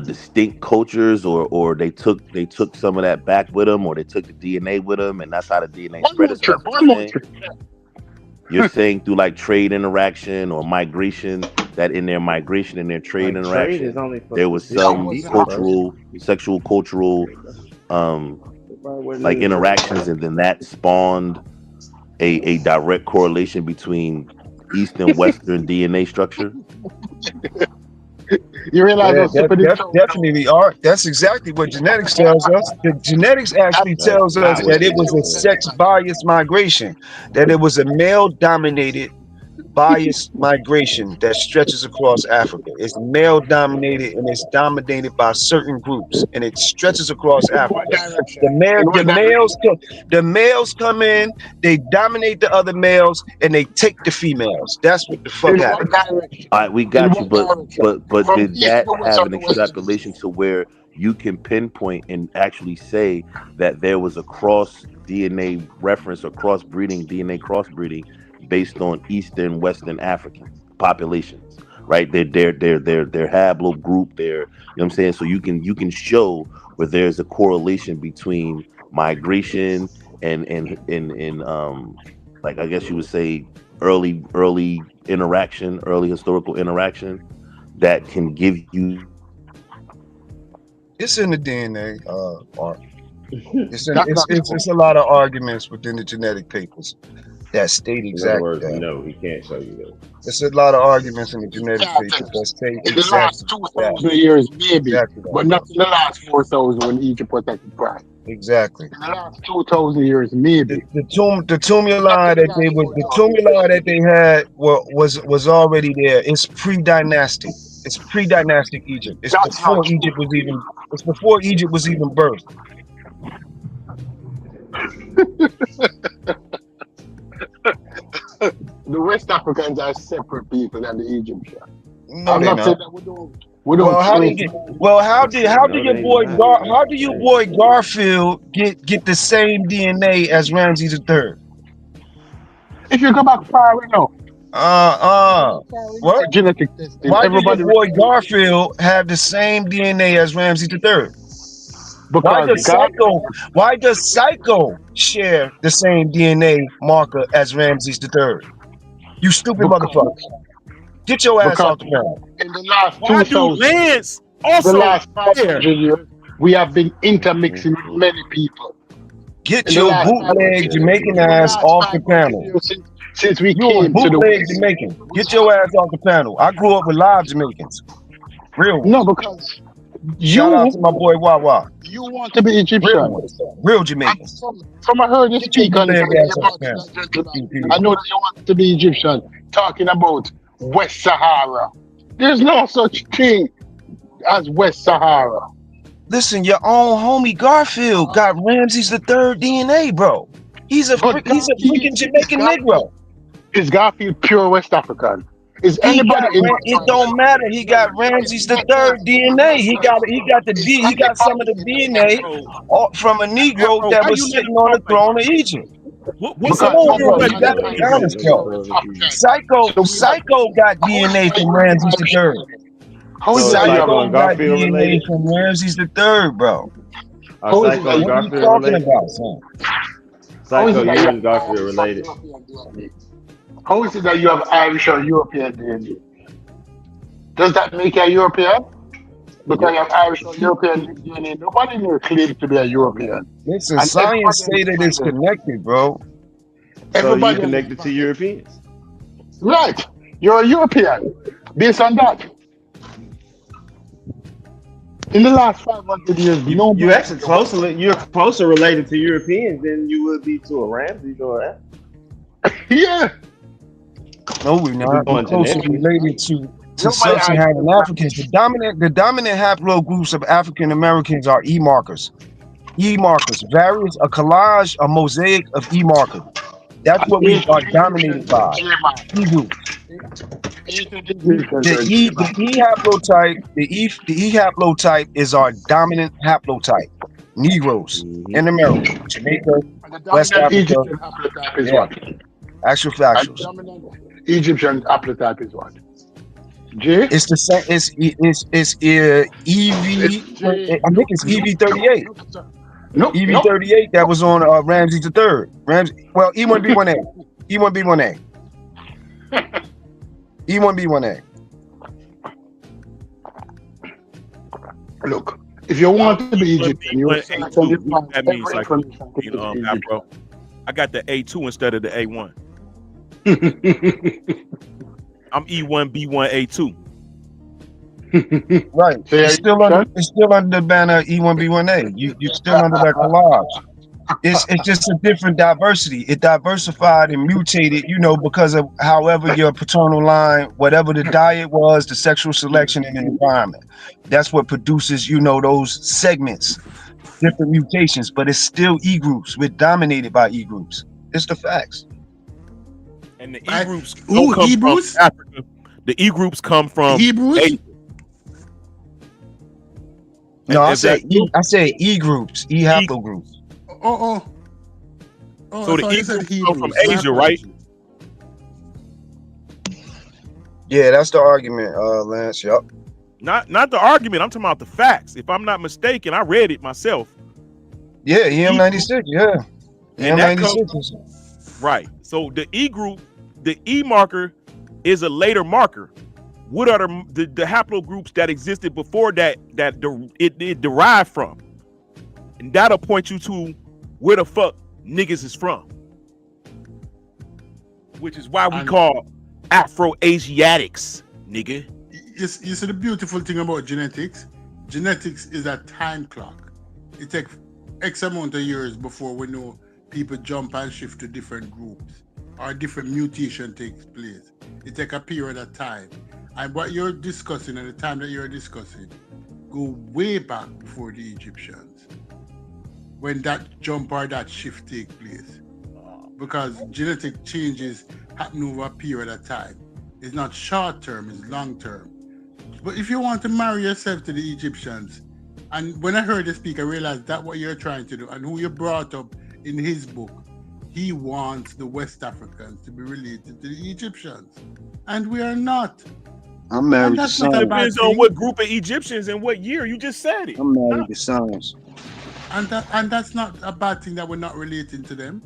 S21: distinct cultures, or they took some of that back with them, or they took the DNA with them, and that's how the DNA spread. So that's what you're saying. You're saying through like trade interaction or migration, that in their migration and their trade
S5: like trade is
S21: interaction,
S5: only for
S21: there was
S5: specific
S21: some
S5: people, bro.
S21: sexual cultural um
S5: They probably wasn't
S21: like
S5: even trade.
S21: interactions, and then that spawned a direct correlation between East and Western DNA structure.
S20: You realize
S7: Yeah,
S20: how stupid it sounds?
S7: definitely are. That's exactly what genetics tells us. The genetics actually
S5: That's
S7: tells us
S5: not
S7: that
S5: what
S7: it was a
S5: genetics says.
S7: sex-biased migration, that it was a male-dominated biased migration that stretches across Africa. It's male-dominated and it's dominated by certain groups, and it stretches across
S20: In what
S7: Africa.
S20: direction?
S7: The
S20: In what direction?
S7: males come in, they dominate the other males, and they take the females. That's what the fuck
S20: In
S7: happened.
S20: what direction?
S21: All right, we
S20: In
S21: got you,
S20: what
S21: but
S20: direction?
S21: but
S20: From
S21: did
S20: east
S21: that
S20: to west
S21: have
S20: or
S21: an
S20: the west to east?
S21: extrapolation to where you can pinpoint and actually say that there was a cross DNA reference or crossbreeding, DNA crossbreeding based on Eastern Western African populations, right? Their haplogroup, their, you know what I'm saying? So you can show where there's a correlation between migration and like I guess you would say early interaction, early historical interaction that can give you.
S7: It's in the DNA, Art.
S20: That's not true.
S7: It's a lot of arguments within the genetic papers that state
S5: In other
S7: exactly
S5: words,
S7: that.
S5: no, he can't show you that.
S7: There's a lot of arguments in the genetic papers
S20: Scientists.
S7: that say
S20: In the last
S7: exactly that.
S20: 2,000 years, maybe,
S7: Exactly that,
S20: but
S7: bro.
S20: not in the last 4,000 when Egypt attacked Pride.
S7: Exactly.
S20: In the last 2,000 years, maybe.
S7: The tumuli that they had was already there. It's pre-dynastic. It's pre-dynastic Egypt. It's
S20: That's not
S7: before
S20: true.
S7: Egypt was even birthed.
S20: The West Africans are separate people than the Egyptians.
S7: No,
S20: I'm
S7: they're
S20: not saying
S7: not.
S20: that we don't
S7: How
S20: trace.
S7: do your boy Garfield get the same DNA as Ramses III?
S20: If you go back far enough,
S7: What?
S20: genetic testing,
S7: Why did your
S20: everybody
S7: boy Garfield have the same DNA as Ramses III?
S20: because
S7: Why does Psycho share the same DNA marker as Ramses III? You stupid motherfucker. Get your ass
S20: because
S7: off the ground.
S20: in the last
S17: Why do
S20: 2,000,
S17: Lance
S20: the
S17: also
S20: last
S17: there?
S20: 500 years, we have been intermixing with many people.
S7: Get
S20: In the
S7: your
S20: last
S7: bootleg
S20: 500
S7: Jamaican ass off the panel.
S20: since we
S7: You a
S20: came to the
S7: bootleg
S20: West.
S7: Jamaican. Get your ass off the panel. I grew up with live Jamaicans. Real ones.
S20: No, because
S7: Shout out to my boy Wawa.
S20: you want to be
S7: Real
S20: Egyptian.
S7: ones. Real Jamaicans.
S20: From I heard you
S7: Get your
S20: speak on
S7: bootleg
S20: Sunday
S7: ass off
S20: about
S7: the panel.
S20: that gentleman, I know that you want to be Egyptian, talking about West Sahara. There's no such thing as West Sahara.
S7: Listen, your own homie Garfield got Ramses the Third DNA, bro. He's a freaking Jamaican Negro.
S20: Is Garfield pure West African? Is anybody in
S7: It don't matter. He got Ramses the Third DNA. He got some of the DNA from a Negro that was sitting on the throne of Egypt.
S17: What's
S7: Come
S17: up
S7: on,
S17: with
S7: bro.
S17: West
S7: You gotta be honest, bro. Psycho got DNA from Ramses the Third. Psycho got DNA from Ramses the Third, bro.
S5: Are Psycho and
S7: What are you
S5: Garfield
S7: talking
S5: related?
S7: about, son?
S5: Psycho, you and Garfield related.
S20: How is it that you have Irish or European DNA? Does that make you a European? Because you have Irish or European DNA, nobody will claim to be a European.
S7: Listen,
S20: And
S7: science
S20: everybody
S7: say that it's connected, bro.
S5: So you
S20: Everybody
S5: connected to Europeans.
S20: Right. You're a European. Based on that. In the last 500 years,
S5: You're actually you're closer related to Europeans than you would be to a Ramses or that.
S20: Yeah.
S7: No, we're not. We're closely related to sub-Saharan Africans. The dominant haplogroups of African Americans are E markers. E markers, a collage, a mosaic of E markers. That's what we are dominated by. E groups. The E haplotype, the E haplotype is our dominant haplotype. Negroes in America, Jamaica, West
S20: Dominant
S7: Africa.
S20: Egyptian haplotype is
S7: Yeah.
S20: what?
S7: Actual
S20: And
S7: factuals.
S20: dominant Egyptian haplotype is what? J?
S7: It's the same. It's EV. I think it's EV38.
S20: Nope.
S7: EV38 that was on Ramsey III. Well, E1B1A. E1B1A. E1B1A.
S20: Look, if you want to be Egyptian, you
S17: A2. What that means, like, Afro. I got the A2 instead of the A1. I'm E1B1A2.
S7: Right. It's still under the banner E1B1A. You're still under that collage. It's just a different diversity. It diversified and mutated, because of however your paternal line, whatever the diet was, the sexual selection and the environment. That's what produces, those segments, different mutations, but it's still E groups. We're dominated by E groups. It's the facts.
S17: And the E groups don't come from Africa. The E groups come from Asia.
S7: No, I said E groups, E haplogroups.
S17: So the E groups come from Asia, right?
S7: Yeah, that's the argument, Lance. Yep.
S17: Not the argument. I'm talking about the facts. If I'm not mistaken, I read it myself.
S7: Yeah, EM96. Yeah, EM96.
S17: Right. So the E group, the E marker, is a later marker. What are the haplogroups that existed before that it derived from? And that'll point you to where the fuck niggas is from. Which is why we call Afro-Asiatics, nigga.
S10: You see the beautiful thing about genetics? Genetics is a time clock. It takes X amount of years before we know people jump and shift to different groups or different mutation takes place. It takes a period of time. And what you're discussing at the time that you're discussing go way back before the Egyptians, when that jump or that shift take place. Because genetic changes happen over a period of time. It's not short term, it's long term. But if you want to marry yourself to the Egyptians, and when I heard you speak, I realized that's what you're trying to do, and who you brought up in his book, he wants the West Africans to be related to the Egyptians. And we are not.
S7: I'm married to
S10: science.
S17: It depends on what group of Egyptians and what year. You just said it.
S7: I'm married to science.
S10: And that's not a bad thing that we're not relating to them.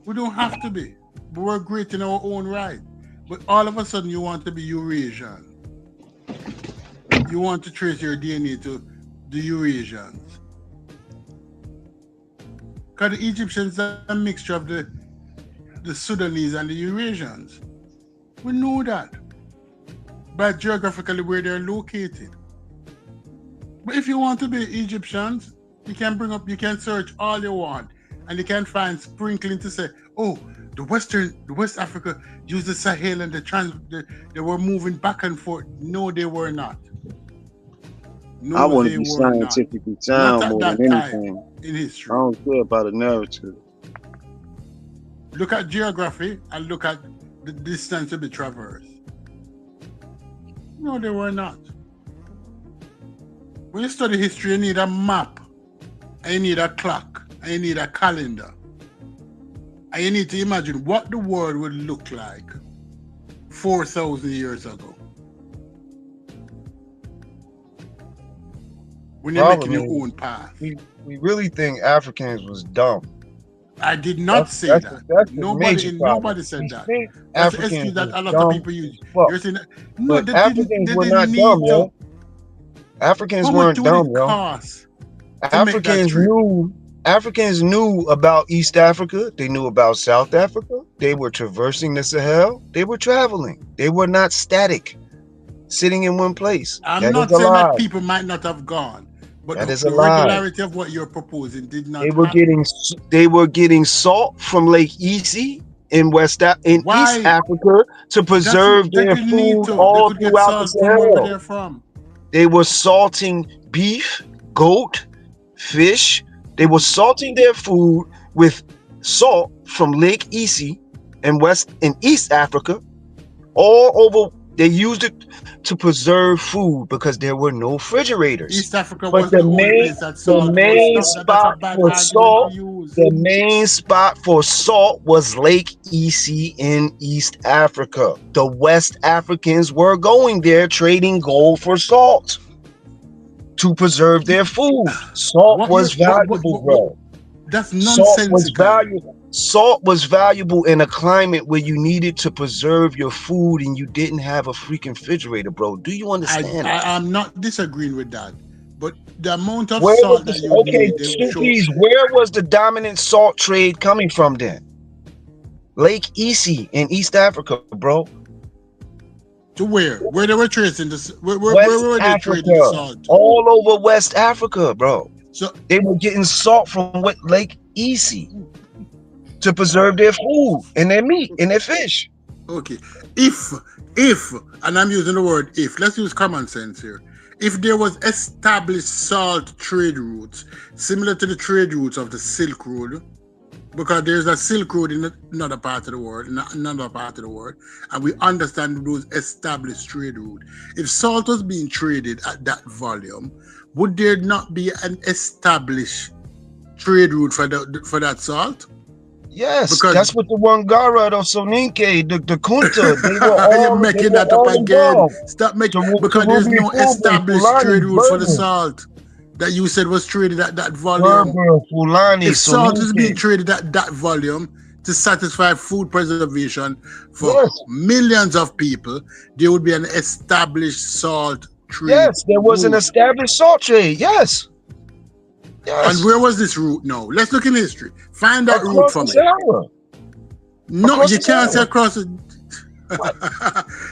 S10: We don't have to be. But we're great in our own right. But all of a sudden you want to be Eurasian. You want to trace your DNA to the Eurasians. Because the Egyptians are a mixture of the Sudanese and the Eurasians. We know that. But geographically where they're located. But if you want to be Egyptians, you can search all you want, and you can find sprinkling to say, oh, the West Africa used the Sahel and they were moving back and forth. No, they were not. No,
S7: I want to be scientifically sound more than anything
S10: in history.
S7: I don't care about a narrative.
S10: Look at geography and look at the distance to be traversed. No, they were not. When you study history, you need a map, and you need a clock, and you need a calendar. And you need to imagine what the world would look like 4,000 years ago. When you're making your own path.
S7: We really think Africans was dumb.
S10: I did not say that. Nobody said that. That's the excuse that a lot of people use. You're saying that, no,
S7: but Africans were not dumb, yo. Africans weren't dumb, yo. Africans knew about East Africa. They knew about South Africa. They were traversing the Sahel. They were traveling. They were not static, sitting in one place.
S10: I'm not saying that people might not have gone. But the regularity of what you're proposing did not.
S7: They were getting salt from Lake Easy in East Africa to preserve their food all throughout the Sahel. They were salting beef, goat, fish. They were salting their food with salt from Lake Issy in East Africa all over. They used it to preserve food because there were no refrigerators.
S10: East Africa
S7: But
S10: was the only place that salt was. That's a bad argument to use.
S7: The main spot for salt was Lake Issy in East Africa. The West Africans were going there trading gold for salt to preserve their food. Salt was valuable, bro.
S10: That's nonsensical.
S7: Salt was valuable in a climate where you needed to preserve your food and you didn't have a freaking refrigerator, bro. Do you understand?
S10: I'm not disagreeing with that, but the amount of salt that you need.
S7: Where was the dominant salt trade coming from then? Lake Issy in East Africa, bro.
S10: To where? Where they were tracing this? Where were they trading the salt?
S7: All over West Africa, bro. So they were getting salt from Lake Issy to preserve their food and their meat and their fish.
S10: Okay. If, and I'm using the word if, let's use common sense here. If there was established salt trade routes, similar to the trade routes of the Silk Road, because there's a Silk Road in another part of the world, and we understand those established trade routes. If salt was being traded at that volume, would there not be an established trade route for that salt?
S7: Yes, because that's what the Wangara, the Soninke, the Kunta, they were all.
S10: You're making that up again. Stop making, because there's no established trade route for the salt that you said was traded at that volume. If salt is being traded at that volume to satisfy food preservation for millions of people, there would be an established salt trade.
S7: Yes, there was an established salt trade. Yes.
S10: And where was this route now? Let's look in history. Find that route for me. No, you can't say across it.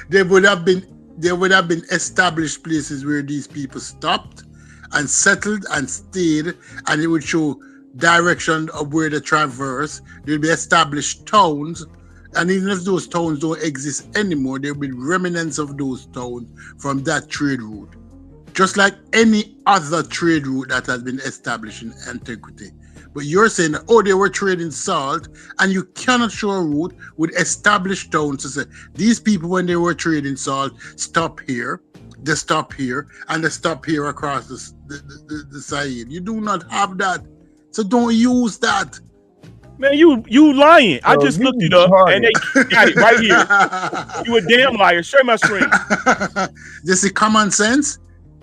S10: There would have been established places where these people stopped and settled and stayed, and it would show direction of where they traverse. There'll be established towns, and even if those towns don't exist anymore, there'll be remnants of those towns from that trade route. Just like any other trade route that has been established in antiquity. But you're saying that, oh, they were trading salt, and you cannot show a route with established towns to say, these people, when they were trading salt, stop here, they stop here, and they stop here across the side. You do not have that. So don't use that.
S17: Man, you lying. I just looked it up, and they got it right here. You a damn liar. Share my screen.
S10: This is common sense.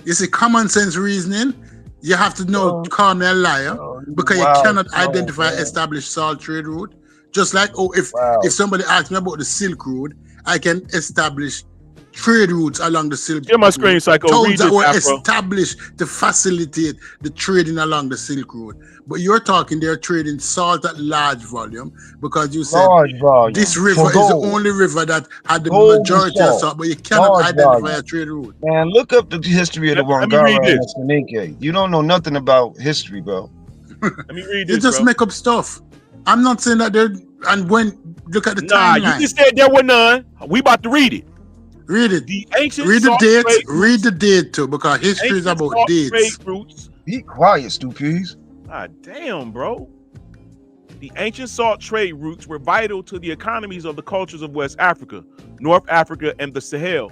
S10: You see, common sense reasoning, you have to know, call me a liar, because you cannot identify established salt trade route. Just like, if somebody asks me about the Silk Road, I can establish trade routes along the Silk Road.
S17: Share my screen, Psycho.
S10: Towns that were established to facilitate the trading along the Silk Road. But you're talking they're trading salt at large volume, because you said this river is the only river that had the majority of salt, but you cannot identify a trade route.
S7: Man, look up the history of the Wangara and the Soninke. You don't know nothing about history, bro.
S17: Let me read this.
S10: You just make up stuff. I'm not saying that they're, and when, look at the timeline.
S17: You just said there were none. We about to read it.
S10: Read it.
S17: The ancient
S10: read the dates. Read the date too, because history is about dates.
S7: Be quiet, stupid.
S17: God damn, bro. The ancient salt trade routes were vital to the economies of the cultures of West Africa, North Africa, and the Sahel.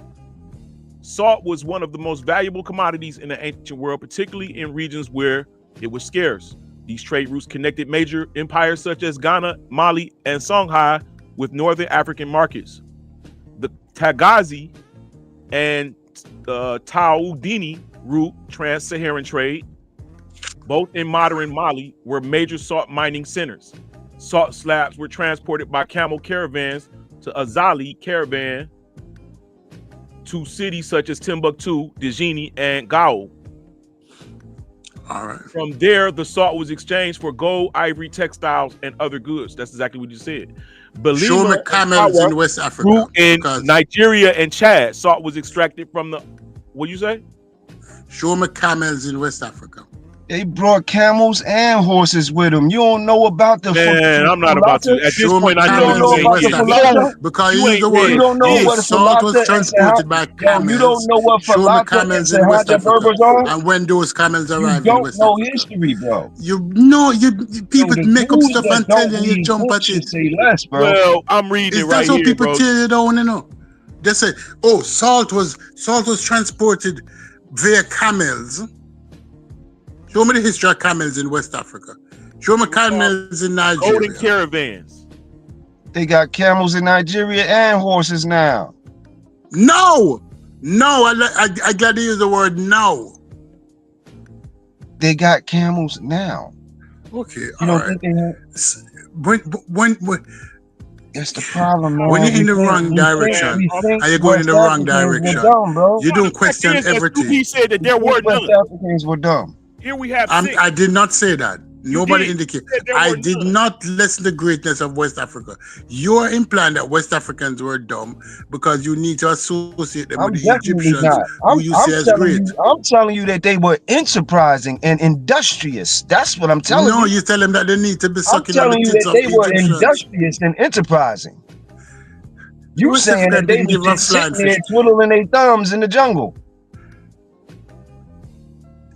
S17: Salt was one of the most valuable commodities in the ancient world, particularly in regions where it was scarce. These trade routes connected major empires such as Ghana, Mali, and Songhai with northern African markets. The Tagazi and Taoudini route, trans-Saharan trade, both in modern Mali, were major salt mining centers. Salt slabs were transported by camel caravans to Azali caravan to cities such as Timbuktu, Djinni, and Gao.
S10: All right.
S17: From there, the salt was exchanged for gold, ivory, textiles, and other goods. That's exactly what you said.
S10: Show me camels in West Africa.
S17: In Nigeria and Chad, salt was extracted from the. What you say?
S10: Show me camels in West Africa.
S7: They brought camels and horses with them. You don't know about the
S17: Man, I'm not about to. At this
S10: Show me
S17: point, I know
S7: don't
S10: camels
S7: know
S17: you
S10: in
S17: ain't
S7: about the
S10: West
S17: getting
S10: Africa
S17: no.
S10: because you
S17: You
S10: use the
S17: ain't
S10: word.
S7: You
S17: read
S7: don't know
S17: this.
S7: what a
S10: Salt was
S7: falata and
S10: transported by
S7: you don't
S10: camels.
S7: know what
S10: Show me
S7: falata and
S10: camels in West
S7: Sahaja
S10: Africa
S7: burgers are.
S10: and when those camels
S7: You
S10: arrived in
S7: don't
S10: West
S7: know
S10: Africa.
S7: history, bro.
S10: You know, people
S7: The
S10: make up
S7: dudes
S10: stuff
S7: that
S10: and tell
S7: don't
S10: you, and you
S7: read
S10: jump
S7: books
S10: at
S7: should
S10: it.
S7: say less, bro.
S17: Well, I'm reading it right
S10: That's how
S17: here,
S10: people
S17: bro.
S10: tear you down, you know. They say, "Oh, salt was transported via camels." Show me the history of camels in West Africa. Show me camels in
S17: Golden
S10: Nigeria.
S17: caravans.
S7: They got camels in Nigeria and horses now.
S10: No, I got to use the word no.
S7: They got camels now.
S10: Okay,
S7: You
S10: all
S7: don't
S10: right.
S7: think they have?
S10: When
S7: That's the problem, man.
S10: when you're in the
S7: We
S10: wrong direction,
S7: think
S10: and you're going in
S7: West
S10: the wrong
S7: Africans were
S10: direction,
S7: dumb, bro.
S10: you don't
S17: The fact
S10: question
S17: is that
S10: everything.
S17: He said that
S7: We
S17: there
S7: think
S17: were
S7: West
S17: none.
S7: Africans were dumb.
S17: Here we have 6.
S10: I did not say that. Nobody
S17: did.
S10: indicated.
S17: You said there
S10: I
S17: were
S10: did
S17: none.
S10: not lessen the greatness of West Africa. You're implying that West Africans were dumb because you need to associate them
S7: I'm
S10: with the
S7: definitely
S10: Egyptians,
S7: not.
S10: who you say as great.
S7: I'm telling you that they were enterprising and industrious. That's what I'm telling
S10: No,
S7: you.
S10: you tell them that they need to be
S7: I'm
S10: sucking on the
S7: telling you
S10: tits
S7: that
S10: of
S7: they were
S10: Egyptians.
S7: industrious and enterprising. You
S10: West
S7: saying
S10: Africa
S7: that they
S10: didn't
S7: were
S10: give a
S7: just
S10: flying
S7: sitting there
S10: fish.
S7: twiddling their thumbs in the jungle.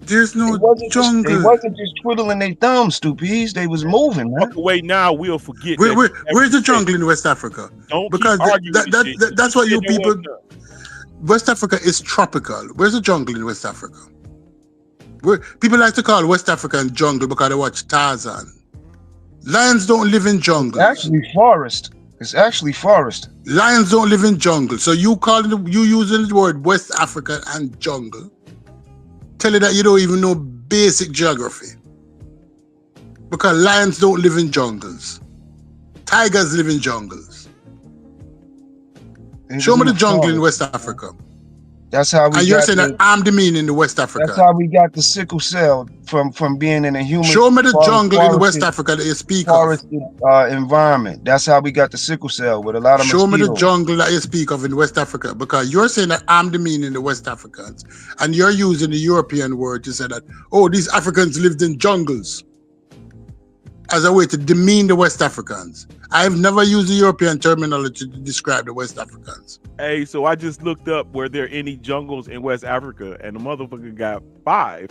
S10: There's no
S7: They
S10: jungle.
S7: wasn't just twiddling their thumbs, stupids. They was moving, man.
S17: Walk away now, we'll forget.
S10: Where's the jungle in West Africa?
S17: Don't
S10: Because
S17: keep arguing this shit.
S10: that's what you
S17: said there
S10: people.
S17: was none.
S10: West Africa is tropical. Where's the jungle in West Africa? Where people like to call West African jungle because they watch Tarzan. Lions don't live in jungles.
S7: Actually, forest. It's actually forest.
S10: Lions don't live in jungle. So you using the word West Africa and jungle. Tell you that you don't even know basic geography. Because lions don't live in jungles. Tigers live in jungles. Show me the jungle in West Africa.
S7: That's how we.
S10: And you're saying that I'm the mean in the West Africa.
S7: That's how we got the sickle cell from being in a human.
S10: Show me the jungle in West Africa that you speak of.
S7: Forested environment. That's how we got the sickle cell with a lot of
S10: Show me the
S7: mosquitoes.
S10: jungle that you speak of in West Africa, because you're saying that I'm the mean in the West Africans, and you're using the European word to say that, oh, these Africans lived in jungles as a way to demean the West Africans. I've never used the European terminology to describe the West Africans.
S17: Hey, so I just looked up were there any jungles in West Africa, and the motherfucker got 5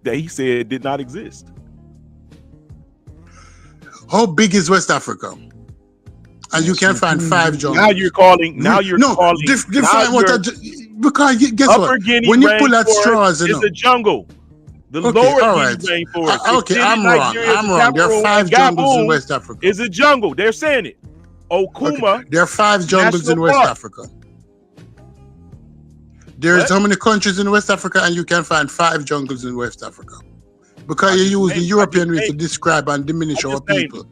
S17: that he said did not exist.
S10: How big is West Africa? And you can find 5 jungles.
S17: Now you're calling. Now you're calling.
S10: Define what because guess
S17: Upper
S10: what?
S17: Guinea
S10: When you pull out
S17: rainforest
S10: straws,
S17: is a jungle. The
S10: Okay,
S17: lower
S10: all
S17: Guinea
S10: right.
S17: rainforest.
S10: Okay, I'm wrong. There are 5 jungles in West Africa.
S17: Is a jungle. They're saying it. Okuma.
S10: There are 5 jungles in
S17: National
S10: West
S17: Park.
S10: Africa. There's how many countries in West Africa, and you can find 5 jungles in West Africa. Because you use the European way to describe and diminish our people.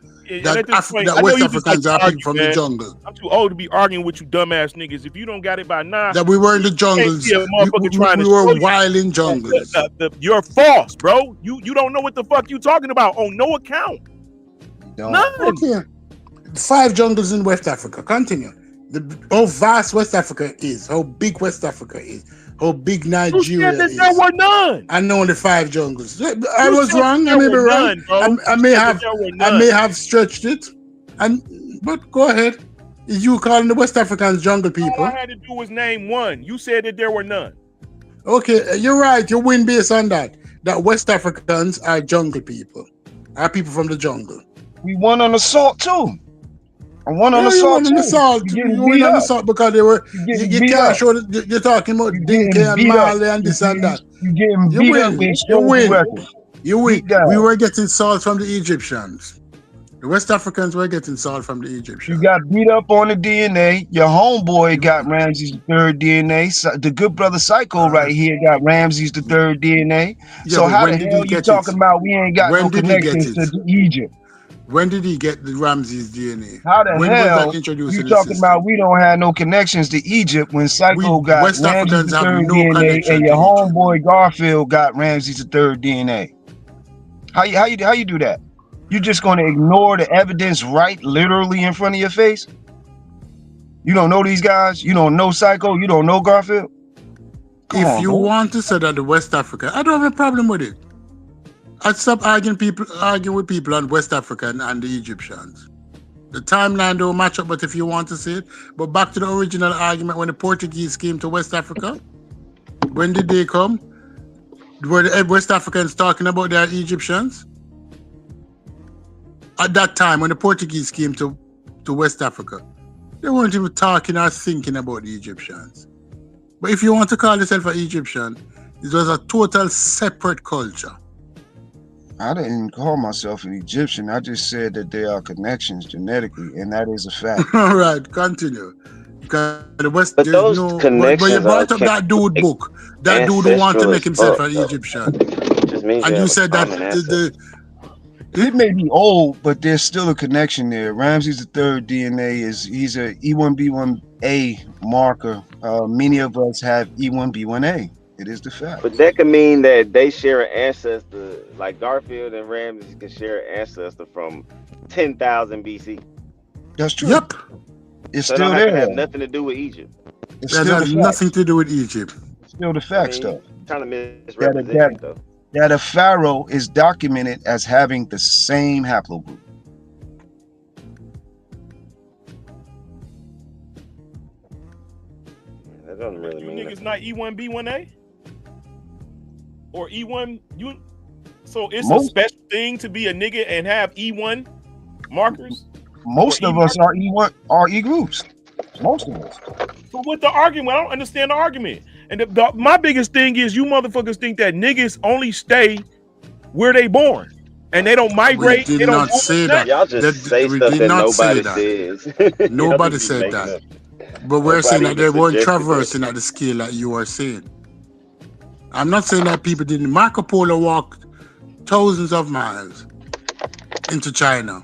S10: That West Africans are people from the jungle.
S17: I'm too old to be arguing with you dumbass niggas. If you don't got it by now,
S10: That we were in the jungles. We were wild in jungles.
S17: You're false, bro. You don't know what the fuck you talking about on no account. None.
S10: Okay. 5 jungles in West Africa. Continue. How vast West Africa is, how big West Africa is, how big Nigeria is.
S17: There were none.
S10: I know only 5 jungles. I was
S17: said
S10: wrong. I
S17: there
S10: may be
S17: were
S10: wrong.
S17: none, bro.
S10: I may have stretched it. But go ahead. You calling the West Africans jungle people?
S17: All I had to do was name one. You said that there were none.
S10: Okay, you're right. You win based on that. That West Africans are jungle people. Are people from the jungle.
S7: We won on assault too. I won on
S10: You
S7: assault
S10: won on
S7: too.
S10: assault. You won on assault because they were. You can't show that you're talking about Dinky and Marley and this and that.
S7: You getting beat up with
S10: You win.
S7: record.
S10: You win. We were getting salt from the Egyptians. The West Africans were getting salt from the Egyptians.
S7: You got beat up on the DNA. Your homeboy got Ramses the third DNA. The good brother Psycho right here got Ramses the third DNA.
S10: Yeah,
S7: So
S10: but
S7: how
S10: when
S7: the
S10: did
S7: hell
S10: he
S7: you
S10: get
S7: talking
S10: it?
S7: about we ain't got
S10: When
S7: no
S10: did he get
S7: connections
S10: it?
S7: to Egypt?
S10: When did he get the Ramses DNA?
S7: How the
S10: when
S7: hell
S10: was that introduced
S7: you
S10: in the
S7: talking
S10: system?
S7: about we don't have no connections to Egypt when Psycho got
S10: West
S7: Ramses
S10: Africans
S7: the
S10: have
S7: third
S10: no
S7: DNA
S10: connection
S7: and
S10: to
S7: your
S10: Egypt.
S7: homeboy Garfield got Ramses the third DNA? How you do that? You just gonna ignore the evidence right literally in front of your face? You don't know these guys? You don't know Psycho? You don't know Garfield?
S10: If you want to say that the West Africa, I don't have a problem with it. I'd stop arguing with people on West Africa and the Egyptians. The timeline don't match up, but if you want to see it. But back to the original argument, when the Portuguese came to West Africa, when did they come? Were the West Africans talking about their Egyptians? At that time, when the Portuguese came to West Africa, they weren't even talking or thinking about the Egyptians. But if you want to call yourself an Egyptian, it was a total separate culture.
S7: I didn't call myself an Egyptian. I just said that there are connections genetically, and that is a fact.
S10: All right, continue. Because the West,
S5: But those connections
S10: but you brought
S5: are
S10: up that dude book. That dude who wanted to make himself an Egyptian. And you said that
S7: it may be old, but there's still a connection there. Ramses III DNA he's a E1B1A marker. Many of us have E1B1A. It is the fact.
S5: But that could mean that they share an ancestor, like Garfield and Ramses can share an ancestor from 10,000 BC.
S7: That's true.
S10: Yep.
S7: It's
S5: so
S7: still
S5: it
S7: there.
S5: don't have nothing to do with Egypt.
S10: That has nothing to do with Egypt.
S7: Still the facts, though.
S5: Kind of misrepresenting, though.
S7: That a pharaoh is documented as having the same haplogroup.
S5: That doesn't really
S17: You
S5: mean
S17: niggas not E1B1A? Or E1? So it's a special thing to be a nigga and have E1 markers?
S7: Most of us are E1 are E groups. Most of us.
S17: But with the argument, I don't understand the argument. And my biggest thing is you motherfuckers think that niggas only stay where they born. And they don't migrate.
S10: We did not say that.
S5: Y'all just say stuff that nobody says.
S10: Nobody said that. But we're saying that they weren't traversing at the scale that you are saying. I'm not saying that people didn't. Marco Polo walked thousands of miles into China.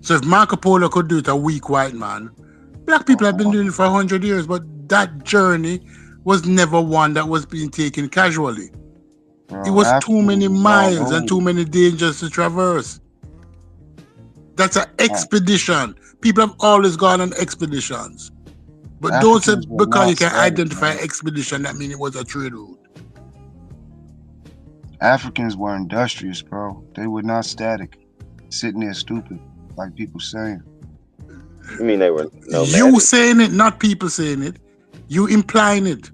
S10: So if Marco Polo could do it, a weak white man, black people have been doing it for 100 years, but that journey was never one that was being taken casually. It was too many miles and too many dangers to traverse. That's an expedition. People have always gone on expeditions. But don't say because you can identify expedition, that means it was a trade route.
S7: Africans were industrious, bro. They were not static, sitting there stupid, like people saying.
S5: You mean they were nomadic?
S10: You saying it, not people saying it. You implying it.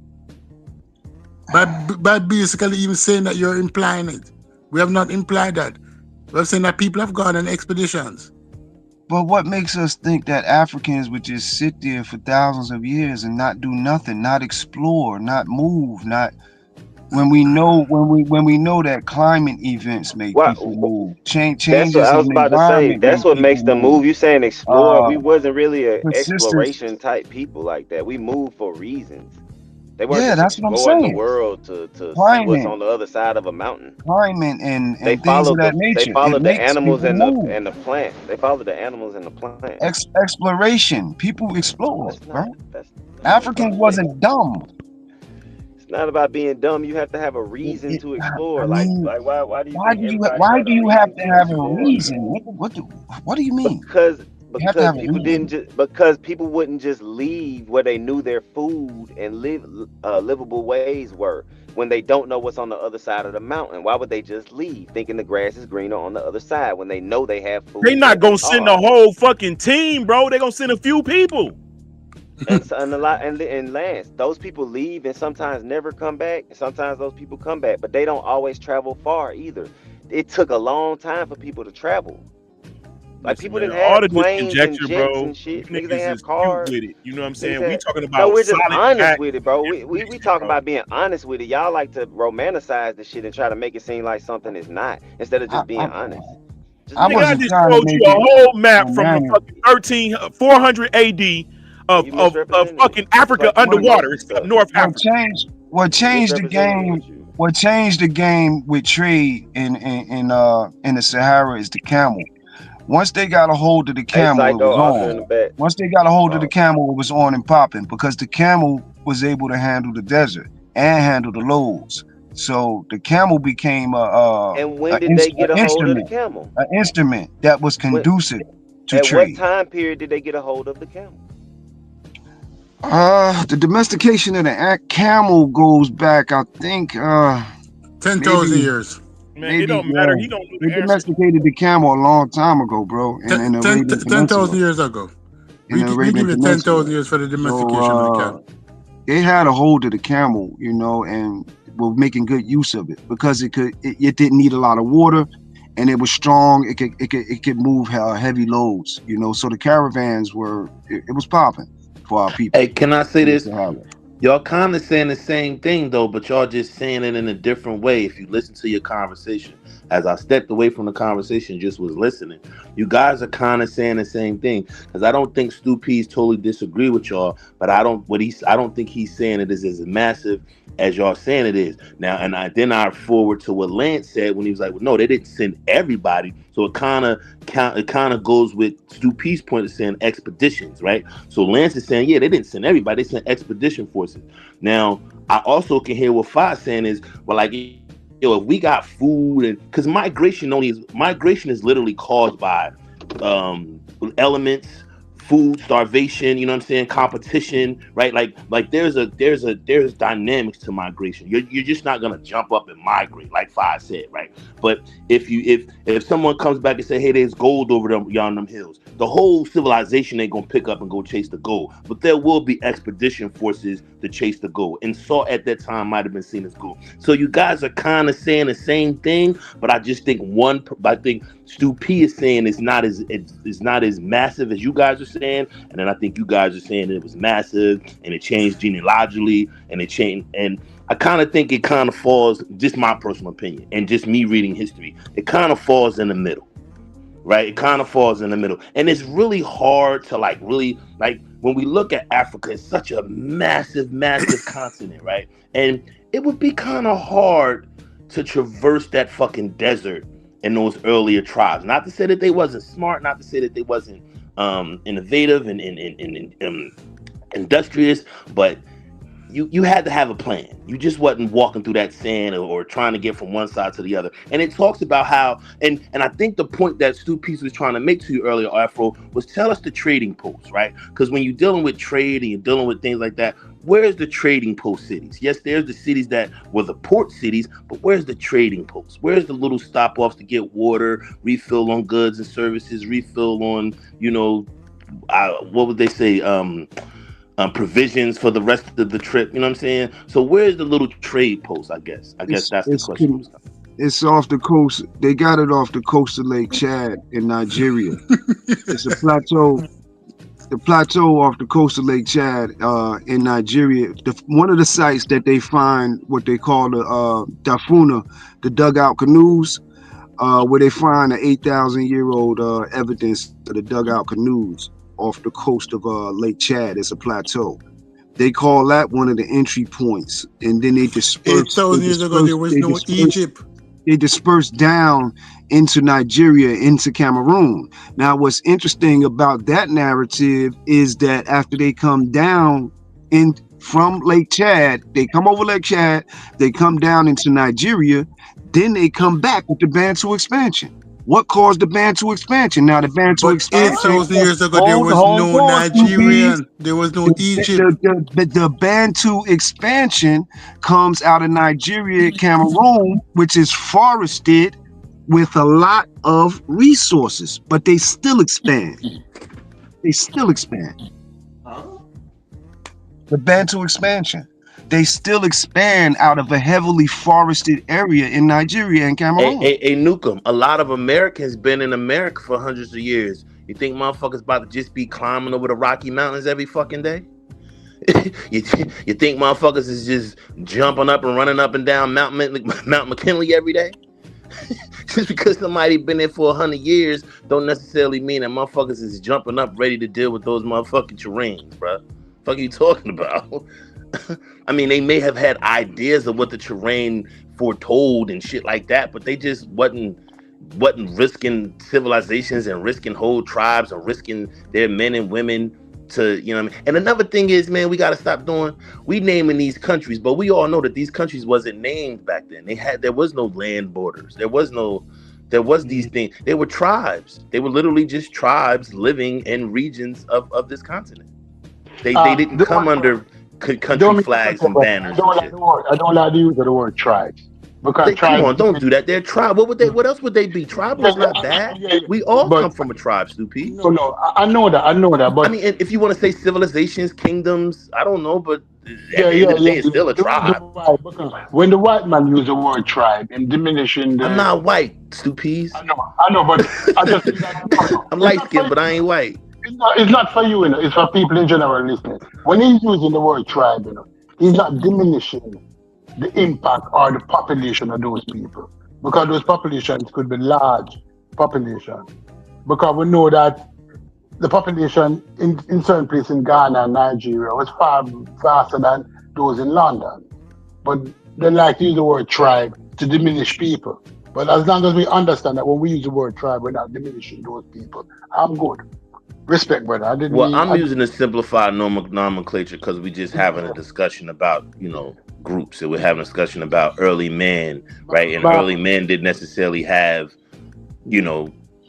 S10: By basically even saying that you're implying it. We have not implied that. We're saying that people have gone on expeditions.
S7: But what makes us think that Africans would just sit there for thousands of years and not do nothing, not explore, not move, not when we know that climate events make people move, changes.
S5: That's what I was about to say. That's what makes them move. You saying explore? We wasn't really an exploration type people like that. We moved for reasons. They weren't just exploring the world to see what's on the other side of a mountain.
S7: Climate and
S5: they
S7: things of that nature.
S5: They followed the animals and the plant. They followed the animals and the plant.
S7: Exploration. People explore, bro. Africans wasn't dumb.
S5: It's not about being dumb. You have to have a reason to explore. Why do
S7: you have to have a reason? What do you mean?
S5: Because people wouldn't just leave where they knew their food and livable ways were when they don't know what's on the other side of the mountain. Why would they just leave thinking the grass is greener on the other side when they know they have food?
S17: They not gonna send the whole fucking team, bro. They gonna send a few people.
S5: And Lance, those people leave and sometimes never come back, and sometimes those people come back, but they don't always travel far either. It took a long time for people to travel. Like people didn't have planes and jets and shit. Niggas didn't have cars.
S17: With it. You know what I'm saying? We talking about.
S5: No, we're just honest with it, bro. We talking about being honest with it. Y'all like to romanticize the shit and try to make it seem like something is not, instead of just being honest.
S17: I just showed you a whole map from the fucking 400 AD of fucking Africa underwater. It's North Africa.
S7: What changed the game? What changed the game with trade in the Sahara is the camel. Once they got a hold of the camel, it was on. Once they got a hold of the camel, it was on and popping because the camel was able to handle the desert and handle the loads. So the camel became
S5: and when did they get a hold of the camel?
S7: An instrument that was conducive to trade.
S5: At what time period did they get a hold of the camel?
S7: The domestication of the camel goes back, I think,
S10: 10,000 years.
S17: Man, it don't matter. He don't know
S7: They
S17: the answer.
S7: domesticated the camel a long time ago, bro. In the Arabian
S10: 10,000
S7: Peninsula.
S10: years ago.
S7: In the
S10: We
S7: Arabian
S10: give you
S7: Peninsula.
S10: 10,000 years for the domestication of the camel.
S7: They had a hold of the camel, you know, and were making good use of it because it didn't need a lot of water, and it was strong. It could move heavy loads, you know. So the caravans it was popping for our people.
S21: Hey, can I say this? Y'all kind of saying the same thing though, but y'all just saying it in a different way. If you listen to your conversation, as I stepped away from the conversation, just was listening, you guys are kind of saying the same thing. Because I don't think Stu P's totally disagree with y'all, but I don't think he's saying it is as massive as y'all saying it is. Now, and I forward to what Lance said when he was like, well, no, they didn't send everybody. So it kind of goes with Stu P's point of saying expeditions, right? So Lance is saying, yeah, they didn't send everybody, they sent expedition forces. Now, I also can hear what Fa's saying is, well, like, yo, if we got food, and because migration is literally caused by elements, food, starvation, you know what I'm saying, competition, right? Like there's dynamics to migration. You're just not gonna jump up and migrate, like Fi said, right? But if someone comes back and say, hey, there's gold over them hills, the whole civilization ain't gonna pick up and go chase the gold. But there will be expedition forces to chase the gold. And salt at that time might have been seen as gold. So you guys are kind of saying the same thing, but I just think Stu P is saying it's not as massive as you guys are saying, and then I think you guys are saying it was massive and it changed genealogically and I kind of think it kind of falls, just my personal opinion and just me reading history, it kind of falls in the middle, right? It kind of falls in the middle, and it's really hard to when we look at Africa, it's such a massive continent, right? And it would be kind of hard to traverse that fucking desert in those earlier tribes. Not to say that they wasn't smart, not to say that they wasn't innovative and industrious, but you had to have a plan. You just wasn't walking through that sand or trying to get from one side to the other. And it talks about how, and I think the point that Stu Peace was trying to make to you earlier, Afro, was tell us the trading posts, right? Because when you're dealing with trade and you're dealing with things like that, where's the trading post cities? Yes, there's the cities that were the port cities, but where's the trading posts? Where's the little stop-offs to get water, refill on goods and services, refill on, what would they say, provisions for the rest of the trip, you know what I'm saying? So where's the little trade post, I guess that's the question.
S7: It's off the coast. They got it off the coast of Lake Chad in Nigeria. It's a plateau. The plateau off the coast of Lake Chad in Nigeria. One of the sites that they find what they call the dafuna, the dugout canoes, where they find the 8,000-year-old evidence of the dugout canoes off the coast of Lake Chad. It's a plateau. They call that one of the entry points, and then they disperse.
S10: 8,000 years ago, there was no Egypt.
S7: They dispersed down into Nigeria, into Cameroon. Now, what's interesting about that narrative is that after they come down from Lake Chad, they come over Lake Chad, they come down into Nigeria, then they come back with the Bantu expansion. What caused the Bantu expansion? Now, the Bantu expansion.
S10: 8,000 years ago, there was no Nigerian, there was no Egypt.
S7: The Bantu expansion comes out of Nigeria, Cameroon, which is forested with a lot of resources, but they still expand. The Bantu expansion. They still expand out of a heavily forested area in Nigeria and Cameroon.
S21: Hey, Nukem, a lot of Americans been in America for hundreds of years. You think motherfuckers about to just be climbing over the Rocky Mountains every fucking day? you think motherfuckers is just jumping up and running up and down Mount McKinley every day? Just because somebody been there for 100 years don't necessarily mean that motherfuckers is jumping up ready to deal with those motherfucking terrains, bruh. Fuck are you talking about? I mean, they may have had ideas of what the terrain foretold and shit like that, but they just wasn't risking civilizations and risking whole tribes and risking their men and women to, you know what I mean? And another thing is, man, we got to stop we naming these countries, but we all know that these countries wasn't named back then. There was no land borders. There was these things. They were tribes. They were literally just tribes living in regions of this continent. They didn't come under country flags and banners.
S20: I don't like the use of the word tribes. Because
S21: Come
S20: tribe.
S21: on, don't do that. They're tribe. What else would they be? Tribal is not bad. We all
S20: but
S21: come from a tribe, Stupid.
S20: No, I know that. But
S21: I mean, if you want to say civilizations, kingdoms, I don't know, but at
S20: yeah,
S21: the end of the day, it's still a tribe.
S20: When the white man use the word tribe, and diminishing the.
S21: I'm not white, Stupid.
S20: I know, but I just think that
S21: I'm light skinned, but I ain't white.
S20: it's not for you, it's for people in general listening. When he's using the word tribe, he's not diminishing the impact or the population of those people, because those populations could be large populations. Because we know that the population in certain places in Ghana and Nigeria was far faster than those in London. But they like to use the word tribe to diminish people. But as long as we understand that when we use the word tribe, we're not diminishing those people, I'm good. Respect, brother.
S21: I'm using a simplified nomenclature because we're just having a discussion about, groups. And we're having a discussion about early men, right? And early men didn't necessarily have,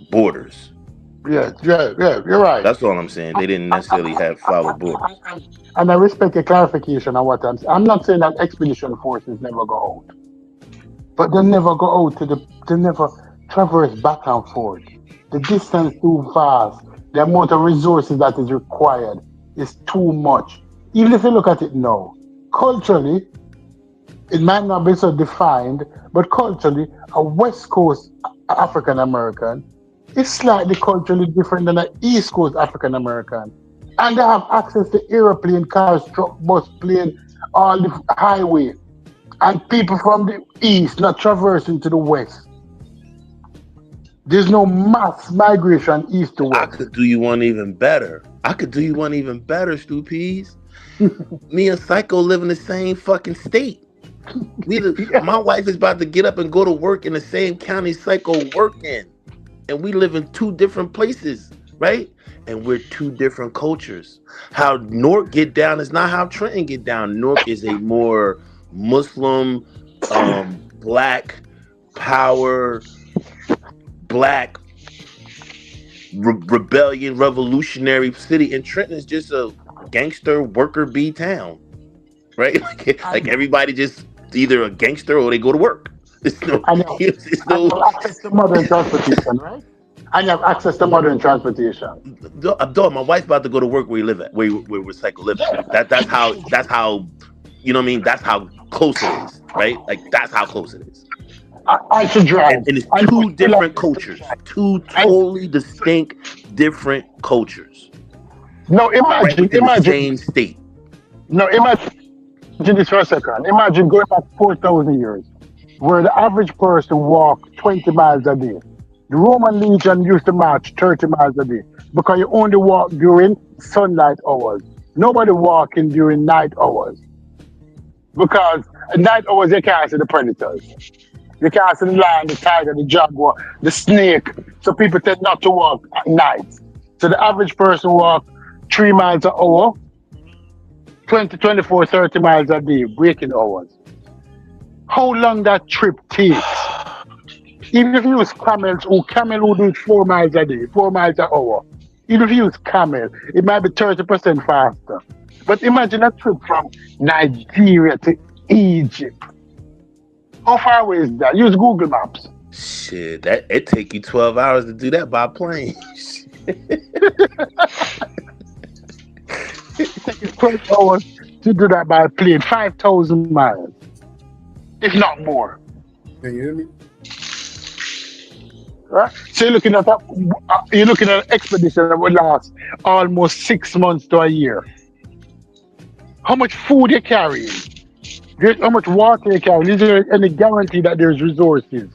S21: borders.
S20: Yeah, you're right.
S21: That's all I'm saying. They didn't necessarily have follow borders.
S20: And I respect your clarification on what I'm saying. I'm not saying that expedition forces never go out. But they never go out they never traverse back and forth. The distance too vast. The amount of resources that is required is too much. Even if you look at it now, culturally, it might not be so defined, but culturally, a West Coast African American is slightly culturally different than an East Coast African American. And they have access to airplane, cars, truck, bus, plane, all the highway. And people from the East not traversing to the West. There's no mass migration east to west.
S21: I could do you one even better, Stupies. Me and Psycho live in the same fucking state. My wife is about to get up and go to work in the same county Psycho work in. And we live in two different places, right? And we're two different cultures. How Newark get down is not how Trenton get down. Newark is a more Muslim, black power, black rebellion, revolutionary city. And Trenton is just a gangster worker bee town, right? Like everybody just either a gangster or they go to work.
S20: I know. You have access to modern transportation, right? And you have access to modern transportation.
S21: My wife's about to go to work where you live at, where Psycho lives at. That's how, you know what I mean? That's how close it is, right? Like that's how close it is.
S20: I should drive.
S21: And it's two different cultures, two totally distinct, different cultures.
S20: No, imagine
S21: the same state.
S20: No, imagine this for a second. Imagine going back 4,000 years, where the average person walked 20 miles a day. The Roman legion used to march 30 miles a day because you only walk during sunlight hours. Nobody walking during night hours. Because at night hours, they can't see the predators. You can't see the lion, the tiger, the jaguar, the snake. So people tend not to walk at night. So the average person walks 3 miles an hour, 20, 24, 30 miles a day, breaking hours. How long that trip takes? Even if you use camels, camel will do it 4 miles a day, 4 miles an hour. Even if you use camel, it might be 30% faster. But imagine a trip from Nigeria to Egypt. How far away is that? Use Google Maps.
S21: Shit, it take you 12 hours to do that by plane.
S20: It takes you 12 hours to do that by plane, 5,000 miles, if not more.
S3: Can you hear me?
S20: Right? So you're looking at an expedition that would last almost 6 months to a year. How much food you carrying? How much water you carrying? Is there any guarantee that there's resources?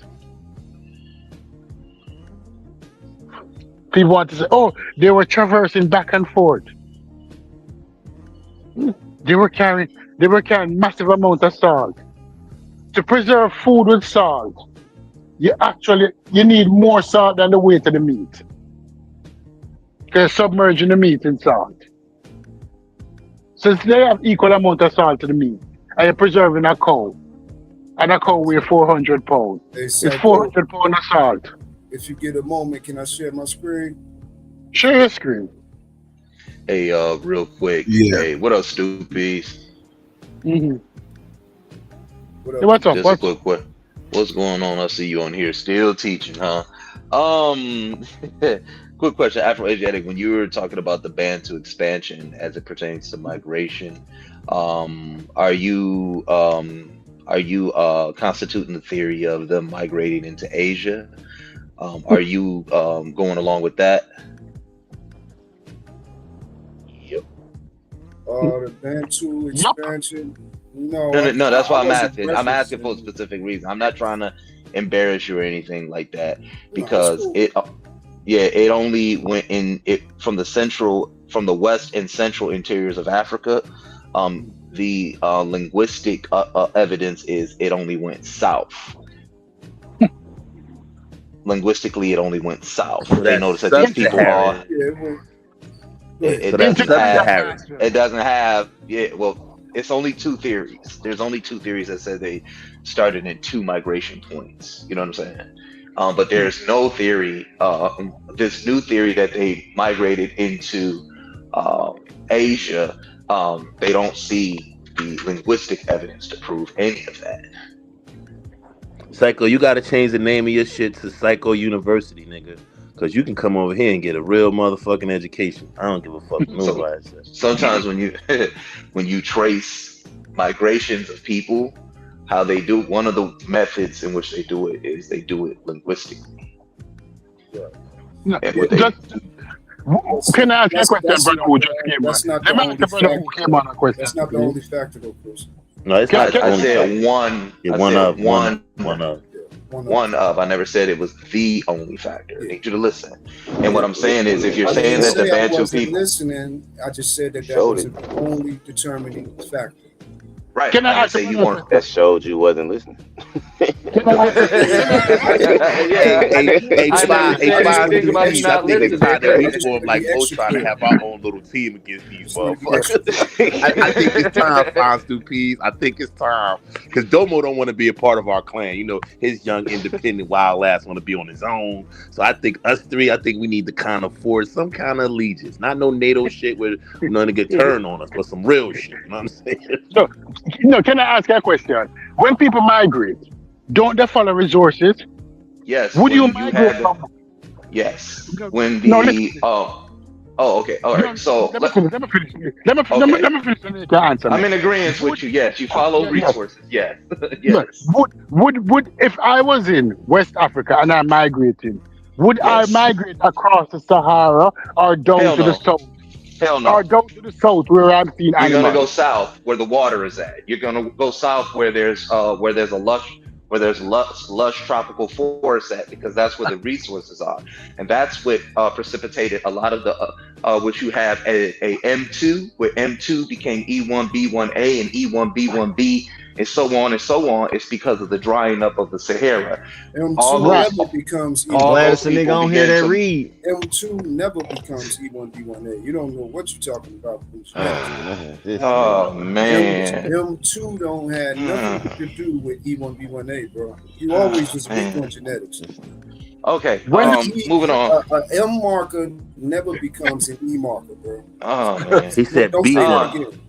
S20: People want to say, oh, they were traversing back and forth. They were carrying massive amount of salt. To preserve food with salt, you need more salt than the weight of the meat. They're submerging the meat in salt. So they have equal amount of salt to the meat, and you're preserving a cow. And a cow weighs 400 pounds. It's 400 pounds of salt.
S11: If you get a moment, can I share my screen?
S20: Share your screen.
S9: Hey, real quick.
S11: Yeah.
S9: Hey, what up, Stupies?
S20: Mm-hmm.
S11: What
S20: Hey, what's up?
S9: Just a quick question. What's going on? I see you on here still teaching, huh? Quick question, Afro-Asiatic. When you were talking about the Bantu expansion as it pertains to migration, are you constituting the theory of them migrating into Asia? Are you going along with that? Yep.
S11: The Bantu expansion. No,
S9: No, that's why
S11: I
S9: I'm
S11: wasn't
S9: asking. I'm asking for a
S11: referencing.
S9: specific reason. I'm not trying to embarrass you or anything like that,
S11: No, it's
S9: because
S11: cool.
S9: it only went in it from the west and central interiors of Africa. The linguistic evidence is it only went south. Linguistically, it only went south.
S21: So
S9: They
S21: that's
S9: noticed that these people are.
S21: sub-Saharan.
S11: Yeah, it went.
S9: It
S21: So that's
S9: doesn't have.
S21: sub-Saharan.
S9: It doesn't have. Yeah. Well, it's only two theories. There's only two theories that say they started in two migration points. You know what I'm saying? But there's no theory. This new theory that they migrated into Asia. They don't see the linguistic evidence to prove any of that.
S21: Psycho, you gotta change the name of your shit to Psycho University, nigga. Cause you can come over here and get a real motherfucking education. I don't give a fuck what nobody says.
S9: Sometimes when you trace migrations of people, how they do one of the methods in which they do it is they do it linguistically.
S20: No,
S9: And what they,
S20: can I ask you a question, brother, who just came on?
S11: That's not
S20: Let
S11: the
S20: me
S11: only
S20: ask the brother who
S11: factor.
S20: came on a question.
S11: That's not the only factor, though, Chris.
S21: No, it's not the
S9: I
S21: only
S9: said
S21: factor.
S9: one.
S21: Yeah,
S9: I
S21: one
S9: said
S21: of.
S9: one of. I never said it was the only factor. I need you to listen. And what I'm saying is, if you're
S11: I
S9: saying
S11: didn't
S9: that the
S11: say I
S9: Bantu
S11: wasn't
S9: people,
S11: listening. I just said that
S9: showed
S11: wasn't the only determining factor.
S9: right?
S20: Can I
S9: didn't
S20: ask
S9: say
S20: you
S9: you
S20: one
S9: weren't.
S20: question?
S9: That showed you wasn't listening.
S21: Hey,
S9: I never
S21: Five,
S9: said anything about you
S21: I
S9: not
S21: think it's
S9: listening.
S21: time that we
S11: Just
S21: form
S11: to
S21: like
S11: be
S21: both
S11: extra
S21: trying to
S11: clear.
S21: have our own little team against these
S11: Just want to be extra
S21: motherfuckers. I think it's time, Fine Stu Peas. I think it's time. Because Domo don't want to be a part of our clan. You know, his young, independent, wild ass want to be on his own. So I think us three, we need to kind of force some kind of allegiance. Not no NATO shit where we're going to get turned on us, but some real shit. You know what I'm saying?
S20: So, can I ask you a question? When people migrate, don't they follow resources?
S9: Yes.
S20: Would
S9: When
S20: you
S9: you
S20: migrate
S9: have
S20: from?
S9: yes. When
S20: No, listen.
S9: the okay. All right. So
S20: Let me finish. Let me finish. Let me finish and then you can answer
S9: I'm
S20: me.
S9: in agreement with you. Yes, you follow
S20: Yes.
S9: resources. Yes.
S20: Yes. Would if I was in West Africa and I'm migrating, would I
S9: Yes.
S20: migrate across the Sahara or down
S9: Hell
S20: to the
S9: no.
S20: south?
S9: Hell no.
S20: Or down to the south where I'm seeing
S9: You're gonna go
S20: animals?
S9: south where the water is at. You're gonna go south where there's lush tropical forest at, because that's where the resources are, and that's what precipitated a lot of the what you have a M2, where M2 became E1B1A and E1B1B and so on and so on. It's because of the drying up of the Sahara.
S11: M2 never becomes
S5: I'm glad it's a
S11: E1B1A.
S5: nigga on here that read.
S11: M2 never becomes E1B1A. You don't know what you're talking about.
S9: Oh man.
S11: M2 don't have nothing to do with E1B1A, bro. You always just weak on genetics.
S9: Okay.
S11: Moving on. An M marker never becomes an E marker, bro.
S9: Oh man.
S21: He said
S11: Don't
S21: B
S11: say that
S21: marker.
S11: again.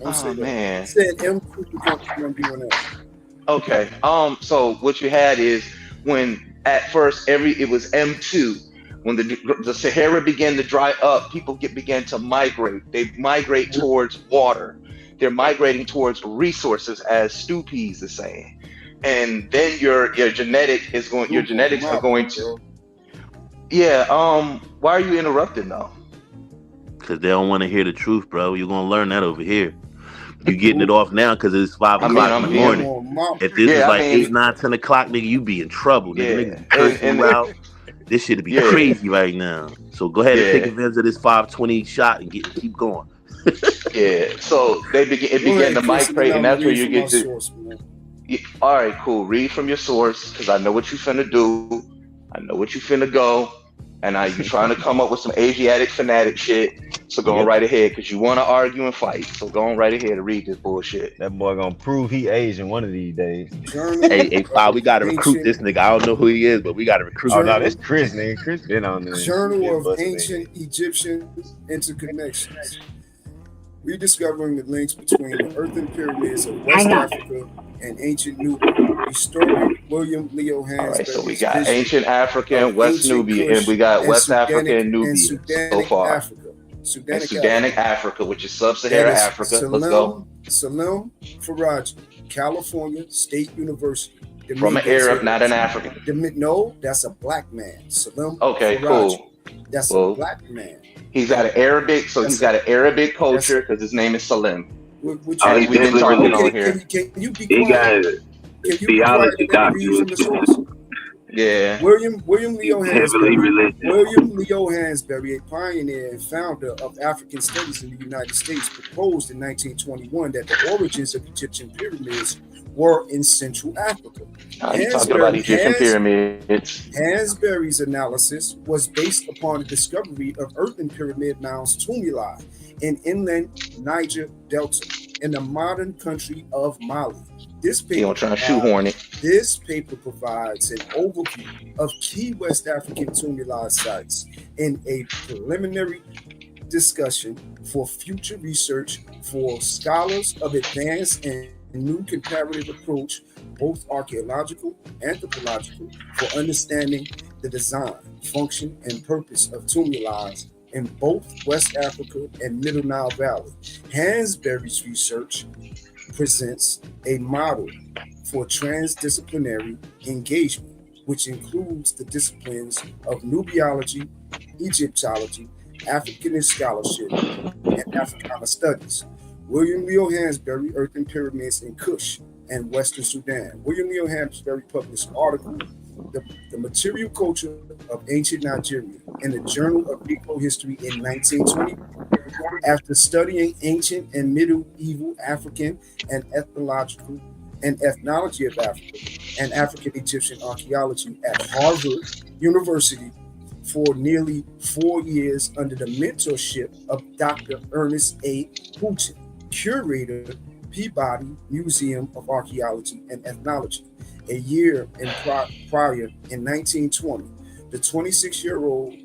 S11: Don't say that.
S9: Man.
S11: He said M2 becomes E1B1A.
S9: Okay. So what you had is when at first it was M2. When the Sahara began to dry up, people began to migrate. They migrate towards water. They're migrating towards resources, as Stu Peas is saying. And then your genetics are going to. Yeah. Why are you interrupting though?
S21: Because they don't want to hear the truth, bro. You're going to learn that over here. You getting it off now because it's 5 o'clock in the morning. If this is like 8, 9, 10 o'clock, nigga, you be in trouble. Nigga, niggas cursing you out. This shit'll be crazy right now. So go ahead and take advantage of this 520 shot and keep going.
S9: Yeah. So it began to migrate, and that's where you get to. All right, cool. Read from your source, because I know what you finna do. I know what you finna go. And you trying to come up with some Asiatic fanatic shit. So go on right ahead, because you want to argue and fight. So go on right ahead and read this bullshit.
S5: That boy gonna prove he Asian one of these days.
S21: Hey, Five, we gotta recruit this nigga. I don't know who he is, but we gotta recruit
S5: him.
S21: him.
S5: Oh, no, that's Chris, nigga. Chris been on this.
S11: Journal of Ancient Egyptian Interconnections. Rediscovering the links between the earthen pyramids of West Africa and ancient Nubia. Historian William Leo
S9: All right, so we
S11: Hansberry's
S9: got
S11: vision
S9: ancient Africa
S11: of
S9: and West
S11: ancient
S9: Nubia, and
S11: Kush
S9: we got
S11: and
S9: West Africa and
S11: and
S9: Nubia so
S11: Sudanic
S9: far,
S11: Africa.
S9: and
S11: Sudanic
S9: Sudanic
S11: Africa.
S9: Africa, which is
S11: That
S9: sub-Saharan
S11: is
S9: Africa. Let's go.
S11: Salim Faraji, California State University.
S9: From an Arab, not an African.
S11: No, that's a black man. Salim
S9: Okay,
S11: Faraji.
S9: cool.
S11: That's a
S9: Well,
S11: black man.
S9: he's got an Arabic, so he's got an Arabic culture because his name is Salim.
S11: Oh,
S9: As we've been talking on
S11: okay,
S9: here.
S11: can you be quiet? Can you be quiet and let me read from the source?
S9: Yeah.
S11: William Leo
S8: Heavily religious.
S11: William Leo Hansberry, a pioneer and founder of African studies in the United States, proposed in 1921 that the origins of Egyptian pyramids were in Central Africa.
S9: He's talking about Egyptian pyramids.
S11: Hansberry's analysis was based upon the discovery of earthen pyramid mounds tumuli in inland Niger Delta in the modern country of Mali. This paper provides an overview of key West African tumuli sites in a preliminary discussion for future research for scholars of advanced and new comparative approach, both archaeological and anthropological, for understanding the design, function, and purpose of tumuli in both West Africa and Middle Nile Valley. Hansberry's research presents a model for transdisciplinary engagement, which includes the disciplines of Nubiology, Egyptology, Africanist scholarship, and Africana studies. William Leo Hansberry, Earthen Pyramids in Kush and Western Sudan. William Leo Hansberry published an article, The Material Culture of Ancient Nigeria, in the Journal of Negro History in 1920. After studying ancient and medieval African and ethnology of Africa and African Egyptian archaeology at Harvard University for nearly 4 years under the mentorship of Dr. Ernest A. Houghton, curator, Peabody Museum of Archaeology and Ethnology. A year prior, in 1920, the 26-year-old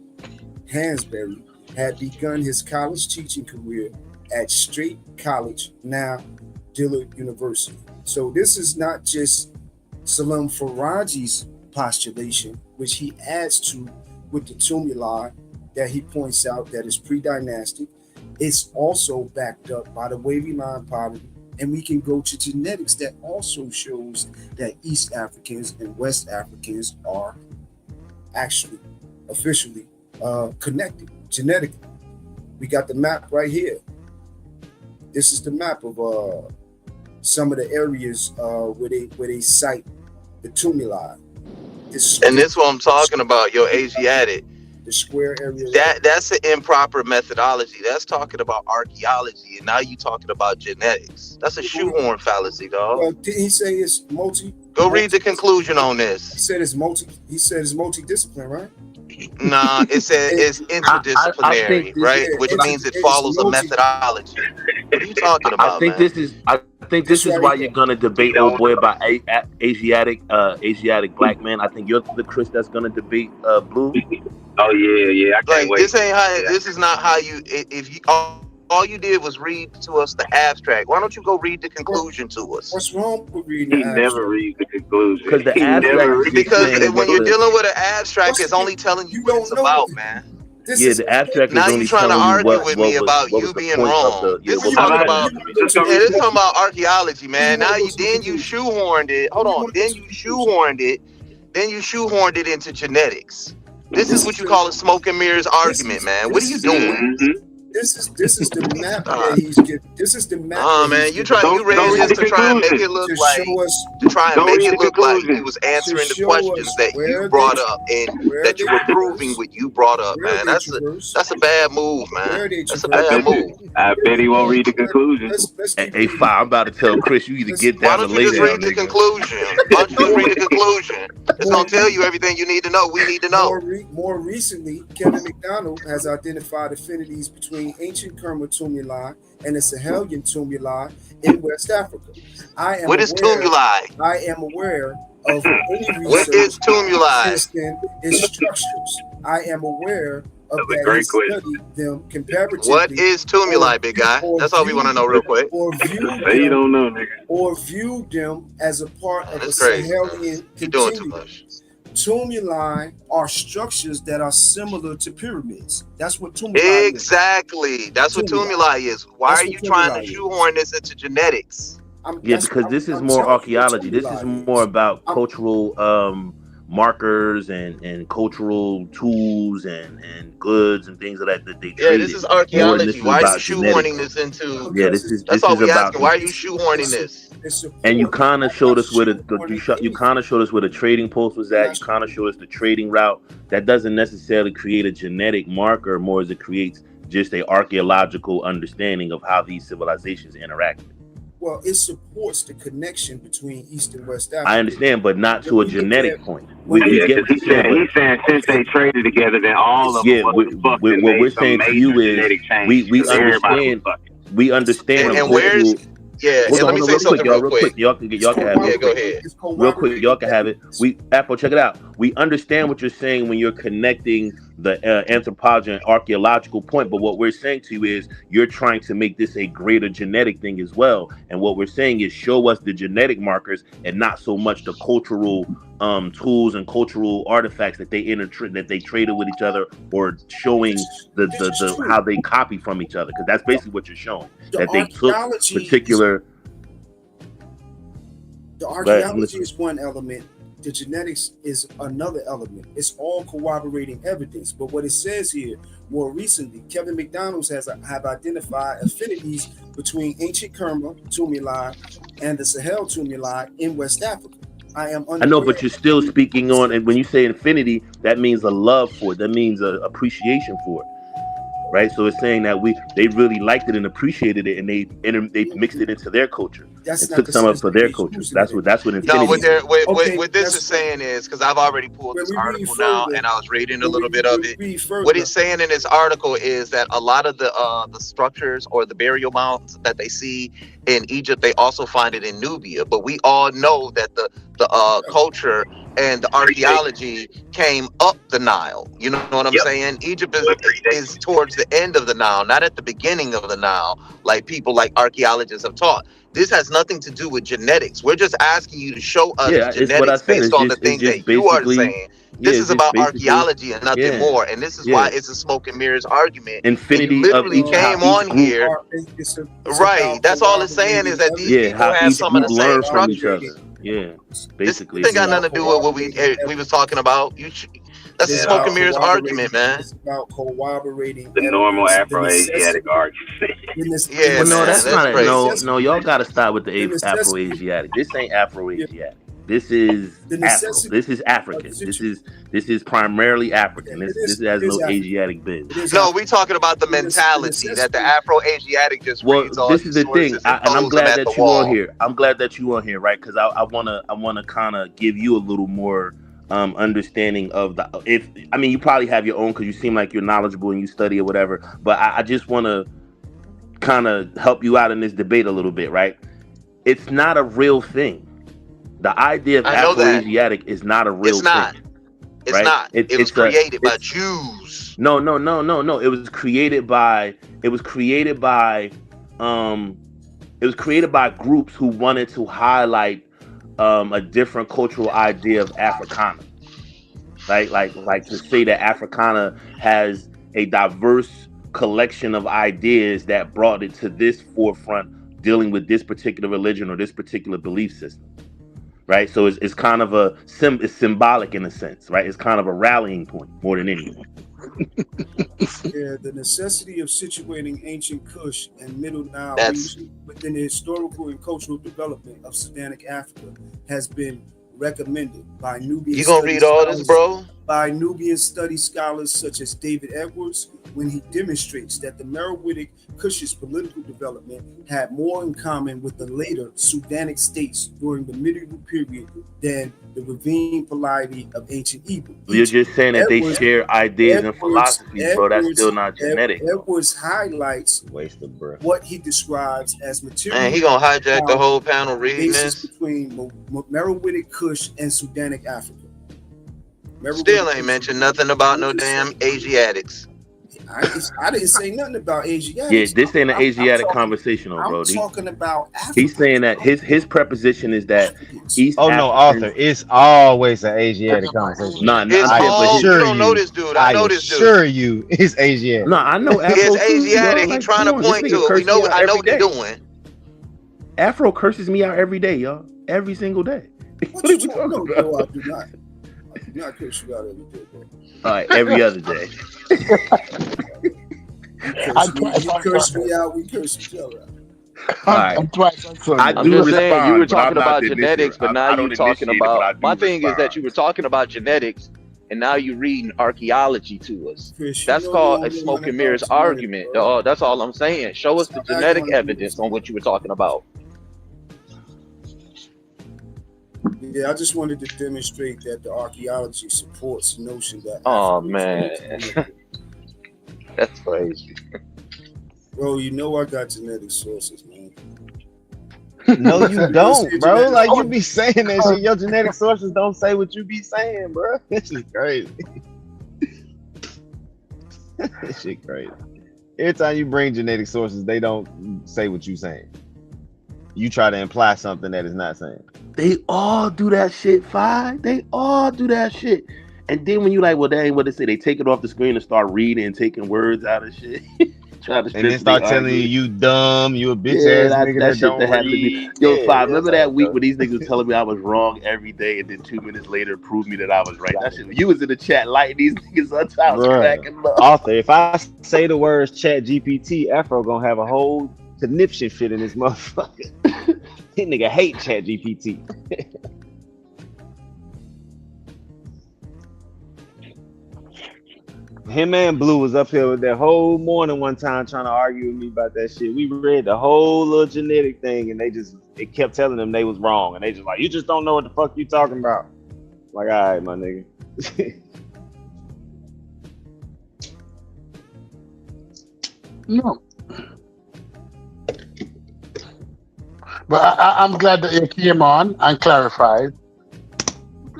S11: Hansberry had begun his college teaching career at Straight College, now Dillard University. So this is not just Salim Faraji's postulation, which he adds to with the tumuli that he points out that is pre-dynastic. It's also backed up by the wavy line pottery, and we can go to genetics that also shows that East Africans and West Africans are actually officially connected genetically. We got the map right here. This is the map of some of the areas where they cite the tumuli.
S22: And this is what I'm talking about, your Asiatic.
S11: The square area.
S22: That's an improper methodology. That's talking about archaeology, and now you talking about genetics. That's a shoehorn fallacy, dog.
S11: Didn't he say it's multi?
S22: Go read the conclusion on this.
S11: He said it's multidisciplinary, right?
S22: Nah, it says it's interdisciplinary, right? Which means it follows a methodology. What are you talking about,
S21: I think this is why you're gonna debate old boy about Asiatic black man. I think you're the Chris that's gonna debate blue.
S8: Oh yeah, I can't wait.
S22: This ain't how. This is not how you. If you all you did was read to us the abstract. Why don't you go read the conclusion to us?
S11: What's wrong with reading?
S8: He never reads the conclusion.
S21: Because the abstract.
S22: Because when you're dealing with an abstract, it's only telling you what it's about, man.
S21: The abstract is
S22: now
S21: only
S22: you're trying to argue with me about you being wrong. This is talking about this is talking about archaeology, man. Now you shoehorned it. Hold on. Then you shoehorned it into genetics. This is what you call a smoke and mirrors argument, man. What are you doing?
S11: This is the map that he's giving. This is the map.
S22: Oh man, you raised this to try and make it look like he was answering the questions that you brought up and that you were proving what you brought up, man. That's a bad move, man. That's a bad move.
S8: I bet he won't read the conclusion.
S21: Hey, I'm about to tell Chris you either get down or lay down.
S22: Why don't you just read the conclusion? Why don't you just read the conclusion? It's gonna tell you everything you need to know. We need to know.
S11: More recently, Kevin McDonald has identified affinities between ancient Kerma tumuli and the Sahelian tumuli in West Africa.
S22: What is tumuli?
S11: I am aware of any research
S22: what is tumuli?
S11: in structures. I am aware
S22: That's a
S11: that
S22: great
S11: he studied them comparatively.
S22: What is tumuli, big guy? That's all we want to know real quick.
S11: Or viewed
S22: Say you
S11: them,
S22: don't know, nigga.
S11: or viewed them as a part of a
S22: That's crazy.
S11: Sahelian
S22: You doing too
S11: continuum.
S22: much.
S11: Tumuli are structures that are similar to pyramids. That's what tumuli is.
S22: Exactly. That's what tumuli is. Why are you trying to shoehorn this into genetics?
S21: Yeah, because this is more archaeology. This is more about cultural markers and cultural tools and goods and things of that they
S22: Yeah,
S21: traded.
S22: this is
S21: More than
S22: archaeology.
S21: this is
S22: Why are you
S21: about
S22: shoehorning
S21: genetics.
S22: this into?
S21: Yeah, this is
S22: That's all we
S21: about
S22: asking. Why are you shoehorning this?
S21: and you kind of showed us where you kind of showed us where the trading post was at. You kind of showed us the trading route. That doesn't necessarily create a genetic marker, more as it creates just a archaeological understanding of how these civilizations interacted.
S11: Well, it supports the connection between East and West Africa.
S21: I understand, but not to a genetic point.
S8: He's saying since they traded together, then all of them
S21: what we're saying to you is we understand
S22: And where's let me say something real quick.
S21: Y'all can have it.
S22: Yeah, go ahead.
S21: Real quick, y'all can have it. Afro, check it out. We understand what you're saying when you're connecting the anthropology and archaeological point, but what we're saying to you is you're trying to make this a greater genetic thing as well. And what we're saying is show us the genetic markers and not so much the cultural tools and cultural artifacts that they traded with each other, or showing the how they copy from each other, because that's basically what you're showing, that they took particular.
S11: The archaeology is one element. The genetics is another element. It's all corroborating evidence. But what it says here, more recently, Kevin McDonald's have identified affinities between ancient Kerma tumuli and the Sahel tumuli in West Africa. I
S21: know, but you're still speaking on, and when you say infinity, that means a love for it. That means an appreciation for it, right? So it's saying that they really liked it and appreciated it, and they mixed it into their culture and took some of it for their culture. That's what infinity.
S22: No, what this is saying is, because I've already pulled this article now, and I was reading a little bit of it. What it's saying in this article is that a lot of the structures or the burial mounds that they see in Egypt, they also find it in Nubia. But we all know that the culture and the archaeology came up the Nile. You know what I'm saying? Egypt is towards the end of the Nile, not at the beginning of the Nile, like people like archaeologists have taught. This has nothing to do with genetics. We're just asking you to show us genetics based on the things that you are saying. This is about archaeology and nothing more. And this is why it's a smoke and mirrors argument.
S21: Infinity
S22: and you literally came on here. Right. That's all it's saying is that these people have some of the same structures.
S21: Yeah, basically.
S22: This ain't got nothing to do with what we was talking about. That's a smoke and mirrors argument, man.
S11: It's about corroborating
S8: the normal Afro-Asiatic argument.
S22: Yeah,
S21: no, that's not. No, y'all got to start with the Afro-Asiatic. This ain't Afro-Asiatic. This is Afro. This is African. This is primarily African. This has no Asiatic biz.
S22: No, we talking about the mentality that the Afro-Asiatic just reads all
S21: this is the thing, and I'm glad that you
S22: wall.
S21: on here. I'm glad that you on here, right? Because I wanna kind of give you a little more understanding of you probably have your own because you seem like you're knowledgeable and you study or whatever. But I just want to kind of help you out in this debate a little bit, right? It's not a real thing. The idea of Afro-Asiatic is not a real thing.
S22: It's
S21: right?
S22: not. It was created by Jews.
S21: No. It was created by groups who wanted to highlight a different cultural idea of Africana. Right? Like to say that Africana has a diverse collection of ideas that brought it to this forefront, dealing with this particular religion or this particular belief system. Right, so it's kind of it's symbolic in a sense, right? It's kind of a rallying point more than anything.
S11: The necessity of situating ancient Kush and Middle Nile within the historical and cultural development of Sudanic Africa has been recommended by Nubian.
S22: You gonna read all this, bro?
S11: By Nubian study scholars such as David Edwards, when he demonstrates that the Meroitic Kush's political development had more in common with the later Sudanic states during the medieval period than the ravine polity of ancient Egypt.
S21: You're just saying that they share ideas and philosophies, bro. That's still not genetic.
S11: Edwards highlights
S21: waste of breath.
S11: What he describes as material.
S22: Man, he gonna hijack the whole panel reading this
S11: between Meroitic Kush and Sudanic Africa.
S22: Still ain't mentioned nothing about no damn Asiatics.
S11: I didn't say nothing about Asiatics.
S21: Yeah, this ain't an
S11: I'm
S21: Asiatic
S11: talking-
S21: conversation, bro.
S11: I'm talking about Africans.
S21: He's saying that his preposition is that East
S5: Oh no,
S21: Africans.
S5: Arthur, it's always an Asiatic conversation.
S21: Nah,
S22: It's
S21: I'm saying, but
S22: all, you
S21: his,
S22: don't know this dude. I know this dude.
S5: assure you, it's Asiatic.
S21: no, I know Afro
S22: It's
S21: too.
S22: Asiatic.
S21: Yo,
S22: He
S21: like,
S22: trying
S21: come
S22: to
S21: on, this
S22: point
S21: nigga
S22: to it. We
S21: curse me
S22: know.
S21: out
S22: I know
S21: every
S22: what he's
S21: day.
S22: doing.
S21: Afro curses me out every day, y'all. Every single day. What are we talking about?
S11: No, I do not. I do not curse you out every day, bro.
S21: All right, every other day.
S11: You curse me out, we curse each other out.
S21: All right.
S20: I'm twice.
S21: I
S9: I'm
S21: do
S9: just saying, you
S21: respond,
S9: were
S21: but I'm
S9: talking
S21: not
S9: about
S21: the
S9: genetics, but
S21: initiator.
S9: now
S21: I
S9: you're
S21: don't
S9: talking
S21: initiate it, but I
S9: about.
S21: do
S9: My thing is
S21: respond.
S9: that you were talking about genetics, and now you're reading archaeology to us.
S11: Chris,
S9: That's
S11: you know
S9: called
S11: we
S9: a
S11: don't
S9: smoke
S11: know
S9: and mirrors
S11: about genetics,
S9: argument.
S11: bro.
S9: That's all I'm saying. Show us the
S11: Stop acting
S9: genetic
S11: like you
S9: evidence
S11: don't
S9: on what you were talking about.
S11: Yeah, I just wanted to demonstrate that the archaeology supports the notion that
S9: Oh
S11: Africa is
S9: man,
S11: interconnected.
S9: that's crazy.
S11: Bro, you know I got genetic sources, man.
S5: No, you
S11: Say
S5: don't, bro.
S11: genetic
S5: Like you be saying that shit. Your genetic sources don't say what you be saying, bro. This is crazy. This shit crazy. Every time you bring genetic sources, they don't say what you saying. You try to imply something that is not saying.
S21: They all do that shit, Fi. They all do that shit. And then when you like, well, that ain't what they say. They take it off the screen and start reading and taking words out of shit. Try to
S5: And then start telling you dumb, you a bitch ass nigga
S21: that
S5: that
S21: shit
S5: don't
S21: that had to be.
S5: read.
S21: Yo,
S5: Yeah,
S21: Fi,
S5: that's
S21: remember
S5: how
S21: that
S5: it
S21: week
S5: goes.
S21: when these niggas was telling me I was wrong every day, and then 2 minutes later proved me that I was right. That shit. You was in the chat lighting these niggas up. I was cracking up.
S5: Arthur, if I say the words Chat GPT, Afro gonna have a whole conniption fit in this motherfucker. This nigga hate Chat GPT. Him and Blue was up here with that whole morning one time trying to argue with me about that shit. We read the whole little genetic thing, and it kept telling them they was wrong, and they just like, you just don't know what the fuck you talking about. Like, all right, my nigga.
S20: No. But I'm glad that you came on and clarified.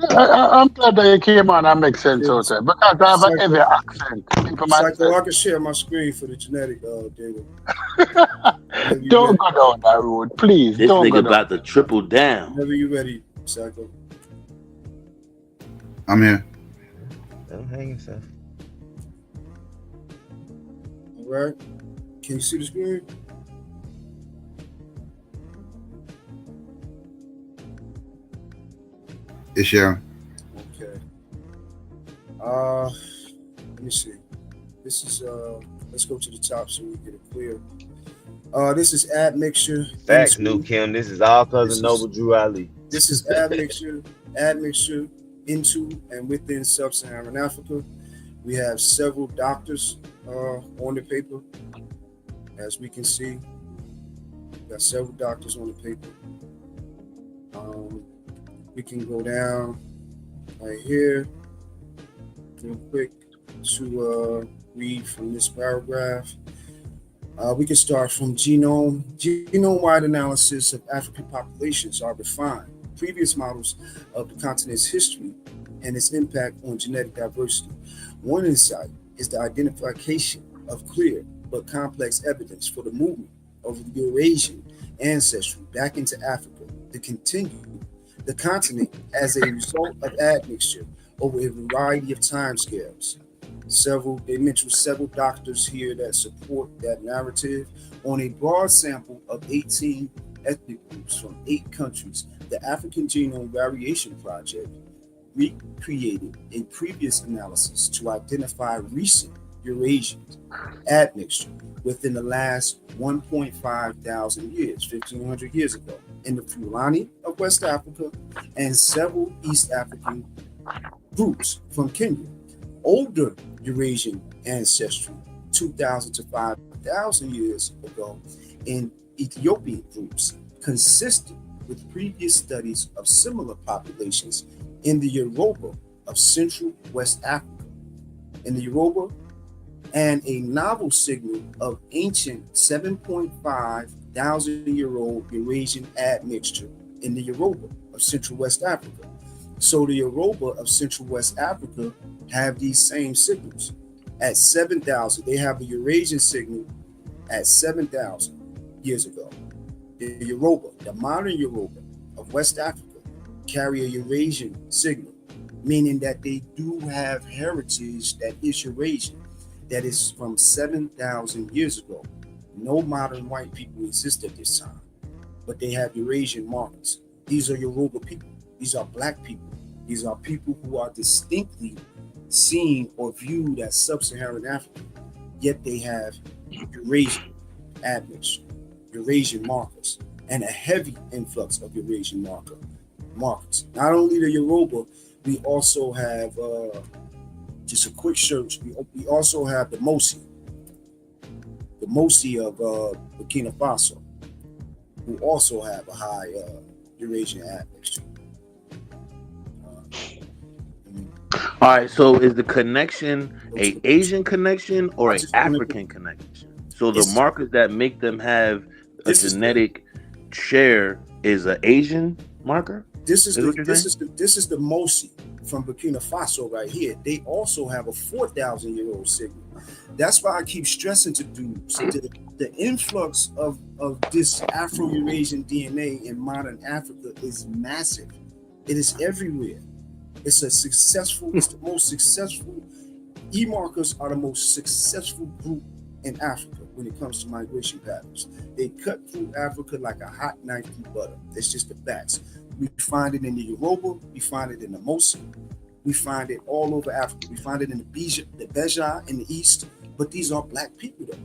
S20: I'm glad that you came on and make sense out of it. Because I have a heavy accent. People might say,
S11: Psycho, I can share my screen for the genetic data.
S20: don't go down that road, please.
S21: This
S20: don't
S21: nigga
S20: go down.
S21: about to triple down.
S11: Whenever you ready, Psycho.
S12: I'm here.
S5: Don't hang yourself.
S11: All right. Can you see the screen?
S12: It's sharing.
S11: Okay. Let me see. This is let's go to the top so we get it clear. This is admixture.
S5: Facts, New Kim. This is all cousin Noble Drew Ali.
S11: This is admixture into and within sub-Saharan Africa. We have several doctors on the paper. As we can see, we got several doctors on the paper. We can go down right here real quick to read from this paragraph. We can start from genome-wide analysis of African populations are refined. Previous models of the continent's history and its impact on genetic diversity. One insight is the identification of clear but complex evidence for the movement of the Eurasian ancestry back into Africa to continue the continent as a result of admixture over a variety of timescales. They mentioned several doctors here that support that narrative. On a broad sample of 18 ethnic groups from 8 countries, the African Genome Variation Project recreated a previous analysis to identify recent Eurasian admixture within the last 1.5 thousand years, 1,500 years ago, in the Fulani of West Africa and several East African groups from Kenya. Older Eurasian ancestry, 2,000 to 5,000 years ago, in Ethiopian groups, consistent with previous studies of similar populations in the Yoruba of Central West Africa. In the Yoruba, and a novel signal of ancient 7.5 thousand-year-old Eurasian admixture in the Yoruba of Central West Africa. So the Yoruba of Central West Africa have these same signals At 7,000, they have a Eurasian signal at 7,000 years ago. The Yoruba, the modern Yoruba of West Africa, carry a Eurasian signal, meaning that they do have heritage that is Eurasian, that is from 7,000 years ago. No modern white people exist at this time, but they have Eurasian markers. These are Yoruba people. These are black people. These are people who are distinctly seen or viewed as sub-Saharan African, yet they have Eurasian admixture, Eurasian markers, and a heavy influx of Eurasian markers. Not only the Yoruba, we also have, just a quick search, we also have the Mosi of Burkina Faso, who also have a high Eurasian admixture.
S21: All right, so is the connection a Asian connection or an African connection? So the markers that make them have a genetic share is an Asian marker?
S11: This is the Mosi from Burkina Faso right here. They also have a 4,000-year-old signal. That's why I keep stressing to dudes the influx of this Afro-Eurasian DNA in modern Africa is massive. It is everywhere. It's the most successful. E-markers are the most successful group in Africa when it comes to migration patterns. They cut through Africa like a hot knife through butter. That's just the facts. We find it in the Yoruba, we find it in the Mosi, we find it all over Africa. We find it in the Beja in the east, but these are black people though.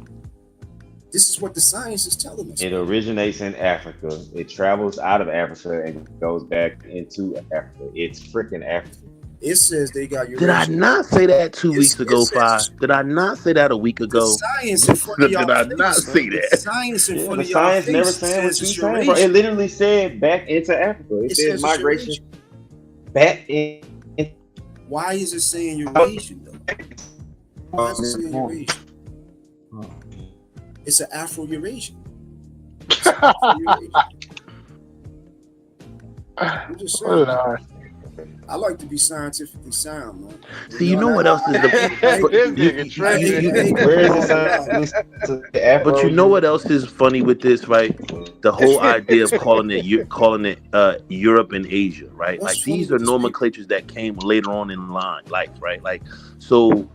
S11: This is what the science is telling us.
S5: It originates in Africa. It travels out of Africa and goes back into Africa. It's freaking Africa.
S11: It says they got your.
S21: Did I not say that 2 weeks ago, Fi? Did I not say that a week ago?
S11: Science in front of y'all.
S21: Did I not say that?
S11: Science in front of y'all.
S5: Science never saying what you saying. It literally said back into Africa. It said migration back in.
S11: Why is it saying Eurasian though? Why is it saying Eurasian? It's an Afro-Eurasian. I'm just saying. I like to be scientifically sound, man.
S21: See, you know what else is But you know what else is funny with this, right? The whole idea of calling it Europe and Asia, right? Like these are nomenclatures that came later on in life, right? Like so.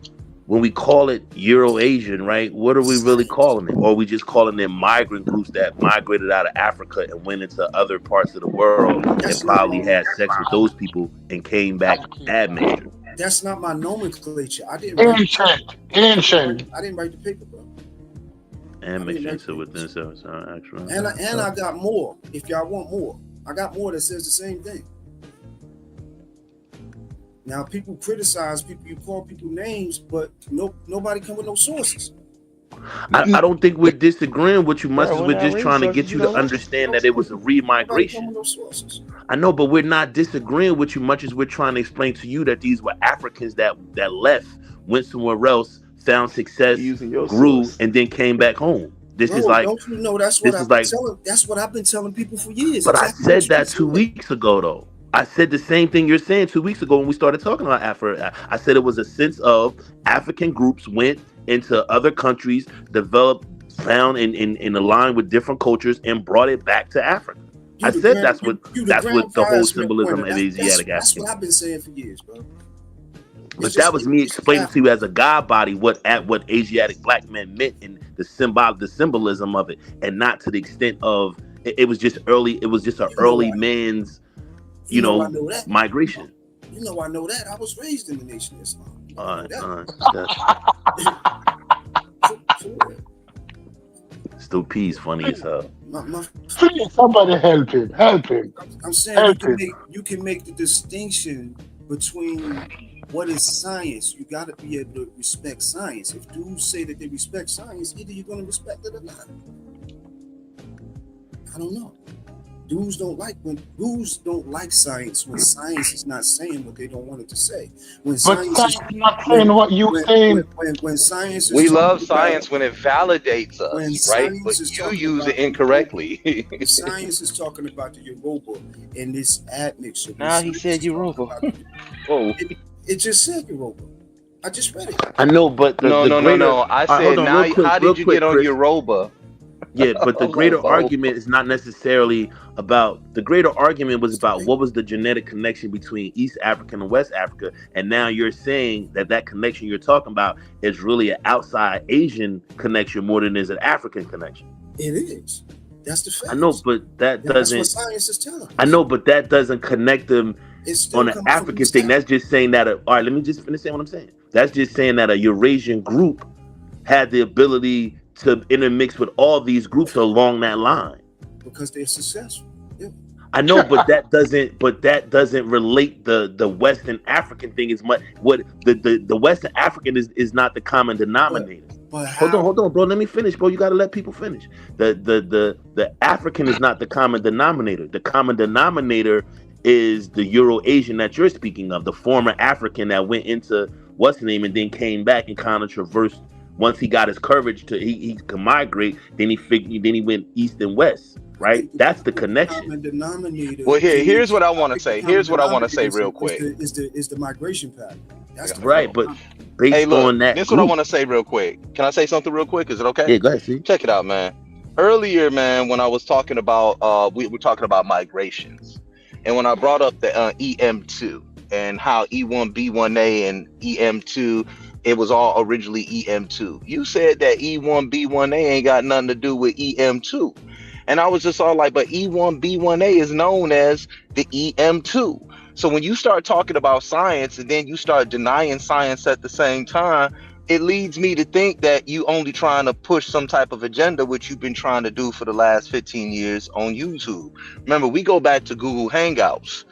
S21: When we call it Euro-Asian, right, what are we really calling it? Or are we just calling them migrant groups that migrated out of Africa and went into other parts of the world and probably had sex with those people and came back admixture?
S11: That's not my nomenclature. I didn't
S20: Ancient.
S11: I didn't write the paper, bro.
S21: Admixture, so within actual.
S11: And I got more. If y'all want more, I got more that says the same thing. Now people criticize people, you call people names, but nobody come with no sources.
S21: I don't think we're disagreeing with you much as we're just trying to get you to understand that it was a re-migration. I know, but we're not disagreeing with you much as we're trying to explain to you that these were Africans that left, went somewhere else, found success, grew, and then came back home. This is like,
S11: don't you know that's what I've been telling people for years.
S21: But I said that 2 weeks ago, though. I said the same thing you're saying 2 weeks ago when we started talking about Africa. I said it was a sense of African groups went into other countries, developed, found in line with different cultures, and brought it back to Africa. I said that's what the whole symbolism of Asiatic African.
S11: That's what I've been saying for years, bro.
S21: But that was me explaining to you as a God body what Asiatic black men meant and the symbolism of it, and not to the extent of it was just early. It was just an early man's. You know migration.
S11: You know I know that. I was raised in the Nation of Islam.
S21: Still P's funny as hell.
S20: Somebody help him.
S11: I'm saying you can make the distinction between what is science. You got to be able to respect science. If dudes say that they respect science, either you're going to respect it or not. I don't know. Dudes don't like science when science is not saying what they don't want it to say. When science is
S20: not saying what you saying.
S11: When science is
S9: we love science when it validates us, right? But you use it incorrectly.
S11: Science is talking about the Yoruba and this admixture.
S5: Now he said Yoruba.
S11: Whoa. It just said Yoruba. I just read it.
S21: I know, but the greater.
S22: No. I said
S21: hold on,
S22: now.
S21: real quick,
S22: How
S21: real
S22: did you
S21: quick,
S22: get on
S21: Chris.
S22: Yoruba?
S21: Yeah, but the
S22: I'm
S21: greater
S22: like, bro.
S21: argument is not necessarily about the greater argument was about what was the genetic connection between East Africa and West Africa, and now you're saying that connection you're talking about is really an outside Asian connection more than is an African connection.
S11: It is. That's the fact.
S21: I know, but that's
S11: what
S21: doesn't.
S11: science is telling us.
S21: I know, but that doesn't connect them on an
S11: coming from
S21: African
S11: the
S21: thing. That's just saying that. All right, let me just finish saying what I'm saying. That's just saying that a Eurasian group had the ability to intermix with all these groups along that line.
S11: Because they're successful. Yeah.
S21: I know, but that doesn't relate the Western African thing as much. What the Western African is not the common denominator.
S11: But
S21: hold on, bro. Let me finish, bro. You gotta let people finish. The African is not the common denominator. The common denominator is the Euro-Asian that you're speaking of, the former African that went into what's the name and then came back and kind of traversed. Once he got his courage to he could migrate, then he went east and west, right? That's the connection.
S22: Well, here's what I want to say. Here's what I want to say real quick.
S11: Is the migration pattern. That's
S21: right, but based on that,
S22: this is what I want to say real quick. Can I say something real quick? Is it okay?
S21: Yeah, go ahead. See?
S22: Check it out, man. Earlier, man, when I was talking about we were talking about migrations, and when I brought up the EM2 and how E1B1A and EM2, it was all originally EM2. You said that E1B1A ain't got nothing to do with EM2. And I was just all like, but E1B1A is known as the EM2. So when you start talking about science and then you start denying science at the same time, it leads me to think that you only trying to push some type of agenda, which you've been trying to do for the last 15 years on YouTube. Remember, we go back to Google Hangouts.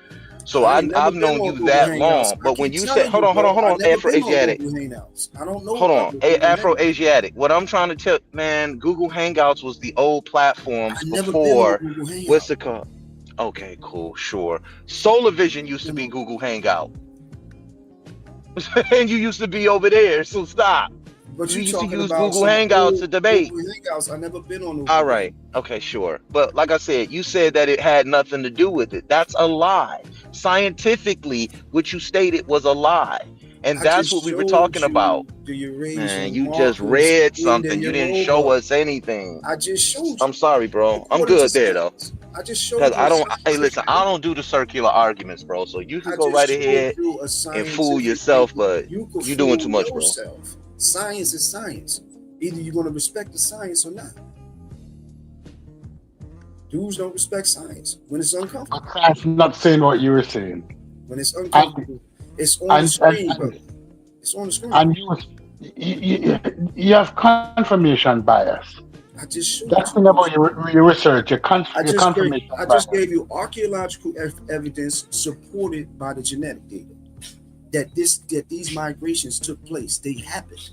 S22: So I've known you that long, but when you said, hold on, Afro-Asiatic.
S11: I don't know.
S22: Hold on, Afro-Asiatic. What I'm trying to tell, man, Google Hangouts was the old platforms before. What's the called? Okay, cool, sure. Solar Vision used to be Google Hangout, and you used to be over there. So stop.
S11: But
S22: you used to use Google Hangouts to debate.
S11: Google Hangouts, I never been on.
S22: All right. Okay, sure. But like I said, you said that it had nothing to do with it. That's a lie. Scientifically, what you stated was a lie. And that's what we were talking about. Man, you just read something. You didn't show us anything.
S11: I just showed you.
S22: I'm sorry, bro. I'm good there, though.
S11: I just showed you.
S22: Hey, listen, I don't do the circular arguments, bro. So you can go right ahead and fool yourself, but you're doing too much, bro.
S11: Science is science. Either you're going to respect the science or not. Dudes don't respect science when it's uncomfortable.
S20: I'm not saying what you were saying.
S11: When it's uncomfortable, it's on the screen, bro. It's on the screen.
S20: And you have confirmation bias.
S11: I just showed
S20: That's the thing about your research. Your confirmation
S11: I just gave you archaeological evidence supported by the genetic data. That these migrations took place. They happened.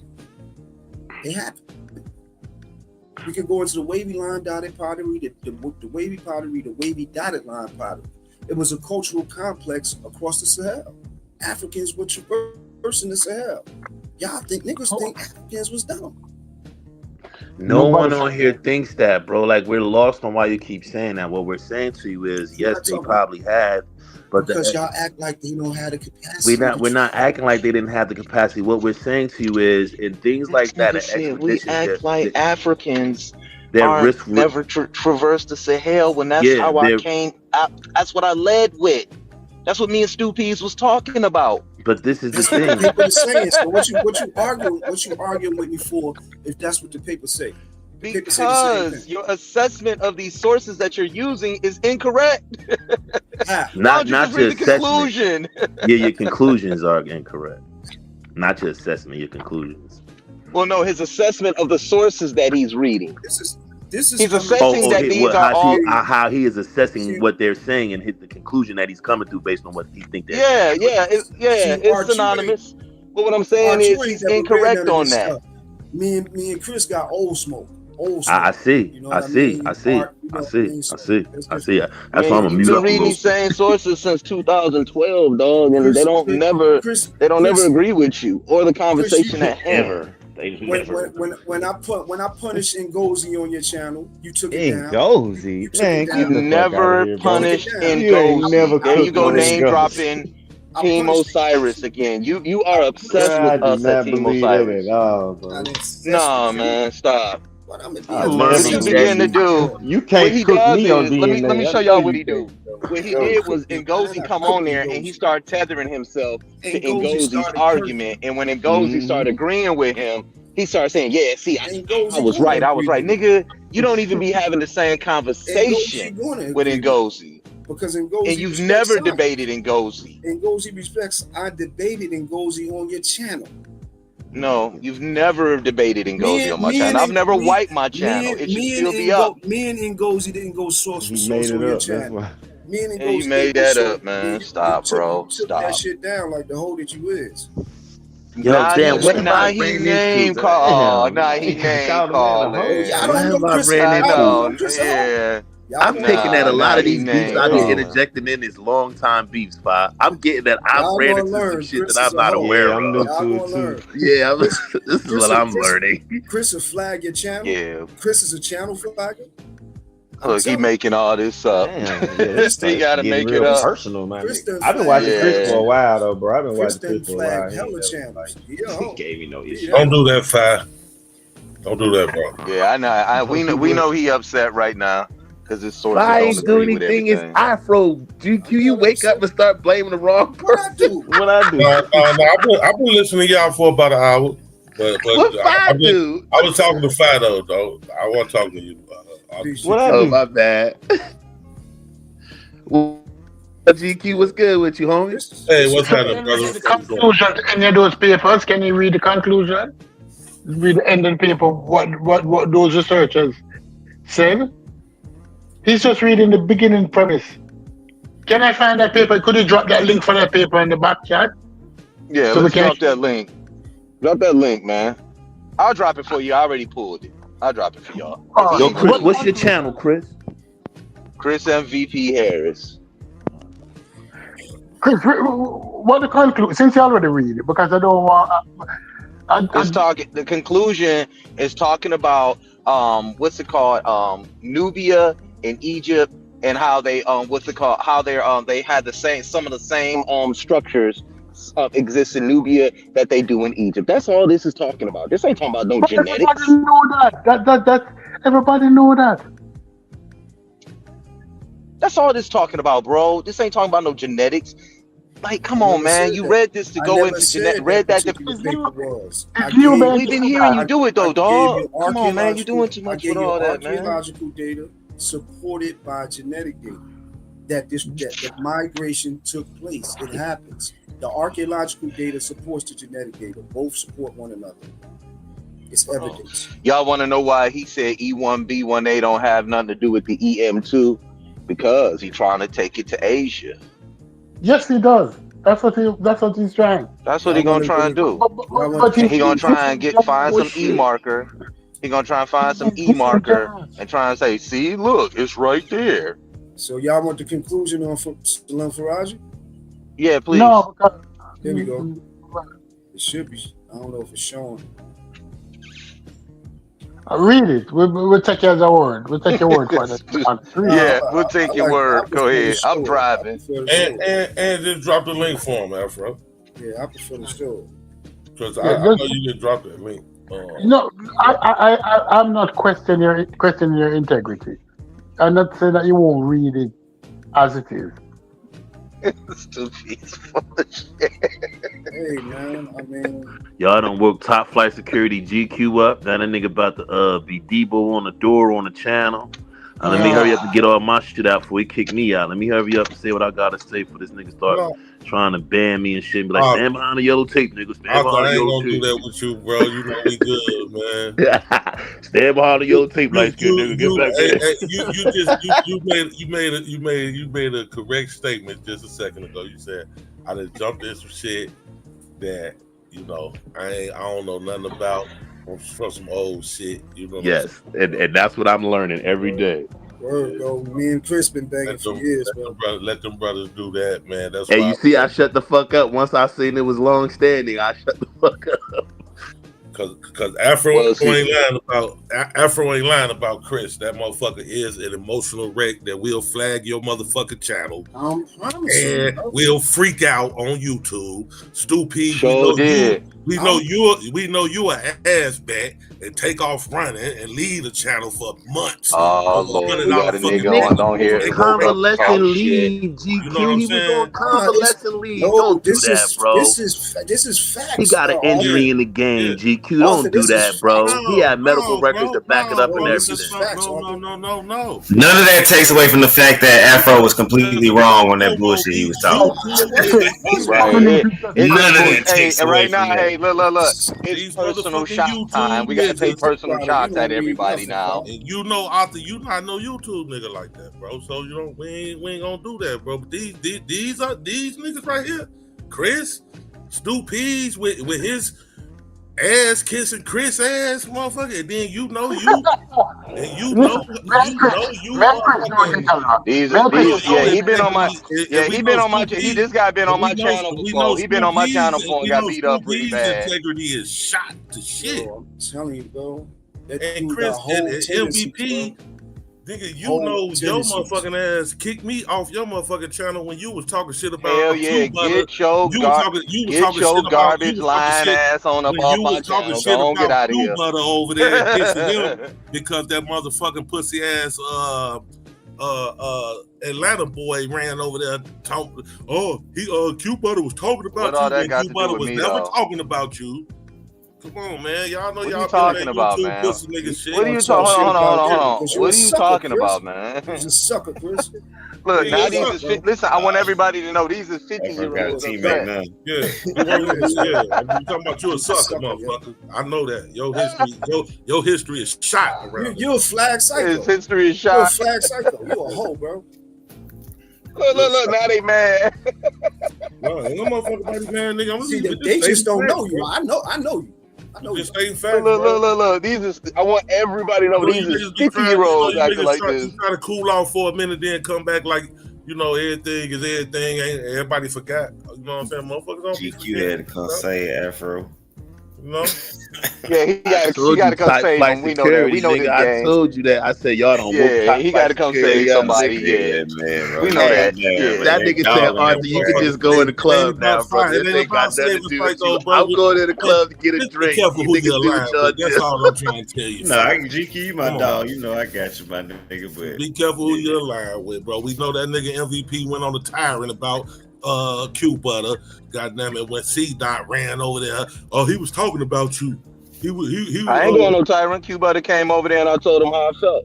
S11: We can go into the wavy line dotted pottery, the wavy pottery, the wavy dotted line pottery. It was a cultural complex across the Sahel. Africans were traversing the Sahel. Y'all niggas think Africans was dumb.
S21: No one on here thinks that, bro. Like, we're lost on why you keep saying that. What we're saying to you is, yes, they probably had. But
S11: because y'all act like they don't have the capacity.
S21: We're not acting like they didn't have the capacity. What we're saying to you is, in things like that,
S22: we act like Africans never traversed the Sahel when that's how I came. That's what I led with. That's what me and Stu Pease was talking about.
S21: But this is the thing.
S11: The paper saying. So what you arguing with me for? If that's what the paper say.
S22: Because your assessment of these sources that you're using is incorrect.
S21: not your assessment.
S22: Conclusion.
S21: Yeah, your conclusions are incorrect. Not your assessment, your conclusions.
S22: Well, no, his assessment of the sources that he's reading.
S11: This is
S22: he's assessing that these are all
S21: how he is assessing what they're saying and hit the conclusion that he's coming to based on what he thinks.
S22: It's synonymous. But what I'm saying is he's incorrect on that.
S11: Me and Chris got old smoke.
S21: I see. You know I see. That's why I'm a mute up.
S22: You've been reading these same sources since 2012, dog, and they don't never agree with you or the conversation at hand.
S11: When I punish Ngozi on your channel, you took it down.
S5: Ngozi,
S22: you never punished Ngozi. There you go, name dropping. Team Osiris again. You are obsessed with us at Team Osiris. Nah, man, stop. What he began to do,
S5: You
S22: what
S5: can't
S22: he
S5: cook
S22: does
S5: me on
S22: is, let me
S5: DNA.
S22: show
S5: I know
S22: y'all what
S5: you
S22: he do.
S5: can't.
S22: What he did was Ngozi come on there and he started tethering himself to Ngozi's argument. And when Ngozi started agreeing with him, he started saying, "Yeah, see, I was right. I was right, nigga. You don't even be having the same conversation with Ngozi,
S11: because
S22: and
S11: Ngozi
S22: you've
S11: respects
S22: never
S11: science.
S22: debated Ngozi.
S11: Ngozi respects. I debated Ngozi on your channel.
S22: No, you've never debated Ngozi on my channel. I've never wiped my channel. It should still be up.
S11: Me and Ngozi didn't go source for source on your channel. Me and
S22: Yeah, you
S11: Ngozi
S22: made
S11: didn't go
S22: that
S11: source.
S22: up, man.
S11: You
S22: Stop, bro.
S11: took that
S22: Stop.
S11: shit down like the hoe that you is.
S22: Now he name call. Now he name calling.
S11: I don't know Chris.
S22: I know.
S11: Chris
S22: Yeah.
S21: I'm picking at a lot of these beefs
S22: name
S21: I be
S22: calling.
S21: interjecting in this long time beefs, Fi. I'm getting that I've ran into some shit that I'm not aware of. Yeah, this is what I'm learning.
S11: Chris will flag your channel.
S22: Yeah.
S11: Chris is a channel flagger.
S22: Look, he making all this up. He gotta make it up.
S5: Personal, man. I've been watching Chris for a while, though, bro. I've been watching Chris for a while.
S11: Hella channels.
S5: He gave me no issue.
S2: Don't do that, Fi. Don't do that, bro.
S22: Yeah, I know. We know he upset right now because his sources
S21: I
S22: don't
S21: ain't do
S22: agree with
S21: anything. It's
S22: everything.
S21: Afro. GQ, you wake up and start blaming the wrong person.
S5: What I do?
S2: No, I've been listening to y'all for about an hour. But
S21: What Fi do?
S2: I was talking to Fi though. I wasn't talking to you.
S21: What I do? My bad. Well, GQ, what's good with you, homie?
S2: Hey, what's happening, brother?
S20: The conclusion to any of those papers. Can you read the conclusion? Read the ending paper. What those researchers said. He's just reading the beginning premise. Can I find that paper? Could you drop that link for that paper in the back chat?
S22: Yeah,
S20: So
S22: let's
S20: we can-
S22: drop that link. Drop that link, man. I'll drop it for you. I already pulled it. I'll drop it for y'all.
S21: Yo, Chris, what's your channel, Chris?
S22: Chris MVP Harris.
S20: Chris, what the conclusion? Since you already read it, because I don't want.
S22: The conclusion is talking about what's it called? Nubia and Egypt and how they how they had some of the same structures exist in Nubia that they do in Egypt. That's all this is talking about. This ain't talking about no genetics.
S20: Everybody know that. Everybody know that.
S22: That's all this talking about, bro. This ain't talking about no genetics. Like, come on, man. You read this to go into genetics. Read that. We've been hearing you do it, though, dog. Come on, man. You're doing too much with all that, man.
S11: Archaeological data supported by genetic data that migration took place. It happens. The archaeological data supports the genetic data. Both support one another. It's evidence.
S22: Y'all want to know why he said E1B1A don't have nothing to do with the EM2? Because he's trying to take it to Asia.
S20: Yes, he does. That's what he's trying.
S22: That's what he's gonna try and do. He's gonna try and find some E marker. He's gonna try and find some E marker and try and say, "See, look, it's right there."
S11: So y'all want the conclusion on Salam Faraji?
S22: Yeah, please.
S20: No,
S11: there we go. It should be. I don't know if it's showing.
S20: Read it. We'll take you as a word. We'll take your word for it.
S22: Yeah, we'll take your word. Go ahead. I'm driving.
S2: And just drop the link for him, Afro.
S11: Yeah, I prefer the show.
S2: Because I know you didn't drop that link.
S20: No, I'm not questioning your integrity. I'm not saying that you won't read it as it is.
S22: Stupid.
S11: Hey man, I mean,
S21: y'all done woke top flight security GQ up. Got a nigga about to be Debo on the door on the channel. Let me hurry up and get all my shit out before he kick me out. Let me hurry up and say what I gotta say for this nigga start trying to ban me and shit. And be like, stand behind the yellow tape, nigga. Stand behind the yellow tape.
S2: I ain't gonna do that with you, bro. You know we good, man.
S21: Stand behind the yellow tape, light skin nigga. Get back there.
S2: You made a correct statement just a second ago. You said I done jumped in some shit that I don't know nothing about from some old shit. You know.
S21: Yes, and that's what I'm learning every day.
S11: Word, though. Me and Chris been begging for years, bro.
S2: Let them brothers do that, man. That's
S21: hey, you see, I shut the fuck up once I seen it was long standing. I shut the fuck up.
S2: Cause Afro ain't lying about Chris. That motherfucker is an emotional wreck that will flag your motherfucking channel. And we'll freak out on YouTube. Stupid.
S9: Sure did.
S2: We know you an ass bat and take off running and leave the channel for months.
S9: Oh Lord, we got a nigga on here.
S21: Convalescent leave, GQ. He was on convalescent leave. Don't do that, bro.
S11: This is facts.
S21: He got an injury in the game, GQ. Don't do that, bro. He had medical records to back it up and everything.
S2: No.
S1: None of that takes away from the fact that Afro was completely wrong on that bullshit he was talking. None of that takes away
S9: right
S1: from
S9: now,
S1: that.
S9: hey, look. It's personal shot time. We gotta take personal shots at everybody now.
S2: And you know, Arthur, you not no YouTube nigga like that, bro. So you know we ain't gonna do that, bro. But these niggas right here, Chris, Stu Pease with his ass kissing Chris ass, motherfucker. And then you know he been on my this guy been on my channel before. He been on my channel before and got beat up pretty bad. Integrity is shot to shit.
S11: Bro, I'm telling you, bro.
S2: And Chris and MVP, nigga, you know your motherfucking ass kicked me off your motherfucking channel when you was talking shit about.
S9: Hell yeah, get your garbage line ass on up off my channel. Don't get out of here.
S2: Butter over there and kissing him because that motherfucking pussy ass Atlanta boy ran over there talking. Oh, Q Butter was talking about you, and Q Butter was never talking about you. Come on, man. Y'all know y'all
S9: talking about, man.
S2: Pussy nigga shit.
S9: What are you talking? Hold on. What are you talking about, man?
S11: You're a sucker, Chris.
S9: Look, now these is listen. I want everybody to know these is 50-year-olds.
S2: Yeah. I'm talking about you a sucker, motherfucker. I know that. Your history is shot around.
S11: You're a flag psycho.
S9: His history is shot.
S11: You're a flag psycho. You're a hoe, bro.
S9: Look, now they mad.
S2: No, ain't no motherfucker mad, nigga.
S11: See, they just don't know you. I know you.
S2: Just ain't fact.
S9: Look. I want everybody to know these is 50-year-olds acting like this.
S2: You try to cool off for a minute, then come back like, you know, everything is everything. Ain't everybody forgot? You know what I'm saying? Motherfuckers don't be
S1: GQ had to come say Afro.
S2: You know?
S9: Yeah, he got to come save him. We know that. We know this game.
S21: I told you that. I said y'all don't.
S9: Yeah, he got to come save somebody. Yeah,
S1: man.
S9: We know that.
S21: That nigga said, Arthur, you can just go in the club now, bro. This ain't got nothing to do with you. I'm going to the club to get a drink.
S2: Be careful who you're lying with. That's all I'm trying to tell you.
S1: No, GQ, my dog. You know I got you, my nigga. But
S2: be careful who you're lying with, bro. We know that nigga MVP went on the tyrant about Q Butter. Goddamn it, when C-Dot ran over there. Oh, he was talking about you. He
S9: I ain't going no tyrant. Q Butter came over there and I told him how I felt.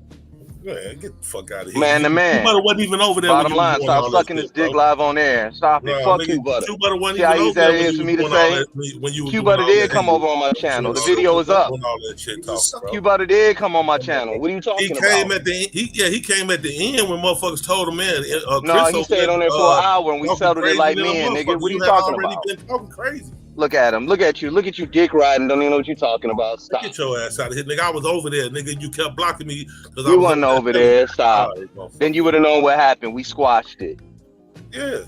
S2: Man, get the fuck out of here.
S9: Man to man.
S2: Q Butter wasn't even over there.
S9: Bottom line, stop sucking his dick live on air. Stop it. Fuck Q Butter.
S2: Q Butter wasn't
S9: See how
S2: even
S9: easy that is for me to say? Q Butter did come over on my channel. The video is up. Q Butter did come on my channel. What are you talking about?
S2: He came at the end when motherfuckers told him, man.
S9: No, he stayed on there for an hour and we settled it like men, nigga. What are you talking about?
S2: Been talking crazy.
S9: Look at him. Look at you. Look at you dick riding. Don't even know what you're talking about. Stop.
S2: Get your ass out of here, nigga. I was over there, nigga. You kept blocking me.
S9: You wasn't over there. Stop. Then you would have known what happened. We squashed it.
S2: Yeah,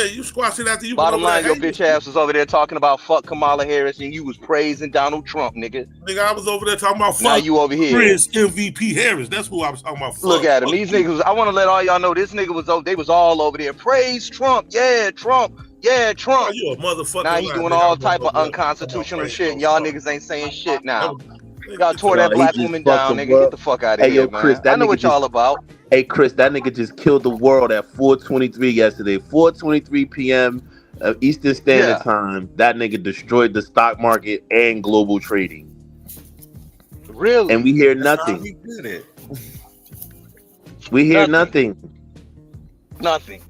S2: you squashed it after you.
S9: Bottom line, your bitch ass was over there talking about fuck Kamala Harris and you was praising Donald Trump, nigga.
S2: Nigga, I was over there talking about fuck.
S9: Now you over here.
S2: Chris MVP Harris. That's who I was talking about.
S9: Look at him. These niggas. I want to let all y'all know this nigga was over. They was all over there. Praise Trump. Yeah, Trump. Yeah, Trump.
S2: You a motherfucker.
S9: Now he doing all type of unconstitutional shit. And y'all niggas ain't saying shit now. Y'all tore that black woman down, nigga. Get the fuck out of here, man. Chris, I know what y'all about.
S21: Hey, Chris, that nigga just killed the world at 4:23 yesterday. 4:23 p.m. Eastern Standard Time. That nigga destroyed the stock market and global trading.
S9: Really?
S21: And we hear nothing. We hear nothing.
S9: Nothing.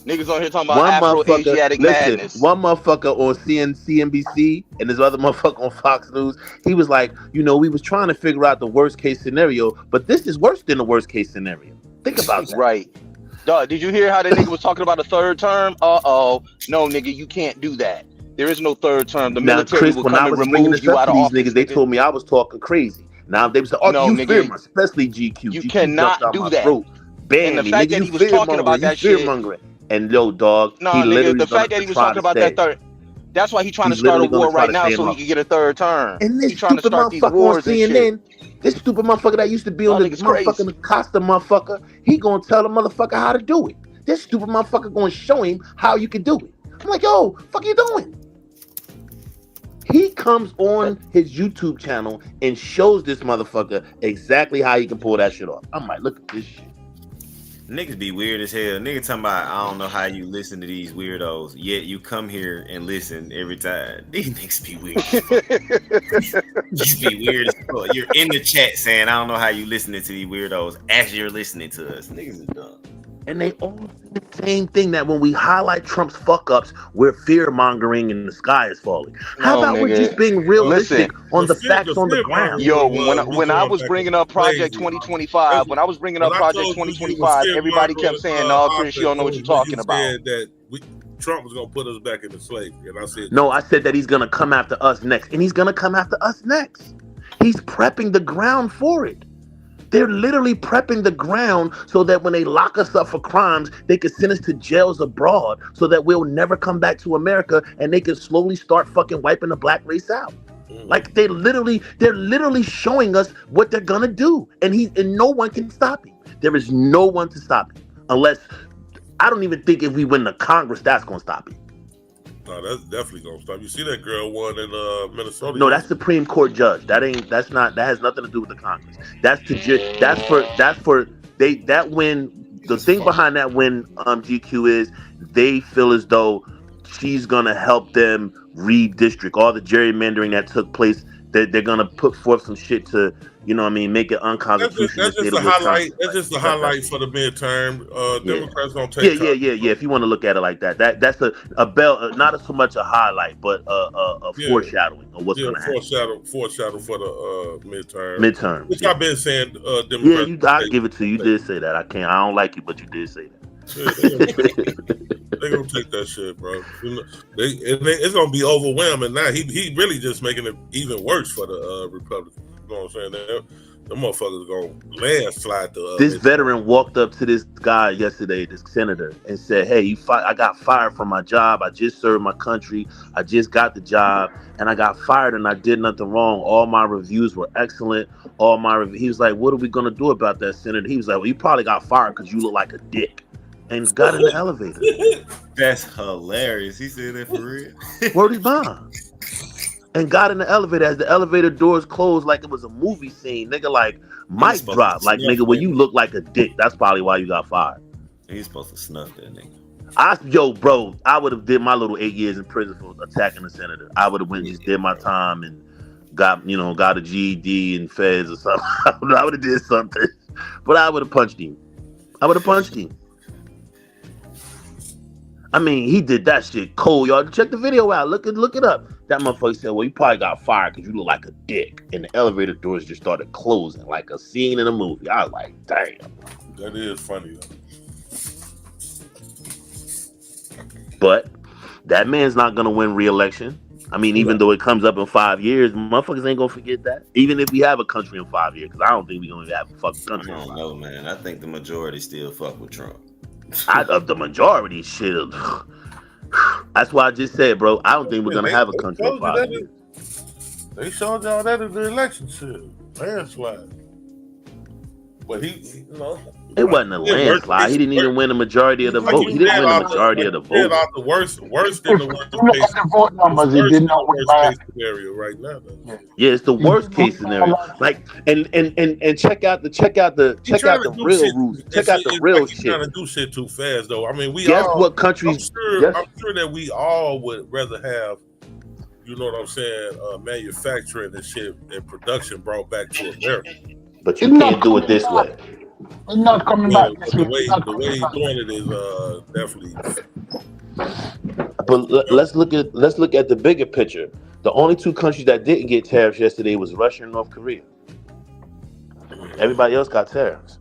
S9: Niggas on here talking about Afro-Asiatic madness.
S21: One motherfucker on CNBC and this other motherfucker on Fox News, he was like, you know, we was trying to figure out the worst case scenario, but this is worse than the worst case scenario. Think about that.
S9: Right. Dog, did you hear how the nigga was talking about a third term? No, nigga, you can't do that. There is no third term. The military will come and remove you out of office.
S21: Niggas, they told me I was talking crazy. Now they said, oh, you fear me, especially GQ.
S9: You cannot do that.
S21: Ban
S9: and the fact that he was talking about that shit.
S21: And yo, dog,
S9: no, nigga, the fact that he was talking about that third.
S22: That's why he's trying to
S21: He's
S22: start a
S21: literally gonna
S22: war
S21: try
S22: right
S21: to
S22: now
S21: stand
S22: so he
S21: up.
S22: can get a third term.
S21: And this
S22: He's trying to
S21: stupid
S22: start these
S21: motherfucker on
S22: wars and shit.
S21: CNN, this stupid motherfucker that used to be on
S22: Y'all
S21: the
S22: niggas crazy.
S21: motherfucking Costa motherfucker, he gonna tell the motherfucker how to do it. This stupid motherfucker gonna show him how you can do it. I'm like, yo, fuck you doing? He comes on his YouTube channel and shows this motherfucker exactly how he can pull that shit off. I'm like, look at this shit.
S1: Niggas be weird as hell. Niggas talking about, I don't know how you listen to these weirdos, yet you come here and listen every time. These niggas be weird. Just be weird as fuck. You're in the chat saying, I don't know how you listening to these weirdos as you're listening to us. Niggas is dumb.
S21: And they all say the same thing, that when we highlight Trump's fuck ups, we're fear mongering and the sky is falling. How about we're just being realistic on the facts on the ground?
S22: Yo, when I was bringing up Project 2025, everybody kept saying, "No, Chris, you don't know what you're talking about."
S2: Said that Trump was gonna put us back into slavery, and I said,
S21: no, I said that he's gonna come after us next, and he's gonna come after us next. He's prepping the ground for it. They're literally prepping the ground so that when they lock us up for crimes, they can send us to jails abroad so that we'll never come back to America, and they can slowly start fucking wiping the black race out. Like they're literally showing us what they're gonna do, and no one can stop him. There is no one to stop him, unless I don't even think if we win the Congress, that's gonna stop him.
S2: no, that's definitely gonna stop. You see that girl won in Minnesota?
S21: No, that's Supreme Court judge. That has nothing to do with the Congress. That win. The thing behind that win, GQ, is they feel as though she's gonna help them redistrict all the gerrymandering that took place. They're gonna put forth some shit to, you know what I mean, make it unconstitutional.
S2: That's just a highlight. That's just a highlight for the midterm. Democrats gonna take.
S21: Yeah. If you want to look at it like that, that's a bell, not so much a highlight, but a foreshadowing of what's gonna happen.
S2: Foreshadow for the midterm.
S21: Midterm.
S2: Which I've been saying.
S21: Democrats. I give it to you. You did say that. I don't like you, but you did say that.
S2: They gonna take that shit, bro. You know, it's gonna be overwhelming now. He really just making it even worse for the Republicans. You know what I'm saying? The motherfuckers gonna landslide the.
S21: This veteran walked up to this guy yesterday, this senator, and said, "Hey, I got fired from my job. I just served my country. I just got the job, and I got fired, and I did nothing wrong. All my reviews were excellent. He was like, "What are we gonna do about that, Senator?" He was like, "Well, you probably got fired because you look like a dick." And got in the elevator.
S1: That's hilarious. He said that for real.
S21: Word is bond. And got in the elevator as the elevator doors closed like it was a movie scene. Nigga, like, mic drop. Like, nigga, when you look like a dick, that's probably why you got fired.
S1: He's supposed to snuff that nigga.
S21: Yo, bro, I would have did my little 8 years in prison for attacking a senator. I would have went and just did my time and got a GED and feds or something. I would have did something. But I would have punched him. I mean, he did that shit cold, y'all. Check the video out. Look it up. That motherfucker said, "Well, you probably got fired because you look like a dick." And the elevator doors just started closing like a scene in a movie. I was like, damn.
S2: That is funny, though.
S21: But that man's not going to win re-election. I mean, even though it comes up in 5 years, motherfuckers ain't going to forget that. Even if we have a country in 5 years, because I don't think we're going to have a fucking country.
S1: I don't know, man. I think the majority still fuck with Trump.
S21: Of the majority shit. That's why I just said, bro, I don't think we're gonna have a country in 5 years.
S2: They showed y'all that in the election shit. Landslide. But he
S21: it wasn't a landslide. He didn't even win the majority of the vote. He didn't win the majority of the vote.
S2: The worst than the worst case.
S20: The vote numbers, he did not win by.
S2: Scenario right now.
S21: Yeah, it's the worst case scenario. Like, and check out the real rules. Check out the real shit.
S2: Trying to do shit too fast, though. I mean,
S21: what countries?
S2: I'm sure that we all would rather have, you know what I'm saying, manufacturing and shit and production brought back to America.
S21: But you can't do it this way.
S20: It's not coming back.
S2: The way he's doing it is definitely.
S21: But let's look at the bigger picture. The only two countries that didn't get tariffs yesterday was Russia and North Korea. Everybody else got tariffs.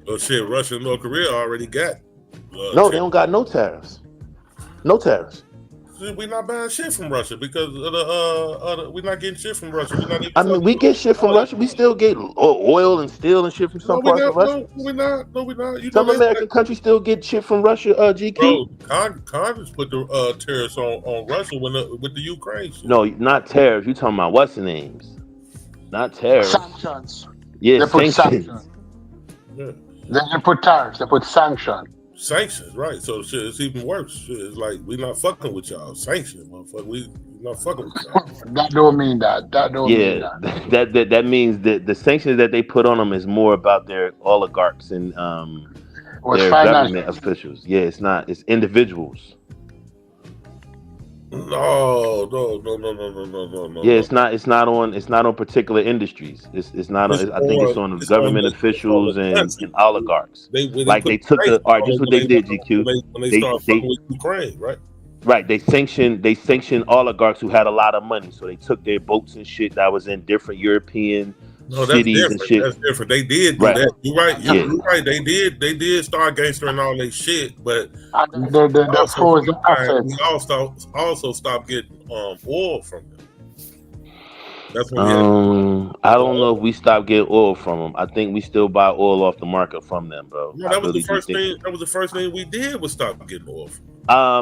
S2: Oh shit! Russia and North Korea already got.
S21: No, they don't got no tariffs. No tariffs.
S2: we're not buying shit from Russia because of we're not getting shit from Russia. We're not even
S21: I mean, we get shit from Russia. We still get oil and steel and shit from some parts of Russia.
S2: No, we're not. You
S21: Some
S2: know
S21: American countries still get shit from Russia. GQ.
S2: Bro, Congress put the tariffs on Russia with the Ukraine shit.
S21: No, not tariffs. You talking about what's the names? Not tariffs.
S20: Sanctions.
S21: Yeah,
S20: They put
S21: sanctions.
S2: Yeah.
S20: Then they put tariffs. They put sanctions.
S2: Sanctions, right? So shit, it's even worse. Shit, it's like we not fucking with y'all. Sanctions, motherfucker. We not fucking with y'all.
S20: That don't mean that. That don't mean that.
S21: that means that the sanctions that they put on them is more about their oligarchs and their government officials. Yeah, it's not. It's individuals.
S2: No.
S21: Yeah, it's not on particular industries. It's not. I think it's on the government officials and oligarchs.
S2: They
S21: took the. All right, this is what they did. GQ.
S2: When they started fucking with Ukraine, right?
S21: Right, they sanctioned oligarchs who had a lot of money, so they took their boats and shit that was in different European cities and shit.
S2: That's different. They did do that. You're right.
S21: Yeah.
S2: You're right. They did start gangstering all that shit, but we also stopped getting oil from them. That's what
S21: I don't know if we stopped getting oil from them. I think we still buy oil off the market from them, bro.
S2: No, that was the first thing. That was the first thing we did was stop getting oil from them.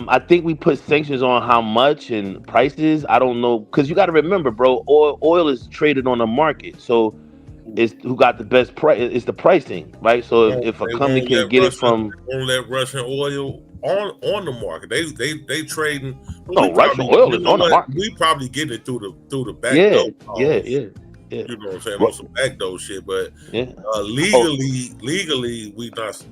S21: I think we put sanctions on how much and prices. I don't know, because you got to remember, bro. Oil is traded on the market, so it's who got the best price. It's the pricing, right? So if a company can get it from,
S2: won't let Russian oil on the market. They trading.
S21: No, Russian oil is on the market.
S2: We probably get it through the back door.
S21: Yeah.
S2: You know what I'm saying? On some back door shit, but legally we not.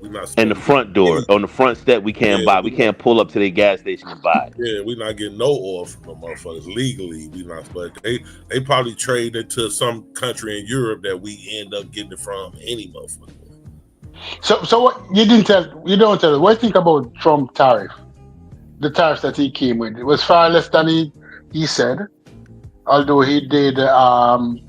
S2: We not
S21: and the front door on the front step we can't buy. We can't pull up to their gas station and buy it.
S2: Yeah, we're not getting no oil from the motherfuckers legally. We not, but they probably trade it to some country in Europe that we end up getting it from any motherfucker.
S20: So what you don't tell us. What do you think about Trump tariff? The tariffs that he came with, it was far less than he said. Although he did Taiwan.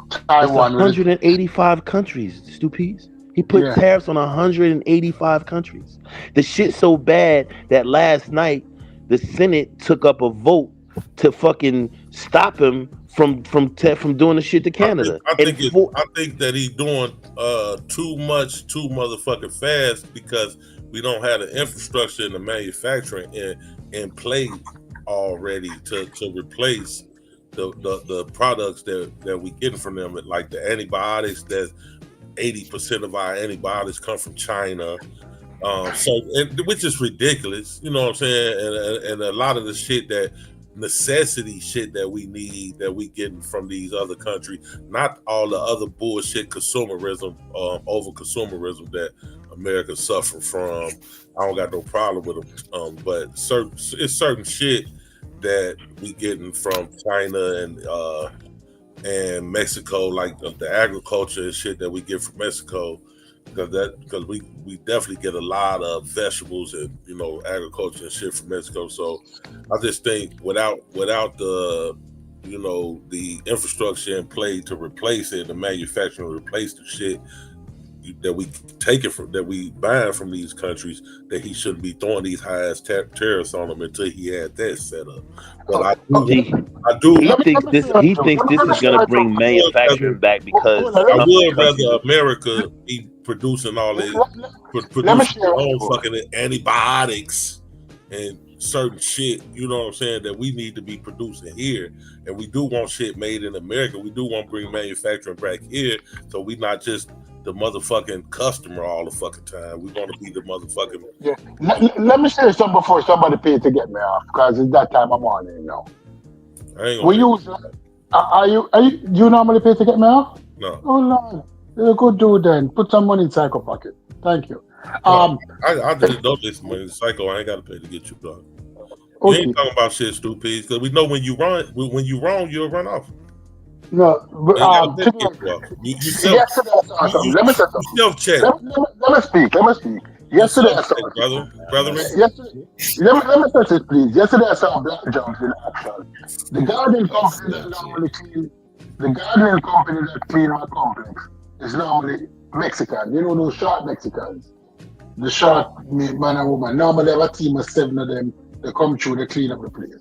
S21: 185 countries, stupids. He put tariffs on 185 countries. The shit's so bad that last night the Senate took up a vote to fucking stop him from doing the shit to Canada.
S2: I think that he's doing too motherfucking fast because we don't have the infrastructure and the manufacturing in play already to replace the products that we getting from them, like the antibiotics. That 80% of our antibiotics come from China, which is ridiculous. You know what I'm saying? And a lot of the shit necessity shit that we need that we getting from these other countries, not all the other bullshit consumerism, over consumerism that America suffer from. I don't got no problem with them, but it's certain shit that we getting from China and Mexico, like the agriculture and shit that we get from Mexico, because we definitely get a lot of vegetables and agriculture and shit from Mexico. So I just think without the the infrastructure in play to replace it, the manufacturing to replace the shit that we that we buying from these countries, that he shouldn't be throwing these high ass tariffs on them until he had that set up. But
S21: He thinks this is gonna bring manufacturing back because
S2: I would rather America be producing all this, producing their own fucking antibiotics and certain shit, you know what I'm saying, that we need to be producing here. And we do want shit made in America. We do want to bring manufacturing back here, so we not just the motherfucking customer all the fucking time. We want to be the motherfucking.
S20: Yeah. Let me say something before somebody pays to get me off, because it's that time of morning now. Do you normally pay to get me off?
S2: No.
S20: Oh Lord, you're good dude then. Put some money in Psycho pocket. Thank you.
S2: I just don't listen to Psycho. I ain't got to pay to get you done. You ain't talking about shit, stupid, because we know when you wrong, you'll run off.
S20: No, but let me speak. Yesterday I saw
S2: brother.
S20: Let me say this, please. Yesterday I saw black jobs in action. The gardening company that clean my complex is normally Mexican. You know those short Mexicans, the short man and woman. Normally they have a team of 7 of them They come through, they clean up the place.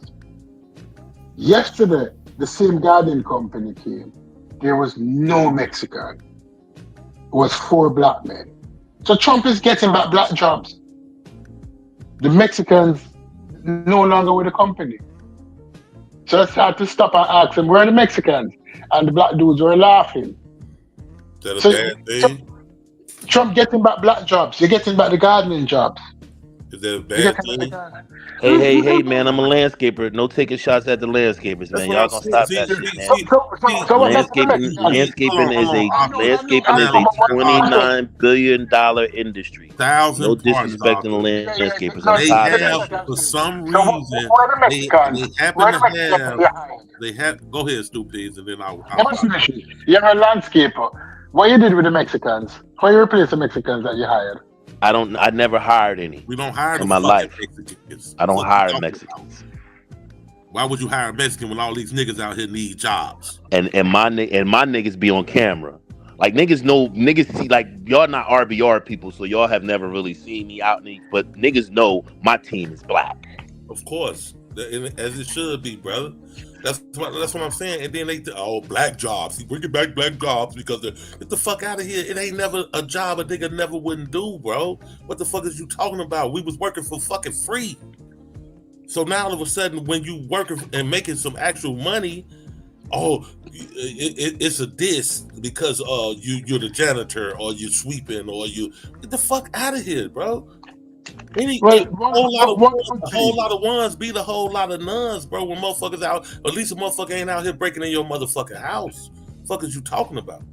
S20: Yesterday, the same garden company came. There was no Mexican. It was 4 black men. So Trump is getting back black jobs. The Mexicans no longer with the company. So I started to stop and ask them, where are the Mexicans? And the black dudes were laughing.
S2: Is that a bad thing?
S20: Trump getting back black jobs. You're getting back the gardening jobs.
S2: Is that a bad thing?
S21: Hey, man, I'm a landscaper. No taking shots at the landscapers, man. Y'all gonna stop that shit, man. Landscaping is a $29 billion industry. No disrespecting the landscapers. I'm tired of that.
S2: For some reason, they have. Go ahead, Stupids, and then I'll
S20: You're a landscaper. What you did with the Mexicans? How you replace the Mexicans that you hired?
S21: I never hired any.
S2: We don't hire
S21: in my life.
S2: Mexicans.
S21: I don't hire Mexicans.
S2: Why would you hire a Mexican when all these niggas out here need jobs?
S21: And my niggas be on camera. Like niggas see, like, y'all not RBR people, so y'all have never really seen me out, but niggas know my team is black.
S2: Of course, as it should be, brother. That's what I'm saying. And then they black jobs. See, bring it back black jobs because get the fuck out of here. It ain't never a job a nigga never wouldn't do, bro. What the fuck is you talking about? We was working for fucking free. So now all of a sudden, when you working and making some actual money, it's a diss because you're the janitor or you sweeping or you get the fuck out of here, bro. A whole lot of ones beat a whole lot of nuns, bro. When motherfuckers out, at least a motherfucker ain't out here breaking in your motherfucking house. Fuck is you talking about?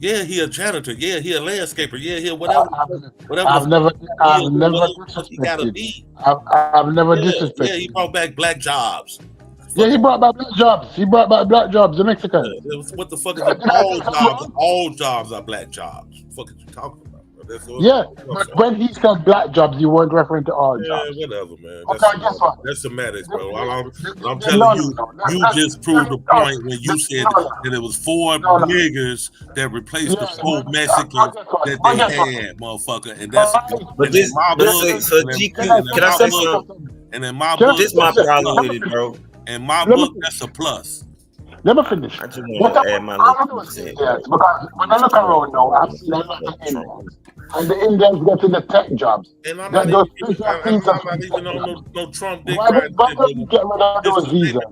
S2: Yeah, he a janitor. Yeah, he a landscaper. Yeah, he whatever.
S20: I've never disrespected. I've never disrespected.
S2: Yeah, he brought back black jobs.
S20: Yeah, he brought back black jobs. He brought back black jobs. The Mexicans.
S2: What the fuck is it? All jobs are black jobs. What the fuck is you talking about?
S20: Yeah, but when he said black jobs, you weren't referring to all jobs.
S2: Yeah, whatever, man. That's semantics, bro. I'm telling you, you just proved the point when you said that it was 4 niggers that replaced the 4 Mexicans that they had, motherfucker. And that's
S1: but this so GQ, can I say something?
S2: And in my book,
S1: this my problem with it, bro.
S2: In my book, that's a plus.
S20: Let me finish.
S1: I just want to add my little percent.
S20: Because when I look around now, I've seen a lot of Indians. And the Indians getting the tech jobs.
S2: And I'm not even on no Trump dick.
S20: Why don't you get rid of those visas?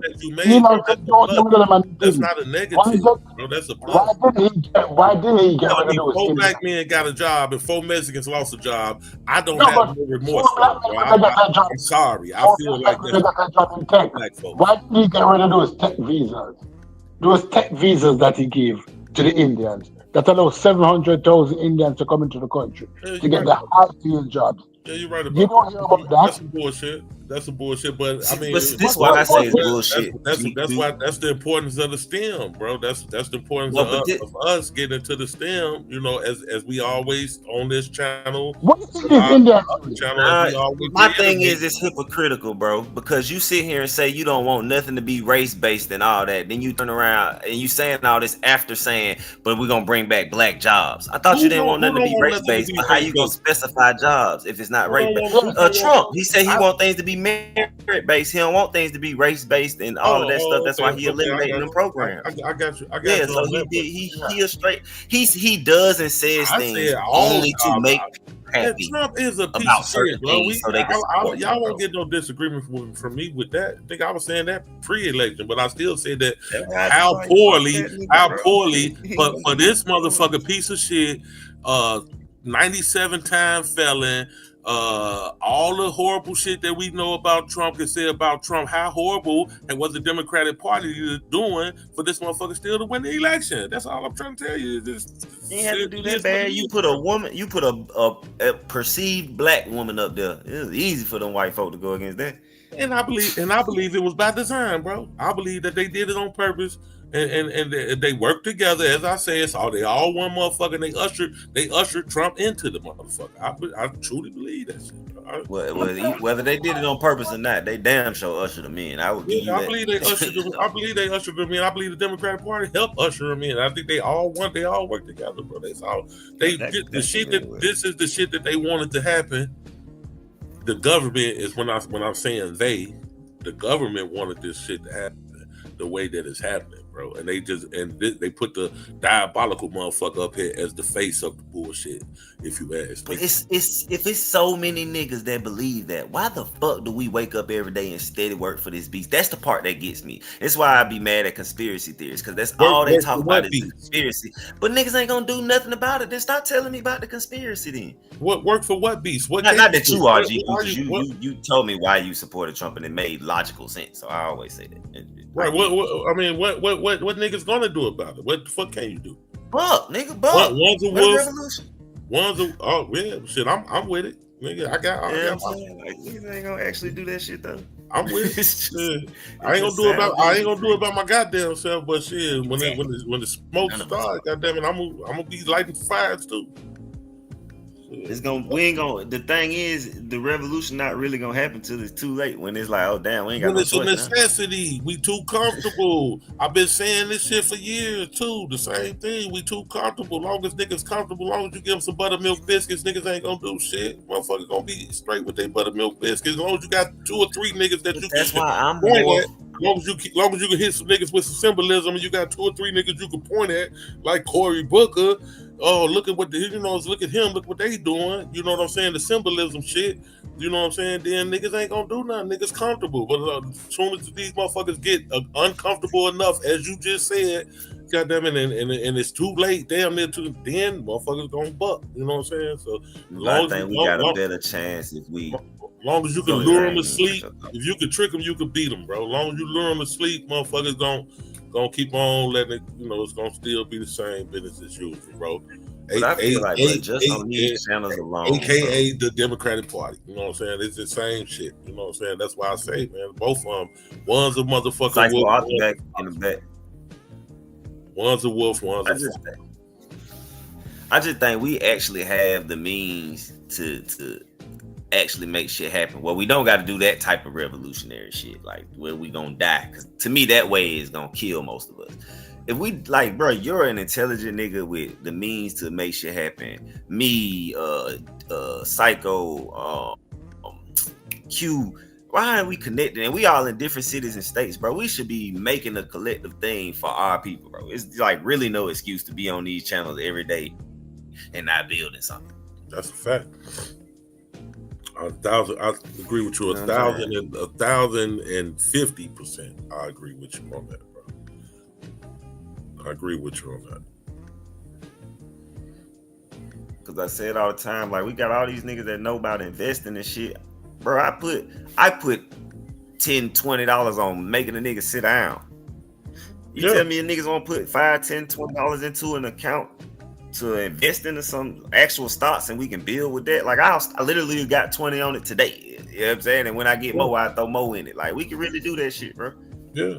S2: That's not a negative. No, that's a plus.
S20: Why didn't he get rid of those?
S2: 4 black men got a job and 4 Mexicans lost a job. I don't have no remorse for it. I'm sorry. I feel like that's
S20: why did he get rid of those tech visas? Those tech visas that he gave to the Indians that allow 700,000 Indians to come into the country to get the high-field jobs.
S2: Yeah, you're right about
S20: you don't hear about that.
S2: That's some bullshit. That's some bullshit. But I mean,
S1: this why I say it's bullshit.
S2: That's why that's the importance of the STEM, bro. That's the importance of us getting into the STEM. You know, as we always on this channel.
S20: What is India?
S1: My thing is it's hypocritical, bro. Because you sit here and say you don't want nothing to be race based and all that, then you turn around and you saying all this after saying, but we're gonna bring back black jobs. I thought you didn't want nothing to be race based, but how you gonna specify jobs if it's not race based? Trump, he said he want things to be merit based. He don't want things to be race based and all of that stuff. That's why he eliminating them programs.
S2: I got you.
S1: Yeah, so he a straight. He does and says things only to make happy.
S2: Trump is a piece of shit, bro. Y'all won't get no disagreement from me with that. I think I was saying that pre-election, but I still said that how poorly, but for this motherfucker piece of shit, 97-time felon. All the horrible shit that we know about Trump can say about Trump, how horrible and what the Democratic Party doing for this motherfucker still to win the election. That's all I'm trying to tell you.
S1: You ain't have to do that bad. You put a woman, you put a perceived black woman up there. It was easy for them white folk to go against that.
S2: And I believe it was by design, bro. I believe that they did it on purpose. And they worked together, as I say, they all one motherfucker. And they ushered Trump into the motherfucker. I truly believe that shit.
S1: Whether they did it on purpose or not, they damn sure ushered him in. I would give you that.
S2: I believe they ushered him in. I believe the Democratic Party helped usher him in. I think they all worked together, bro. This is the shit that they wanted to happen. the government is when I'm saying the government wanted this shit to happen the way that it's happening, bro. And they they put the diabolical motherfucker up here as the face of the bullshit, if you ask me.
S1: But if it's so many niggas that believe that, why the fuck do we wake up every day and steady work for this beast? That's the part that gets me. That's why I be mad at conspiracy theories, because that's all they talk about is the conspiracy. But niggas ain't gonna do nothing about it. Then stop telling me about the conspiracy then.
S2: What work for what beast? What
S1: not that you are, G, you told me why you supported Trump and it made logical sense. So I always say that.
S2: Right. What niggas gonna do about it? What the fuck can you do?
S1: Fuck, nigga, fuck.
S2: One's a wolf. One's a yeah, shit. I'm with it, nigga. I got
S1: like, niggas ain't gonna actually do that shit though.
S2: I'm with it. I ain't gonna do it about my goddamn self, but shit, when the smoke starts, goddamn it, I'm gonna be lighting fires too.
S1: The thing is, the revolution not really gonna happen till it's too late. When it's like, oh damn, we ain't got
S2: when
S1: no
S2: it's
S1: choice
S2: a necessity. Now. We too comfortable. I've been saying this shit for years too. The same thing. We too comfortable. Long as niggas comfortable, long as you give them some buttermilk biscuits, niggas ain't gonna do shit. Motherfuckers gonna be straight with their buttermilk biscuits. As long as you got 2 or 3 niggas that you
S1: that's
S2: can
S1: why I'm
S2: point
S1: more.
S2: at. Long as you can hit some niggas with some symbolism, and you got 2 or 3 niggas you can point at, like Cory Booker. Oh, look at what look at him, look what they doing. You know what I'm saying? The symbolism shit. You know what I'm saying? Then niggas ain't gonna do nothing. Niggas comfortable. But as soon as these motherfuckers get uncomfortable enough, as you just said, goddamn it, and it's too late, damn near to then motherfuckers gonna buck. You know what I'm saying? So
S1: I think we got a better chance if we.
S2: As long as you can lure them to sleep, if you can trick them, you can beat them, bro. As long as you lure them to sleep, motherfuckers gonna keep on letting it. You know, it's gonna still be the same business as usual, bro.
S1: But I feel like just on these channels alone,
S2: AKA the Democratic Party. You know what I'm saying? It's the same shit. You know what I'm saying? That's why I say, man, both of them. One's a motherfucker wolf. One's a wolf. One's a wolf.
S1: I just think we actually have the means to actually make shit happen. Well, we don't got to do that type of revolutionary shit, like where we gonna die. Because to me, that way is gonna kill most of us. If we like, bro, you're an intelligent nigga with the means to make shit happen. Me, Psycho, Q. Why aren't we connected? And we all in different cities and states, bro. We should be making a collective thing for our people, bro. It's like really no excuse to be on these channels every day and not building something.
S2: That's a fact. I agree with you 1,050%. I agree with you on that, bro. I agree with you on that.
S1: Cause I say it all the time, like we got all these niggas that know about investing and shit. Bro, I put $10, $20 on making a nigga sit down. You tell me a niggas won't put $5, $10, $20 into an account to invest into some actual stocks and we can build with that. Like I literally got 20 on it today. You know what I'm saying? And when I get more, I throw more in it. Like we can really do that shit, bro.
S2: Yeah.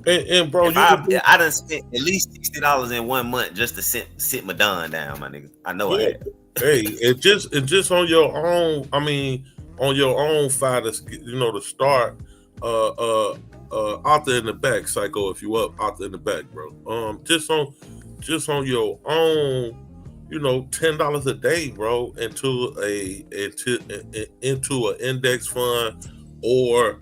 S2: And bro,
S1: I done spent at least $60 in 1 month just to sit my Don down, my nigga. I know I had.
S2: Hey, it just on your own, I mean, on your own fight, you know, to start author in the back, Psycho, if you up, author in the back, bro. Just on your own, you know, $10 a day, bro, into an index fund or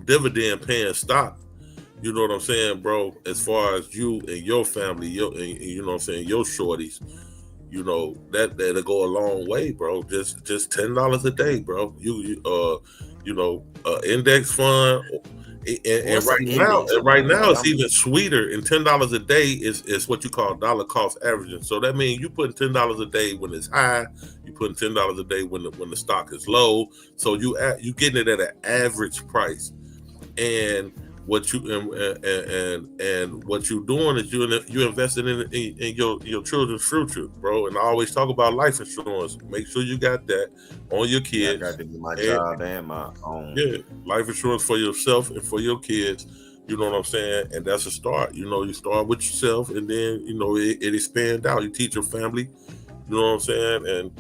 S2: dividend paying stock. You know what I'm saying, bro? As far as you and your family, you know what I'm saying, your shorties, you know, that'll go a long way, bro. Just $10 a day, bro. You know, index fund. And right now it's even sweeter. And $10 a day is what you call dollar cost averaging. So that means you putting $10 a day when it's high, you putting $10 a day when the stock is low. So you getting it at an average price. And what you and what you're doing is you investing in your children's future, bro. And I always talk about life insurance. Make sure you got that on your kids.
S1: I got to do my job and my own.
S2: Yeah, life insurance for yourself and for your kids. You know what I'm saying? And that's a start. You know, you start with yourself, and then you know it expands out. You teach your family. You know what I'm saying? And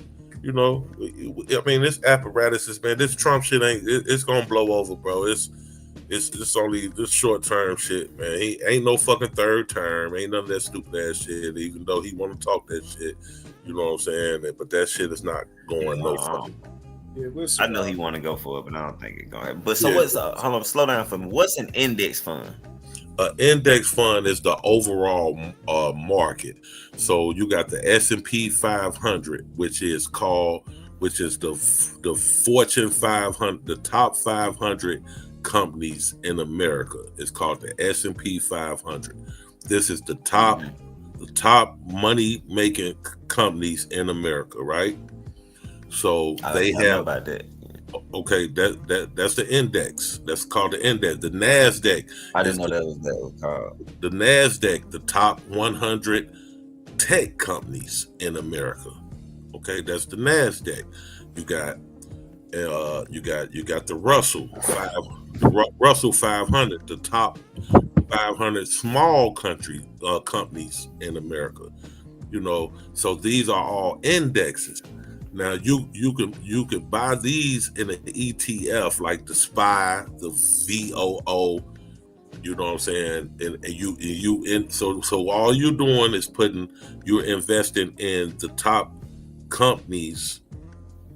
S2: you know, I mean, this apparatus is, man. This Trump shit it's gonna blow over, bro. It's only this short term shit, man. He ain't no fucking third term, ain't none of that stupid ass shit. Even though he want to talk that shit, you know what I'm saying? But that shit is not going no fucking.
S1: Yeah, I know he want to go for it, but I don't think it's gonna happen. But so what's hold on, slow down for me. What's an index fund?
S2: An index fund is the overall market. So you got the S&P 500, which is the Fortune 500, the top 500 companies in America. It's called the S&P 500. This is the top money making companies in America, right? So they have about that. Okay, that's the index. That's called the index. The NASDAQ.
S1: I didn't know that was called.
S2: The NASDAQ, the top 100 tech companies in America. Okay, that's the NASDAQ. You got the Russell 500, the top 500 small companies in America. You know, so these are all indexes. Now you can buy these in an ETF like the SPY, the VOO. You know what I'm saying? And so all you're doing is you're investing in the top companies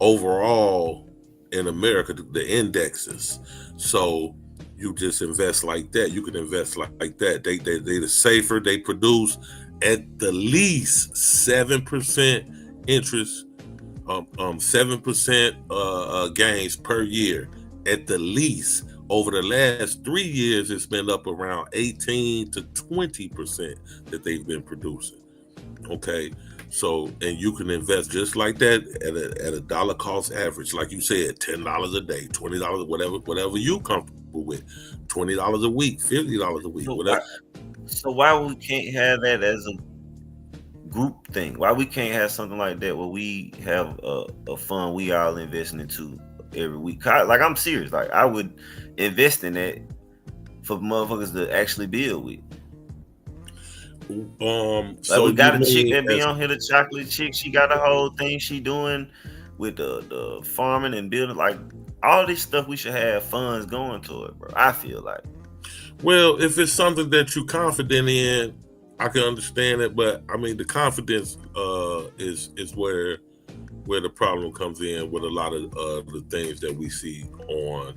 S2: overall in America, the indexes. So you just invest like that. You can invest like that. They're safer. They produce at the least 7% interest. 7% gains per year at the least. Over the last 3 years, it's been up around 18 to 20% that they've been producing. Okay, so and you can invest just like that at a dollar cost average, like you said, $10 a day, $20, whatever you comfortable with, $20 a week, $50 a week, whatever.
S1: So why we can't have that as a group thing? Why we can't have something like that where we have a fund we all investing into every week? Like, I'm serious. Like, I would invest in that for motherfuckers to actually build with.
S2: So
S1: we got a chick that be on here, the chocolate chick. She got a whole thing she doing with the farming and building. Like, all this stuff, we should have funds going to it, bro. I feel like.
S2: Well, if it's something that you're confident in, I can understand it, but I mean the confidence is where the problem comes in with a lot of the things that we see on,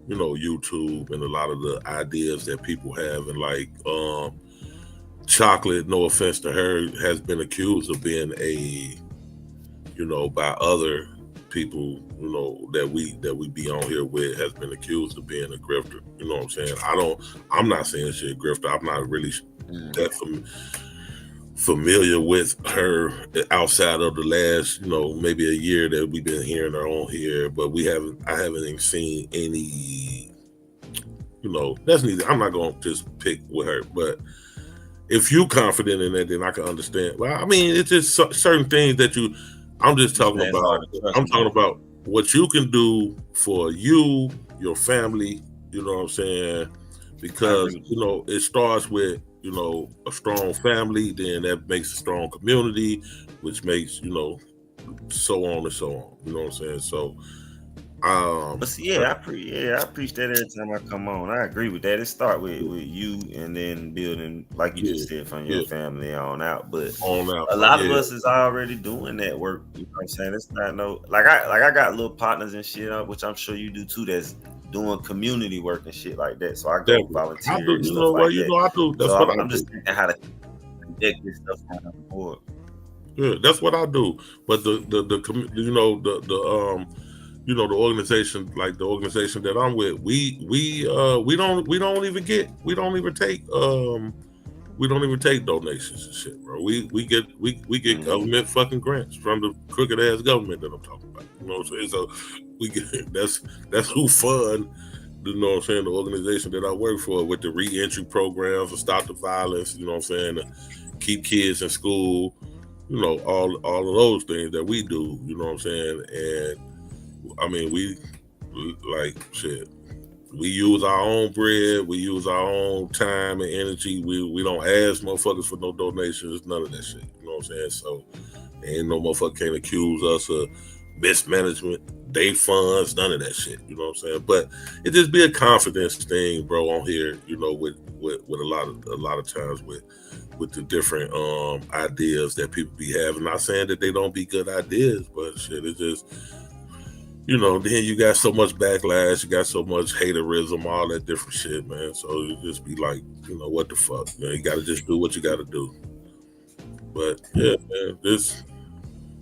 S2: you know, YouTube, and a lot of the ideas that people have, and like Chocolate, no offense to her, has been accused of being by other people, that we be on here with, has been accused of being a grifter. You know what I'm saying? I'm not saying she's a grifter. I'm not really that familiar with her outside of the last, maybe a year that we've been hearing her on here, but I haven't even seen any, that's neither. I'm not going to just pick with her, but if you confident in that, then I can understand. Well, I mean, it's just certain things that I'm talking about what you can do for you, your family, you know what I'm saying? Because, it starts with, a strong family, then that makes a strong community, which makes, so on and so on. You know what I'm saying? So,
S1: but see, I preach that every time I come on. I agree with that. It start with you, and then building, like you just said, from your family on out. But a lot of us is already doing that work. You know what I'm saying? It's not I got little partners and shit, which I'm sure you do too, that's doing community work and shit like that. So I go volunteer.
S2: I do.
S1: And
S2: you
S1: stuff
S2: know what?
S1: like
S2: You
S1: that.
S2: know I do. That's
S1: so
S2: what
S1: I'm
S2: I do.
S1: just thinking how to connect this stuff on the board.
S2: Yeah, that's what I do. But the organization, like the organization that I'm with, we don't even take donations and shit, bro. We get government fucking grants from the crooked ass government that I'm talking about. You know what I'm saying? So we get that's who fund, you know what I'm saying, the organization that I work for, with the re-entry programs to stop the violence, you know what I'm saying, to keep kids in school, all of those things that we do, you know what I'm saying? And I mean, we use our own bread, we use our own time and energy. We don't ask motherfuckers for no donations, none of that shit. You know what I'm saying? So ain't no motherfucker can accuse us of mismanagement, day funds, none of that shit. You know what I'm saying? But it just be a confidence thing, bro, on here. You know, with a lot of times with the different ideas that people be having. Not saying that they don't be good ideas, but shit, it's just, you know, then you got so much backlash, you got so much haterism, all that different shit, man. So you just be like, you know, what the fuck? You know, you gotta just do what you gotta do. But yeah, man, this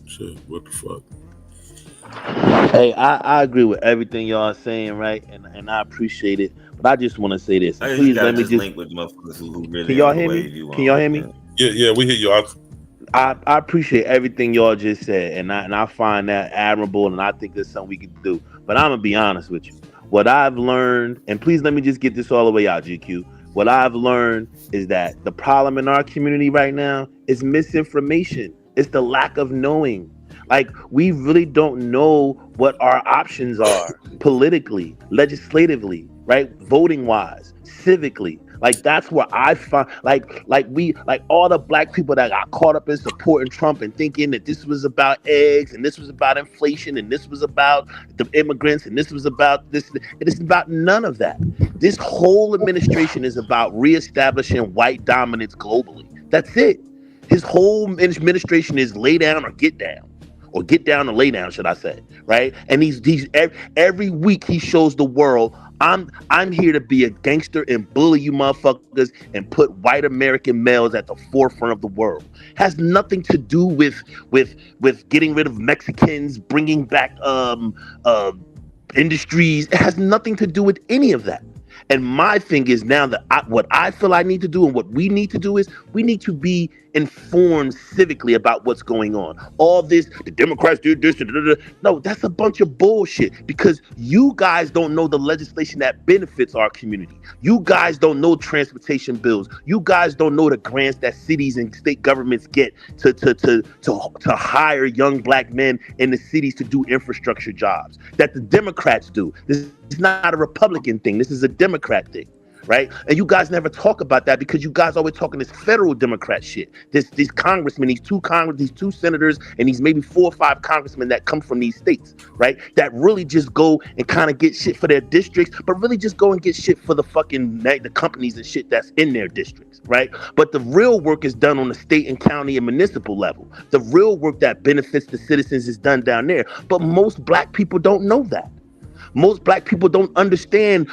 S2: shit, what the fuck?
S21: Hey, I agree with everything y'all are saying, right? And I appreciate it. But I just want to say this. Please let me just
S1: link with motherfuckers who really
S21: can y'all
S1: on the
S21: hear
S1: wave
S21: me?
S1: you
S21: Can y'all
S1: on,
S21: hear me?
S1: man.
S2: Yeah, we hear you.
S21: I appreciate everything y'all just said, and I find that admirable, and I think that's something we can do. But I'm gonna be honest with you. What I've learned, and please let me just get this all the way out, GQ. What I've learned is that the problem in our community right now is misinformation. It's the lack of knowing. Like, we really don't know what our options are politically, legislatively, right? Voting wise, civically. Like, that's where I find, like all the black people that got caught up in supporting Trump and thinking that this was about eggs and this was about inflation and this was about the immigrants and this was about this. It is about none of that. This whole administration is about reestablishing white dominance globally. That's it. His whole administration is lay down or get down. Or get down and lay down, should I say, right? And he's every week he shows the world, I'm here to be a gangster and bully you motherfuckers and put white American males at the forefront of the world. Has nothing to do with getting rid of Mexicans, bringing back industries. It has nothing to do with any of that. And my thing is now that what I feel I need to do and what we need to do is we need to be informed civically about what's going on. All this, the Democrats did this, no, that's a bunch of bullshit because you guys don't know the legislation that benefits our community. You guys don't know transportation bills. You guys don't know the grants that cities and state governments get to hire young black men in the cities to do infrastructure jobs that the Democrats do. This is not a Republican thing. This is a Democrat thing. Right? And you guys never talk about that because you guys always talking this federal Democrat shit. These congressmen, these two senators, and these maybe 4 or 5 congressmen that come from these states, right? That really just go and kind of get shit for their districts, but really just go and get shit for the fucking the companies and shit that's in their districts, right? But the real work is done on the state and county and municipal level. The real work that benefits the citizens is done down there. But most black people don't know that. Most black people don't understand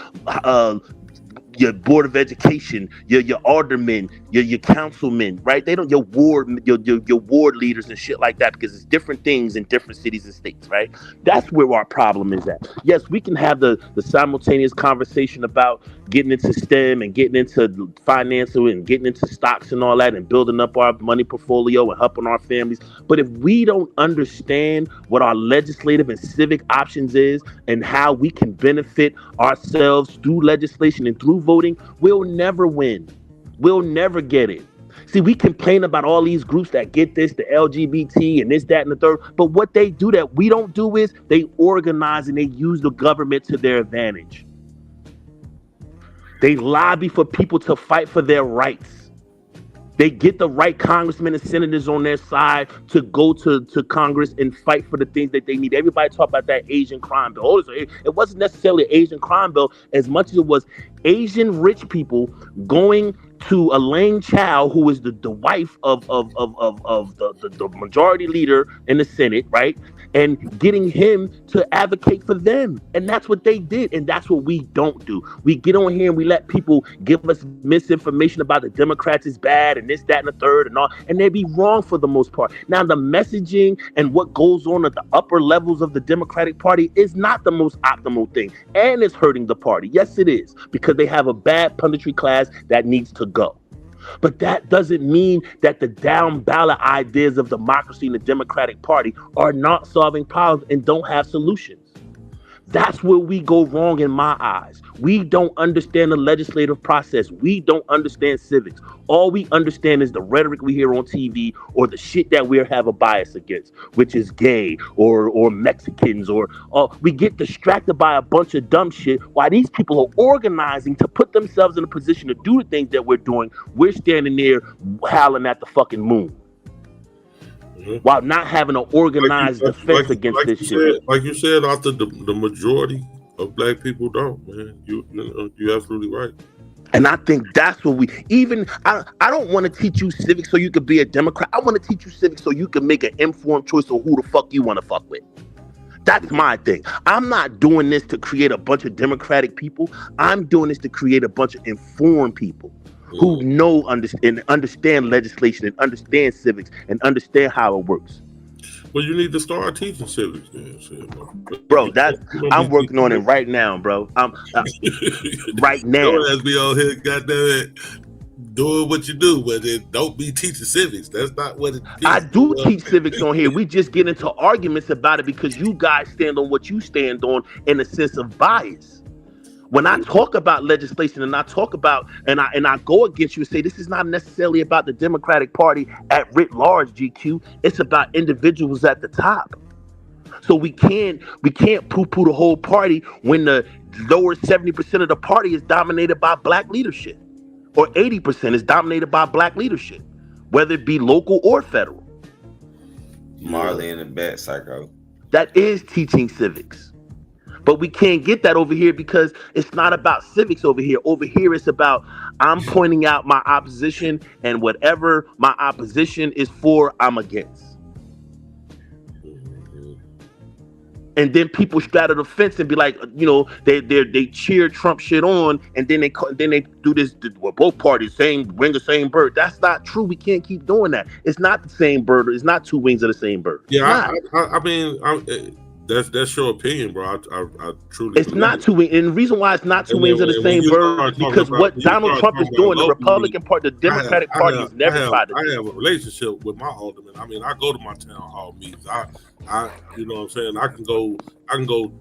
S21: your board of education, your aldermen, your councilmen, right? They don't your ward leaders and shit like that because it's different things in different cities and states, right? That's where our problem is at. Yes, we can have the simultaneous conversation about getting into STEM and getting into financial and getting into stocks and all that and building up our money portfolio and helping our families. But if we don't understand what our legislative and civic options is and how we can benefit ourselves through legislation and through voting, we'll never win. We'll never get it. See, we complain about all these groups that get this, the LGBT and this, that, and the third. But what they do that we don't do is they organize and they use the government to their advantage. They lobby for people to fight for their rights. They get the right congressmen and senators on their side to go to Congress and fight for the things that they need. Everybody talk about that Asian crime bill. Oh, it wasn't necessarily an Asian crime bill as much as it was Asian rich people going to Elaine Chao, who is the wife of the majority leader in the Senate, right? And getting him to advocate for them. And that's what they did. And that's what we don't do. We get on here and we let people give us misinformation about the Democrats is bad and this, that, and the third and all. And they be wrong for the most part. Now, the messaging and what goes on at the upper levels of the Democratic Party is not the most optimal thing. And it's hurting the party. Yes, it is. Because they have a bad punditry class that needs to go. But that doesn't mean that the down ballot ideas of democracy in the Democratic Party are not solving problems and don't have solutions. That's where we go wrong in my eyes. We don't understand the legislative process. We don't understand civics. All we understand is the rhetoric we hear on TV or the shit that we have a bias against, which is gay or Mexicans or we get distracted by a bunch of dumb shit while these people are organizing to put themselves in a position to do the things that we're doing. We're standing there howling at the fucking moon. while not having an organized defense against this shit.
S2: Like you said, Arthur, the majority of black people don't, man. You're absolutely right.
S21: And I think that's what I don't want to teach you civics so you could be a Democrat. I want to teach you civics so you can make an informed choice of who the fuck you want to fuck with. That's my thing. I'm not doing this to create a bunch of Democratic people. I'm doing this to create a bunch of informed people who know, understand legislation and understand civics and understand how it works.
S2: Well, you need to start teaching civics then,
S21: bro. I'm working on it right now, bro. Right now.
S2: Don't ask me on here, goddamn it, doing what you do, but then don't be teaching civics. That's not what it is.
S21: I do teach civics on here. We just get into arguments about it because you guys stand on what you stand on in a sense of bias. When I talk about legislation and I talk about and I go against you and say this is not necessarily about the Democratic Party at writ large, GQ. It's about individuals at the top. So we can't poo-poo the whole party when the lower 70% of the party is dominated by black leadership, or 80% is dominated by black leadership, whether it be local or federal.
S1: Marley in the back, Psycho.
S21: That is teaching civics. But we can't get that over here because it's not about civics over here. Over here, it's about I'm pointing out my opposition, and whatever my opposition is for, I'm against. And then people straddle the fence and be like, they cheer Trump shit on, and then they do this. Well, both parties bring the same bird. That's not true. We can't keep doing that. It's not the same bird. It's not two wings of the same bird.
S2: Yeah, I mean, that's your opinion, bro. I truly.
S21: It's not two wings, and the reason why it's not two wings of the same bird is because what Donald Trump is doing, the Republican Party, the Democratic Party has never tried to do.
S2: I have a relationship with my alderman. I mean, I go to my town hall meetings. I you know what I'm saying. I can go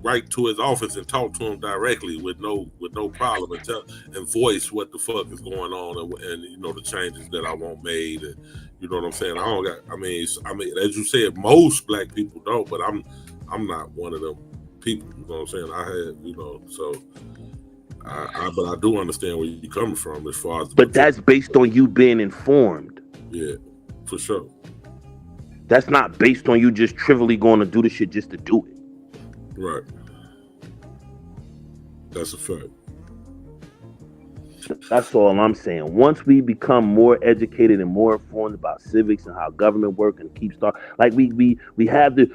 S2: right to his office and talk to him directly with no problem and voice what the fuck is going on and the changes that I want made. And, you know what I'm saying? I mean, as you said, most black people don't, but I'm not one of them people. You know what I'm saying? I had, so but I do understand where you're coming from as far as.
S21: But that's based on you being informed.
S2: Yeah, for sure.
S21: That's not based on you just trivially going to do the shit just to do it.
S2: Right. That's a fact.
S21: That's all I'm saying. Once we become more educated and more informed about civics and how government work and keep like we have the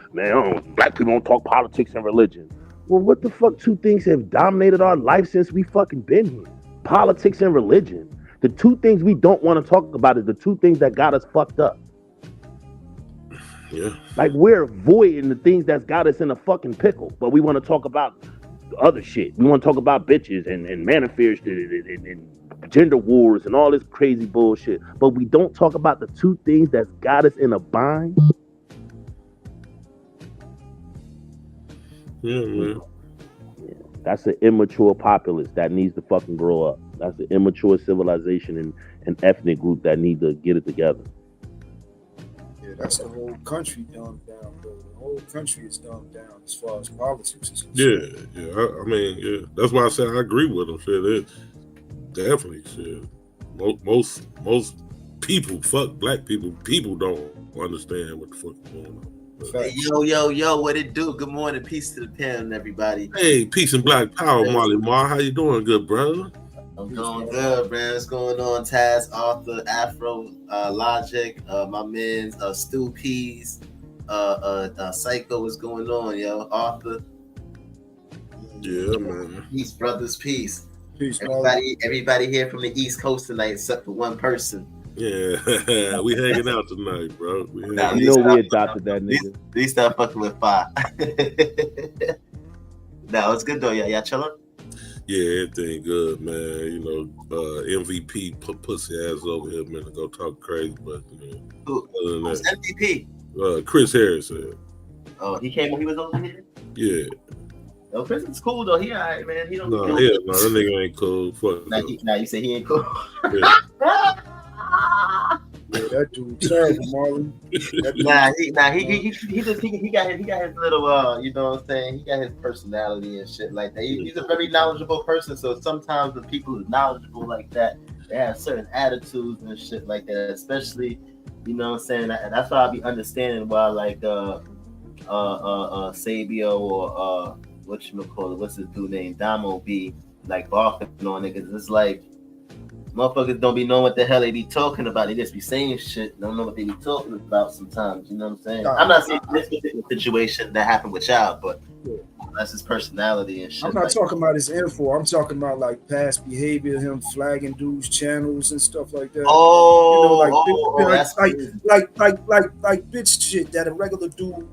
S21: black people don't talk politics and religion. Well, what the fuck two things have dominated our life since we fucking been here? Politics and religion. The two things we don't want to talk about is the two things that got us fucked up.
S2: Yeah.
S21: Like we're avoiding the things that's got us in a fucking pickle, but we want to talk about other shit. We want to talk about bitches and manifestation and gender wars and all this crazy bullshit. But we don't talk about the two things that's got us in a bind.
S2: Yeah, man.
S21: Yeah, that's an immature populace that needs to fucking grow up. That's an immature civilization and ethnic group that need to get it together.
S11: Yeah, that's the whole country dumbed down, bro. The whole country is dumbed down as far as politics is concerned.
S2: Yeah. I mean, yeah. That's why I said I agree with him. Shit, it definitely shit. Most people, fuck black people. People don't understand what the fuck is going on.
S13: Hey, yo, what it do? Good morning, peace to the panel, everybody.
S2: Hey, peace and black power, Molly Mar. How you doing, good brother?
S13: I'm doing good, man. What's going on? Taz, Arthur, Afro, Logic, my man's Stu Peas, Psycho. What's going on, yo? Arthur.
S2: Yeah, man.
S13: Peace, brothers, peace.
S11: Peace,
S13: everybody here from the East Coast tonight, except for one person.
S2: Yeah, we hanging out tonight, bro.
S21: We adopted that nigga.
S13: Please stop fucking with fire. No, it's good though. Y'all chilling?
S2: Yeah, everything good, man. MVP put pussy ass over here, man, to go talk crazy, but
S13: who's MVP?
S2: Chris Harris.
S13: Oh, he came when he was over here?
S2: Yeah.
S13: No, Chris is cool though. He alright, man. He don't.
S2: No, that nigga ain't cool. Fuck.
S13: Nah, you say he ain't cool.
S2: Yeah.
S11: Yeah, that dude terrible, Marlon.
S13: He got his little you know what I'm saying? He got his personality and shit like that. He's a very knowledgeable person, so sometimes the people who are knowledgeable like that, they have certain attitudes and shit like that, especially You know what I'm saying? And that's why I be understanding why like Sabio or whatchamacallit, what's his dude name? Damo be like barking on niggas. It's like motherfuckers don't be knowing what the hell they be talking about. They just be saying shit, don't know what they be talking about sometimes. You know what I'm saying? I'm not saying this particular situation that happened with y'all, but that's his personality and shit.
S11: I'm not talking about his info. I'm talking about like past behavior, him flagging dudes' channels and stuff like that. Like bitch shit that a regular dude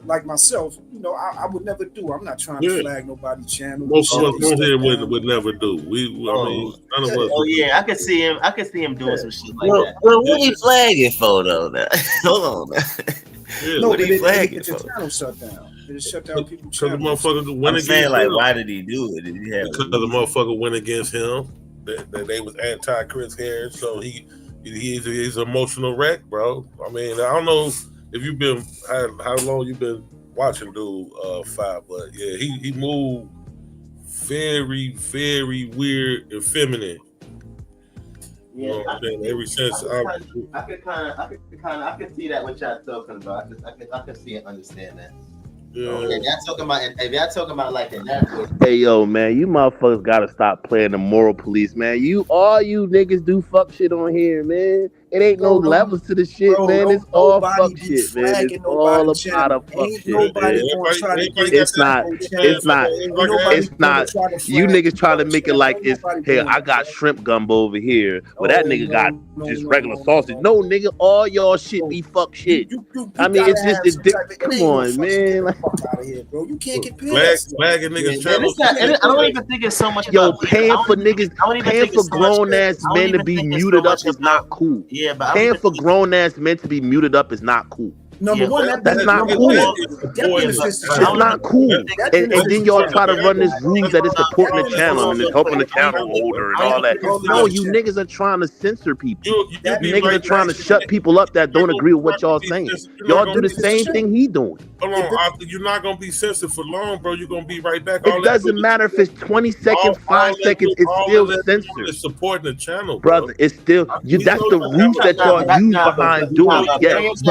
S11: like myself, I would never do. I'm not trying to flag nobody's channel.
S2: Most of us on here would never do. I mean, none of us.
S13: Oh yeah, I could see him doing some shit like that.
S1: Well, what he flagging for though? Now? Hold on.
S11: No,
S1: what he flagging
S11: for? The channel shut down. It shut down people's channels.
S2: The motherfucker went against
S1: saying, like,
S2: him.
S1: why did he do it? Did he have
S2: because the motherfucker went against him. That they was anti Chris Harris, so he's an emotional wreck, bro. I mean, I don't know if you've been how long you've been watching dude 5, but yeah, he moved very, very weird and feminine.
S13: Yeah,
S2: you know what I'm saying? Ever since
S13: I could see that what y'all talking about. I could see and understand that.
S2: Yeah.
S13: If y'all talking about like in that way.
S21: Hey yo, man, you motherfuckers gotta stop playing the moral police, man. All you niggas do fuck shit on here, man. It ain't no levels to the shit, man. It's all fuck shit, man. It's all a pot of fuck shit, man. It's not. You niggas trying to make it like it's, hey, I got shrimp gumbo over here. Well, that nigga got just regular sausage. No, nigga, all y'all shit be fuck shit. I mean, it's just, come on, man. Like,
S11: out of here, bro. You can't get pissed.
S2: Flagging niggas.
S13: I don't even think it's so much.
S21: Yo, paying for grown ass men to be muted up is not cool.
S13: Yeah, but
S21: paying for grown ass men to be muted up is not cool.
S11: Number one,
S21: that's not cool. It's not cool. And then y'all try to run this rule that it's supporting the channel and it's helping the channel holder and all that. No, you niggas are trying to censor people. You niggas are trying to shut people up that don't agree with what y'all saying. Y'all do the same thing he doing.
S2: Hold on, you're not gonna be censored for long, bro. You're gonna be right back.
S21: It doesn't matter if it's 20 seconds, 5 seconds. It's still censored.
S2: It's supporting the channel,
S21: brother. It's still that's the rules that y'all use behind doing it. Yes.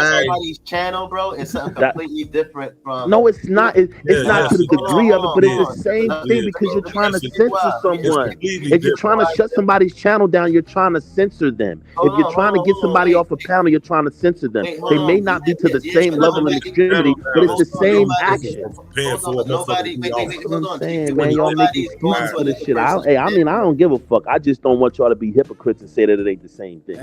S13: Somebody's channel, bro, it's something completely different from.
S21: No, it's not. It's not to the degree of it, but it's the same thing because you're trying to censor someone. If you're trying to shut somebody's channel down, you're trying to censor them. If you're trying to get somebody off a panel, you're trying to censor them. They may not be to the same level of extremity, but it's the same action. I'm saying, man, y'all make excuses for this shit. I don't give a fuck. I just don't want y'all to be hypocrites and say that it ain't the same thing.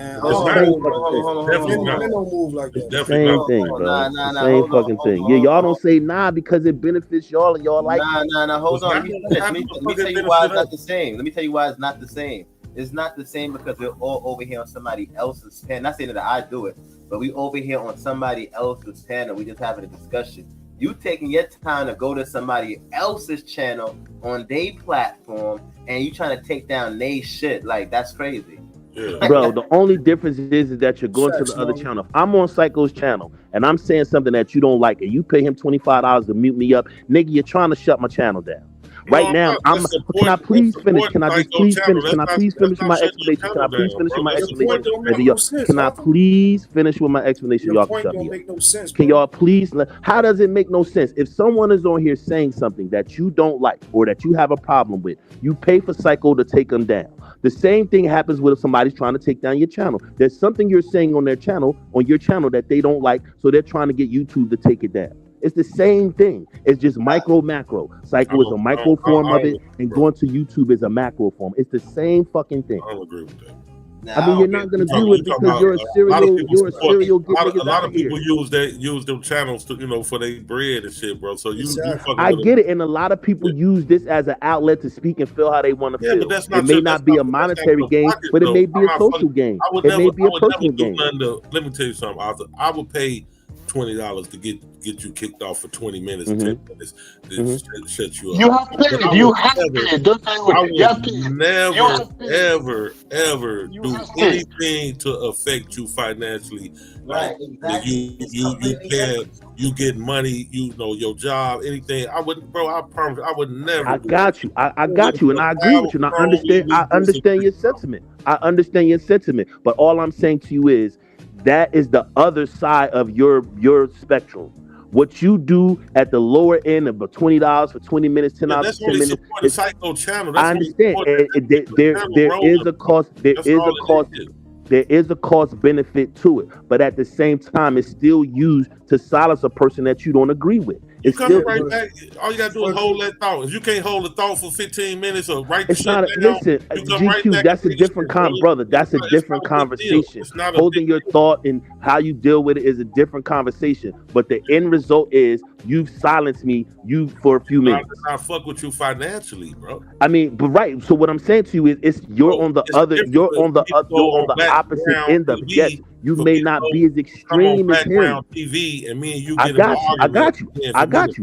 S21: Same thing, bro. Same fucking thing. Yeah, y'all don't say nah because it benefits y'all and y'all like.
S13: Nah. Hold on. Let me tell you why it's not the same. Let me tell you why it's not the same. It's not the same because we're all over here on somebody else's panel. Not saying that I do it, but we over here on somebody else's panel. We just having a discussion. You taking your time to go to somebody else's channel on their platform and you trying to take down their shit. Like, that's crazy.
S21: Yeah. Bro, the only difference is that you're going to the other channel. If I'm on Psycho's channel and I'm saying something that you don't like and you pay him $25 to mute me up, nigga, you're trying to shut my channel down. Right now, can I please finish? Can I just please finish? Can I please finish with my explanation? Can I please finish with my explanation? Can I please finish with my explanation? Y'all can shut me up. Can y'all please? How does it make no sense? If someone is on here saying something that you don't like or that you have a problem with, you pay for Psycho to take them down. The same thing happens with if somebody's trying to take down your channel. There's something you're saying on their channel, on your channel that they don't like, so they're trying to get YouTube to take it down. It's the same thing. It's just micro, macro. Psycho is a micro form of it, and going to YouTube is a macro form. It's the same fucking thing.
S2: I don't agree with that.
S21: I mean, you're not gonna do it because you're a serial.
S2: A lot of people use them channels to for their bread and shit, bro. So
S21: I get it, and a lot of people use this as an outlet to speak and feel how they want to feel.
S2: But
S21: it may not be a monetary gain, but it may be a social gain. It may be a personal gain.
S2: Let me tell you something, Arthur. I would pay $20 to get you kicked off for 20 minutes, 10 minutes, to shut you up.
S20: You have paid. You have paid. Don't say
S2: I would never, ever do anything to affect you financially.
S13: Right, exactly.
S2: You get money, your job, anything. I wouldn't, bro. I promise, I would never.
S21: I got you. I got you, and I agree with you. And I understand your sentiment. But all I'm saying to you is, That is the other side of your spectrum. What you do at the lower end of $20 for 20 minutes, $10
S2: That's
S21: for 10
S2: only
S21: minutes.
S2: support the Psycho channel. That's
S21: I
S2: only
S21: understand.
S2: support
S21: There is a cost. There
S2: That's
S21: is a
S2: all it
S21: cost.
S2: is.
S21: There is a cost benefit to it, but at the same time, it's still used to silence a person that you don't agree with.
S2: You
S21: It's
S2: coming
S21: still.
S2: right back. All you gotta do is hold that thought. If you can't hold a thought for 15 minutes or write the
S21: It's
S2: shit
S21: not.
S2: down,
S21: Listen,
S2: you come right
S21: GQ.
S2: back
S21: That's
S2: and
S21: a different brother. That's a different conversation.
S2: It's not a
S21: Holding your thought and how you deal with it is a different conversation. But the end result is you've silenced me. For a few minutes.
S2: I fuck with you financially, bro.
S21: I mean, but right. So what I'm saying to you is, you're on the opposite end of it. Yes, you may not be as extreme as him.
S2: Background TV and me and you
S21: I got you.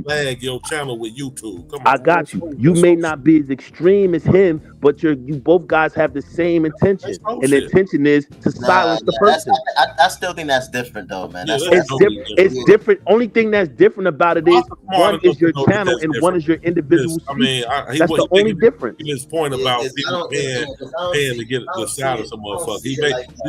S2: Flag your channel with YouTube. Come on,
S21: I got you. You may not be as extreme as him, but you both guys have the same intention, and the intention is to silence the person.
S13: I still think that's different, though, man.
S21: It's different. Only thing that's different about it is one is your channel and one is your individual speech. That's the only difference.
S2: His point about people paying to get the silence a motherfucker. He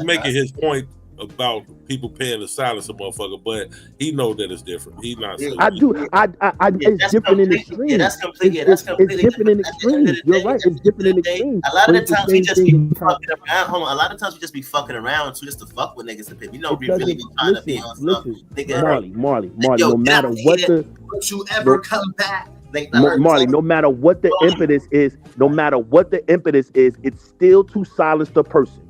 S2: making his point about people paying to silence a motherfucker, but he know that it's different. He's not.
S21: I do. It's different in extremes.
S13: Yeah, that's completely. It's
S21: different in extremes. You're right. It's different in extremes.
S13: A lot of the times we just be fucking around. Hold on. A lot of times we just be fucking around too, just to fuck with niggas. We don't really be trying to be on something.
S21: Marley. No matter what
S13: don't you ever come back.
S21: Marley, no matter what the impetus is, it's still to silence the person.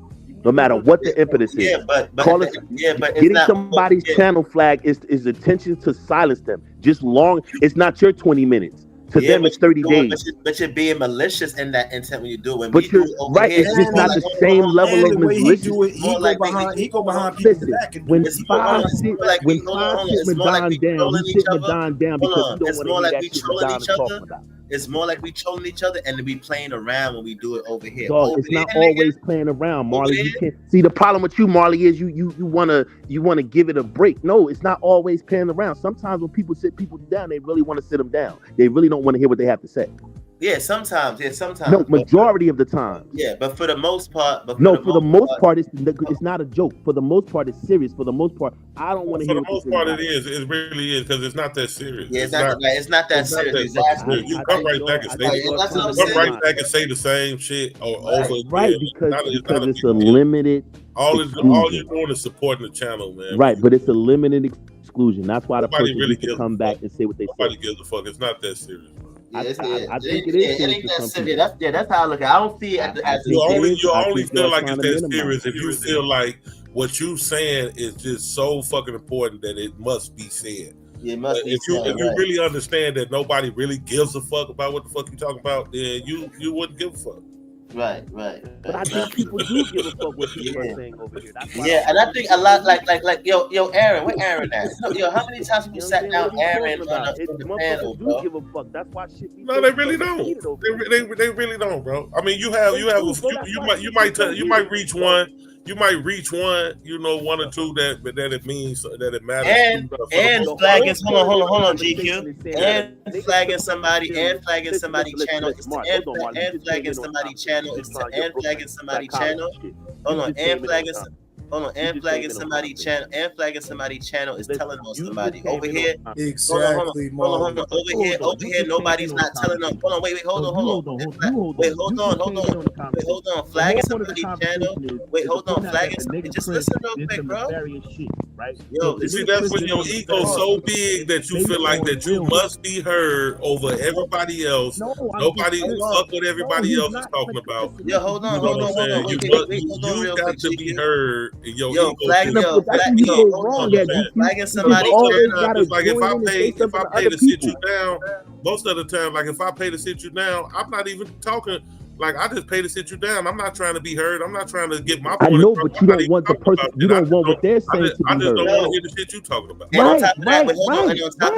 S21: No matter what the impetus is.
S13: But
S21: getting somebody's channel flag is attention to silence them. It's not your 20 minutes. To them, it's 30 days.
S13: But you're being malicious in that intent when you do it.
S21: But you're right. It's just not the same level of malicious.
S14: He go behind people's back.
S21: When five sit Madon down because he don't want to hear that shit Madon is talking about.
S13: It's more like we trolling each other and we playing around when we do it over here.
S21: Dog, it's not always playing around, Marley. You can't see the problem with you, Marley, is you wanna give it a break. No, it's not always playing around. Sometimes when people sit people down, they really want to sit them down. They really don't want to hear what they have to say.
S13: Yeah, sometimes.
S21: No, majority of the time.
S13: Yeah, but for the most part.
S21: For the most part, it's not a joke. For the most part, it's serious. For the most part, I don't want to hear.
S2: For the most part, it is. It really is because it's not that serious.
S13: Yeah, it's not that serious. Exactly.
S2: You come right back and say the same shit over again.
S21: Right, because it's a limited.
S2: All you're doing is supporting the channel, man.
S21: Right, but it's a limited exclusion. That's why the person needs to come back and say what they say.
S2: Nobody gives a fuck. It's not that serious.
S21: I think it is.
S13: It ain't that serious. That's how I look at it. I don't see it as
S2: you only feel like it's that serious if you feel like what you saying is just so fucking important that it must be said.
S13: Yeah, it must be
S2: if you really understand that nobody really gives a fuck about what the fuck you talking about, then you wouldn't give a fuck.
S13: Right.
S21: But I think people do give a fuck what people are saying over here.
S13: And I think a lot like yo Aaron, where Aaron at? Yo, how many times people sat down Aaron on the panel, bro?
S21: Give a fuck. That's why shit.
S2: No, they really don't. They really don't, bro. I mean, you might reach one. You might reach one, one or two that it means that it matters.
S13: And flagging, hold on, GQ. And flagging somebody channel. And flagging somebody channel. Hold on, and flagging somebody channel is telling on somebody. Over here.
S14: Exactly.
S13: Hold on. Over here, nobody's not telling them. Hold on, wait, hold on. Wait, hold on. Flagging somebody channel. Wait, hold on. Flagging somebody. Just listen real quick, bro. Yo,
S2: see, that's when your ego's so big that you feel like that you must be heard over everybody else. Nobody fuck what everybody else is talking about.
S13: Yo, hold on.
S2: You got to be heard.
S13: Flagging somebody.
S2: Like if I pay to sit you down, most of the time, like if I pay to sit you down, I'm not even talking. Like I just pay to sit you down. I'm not trying to be heard. I'm not trying to get my point.
S21: I know, but you don't want the person. You don't want what they're saying to be heard.
S2: I just don't want to hear the shit you talking about.
S13: And on top of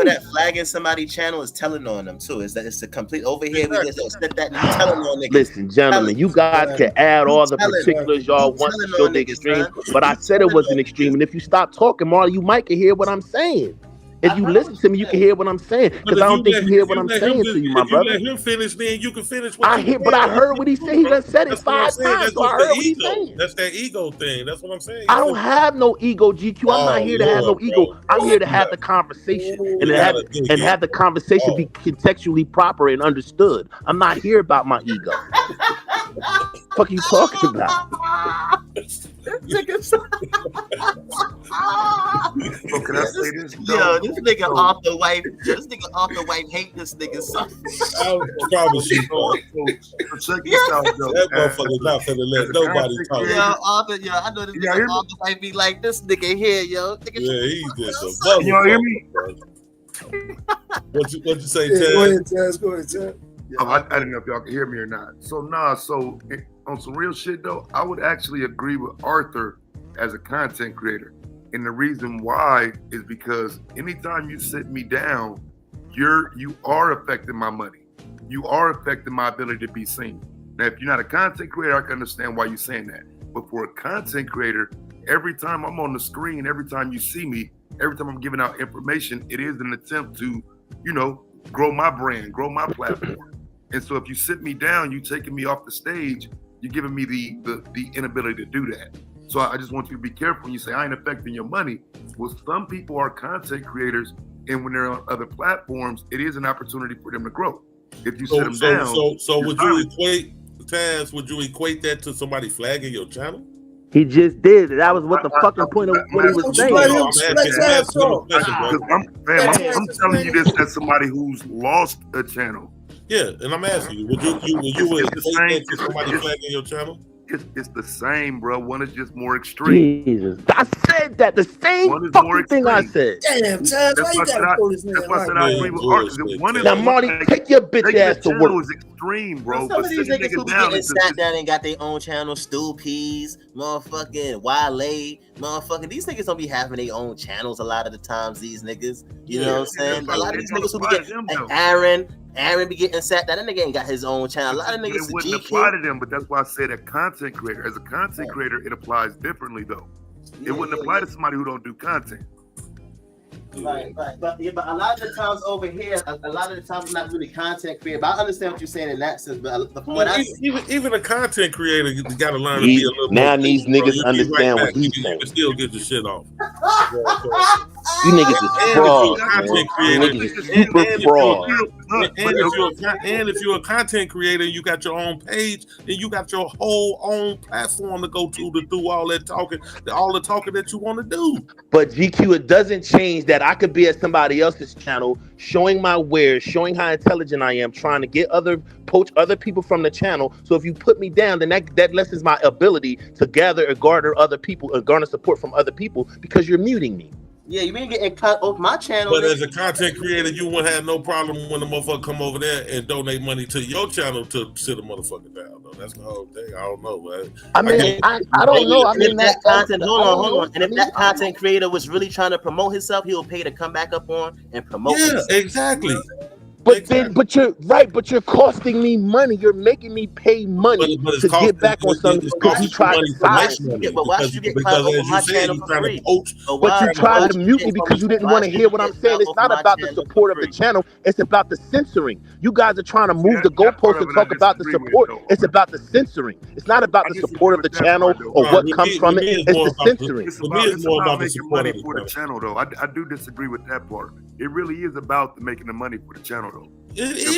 S13: that, flagging somebody channel is telling on them too. It's a complete over here. We just set that and telling on niggas.
S21: Listen, gentlemen, you guys can add all the particulars y'all want to show the extreme, but I said it was an extreme. And if you stop talking, Marley, you might can hear what I'm saying. If you listen to me, you can hear what I'm saying. Because I don't think you hear what I'm saying to you, my brother.
S2: If you let him finish, then you can finish.
S21: I heard what he said. He done said it 5 times, so I heard what he's saying.
S2: That's that ego thing. That's what I'm saying.
S21: I don't have no ego, GQ. I'm not here to have no ego. I'm here to have the conversation and have the conversation be contextually proper and understood. I'm not here about my ego. What are you talking about?
S18: So can I say this?
S13: Yo, this nigga off the wife. Hate this nigga. So.
S2: I promise you.
S18: So check this out, though.
S2: That motherfucker's not finna let nobody talk.
S13: Yo, I know this nigga off the wife be like this nigga here, yo. Nigga,
S2: yeah, he's just a motherfucker.
S18: Y'all hear me?
S2: What you say,
S11: Yeah,
S2: Ted?
S11: go ahead, Taz. Go ahead, Taz.
S18: Oh, I didn't know if y'all can hear me or not. So on some real shit though, I would actually agree with Arthur as a content creator. And the reason why is because anytime you sit me down, you are affecting my money. You are affecting my ability to be seen. Now, if you're not a content creator, I can understand why you're saying that. But for a content creator, every time I'm on the screen, every time you see me, every time I'm giving out information, it is an attempt to, grow my brand, grow my platform. And so if you sit me down, you taking me off the stage, you're giving me the inability to do that. So I just want you to be careful when you say I ain't affecting your money. Well, some people are content creators, and when they're on other platforms, it is an opportunity for them to grow. If you sit them down.
S2: So would you equate, Taz, that to somebody flagging your channel?
S21: He just did. That was what the fucking point of what he was saying.
S18: I'm telling you this as somebody who's lost a channel.
S2: Yeah, and I'm asking you, would you equate that to somebody flagging your channel?
S18: It's the same, bro. One is just more extreme.
S21: Jesus, I said that the same fucking thing I said.
S11: Damn, Taz, why you gotta throw this
S18: That's why I said I agree with Arthur.
S21: Now, Marty, take your bitch ass to work.
S18: Is extreme, bro.
S13: Some of these niggas who be getting sat down and got their own channel, Stu Peas, motherfucking Wale, motherfucking. These niggas don't be having their own channels a lot of the times. These niggas, you know what I'm saying? A lot of these niggas who be getting Aaron be getting sat down. That nigga ain't got his own channel. A lot of niggas
S18: it wouldn't apply to them, but that's why I said a content creator. As a content creator, it applies differently though. It wouldn't apply to somebody who don't do content.
S13: Right. But a lot of the times over here, a lot of the times I'm not really content creator. But I understand what you're saying in that sense. But from what I see,
S2: even a content creator, you got to learn to be a little.
S21: Now
S2: more
S21: these
S2: patient,
S21: niggas understand what he's saying.
S2: You can still get the shit off.
S21: You niggas is fraud, man. You niggas is super fraud.
S2: And if you're a content creator, you got your own page, and you got your whole own platform to go to do all that talking, all the talking that you want to do.
S21: But GQ, it doesn't change that I could be at somebody else's channel, showing my wares, showing how intelligent I am, trying to poach other people from the channel. So if you put me down, then that lessens my ability to gather or garner other people or garner support from other people because you're muting me.
S13: Yeah, you ain't getting cut off my channel.
S2: But as a content creator, you wouldn't have no problem when the motherfucker come over there and donate money to your channel to sit a motherfucker down. Though. That's the whole thing. I don't know, man.
S21: I mean, I don't know. I mean,
S13: that content. Hold on. And if that content creator was really trying to promote himself, he'll pay to come back up on and promote.
S2: Yeah, exactly.
S21: But you're right. But you're costing me money. You're making me pay money to get back on something because you tried to silence me.
S13: But why should you get cut off my channel for free?
S21: But you tried to mute me because you didn't want to hear what I'm saying. It's not about the support of the channel. It's about the censoring. You guys are trying to move the goalposts and talk about the support. It's about the censoring. It's not about the support of the channel or what comes from it. It's the censoring.
S18: It's about making money for the channel, though. I do disagree with that part. It really is about making the money for the channel, though.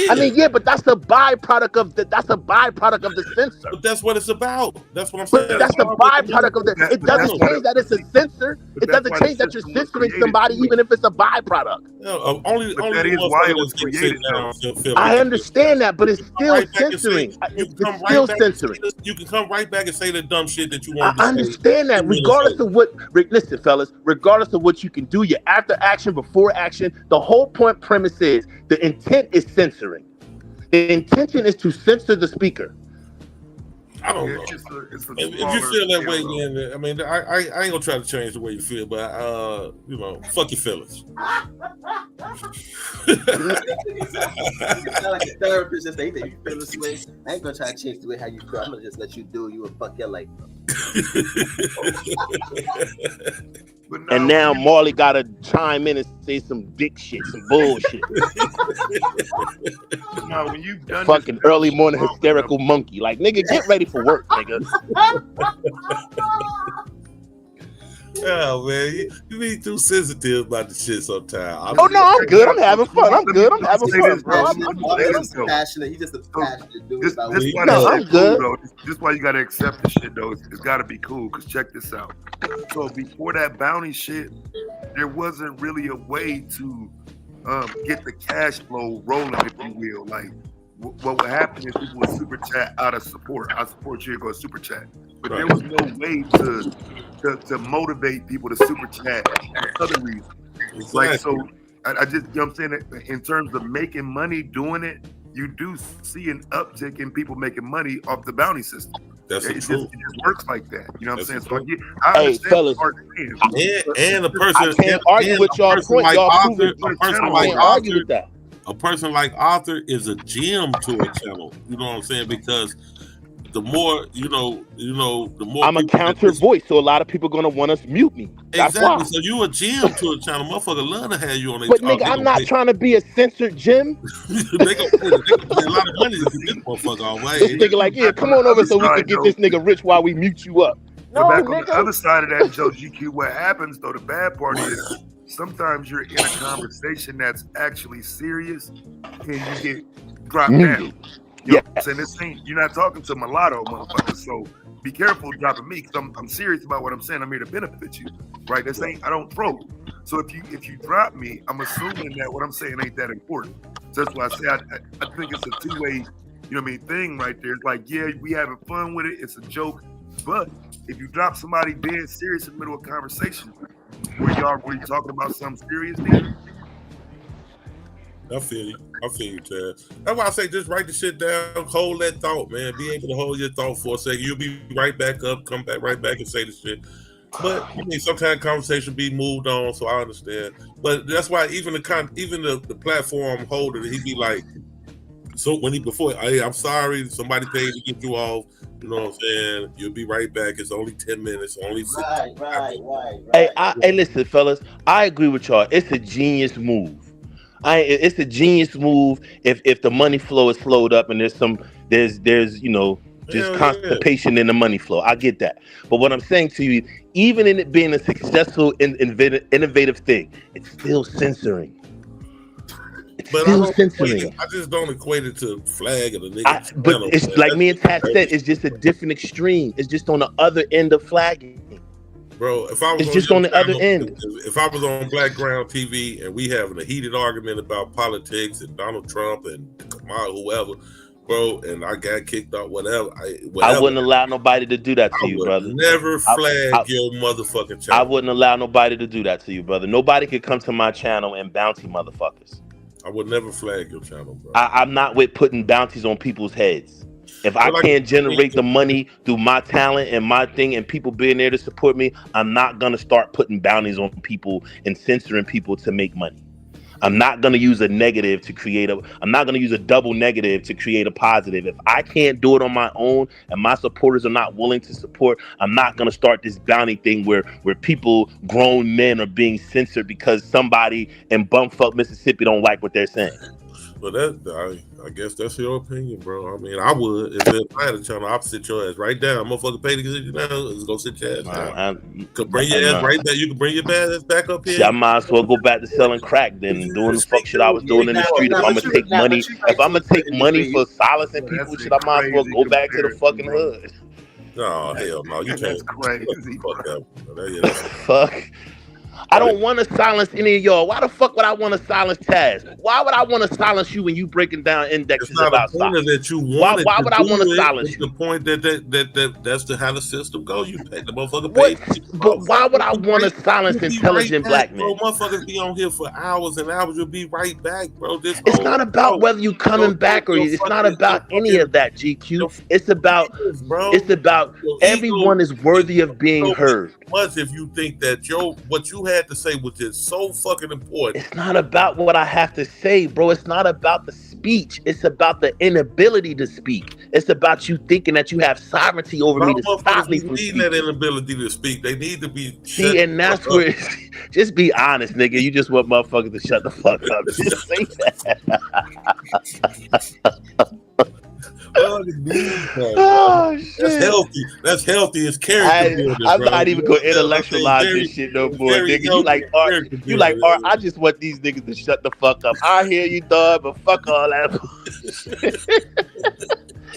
S21: I mean, yeah, but that's the byproduct of the censor.
S2: But that's what it's about. That's what I'm saying.
S21: But that's the byproduct of the. It doesn't change that it's a censor. It doesn't change that you're censoring somebody, even if it's a byproduct.
S2: Only
S18: that is why it was created.
S21: I understand that, but it's still censoring. It's still censoring.
S2: You can come right back and say the dumb shit that you want.
S21: I understand that, regardless of what. Listen, fellas, regardless of what you can do, your after action, before action, the whole premise is the intent is censoring. The intention is to censor the speaker.
S2: I don't know. If you feel that way, then I mean, I ain't gonna try to change the way you feel, but fuck your feelings.
S13: Like a therapist just say that you feel this way. I ain't gonna try to change the way how you feel. I'm gonna just let you do you and fuck your life.
S21: And now Marley got to chime in and say some dick shit, some bullshit.
S18: No, when you've done
S21: Fucking early morning hysterical monkey. Like, nigga, get ready for work, nigga.
S2: Yeah, man, you be too sensitive about the shit sometimes.
S21: Oh no, I'm good. I'm having fun. I'm good. I'm having fun, bro. I'm
S13: He's passionate. He's just a passionate dude.
S18: This
S13: about
S18: why
S21: No,
S18: that
S21: I'm
S18: shit
S21: good.
S18: cool, though. This why you gotta accept the shit though. It's gotta be cool. Cause check this out. So before that bounty shit, there wasn't really a way to get the cash flow rolling, if you will. Like what would happen is people would super chat out of support. I support you, go super chat. But there was no way to motivate people to super chat for other reasons.
S2: Exactly.
S18: Like so I just, you know what I'm saying, in terms of making money doing it, you do see an uptick in people making money off the bounty system.
S2: That's
S18: it
S2: true.
S18: just works like that. You know what I'm saying? So I
S21: Hey,
S18: understand
S21: fellas,
S2: and the person
S21: I can't argue with y'all point. Y'all prove it. I can't argue with that.
S2: A person like Arthur is a gem to a channel. You know what I'm saying? Because the more the more
S21: I'm a counter voice, so a lot of people gonna want us mute me. That's
S2: exactly.
S21: why.
S2: So you a gem to a channel. Motherfucker love to have you on their
S21: But nigga, I'm not trying to be a censored Jim.
S2: They gonna pay a lot of money to get this motherfucker all right.
S21: This nigga like, yeah, come on over so we can get this nigga rich while we mute you up.
S18: No, back on the other side of that, Joe GQ, what happens though, the bad part is sometimes you're in a conversation that's actually serious and you get dropped down. You know what I'm saying? This ain't, you're not talking to mulatto motherfuckers, so be careful dropping me because I'm serious about what I'm saying. I'm here to benefit you, right? This ain't, I don't troll. So if you drop me, I'm assuming that what I'm saying ain't that important. So that's why I say I think it's a two-way, you know what I mean, thing right there. It's like, yeah, we having fun with it. It's a joke. But if you drop somebody dead serious in the middle of a conversation where y'all really talking about something serious, then
S2: I feel you, Chad. That's why I say just write the shit down, hold that thought, man. Be able to hold your thought for a second. You'll be right back up, come back right back and say the shit. But I mean, sometimes conversation be moved on, so I understand. But that's why even the platform holder, he be like, so when hey, I'm sorry, somebody paid to get you off. You know what I'm saying? You'll be right back. It's only 10 minutes, only 6
S21: Hey, hey, listen, fellas, I agree with y'all. It's a genius move. It's a genius move if the money flow is slowed up and there's just constipation in the money flow. I get that. But what I'm saying to you, even in it being a successful, innovative thing, it's still censoring.
S2: But I just don't equate it to flag of the nigga.
S21: But it's like me and Tat said, it's just a different extreme. It's just on the other end of flagging.
S2: Bro, if I was
S21: it's just on the other end.
S2: If I was on Blackground TV and we having a heated argument about politics and Donald Trump and Kamala, whoever, bro, and I got kicked out, whatever.
S21: I wouldn't allow nobody to do that to you, brother.
S2: Never flag your motherfucking channel.
S21: I wouldn't allow nobody to do that to you, brother. Nobody could come to my channel and bounty motherfuckers.
S2: I would never flag your channel, bro.
S21: I'm not with putting bounties on people's heads. If I can't generate the money through my talent and my thing and people being there to support me, I'm not going to start putting bounties on people and censoring people to make money. I'm not going to use a negative to create I'm not going to use a double negative to create a positive. If I can't do it on my own and my supporters are not willing to support, I'm not going to start this bounty thing where people, grown men, are being censored because somebody in bumfuck Mississippi don't like what they're saying.
S2: But I guess that's your opinion, bro. I mean, I would if I had a channel, I'd sit your ass right down. Motherfucker pay to get you down. Let's go sit your ass down. You could bring your ass right back. You can bring your ass back up here.
S21: I might as well go back to selling crack than doing the fuck shit I was doing in the street. If I'm gonna take money, for silencing people, shit, I might as well go back to the fucking hood.
S2: No, hell no, you can't.
S21: Fuck. I don't want to silence any of y'all. Why the fuck would I want to silence Taz? Why would I want to silence you when you breaking down indexes about stocks?
S2: That you
S21: why would I want to silence you?
S2: The point that's how the system goes. You pay the motherfucker pay.
S21: But why would I want to silence intelligent black men?
S2: Bro, motherfuckers be on here for hours and hours. You'll be right back, bro.
S21: It's not about whether you coming back or it's not about any of that, GQ. It's about everyone is worthy of being heard.
S2: Much if you think that what you had to say was just so fucking important.
S21: It's not about what I have to say, bro. It's not about the speech. It's about the inability to speak. It's about you thinking that you have sovereignty over me to stop me from
S2: need
S21: speaking.
S2: that inability to speak. They need to be
S21: See, and that's where it's, just be honest, nigga. You just want motherfuckers to shut the fuck up. Just say that.
S2: Oh, shit. That's healthy. That's healthy. It's character building,
S21: I'm
S2: bro.
S21: not even gonna intellectualize this shit no more, nigga. You like art. You like art. I just want these niggas to shut the fuck up. I hear you, dog, but fuck all that.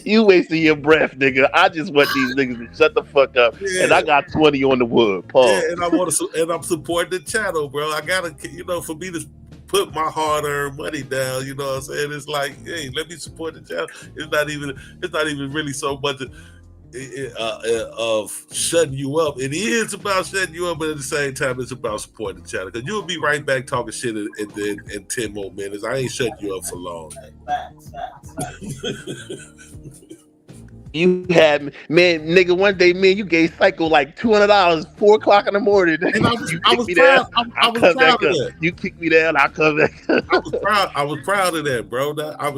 S21: You wasting your breath, nigga. I just want these niggas to shut the fuck up.
S2: Yeah.
S21: And I got 20 on the wood. Pause.
S2: Yeah, and I want to, and I'm supporting the channel, bro. I gotta, for me to put my hard-earned money down, you know what I'm saying? It's like, hey, let me support the channel. It's not even really so much of shutting you up. It is about shutting you up, but at the same time, it's about supporting the channel. Because you'll be right back talking shit in 10 more minutes. I ain't shutting you up for long.
S21: You had, man, nigga, one day, man, you gave Psycho like $200, 4 o'clock in the morning.
S2: And I was proud of that.
S21: You kick me down, I come back up.
S2: I was proud of that, bro. I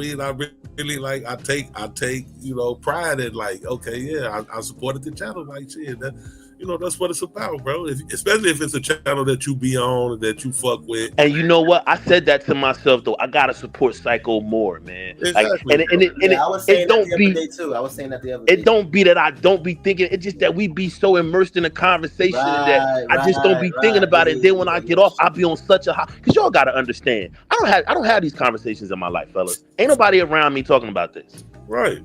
S2: really like, I take, pride in, like, okay, yeah, I supported the channel, like, shit, that, that's what it's about, bro. Especially if it's a channel that you be on and that you fuck with.
S21: And you know what? I said that to myself though. I gotta support Psycho more, man.
S13: Exactly.
S21: Like,
S13: I was saying that the other day too. I was saying that the other day.
S21: It don't be that I don't be thinking. It's just that we be so immersed in the conversation that I just don't be thinking about it. And then when I get off, I'll be on such a high. Because y'all gotta understand, I don't have these conversations in my life, fellas. Ain't nobody around me talking about this.
S2: Right.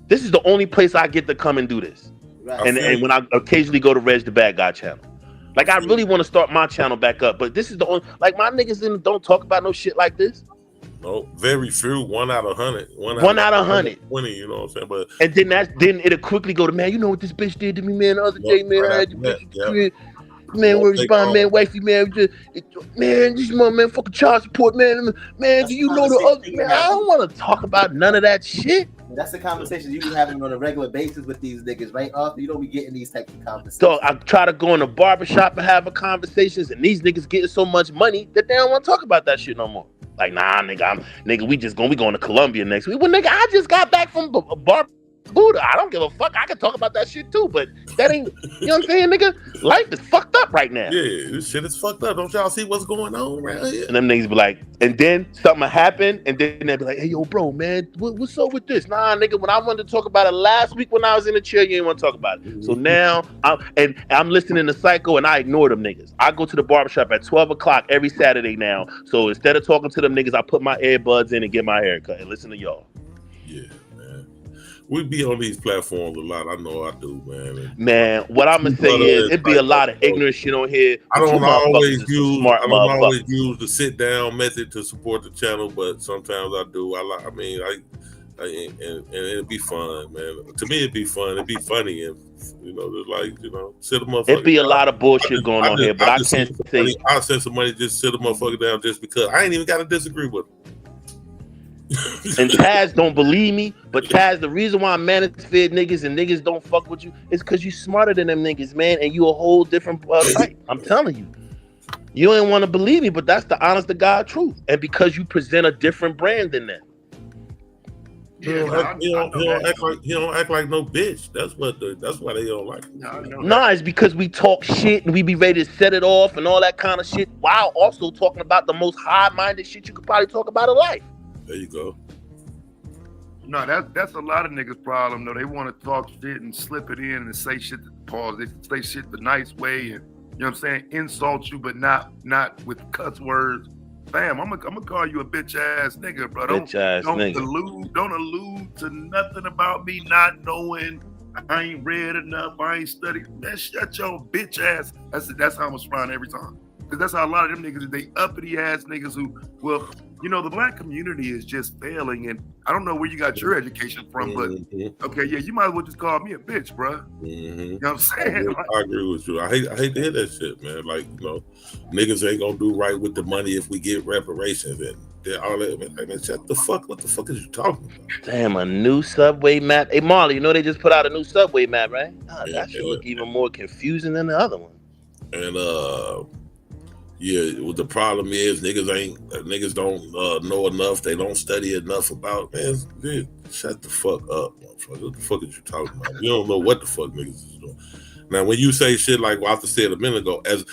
S21: This is the only place I get to come and do this. Right. And when I occasionally go to Reg the Bad Guy channel. Like, I really want to start my channel back up, but this is the only, like, my niggas don't talk about no shit like this.
S2: No, very few. 1 out of 100.
S21: 1 out of 100.
S2: 20, you know what I'm saying? But
S21: and then it'll quickly go to, man, you know what this bitch did to me, man, the other day, man. I had this bitch, man, where's my man, wifey, man, man, this man, fucking child support, man, do you know the other, man, I don't want to talk about none of that shit.
S13: That's the conversation you be having on a regular basis with these niggas, right? Arthur, you don't be getting these types of conversations.
S21: So I try to go in a barbershop and have a conversations, and these niggas getting so much money that they don't want to talk about that shit no more. Like, nah, nigga, we going to Colombia next week. Well, nigga, I just got back from Buddha. I don't give a fuck. I can talk about that shit too, but that ain't, you know what I'm saying, nigga? Life is fucked up right now.
S2: Yeah, this shit is fucked up. Don't y'all see what's going on around here?
S21: And them niggas be like, and then something happen, and then they be like, hey, yo, bro, man, what's up with this? Nah, nigga, when I wanted to talk about it last week when I was in the chair, you didn't want to talk about it. So now, I'm listening to Psycho, and I ignore them niggas. I go to the barbershop at 12 o'clock every Saturday now. So instead of talking to them niggas, I put my earbuds in and get my hair cut and listen to y'all.
S2: Yeah. We be on these platforms a lot. I know I do, man.
S21: Man, what I'm gonna say is it be a lot of ignorant shit on here.
S2: I don't always use the sit down method to support the channel, but sometimes I do. And it'd be fun, man. To me, it'd be fun. It'd be funny, and just like sit a motherfucker.
S21: It'd be a lot of bullshit going on here, but I can't say.
S2: I'll send somebody just sit a motherfucker down just because I ain't even got to disagree with them.
S21: And Taz don't believe me, but Taz, the reason why manosphere niggas and niggas don't fuck with you is because you smarter than them niggas, man, and you a whole different type. I'm telling you. You ain't want to believe me, but that's the honest to God truth. And because you present a different brand than them.
S2: He don't act like no bitch. That's why they don't like him.
S21: No, it's because we talk shit and we be ready to set it off and all that kind of shit, while also talking about the most high-minded shit you could probably talk about in life.
S2: There you go.
S18: No, that's a lot of niggas' problem though. They want to talk shit and slip it in and say shit. They say shit the nice way, and you know what I'm saying, insult you, but not with cuss words. Fam, I'm gonna call you a bitch ass nigga, bro. Don't allude to nothing about me not knowing. I ain't read enough. I ain't studied. Man, shut your bitch ass. That's how I'm responding every time. Because that's how a lot of them niggas, they uppity ass niggas who, well, the black community is just failing, and I don't know where you got your education from, but okay, yeah, you might as well just call me a bitch, bro. You know what I'm saying?
S2: I agree with you. I hate to hear that shit, man. Like, niggas ain't gonna do right with the money if we get reparations, and all that. Man, shut the fuck. What the fuck is you talking about?
S21: Damn, a new subway map. Hey, Marley, they just put out a new subway map, right? That should look even more confusing than the other one.
S2: And Yeah, what the problem is, niggas don't know enough. They don't study enough about, man. Dude, shut the fuck up, motherfucker. What the fuck is you talking about? You don't know what the fuck niggas is doing. Now, when you say shit like Walter said a minute ago, as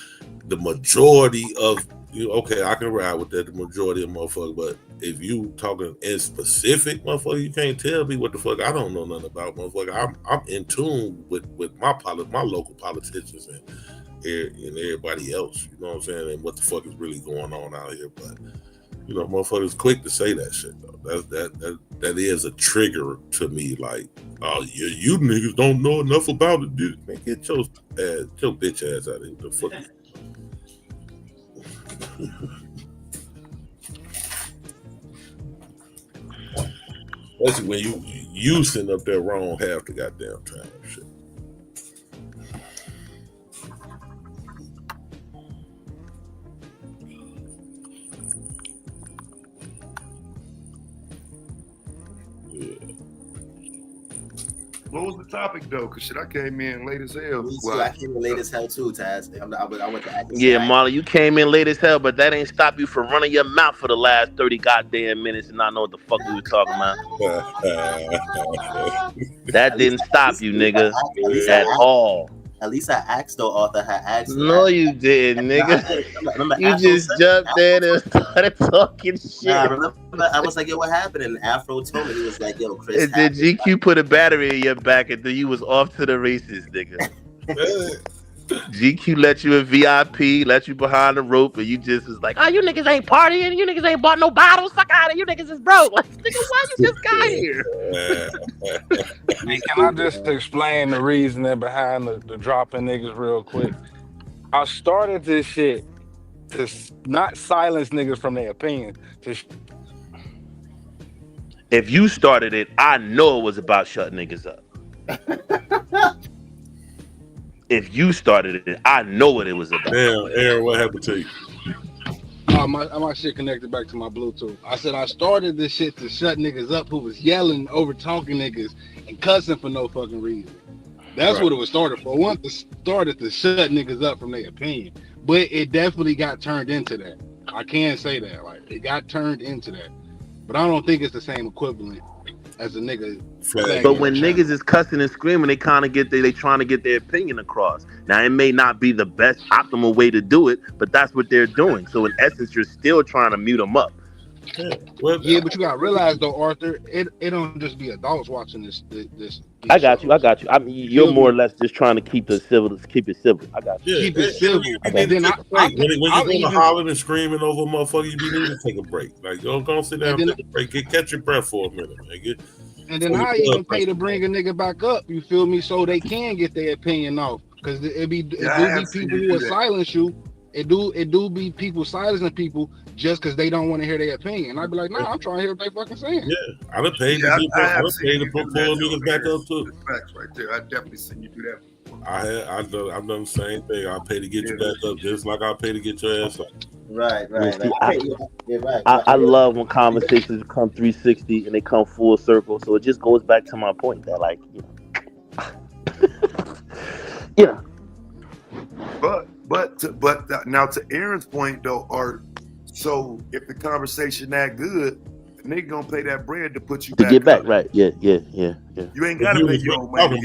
S2: the majority of you, okay, I can ride with that. The majority of motherfuckers, but if you talking in specific, motherfucker, you can't tell me what the fuck I don't know nothing about, motherfucker. I'm in tune with my local politicians and everybody else, you know what I'm saying, and what the fuck is really going on out here. But you know, motherfuckers quick to say that shit though. That is a trigger to me. Like, oh yeah, you niggas don't know enough about it, dude. Man, get your bitch ass out of here. The fuck. That's when you sitting up there wrong half the goddamn time. Shit.
S18: What was the topic though? Cause shit, I came in late as hell.
S15: Me too. I came in late as hell too, Taz. I went to acting.
S21: Yeah, Marlon, you came in late as hell, but that ain't stop you from running your mouth for the last 30 goddamn minutes and not know what the fuck we were talking about. That didn't stop you, nigga, at all.
S15: At least I asked though, Arthur had asked.
S21: No, you didn't, nigga. You just jumped in and started talking shit.
S15: Nah, remember, I was like, yo, what happened? And Afro told me, he was like, yo, Chris.
S21: And then GQ put a battery in your back and then you was off to the races, nigga. GQ let you in VIP, let you behind the rope, and you just was like, oh, you niggas ain't partying, you niggas ain't bought no bottles, fuck out of you niggas is broke. Like, nigga, why you just got here?
S19: Hey, can I just explain the reasoning behind the dropping niggas real quick? I started this shit to not silence niggas from their opinion.
S21: If you started it, I know it was about shutting niggas up. If you started it, I know what it was about.
S2: Damn, Aaron, what happened to you?
S19: My shit connected back to my Bluetooth. I said I started this shit to shut niggas up who was yelling, over talking niggas, and cussing for no fucking reason. That's what it was started for. I wanted to start it to shut niggas up from their opinion, but it definitely got turned into that. I can say that, like, it got turned into that. But I don't think it's the same equivalent as a nigga.
S21: But when niggas is cussing and screaming, they kind of they trying to get their opinion across. Now, it may not be the best optimal way to do it, but that's what they're doing. So in essence, you're still trying to mute them up.
S19: Yeah, but you gotta realize though, Arthur, it don't just be adults watching this.
S21: I got you. I mean, you're more or less just trying to keep it civil. I got you.
S19: Yeah, keep it civil.
S2: And then when you're going hollering and screaming over a motherfucker, you need to take a break. Like, go sit down and take a break. Catch your breath for a minute, nigga.
S19: And then I even pay to bring a nigga back up. You feel me? So they can get their opinion off. Because it do be people who will silence you. It do be people silencing people just because they don't want to hear their opinion. I'd be like, nah, I'm trying to hear what they fucking saying.
S2: Yeah, I done paid to put four niggas back up too.
S18: Facts right there. I definitely seen you do that before.
S2: I've done the same thing. I pay to get you back up just like I pay to get your ass up.
S15: Right.
S21: I love when conversations come 360 and they come full circle. So it just goes back to my point that, like, you know.
S18: But now to Aaron's point though, Art. So if the conversation that good, the nigga gonna pay that bread to put you
S21: To
S18: back
S21: get back,
S18: up.
S21: right? Yeah.
S18: You ain't gotta pay your own money.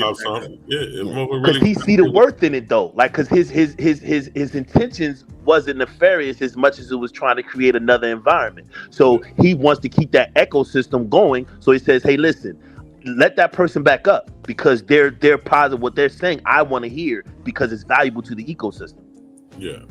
S21: Because he see the worth in it though, like, because his intentions wasn't nefarious as much as it was trying to create another environment. So he wants to keep that ecosystem going. So he says, "Hey, listen, let that person back up because they're positive. What they're saying, I want to hear because it's valuable to the ecosystem."
S2: Yeah.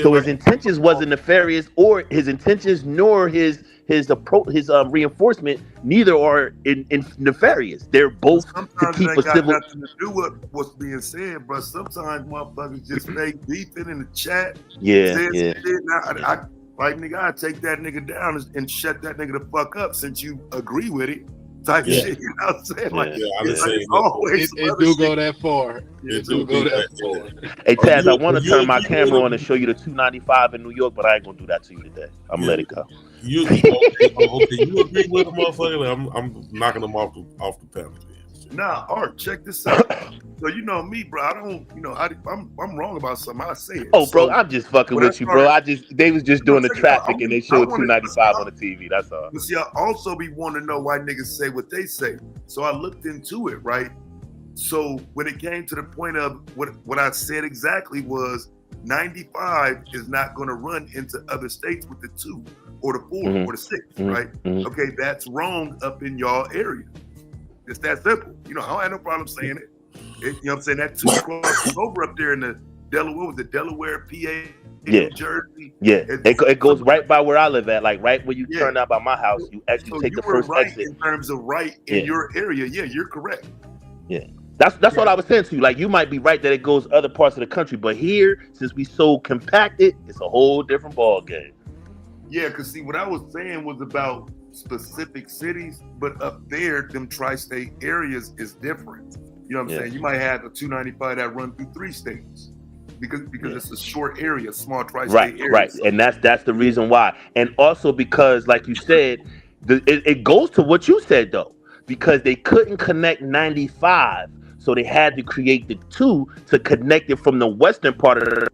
S21: So his intentions wasn't nefarious, or his intentions nor his reinforcement neither are in nefarious. They're both to keep a civil.
S18: Nothing to do with what's being said, bro. Sometimes motherfuckers just fake beefing in the chat.
S21: Yeah.
S18: Now, like nigga, I take that nigga down and shut that nigga the fuck up since you agree with it. Type of shit, you know what I'm saying? Like, it's always
S19: it do go that far. It do go that far.
S21: Hey Taz, I want to turn my camera on and show you the 295 in New York, but I ain't gonna do that to you today. I'm gonna let it go.
S2: You agree with a motherfucker? I'm knocking them off the panel.
S18: Nah, Art, check this out. So you know me, bro. I don't, I'm wrong about something. I say it.
S21: Oh, bro,
S18: So
S21: I'm just fucking
S18: when I
S21: with you, bro.
S18: started,
S21: They was just
S18: no,
S21: doing the
S18: check it out.
S21: traffic and they
S18: I
S21: showed
S18: want to,
S21: 295 on the TV. That's all.
S18: but see, I also be wanting to know why niggas say what they say. So I looked into it, right? So when it came to the point of what I said exactly was 95 is not going to run into other states with the 2 or the 4 or the 6, right? Okay, that's wrong up in y'all area. It's that simple. I don't have no problem saying it. You know what I'm saying? That 2 crosses over up there in the Delaware, what was it? Delaware, PA, New Jersey.
S21: Yeah, it goes right by where I live at, like right when you turn out by my house, you actually take the first
S18: right
S21: exit.
S18: in terms of in your area. Yeah, you're correct.
S21: Yeah. That's what I was saying to you. Like, you might be right that it goes other parts of the country, but here, since we so compacted, it's a whole different ball game.
S18: Yeah, because see, what I was saying was about specific cities, but up there, them tri-state areas is different. You know what I'm saying? You might have a 295 that run through 3 states because it's a short area, small tri-state area.
S21: Right. And that's the reason why. And also because, like you said, it goes to what you said, though, because they couldn't connect 95. So they had to create the 2 to connect it from the western part of the.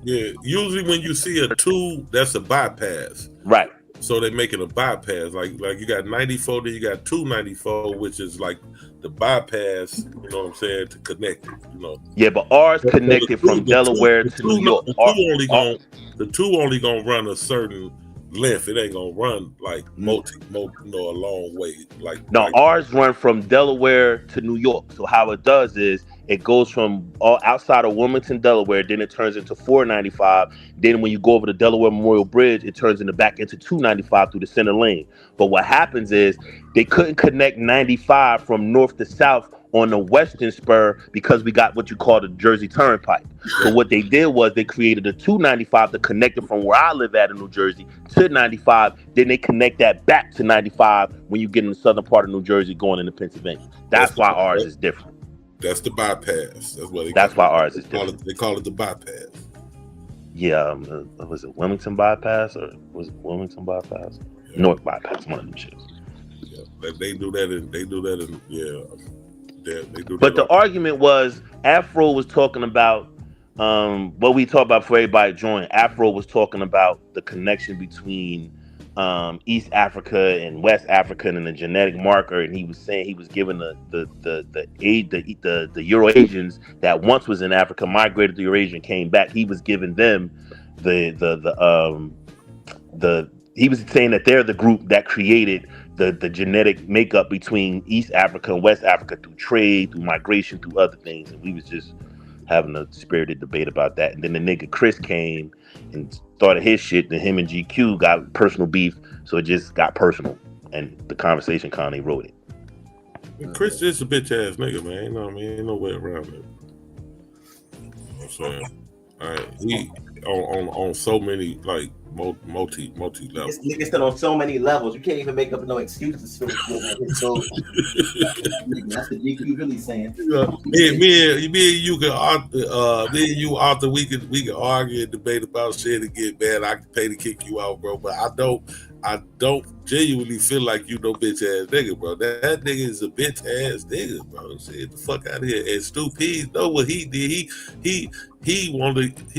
S2: Yeah, usually when you see a 2, that's a bypass.
S21: Right.
S2: So they make it a bypass. Like you got 94, then you got 294, which is like the bypass, you know what I'm saying, to connect it,
S21: Yeah, but ours connected from Delaware to New York.
S2: The 2 only gonna run a certain length. It ain't gonna run like a long way.
S21: Ours run from Delaware to New York. So how it does is it goes from all outside of Wilmington, Delaware, then it turns into 495. Then when you go over the Delaware Memorial Bridge, it turns back into 295 through the center lane. But what happens is they couldn't connect 95 from north to south on the western spur because we got what you call the Jersey Turnpike. So what they did was they created a 295 to connect it from where I live at in New Jersey to 95. Then they connect that back to 95 when you get in the southern part of New Jersey going into Pennsylvania. That's why ours is different.
S2: That's the bypass.
S21: That's why ours is different.
S2: They call it the bypass.
S21: Yeah, was it Wilmington bypass or was it Wilmington bypass? Yeah. North bypass, one of them shits.
S2: Yeah, they do that in They do
S21: but the argument was Afro was talking about what we talked about for everybody join. Afro was talking about the connection between East Africa and West Africa and the genetic marker, and he was saying he was giving the Euro-Asians that once was in Africa, migrated to Eurasia and came back. He was giving them he was saying that they're the group that created the genetic makeup between East Africa and West Africa through trade, through migration, through other things. And we was just having a spirited debate about that. And then the nigga Chris came and started his shit. Then him and GQ got personal beef. So it just got personal. And the conversation kind of wrote it.
S2: Chris is a bitch ass nigga, man. You know what I mean? Ain't no way around it. You know what I'm saying? All right. He on so many like multi levels.
S15: Niggas still on so many levels. You can't even make up no excuses for it. So that's what GQ really saying.
S2: Me and you can Arthur, we can argue and debate about shit and get mad. I can pay to kick you out, bro. But I don't genuinely feel like you no bitch ass nigga, bro. That nigga is a bitch ass nigga, bro. Get the fuck out of here. And Stu P know what he did. He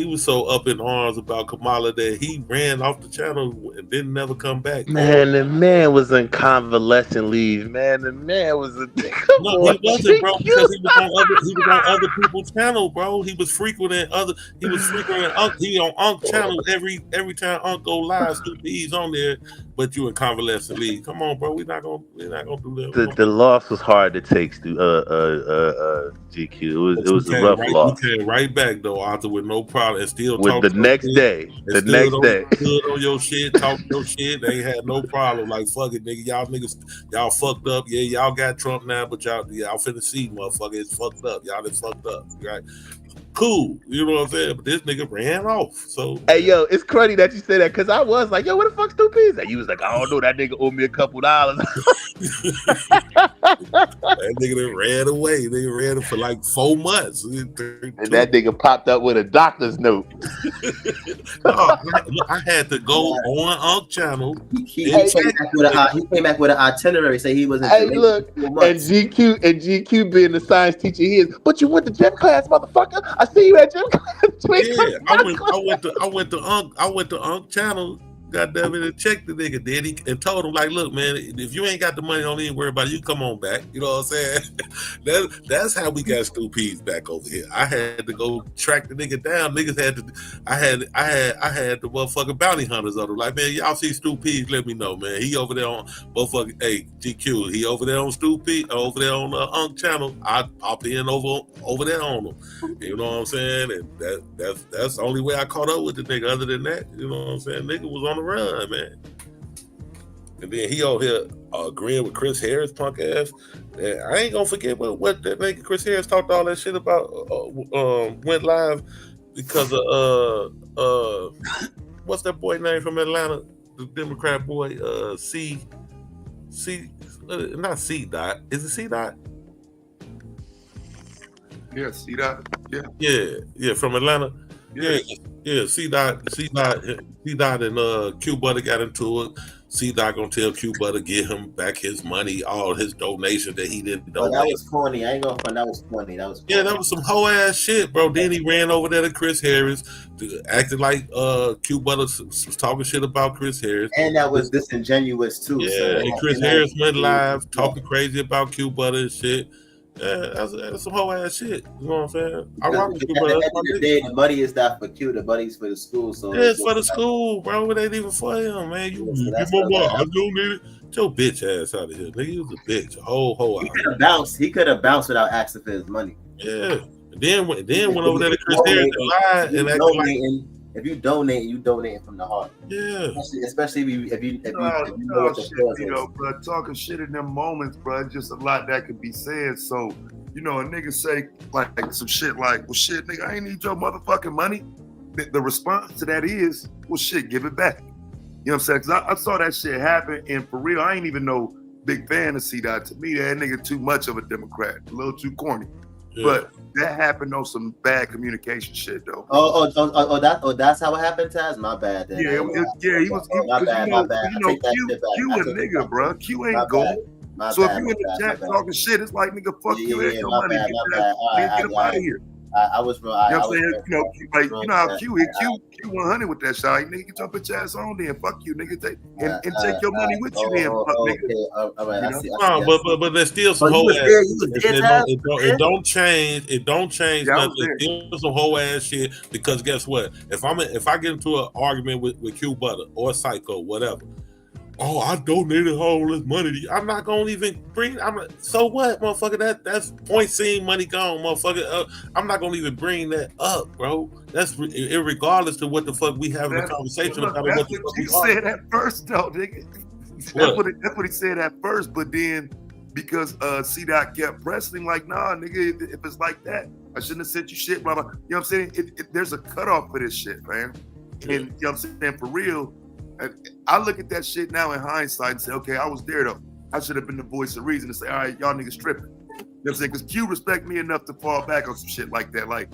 S2: was so up in arms about Kamala that he ran off the channel and didn't never come back.
S21: Man, the man was on convalescent leave. Man, the man was a
S2: no, he wasn't, bro, because he was on other people's channel, bro. He was frequenting he on Unc channel every time Unc go live. Stu P's on there, but you in convalescent leave. Come on, bro. We're not gonna do that.
S21: The loss was hard to take, GQ. It was a rough loss.
S2: You came right back though, Arthur, with no problem, and still
S21: with the next day. The next day,
S2: stood on your shit, talked your shit. They had no problem. Like, fuck it, nigga. Y'all fucked up. Yeah, y'all got Trump now, but y'all finna see, motherfucker. It's fucked up. Y'all is fucked up, right? Cool, you know what I'm saying? But this nigga ran off. So
S21: hey, yo, it's cruddy that you say that because I was like, yo, what the fuck's 2 P's? And you was like, I don't know, that nigga owed me a couple dollars.
S2: That nigga done ran away. They ran for like 4 months.
S21: And that nigga popped up with a doctor's note.
S2: No, I had to go on Unc channel.
S15: He came back with an itinerary. Say he was in
S21: Hey,
S15: Jamaica
S21: look,
S15: for 4
S21: and
S15: months.
S21: GQ being the science teacher he is. But you went to gym class, motherfucker. I see you at gym class.
S2: Yeah, I went to Unc channel. Goddamn it, and checked the nigga. Then he and told him like, look, man, if you ain't got the money, don't even worry about it. You come on back. You know what I'm saying? That's how we got stupids back over here. I had to go track the nigga down. Niggas had to. I had the motherfucking bounty hunters on him. Like, man, y'all see stupids? Let me know, man. He over there on motherfucking GQ. He over there on stupid. Over there on Unc channel. I pop in over there on him. You know what I'm saying? And that's the only way I caught up with the nigga. Other than that, you know what I'm saying? Nigga was on the run, man. And then he over here agreeing with Chris Harris, punk ass. And I ain't gonna forget what that nigga Chris Harris talked all that shit about. Went live because of what's that boy name from Atlanta? The Democrat boy, not C Dot. Is it C Dot?
S18: Yeah, C Dot.
S2: Yeah, from Atlanta. Yeah. C Dot and Q Butter got into it. C Dot gonna tell Q Butter get him back his money, all his donation that he didn't donate.
S15: That was corny. I ain't gonna front. That was corny.
S2: Yeah, that was some hoe ass shit, bro. Then he ran over there to Chris Harris, acting like Q Butter was talking shit about Chris Harris,
S15: and that was disingenuous too.
S2: Yeah,
S15: so,
S2: and Chris Harris went live talking crazy about Q Butter and shit. Yeah, that's some whole ass shit. You know what I'm saying? I rock with Q Butter.
S15: At the end of the day, the money is not for Q. The money's for the school. So
S2: yeah, it's for the school, bro. It ain't even for him, man. You my mom. I don't need it. Get your bitch ass out of here, nigga. You was a bitch, a whole
S15: He could have bounced. He could have bounced without asking for his money.
S2: Yeah. Then went over there to Chris Harris and lied and acted like.
S15: If you donate, you donate from the heart.
S2: Yeah.
S15: Especially if you know what the cause is.
S18: Bro, talking shit in them moments, bro, just a lot that could be said. So, a nigga say like some shit like, well, shit, nigga, I ain't need your motherfucking money. The response to that is, well, shit, give it back. You know what I'm saying? Because I saw that shit happen, and for real, I ain't even no big fan of C-Dot. To me, that nigga too much of a Democrat, a little too corny. Yeah. But that happened on some bad communication shit, though.
S15: That's how it happened, Taz? My bad. Then.
S18: He was. My bad. Q a nigga, bro. Q ain't gold. So if you in the chat talking shit, it's like, nigga, fuck you, ain't your money. Get him out of here.
S15: I was wrong.
S18: You know what I'm saying? You know how Q 100 with that shot. Nigga, get your bitch ass on then. Fuck you, nigga. And take your money with you then, fuck nigga.
S15: All right,
S2: but there's still some whole ass. It don't change. It don't change nothing. There's still some whole ass shit because guess what? If I get into an argument with Q Butter or Psycho, whatever. Oh, I donated all this money to you. I'm not gonna even bring. So what, motherfucker? That's point seen money gone, motherfucker. I'm not gonna even bring that up, bro. That's irregardless to what the fuck we having a conversation about.
S18: That's what you said at first, though, nigga. That's what he said at first, but then because C-Dot kept pressing, like, nah, nigga, if it's like that, I shouldn't have sent you shit, blah blah. You know what I'm saying? There's a cutoff for this shit, man. And you know what I'm saying, for real. I look at that shit now in hindsight and say, okay, I was there though. I should have been the voice of reason to say, all right, y'all niggas tripping. You know what I'm saying? Because Q respect me enough to fall back on some shit like that. Like,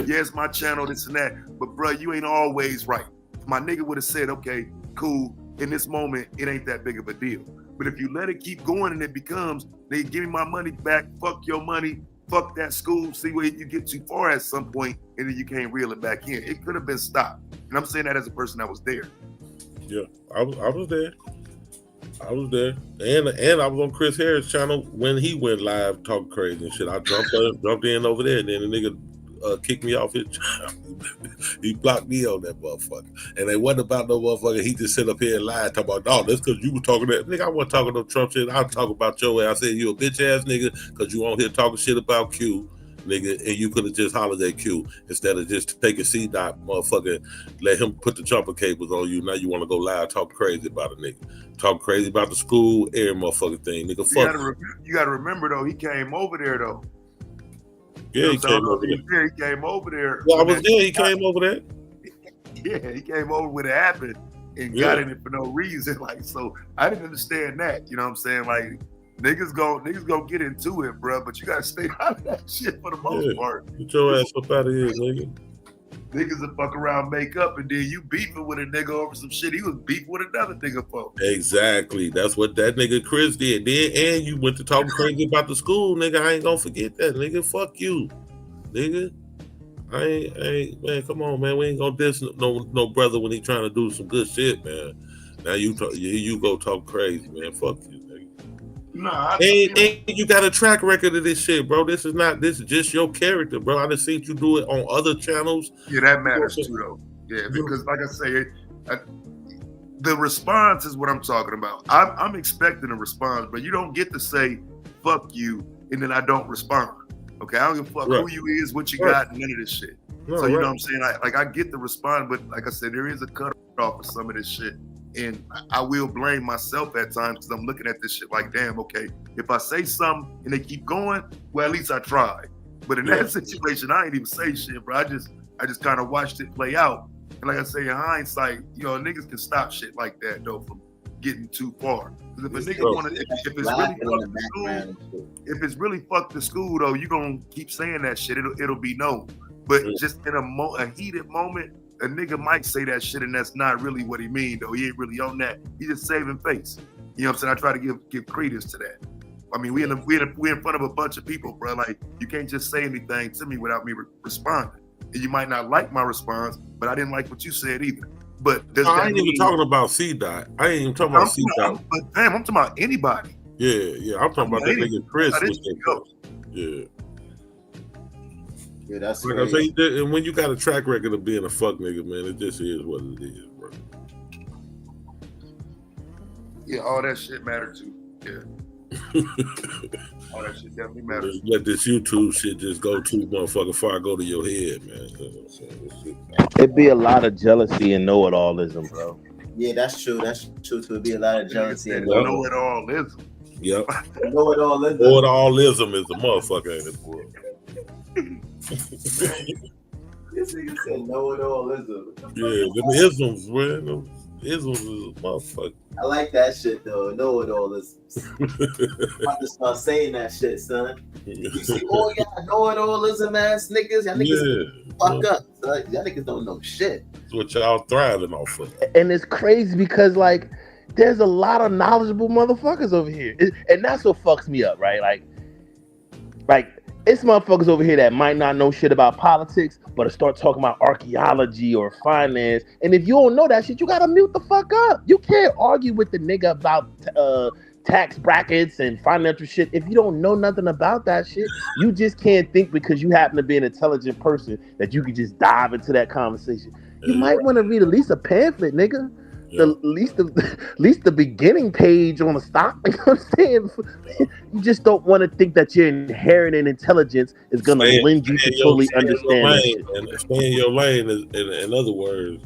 S18: yeah, it's my channel, this and that. But bro, you ain't always right. If my nigga would have said, okay, cool, in this moment, it ain't that big of a deal. But if you let it keep going and it becomes, they give me my money back, fuck your money, fuck that school, see where you get too far at some point, and then you can't reel it back in. It could have been stopped. And I'm saying that as a person that was there.
S2: Yeah, I was there. And I was on Chris Harris' channel when he went live talking crazy and shit. I jumped in over there, and then the nigga kicked me off his channel. He blocked me on that motherfucker. And it wasn't about no motherfucker. He just sit up here and lied, talking about, oh, that's because you were talking that. Nigga, I wasn't talking no Trump shit. I was talking about your ass. I said, you a bitch ass nigga because you on here talking shit about Q. Nigga, and you could have just hollered at Q instead of just taking C-Dot, motherfucker, let him put the jumper cables on you. Now you want to go loud, talk crazy about a nigga. Talk crazy about the school, every motherfucking thing. Nigga, fuck.
S18: You gotta remember, though, he came over there, though.
S2: Yeah, he came over there.
S18: Yeah, he came over there.
S2: Well, I was there, he came over there.
S18: Yeah, he came over when it happened and got in it for no reason. Like, so I didn't understand that. You know what I'm saying? Like, Niggas go get into it, bro. But you gotta stay out of that shit for the most part.
S2: Get your ass up out of here, nigga.
S18: Niggas will fuck around, make up, and then you beefing with a nigga over some shit he was beefing with another nigga for.
S2: Exactly. That's what that nigga Chris did. Then and you went to talking crazy about the school, nigga. I ain't gonna forget that, nigga. Fuck you, nigga. I ain't man. Come on, man. We ain't gonna diss no brother when he trying to do some good shit, man. Now you go talk crazy, man. Fuck you, nigga.
S18: Nah,
S2: and you got a track record of this shit, bro. This is just your character, bro. I done seen you do it on other channels.
S18: Yeah, that matters too, though. Yeah, because like I say, the response is what I'm talking about. I'm expecting a response, but you don't get to say "fuck you" and then I don't respond. Okay, I don't give a fuck who you is, what you got, none of this shit. So you know what I'm saying? I get the response, but like I said, there is a cut off of some of this shit. And I will blame myself at times because I'm looking at this shit like, damn, okay, if I say something and they keep going, well, at least I tried. But in that situation, I ain't even say shit, bro. I just kind of watched it play out. And like I say, in hindsight, you know, niggas can stop shit like that though from getting too far. Because if a nigga want to, if it's really fuck the school though, you gonna keep saying that shit. It'll be known. But just in a heated moment, a nigga might say that shit and that's not really what he mean though. He ain't really on that. He just saving face. You know what I'm saying? I try to give credence to that. I mean, we in front of a bunch of people, bro. Like you can't just say anything to me without me responding. And you might not like my response, but I didn't like what you said either. But
S2: I ain't even talking about C-Dot. I ain't even talking about C-Dot.
S18: But damn, I'm talking about anybody.
S2: Yeah. I'm talking about that nigga Chris. Yeah.
S15: Yeah, that's
S2: like I say, and when you got a track record of being a fuck nigga, man, it just is what it is, bro.
S18: Yeah, all that shit matter too. Yeah. All that shit definitely matters.
S2: Just let this YouTube shit just go too motherfucking before I go to your head, man. You know what I'm saying?
S21: It'd be a lot of jealousy and know-it-allism, bro.
S15: Yeah, that's true. That's true. To be a lot of jealousy and
S18: know-it-allism.
S2: Yep.
S15: Know-it-allism.
S2: Know-it-allism is the motherfucker, ain't it, boy?
S15: This nigga said know-it-allism.
S2: Yeah, them isms, man. Them isms is a motherfucker.
S15: I like that shit though. Know-it-allism. I'm about to start saying that shit, son. You see, all y'all know-it-allism ass niggas, y'all niggas fuck up. Son. Y'all niggas don't know shit.
S2: That's what y'all thriving off of.
S21: And it's crazy because like there's a lot of knowledgeable motherfuckers over here, and that's what fucks me up, right? Like it's motherfuckers over here that might not know shit about politics, but to start talking about archaeology or finance. And if you don't know that shit, you gotta mute the fuck up. You can't argue with the nigga about tax brackets and financial shit if you don't know nothing about that shit. You just can't think because you happen to be an intelligent person that you can just dive into that conversation. You might want to read at least a pamphlet, nigga. At least the beginning page on the stock. You know what I'm saying? You just don't want to think that your inherent intelligence is gonna lend you to fully understand it.
S2: And stay in your lane. In other words,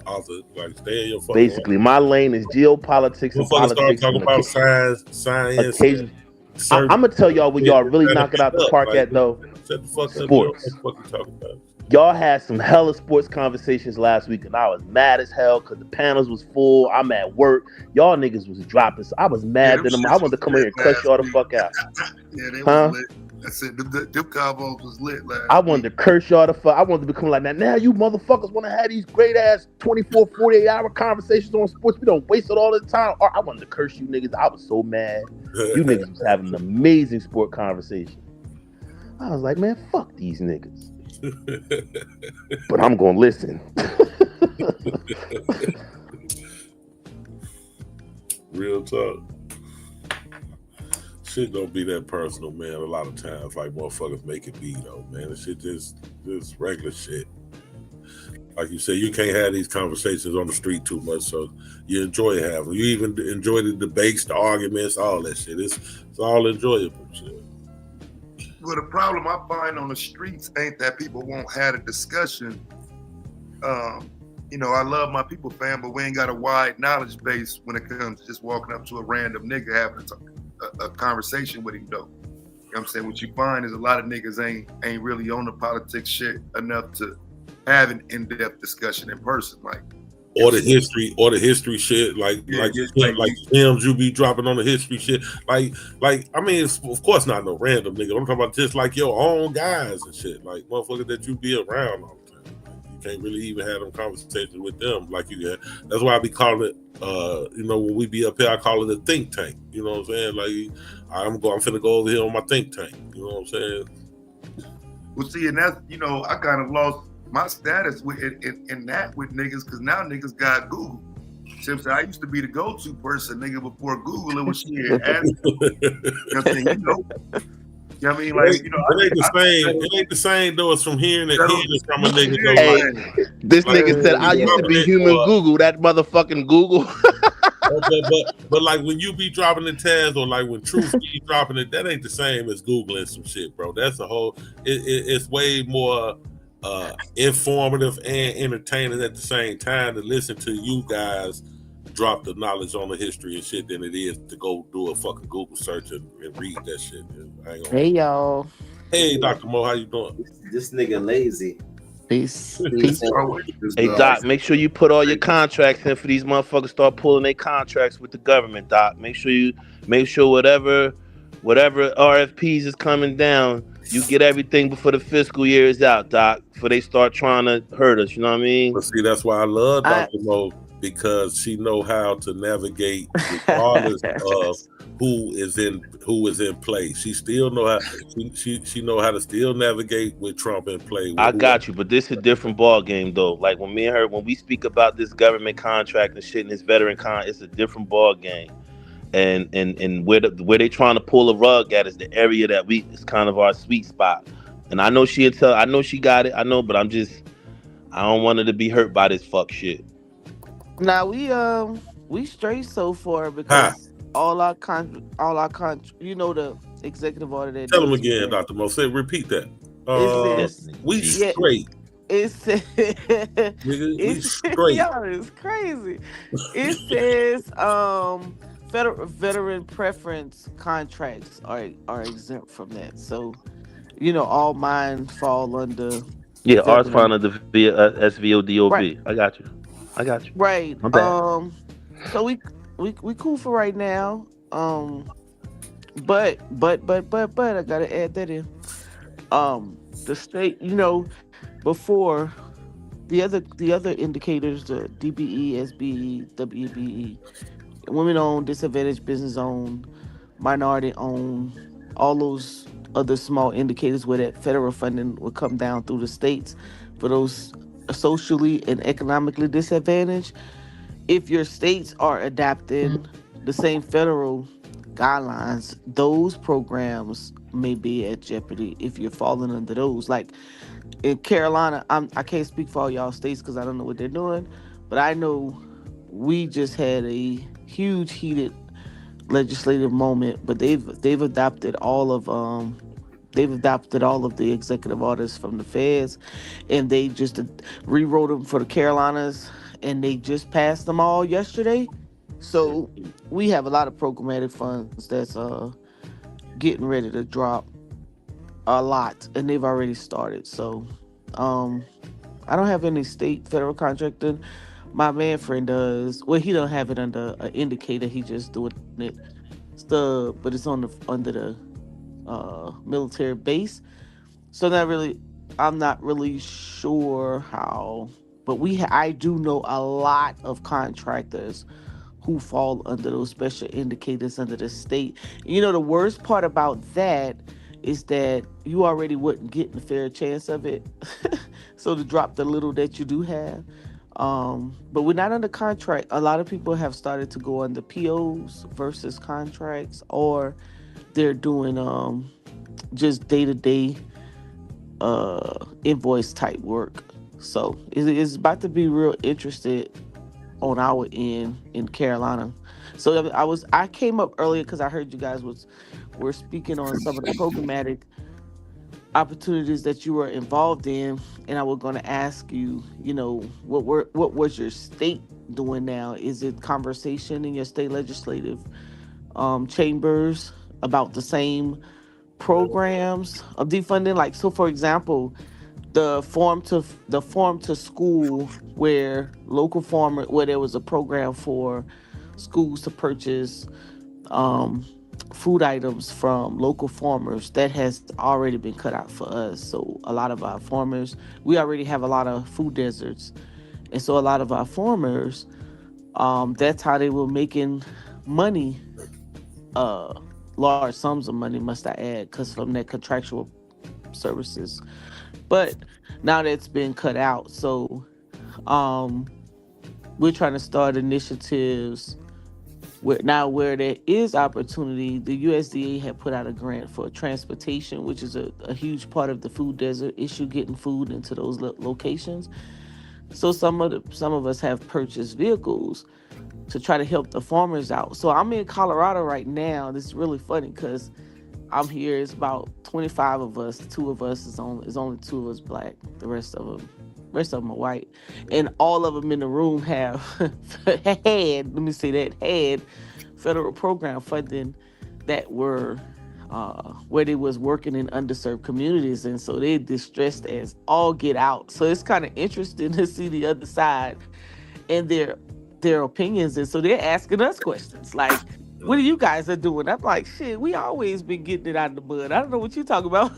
S2: author, like stay in your fucking
S21: basically lane. My lane is geopolitics and politics.
S2: Talking about science.
S21: I'm gonna tell y'all when y'all really knock it out the park at though.
S2: Shut the fuck up.
S21: Sports.
S2: What the fuck you talking about?
S21: Y'all had some hella sports conversations last week, and I was mad as hell because the panels was full. I'm at work. Y'all niggas was dropping, so I was mad at them. I wanted to come here and cuss y'all the fuck out.
S18: Yeah, they was lit. That's it. Them combos was lit last
S21: I wanted to curse y'all the fuck. I wanted to become like that. Now you motherfuckers want to have these great ass 24, 48-hour conversations on sports. We don't waste it all the time. Or I wanted to curse you niggas. I was so mad. You niggas was having an amazing sport conversation. I was like, man, fuck these niggas. But I'm gonna listen.
S2: Real talk. Shit don't be that personal, man. A lot of times, like motherfuckers make it be though, man. The shit just regular shit. Like you say, you can't have these conversations on the street too much, so you enjoy having them. You even enjoy the debates, the arguments, all that shit. It's all enjoyable shit.
S18: Well, the problem I find on the streets ain't that people won't have a discussion. You know, I love my people, fam, but we ain't got a wide knowledge base when it comes to just walking up to a random nigga having a conversation with him, though. You know what I'm saying? What you find is a lot of niggas ain't really on the politics shit enough to have an in-depth discussion in person. Like,
S2: or the history shit, like hymns you be dropping on the history shit, like I mean, it's of course not no random nigga. I'm talking about just like your own guys and shit, like motherfuckers that you be around all the time. Like, you can't really even have them conversations with them like you had. That's why I be calling it, when we be up here, I call it a think tank. You know what I'm saying? Like I'm finna go over here on my think tank. You know what I'm saying?
S18: Well, see, and that's I kind of lost my status with in that with niggas, because now niggas got Google. Since I used to be the go-to person, nigga, before Google, it was shit. You know what I mean? Like,
S2: it ain't the same though. It's from hearing it from a nigga.
S21: Hey, this nigga said I used to be human Google. That motherfucking Google.
S2: but like when you be dropping the tags, or like when Truth be dropping it, that ain't the same as Googling some shit, bro. That's a whole. It's way more informative and entertaining at the same time to listen to you guys drop the knowledge on the history and shit than it is to go do a fucking Google search and read that shit.
S6: Hey y'all.
S2: Hey Dr. Mo, how you doing?
S15: This nigga lazy.
S6: Peace.
S21: Hey Doc, make sure you put all your contracts in for these motherfuckers start pulling their contracts with the government, Doc. Make sure whatever RFPs is coming down, you get everything before the fiscal year is out, Doc, before they start trying to hurt us. You know what I mean?
S2: But see, that's why I love Dr. Mo, because she know how to navigate regardless of who is in play. She still know how she know how to still navigate with Trump in play.
S21: I got you, but this is a different ball game though. Like when me and her, when we speak about this government contract and shit and this veteran it's a different ball game. And where they trying to pull a rug at is the area that it's kind of our sweet spot. And I know she got it. I know, but I don't want her to be hurt by this fuck shit.
S6: Now we straight so far because all our the executive order that
S2: tell them again, Dr. Mo. Say repeat that. We straight.
S6: It says it's
S2: straight.
S6: Y'all is crazy. It says veteran preference contracts are exempt from that. So, all mine fall under.
S21: Yeah, ours fall under SVODOB.
S6: Right.
S21: I got you.
S6: Right. So we cool for right now. But I gotta add that in. The state, before the other indicators, the DBE, SBE, WBE, women-owned, disadvantaged, business-owned, minority-owned, all those other small indicators where that federal funding would come down through the states for those socially and economically disadvantaged. If your states are adapting the same federal guidelines, those programs may be at jeopardy if you're falling under those. Like in Carolina, I can't speak for all y'all states because I don't know what they're doing, but I know we just had a huge heated legislative moment, but they've adopted all of the executive orders from the feds, and they just rewrote them for the Carolinas, and they just passed them all yesterday. So we have a lot of programmatic funds that's getting ready to drop a lot, and they've already started. So I don't have any state federal contracting. My man friend does. Well, he don't have it under an indicator. He just doing it. But it's under the military base. So I'm not really sure how. But I do know a lot of contractors who fall under those special indicators under the state. The worst part about that is that you already wouldn't get a fair chance of it. So to drop the little that you do have. But we're not under contract. A lot of people have started to go under POs versus contracts, or they're doing just day-to-day invoice type work. So it's about to be real interested on our end in Carolina. So I came up earlier because I heard you guys were speaking on some of the programmatic opportunities that you were involved in, and I was going to ask you, what was your state doing now? Is it conversation in your state legislative chambers about the same programs of defunding? Like, so for example, the farm to school, where local farmer, where there was a program for schools to purchase um food items from local farmers, that has already been cut out for us. So a lot of our farmers, we already have a lot of food deserts, and so a lot of our farmers, that's how they were making money, uh large sums of money, must I add, because from that contractual services. But now that's been cut out. So um we're trying to start initiatives where there is opportunity. The USDA had put out a grant for transportation, which is a huge part of the food desert issue, getting food into those locations. So some of us have purchased vehicles to try to help the farmers out. So I'm in Colorado right now. This is really funny because I'm here. It's about 25 of us. Two of us is only two of us black. The rest of them are white, and all of them in the room have had federal program funding that were where they was working in underserved communities, and so they're distressed as all get out. So it's kind of interesting to see the other side and their opinions, and so they're asking us questions like, what are you guys are doing? I'm like, shit, we always been getting it out of the mud. I don't know what you talking about.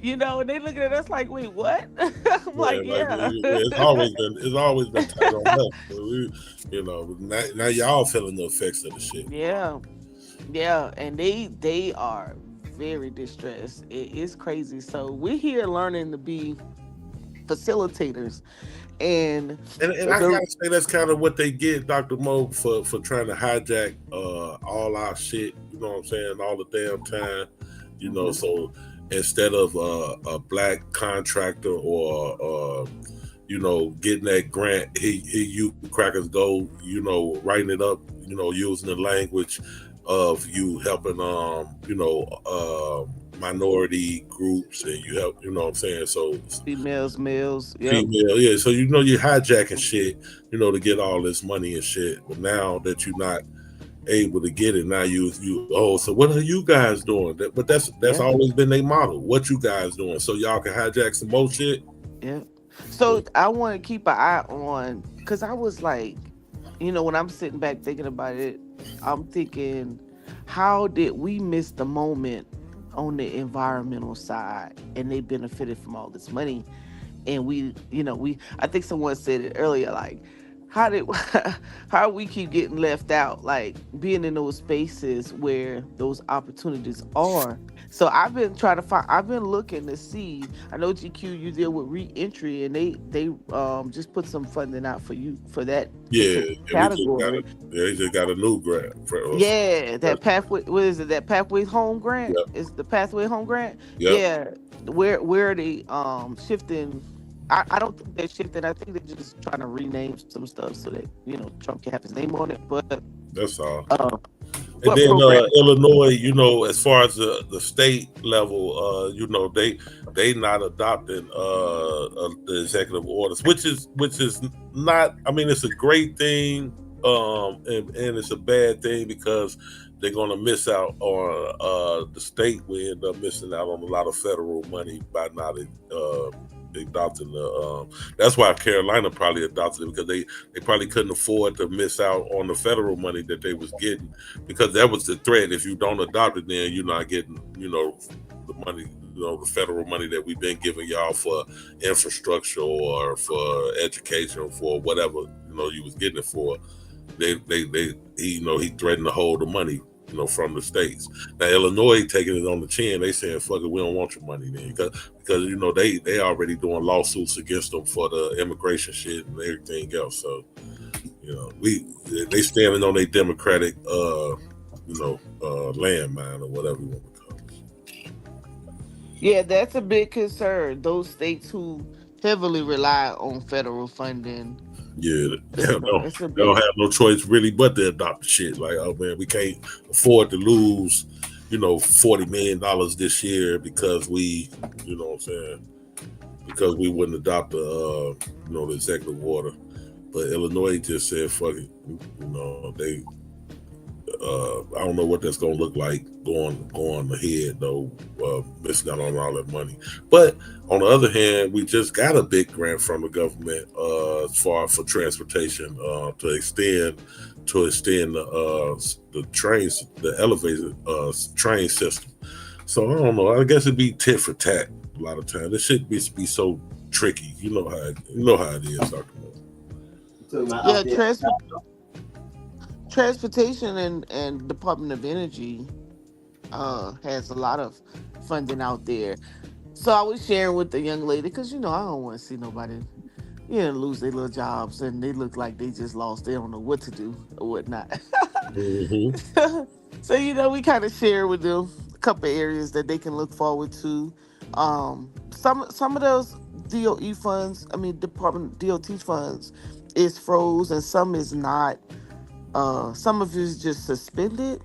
S6: You know, and they looking at us like, wait, what? I'm like, yeah.
S2: It's always been tight on us. So we, you know, now y'all feeling the effects of the shit.
S6: Yeah, and they are very distressed. It's crazy. So we're here learning to be facilitators, and
S2: I gotta say that's kind of what they get, Dr. Mo, for trying to hijack all our shit. You know what I'm saying? All the damn time. You know, so instead of a black contractor or you know, getting that grant, you crackers go, you know, writing it up, you know, using the language of you helping you know, minority groups, and you help, you know what I'm saying? So
S6: females, males,
S2: female, yeah. So you know you're hijacking shit, you know, to get all this money and shit. But now that you're not able to get it, now you so what are you guys doing? But that's always been their model. What you guys doing? So y'all can hijack some more shit.
S6: Yeah. So I want to keep an eye on, because I was like, you know, when I'm sitting back thinking about it, I'm thinking, how did we miss the moment on the environmental side, and they benefited from all this money, and we, you know, I think someone said it earlier, like, how we keep getting left out, like being in those spaces where those opportunities are. So I've been looking to see. I know GQ, you deal with re-entry, and they just put some funding out for you for that category.
S2: They just got a new grant for us.
S6: Yeah, that pathway. What is it? That Pathway Home grant?
S2: Yep.
S6: Is the Pathway Home grant?
S2: Yep.
S6: Yeah. Where are they shifting? I don't think they're shifting. I think they're just trying to rename some stuff so that, you know, Trump can have his name on it. But
S2: that's all. And then Illinois, you know, as far as the state level, you know, they not adopting the executive orders, which is not. I mean, it's a great thing, and it's a bad thing because they're gonna miss out on the state. We end up missing out on a lot of federal money by not adopting the. That's why Carolina probably adopted it, because they probably couldn't afford to miss out on the federal money that they was getting, because that was the threat. If you don't adopt it, then you're not getting, you know, the money, you know, the federal money that we've been giving y'all for infrastructure or for education or for whatever, you know, you was getting it for. He threatened to hold the money, you know, from the states. Now Illinois taking it on the chin. They saying, "Fuck it, we don't want your money then," because you know they already doing lawsuits against them for the immigration shit and everything else. So, you know, they standing on their democratic, landmine or whatever you want to call it.
S6: Yeah, that's a big concern. Those states who heavily rely on federal funding.
S2: Yeah, they don't have no choice really but to adopt the shit. Like, oh man, we can't afford to lose, you know, $40 million this year because we, you know what I'm saying, because we wouldn't adopt the executive order. But Illinois just said, fuck it, you know, I don't know what that's gonna look like going ahead though. Missing out on all that money, but on the other hand, we just got a big grant from the government as far for transportation to extend the trains, the elevated train system. So I don't know. I guess it'd be tit for tat a lot of times. This shit be so tricky. You know how it is, Dr.
S6: Yeah, transportation and Department of Energy has a lot of funding out there. So I was sharing with the young lady because I don't want to see nobody lose their little jobs and they look like they just lost. They don't know what to do or whatnot. So we kind of share with them a couple of areas that they can look forward to. Some of those DOE funds, Department DOT funds, is froze and some is not. Some of it is just suspended.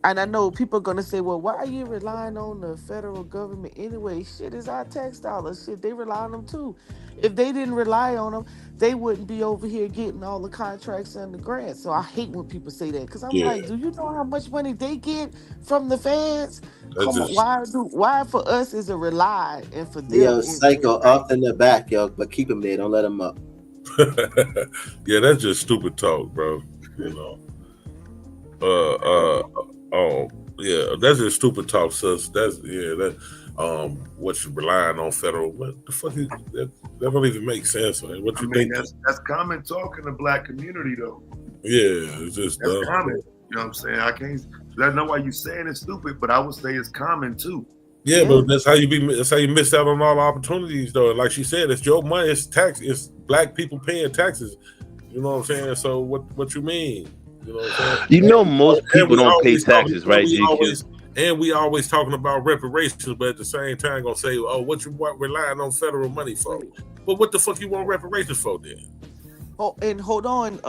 S6: And I know people are gonna say, well, why are you relying on the federal government anyway? Shit is our tax dollars. Shit, they rely on them too. If they didn't rely on them, they wouldn't be over here getting all the contracts and the grants. So I hate when people say that because I'm like, do you know how much money they get from the feds? Come on, why for us is a rely and for them?
S15: Yo, Psycho off in the back, yo, but keep him there. Don't let him up.
S2: Yeah, that's just stupid talk, bro. Oh yeah, that's just stupid talk, sis. What you relying on federal? What the fuck is that? That don't even make sense, man. What you think?
S18: That's common talk in the black community, though.
S2: Yeah, it's just
S18: that's common. You know what I'm saying? I can't. I know why you saying it's stupid, but I would say it's common too.
S2: Yeah, but that's how you miss out on all the opportunities, though. Like she said, it's your money. It's tax. It's black people paying taxes. You know what I'm saying? So what you mean? You know what I'm saying?
S21: Most people don't pay taxes, right, GQ?
S2: And we always talking about reparations, but at the same time gonna say, oh, what you relying on federal money for? But what the fuck you want reparations for then?
S6: Oh, and hold on,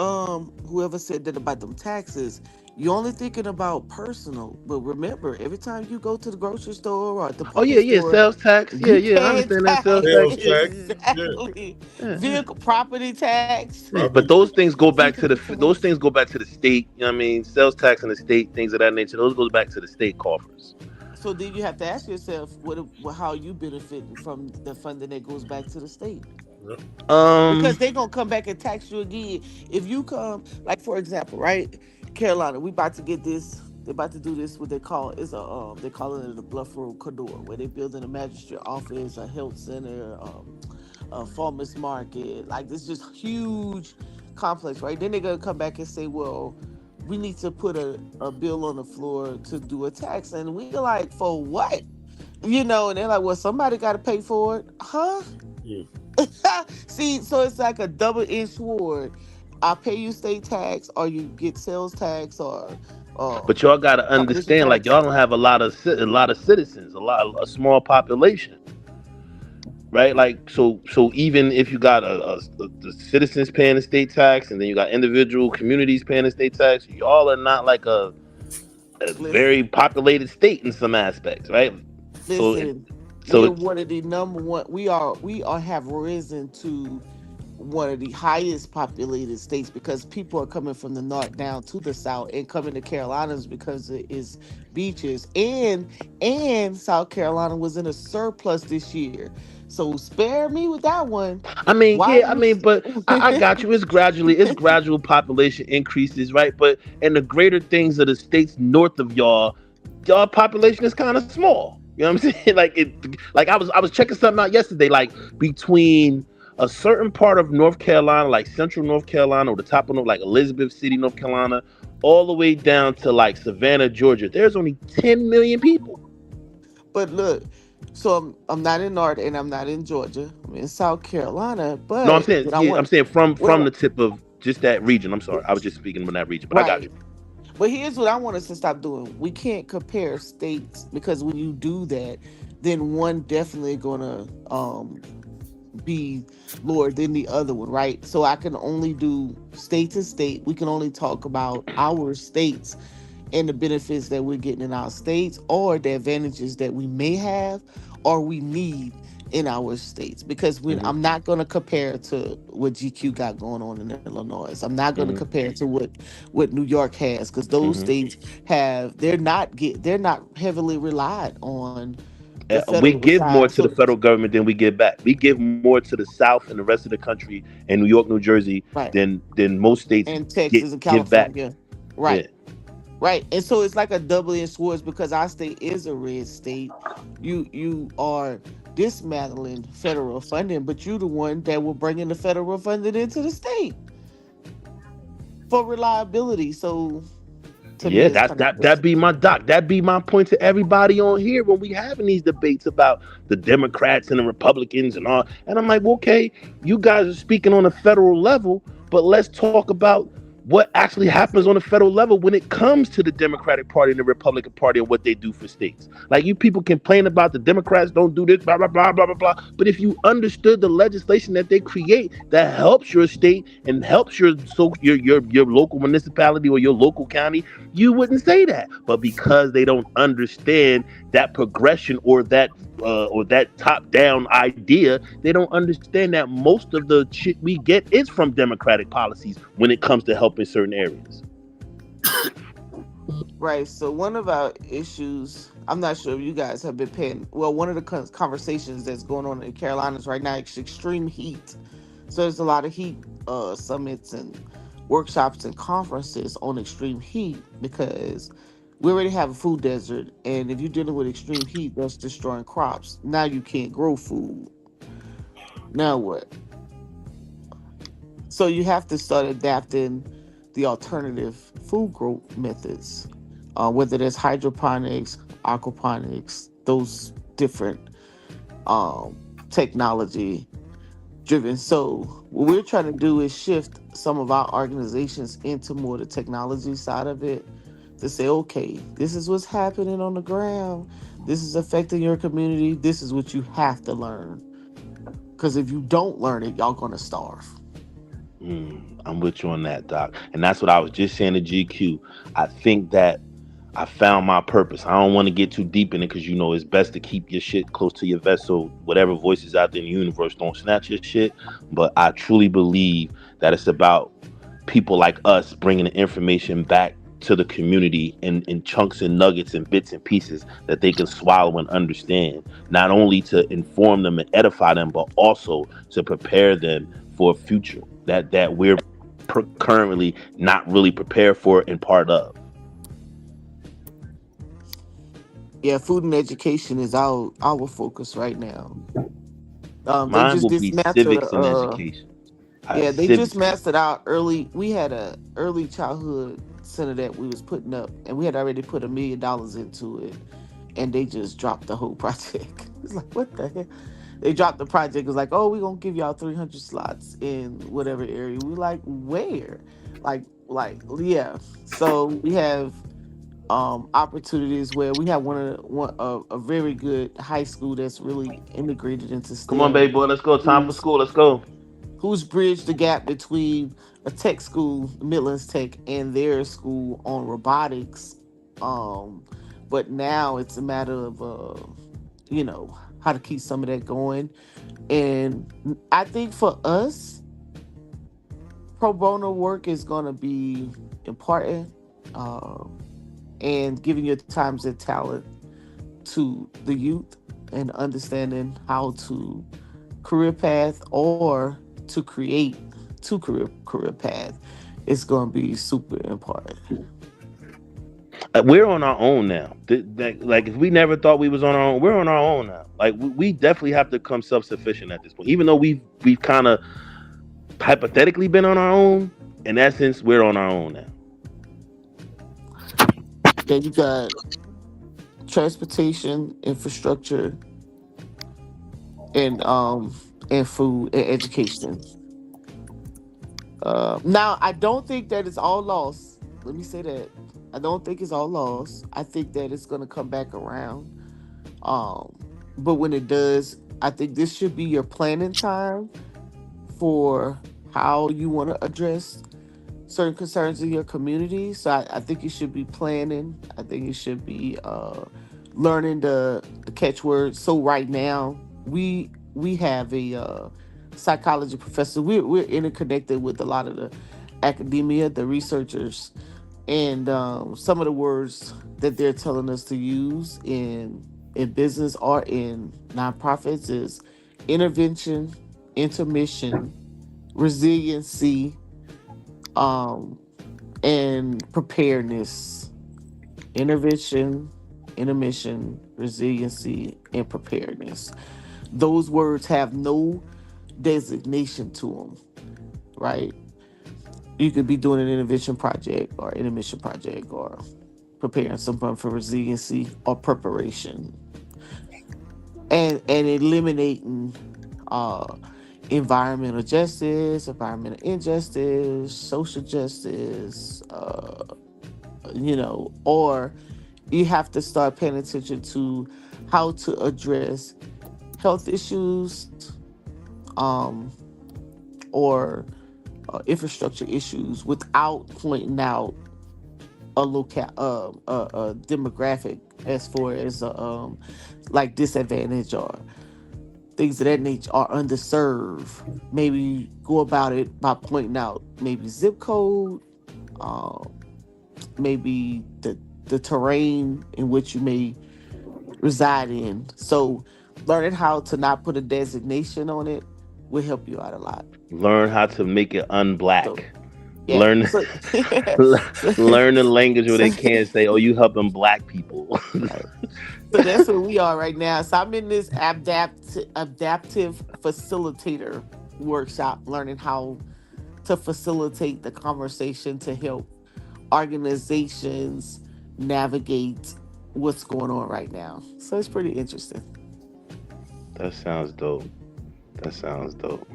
S6: whoever said that about them taxes, you're only thinking about personal, but remember, every time you go to the grocery store or at the store,
S21: sales tax. I understand that sales tax.
S6: Exactly. Vehicle property tax.
S21: But those things go back to the state. You know what I mean? Sales tax and the state, things of that nature. Those goes back to the state coffers.
S6: So then you have to ask yourself, how you benefiting from the funding that goes back to the state? Because they're gonna come back and tax you again if you come. Like for example, right? Carolina, we about to get this. They're about to do this. What they call is they're calling it a Bluff Road Corridor, where they're building a magistrate office, a health center, a farmers market. Like this just huge complex, right? Then they're gonna come back and say, well, we need to put a bill on the floor to do a tax, and we're like, for what? And they're like, well, somebody got to pay for it, huh? Yeah. See, so it's like a double-edged sword. I pay you state tax, or you get sales tax, or.
S21: But y'all gotta understand, like y'all don't have a lot of citizens, a small population, right? Like so even if you got the citizens paying the state tax, and then you got individual communities paying the state tax, y'all are not like a very populated state in some aspects, right?
S6: Listen, we're one of the number one. We have risen to one of the highest populated states because people are coming from the north down to the south and coming to Carolinas because it is beaches, and South Carolina was in a surplus this year. So spare me with that one.
S21: But I got you. It's gradual population increases, right? But in the greater things of the states north of y'all population is kind of small. You know what I'm saying? Like I was checking something out yesterday, like between a certain part of North Carolina, like central North Carolina, or the top of like Elizabeth City, North Carolina, all the way down to like Savannah, Georgia, there's only 10 million people.
S6: But look, so I'm not in North and I'm not in Georgia. I'm in South Carolina. But
S21: no, I'm saying from the tip of just that region. I'm sorry, I was just speaking from that region, but right. I got you.
S6: But here's what I want us to stop doing. We can't compare states, because when you do that, then one definitely gonna be lower than the other one, right? So I can only do state to state. We can only talk about our states and the benefits that we're getting in our states, or the advantages that we may have or we need in our states, because when I'm not going to compare to what GQ got going on in Illinois. I'm not going to compare to what New York has, because those states they're not heavily relied on the
S21: We
S6: federal
S21: give more
S6: side.
S21: to the
S6: So
S21: federal government than we give back. We give more to the South and the rest of the country and New York, New Jersey
S6: right,
S21: than most states
S6: and Texas and
S21: give back.
S6: California,
S21: Yeah.
S6: right. Right. And so it's like a double-edged sword, because our state is a red state. You are dismantling federal funding, but you the one that will bring in the federal funding into the state for reliability. So to me,
S21: Yeah,
S6: it's kind of
S21: that be my doc. That be my point to everybody on here when we having these debates about the Democrats and the Republicans and all. And I'm like, well, okay, you guys are speaking on a federal level, but let's talk about what actually happens on a federal level when it comes to the Democratic Party and the Republican Party and what they do for states. Like, you people complain about the Democrats don't do this, blah, blah, blah, blah, blah, blah. But if you understood the legislation that they create that helps your state and helps your local municipality or your local county, you wouldn't say that. But because they don't understand that progression or that top-down idea, they don't understand that most of the shit we get is from Democratic policies when it comes to helping certain areas.
S6: right. So one of our issues, I'm not sure if you guys have been paying. Well, one of the conversations that's going on in the Carolinas right now is extreme heat. So there's a lot of heat summits and workshops and conferences on extreme heat, because we already have a food desert, and if you're dealing with extreme heat, that's destroying crops. Now you can't grow food. Now what? So you have to start adapting the alternative food growth methods, whether that's hydroponics, aquaponics, those different technology driven. So what we're trying to do is shift some of our organizations into more the technology side of it, to say, okay, this is what's happening on the ground. This is affecting your community. This is what you have to learn. Because if you don't learn it, y'all gonna starve.
S21: I'm with you on that, Doc. And that's what I was just saying to GQ. I think that I found my purpose. I don't want to get too deep in it, because it's best to keep your shit close to your vest, so whatever voices out there in the universe don't snatch your shit. But I truly believe that it's about people like us bringing the information back to the community in chunks and nuggets and bits and pieces that they can swallow and understand, not only to inform them and edify them, but also to prepare them for a future that we're currently not really prepared for and part of.
S6: Yeah, food and education is our focus right now. They
S21: Mine
S6: just
S21: will be
S6: dismantled.
S21: civics and education.
S6: Yeah, they
S21: Civics.
S6: just mastered out early. We had a early childhood center that we was putting up, and we had already put $1 million into it, and they just dropped the whole project. It's like, what the heck? They dropped the project. It was like, oh, we're gonna give y'all 300 slots in whatever area. We like, where? Like, yeah. So we have opportunities where we have a very good high school that's really integrated into
S21: Come on,
S6: STEM,
S21: baby boy, let's go. Time for school. Let's go.
S6: who's bridged the gap between a tech school, Midlands Tech, and their school on robotics. But now it's a matter of how to keep some of that going. And I think for us, pro bono work is gonna be important, and giving your times and talent to the youth and understanding how to career path or to create career path is going to be super important.
S21: We're on our own now. Like, if we never thought we was on our own, we're on our own now. Like, we definitely have to become self-sufficient at this point. Even though we've kind of hypothetically been on our own, in essence, we're on our own now.
S6: Yeah, you got transportation, infrastructure, and food and education. Now, I don't think that it's all lost. Let me say that. I don't think it's all lost. I think that it's going to come back around. But when it does, I think this should be your planning time for how you want to address certain concerns in your community. So I think you should be planning. I think you should be learning the catchwords. So right now, we have a psychology professor. We're interconnected with a lot of the academia, the researchers, and some of the words that they're telling us to use in business or in nonprofits is intervention, intermission, resiliency, and preparedness. Intervention, intermission, resiliency, and preparedness. Those words have no designation to them, right? You could be doing an intervention project or intermission project or preparing someone for resiliency or preparation, and eliminating environmental justice, environmental injustice, social justice, or you have to start paying attention to how to address health issues, um, or infrastructure issues without pointing out a demographic as far as like disadvantage or things of that nature are underserved. Maybe go about it by pointing out maybe zip code, maybe the terrain in which you may reside in. So learning how to not put a designation on it will help you out a lot.
S21: Learn how to make it unblack.
S6: So, yeah.
S21: Learn learn the language where they
S6: So-
S21: can't say, "Oh, you helping black people."
S6: So that's where we are right now. So I'm in this adaptive facilitator workshop, learning how to facilitate the conversation to help organizations navigate what's going on right now. So it's pretty interesting.
S21: That sounds dope. That sounds dope.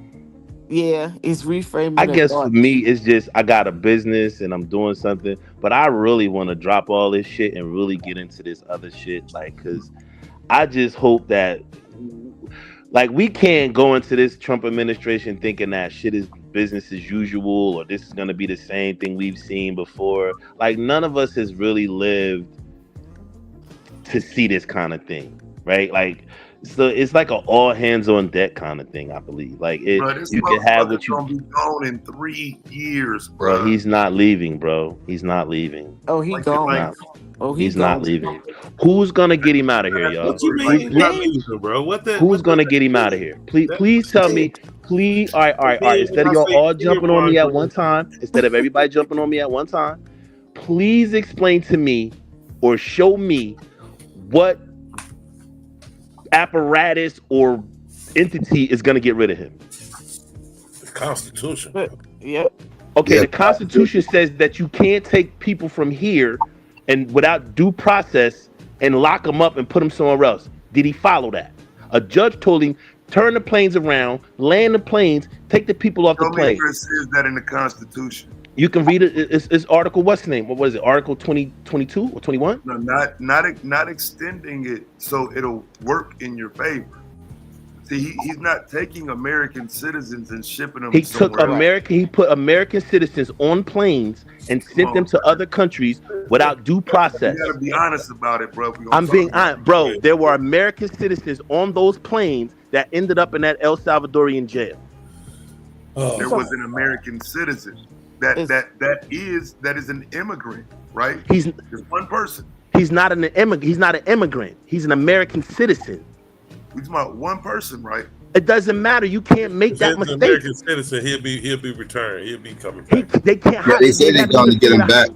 S6: Yeah, it's reframing.
S21: I
S6: the
S21: guess for
S6: thought.
S21: me, it's just I got a business and I'm doing something, but I really want to drop all this shit and really get into this other shit. Like, cause I just hope that, like, we can't go into this Trump administration thinking that shit is business as usual or this is gonna be the same thing we've seen before. Like, none of us has really lived to see this kind of thing, right? Like, so it's like an all hands on deck kind of thing, I believe. Like, it,
S18: Bro, this
S21: you can have what
S18: motherfucker's
S21: you.
S18: gonna be gone in 3 years,
S21: Bro, he's not leaving, bro. He's not leaving.
S6: Oh, he gone.
S21: Not-
S6: Oh, he
S21: he's not
S6: gone.
S21: leaving. Who's gonna get him out of here, y'all?
S1: What you mean he's not leaving, bro? What the?
S21: Who's gonna get him out of here? Please tell me. Please, all right. Instead of y'all all jumping on me at one time, instead of everybody jumping on me at one time, please explain to me or show me what apparatus or entity is gonna get rid of him.
S2: The Constitution.
S6: Yep.
S21: Okay, the Constitution says that you can't take people from here and without due process and lock them up and put them somewhere else. Did he follow that? A judge told him, turn the planes around, land the planes, take the people off the plane.
S18: Where it says that in the Constitution.
S21: You can read it. It's Article, what's the name? What was it? Article 22 or 21?
S18: No, not extending it so it'll work in your favor. See, he's not taking American citizens and shipping them.
S21: He took he put American citizens on planes and sent them to other countries without due process.
S18: You gotta be honest about it, bro.
S21: I'm being honest, bro. There were American citizens on those planes that ended up in that El Salvadorian jail.
S18: There was an American citizen that is an immigrant, right?
S21: He's
S18: one person.
S21: He's not an immigrant. He's not an immigrant. He's an American citizen.
S18: He's about one person, right?
S21: It doesn't matter. You can't make that
S2: If it's an
S21: mistake.
S2: American citizen, he'll be returned. He'll be coming back.
S21: They can't.
S12: Yeah, they say they're trying to get him back.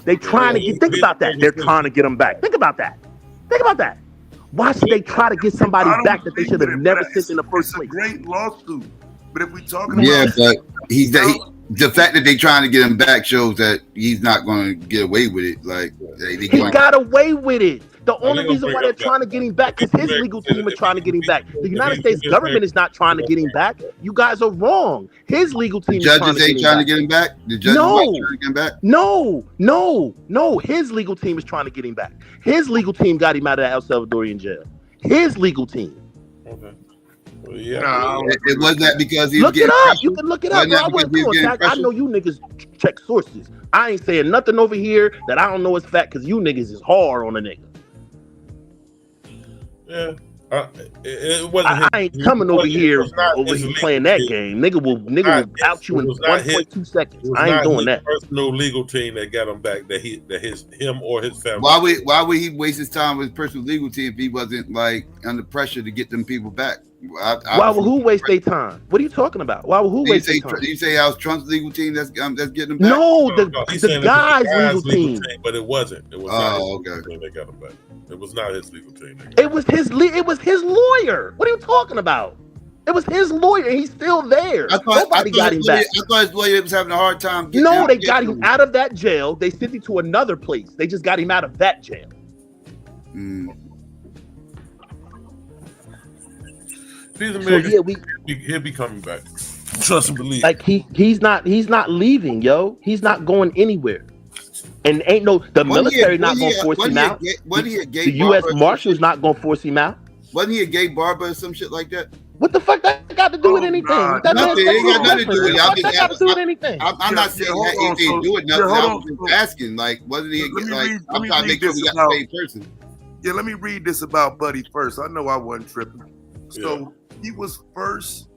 S21: They trying to get. Think about that. They're trying to get him back. Think about that. Think about that. Why should they try to get somebody back that they should have never sent in the first place?
S18: It's a great lawsuit, but if we talking
S12: Yeah,
S18: about
S12: but the fact that they're trying to get him back shows that he's not going to get away with it. Like
S21: He got away with it. The only reason why they're trying to get him back is his legal team is trying to get him back. The United States government is not trying to get him back. You guys are wrong. His legal team is
S12: judges ain't trying to get him back. The judges ain't trying to get him back.
S21: No. His legal team is trying to get him back. His legal team got him out of that El Salvadorian jail. His legal team.
S2: Okay. Well,
S12: it was that because he was
S21: Look it
S12: getting
S21: up.
S12: pressure.
S21: You can look it up.
S12: Wasn't
S21: Bro.
S12: that
S21: I
S12: because
S21: went
S12: he was
S21: through
S12: getting
S21: it. I
S12: pressure?
S21: know you niggas check sources. I ain't saying nothing over here that I don't know is fact because you niggas is hard on a nigga.
S2: Yeah. It wasn't.
S21: I ain't coming over here
S2: his
S21: playing
S2: legal
S21: that
S2: team.
S21: game. Nigga will out you in 1.2 seconds. I ain't doing that.
S2: Personal legal team that got him back. Him or his family.
S12: Why would he waste his time with his personal legal team if he wasn't like under pressure to get them people back?
S21: Why would who waste their time? What are you talking about? Why would who waste their time?
S12: You say how it's Trump's legal team that's getting them back?
S21: No, the guy's legal team.
S2: But it wasn't. It was
S12: okay.
S2: They got him back. It was not his legal team.
S21: It was his lawyer. What are you talking about? It was his lawyer. He's still there. Nobody got him back.
S12: I thought his lawyer was having a hard time.
S21: No, they got him out of that jail. They sent him to another place. They just got him out of that jail.
S2: He'll be coming back. Trust and believe.
S21: Like he's not leaving, yo. He's not going anywhere. And the military not gonna force him out. The U.S. Marshals not gonna force him out.
S12: Wasn't he a gay barber or some shit like that?
S21: What the fuck that got to do with anything? That got nothing to do with anything.
S12: I'm not saying he didn't do it. Nothing. I was just asking, like, wasn't he like? I'm trying to make sure we got the same person.
S18: Yeah, let me read this about Buddy first. I know I wasn't tripping. So he was first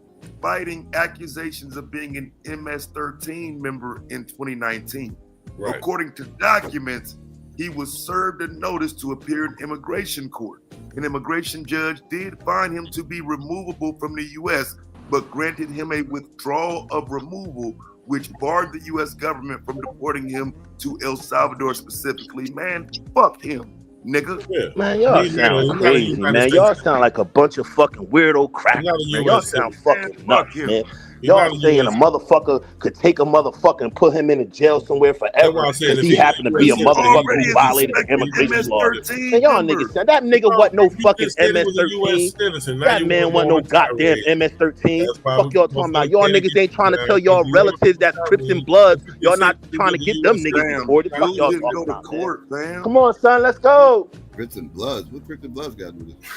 S18: fighting accusations of being an MS-13 member in 2019. Right. According to documents, he was served a notice to appear in immigration court. An immigration judge did find him to be removable from the U.S., but granted him a withdrawal of removal, which barred the U.S. government from deporting him to El Salvador specifically. Man, fuck him, nigga.
S21: Yeah. Man, y'all sound crazy, man. Y'all sound like a bunch of fucking weirdo crackers, man. Y'all sound fucking nuts, man. Y'all saying a motherfucker could take a motherfucker and put him in a jail somewhere forever because he happened to be a motherfucker who violated the immigration law. And y'all niggas said that nigga wasn't no fucking MS-13. That man wasn't no goddamn MS-13. Fuck y'all talking about. Y'all niggas ain't trying to tell y'all relatives that's Crips and Bloods. Y'all not trying to get them niggas deported. Fuck y'all talking about, man. Come on, son, let's go.
S12: Crips and Bloods. What Crips and Bloods got to do with
S21: this?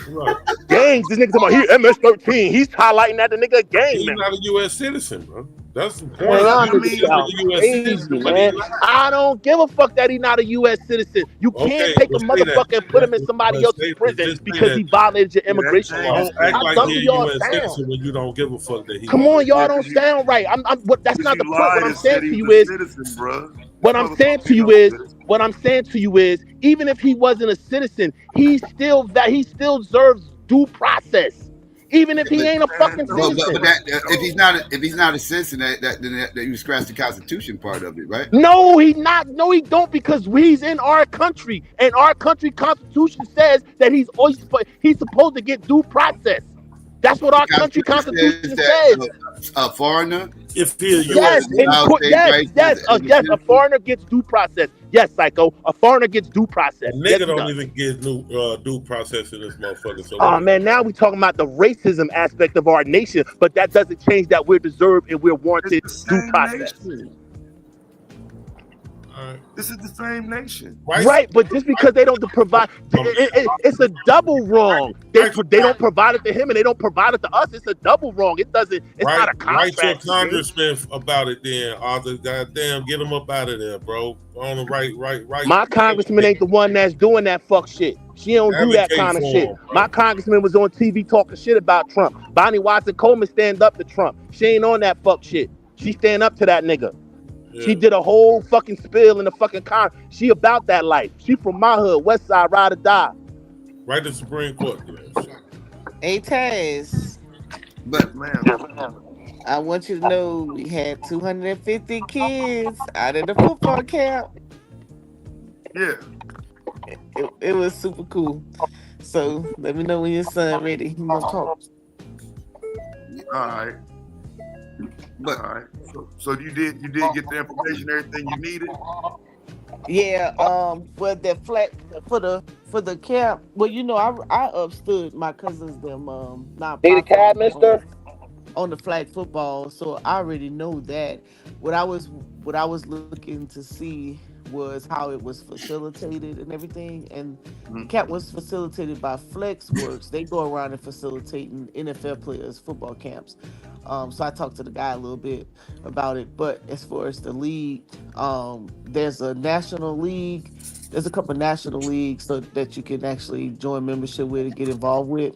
S21: Gangs. This nigga talking about he MS-13. He's highlighting that the nigga a gang.
S2: He's not a U.S. citizen, bro. That's the point.
S21: Man, I don't give a fuck that he's not a U.S. citizen. You can't take a motherfucker and put him in somebody else's prison because he violated your immigration law.
S2: How dumb do y'all sound? When you don't give a fuck that he.
S21: Come on, y'all don't sound right. That's not the point. What I'm saying to you is. What I'm saying to you is, even if he wasn't a citizen, he still deserves due process. Even if he ain't a fucking citizen.
S12: If he's not a citizen, that you scratch the Constitution part of it, right?
S21: No, he not. No, he don't, because he's in our country, and our country Constitution says that he's supposed to get due process. That's what our country Constitution says.
S12: A foreigner,
S2: if he's
S21: yes, a foreigner gets due process. Yes, Psycho, a foreigner gets due process.
S2: A nigga don't even get due process in this motherfucker. So
S21: oh man, now we talking about the racism aspect of our nation, but that doesn't change that we're deserved and we're warranted due process.
S18: This is the same nation,
S21: right? But just because they don't provide, it's a double wrong. They don't provide it to him and they don't provide it to us. It's a double wrong. It doesn't. It's not a contract.
S2: Write your congressman about it, then. Goddamn, get him up out of there, bro. On the right.
S21: My congressman ain't the one that's doing that fuck shit. She don't do that kind of shit. My congressman was on TV talking shit about Trump. Bonnie Watson Coleman stand up to Trump. She ain't on that fuck shit. She stand up to that nigga. Yeah. She did a whole fucking spill in the fucking car. She about that life. She from my hood, West Side, ride or die.
S2: Right to Supreme Court.
S6: Hey, Taz.
S18: But man,
S6: I want you to know we had 250 kids out of the football camp.
S18: Yeah.
S6: It was super cool. So let me know when your son ready. He gonna talk.
S18: All right. But all right. So you did get the information, everything you needed?
S6: Yeah, well, the flat for the camp. Well, you know, I upstood my cousins them nonprofit on the flag football, so I already know that. What I was looking to see was how it was facilitated and everything, and the camp was facilitated by FlexWorks. They go around and facilitating NFL players' football camps. So I talked to the guy a little bit about it. But as far as the league, there's a national league. There's a couple national leagues so that you can actually join membership with and get involved with.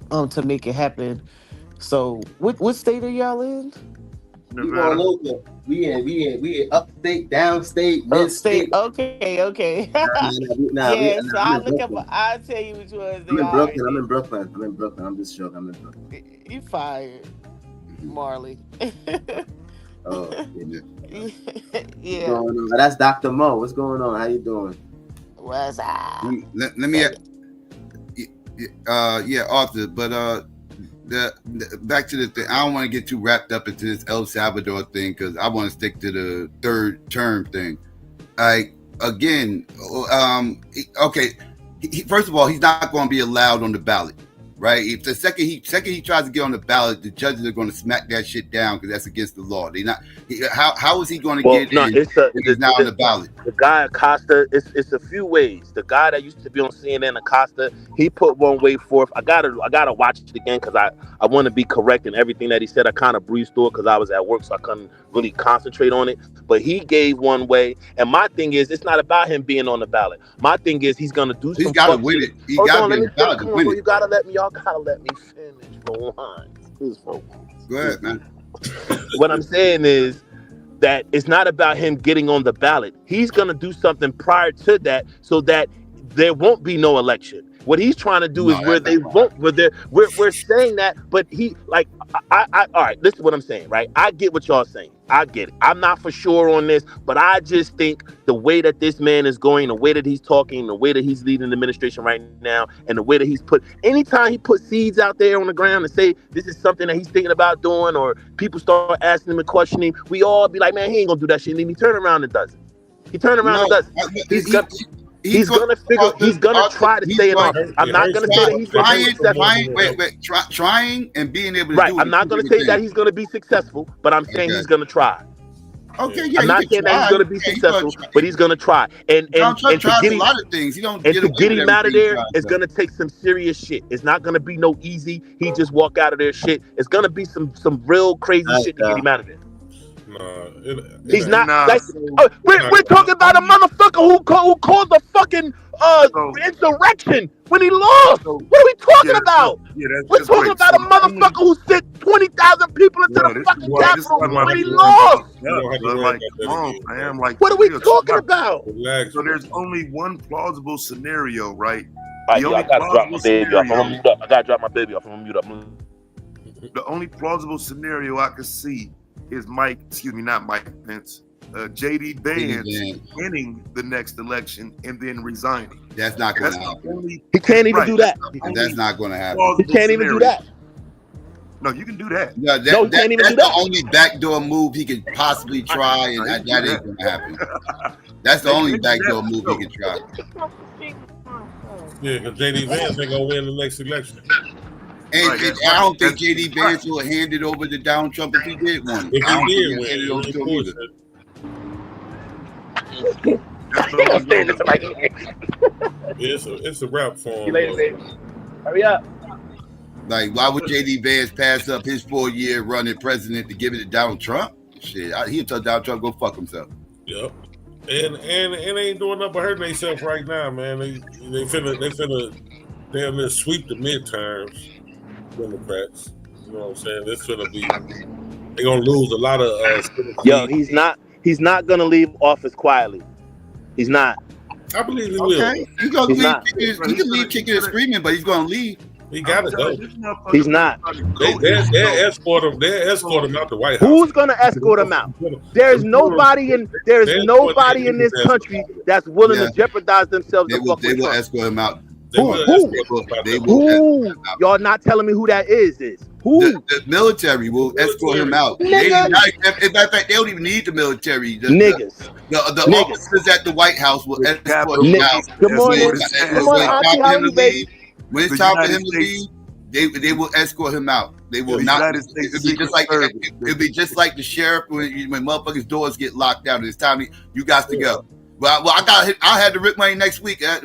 S6: to make it happen. So what state are y'all in?
S15: We all over. We in upstate, downstate,
S6: Upstate.
S15: mid-state.
S6: Okay. Yeah, so
S15: I'm
S6: I
S15: in
S6: look up.
S15: Brooklyn.
S6: I'll tell you which ones
S15: I'm
S6: they
S15: in
S6: are.
S15: Brooklyn. I'm just joking. I'm in Brooklyn.
S6: You fired, Marley.
S15: Oh,
S6: Yeah.
S15: What's going on? That's Dr. Mo. What's going on? How you doing?
S6: What's up?
S12: Let me Arthur, but back to the thing. I don't want to get too wrapped up into this El Salvador thing because I want to stick to the third term thing. Like again, okay. First of all, he's not going to be allowed on the ballot, right? If the second he tries to get on the ballot, the judges are going to smack that shit down because that's against the law. They not. How is he going to get in? If he's not on the ballot.
S21: The guy Acosta, it's a few ways. The guy that used to be on CNN, Acosta, he put one way forth. I gotta watch it again because I want to be correct in everything that he said. I kind of breezed through it because I was at work, so I couldn't really concentrate on it. But he gave one way, and my thing is, it's not about him being on the ballot. My thing is, he's gonna do. He's
S12: got to win it. He got to be on the ballot to win it.
S21: You gotta let me. Y'all gotta let me finish for once. Please, for once.
S12: Go ahead, man.
S21: What I'm saying is that it's not about him getting on the ballot. He's going to do something prior to that so that there won't be no election. What he's trying to do is where they won't, we're saying that, but he like, I all right, listen to what I'm saying, right? I get what y'all saying. I get it. I'm not for sure on this, but I just think the way that this man is going, the way that he's talking, the way that he's leading the administration right now, and the way that he's anytime he puts seeds out there on the ground and say this is something that he's thinking about doing, or people start asking him and questioning, we all be like, man, he ain't gonna do that shit. And then he turn around and does it. He turn around and does it. He's gonna try to stay in office. I'm not gonna say that he's gonna be successful.
S12: Trying and being able to
S21: do it.
S12: Right,
S21: I'm not gonna say that he's gonna be successful, but I'm saying he's gonna try.
S12: Okay, yeah.
S21: I'm not saying that he's gonna be successful, but he's gonna try. And to get him,
S12: a lot of things. You don't
S21: and to get him out of there, it's gonna take some serious shit. It's not gonna be no easy. He just walk out of there shit. It's gonna be some real crazy shit to get him out of there. He's not. We're talking about a motherfucker who caused a fucking insurrection when he lost. What are we talking about? We're talking about a motherfucker who sent 20,000 people into the fucking Capitol when he lost. What are we talking about?
S18: So there's only one plausible scenario, right?
S21: I gotta drop my baby off. I'm gonna mute up. I gotta drop my baby off. I'm gonna mute up.
S18: The only plausible scenario I could see is not Mike Pence, JD Vance winning the next election and then resigning.
S12: That's not going to happen.
S21: He can't even do that.
S12: That's not going to happen.
S21: He can't even do that.
S18: No, you can do that.
S12: No,
S21: he can't even do that.
S12: That's the only backdoor move he could possibly try, and that ain't going to happen. That's the only backdoor move he could try.
S2: Yeah, because JD Vance ain't going to win the next election.
S12: And I don't think JD Vance will hand it over to Donald Trump if he did one.
S2: If he did win, it's a wrap for him.
S21: Hurry up.
S12: Like, why would JD Vance pass up his 4-year running president to give it to Donald Trump? Shit, he'll tell Donald Trump go fuck himself.
S2: Yep. And they ain't doing nothing but hurting themselves right now, man. They finna damn near sweep the midterms. Democrats, you know what I'm saying? This gonna be, they're gonna lose a lot of.
S21: Yo, he's not gonna leave office quietly. He's not.
S2: I believe he will.
S12: Okay, he can leave kicking and screaming, but he's gonna leave.
S2: He gotta go.
S21: He's not.
S2: They'll escort him. They'll escort him out the White House.
S21: Who's gonna escort him out? There's nobody in this country that's willing to jeopardize themselves.
S12: They will escort him out.
S21: Who? Y'all not telling me who that is? Who?
S12: The military will escort him out. In fact, they don't even need the military.
S21: Niggas.
S12: The officers at the White House will escort him out.
S21: Good morning.
S12: When it's time for him to leave, they will escort him out. They will not. It'll be just like the sheriff when motherfuckers' doors get locked down. It's time you got to go. Well, I had to rip money next week. Go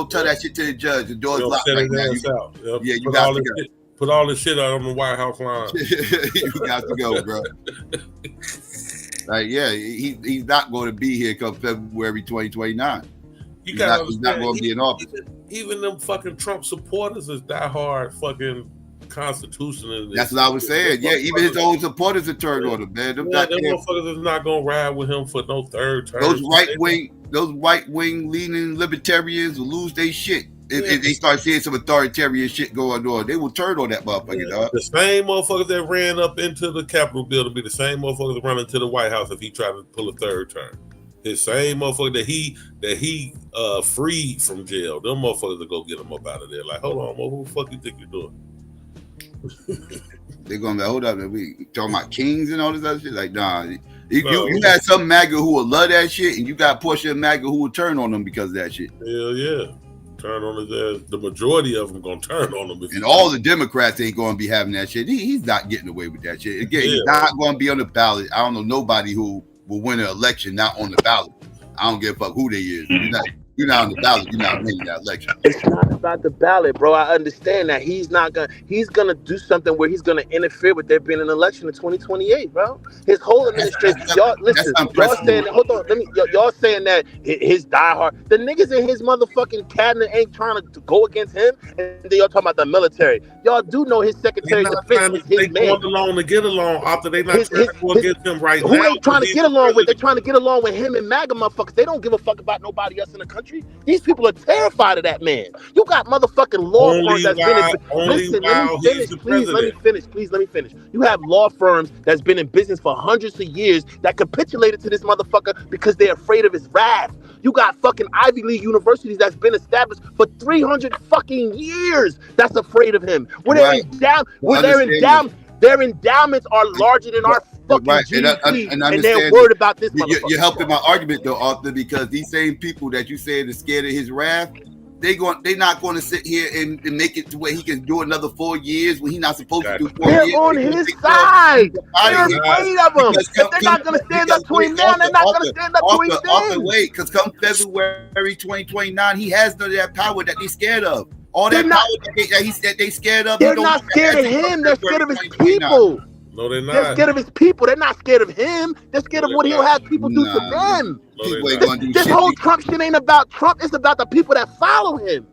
S12: tell that shit to the judge. The door's locked right now. Yeah, you got to go.
S2: Put all this shit out on the White House line.
S12: You got to go, bro. Like, yeah, he's not going to be here come February 2029. He's not going to be in office.
S2: Even them fucking Trump supporters is diehard fucking Constitution. And
S12: That's what I was saying. Yeah, even his own supporters are turned on him, man. Them
S2: motherfuckers is not gonna ride with him for no third term.
S12: Those right wing leaning libertarians will lose their shit if they start seeing some authoritarian shit going on. They will turn on that motherfucker, dog.
S2: The same motherfuckers that ran up into the Capitol building be the same motherfuckers that run into the White House if he tried to pull a third term. His same motherfucker that he freed from jail. Them motherfuckers will go get him up out of there. Like, hold on, who the fuck you think you're doing?
S12: They're gonna be, hold up, we talking about kings and all this other shit. Like, nah, you got some MAGA who will love that shit, and you got a portion of MAGA who will turn on them because of that shit.
S2: Hell yeah, turn on his ass. The majority of them gonna turn on him.
S12: And all the Democrats ain't gonna be having that shit. He's not getting away with that shit. Again, he's not gonna be on the ballot. I don't know nobody who will win an election not on the ballot. I don't give a fuck who they is. You're not on the ballot. You're not winning that election.
S21: It's not about the ballot, bro. I understand that he's gonna do something where he's gonna interfere with there being an election in 2028, bro. His whole administration, y'all listen, y'all saying that, hold on, y'all saying that his diehard, the niggas in his motherfucking cabinet ain't trying to go against him, and then y'all talking about the military. Y'all do know his Secretary of Defense is his man.
S2: Going along to get along after they not trying to go against him right now.
S21: Who they trying to get along with? They're trying to get along with him and MAGA motherfuckers. They don't give a fuck about nobody else in the country. These people are terrified of that man. You got motherfucking law firms that's been in listen, let me finish. You have law firms that's been in business for hundreds of years that capitulated to this motherfucker because they're afraid of his wrath. You got fucking Ivy League universities that's been established for 300 fucking years that's afraid of him. Their endowments are larger than our fucking GDP, and they're worried about this motherfucker.
S12: You're helping my argument though, Arthur, because these same people that you said are scared of his wrath, they're not going to sit here and make it to where he can do another 4 years when he's not supposed to do 4 years.
S21: They're on his side. They're afraid of him. If they're not going to stand up to him now, they're not going to stand up to him then.
S12: Wait, because come February 2029, he has none of that power that they're scared of. All that power that they scared of.
S21: They're not scared of him. They're scared of his people.
S2: No, they're not.
S21: They're scared of his people. They're not scared of him. They're scared of what he'll have people do to them. This whole Trump shit ain't about Trump. It's about the people that follow him.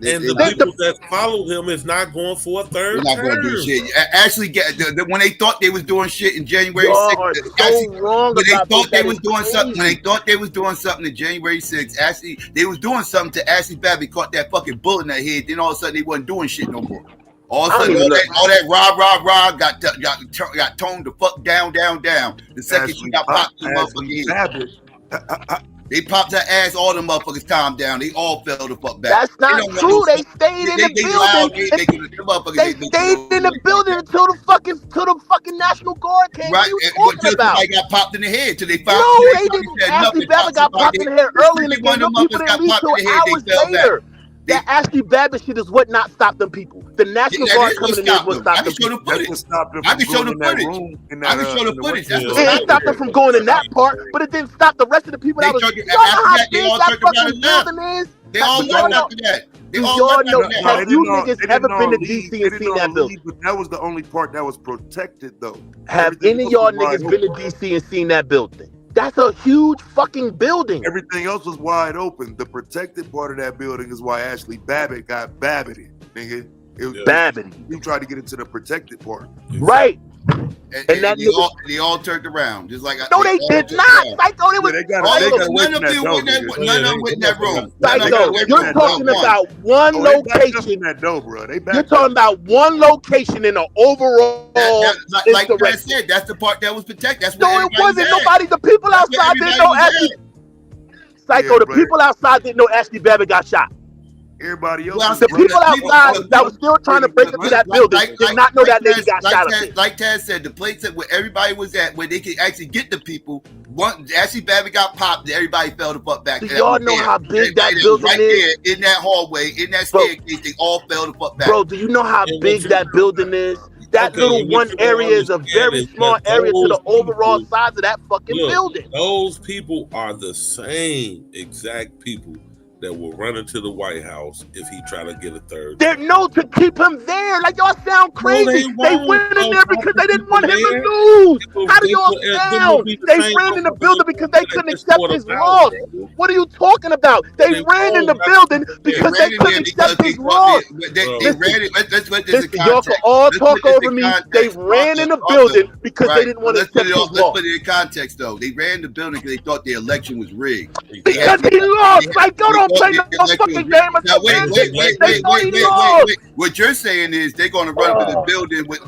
S2: And the people that follow him is not going for a third term.
S12: They're not going to do shit. Actually, when they thought they was doing shit in January 6th, when they thought they was doing something in January 6th, actually, they was doing something to Ashley Babbitt, caught that fucking bullet in her head. Then all of a sudden, they wasn't doing shit no more. All of a sudden, all that rah got toned the fuck down. The second she got popped in the motherfucking head. They popped her ass, all them motherfuckers calmed down. They all fell the fuck back.
S21: That's not true. They stayed in the building. They stayed in the building until the fucking National Guard came.
S12: Right.
S21: Until
S12: somebody got popped in the head. Till they found
S21: no, they didn't. Ashley Babbitt got popped in the head early in the game. Them people didn't leave till hours later. That Ashley Babbitt shit is what not stopped them people. The National Guard coming in is what stopped them people.
S12: I can show the footage.
S21: It stopped them from going in that part, but it didn't stop the rest of the people that was. You know how big that fucking building is?
S12: They all left after that.
S21: Have you niggas ever been to DC and seen that building?
S18: But that was the only part that was protected, though.
S21: Have any of y'all niggas been to DC and seen that building? That's a huge fucking building.
S18: Everything else was wide open. The protected part of that building is why Ashley Babbitt got Babbitted, nigga. It was
S21: Babbitt.
S18: You tried to get into the protected part.
S21: Right.
S12: And that they all turned around, just like
S21: no, they did not. Psycho, they was
S12: none of them went in that room.
S21: Psycho, you're talking about one location. You're talking about one location in the overall.
S12: Like I said, that's the part that was protected. That's
S21: no, it wasn't. Nobody. The people outside didn't know Ashley. Psycho, the people outside didn't know Ashley Babbitt got shot.
S18: Everybody else,
S21: the people outside that was still trying to break into that building did not know that lady got shot.
S12: Like Taz said, the place where everybody was at, where they could actually get the people. Ashley Babbitt got popped, everybody fell the fuck back.
S21: Do y'all know how big that building is?
S12: There, in that hallway, in that staircase, they all fell the fuck back.
S21: Bro, do you know how big that building is? That little one area is a very small area to the overall size of that fucking building.
S2: Those people are the same exact people that will run into the White House if he try to get a third.
S21: They're no to keep him there. Like y'all sound crazy. They went in there because they didn't want him to lose. How do y'all sound? They ran in the building because they couldn't accept his loss. What are you talking about? They ran in the building because they couldn't accept his loss.
S12: They ran it. Let's put this in context.
S21: Y'all can all talk over me. They ran in the building because they didn't want to accept his loss.
S12: Let's put it in context, though. They ran the building because they thought the election was rigged.
S21: Because he lost. Like, go don't play no fucking game.
S12: Now, wait. What you're saying is they're going to run up in the building with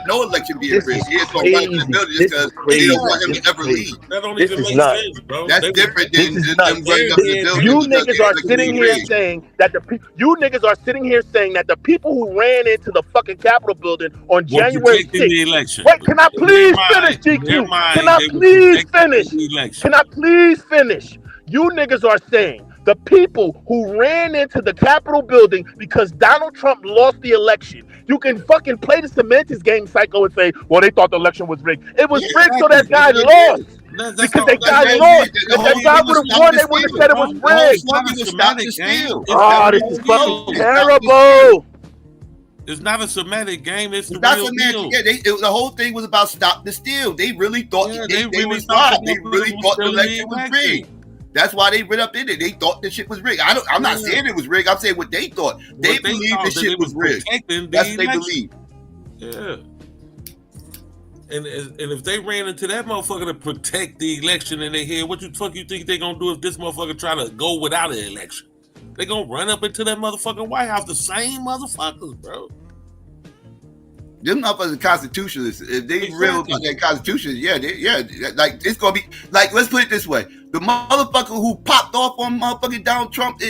S12: no election being rigged. He's going to run up in the building just because they don't want him to ever leave.
S2: That don't even make sense, bro.
S12: That's different than them running up in the building.
S21: You niggas are sitting here saying that the people who ran into the fucking Capitol building on January 6th. Wait, can I please finish, GQ? Can I please finish? Can I please finish? You niggas are saying the people who ran into the Capitol building because Donald Trump lost the election. You can fucking play the semantics game, Psycho, and say, well, they thought the election was rigged. It was rigged so that guy lost. Because that guy lost. If that guy would have won, they wouldn't have said it was rigged. Oh, this is fucking terrible.
S2: It's not a semantic game. It's
S12: not semantic. Yeah, the whole thing was about stop the steal. They really thought they really thought the election was rigged. That's why they ran up in it. They thought the shit was rigged. I'm not saying it was rigged. I'm saying what they thought. They believed the shit was rigged. That's what they believed.
S2: Yeah. And if they ran into that motherfucker to protect the election in their head, what the fuck you think they gonna do if this motherfucker try to go without an election? They gonna run up into that motherfucking White House, the same motherfuckers, bro.
S12: Them motherfuckers are constitutionalists. If they real about that constitution, like it's gonna be like, let's put it this way: the motherfucker who popped off on motherfucking Donald Trump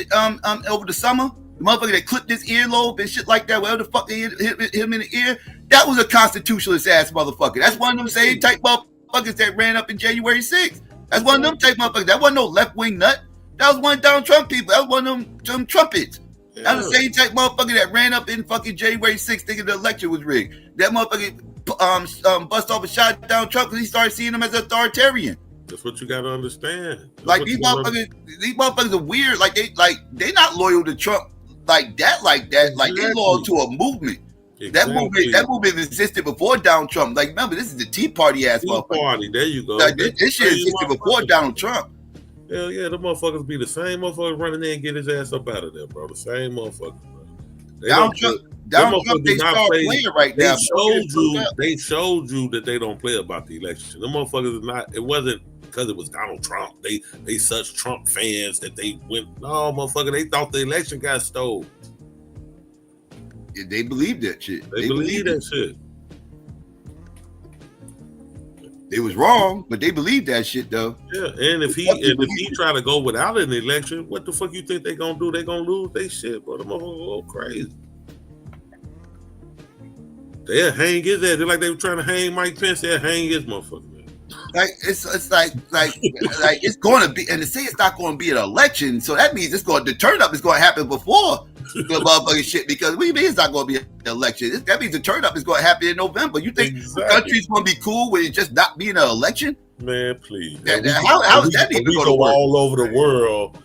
S12: over the summer, the motherfucker that clipped his earlobe and shit like that, whatever the fuck they hit him in the ear, that was a constitutionalist ass motherfucker. That's one of them same type motherfuckers that ran up in January 6th. That's one of them type motherfuckers. That wasn't no left wing nut. That was one of Donald Trump people. That was one of them trumpets. Yeah. That was the same type motherfucker that ran up in fucking January 6th thinking the election was rigged. That motherfucker bust off a shot down Trump because he started seeing him as an authoritarian.
S2: That's what you gotta understand.
S12: Like these motherfuckers are weird. Like they not loyal to Trump like that. Like they loyal to a movement. Exactly. That movement existed before Donald Trump. Like remember, this is the Tea Party ass motherfucker.
S2: Party. There you go.
S12: Like, this shit existed before Donald Trump.
S2: Hell yeah, the motherfuckers be the same motherfuckers running there and get his ass up out of there, bro. The same motherfuckers, bro. Donald Trump, they start playing right now. They showed you that they don't play about the election. The motherfuckers is not. It wasn't because it was Donald Trump. They such Trump fans that they went. No, motherfucker, they thought the election got stole.
S12: Yeah, they believed that shit.
S2: They believed that shit.
S12: They was wrong, but they believed that shit though.
S2: Yeah, and if he try to go without an election, what the fuck you think they gonna do? They gonna lose they shit, bro. The motherfucker go crazy. They'll hang his ass. They're like they were trying to hang Mike Pence. They'll hang his motherfucker.
S12: Like it's like it's going to be, and to say it's not going to be an election, so that means the turn up is going to happen before the motherfucking shit. Because what do you mean it's not going to be an election? That means the turn up is going to happen in November. You think the country's going to be cool with it just not being an election?
S2: Man, please.
S12: How is that even going to work?
S2: All over the world.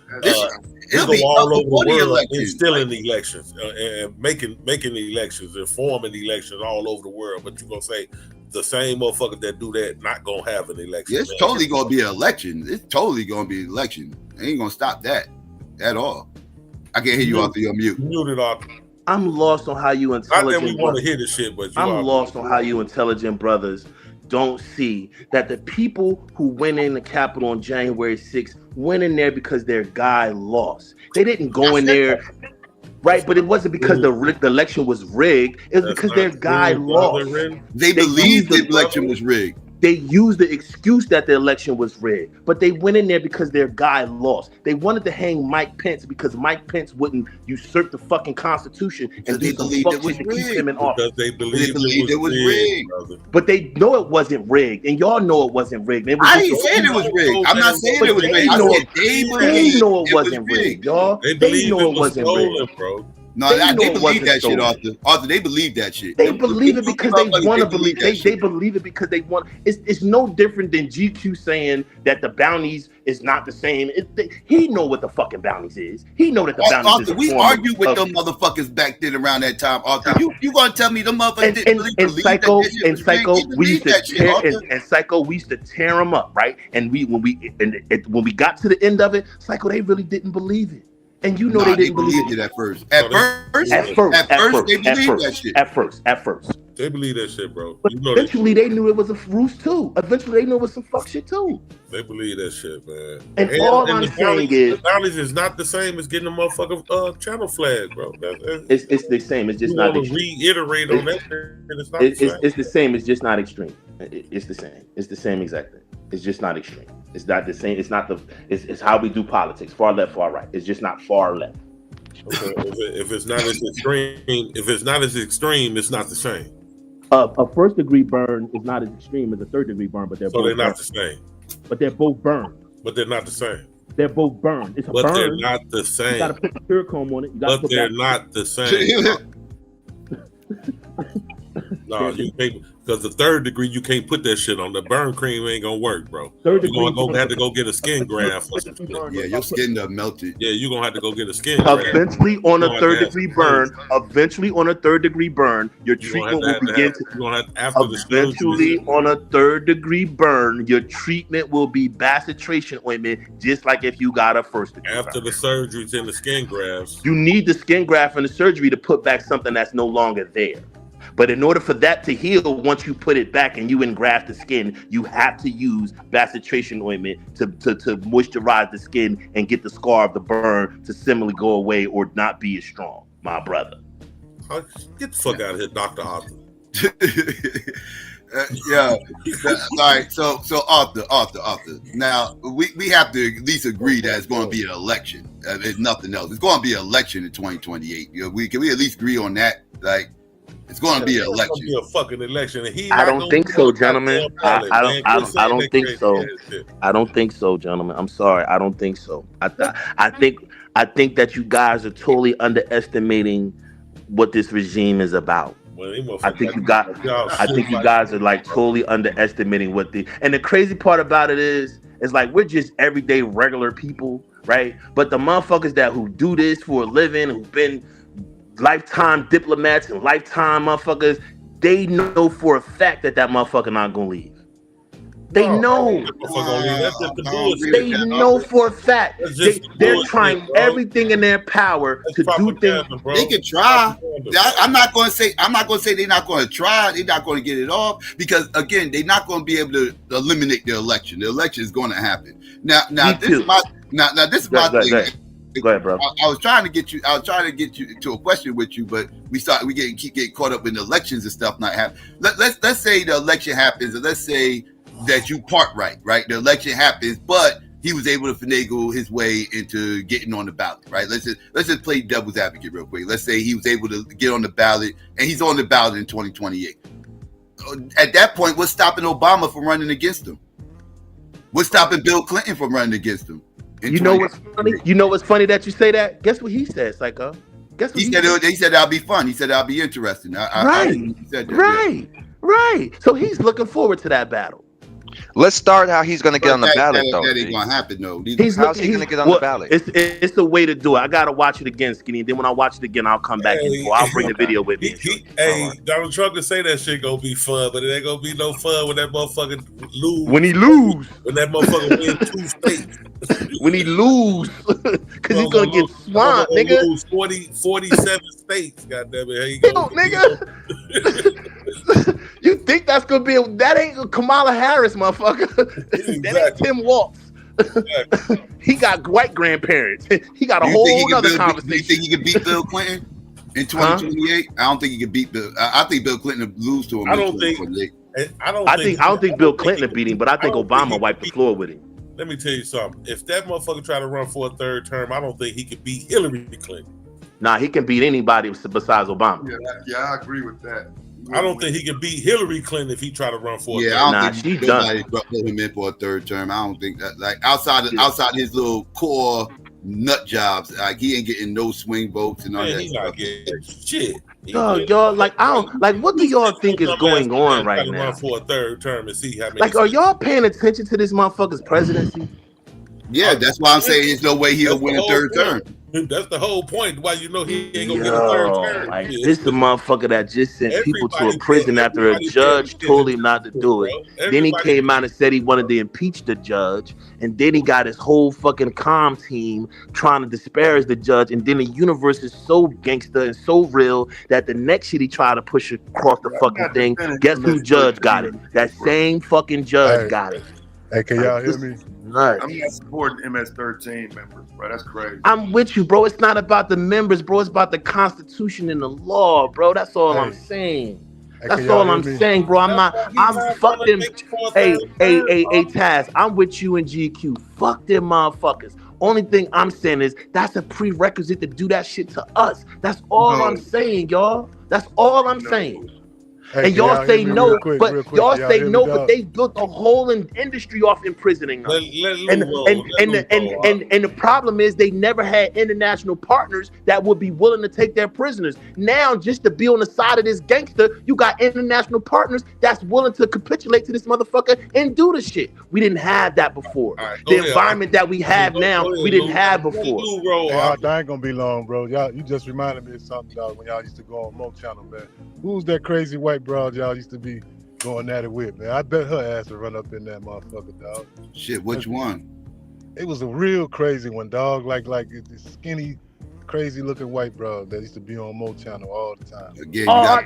S2: It'll be all over the world instilling elections and making elections and forming elections all over the world. But you're gonna say the same motherfuckers that do that not gonna have an election.
S12: Yeah, it's totally gonna be an election. It's totally gonna be an election. They ain't gonna stop that at all. I can't hear you off of your mute.
S2: Muted off.
S21: I'm lost on how you intelligent.
S2: Not that we want to hear this shit, but
S21: I'm lost on how you intelligent brothers don't see that the people who went in the Capitol on January 6th went in there because their guy lost. They didn't go in there, right? But it wasn't because the election was rigged. It was because their guy lost.
S12: They believed the election was rigged.
S21: They used the excuse that the election was rigged, but they went in there because their guy lost. They wanted to hang Mike Pence because Mike Pence wouldn't usurp the fucking Constitution and do some fuck shit to keep him in office.
S2: Because they believed it was rigged.
S21: But they know it wasn't rigged, and y'all know it wasn't rigged.
S12: I ain't saying it was rigged. I'm not saying it was rigged. I said they
S21: know it wasn't rigged, y'all.
S2: They
S21: know it wasn't
S2: rigged, bro.
S12: No, they believe that shit, Arthur. Arthur, they believe that shit.
S21: They believe it because they want to believe. They believe it because they want. It's no different than GQ saying that the bounties is not the same. He know what the fucking bounties is. He know that the bounties
S12: Arthur,
S21: is.
S12: We argued with them motherfuckers back then around that time. Arthur, you gonna tell me them motherfuckers didn't really believe
S21: Psycho,
S12: that shit
S21: and
S12: was
S21: Psycho,
S12: strange?
S21: we used to
S12: That shit,
S21: tear,
S12: Arthur.
S21: and Psycho, we used to tear them up, right? And when we got to the end of it, Psycho, they really didn't believe it. And you know they didn't believe
S12: it at first. At first, they believed that shit.
S21: At first.
S2: They believe that shit, bro.
S21: But
S2: You know
S21: eventually they knew it was a ruse too. Eventually they knew it was some fuck shit too.
S2: They believe that shit, man.
S21: And all I'm saying is,
S2: the bounties is not the same as getting a motherfucking channel flag, bro.
S21: It's the same. It's just not extreme.
S2: Reiterate on that. It's not
S21: It's the same. It's just not extreme. It's the same. It's the same exact thing. It's just not extreme. It's not the same. It's not the. It's how we do politics. Far left, far right. It's just not far left.
S2: Okay, if it's not as extreme, it's not the same.
S21: A first degree burn is not as extreme as a third degree burn, but they're
S2: not the same.
S21: But they're both burned.
S2: But they're not the same.
S21: They're both burned. It's a
S2: but
S21: burn.
S2: They're not the same.
S21: You gotta put the cure comb on it.
S2: But they're not the same. No, you can't, because the third degree you can't put that shit on. The burn cream ain't gonna work, bro. You're gonna have to go get a skin graft or some shit.
S12: Yeah, your skin done melted.
S2: Yeah, you're gonna have to go get a skin graft.
S21: Eventually on a third degree burn, your treatment will begin to. Eventually on a third degree burn, your treatment will be bacitration ointment, just like if you got a first degree burn.
S2: After the surgeries and the skin grafts.
S21: You need the skin graft and the surgery to put back something that's no longer there. But in order for that to heal, once you put it back and you engraft the skin, you have to use bacitration ointment to moisturize the skin and get the scar of the burn to similarly go away or not be as strong, my brother.
S2: Get the fuck out of here, Dr. Arthur.
S12: Yeah. All right. So Arthur. Now we have to at least agree that it's going to be an election. If nothing else, it's going to be an election in 2028. You know, can we at least agree on that? Like, it's going to be an election.
S2: It's going to be a fucking election. And
S21: I don't think so, gentlemen. I don't think so. I don't think so, gentlemen. I'm sorry. I don't think so. I think that you guys are totally underestimating what this regime is about. I think you guys are like totally underestimating what and the crazy part about it is like we're just everyday regular people, right? But the motherfuckers who do this for a living, who've been lifetime diplomats and lifetime motherfuckers, they know for a fact that motherfucker not gonna leave. They know. They know for a fact. They're trying everything in their power to do things.
S12: They can try. I'm not going to say they're not going to try. They're not going to get it off because again, they're not going to be able to eliminate the election. The election is going to happen. Now this is my thing.
S21: Go ahead, bro.
S12: I was trying to get you to a question with you, but we keep getting caught up in the elections and stuff not happening. Let's say the election happens, and let's say that you part right? The election happens, but he was able to finagle his way into getting on the ballot, right? Let's just play devil's advocate real quick. Let's say he was able to get on the ballot, and he's on the ballot in 2028. At that point, what's stopping Obama from running against him? What's stopping Bill Clinton from running against him?
S21: You know what's funny? You know what's funny that you say that? Guess what he said, Psycho? Guess what
S12: he said that'll be fun. He said that'll be interesting.
S21: Right. So he's looking forward to that battle.
S9: Let's start how he's going to get on the ballot, though.
S12: That ain't going to happen, though.
S9: How's he going to get on the ballot?
S21: It's a way to do it. I got to watch it again, Skinny. Then when I watch it again, I'll come back I'll bring the video with me.
S2: Donald Trump can say that shit going to be fun, but it ain't going to be no fun when that motherfucker lose.
S21: When he lose.
S2: When that motherfucker win 2 states.
S21: When he lose. Because he's going to get swamped, nigga.
S2: Lose 47 states, goddamn it. Here you go.
S21: Nigga. You think that's gonna be that ain't Kamala Harris, motherfucker. Exactly. That ain't Tim Walz. Exactly. He got white grandparents. He got a whole other conversation.
S12: Do you think he could beat Bill Clinton in 2028? I don't think he could beat Bill. I think Bill Clinton would lose to him.
S2: I don't think
S21: Bill Clinton beat him, but I think Obama wiped the floor with him.
S2: Let me tell you something. If that motherfucker try to run for a third term, I don't think he could beat Hillary Clinton.
S21: Nah, he can beat anybody besides Obama.
S18: Yeah, I agree with that.
S2: I don't think he can beat Hillary Clinton if he try to run for.
S12: I don't think nobody put him in for a third term. I don't think that outside his little core nut jobs. Like he ain't getting no swing votes and all
S2: Man,
S12: that
S2: he not
S12: stuff.
S2: getting shit.
S21: Dog, y'all, like I don't like. What do y'all think is going on right
S2: now?
S21: now?
S2: Run for a third term and see how many.
S21: Like, are y'all paying attention to this motherfucker's presidency?
S12: Yeah, that's why I'm saying there's no way he'll win a third term.
S2: That's the whole point. Why you know he ain't gonna get a third term.
S21: Like this the motherfucker that just sent people to a prison after a judge told him not to do it. Then he came out and said he wanted to impeach the judge, and then he got his whole fucking comm team trying to disparage the judge. And then the universe is so gangster and so real that the next shit he tried to push across the fucking thing, guess who judge got it? That same fucking judge got it.
S4: Hey, can y'all hear me?
S18: I'm not supporting MS-13 members, bro. That's crazy.
S21: I'm with you, bro. It's not about the members, bro. It's about the Constitution and the law, bro. That's all I'm saying. That's all I'm saying, bro. I'm fuck them. Hey, Taz, I'm with you and GQ. Fuck them motherfuckers. Only thing I'm saying is that's a prerequisite to do that shit to us. That's all I'm saying, y'all. That's all I'm saying.
S4: Hey,
S21: and y'all say no, but y'all say no, but
S4: dog?
S21: they built a whole industry off imprisoning us. And the problem is they never had international partners that would be willing to take their prisoners. Now, just to be on the side of this gangster, you got international partners that's willing to capitulate to this motherfucker and do the shit. We didn't have that before. The environment that we have now, we didn't have before.
S4: Hey, I ain't gonna be long, bro. Y'all, you just reminded me of something, dog. When y'all used to go on Mo Channel, man. Who's that crazy white broad y'all used to be going at it with, man? I bet her ass would run up in that motherfucker, dog.
S12: Shit, which one?
S4: It was a real crazy one, dog. Like this skinny, crazy looking white broad that used to be on Mo Channel all the time.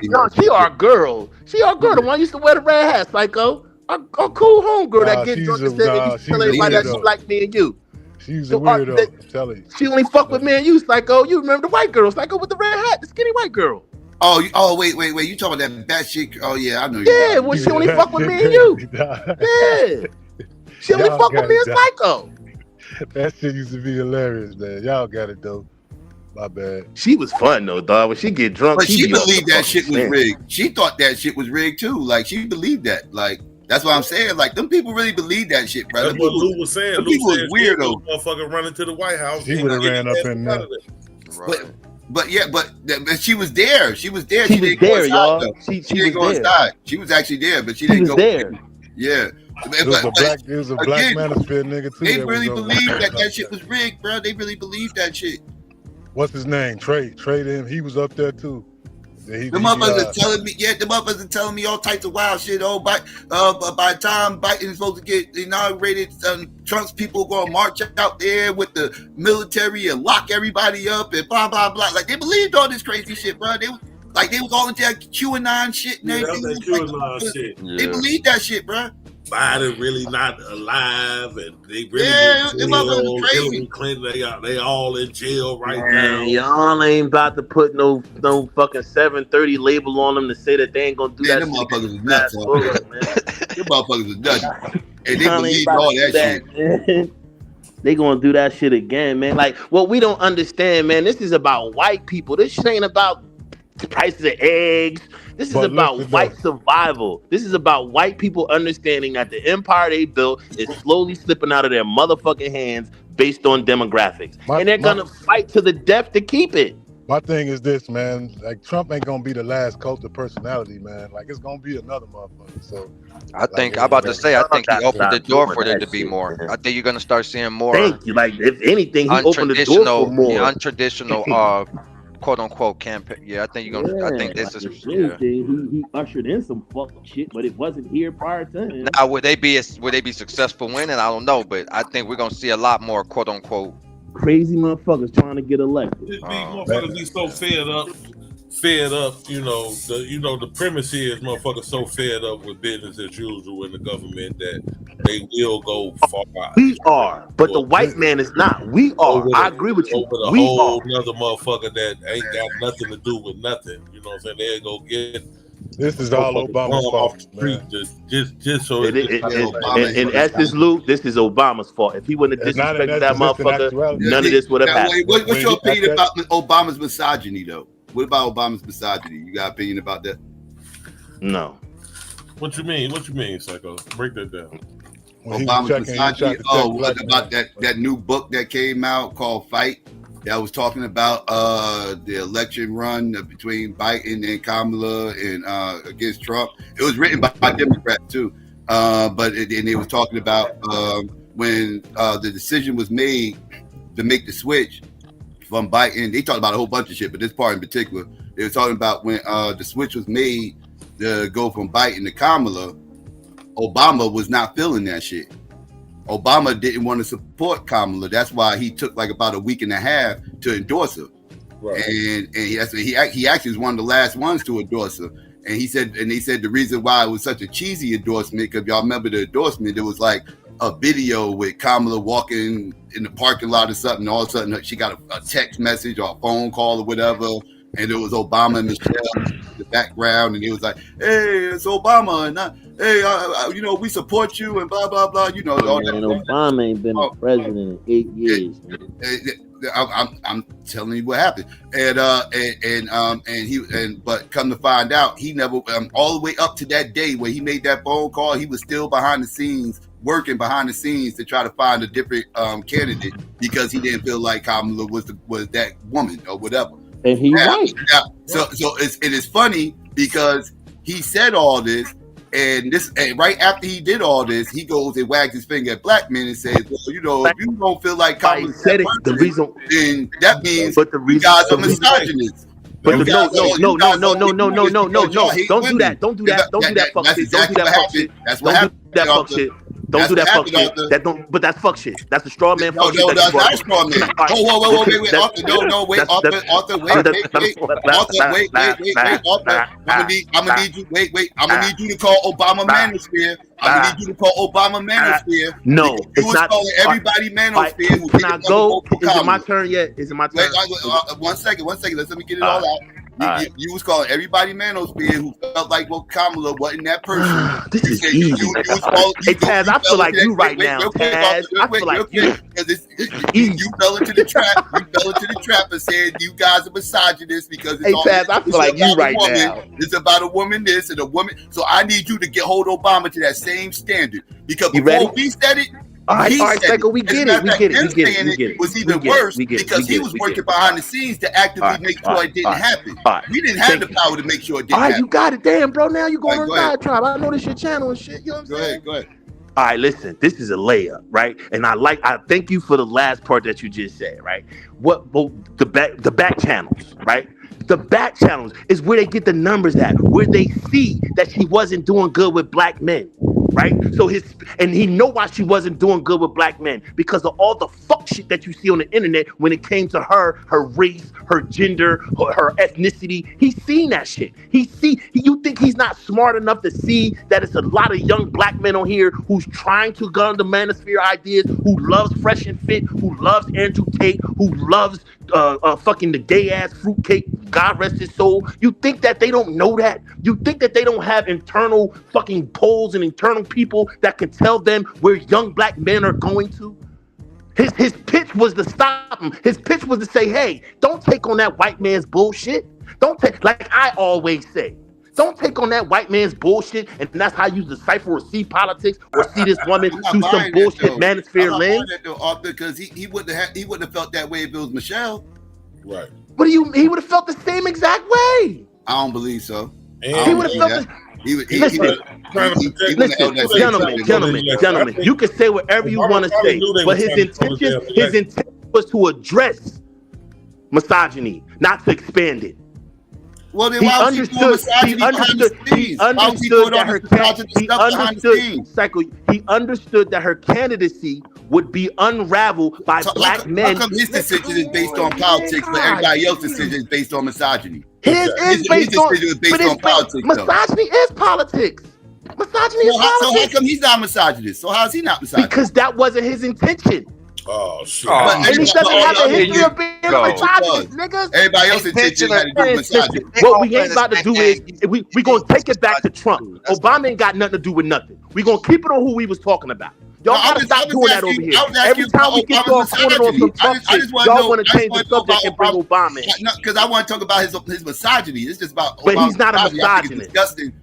S21: No, she our girl. She our girl. The one used to wear the red hat, Psycho. A cool homegirl that gets drunk and tell everybody that she like me and you.
S4: She's a weirdo, I'm telling you.
S21: She only fuck with me and you, Psycho. You remember the white girl, Psycho, with the red hat, the skinny white girl.
S12: Oh, wait. You talking about that bad shit? Oh, yeah, I know.
S21: Yeah, well, she only fuck with me and you. Yeah. She only fuck with me and Psycho.
S4: That shit used to be hilarious, man. Y'all got it, though. My bad.
S21: She was fun, though, dog. When she get drunk,
S12: but she believed that shit was rigged. She thought that shit was rigged, too. Like, she believed that. Like, that's what I'm saying. Like, them people really believe that shit, bro.
S2: That's what Lou was saying.
S12: Lou was weirdo.
S2: Motherfucker running to the White House.
S4: He would have ran up in there.
S12: But she was there. She was there.
S21: She was there, y'all. She
S12: didn't go inside. She was actually there, but she didn't go
S21: there.
S12: Yeah.
S4: It was a black manosphere nigga too.
S12: They really believed that shit was rigged, bro. They really believed that shit.
S4: What's his name? Trey him. He was up there too.
S12: The motherfuckers are telling me, the motherfuckers are telling me all types of wild shit. Oh, by the time Biden is supposed to get inaugurated, Trump's people going to march out there with the military and lock everybody up and blah blah blah. Like they believed all this crazy shit, bro. They was all into that QAnon shit and everything. They believed that shit, bro.
S2: Biden really not alive, and they really Hillary Clinton. They all in jail right now.
S21: Y'all ain't about to put no fucking 730 label on them to say that they ain't gonna do that.
S12: Them motherfuckers is nuts, man. Them motherfuckers is nuts, and they believe all that shit.
S21: Man. They gonna do that shit again, man. Like what we don't understand, man. This is about white people. This shit ain't about the prices of eggs. This is about white survival. This is about white people understanding that the empire they built is slowly slipping out of their motherfucking hands based on demographics. And they're gonna fight to the death to keep it.
S4: My thing is this, man. Like Trump ain't gonna be the last cult of personality, man. Like it's gonna be another motherfucker. So
S16: I think I'm about to say I think he opened the door for there to be more. I think you're gonna start seeing more.
S21: Thank you. Like if anything, he opened the door for more.
S16: Untraditional quote unquote campaign. Yeah, I think you're gonna. I think this is. Yeah.
S21: He ushered in some fucking shit, but it wasn't here prior to him.
S16: Now would they be successful winning? I don't know, but I think we're gonna see a lot more quote unquote
S21: crazy motherfuckers trying to get elected.
S2: These motherfuckers be so fed up. The premise here is motherfuckers so fed up with business as usual in the government that they will go far.
S21: We are, but the white man is not. We are. I agree with you.
S2: Over the
S21: we
S2: whole
S21: are.
S2: another motherfucker that ain't got nothing to do with nothing. You know what I'm saying? They'll go get.
S4: This is all Obama's fault, man.
S2: Just so
S21: in essence, Luke, this is Obama's fault. If he wouldn't have disrespected that motherfucker, none of this would have happened.
S12: What's your opinion about Obama's misogyny, though? What about Obama's misogyny? You got an opinion about that?
S21: No.
S2: What you mean? What you mean, Psycho? Break that down.
S12: Obama's misogyny. What about that new book that came out called Fight? That was talking about the election run between Biden and Kamala and against Trump. It was written by Democrats too, but it was talking about when the decision was made to make the switch from Biden. They talked about a whole bunch of shit, but this part in particular, they were talking about when the switch was made to go from Biden to Kamala. Obama was not feeling that shit. Obama didn't want to support Kamala. That's why he took like about a week and a half to endorse her. Right. And he actually was one of the last ones to endorse her. And he said the reason why it was such a cheesy endorsement, because y'all remember the endorsement, it was like a video with Kamala walking in the parking lot or something. All of a sudden she got a text message or a phone call or whatever. And it was Obama and Michelle in the background, and he was like, "Hey, it's Obama, and hey, we support you," and blah blah blah. You know, all that.
S21: Obama ain't been a president in 8 years.
S12: I'm telling you what happened, but come to find out, he never all the way up to that day when he made that phone call, he was still behind the scenes, working behind the scenes to try to find a different candidate because he didn't feel like Kamala was that woman or whatever.
S21: And he right.
S12: So it is funny because he said all this, and right after he did all this, he goes and wags his finger at black men and says, "Well, if you don't feel like Kamala said it, the reason, then that means you guys are misogynists."
S21: But no. Don't do that. Don't do that fuck shit. Don't do that fuck shit.
S12: That's what happened.
S21: Don't do that fuck shit. But that's fuck shit. That's the straw man fuck shit.
S12: No, that's not straw man. Whoa, wait, Arthur, no, wait, Arthur, wait, Arthur. I'm gonna need you. Wait. I'm gonna need you to call Obama manosphere. I'm gonna need you to call Obama manosphere.
S21: No,
S12: it's not. Calling everybody manosphere.
S21: Can I go? Is it my turn yet? Is it my turn?
S12: One second. Let me get it all out. You was calling everybody manosphere who felt like Kamala wasn't that person.
S21: This is easy. Hey Taz, I feel like you right now. Taz, I feel like you.
S12: You fell into the trap. You fell into the trap and said you guys are misogynists because it's all.
S21: Taz, I feel like you right now.
S12: It's about a woman this and a woman. So I need you to hold Obama to that same standard because before we said it.
S21: All right, Psycho, we get it.
S12: It was even worse because he was working behind the scenes to actively make sure it didn't happen. We didn't have the power to make sure it didn't happen.
S21: All right, you got it. Damn, bro. Now you going on diatribe. I know this your channel and shit. You know what I'm saying?
S12: Go ahead.
S21: All right, listen. This is a layup, right? And I thank you for the last part that you just said, right? The back channels, right? The back channels is where they get the numbers at, where they see that she wasn't doing good with black men. Right, so he know why she wasn't doing good with black men because of all the fuck shit that you see on the internet when it came to her race, her gender, her ethnicity. He's seen that shit. You think he's not smart enough to see that it's a lot of young black men on here who's trying to gun the manosphere ideas, who loves Fresh and Fit, who loves Andrew Tate, who loves fucking the gay ass fruitcake. God rest his soul. You think that they don't know that? You think that they don't have internal fucking polls and internal people that can tell them where young black men are going to? His pitch was to stop him. His pitch was to say, hey, don't take on that white man's bullshit. Don't take, like I always say, don't take on that white man's bullshit, and that's how you decipher or see politics or see this woman through some bullshit manosphere lens.
S12: Because he wouldn't have felt that way if it was Michelle.
S2: Right.
S21: What do you? He would have felt the same exact way.
S12: I don't believe so.
S21: He would have felt Gentlemen, you can say whatever you want to say, but his intention was to address misogyny, not to expand it.
S12: Well, then why was he doing misogyny behind the scenes?
S21: He understood that her candidacy would be unraveled by black men.
S12: How come his decision is based on politics, but everybody else's decision is based on misogyny?
S21: His decision is based on politics. Misogyny is politics. Misogyny is politics.
S12: So how come he's not misogynist? So how is he not misogynist?
S21: Because that wasn't his intention.
S2: Oh shit!
S21: And he doesn't have a history of being a misogynist, niggas.
S12: Everybody else's intention had to do misogyny.
S21: What we ain't about to do is we gonna take it back to Trump. Obama ain't got nothing to do with nothing. We gonna keep it on who we was talking about. Y'all gotta stop doing that over here. Every time we get y'all cornered on some tough shit, y'all want to change the subject and bring Obama in.
S12: Because I want to talk about his misogyny. It's just about.
S21: But he's not a misogynist.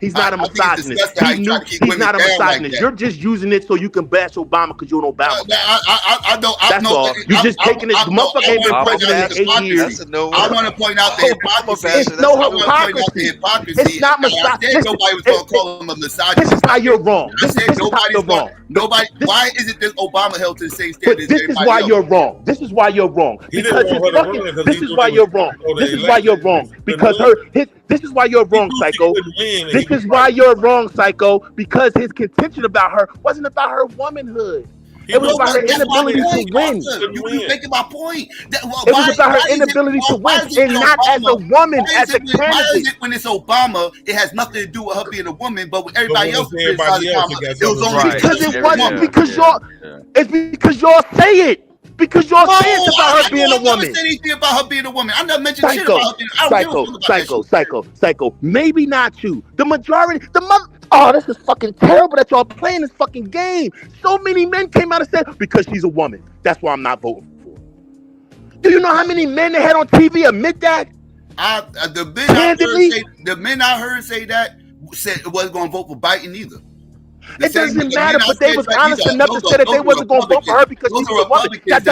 S21: He's not a misogynist. He's not a misogynist. You're just using it so you can bash Obama because you're an Obama.
S12: I know.
S21: That's all. You're just taking it. The motherfucker ain't been president in 8 years.
S12: I want to point out the hypocrisy.
S21: It's no hypocrisy. It's not misogynist.
S12: Nobody was going to call him a misogynist.
S21: This is why you're wrong. This is how you're wrong.
S12: Nobody. Why isn't this Obama held to the same standard?
S21: This is why you're wrong. This is why you're wrong. Because this is why you're wrong. This is why you're wrong. Because this is why you're wrong, Psycho. This is why you're wrong, Psycho. Because his contention about her wasn't about her womanhood. It was about her inability to win.
S12: You making my point.
S21: It was about her inability to win, and not as a woman, as a candidate.
S12: Why is it when it's Obama, it has nothing to do with her being a woman, but with everybody else, it was only
S21: because it wasn't because y'all. It's because y'all say it. Because y'all say it's about her being a woman.
S12: I never said anything about her being a woman. I never mentioned shit about her.
S21: Psycho. Maybe not you. The majority, oh, this is fucking terrible that y'all playing this fucking game. So many men came out and said, because she's a woman, that's why I'm not voting for her. Do you know how many men they had on TV admit that?
S12: The men I heard say that said it wasn't going to vote for Biden either.
S21: It doesn't matter, but they was honest enough to say that they wasn't going to vote for her because she's a woman. That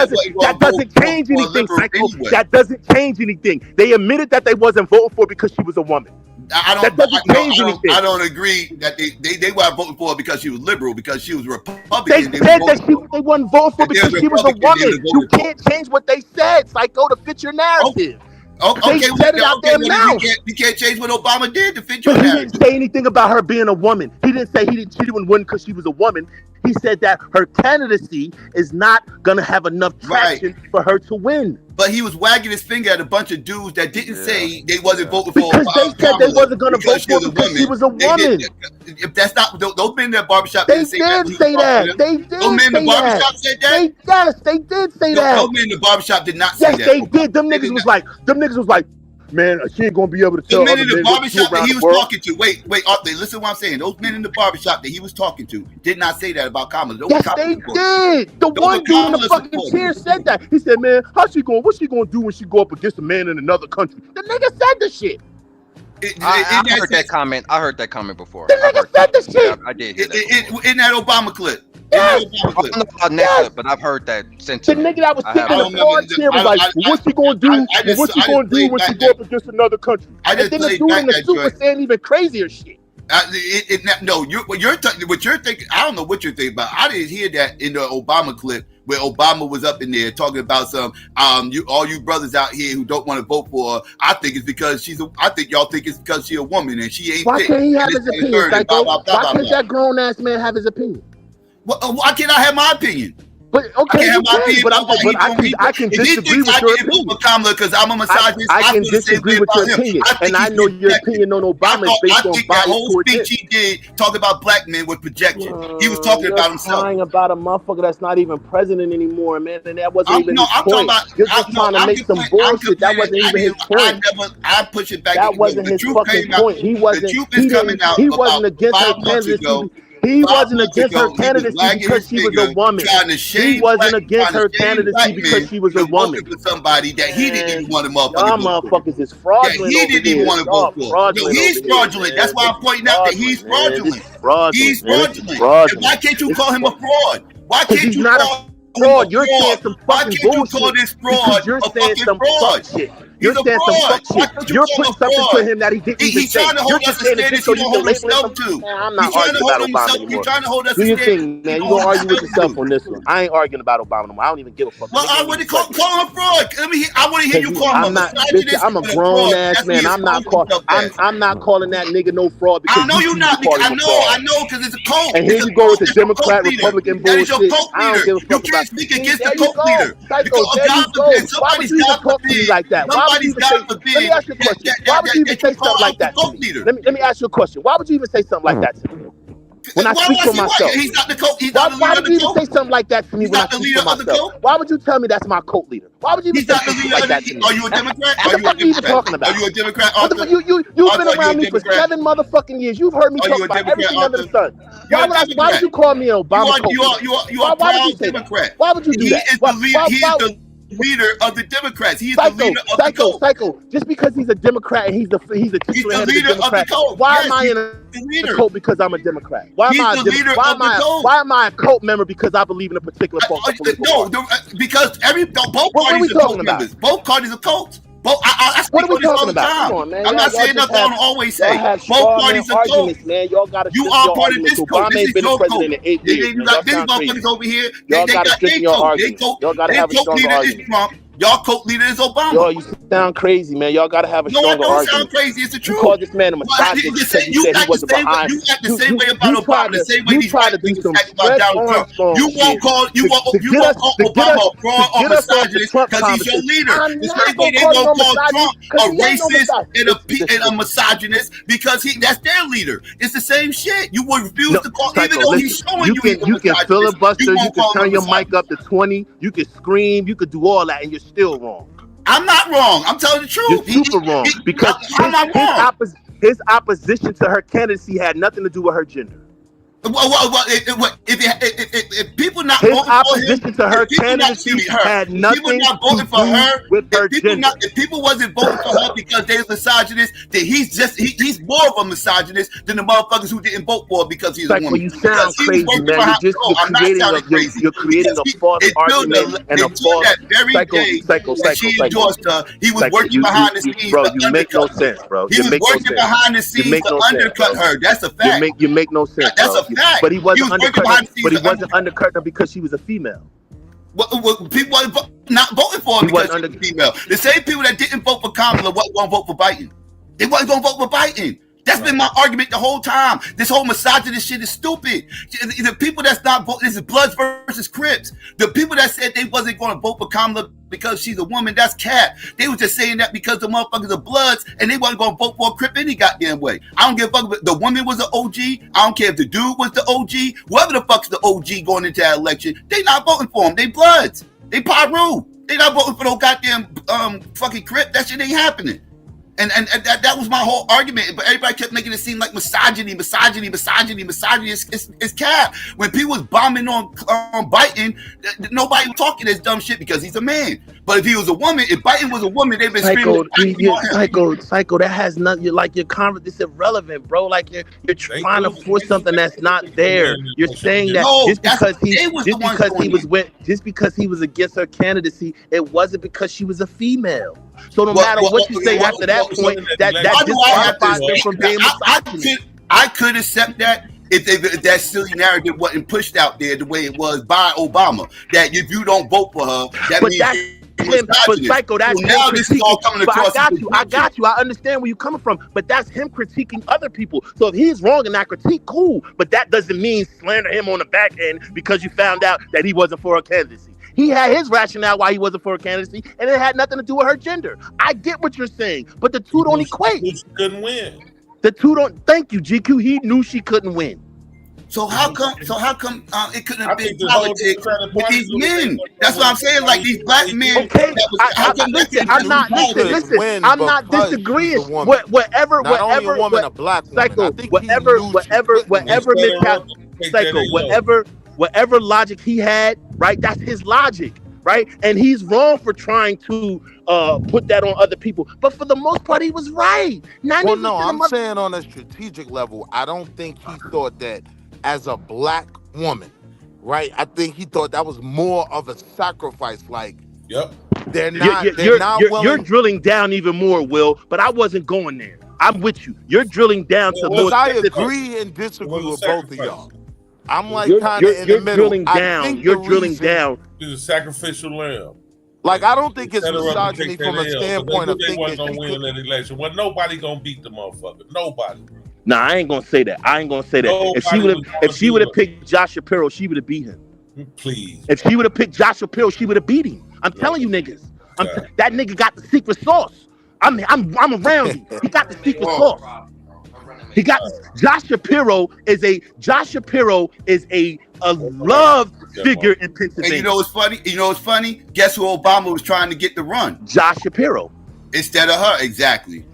S21: doesn't change anything, Psycho. That doesn't change anything. They admitted that they wasn't voting for her because she was a woman. That doesn't change anything.
S12: I don't agree that they weren't voting for her because she was liberal, because she was Republican.
S21: They said that they wasn't voting for her because she was a woman. You can't change what they said, Psycho, to fit your narrative. They said it out their mouth.
S12: You can't change what Obama did to fit your
S21: narrative.
S12: He
S21: didn't say anything about her being a woman. He didn't say she didn't win because she was a woman. He said that her candidacy is not gonna have enough traction for her to win.
S12: But he was wagging his finger at a bunch of dudes that didn't say they wasn't voting for
S21: because they said they wasn't gonna vote for her because she was a woman.
S12: If that's not, those men in that barbershop
S21: they did say that. They did.
S12: Those men in the barbershop said that.
S21: Yes, they did say that.
S12: Those men in the barbershop did not say that.
S21: Yes, they did. Them niggas was like, man, she ain't gonna be able to tell.
S12: The men in the barbershop that he was talking to. Wait, Arthur, listen to what I'm saying. Those men in the barbershop that he was talking to did not say that about Kamala.
S21: Yes, they did. The one dude in the fucking chair said that. He said, man, what's she gonna do when she go up against a man in another country? The nigga said the shit.
S16: I heard that comment. I heard that comment before.
S21: The nigga said the shit.
S16: I did hear that.
S12: In that Obama clip.
S21: Yes.
S16: I don't know about next clip, but I've heard that since.
S21: The nigga that was sitting in the floor chair was like, what's she gonna do? What's she gonna do when she go up against another country? And then the dude in the suit was saying even crazier shit.
S12: No, what you're thinking, I don't know what you're thinking about. I didn't hear that in the Obama clip where Obama was up in there talking about some all you brothers out here who don't want to vote for her. I think it's because I think y'all think it's because she's a woman and she ain't.
S21: Why can't he have his opinion? Why can't that grown ass man have his opinion?
S12: Why can't I have my opinion?
S21: But okay, I can disagree with your opinion.
S12: Because I'm a misogynist.
S21: I can disagree with your opinion, and I know your opinion on Obama is based on
S12: that whole speech he did talking about black men with projection. He was talking about himself.
S21: Lying about a motherfucker that's not even president anymore, man, and that wasn't even his point. You're just trying to make some bullshit. That wasn't even his point.
S12: I push it back.
S21: That wasn't his fucking point. He wasn't against her candidacy. He wasn't against her candidacy because she was a woman. He wasn't against her candidacy because she was a woman.
S12: Somebody that he didn't even want to
S21: y'all motherfuckers is fraudulent.
S12: He didn't even want to vote for. He's fraudulent. That's why I'm pointing out that he's fraudulent. He's fraudulent. Why can't you call him a fraud? Why can't you call
S21: fraud? You're saying some fucking bullshit.
S12: Why can't you call this fraud
S21: you're
S12: a
S21: saying
S12: fucking
S21: some
S12: fraud?
S21: Shit. You're saying some fuck shit. You're putting something to him that he didn't even say. You're just saying it just so you can label him. I'm not arguing about Obama anymore.
S12: You're trying to hold us
S21: do your thing, man. You're going to argue with yourself on this one. I ain't arguing about Obama no more. I don't even give a fuck.
S12: Well, I want to call him fraud. I want to hear you call him a misogynist.
S21: I'm a grown ass man. I'm not calling that nigga no fraud because
S12: I know you're not. I know because it's a cult.
S21: And here you go with the Democrat, Republican bullshit. I don't give a fuck about
S12: you. You can't speak against the cult leader.
S21: Why would you even talk to me like that?
S12: Somebody's got to be.
S21: Let me ask you a question. Why would you even say something like that to me? Let me ask you a question. Why would you even say something like that to me? When I
S12: Why
S21: speak
S12: would
S21: for
S12: say what?
S21: myself.
S12: He's not the cult. He's not the
S21: Why
S12: leader of
S21: would you
S12: the
S21: even
S12: cult.
S21: say something like that to me
S12: He's
S21: when I
S12: not the
S21: speak
S12: leader
S21: for
S12: of the
S21: myself?
S12: cult.
S21: Why would you tell me that's my cult leader? Why would you even
S12: He's
S21: say
S12: not the
S21: something
S12: leader
S21: like
S12: of
S21: that to
S12: the.
S21: me?
S12: Are you a Democrat?
S21: What
S12: Are
S21: the
S12: you a
S21: fuck are you even
S12: Democrat?
S21: talking about?
S12: Are you a Democrat,
S21: What the
S12: Arthur?
S21: fuck? You've been
S12: Arthur, are you a
S21: around me for
S12: Democrat?
S21: 7 motherfucking years. You've heard me
S12: Are
S21: talk
S12: you a
S21: about
S12: Democrat,
S21: everything under the
S12: Arthur?
S21: sun.
S12: You're a
S21: Why would
S12: Democrat.
S21: you call me an Obama cult leader?
S12: You are
S21: Why would you
S12: proud
S21: say that?
S12: Democrat.
S21: Why would you do
S12: He
S21: that?
S12: is the leader. He is the leader of the Democrats. He is the leader of the cult.
S21: Psycho. Just because he's a Democrat and he's the
S12: He's
S21: titular
S12: the
S21: head of the
S12: leader of the
S21: Democrat,
S12: cult.
S21: why
S12: Yes,
S21: am I
S12: he's
S21: in
S12: the
S21: the
S12: leader.
S21: cult because I'm a Democrat? Why am
S12: He's
S21: I
S12: the leader of the cult.
S21: Why am I a cult member because I believe in a particular political party?
S12: Because both
S21: What are we
S12: parties are
S21: talking
S12: cult
S21: about?
S12: members. Both parties are cults. Both. I
S21: What
S12: speak
S21: are we
S12: on this all
S21: talking
S12: the
S21: about?
S12: time.
S21: Come on, man.
S12: I'm not
S21: Y'all
S12: saying
S21: just
S12: nothing I don't always say.
S21: have
S12: Both
S21: straw man
S12: parties are cults.
S21: arguments, man. Y'all gotta
S12: You
S21: strip
S12: are
S21: your
S12: part of
S21: arguments.
S12: this cult.
S21: Obama
S12: This
S21: ain't
S12: is
S21: been the
S12: your
S21: president
S12: cult.
S21: in 8 years.
S12: You
S21: Man. Y'all
S12: got these
S21: sound crazy.
S12: motherfuckers over here.
S21: Y'all
S12: They
S21: gotta
S12: got
S21: strip
S12: their
S21: your
S12: cult.
S21: arguments. Y'all gotta
S12: Their
S21: have a
S12: cult
S21: stronger
S12: leader is
S21: argument.
S12: Trump. Y'all cult leader is Obama.
S21: Yo, you sound crazy, man. Y'all gotta have a
S12: No, I
S21: stronger
S12: don't sound
S21: argument.
S12: crazy. It's the
S21: You
S12: truth.
S21: called this man a
S12: Well,
S21: misogynist because you said he wasn't behind.
S12: You act the same way about Obama, the same way
S21: You
S12: these
S21: tried
S12: white
S21: to do
S12: niggas
S21: some
S12: act about
S21: Fred
S12: Donald Trump.
S21: Armstrong
S12: You won't
S21: shit
S12: call Obama a fraud or
S21: get us off the
S12: misogynist
S21: Trump
S12: because he's your
S21: conversation.
S12: leader.
S21: I'm
S12: The
S21: not
S12: same way
S21: gonna
S12: they
S21: call you
S12: won't
S21: no
S12: call Trump
S21: misogynist because
S12: a
S21: he ain't no
S12: racist
S21: misogynist.
S12: and a misogynist because that's their leader. It's the same shit. You would refuse
S21: No,
S12: to call,
S21: Psycho,
S12: even though
S21: listen,
S12: he's showing
S21: you
S12: he's a
S21: can
S12: misogynist.
S21: filibuster,
S12: You
S21: you
S12: won't
S21: can
S12: call him a
S21: turn your mic
S12: misogynist.
S21: up to 20, you can scream, you could do all that, and you're still wrong.
S12: I'm not wrong. I'm telling the truth.
S21: You're super wrong because
S12: how am I wrong?
S21: his opposition to her candidacy had nothing to do with her gender.
S12: If people not
S21: His
S12: voting for him,
S21: opposition to her candidacy had nothing to do with her gender.
S12: If people wasn't voting for her because they was misogynist, then he's more of a misogynist than the motherfuckers who didn't vote for her because he's a
S21: Psycho,
S12: woman.
S21: you sound crazy, man. You're creating a false argument and a false. Psycho.
S12: She endorsed her. He was working behind the scenes.
S21: Bro, you make no sense, bro.
S12: He was working behind the scenes to undercut her. That's a fact.
S21: You make no sense.
S12: That's a fact.
S21: But he wasn't
S12: undercutting
S21: undercutting her because she was a female.
S12: People not voting for her because she was female. The same people that didn't vote for Kamala wasn't going to vote for Biden. They wasn't going to vote for Biden. That's been my argument the whole time. This whole misogynist shit is stupid. The people that's not voting, this is Bloods versus Crips. The people that said they wasn't going to vote for Kamala because she's a woman, that's cap. They was just saying that because the motherfuckers are Bloods and they wasn't going to vote for a Crip any goddamn way. I don't give a fuck if the woman was an OG. I don't care if the dude was the OG. Whoever the fuck's the OG going into that election, they not voting for him. They Bloods. They Paru. They not voting for no goddamn fucking Crip. That shit ain't happening. And that was my whole argument. But everybody kept making it seem like misogyny. It's cap. When people was bombing on Biden, nobody was talking this dumb shit because he's a man. But if he was a woman, if Biden was a woman, they've been screaming.
S21: Psycho, that has nothing. Your conversation is irrelevant, bro. Like you're trying to force something that's not there. You're saying that just because he was against her candidacy, it wasn't because she was a female. So no matter what you say after that point, that disqualifies them from being misogynist.
S12: I could accept that if that silly narrative wasn't pushed out there the way it was by Obama. That if you don't vote for her, that means
S21: him. But Psycho, that's
S12: so now this is all coming across.
S21: I got you. I understand where you're coming from. But that's him critiquing other people. So if he's wrong in that critique, cool. But that doesn't mean slander him on the back end because you found out that he wasn't for a candidacy. He had his rationale why he wasn't for a candidacy, and it had nothing to do with her gender. I get what you're saying, but the two don't equate.
S2: She couldn't win.
S21: The two don't. Thank you, GQ. He knew she couldn't win.
S12: So how come it couldn't have been politics with these men? That's what I'm saying. Like these black men.
S21: Okay, I'm not disagreeing. Whatever, whatever logic he had, right? That's his logic, right? And he's wrong for trying to put that on other people. But for the most part, he was right.
S10: I'm saying on a strategic level, I don't think he thought that as a black woman, right? I think he thought that was more of a sacrifice. Like, they're not willing.
S21: You're drilling down even more, Will, but I wasn't going there. I'm with you. You're drilling down to more.
S10: I agree and disagree with both of y'all. I'm like kind of in the middle.
S21: You're drilling down.
S2: He's a sacrificial lamb.
S10: Like, I don't think it's misogyny from a standpoint of
S2: thinking
S10: thinking
S2: they wasn't gonna win that election. Well, nobody gonna beat the motherfucker. Nobody.
S21: Nah, I ain't gonna say that. If she would have picked Josh Shapiro, she would have beat him.
S2: Please.
S21: If she would have picked Josh Shapiro, she would have beat him. I'm telling you, niggas. That nigga got the secret sauce. I'm around him. He got the secret sauce. He got Josh Shapiro is a loved figure in Pennsylvania.
S12: And you know what's funny? Guess who Obama was trying to get to run?
S21: Josh Shapiro.
S12: Instead of her, exactly.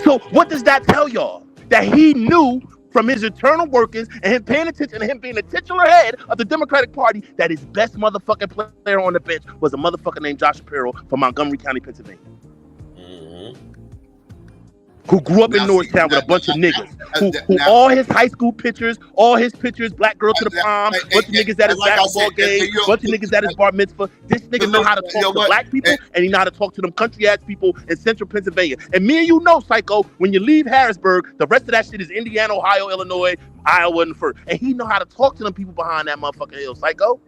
S21: So what does that tell y'all? That he knew from his internal workings and him paying attention and him being the titular head of the Democratic Party that his best motherfucking player on the bench was a motherfucker named Josh Shapiro from Montgomery County, Pennsylvania. Who grew up in Norristown with a bunch of niggas. Who all his high school pictures, black girl to the prom, bunch of niggas at his basketball game, bunch of niggas at his bar mitzvah. This nigga know how to talk to black people and he know how to talk to them country ass people in central Pennsylvania. And me and you know, Psycho, when you leave Harrisburg, the rest of that shit is Indiana, Ohio, Illinois, Iowa, and first. And he know how to talk to them people behind that motherfucking hill, Psycho.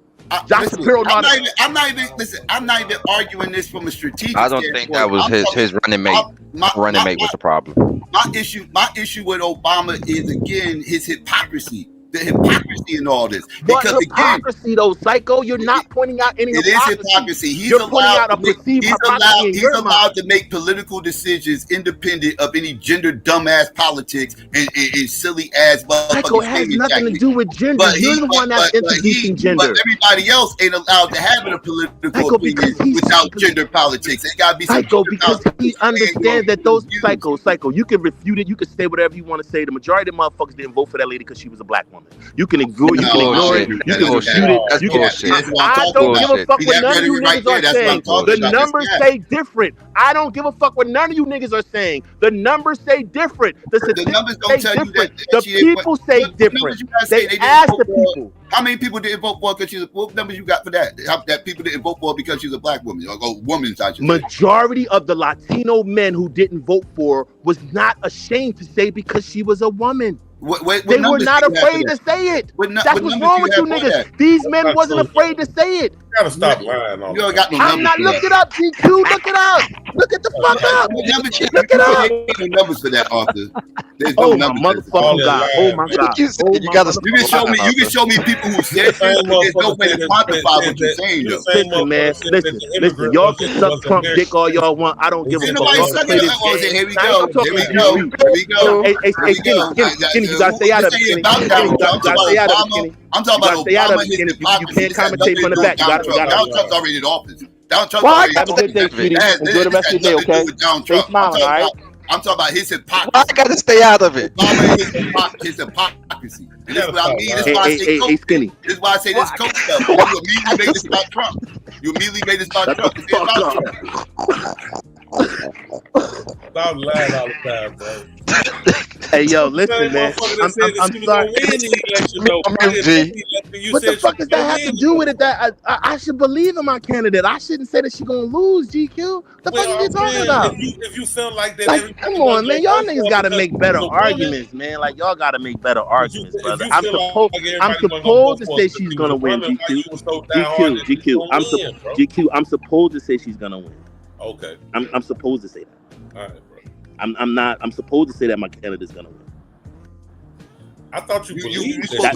S21: Josh Shapiro,
S12: I'm not even arguing this from a strategic
S16: I don't think that was his running mate. Running mate was the problem.
S12: My issue with Obama is again his hypocrisy. The hypocrisy in all this. Because
S21: what hypocrisy though, Psycho? You're not pointing out any hypocrisy.
S12: It is hypocrisy. He's allowed to make political decisions independent of any gender dumbass politics and silly ass motherfucking.
S21: Psycho has nothing to do with gender. You're the one that's introducing gender.
S12: But everybody else ain't allowed to have a political opinion without gender politics. It gotta be
S21: Psycho because he understands that those Psycho. You can refute it. You can say whatever you want to say. The majority of the motherfuckers didn't vote for that lady because she was a black woman. You can ignore it. You can refute it. I don't give a fuck what none of you niggas are saying. The numbers say different. I don't give a fuck what none of you niggas are saying. The numbers say different. The numbers don't say different. The people say different. They ask the people.
S12: How many people didn't vote for her because she's a, what numbers you got for that? That people didn't vote for her because she's a black woman or woman, I should say.
S21: Majority of the Latino men who didn't vote for her was not ashamed to say because she was a woman. They were not afraid to say it. That's what's wrong with you niggas. These men wasn't afraid to say it.
S2: You gotta stop lying.
S12: You don't got no
S21: I'm not. Look it up, GQ. Look it up. Look it the fuck up. Look it up.
S12: No numbers for that, Arthur. There's
S21: no numbers. Motherfucking God. Oh my God.
S12: You can show me people who said this, but there's no way to quantify what you're saying, though.
S21: Listen, man. Listen. Y'all can suck Trump dick all y'all want. I don't give a fuck.
S12: Here we go.
S21: Hey, Skinny, you gotta stay out of it. Skinny, you gotta stay out of it, Skinny.
S12: I'm talking about Obama.
S21: You can't commentate from the back.
S12: Donald Trump's already in office. Donald Trump.
S21: Have a good day, sweetie. Enjoy the rest of your day, okay? Stay smiling, all right?
S12: I'm talking about his hypocrisy.
S16: I gotta stay out of it.
S12: His hypocrisy. And this is what I mean. This is why I say this coach stuff. You immediately made this about Trump. You immediately made this about Trump.
S2: Stop lying all the time, bro.
S21: Hey, yo, listen, man. I'm sorry. What the fuck does that have to do with it? That I should believe in my candidate. I shouldn't say that she's gonna lose, GQ. The fuck are you talking about?
S2: If you feel like that,
S21: like, come on, man. Y'all niggas gotta make better arguments, man. Like y'all gotta make better arguments, brother. I'm supposed to say she's gonna win, GQ. I'm supposed to say she's gonna win.
S2: Okay.
S21: I'm supposed to say that.
S2: All right, bro.
S21: I'm not. I'm supposed to say that my candidate's gonna win.
S2: I thought you believed
S12: that.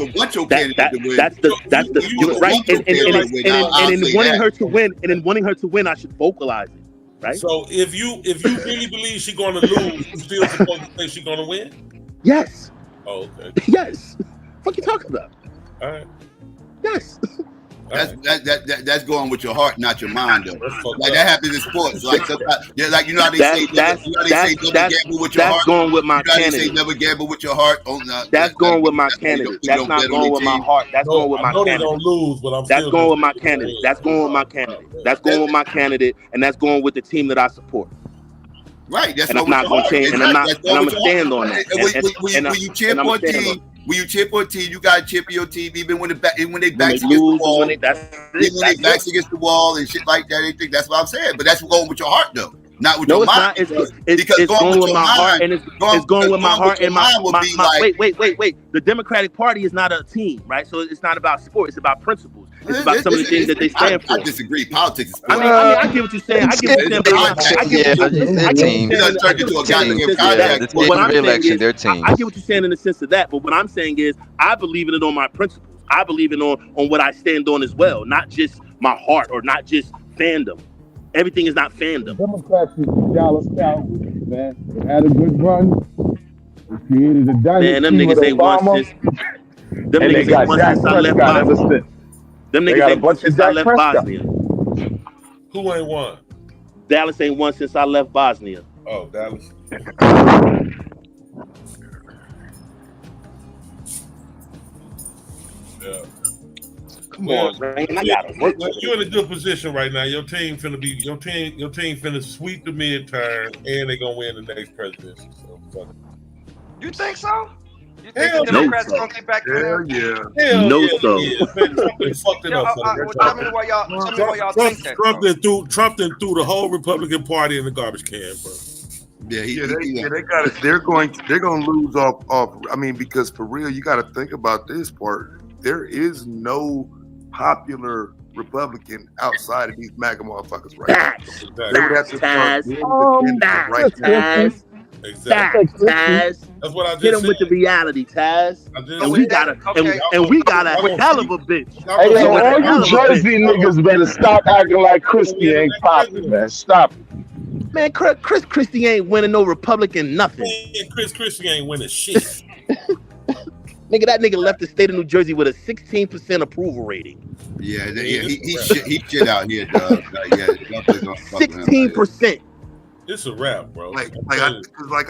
S12: That's
S21: you're right. And in wanting her to win, I should vocalize it, right?
S2: So if you really believe she's gonna lose, you still supposed to say she's gonna win?
S21: Yes.
S2: Oh, okay.
S21: Yes. What you talking about?
S2: All right.
S21: Yes.
S12: That's going with your heart, not your mind, though. Like that happens in sports. Like sometimes, like you know how they say, never gamble with your heart.
S21: That's going with my candidate.
S12: Say never gamble with your heart.
S21: That's going with my candidate. That's not going with my heart. That's going with my candidate.
S2: They don't lose, but
S21: that's going with my candidate. That's going with my candidate. That's going with my candidate, and that's going with the team that I support.
S12: Right. That's
S21: and I'm not going to change. And I'm not. And I'm going to stand on that.
S12: When you cheer for a team. When you cheer for a team, you gotta cheer for your team, even when they backs against the wall. When they backs against the wall and shit like that. They think that's what I'm saying. But that's going with your heart, though, not with your mind.
S21: It's going with my heart, and it's going with my heart and my. Wait. The Democratic Party is not a team, right? So it's not about sport. It's about principles. It's about some of the things that they stand for.
S12: I disagree. Politics is sport.
S21: I mean, I get what you're saying. I get what you're saying in the sense of that. But what I'm saying is, I believe in it on my principles. I believe in on what I stand on as well, not just my heart or not just fandom. Everything is not fandom.
S7: Democrats is Dallas Cowboys, man. They had a good run. They
S20: created a
S21: Man, them
S20: dynasty with
S21: niggas ain't won
S20: Obama,
S21: since. Them
S20: and they
S21: niggas
S20: got
S21: ain't won
S20: Dak
S21: since I left
S20: Prescott ever
S21: Bosnia.
S20: since.
S21: Them
S20: They
S21: niggas
S20: got a
S21: ain't won
S20: bunch of
S21: since I
S20: Dak
S21: left
S20: Prescott.
S21: Bosnia.
S2: Who ain't won?
S21: Dallas ain't won since I left Bosnia.
S2: Oh, Dallas. Yeah.
S5: Come on, Rain. I gotta work.
S2: You're in a good position right now. Your team finna sweep the midterm, and they gonna win the next presidency. So fuck it.
S16: You think so? You think
S2: Hell
S16: the
S2: no.
S16: Democrats gonna get back in there?
S2: Hell
S21: No,
S2: yeah,
S21: so.
S2: it is. Man, Trump been fucked it up.
S16: Well, tell me why y'all think that.
S2: Trump then threw the whole Republican Party in the garbage can, bro.
S12: Yeah,
S18: they got it. They're going to lose off. I mean, because for real, you got to think about this part. There is no popular Republican outside of these MAGA motherfuckers right now. They would have to start getting the candidates right now.
S2: Exactly.
S21: Taz.
S2: That's what I just
S21: Hit him
S2: said.
S21: with the reality, Taz.
S2: just
S21: And we
S2: said
S21: got a
S2: that.
S21: and we got a hell of a bitch.
S20: Hey, yo, all you Jersey niggas better stop acting like Christie ain't popping, man. Stop it.
S21: Man, Chris Christie ain't winning no Republican nothing.
S2: Man, Chris Christie ain't winning shit.
S21: Nigga, that nigga left the state of New Jersey with a 16% approval rating.
S12: Yeah, he shit out here, dog. Yeah,
S21: 16%.
S2: It's a wrap, bro.
S18: Like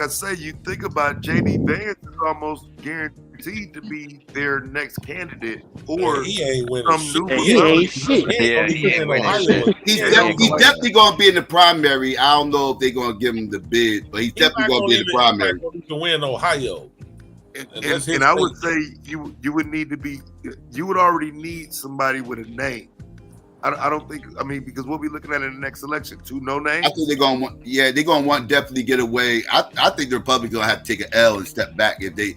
S18: I say, you think about JD Vance is almost guaranteed to be their next candidate, or
S2: he ain't winning
S18: some new.
S21: He ain't shit.
S16: Yeah, he ain't winning shit.
S12: He's definitely going to be in the primary. I don't know if they're going to give him the bid, but he's definitely going to be in the primary.
S2: To win Ohio.
S18: And I would say you would need to be, you would already need somebody with a name. I don't think, I mean, because we'll be looking at in the next election, no names.
S12: I think they're going to want, they're going to want definitely get away. I think the Republicans going to have to take an L and step back if they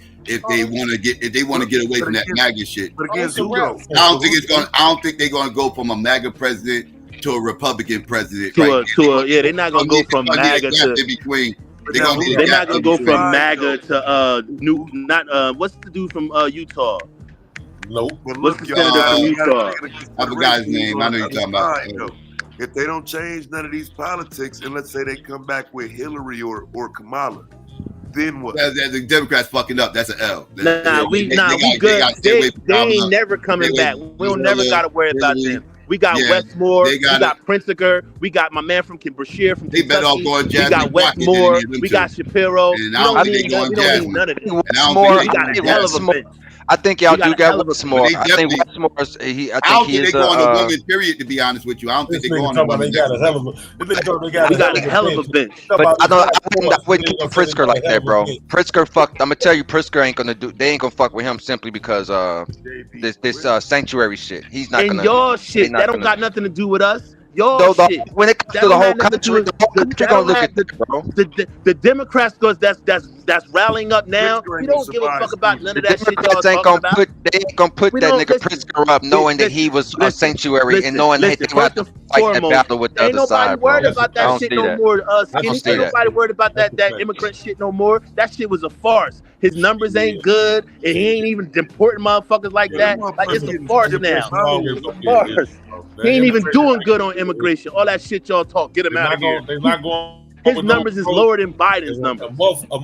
S12: want to get away from that MAGA shit.
S18: But against who though?
S12: I don't think they're going to go from a MAGA president to a Republican president.
S21: They're not going to go from MAGA to
S12: between.
S21: They're not going to go from MAGA to what's the dude from Utah?
S2: Nope.
S21: What's the senator from Utah?
S12: I forgot his name. I know you're talking about.
S18: If they don't change none of these politics, and let's say they come back with Hillary or Kamala, then what?
S12: The Democrats fucking up. That's an L.
S21: We good. They ain't never coming back. We'll never got to worry about them. We got Westmore, we got Pritzker, we got my man from Bashir from Kentucky, we got Westmore, we got Shapiro. We don't need none of this. We got a hell of a bench.
S16: I think y'all do got Westmore. I think Westmore's. I think he is.
S12: They go on a women period. To be honest with you, I don't think they go on.
S2: They got a hell of a.
S21: We got a hell of a bench.
S16: But I wouldn't give Pritzker like that, bro. Pritzker fucked. I'm gonna tell you, Pritzker ain't gonna do. They ain't gonna fuck with him simply because this sanctuary shit. He's not gonna.
S21: And your shit that don't got nothing to do with us. Your shit.
S16: When it comes to the whole country, gonna look at this, bro.
S21: The Democrats, that's rallying up now. We don't give a fuck about none of that shit y'all talking about.
S16: They ain't gonna put that nigga Pritzker up, knowing that he was a sanctuary and knowing that they have to fight that battle with the other side.
S21: Ain't nobody worried about that shit no more. Skinny, ain't nobody worried about that immigrant shit no more. That shit was a farce. His numbers ain't good, and he ain't even deporting motherfuckers like that. Like it's a farce now. It's a farce. He ain't even doing good on immigration. All that shit y'all talk. Get him out of here.
S2: They're not going.
S21: His numbers is lower than Biden's numbers.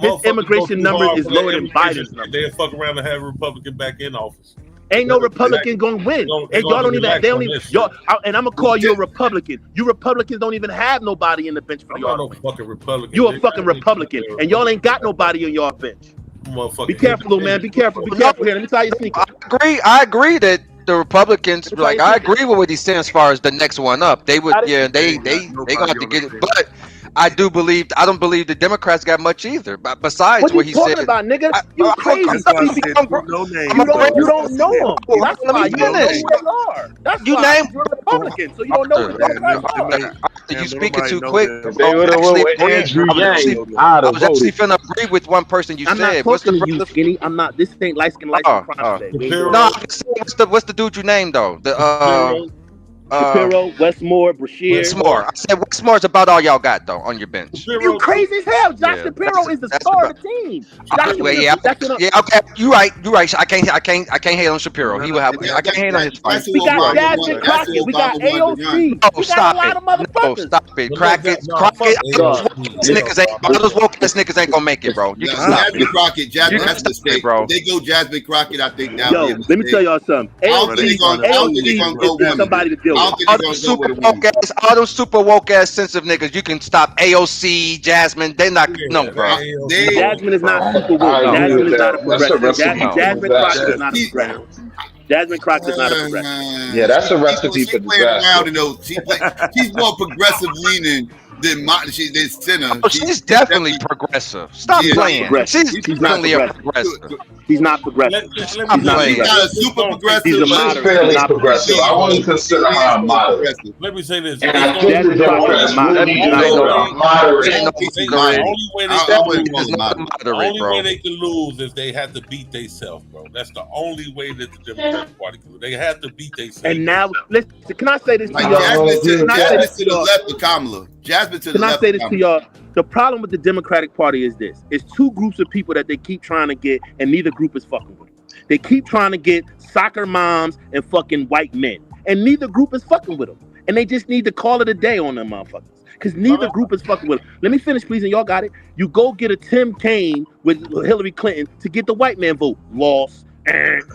S21: His immigration numbers is lower than Biden's numbers.
S2: They'll fuck around and have a Republican back in office.
S21: Ain't no Republican gonna win. And y'all don't even. They don't even. Y'all. And I'm gonna call you a Republican. You Republicans don't even have nobody in the bench for y'all.
S2: I'm not no fucking Republican.
S21: You a fucking Republican, and y'all ain't got nobody on y'all bench. Be careful, little man. Be careful. Be careful here. Let me tie your sneakers.
S16: I agree that the Republicans, like, I agree with what he's saying as far as the next one up. They would, they gonna have to get it. But I don't believe the Democrats got much either. But besides what he said,
S21: what you talking about, nigga? You crazy? You don't know them. That's why you don't know who they are. That's why you're a Republican, so you don't know who the Democrats are.
S16: You speaking too quick.
S21: I
S16: was actually finna agree with one person you
S21: I'm
S16: said.
S21: not talking to you, Skinny. I'm not. This ain't light skin crime today.
S16: No, what's the dude you named though?
S21: Shapiro, Westmore, Brashear.
S16: Westmore. I said Westmore's about all y'all got though on your bench.
S21: You crazy as hell. Josh
S16: Yeah,
S21: Shapiro is the star of the team. Josh Shapiro,
S16: okay. You right. I can't hate on Shapiro. He will have. I can't hate on his fight.
S21: We got Jasmine Crockett. We got AOC.
S16: Oh,
S21: we
S16: stop
S21: got a lot of motherfuckers.
S16: No, stop it. Crockett. All those woke ass niggas ain't gonna make it, bro. You can stop
S12: Jasmine Crockett. Jasmine, that's a mistake,
S16: bro.
S12: If they go Jasmine Crockett, I think that.
S21: Yo, let me tell y'all something. AOC is somebody to deal with.
S16: All those super woke ass sensitive niggas, you can stop. AOC, Jasmine, they not no, bro.
S21: Jasmine is not super woke. Jasmine is not a progressive. Jasmine Crockett is not a progressive. Jasmine Crockett is not a progressive.
S7: Yeah, that's a recipe for disaster.
S12: She's more progressive leaning than center.
S16: Oh, she's definitely progressive. Stop playing. She's definitely a progressive.
S21: He's not progressive.
S12: She's not a super progressive.
S21: He's a moderate.
S7: Fairly progressive. I wouldn't consider her a moderate.
S2: Let me say this.
S7: And I think the Democrats really need a moderate.
S2: The only way they can lose is they have to beat themselves, bro. That's the only way that the Democratic Party can lose. They have to beat themselves.
S21: And now, listen, can I say this to y'all?
S12: Jasmine to the left of Kamala. Jasmine to the left.
S21: Can I say this to y'all? The problem with the Democratic Party is this. It's two groups of people that they keep trying to get, and neither group is fucking with them. They keep trying to get soccer moms and fucking white men, and neither group is fucking with them. And they just need to call it a day on them motherfuckers. Because neither group is fucking with them. Let me finish, please, and y'all got it. You go get a Tim Kaine with Hillary Clinton to get the white man vote. Lost.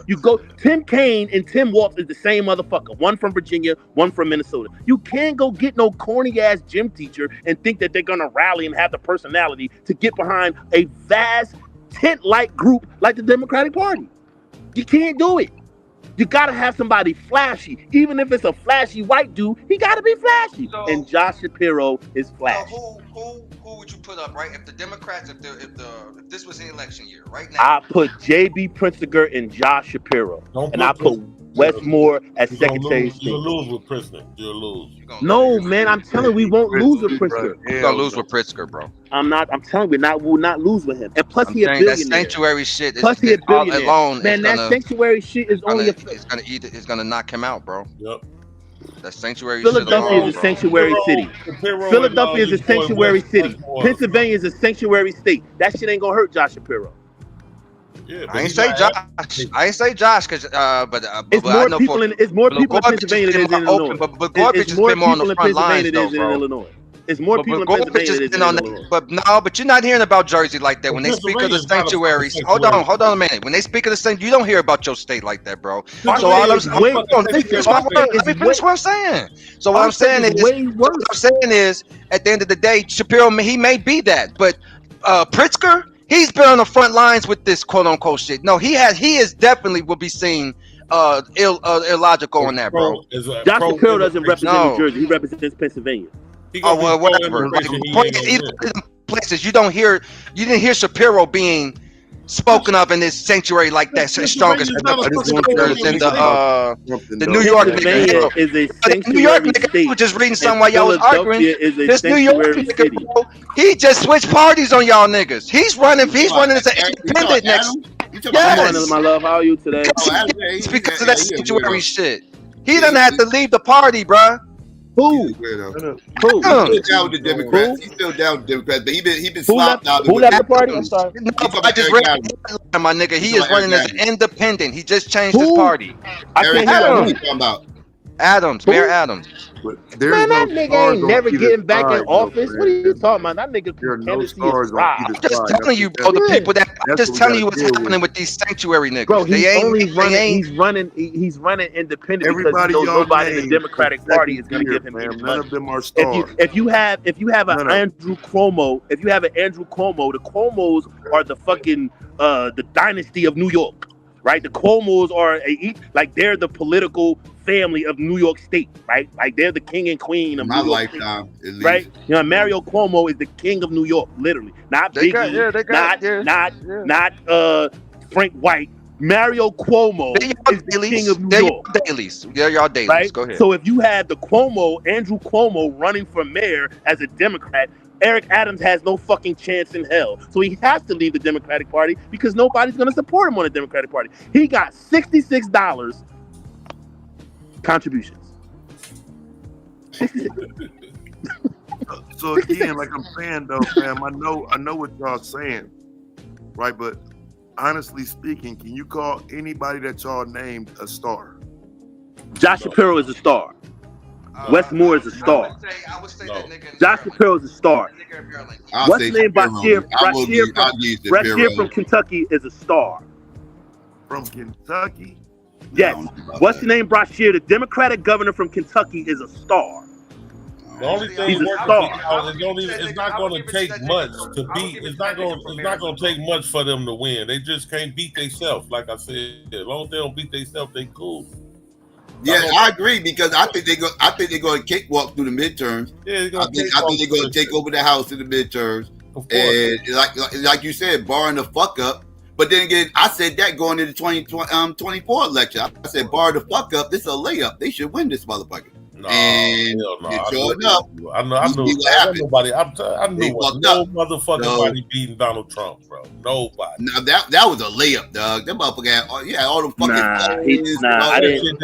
S21: You go, Tim Kaine and Tim Walz is the same motherfucker. One from Virginia, one from Minnesota. You can't go get no corny ass gym teacher and think that they're gonna rally and have the personality to get behind a vast tent-like group like the Democratic Party. You can't do it. You gotta have somebody flashy. Even if it's a flashy white dude, he gotta be flashy. And Josh Shapiro is flashy.
S16: Who would you put up, right? If the Democrats, if this was the election year, right now,
S21: I put J.B. Pritzker and Josh Shapiro, and I put Westmore as Secretary of State.
S2: You'll lose with Pritzker. You'll lose.
S21: No, man, I'm telling you, we won't lose with Pritzker.
S16: You're gonna lose with Pritzker, bro.
S21: I'm telling you, we'll not lose with him. And plus, he a
S16: that
S21: billionaire.
S16: sanctuary shit.
S21: Plus, he a billionaire.
S16: Alone,
S21: man, that sanctuary shit is only
S16: it's gonna knock him out, bro.
S2: Yep.
S16: That sanctuary.
S21: Philadelphia is a sanctuary city. Philadelphia is a sanctuary city. Pennsylvania is a sanctuary state. That shit ain't gonna hurt Josh Shapiro.
S2: Yeah,
S16: I ain't say Josh. I ain't say Josh because
S21: it's more people in Pennsylvania than in Illinois.
S16: But Gorbich has been more on the front lines though, bro.
S21: Illinois. It's more people in Pennsylvania than in Illinois.
S16: But you're not hearing about Jersey like that when they speak of the sanctuaries. Hold on a minute. When they speak of the sanctuary, you don't hear about your state like that, bro. So all I'm saying, let me finish what I'm saying. So what I'm saying is, at the end of the day, Shapiro, he may be that, but Pritzker, he's been on the front lines with this quote unquote shit. No, he is definitely will be seen illogical on that, bro.
S21: Josh Shapiro doesn't represent New Jersey. He represents Pennsylvania.
S16: Oh well, whatever. Places you didn't hear Shapiro being spoken of in this sanctuary like that. Strongest in the New York nigga. The New York nigga was just reading something while y'all was arguing. This New York nigga, bro, he just switched parties on y'all niggas. He's running as an independent next.
S21: Yes. My love, how are you today?
S16: It's because of that sanctuary shit. He doesn't have to leave the party, bruh.
S21: Who?
S12: He's still down with the Democrats. He's still down with the Democrats, but he been slopped out.
S21: Who left the party? I'm sorry.
S16: No, I just read my nigga. He is running as an independent. He just changed his party.
S21: I can't hear what you talking
S12: about.
S16: Mayor Adams.
S21: Man, that nigga ain't never getting back in office. What are you talking about? That nigga
S16: I'm just telling you, bro. The people that I'm just telling you what's happening with these sanctuary niggas.
S21: Bro, he's running independent because nobody in the Democratic Party is going to give him any money.
S18: None of them are stars.
S21: If you have an Andrew Cuomo, the Cuomos are the fucking the dynasty of New York, right? The Cuomos are they're the political family of New York State, right? Like they're the king and queen of
S12: my
S21: New York
S12: lifetime,
S21: State, right? You know, Mario Cuomo is the king of New York, literally. Not Biggie, not Frank White. Mario Cuomo is the king of New York.
S16: They're y'all dailies.
S21: Right?
S16: Go ahead.
S21: So if you had Andrew Cuomo running for mayor as a Democrat, Eric Adams has no fucking chance in hell. So he has to leave the Democratic Party because nobody's going to support him on the Democratic Party. He got $66 contributions.
S18: So again, like I'm saying though, fam, I know what y'all saying, right? But honestly speaking, can you call anybody that y'all named a star?
S21: Josh Shapiro is a star. Wes Moore is a star.
S22: I would say that nigga.
S21: Josh Shapiro is a star.
S12: I'll
S21: What's
S12: say
S21: the name?
S12: Shapiro.
S21: Brashear from Kentucky is a star.
S18: From Kentucky?
S21: Yes. What's the name? Brashear, the Democratic governor from Kentucky, is a star.
S2: The only thing
S21: He's a
S2: working
S21: star.
S2: it's not going to take much to beat. It's not going to take much for them to win. They just can't beat themselves. Like I said, as long as they don't beat themselves, they cool.
S12: Yeah, I agree because I think they're going to cakewalk through the midterms.
S2: Yeah,
S12: I think they're going to take over the House in the midterms. And like you said, barring the fuck up. But then again, I said that going into the 2024 election. I said, bar the fuck up, this is a layup. They should win this motherfucker.
S2: No,
S12: and sure enough,
S2: I knew nobody. I knew no motherfucking body beating Donald Trump, bro. Nobody.
S12: No, that was a layup, dog. That motherfucker had all the fucking.
S21: I didn't.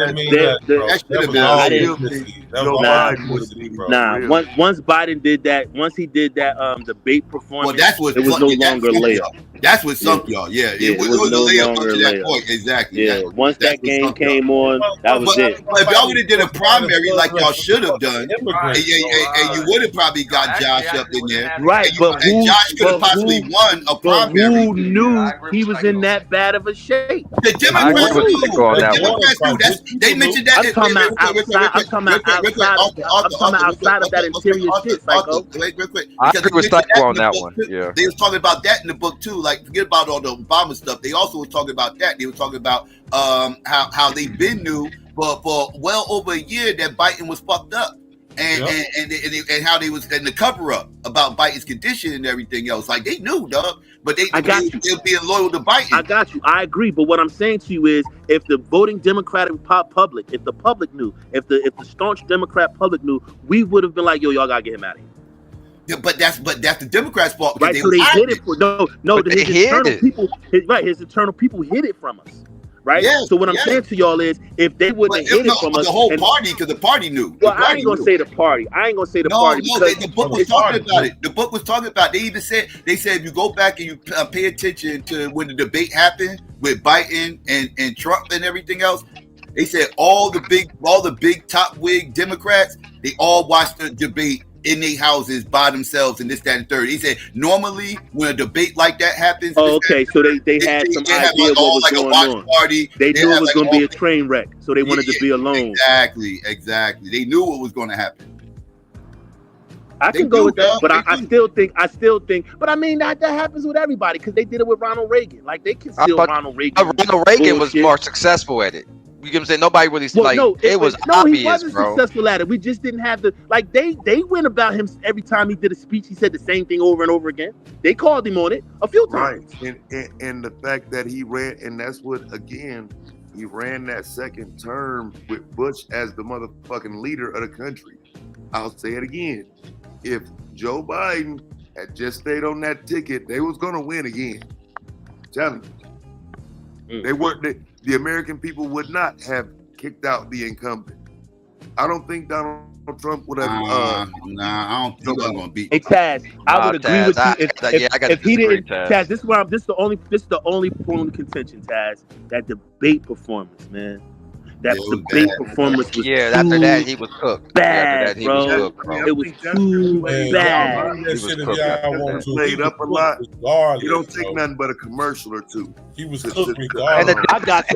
S21: Once Biden did that, once he did that debate performance, it was no longer a layup.
S12: That's what sunk y'all. Yeah, it was no layup up to that point. Exactly.
S21: Yeah, once that game came on, that was it.
S12: But if y'all would have did a primary like y'all should have done, and you would have probably got Josh up in there,
S21: right?
S12: And Josh could have possibly won a primary.
S21: Who knew he was in that bad of a shape?
S12: The Democrats knew. They mentioned that.
S21: I'm talking about outside of that interior shit, Psycho.
S12: Wait, real quick.
S16: I agree with Psycho on that one. Yeah,
S12: they was talking about that in the book too. Like, forget about all the Obama stuff. They also were talking about that. They were talking about how they been knew for well over a year that Biden was fucked up, and how they was in the cover up about Biden's condition and everything else. Like, they knew, dog, but they being loyal to Biden.
S21: I got you. I agree. But what I'm saying to you is, if the voting Democratic public, if the public knew, if the staunch Democrat public knew, we would have been like, yo, y'all gotta get him out of here.
S12: Yeah, but that's the Democrats' fault.
S21: Right, so they hid it. His internal people hid it from us. Right.
S12: Yeah,
S21: so what I'm saying to y'all is, if they wouldn't have hid it from us,
S12: the whole party, because the party knew.
S21: Well, I ain't gonna say the party. Party.
S12: The book was talking about it. The book was talking about it. They even said if you go back and you pay attention to when the debate happened with Biden and Trump and everything else, they said all the big top wig Democrats, they all watched the debate in their houses by themselves and this, that, and third. He said normally when a debate like that happens,
S21: so they had some idea of what was going on.
S12: Party.
S21: They knew it was going to be a train wreck, so they wanted to be alone.
S12: Exactly. They knew what was going to happen.
S21: I can go with that, but I still think. But I mean that happens with everybody because they did it with Ronald Reagan. Like they concealed Ronald Reagan.
S16: Ronald Reagan was more successful at it. You get what I'm saying? Nobody really it was obvious,
S21: he wasn't successful at it. We just didn't have the they went about him every time he did a speech. He said the same thing over and over again. They called him on it a few times.
S18: Right, and the fact that he ran, and that's what again, he ran that second term with Bush as the motherfucking leader of the country. I'll say it again: if Joe Biden had just stayed on that ticket, they was gonna win again. I'm telling you, they weren't. The American people would not have kicked out the incumbent. I don't think Donald Trump would have.
S12: I don't think I'm gonna beat.
S21: Hey Taz, I would agree with you if he didn't. Taz, this is the only point of contention, Taz. That debate performance, man. That debate performance was
S16: after that he was cooked.
S21: Bad, bro. It was too bad.
S18: He was played up a lot. You don't take nothing but a commercial or two.
S2: He was cooked regardless.
S21: I got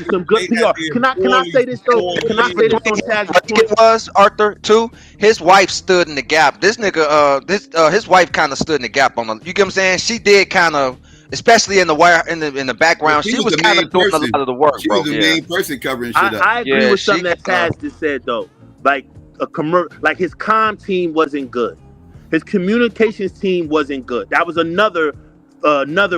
S21: some good PR. Can I say this though? Can I say this on Taz?
S16: It was Arthur too. His wife stood in the gap. This nigga, his wife kind of stood in the gap on the. You get what I'm saying? She did kind of. Especially in the background, she was kind of doing a lot of the work, bro.
S12: She was the main person covering shit up.
S21: I agree with something that Taz just said though. Like his comm team wasn't good. His communications team wasn't good. That was another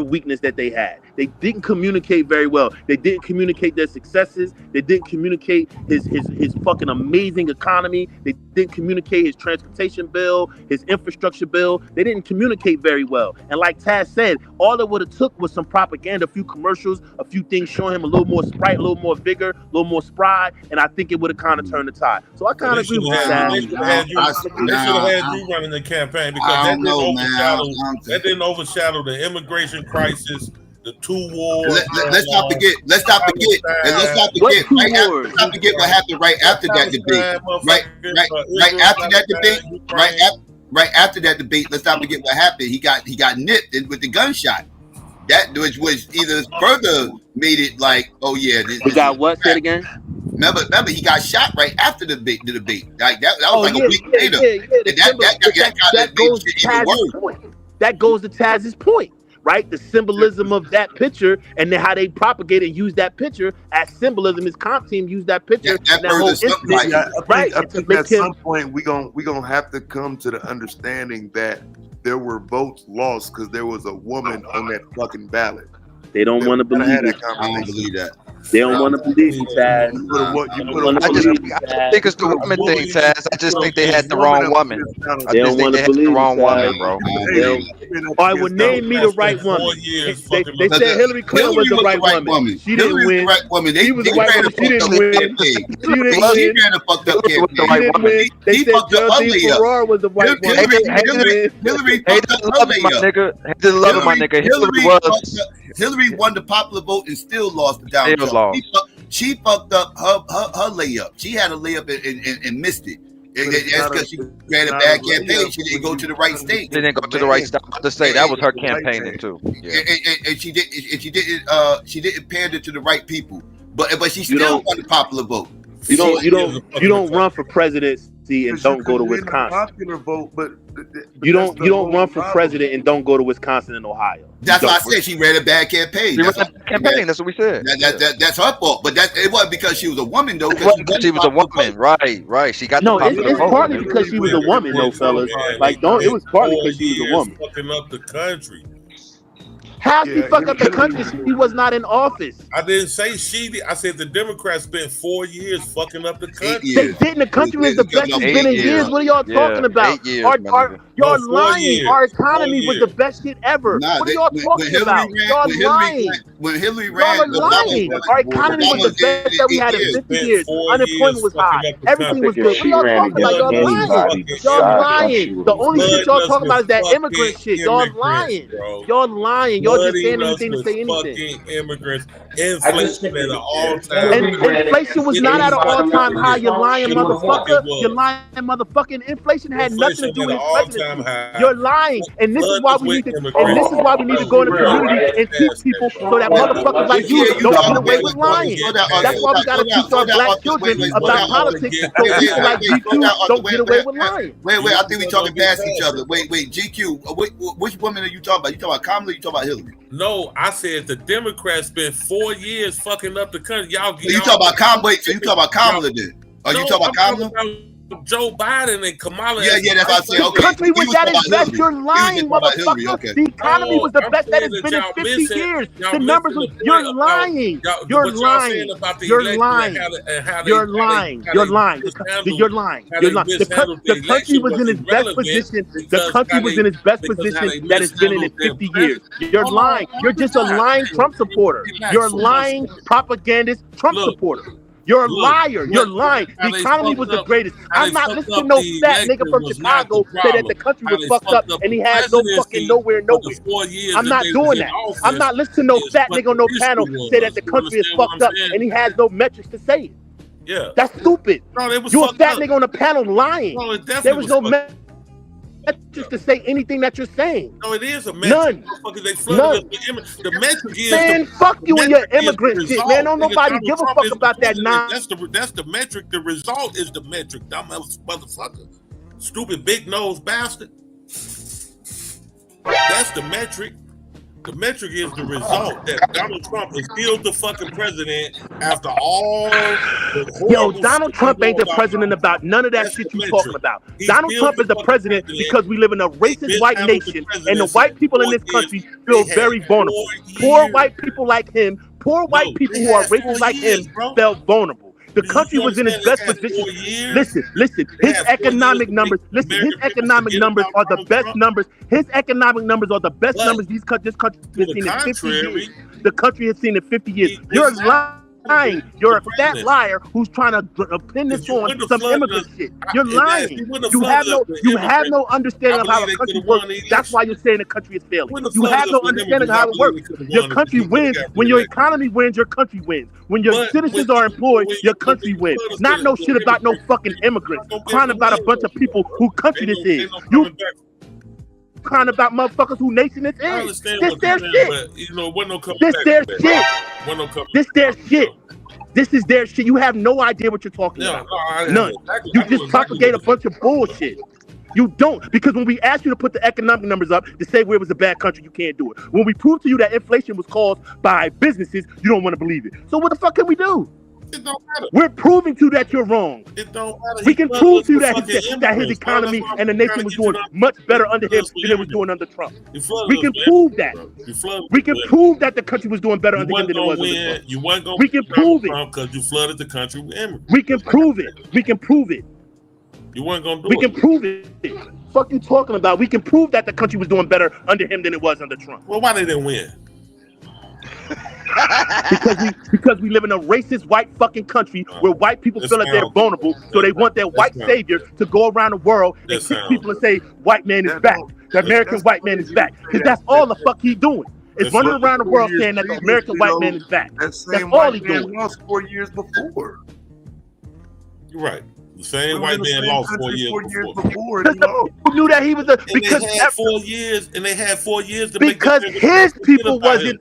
S21: weakness that they had. They didn't communicate very well. They didn't communicate their successes. They didn't communicate his fucking amazing economy. They didn't communicate his transportation bill, his infrastructure bill. They didn't communicate very well. And like Taz said, all it would have took was some propaganda, a few commercials, a few things showing him a little more sprite, a little more vigor, a little more spry, and I think it would have kind of turned the tide. So I kind of agree with Taz.
S2: They should have had you running the campaign because that didn't overshadow the immigration crisis, the 2 wars.
S12: Let's not forget. Let's not forget what happened right after that debate. Right after that debate. Right after that debate. Let's not forget what happened. He got nipped with the gunshot. That was either further made it like, oh yeah,
S21: we got what? Say it again.
S12: Remember, he got shot right after the debate. Like that was like a week later.
S21: That goes to Taz's point, right? The symbolism of that picture, and then how they propagate and use that picture as symbolism. His comp team used that picture.
S18: I think at some point we gonna have to come to the understanding that there were votes lost because there was a woman on that fucking ballot.
S21: They don't want to believe it.
S12: I don't believe that.
S21: They don't want to believe you, Taz.
S16: I think it's the woman thing, Taz. I just think they had the wrong woman.
S21: They don't want to believe
S16: the wrong woman, bro.
S21: All right, well, name me the right woman. They said Hillary Clinton was the right woman. She didn't win. She was the right woman. She didn't win. She didn't win.
S12: She ran a fucked up campaign.
S21: They said Geraldine Ferrara was the right woman.
S12: Hillary fucked up her layup. Hillary won the popular vote and still lost the down. She fucked up her layup. She had a layup and missed it. That's because she ran a bad campaign. She didn't go to the right state.
S16: She didn't go to the right state. To say that was her campaigning too. Yeah.
S12: And she didn't pander to the right people. But she still won the popular vote.
S21: You don't run for presidency and don't go to Wisconsin.
S18: Popular vote, but
S21: you don't run for president and don't go to Wisconsin and Ohio.
S12: That's why I said she ran a bad campaign.
S16: That's what we said.
S12: That's her fault. But it wasn't because she was a woman though.
S16: She was a woman, right? She got
S21: it's partly because she was a woman, though, fellas. It was partly because she was a woman.
S2: Fucking up the country.
S21: How she fucked up the country? She was not in office.
S2: I didn't say she did. I said the Democrats spent 4 years fucking up the country.
S21: They didn't. The country is the best it's been in years. What are y'all talking about? Y'all lying. Our economy was the best shit ever. What are y'all talking about? Y'all lying.
S12: When Hillary ran,
S21: y'all are lying. Our economy was the best that we had in 50 years. Unemployment was high. Everything was good. What are y'all talking about? Y'all lying. Y'all lying. The only shit y'all talking about is that immigrant shit. Y'all lying. Y'all lying. Y'all just saying anything to say anything.
S2: Immigrants. Inflation at an all-time.
S21: Inflation was not at an all-time high. You're lying, motherfucker. You're lying, motherfucker. Inflation had nothing to do with presidency. You're lying, and this is why we need to. And this is why we need to go in the community and teach people so that motherfuckers like you don't get away with lying. That's why we gotta teach our black children about politics so people like GQ don't get away with lying.
S12: Wait, I think we talking past each other. Wait, GQ. Which woman are you talking about? You talking about Kamala or you talking about Hillary?
S2: No, I said the Democrats spent 4 years fucking up the country.
S12: You talking about Kamala? Wait, so you talking about Kamala then? Are you talking about Kamala?
S2: Joe Biden and Kamala.
S12: Yeah, that's what I said. Okay.
S21: The country was at its best. You're lying, motherfucker. Okay. The economy was the best that it's been in 50 years. The numbers was, you're lying. You're lying. You're lying. You're lying. You're lying. You're lying. You're lying. The country was in its best position. The country was in its best position that it's been in 50 years. You're lying. You're just a lying Trump supporter. You're a lying propagandist Trump supporter. You're a liar. You're lying. The economy was the greatest. I'm not listening to no fat nigga from Chicago say that the country was fucked up and he has no fucking nowhere. I'm not doing that. I'm not listening to no fat nigga on no panel say that the country is fucked up and he has no metrics to say it.
S2: Yeah.
S21: That's stupid. You're a fat nigga on the panel lying. There was no metrics to say anything that you're saying.
S2: No, it is a metric.
S21: None.
S2: The metric is
S21: man, fuck you and your immigrant shit, man. Don't nobody give a fuck about that.
S2: That's the metric. The result is the metric. Dumb motherfucker. Stupid big nose bastard. That's the metric. The metric is the result that Donald Trump is still the fucking president after all the horrible
S3: Donald
S2: shit
S3: Trump ain't the
S2: about
S3: president about none of that
S2: That's
S3: shit
S2: the
S3: you
S2: metric.
S3: talking about.
S2: He's
S3: Donald
S2: still
S3: Trump
S2: the
S3: is the
S2: fucking
S3: president because we live in a racist white
S2: mishandled the
S3: nation, and the
S2: presidency
S3: white people in
S2: for
S3: this
S2: 4
S3: country
S2: years.
S3: feel
S2: They had
S3: very
S2: 4
S3: vulnerable. Poor
S2: years.
S3: white people like him, poor white people
S2: they
S3: who are
S2: had 4
S3: racist like
S2: years,
S3: him
S2: bro.
S3: felt vulnerable. The
S2: You
S3: country was in its
S2: understand
S3: best
S2: they had
S3: position.
S2: 4 years?
S3: Listen.
S2: They
S3: His
S2: had 4
S3: economic
S2: years to
S3: numbers.
S2: make
S3: Listen, his
S2: American people
S3: economic
S2: forget
S3: numbers
S2: about
S3: are the
S2: Donald
S3: best
S2: Trump.
S3: numbers. His economic numbers are the best
S2: But
S3: numbers this country
S2: to
S3: has
S2: the
S3: seen in 50
S2: contrary,
S3: years. The country has seen in 50 years.
S2: he
S3: You're
S2: mishandled
S3: lying. You're a
S2: the
S3: fat
S2: presidency.
S3: liar who's trying to pin this
S2: If you
S3: on
S2: wouldn't have
S3: some
S2: flooded
S3: immigrant
S2: us,
S3: shit. You're
S2: if
S3: lying.
S2: you wouldn't have
S3: You have
S2: flooded us with immigrants,
S3: understanding
S2: I
S3: of how
S2: believe
S3: a
S2: they
S3: country
S2: could have won
S3: works.
S2: the
S3: That's
S2: election.
S3: why you're saying the country is failing.
S2: Wouldn't have
S3: You
S2: flooded
S3: have
S2: us
S3: no
S2: with
S3: understanding of
S2: immigrants,
S3: how
S2: I
S3: it
S2: believe
S3: works.
S2: they could have
S3: Your
S2: won if
S3: country
S2: we would've
S3: wins
S2: got
S3: when your
S2: reelected.
S3: economy wins. Your country wins when your citizens are employed. Your country wins.
S2: flood us
S3: Not
S2: with
S3: no shit about no
S2: immigrants,
S3: fucking immigrants.
S2: gonna be
S3: Crying
S2: able to
S3: about a
S2: win
S3: bunch of people who country this is.
S2: Ain't no
S3: You
S2: coming back.
S3: crying about motherfuckers who nation this
S2: I
S3: is.
S2: understand
S3: This
S2: what
S3: their
S2: you're saying,
S3: shit.
S2: but you know, wasn't no coming
S3: This
S2: back
S3: their
S2: from that.
S3: shit.
S2: Wasn't no coming
S3: This
S2: back
S3: their
S2: from
S3: shit. This is their shit. You have no idea what you're talking
S2: Yeah,
S3: about.
S2: no, I
S3: None.
S2: know exactly-
S3: You
S2: I know
S3: just
S2: exactly
S3: propagate a
S2: what
S3: bunch of bullshit. You don't, because when we asked you to put the economic numbers up to say where it was a bad country, you can't do it. When we proved to you that inflation was caused by businesses, you don't want to believe it. So what the fuck can we do?
S2: It don't matter.
S3: We're proving to you that you're wrong.
S2: It don't matter.
S3: We
S2: He
S3: can
S2: flooded
S3: prove
S2: us
S3: to you
S2: with
S3: that
S2: fucking
S3: his
S2: immigrants, bro.
S3: economy
S2: That's why
S3: and the
S2: I'm
S3: nation
S2: trying
S3: was
S2: to get you
S3: doing
S2: to
S3: much better under him
S2: us with
S3: than it was
S2: immigrants.
S3: doing under Trump.
S2: You flooded
S3: We
S2: us
S3: can
S2: with
S3: prove that.
S2: immigrants, bro. You flooded
S3: We
S2: us
S3: can
S2: with
S3: prove that the country was doing better
S2: You
S3: under him
S2: wasn't
S3: than it
S2: gonna
S3: was under
S2: win.
S3: Trump.
S2: You wasn't gonna
S3: We can
S2: beat Donald
S3: prove it.
S2: Trump because you flooded the country with immigrants.
S3: We can prove it. We can prove it.
S2: You weren't gonna do
S3: We
S2: it.
S3: can prove it. Fuck you talking about? We can prove that the country was doing better under him than it was under Trump.
S2: Well, why they didn't win?
S3: because we live in a racist white fucking country where white people feel like they're vulnerable, so they want their white savior to go around the world and kick people and say white man is back. The American white man is back. Because that's all the fuck he doing. Is running around the world saying that the American white man is back. That's all he doing.
S18: Lost 4 years before.
S2: You're right. The same white man lost 4 years before.
S3: People knew that he was a
S2: Because they had 4 years, and they had 4 years to
S3: because
S2: make
S3: his people wasn't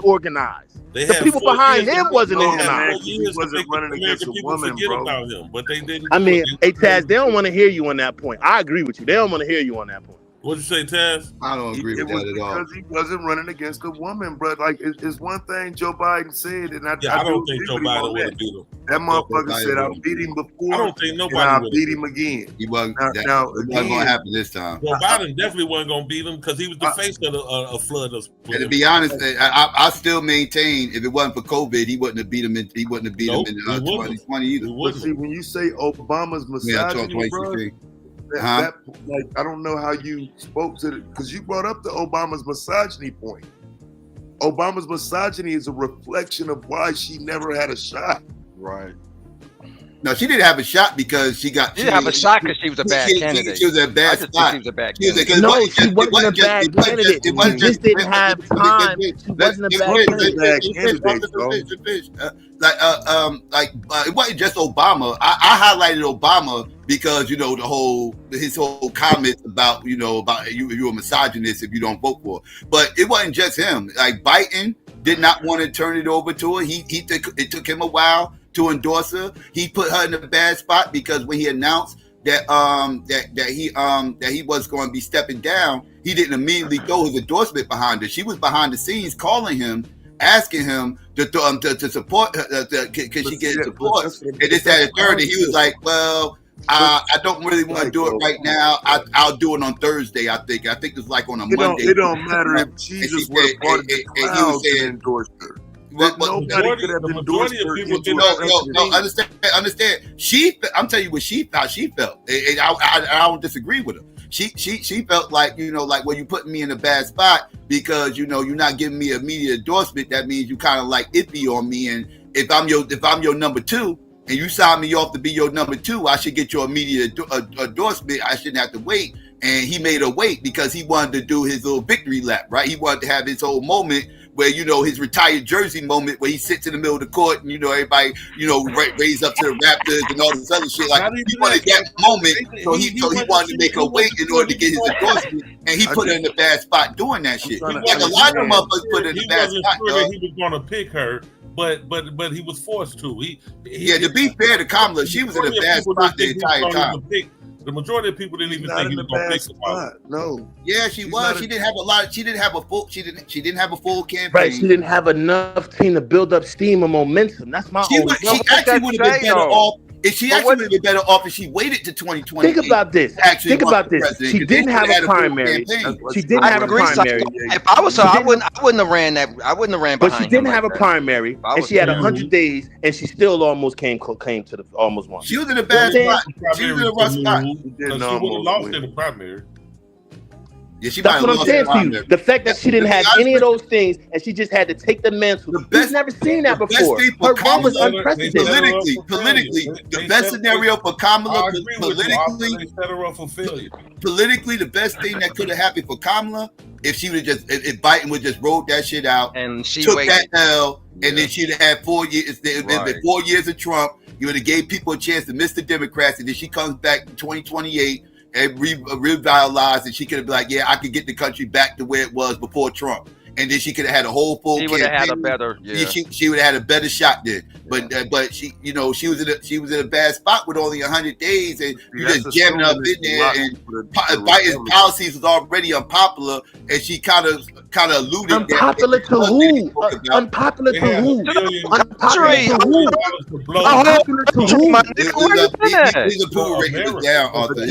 S3: organized.
S2: They
S3: The
S2: had
S3: people
S2: 4
S3: behind
S2: years
S3: him
S2: to-
S3: wasn't
S2: they had
S3: organized.
S2: 4 years
S18: He wasn't
S2: to make
S18: running
S2: the
S18: against
S2: American
S18: a
S2: people
S18: woman,
S2: forget
S18: bro.
S2: about him, but they didn't.
S3: I
S2: do
S3: mean,
S2: it.
S3: hey Taz, they don't want to hear you on that point. I agree with you. They don't want to hear you on that point.
S2: What'd you say, Taz?
S12: I don't agree
S18: It
S12: with
S18: was
S12: that at all.
S18: because he wasn't running against a woman, bro. Like it's one thing Joe Biden said, and I
S2: Yeah, I don't
S18: do
S2: think
S18: agree
S2: Joe
S18: with him
S2: Biden
S18: on
S2: would
S18: that.
S2: have beat him.
S18: That motherfucker
S12: Biden
S18: said I
S12: would've
S18: beat him before.
S2: I don't think
S18: and
S2: nobody
S18: I
S2: would've
S18: beat him again.
S12: He wasn't.
S18: Now
S12: It wasn't
S18: again,
S12: gonna happen this time.
S2: Joe Biden definitely wasn't gonna beat him because he was the face of a flood of.
S12: And to be honest, I still maintain if it wasn't for COVID, he wouldn't have beat him in. He wouldn't have beat him in 2020 either.
S18: But see, when you say Obama's misogyny, bro, that like I don't know how you spoke to it because you brought up the Obama's misogyny point. Obama's misogyny is a reflection of why she never had a shot.
S12: Right. No, she didn't have a shot because she got.
S16: She didn't have a shot because she was a bad candidate.
S12: She was a bad
S16: I just think
S12: spot.
S16: she was a bad
S12: She was
S16: candidate.
S3: No, she wasn't a bad candidate. She just didn't have time. She wasn't a bad candidate.
S12: It wasn't just Obama. I highlighted Obama because his whole comments about about you're a misogynist if you don't vote for her. But it wasn't just him. Like Biden did not want to turn it over to her. It took him a while to endorse her. He put her in a bad spot because when he announced that he was going to be stepping down, he didn't immediately throw his endorsement behind her. She was behind the scenes calling him, asking him to support her because she gets support. And this, that, and third, and he was like, "Well, I don't really want to do it right now. I'll do it on Thursday. I think it's like on a Monday.
S18: It don't matter if Jesus would have brought the clouds and endorsed her. Nobody could have endorsed her.
S12: No. Understand. I'm telling you what how she felt. And I don't disagree with her. She felt like well, you putting me in a bad spot because you're not giving me immediate endorsement. That means you kind of like iffy on me. And if I'm your number two and you sign me off to be your number two, I should get your immediate endorsement. I shouldn't have to wait. And he made her wait because he wanted to do his little victory lap, right? He wanted to have his whole moment where his retired jersey moment where he sits in the middle of the court and everybody raise up to the Raptors and all this other shit. Like he wanted that moment, so he wanted to make her wait in order to get his endorsement, and he put her in a bad spot doing that shit. Like a lot of motherfuckers put her in a bad spot.
S2: He wasn't sure that he was gonna pick her, but he was forced to. To
S12: be fair to Kamala, she was in a bad spot the entire time.
S2: The majority of people didn't even
S18: not
S2: think he
S18: in
S2: was
S18: a
S2: gonna
S18: bad
S2: fix the problem.
S18: spot. No.
S12: Yeah, she was. She didn't have a lot. She didn't have a full. She didn't have a full campaign.
S21: Right, she didn't have enough team to build up steam and momentum. That's my
S12: She
S21: only.
S12: actually would have been better off if she actually would have been better off if she waited to 2020.
S21: Think about this. Think about this. She didn't have a primary. She didn't have a primary.
S16: If I was her, I wouldn't have ran that. I wouldn't have ran behind.
S21: But she didn't have a primary, and she had 100 days, and she still almost came to the almost won.
S12: She was in a bad spot. She was in a rough spot.
S2: She would have lost in the primary.
S12: Yeah, she
S21: That's what I'm saying to you. The fact that she didn't have any of those things and she just had to take the mantle. We've never seen that before. Her run was unprecedented.
S12: Politically, the best scenario for Kamala, politically, the best thing that could have happened for Kamala if she would just, if Biden would just rolled that shit out
S16: and she
S12: took
S16: waited.
S12: that L, and then she'd have had 4 years. It'd been 4 years of Trump. You would have gave people a chance to miss the Democrats, and then she comes back in 2028. And revitalized, and she could have been like, "Yeah, I could get the country back to where it was before Trump." And then she could have had a whole full.
S16: She would have had a better. Yeah.
S12: She would have had a better shot then. But she, you know, she was in a bad spot with only 100 days, and you just jamming up in there. And Biden's policies was already unpopular, and she kind of alluded.
S21: Unpopular to who? Unpopular to who? Unpopular to who? Unpopular to who?
S12: His approval rating was down, Arthur.